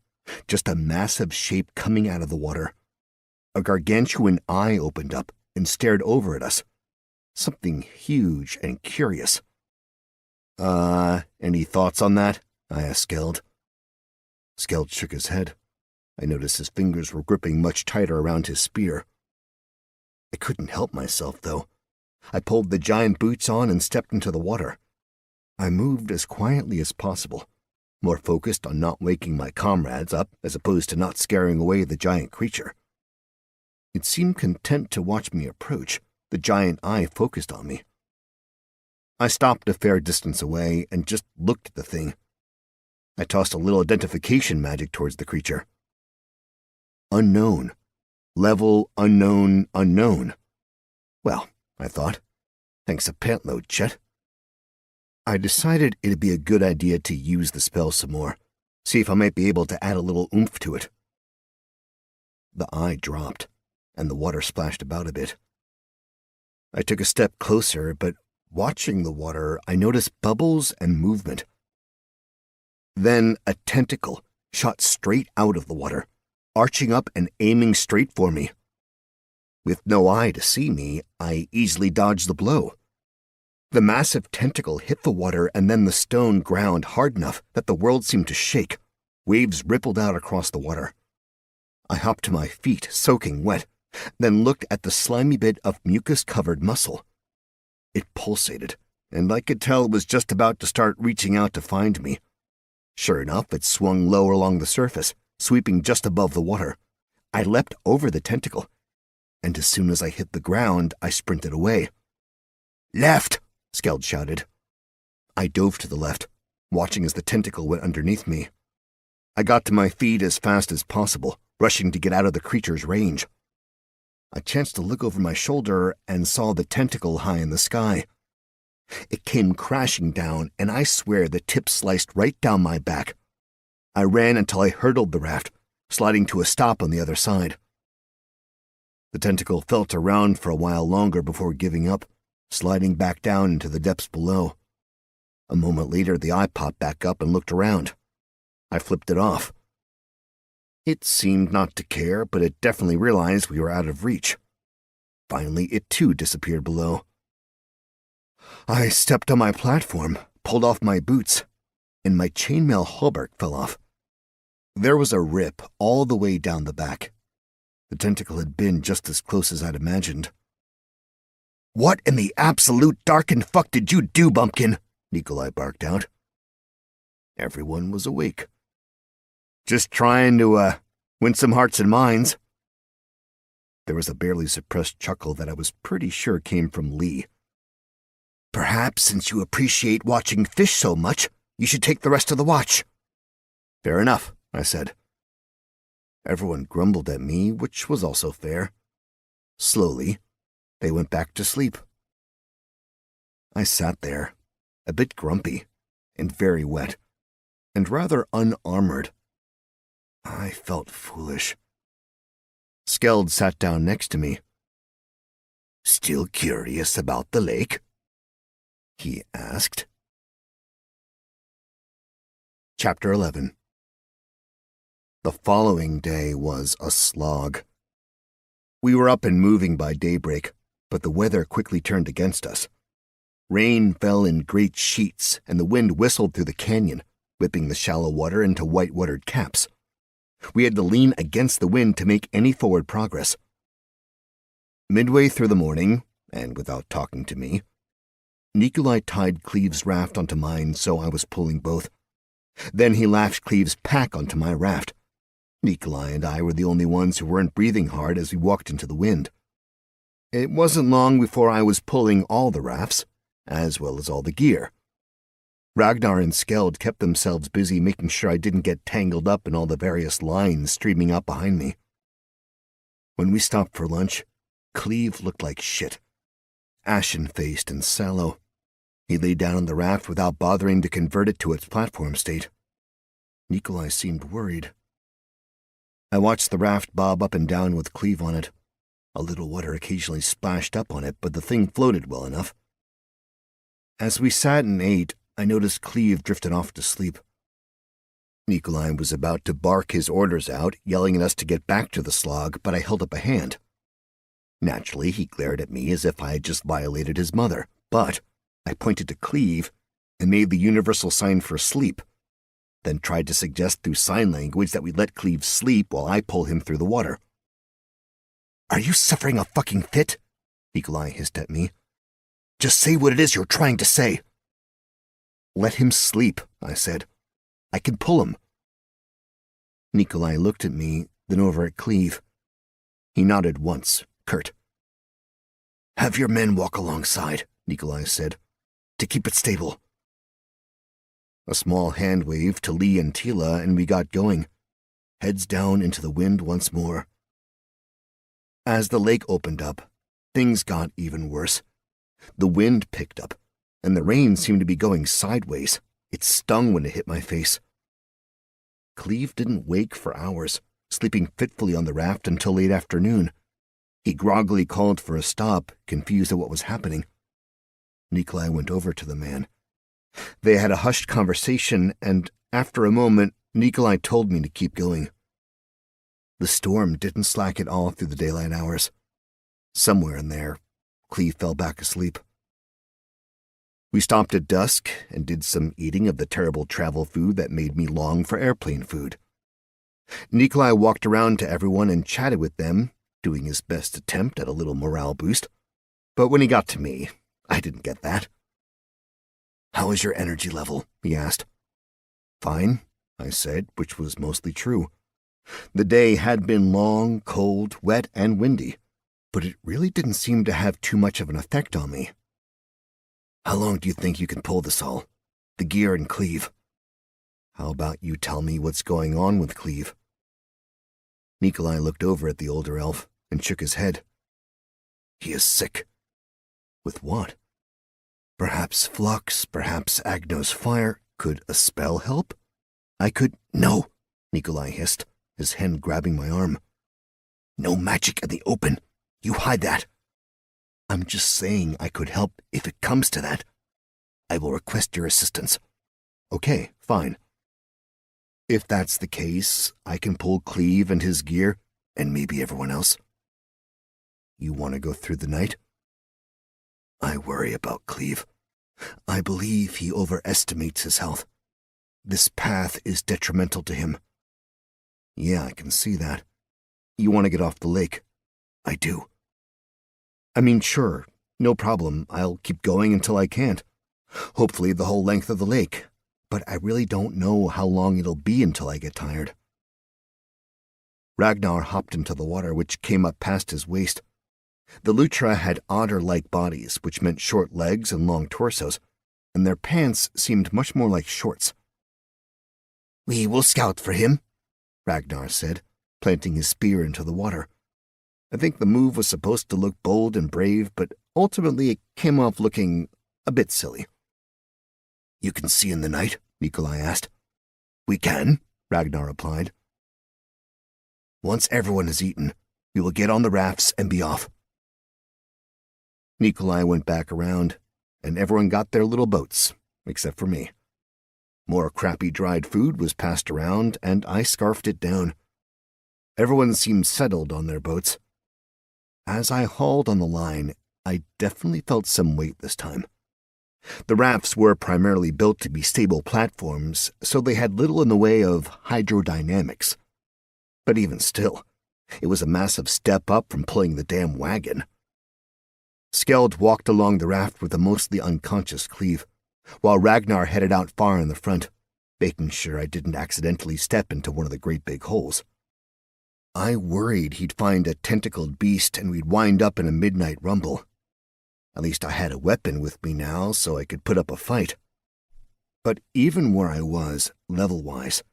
just a massive shape coming out of the water. A gargantuan eye opened up and stared over at us. Something huge and curious. Any thoughts on that? I asked Skeld. Skeld shook his head. I noticed his fingers were gripping much tighter around his spear. I couldn't help myself, though. I pulled the giant boots on and stepped into the water. I moved as quietly as possible, more focused on not waking my comrades up as opposed to not scaring away the giant creature. It seemed content to watch me approach, the giant eye focused on me. I stopped a fair distance away and just looked at the thing. I tossed a little identification magic towards the creature. Unknown. Level unknown unknown. Well, I thought, thanks a pantload, Chet. I decided it'd be a good idea to use the spell some more, see if I might be able to add a little oomph to it. The eye dropped, and the water splashed about a bit. I took a step closer, but watching the water, I noticed bubbles and movement. Then a tentacle shot straight out of the water, arching up and aiming straight for me. With no eye to see me, I easily dodged the blow. The massive tentacle hit the water and then the stone ground hard enough that the world seemed to shake. Waves rippled out across the water. I hopped to my feet, soaking wet, then looked at the slimy bit of mucus-covered muscle. It pulsated, and I could tell it was just about to start reaching out to find me. Sure enough, it swung lower along the surface, sweeping just above the water. I leapt over the tentacle, and as soon as I hit the ground, I sprinted away. "Left!" Skeld shouted. I dove to the left, watching as the tentacle went underneath me. I got to my feet as fast as possible, rushing to get out of the creature's range. I chanced to look over my shoulder and saw the tentacle high in the sky. It came crashing down, and I swear the tip sliced right down my back. I ran until I hurdled the raft, sliding to a stop on the other side. The tentacle felt around for a while longer before giving up, sliding back down into the depths below. A moment later, the eye popped back up and looked around. I flipped it off. It seemed not to care, but it definitely realized we were out of reach. Finally, it too disappeared below. I stepped on my platform, pulled off my boots, and my chainmail hauberk fell off. There was a rip all the way down the back. The tentacle had been just as close as I'd imagined. "What in the absolute darkened fuck did you do, Bumpkin?" Nikolai barked out. Everyone was awake. "Just trying to, win some hearts and minds." There was a barely suppressed chuckle that I was pretty sure came from Lee. "Perhaps since you appreciate watching fish so much, you should take the rest of the watch." "Fair enough," I said. Everyone grumbled at me, which was also fair. Slowly, they went back to sleep. I sat there, a bit grumpy, and very wet, and rather unarmored. I felt foolish. Skeld sat down next to me. "Still curious about the lake?" he asked. Chapter 11. The following day was a slog. We were up and moving by daybreak, but the weather quickly turned against us. Rain fell in great sheets, and the wind whistled through the canyon, whipping the shallow water into white-watered caps. We had to lean against the wind to make any forward progress. Midway through the morning, and without talking to me, Nikolai tied Cleve's raft onto mine, so I was pulling both. Then he lashed Cleve's pack onto my raft. Nikolai and I were the only ones who weren't breathing hard as we walked into the wind. It wasn't long before I was pulling all the rafts, as well as all the gear. Ragnar and Skeld kept themselves busy making sure I didn't get tangled up in all the various lines streaming up behind me. When we stopped for lunch, Cleve looked like shit, ashen-faced and sallow. He lay down on the raft without bothering to convert it to its platform state. Nikolai seemed worried. I watched the raft bob up and down with Cleve on it. A little water occasionally splashed up on it, but the thing floated well enough. As we sat and ate, I noticed Cleve drifted off to sleep. Nikolai was about to bark his orders out, yelling at us to get back to the slog, but I held up a hand. Naturally, he glared at me as if I had just violated his mother, but I pointed to Cleve and made the universal sign for sleep, then tried to suggest through sign language that we let Cleve sleep while I pull him through the water. "Are you suffering a fucking fit?" Nikolai hissed at me. "Just say what it is you're trying to say." "Let him sleep," I said. "I can pull him." Nikolai looked at me, then over at Cleve. He nodded once, curt. "Have your men walk alongside," Nikolai said, "to keep it stable." A small hand wave to Lee and Tila, and we got going, heads down into the wind once more. As the lake opened up, things got even worse. The wind picked up, and the rain seemed to be going sideways. It stung when it hit my face. Cleve didn't wake for hours, sleeping fitfully on the raft until late afternoon. He groggily called for a stop, confused at what was happening. Nikolai went over to the man. They had a hushed conversation, and after a moment, Nikolai told me to keep going. The storm didn't slack at all through the daylight hours. Somewhere in there, Cleve fell back asleep. We stopped at dusk and did some eating of the terrible travel food that made me long for airplane food. Nikolai walked around to everyone and chatted with them, doing his best attempt at a little morale boost. But when he got to me, I didn't get that. "How is your energy level?" he asked. "Fine," I said, which was mostly true. The day had been long, cold, wet, and windy, but it really didn't seem to have too much of an effect on me. "How long do you think you can pull this all? The gear and Cleve?" "How about you tell me what's going on with Cleve?" Nikolai looked over at the older elf and shook his head. "He is sick." "With what?" "Perhaps flux, perhaps Agno's fire. Could a spell help?" "I could—" "No," Nikolai hissed, his hand grabbing my arm. "No magic in the open. You hide that." "I'm just saying I could help if it comes to that. I will request your assistance." "Okay, fine. If that's the case, I can pull Cleve and his gear, and maybe everyone else." "You want to go through the night?" "I worry about Cleve. I believe he overestimates his health. This path is detrimental to him." "Yeah, I can see that. You want to get off the lake?" "I do." "I mean, sure, no problem. I'll keep going until I can't. Hopefully the whole length of the lake. But I really don't know how long it'll be until I get tired." Ragnar hopped into the water, which came up past his waist. The Lutra had otter-like bodies, which meant short legs and long torsos, and their pants seemed much more like shorts. "We will scout for him," Ragnar said, planting his spear into the water. I think the move was supposed to look bold and brave, but ultimately it came off looking a bit silly. "You can see in the night?" Nikolai asked. "We can," Ragnar replied. "Once everyone has eaten, we will get on the rafts and be off." Nikolai went back around, and everyone got their little boats, except for me. More crappy dried food was passed around, and I scarfed it down. Everyone seemed settled on their boats. As I hauled on the line, I definitely felt some weight this time. The rafts were primarily built to be stable platforms, so they had little in the way of hydrodynamics. But even still, it was a massive step up from pulling the damn wagon. Skeld walked along the raft with a mostly unconscious Cleve, while Ragnar headed out far in the front, making sure I didn't accidentally step into one of the great big holes. I worried he'd find a tentacled beast and we'd wind up in a midnight rumble. At least I had a weapon with me now, so I could put up a fight. But even where I was, level-wise,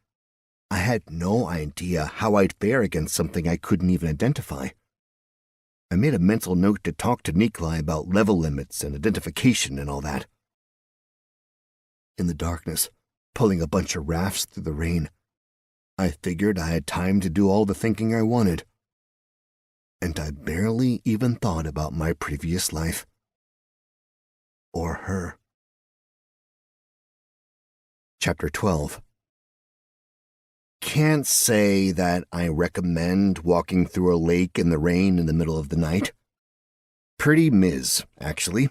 I had no idea how I'd fare against something I couldn't even identify. I made a mental note to talk to Nikolai about level limits and identification and all that. In the darkness, pulling a bunch of rafts through the rain, I figured I had time to do all the thinking I wanted. And I barely even thought about my previous life. Or her. Chapter 12. Can't say that I recommend walking through a lake in the rain in the middle of the night. Pretty miz, actually.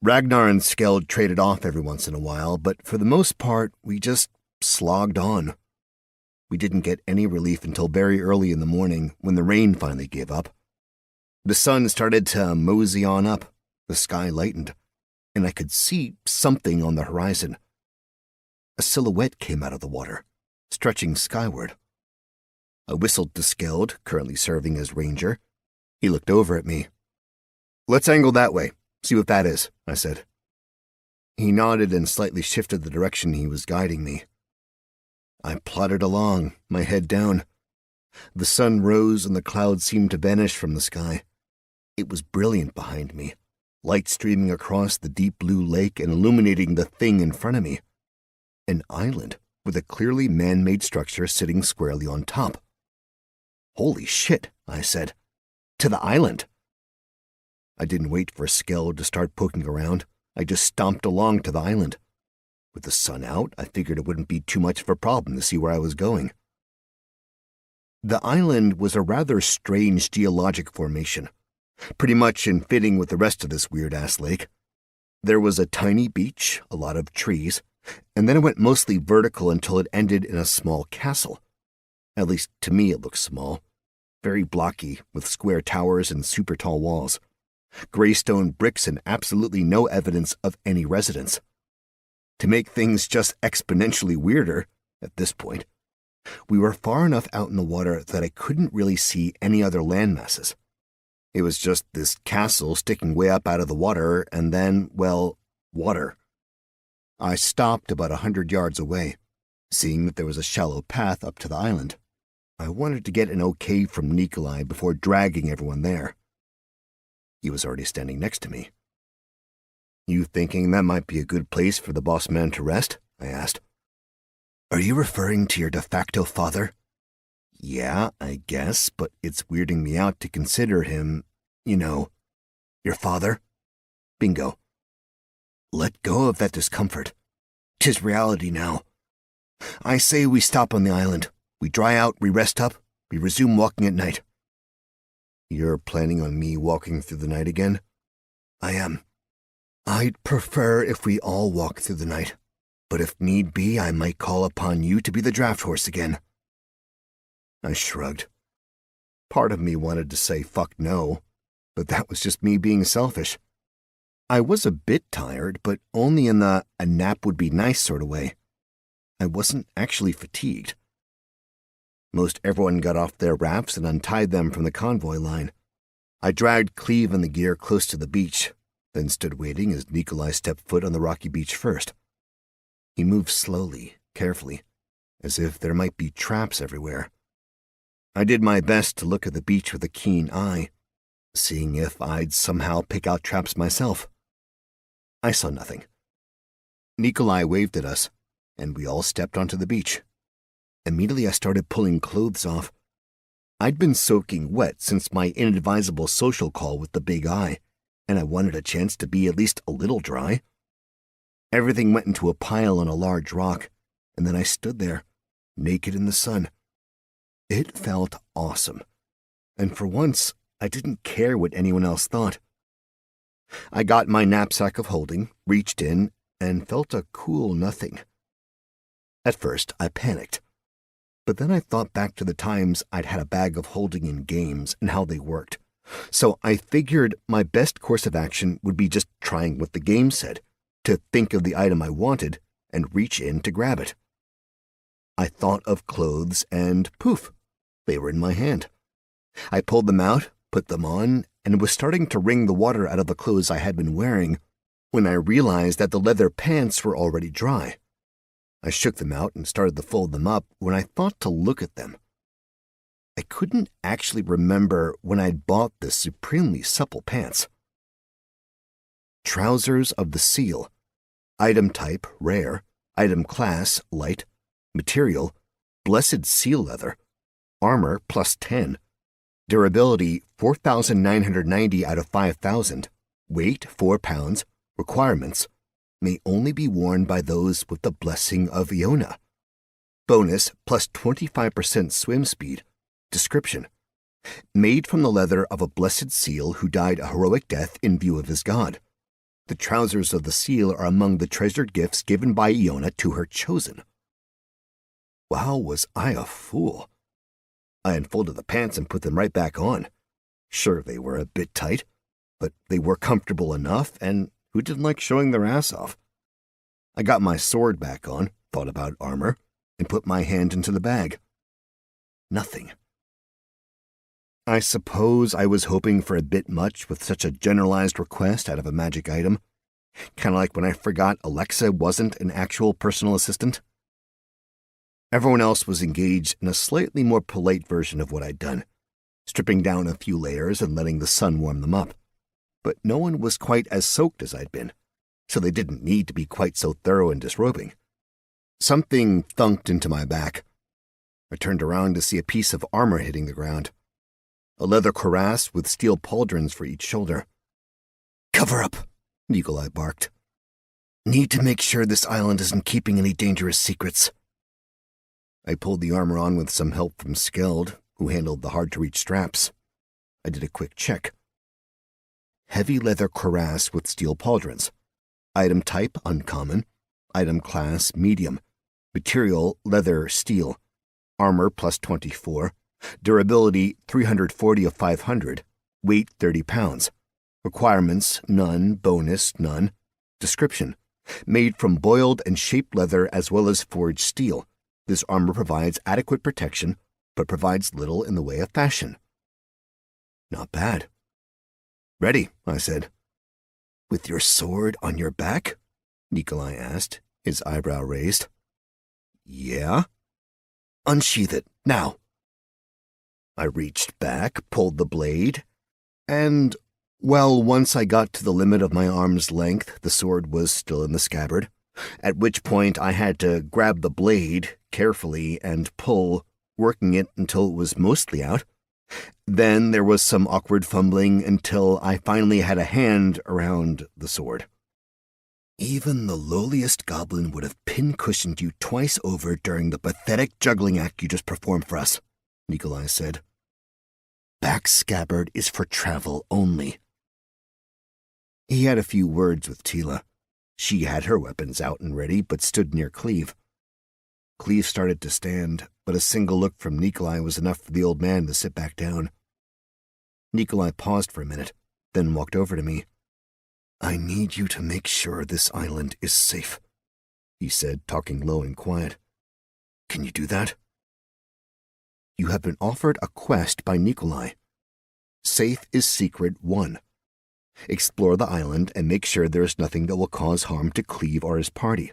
Ragnar and Skeld traded off every once in a while, but for the most part, we just slogged on. We didn't get any relief until very early in the morning, when the rain finally gave up. The sun started to mosey on up, the sky lightened, and I could see something on the horizon. A silhouette came out of the water, stretching skyward. I whistled to Skeld, currently serving as ranger. He looked over at me. "Let's angle that way, see what that is," I said. He nodded and slightly shifted the direction he was guiding me. I plodded along, my head down. The sun rose and the clouds seemed to vanish from the sky. It was brilliant behind me, light streaming across the deep blue lake and illuminating the thing in front of me. An island with a clearly man-made structure sitting squarely on top. "Holy shit," I said. "To the island." I didn't wait for Skeld to start poking around. I just stomped along to the island. With the sun out, I figured it wouldn't be too much of a problem to see where I was going. The island was a rather strange geologic formation, pretty much in fitting with the rest of this weird-ass lake. There was a tiny beach, a lot of trees, and then it went mostly vertical until it ended in a small castle. At least to me it looked small, very blocky, with square towers and super tall walls, gray stone bricks and absolutely no evidence of any residence. To make things just exponentially weirder, at this point, we were far enough out in the water that I couldn't really see any other landmasses. It was just this castle sticking way up out of the water, and then, well, water. I stopped about 100 yards away, seeing that there was a shallow path up to the island. I wanted to get an okay from Nikolai before dragging everyone there. He was already standing next to me. "You thinking that might be a good place for the boss man to rest?" I asked. "Are you referring to your de facto father?" "Yeah, I guess, but it's weirding me out to consider him, your father." "Bingo. Let go of that discomfort. 'Tis reality now. I say we stop on the island. We dry out, we rest up, we resume walking at night." "You're planning on me walking through the night again?" "I am. I'd prefer if we all walk through the night, but if need be, I might call upon you to be the draft horse again." I shrugged. Part of me wanted to say fuck no, but that was just me being selfish. I was a bit tired, but only in the "a nap would be nice" sort of way. I wasn't actually fatigued. Most everyone got off their rafts and untied them from the convoy line. I dragged Cleve and the gear close to the beach, then stood waiting as Nikolai stepped foot on the rocky beach first. He moved slowly, carefully, as if there might be traps everywhere. I did my best to look at the beach with a keen eye, seeing if I'd somehow pick out traps myself. I saw nothing. Nikolai waved at us, and we all stepped onto the beach. Immediately I started pulling clothes off. I'd been soaking wet since my inadvisable social call with the big eye, and I wanted a chance to be at least a little dry. Everything went into a pile on a large rock, and then I stood there, naked in the sun. It felt awesome, and for once I didn't care what anyone else thought. I got my knapsack of holding, reached in, and felt a cool nothing. At first, I panicked. But then I thought back to the times I'd had a bag of holding in games and how they worked. So I figured my best course of action would be just trying what the game said, to think of the item I wanted and reach in to grab it. I thought of clothes and poof, they were in my hand. I pulled them out, put them on, and was starting to wring the water out of the clothes I had been wearing when I realized that the leather pants were already dry. I shook them out and started to fold them up when I thought to look at them. I couldn't actually remember when I'd bought the supremely supple pants. Trousers of the Seal. Item type, rare. Item class, light. Material, blessed seal leather. Armor, +10. Durability, 4,990 out of 5,000. Weight, 4 pounds. Requirements, may only be worn by those with the blessing of Iona. Bonus, plus 25% swim speed. Description, made from the leather of a blessed seal who died a heroic death in view of his god. The trousers of the seal are among the treasured gifts given by Iona to her chosen. Wow, was I a fool. I unfolded the pants and put them right back on. Sure, they were a bit tight, but they were comfortable enough, and who didn't like showing their ass off? I got my sword back on, thought about armor, and put my hand into the bag. Nothing. I suppose I was hoping for a bit much with such a generalized request out of a magic item. Kind of like when I forgot Alexa wasn't an actual personal assistant. Everyone else was engaged in a slightly more polite version of what I'd done, stripping down a few layers and letting the sun warm them up. But no one was quite as soaked as I'd been, so they didn't need to be quite so thorough in disrobing. Something thunked into my back. I turned around to see a piece of armor hitting the ground. A leather cuirass with steel pauldrons for each shoulder. "Cover up," Eagle-Eye barked. "Need to make sure this island isn't keeping any dangerous secrets." I pulled the armor on with some help from Skeld, who handled the hard-to-reach straps. I did a quick check. Heavy leather cuirass with steel pauldrons. Item type, uncommon. Item class, medium. Material, leather, steel. Armor, +24. Durability, 340 of 500. Weight, 30 pounds. Requirements, none. Bonus, none. Description, made from boiled and shaped leather as well as forged steel. This armor provides adequate protection, but provides little in the way of fashion. Not bad. "Ready," I said. "With your sword on your back?" Nikolai asked, his eyebrow raised. "Yeah." "Unsheath it, now." I reached back, pulled the blade, and, well, once I got to the limit of my arm's length, the sword was still in the scabbard, at which point I had to grab the blade carefully and pull, working it until it was mostly out. Then there was some awkward fumbling until I finally had a hand around the sword. "Even the lowliest goblin would have pin-cushioned you twice over during the pathetic juggling act you just performed for us," Nikolai said. "Back scabbard is for travel only." He had a few words with Tila. She had her weapons out and ready, but stood near Cleve. Cleve started to stand, but a single look from Nikolai was enough for the old man to sit back down. Nikolai paused for a minute, then walked over to me. "I need you to make sure this island is safe," he said, talking low and quiet. "Can you do that?" "You have been offered a quest by Nikolai. Safe is Secret 1. Explore the island and make sure there is nothing that will cause harm to Cleve or his party.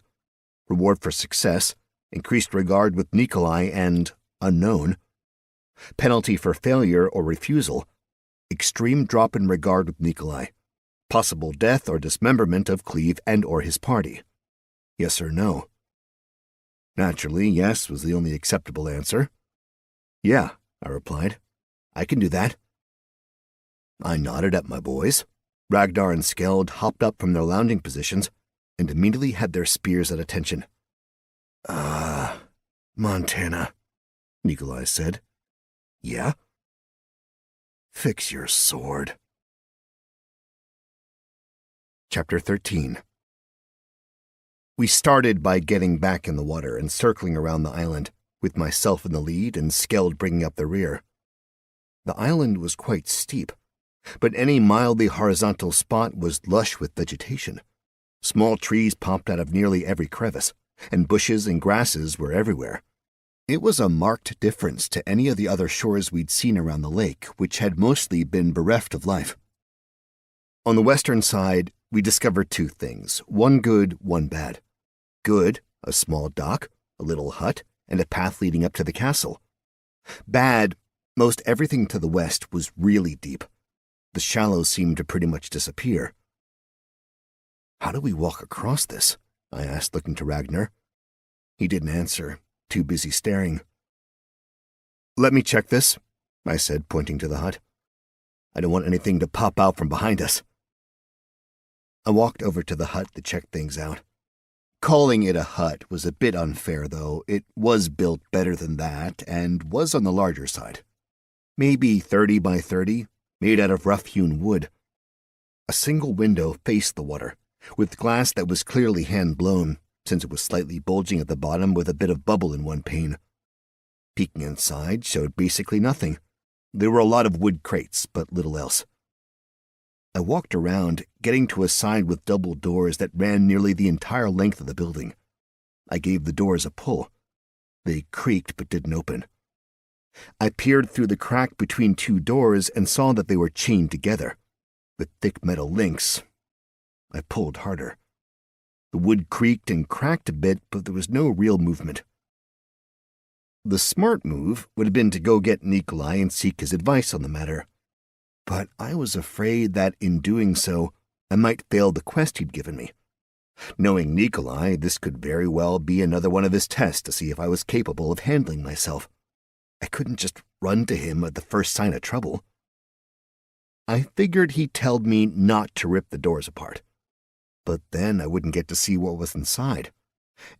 Reward for success, increased regard with Nikolai and unknown. Penalty for failure or refusal, extreme drop in regard with Nikolai. Possible death or dismemberment of Cleve and or his party. Yes or no?" Naturally, yes was the only acceptable answer. "Yeah," I replied. "I can do that." I nodded at my boys. Ragnar and Skeld hopped up from their lounging positions and immediately had their spears at attention. Montana," Nikolai said. "Yeah?" "Fix your sword." Chapter 13. We started by getting back in the water and circling around the island, with myself in the lead and Skeld bringing up the rear. The island was quite steep, but any mildly horizontal spot was lush with vegetation. Small trees popped out of nearly every crevice, and bushes and grasses were everywhere. It was a marked difference to any of the other shores we'd seen around the lake, which had mostly been bereft of life. On the western side, we discovered two things, one good, one bad. Good, a small dock, a little hut, and a path leading up to the castle. Bad, most everything to the west was really deep. The shallows seemed to pretty much disappear. "How do we walk across this?" I asked, looking to Ragnar. He didn't answer, too busy staring. "Let me check this," I said, pointing to the hut. "I don't want anything to pop out from behind us." I walked over to the hut to check things out. Calling it a hut was a bit unfair, though. It was built better than that and was on the larger side. Maybe 30 by 30, made out of rough-hewn wood. A single window faced the water, with glass that was clearly hand-blown, since it was slightly bulging at the bottom with a bit of bubble in one pane. Peeking inside showed basically nothing. There were a lot of wood crates, but little else. I walked around, getting to a side with double doors that ran nearly the entire length of the building. I gave the doors a pull. They creaked but didn't open. I peered through the crack between two doors and saw that they were chained together, with thick metal links. I pulled harder. The wood creaked and cracked a bit, but there was no real movement. The smart move would have been to go get Nikolai and seek his advice on the matter. But I was afraid that in doing so, I might fail the quest he'd given me. Knowing Nikolai, this could very well be another one of his tests to see if I was capable of handling myself. I couldn't just run to him at the first sign of trouble. I figured he'd tell me not to rip the doors apart. But then I wouldn't get to see what was inside.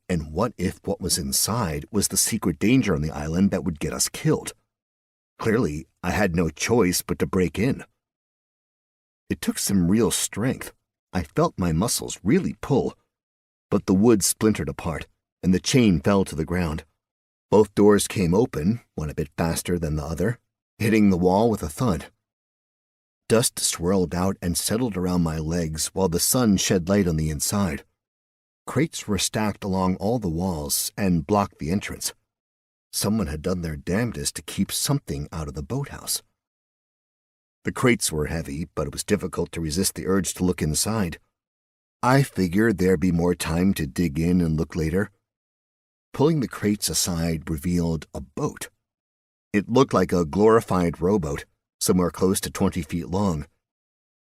And what if what was inside was the secret danger on the island that would get us killed? Clearly, I had no choice but to break in. It took some real strength. I felt my muscles really pull. But the wood splintered apart, and the chain fell to the ground. Both doors came open, one a bit faster than the other, hitting the wall with a thud. Dust swirled out and settled around my legs while the sun shed light on the inside. Crates were stacked along all the walls and blocked the entrance. Someone had done their damnedest to keep something out of the boathouse. The crates were heavy, but it was difficult to resist the urge to look inside. I figured there'd be more time to dig in and look later. Pulling the crates aside revealed a boat. It looked like a glorified rowboat, somewhere close to 20 feet long.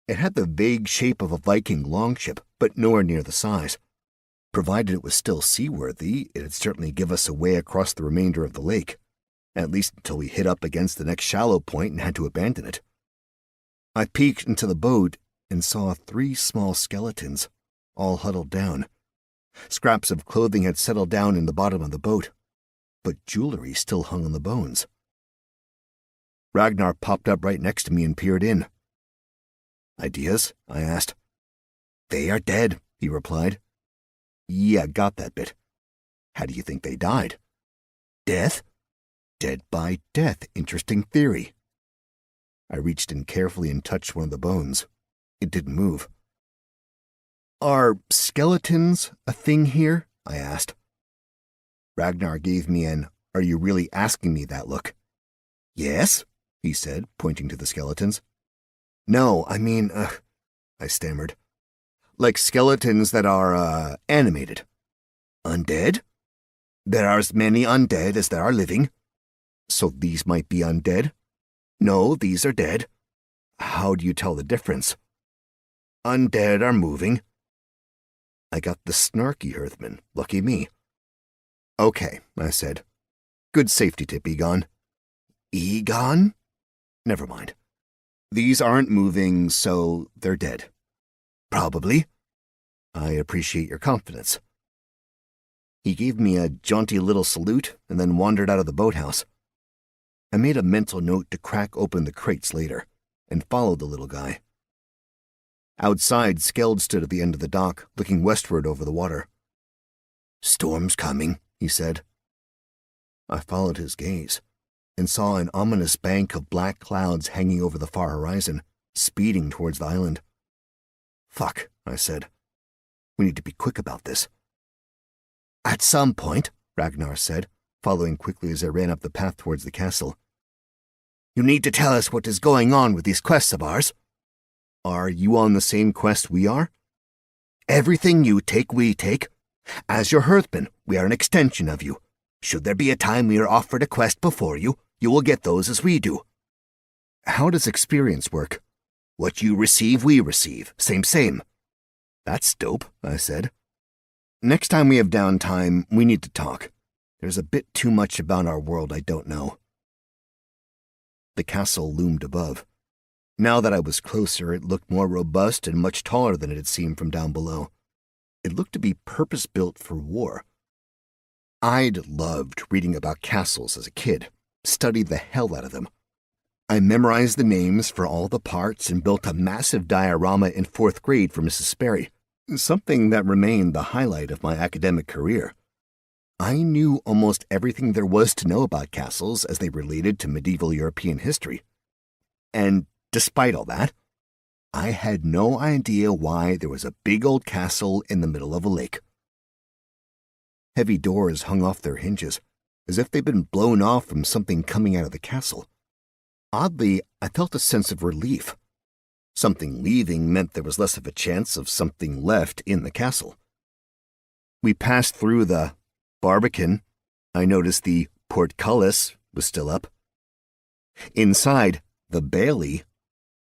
It had the vague shape of a Viking longship, but nowhere near the size. Provided it was still seaworthy, it'd certainly give us a way across the remainder of the lake, at least until we hit up against the next shallow point and had to abandon it. I peeked into the boat and saw 3 small skeletons, all huddled down. Scraps of clothing had settled down in the bottom of the boat, but jewelry still hung on the bones. Ragnar popped up right next to me and peered in. "Ideas?" I asked. "They are dead," he replied. "Yeah, got that bit. How do you think they died?" "Death?" "Dead by death. Interesting theory." I reached in carefully and touched one of the bones. It didn't move. "Are skeletons a thing here?" I asked. Ragnar gave me an "are you really asking me that" look. "Yes," he said, pointing to the skeletons. "No, I mean, I stammered. Like skeletons that are, animated." "Undead?" "There are as many undead as there are living." "So these might be undead?" "No, these are dead." "How do you tell the difference?" "Undead are moving." I got the snarky Earthman. Lucky me. "Okay," I said. "Good safety tip, Egon." "Egon?" "Never mind. These aren't moving, so they're dead." "Probably." "I appreciate your confidence." He gave me a jaunty little salute and then wandered out of the boathouse. I made a mental note to crack open the crates later and followed the little guy. Outside, Skeld stood at the end of the dock, looking westward over the water. "Storm's coming," he said. I followed his gaze and saw an ominous bank of black clouds hanging over the far horizon, speeding towards the island. "Fuck," I said. "We need to be quick about this." "At some point," Ragnar said, following quickly as I ran up the path towards the castle, "you need to tell us what is going on with these quests of ours." "Are you on the same quest we are?" "Everything you take, we take. As your Hearthman, we are an extension of you. Should there be a time we are offered a quest before you, you will get those as we do." "How does experience work?" "What you receive, we receive. Same. "That's dope," I said. "Next time we have downtime, we need to talk. There's a bit too much about our world I don't know." The castle loomed above. Now that I was closer, it looked more robust and much taller than it had seemed from down below. It looked to be purpose-built for war. I'd loved reading about castles as a kid, studied the hell out of them. I memorized the names for all the parts and built a massive diorama in 4th grade for Mrs. Sperry, something that remained the highlight of my academic career. I knew almost everything there was to know about castles as they related to medieval European history. And despite all that, I had no idea why there was a big old castle in the middle of a lake. Heavy doors hung off their hinges, as if they'd been blown off from something coming out of the castle. Oddly, I felt a sense of relief. Something leaving meant there was less of a chance of something left in the castle. We passed through the barbican. I noticed the portcullis was still up. Inside, the bailey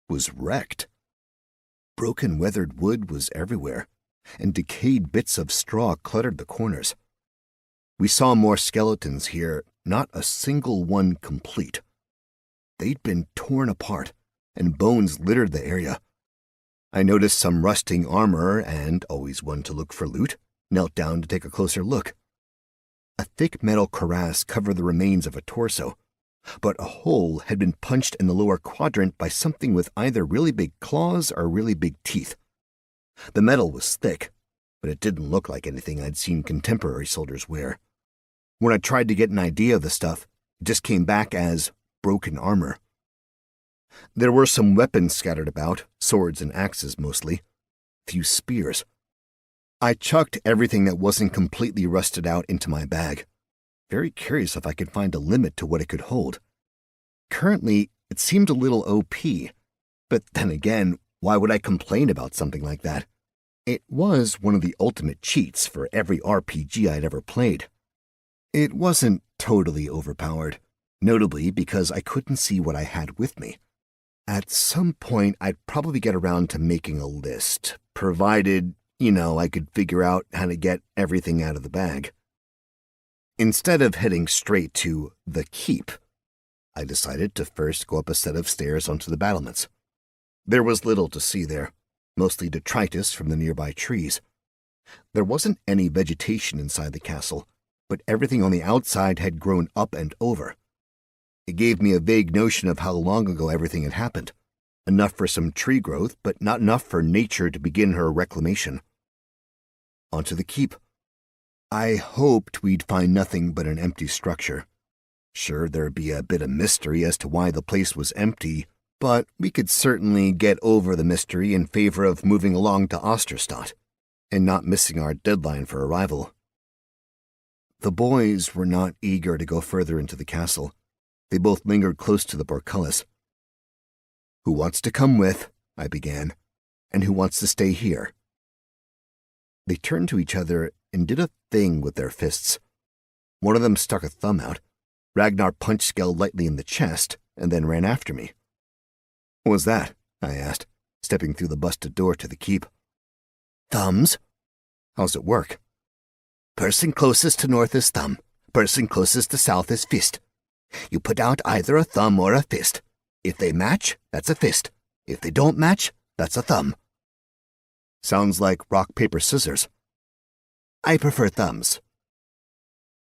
was wrecked. Broken weathered wood was everywhere, and decayed bits of straw cluttered the corners. We saw more skeletons here, not a single one complete. They'd been torn apart, and bones littered the area. I noticed some rusting armor and, always one to look for loot, knelt down to take a closer look. A thick metal cuirass covered the remains of a torso, but a hole had been punched in the lower quadrant by something with either really big claws or really big teeth. The metal was thick, but it didn't look like anything I'd seen contemporary soldiers wear. When I tried to get an idea of the stuff, it just came back as broken armor. There were some weapons scattered about, swords and axes mostly. Few spears. I chucked everything that wasn't completely rusted out into my bag, very curious if I could find a limit to what it could hold. Currently, it seemed a little OP, but then again, why would I complain about something like that? It was one of the ultimate cheats for every RPG I'd ever played. It wasn't totally overpowered, notably because I couldn't see what I had with me. At some point, I'd probably get around to making a list, provided, I could figure out how to get everything out of the bag. Instead of heading straight to the keep, I decided to first go up a set of stairs onto the battlements. There was little to see there, mostly detritus from the nearby trees. There wasn't any vegetation inside the castle, but everything on the outside had grown up and over. It gave me a vague notion of how long ago everything had happened. Enough for some tree growth, but not enough for nature to begin her reclamation. Onto the keep. I hoped we'd find nothing but an empty structure. Sure, there'd be a bit of mystery as to why the place was empty, but we could certainly get over the mystery in favor of moving along to Osterstadt, and not missing our deadline for arrival. The boys were not eager to go further into the castle. They both lingered close to the portcullis. "Who wants to come with?" I began, "and who wants to stay here?" They turned to each other and did a thing with their fists. One of them stuck a thumb out. Ragnar punched Skeld lightly in the chest and then ran after me. "What was that?" I asked, stepping through the busted door to the keep. "Thumbs." "How's it work?" "Person closest to north is thumb. Person closest to south is fist. You put out either a thumb or a fist. If they match, that's a fist. If they don't match, that's a thumb." Sounds like rock, paper, scissors. I prefer thumbs.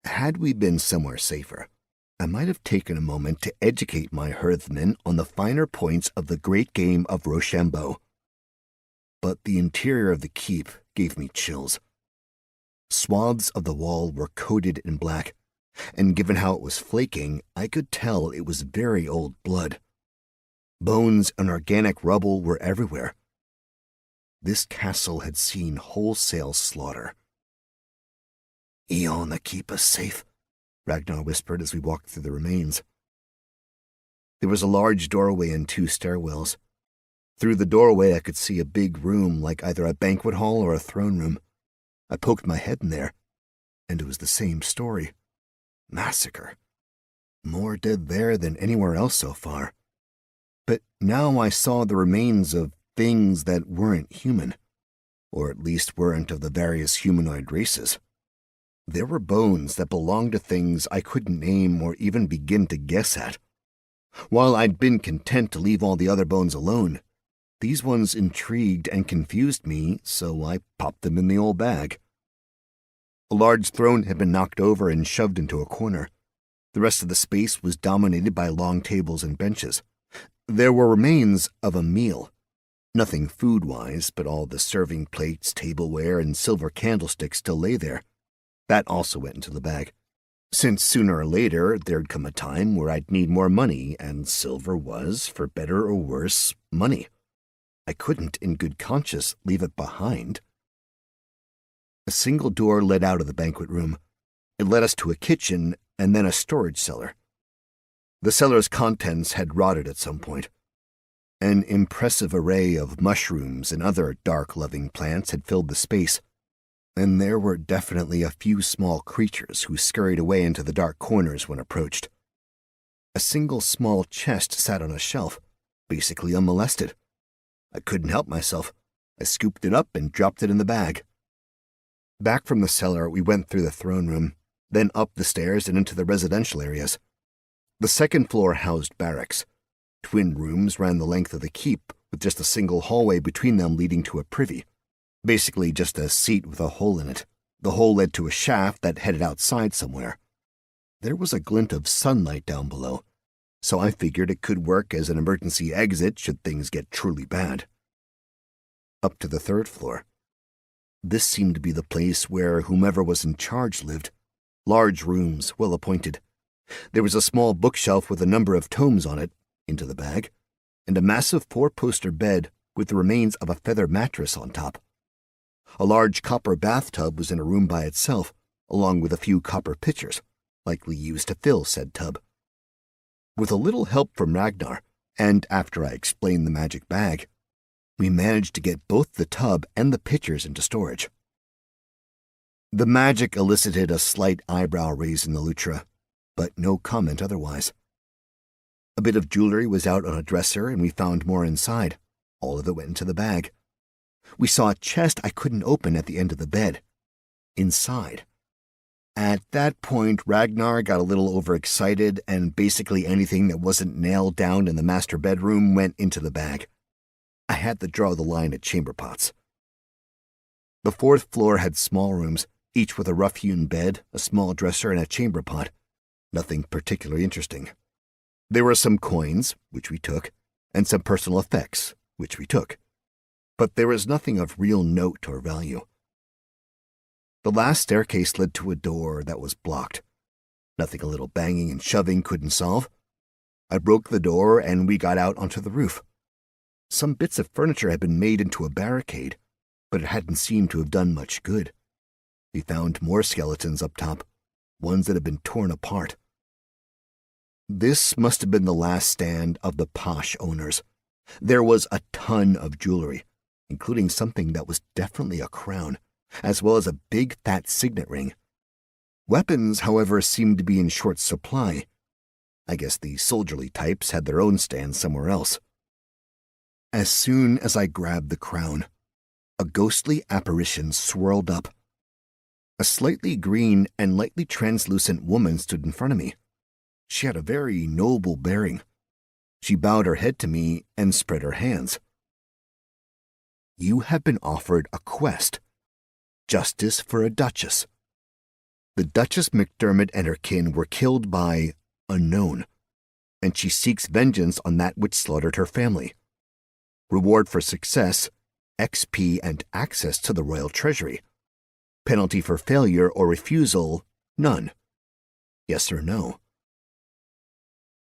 Had we been somewhere safer, I might have taken a moment to educate my hearthmen on the finer points of the great game of Rochambeau. but the interior of the keep gave me chills. Swaths of the wall were coated in black, and given how it was flaking, I could tell it was very old blood. Bones and organic rubble were everywhere. This castle had seen wholesale slaughter. "Eona, keep us safe," Ragnar whispered as we walked through the remains. There was a large doorway and 2 stairwells. Through the doorway I could see a big room like either a banquet hall or a throne room. I poked my head in there, and it was the same story. Massacre. More dead there than anywhere else so far. But now I saw the remains of things that weren't human, or at least weren't of the various humanoid races. There were bones that belonged to things I couldn't name or even begin to guess at. While I'd been content to leave all the other bones alone, these ones intrigued and confused me, so I popped them in the old bag. A large throne had been knocked over and shoved into a corner. The rest of the space was dominated by long tables and benches. There were remains of a meal. Nothing food-wise, but all the serving plates, tableware, and silver candlesticks still lay there. That also went into the bag, since sooner or later there'd come a time where I'd need more money, and silver was, for better or worse, money. I couldn't, in good conscience, leave it behind. A single door led out of the banquet room. It led us to a kitchen and then a storage cellar. The cellar's contents had rotted at some point. An impressive array of mushrooms and other dark-loving plants had filled the space, and there were definitely a few small creatures who scurried away into the dark corners when approached. A single small chest sat on a shelf, basically unmolested. I couldn't help myself. I scooped it up and dropped it in the bag. Back from the cellar, we went through the throne room, then up the stairs and into the residential areas. The second floor housed barracks. Twin rooms ran the length of the keep, with just a single hallway between them leading to a privy. Basically just a seat with a hole in it. The hole led to a shaft that headed outside somewhere. There was a glint of sunlight down below, so I figured it could work as an emergency exit should things get truly bad. Up to the 3rd floor. This seemed to be the place where whomever was in charge lived. Large rooms, well appointed. There was a small bookshelf with a number of tomes on it, into the bag, and a massive 4-poster bed with the remains of a feather mattress on top. A large copper bathtub was in a room by itself, along with a few copper pitchers, likely used to fill said tub. With a little help from Ragnar, and after I explained the magic bag, we managed to get both the tub and the pitchers into storage. The magic elicited a slight eyebrow raise in the Lutra, but no comment otherwise. A bit of jewelry was out on a dresser, and we found more inside. All of it went into the bag. We saw a chest I couldn't open at the end of the bed. Inside. At that point, Ragnar got a little overexcited, and basically anything that wasn't nailed down in the master bedroom went into the bag. I had to draw the line at chamber pots. The 4th floor had small rooms, each with a rough-hewn bed, a small dresser, and a chamber pot. Nothing particularly interesting. There were some coins, which we took, and some personal effects, which we took. But there was nothing of real note or value. The last staircase led to a door that was blocked. Nothing a little banging and shoving couldn't solve. I broke the door and we got out onto the roof. Some bits of furniture had been made into a barricade, but it hadn't seemed to have done much good. We found more skeletons up top, ones that had been torn apart. This must have been the last stand of the posh owners. There was a ton of jewelry, including something that was definitely a crown, as well as a big fat signet ring. Weapons, however, seemed to be in short supply. I guess the soldierly types had their own stand somewhere else. As soon as I grabbed the crown, a ghostly apparition swirled up. A slightly green and lightly translucent woman stood in front of me. She had a very noble bearing. She bowed her head to me and spread her hands. "You have been offered a quest. Justice for a duchess. The Duchess McDermott and her kin were killed by unknown, and she seeks vengeance on that which slaughtered her family. Reward for success, XP and access to the royal treasury. Penalty for failure or refusal, none. Yes or no?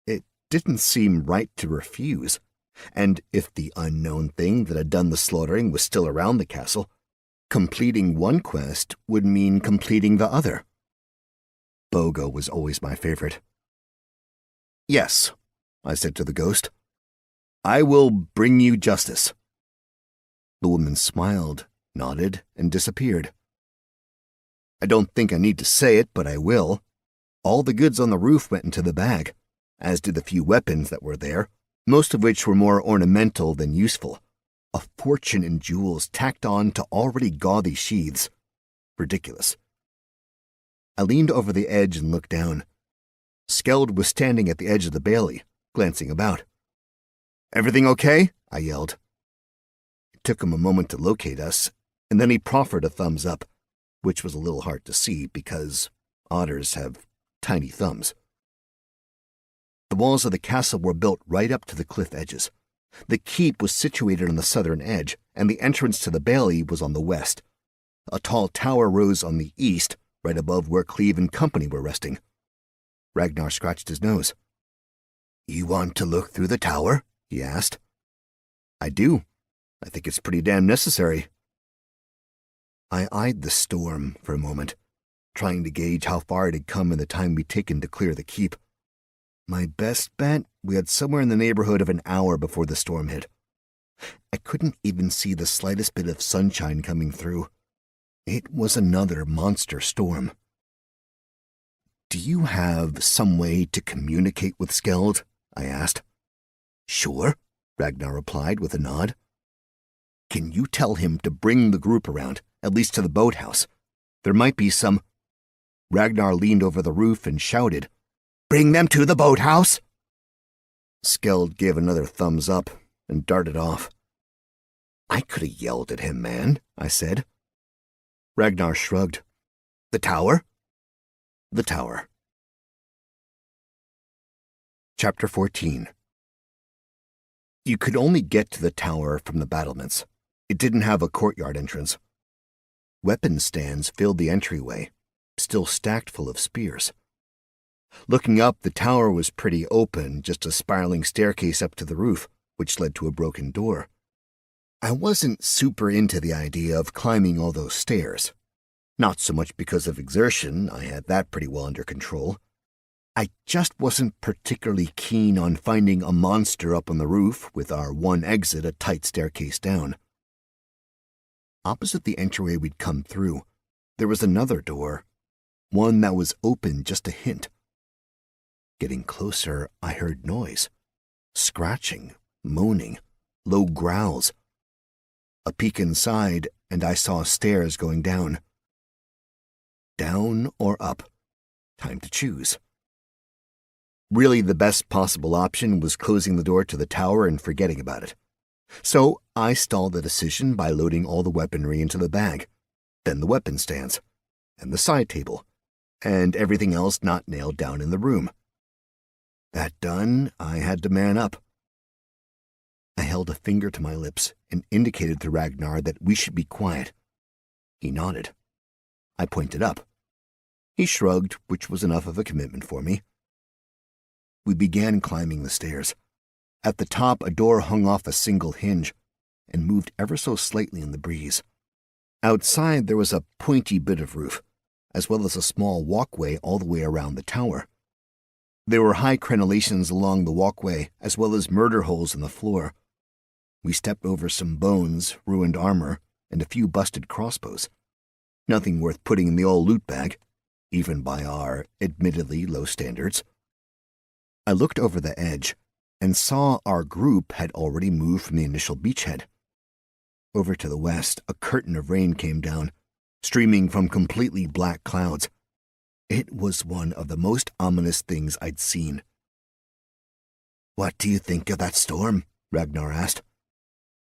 It didn't seem right to refuse, and if the unknown thing that had done the slaughtering was still around the castle, completing one quest would mean completing the other. Bogo was always my favorite. Yes, I said to the ghost. I will bring you justice. The woman smiled, nodded, and disappeared. I don't think I need to say it, but I will. All the goods on the roof went into the bag, as did the few weapons that were there, most of which were more ornamental than useful. A fortune in jewels tacked on to already gaudy sheaths. Ridiculous. I leaned over the edge and looked down. Skeld was standing at the edge of the bailey, glancing about. "Everything okay?" I yelled. It took him a moment to locate us, and then he proffered a thumbs up, which was a little hard to see because otters have tiny thumbs. The walls of the castle were built right up to the cliff edges. The keep was situated on the southern edge, and the entrance to the bailey was on the west. A tall tower rose on the east, right above where Cleve and company were resting. Ragnar scratched his nose. "You want to look through the tower?" he asked. "I do. I think it's pretty damn necessary." I eyed the storm for a moment, trying to gauge how far it had come in the time we'd taken to clear the keep. My best bet, we had somewhere in the neighborhood of an hour before the storm hit. I couldn't even see the slightest bit of sunshine coming through. It was another monster storm. "Do you have some way to communicate with Skeld?" I asked. "Sure," Ragnar replied with a nod. "Can you tell him to bring the group around, at least to the boathouse? There might be some—" Ragnar leaned over the roof and shouted, "Bring them to the boathouse!" Skeld gave another thumbs up and darted off. "I could have yelled at him, man," I said. Ragnar shrugged. "The tower?" "The tower." Chapter 14. You could only get to the tower from the battlements. It didn't have a courtyard entrance. Weapon stands filled the entryway, still stacked full of spears. Looking up, the tower was pretty open, just a spiraling staircase up to the roof, which led to a broken door. I wasn't super into the idea of climbing all those stairs. Not so much because of exertion, I had that pretty well under control. I just wasn't particularly keen on finding a monster up on the roof with our one exit a tight staircase down. Opposite the entryway we'd come through, there was another door, one that was open just a hint. Getting closer, I heard noise. Scratching, moaning, low growls. A peek inside, and I saw stairs going down. Down or up? Time to choose. Really, the best possible option was closing the door to the tower and forgetting about it. So I stalled the decision by loading all the weaponry into the bag, then the weapon stands, and the side table, and everything else not nailed down in the room. That done, I had to man up. I held a finger to my lips and indicated to Ragnar that we should be quiet. He nodded. I pointed up. He shrugged, which was enough of a commitment for me. We began climbing the stairs. At the top, a door hung off a single hinge and moved ever so slightly in the breeze. Outside, there was a pointy bit of roof, as well as a small walkway all the way around the tower. There were high crenellations along the walkway, as well as murder holes in the floor. We stepped over some bones, ruined armor, and a few busted crossbows. Nothing worth putting in the old loot bag, even by our admittedly low standards. I looked over the edge and saw our group had already moved from the initial beachhead. Over to the west, a curtain of rain came down, streaming from completely black clouds. It was one of the most ominous things I'd seen. "What do you think of that storm?" Ragnar asked.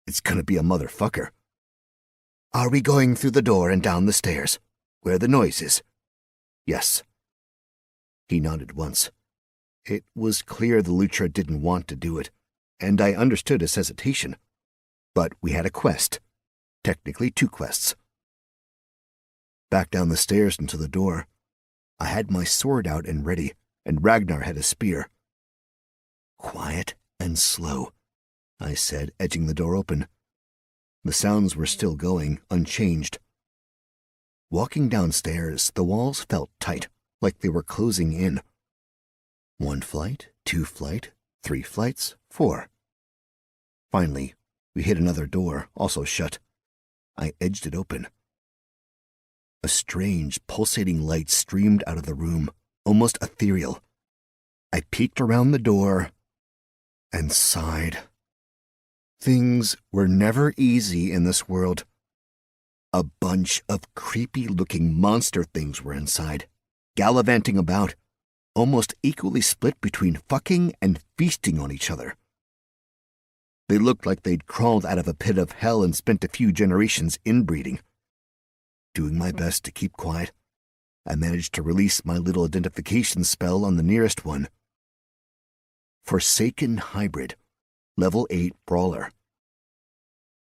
"It's gonna be a motherfucker." "Are we going through the door and down the stairs, where the noise is?" "Yes." He nodded once. It was clear the Lutra didn't want to do it, and I understood his hesitation. But we had a quest, Technically 2 quests. Back down the stairs and to the door. I had my sword out and ready, and Ragnar had a spear. Quiet and slow, I said, edging the door open. The sounds were still going, unchanged. Walking downstairs, the walls felt tight, like they were closing in. 1 flight, 2 flight, 3 flights, 4. Finally, we hit another door, also shut. I edged it open. A strange, pulsating light streamed out of the room, almost ethereal. I peeked around the door and sighed. Things were never easy in this world. A bunch of creepy-looking monster things were inside, gallivanting about, almost equally split between fucking and feasting on each other. They looked like they'd crawled out of a pit of hell and spent a few generations inbreeding. Doing my best to keep quiet, I managed to release my little identification spell on the nearest one. Forsaken Hybrid, Level 8 Brawler.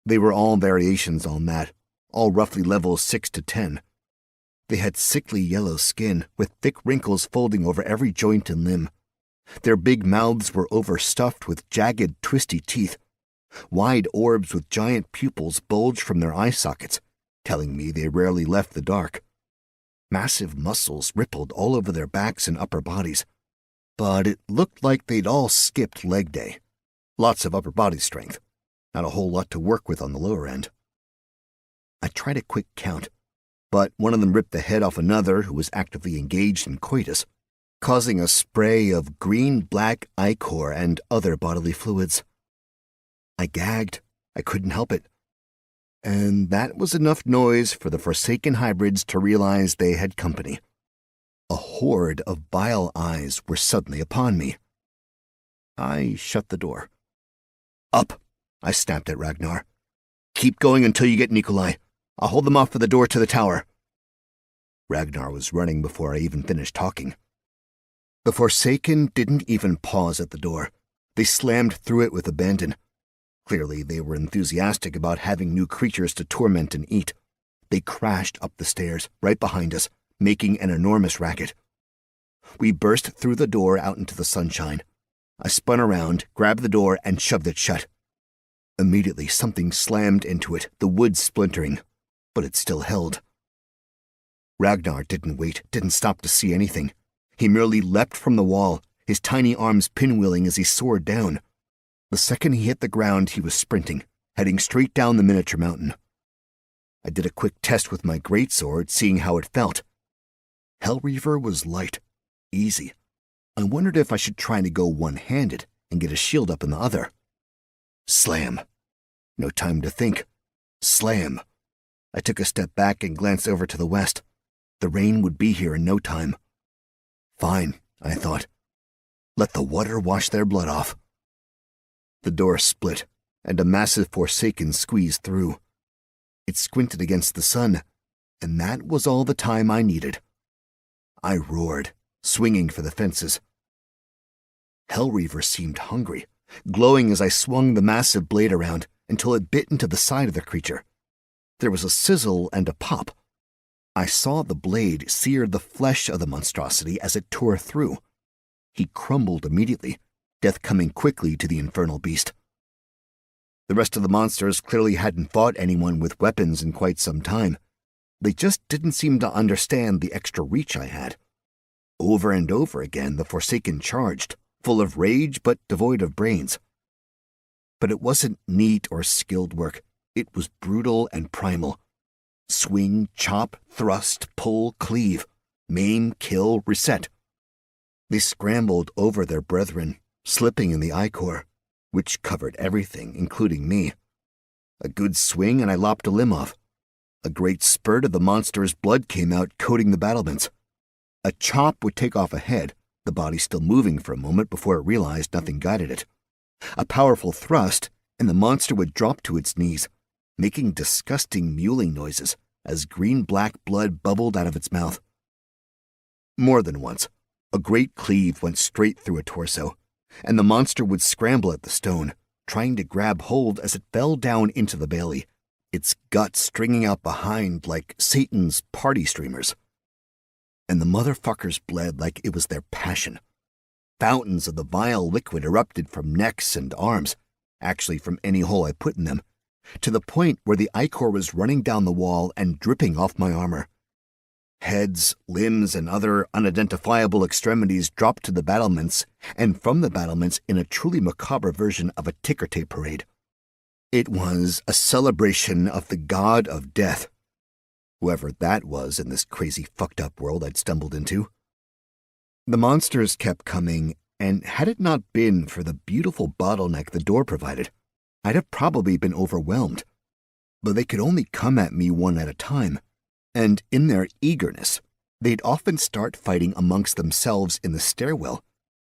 They were all variations on that, all roughly levels 6 to 10. They had sickly yellow skin, with thick wrinkles folding over every joint and limb. Their big mouths were overstuffed with jagged, twisty teeth. Wide orbs with giant pupils bulged from their eye sockets, telling me they rarely left the dark. Massive muscles rippled all over their backs and upper bodies, but it looked like they'd all skipped leg day. Lots of upper body strength, not a whole lot to work with on the lower end. I tried a quick count, but one of them ripped the head off another who was actively engaged in coitus, causing a spray of green-black ichor and other bodily fluids. I gagged. I couldn't help it. And that was enough noise for the Forsaken Hybrids to realize they had company. A horde of bile eyes were suddenly upon me. I shut the door. Up, I snapped at Ragnar. Keep going until you get Nikolai. I'll hold them off for the door to the tower. Ragnar was running before I even finished talking. The Forsaken didn't even pause at the door. They slammed through it with abandon. Clearly, they were enthusiastic about having new creatures to torment and eat. They crashed up the stairs, right behind us, making an enormous racket. We burst through the door out into the sunshine. I spun around, grabbed the door, and shoved it shut. Immediately, something slammed into it, the wood splintering, but it still held. Ragnar didn't wait, didn't stop to see anything. He merely leapt from the wall, his tiny arms pinwheeling as he soared down. The second he hit the ground, he was sprinting, heading straight down the miniature mountain. I did a quick test with my greatsword, seeing how it felt. Hellreaver was light, easy. I wondered if I should try to go one-handed and get a shield up in the other. Slam. No time to think. Slam. I took a step back and glanced over to the west. The rain would be here in no time. Fine, I thought. Let the water wash their blood off. The door split, and a massive Forsaken squeezed through. It squinted against the sun, and that was all the time I needed. I roared, swinging for the fences. Hellreaver seemed hungry, glowing as I swung the massive blade around until it bit into the side of the creature. There was a sizzle and a pop. I saw the blade sear the flesh of the monstrosity as it tore through. He crumbled immediately, death coming quickly to the infernal beast. The rest of the monsters clearly hadn't fought anyone with weapons in quite some time. They just didn't seem to understand the extra reach I had. Over and over again, the Forsaken charged, full of rage but devoid of brains. But it wasn't neat or skilled work. It was brutal and primal. Swing, chop, thrust, pull, cleave, maim, kill, reset. They scrambled over their brethren, slipping in the ichor, which covered everything, including me. A good swing and I lopped a limb off. A great spurt of the monster's blood came out, coating the battlements. A chop would take off a head, the body still moving for a moment before it realized nothing guided it. A powerful thrust, and the monster would drop to its knees, making disgusting mewling noises as green-black blood bubbled out of its mouth. More than once, a great cleave went straight through a torso, and the monster would scramble at the stone, trying to grab hold as it fell down into the bailey, its guts stringing out behind like Satan's party streamers. And the motherfuckers bled like it was their passion. Fountains of the vile liquid erupted from necks and arms, actually from any hole I put in them, to the point where the ichor was running down the wall and dripping off my armor. Heads, limbs, and other unidentifiable extremities dropped to the battlements, and from the battlements in a truly macabre version of a ticker tape parade. It was a celebration of the god of death, whoever that was in this crazy fucked-up world I'd stumbled into. The monsters kept coming, and had it not been for the beautiful bottleneck the door provided, I'd have probably been overwhelmed. But they could only come at me one at a time, and in their eagerness, they'd often start fighting amongst themselves in the stairwell,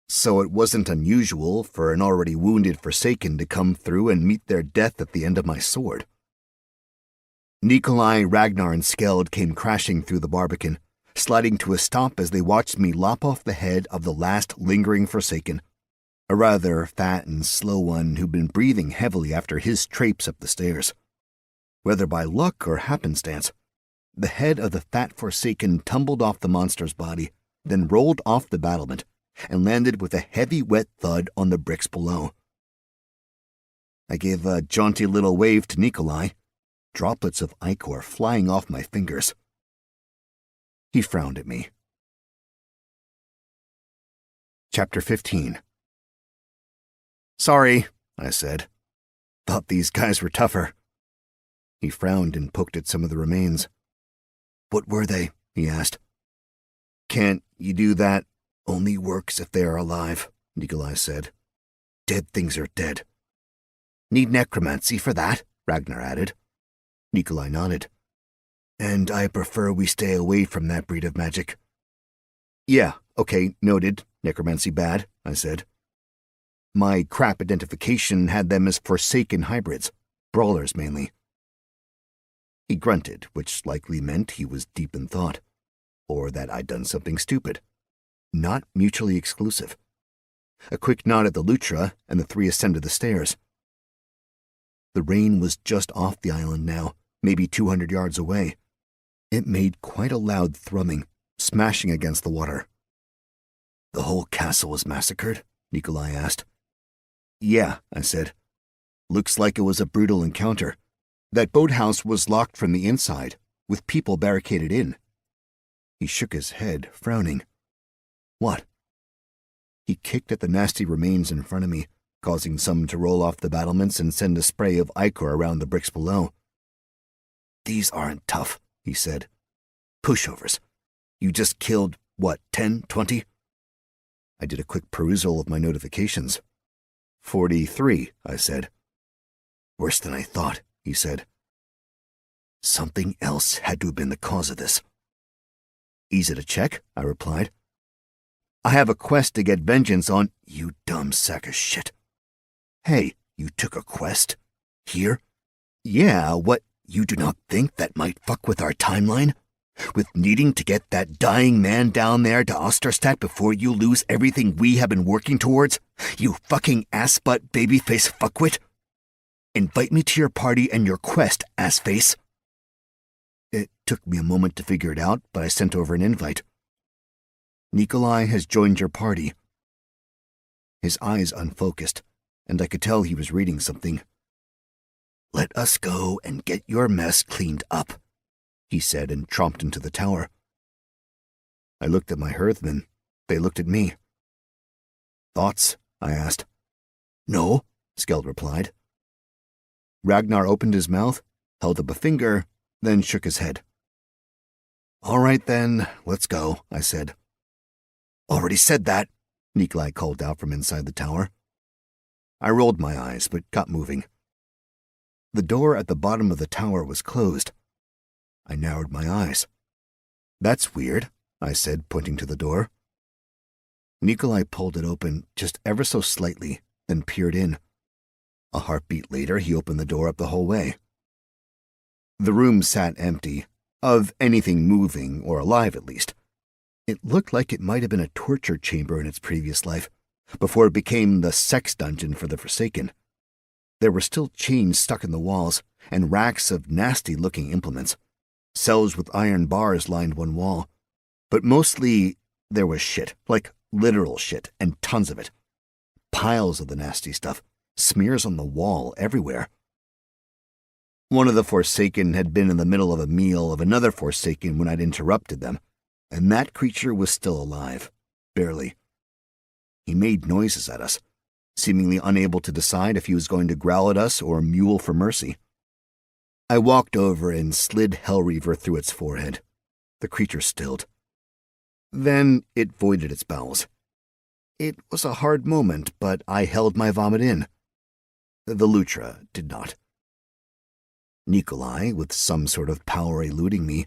so it wasn't unusual for an already wounded Forsaken to come through and meet their death at the end of my sword. Nikolai, Ragnar, and Skeld came crashing through the barbican, sliding to a stop as they watched me lop off the head of the last lingering Forsaken, a rather fat and slow one who'd been breathing heavily after his traipse up the stairs. Whether by luck or happenstance, the head of the fat Forsaken tumbled off the monster's body, then rolled off the battlement, and landed with a heavy wet thud on the bricks below. I gave a jaunty little wave to Nikolai, droplets of ichor flying off my fingers. He frowned at me. Chapter 15. "Sorry," I said. "Thought these guys were tougher." He frowned and poked at some of the remains. "What were they?" he asked. "Can't you do that? Only works if they are alive," Nikolai said. "Dead things are dead." "Need necromancy for that," Ragnar added. Nikolai nodded. "And I prefer we stay away from that breed of magic." "Yeah, okay, noted. Necromancy bad," I said. My crap identification had them as Forsaken hybrids, brawlers mainly. He grunted, which likely meant he was deep in thought, or that I'd done something stupid. Not mutually exclusive. A quick nod at the Lutra, and the three ascended the stairs. The rain was just off the island now, maybe 200 yards away. It made quite a loud thrumming, smashing against the water. "The whole castle was massacred?" Nikolai asked. "Yeah," I said. "Looks like it was a brutal encounter. That boathouse was locked from the inside, with people barricaded in." He shook his head, frowning. "What?" He kicked at the nasty remains in front of me, causing some to roll off the battlements and send a spray of ichor around the bricks below. "These aren't tough," he said. "Pushovers. You just killed, what, 10, 20? I did a quick perusal of my notifications. 43, I said. "Worse than I thought," he said. "Something else had to have been the cause of this." "Easy to check," I replied. "I have a quest to get vengeance on—" "You dumb sack of shit. Hey, you took a quest? Here?" "Yeah, what? You do not think that might fuck with our timeline? With needing to get that dying man down there to Osterstadt before you lose everything we have been working towards? You fucking ass-butt babyface fuckwit? Invite me to your party and your quest, assface." It took me a moment to figure it out, but I sent over an invite. "Nikolai has joined your party." His eyes unfocused, and I could tell he was reading something. "Let us go and get your mess cleaned up," he said, and tromped into the tower. I looked at my hearthmen. They looked at me. "Thoughts?" I asked. "No," Skeld replied. Ragnar opened his mouth, held up a finger, then shook his head. "All right then, let's go," I said. "Already said that," Nikolai called out from inside the tower. I rolled my eyes, but got moving. The door at the bottom of the tower was closed. I narrowed my eyes. "That's weird," I said, pointing to the door. Nikolai pulled it open just ever so slightly, then peered in. A heartbeat later, he opened the door up the whole way. The room sat empty, of anything moving, or alive at least. It looked like it might have been a torture chamber in its previous life, before it became the sex dungeon for the Forsaken. There were still chains stuck in the walls, and racks of nasty-looking implements. Cells with iron bars lined one wall. But mostly there was shit, like literal shit, and tons of it. Piles of the nasty stuff, smears on the wall everywhere. One of the Forsaken had been in the middle of a meal of another Forsaken when I'd interrupted them, and that creature was still alive, barely. He made noises at us, seemingly unable to decide if he was going to growl at us or mewl for mercy. I walked over and slid Hellreaver through its forehead. The creature stilled. Then it voided its bowels. It was a hard moment, but I held my vomit in. The Lutra did not. Nikolai, with some sort of power eluding me,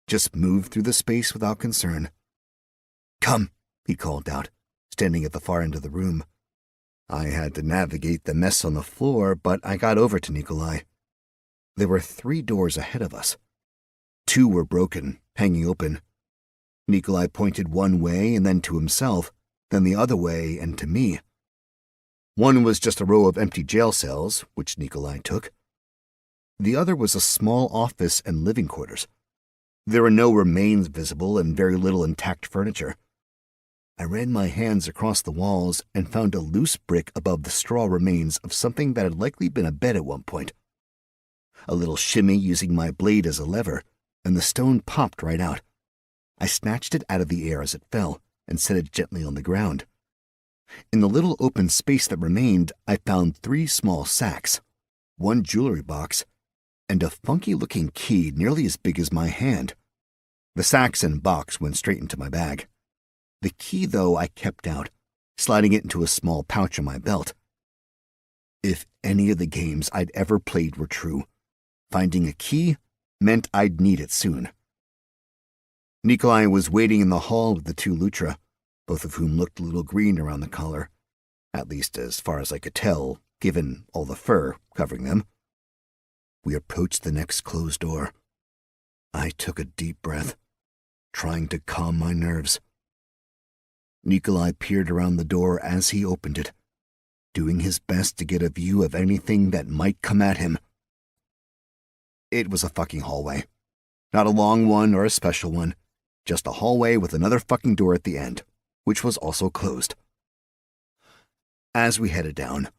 just moved through the space without concern. "Come," he called out, standing at the far end of the room. I had to navigate the mess on the floor, but I got over to Nikolai. There were 3 doors ahead of us. 2 were broken, hanging open. Nikolai pointed one way and then to himself, then the other way and to me. One was just a row of empty jail cells, which Nikolai took. The other was a small office and living quarters. There were no remains visible and very little intact furniture. I ran my hands across the walls and found a loose brick above the straw remains of something that had likely been a bed at one point. A little shimmy using my blade as a lever, and the stone popped right out. I snatched it out of the air as it fell and set it gently on the ground. In the little open space that remained, I found 3 small sacks, 1 jewelry box, and a funky-looking key nearly as big as my hand. The sacks and box went straight into my bag. The key, though, I kept out, sliding it into a small pouch on my belt. If any of the games I'd ever played were true, finding a key meant I'd need it soon. Nikolai was waiting in the hall with the 2 Lutra, both of whom looked a little green around the collar, at least as far as I could tell, given all the fur covering them. We approached the next closed door. I took a deep breath, trying to calm my nerves. Nikolai peered around the door as he opened it, doing his best to get a view of anything that might come at him. It was a fucking hallway. Not a long one or a special one, just a hallway with another fucking door at the end, which was also closed. As we headed down,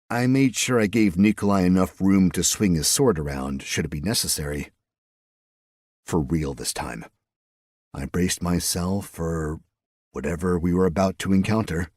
I made sure I gave Nikolai enough room to swing his sword around should it be necessary. For real this time. I braced myself for whatever we were about to encounter.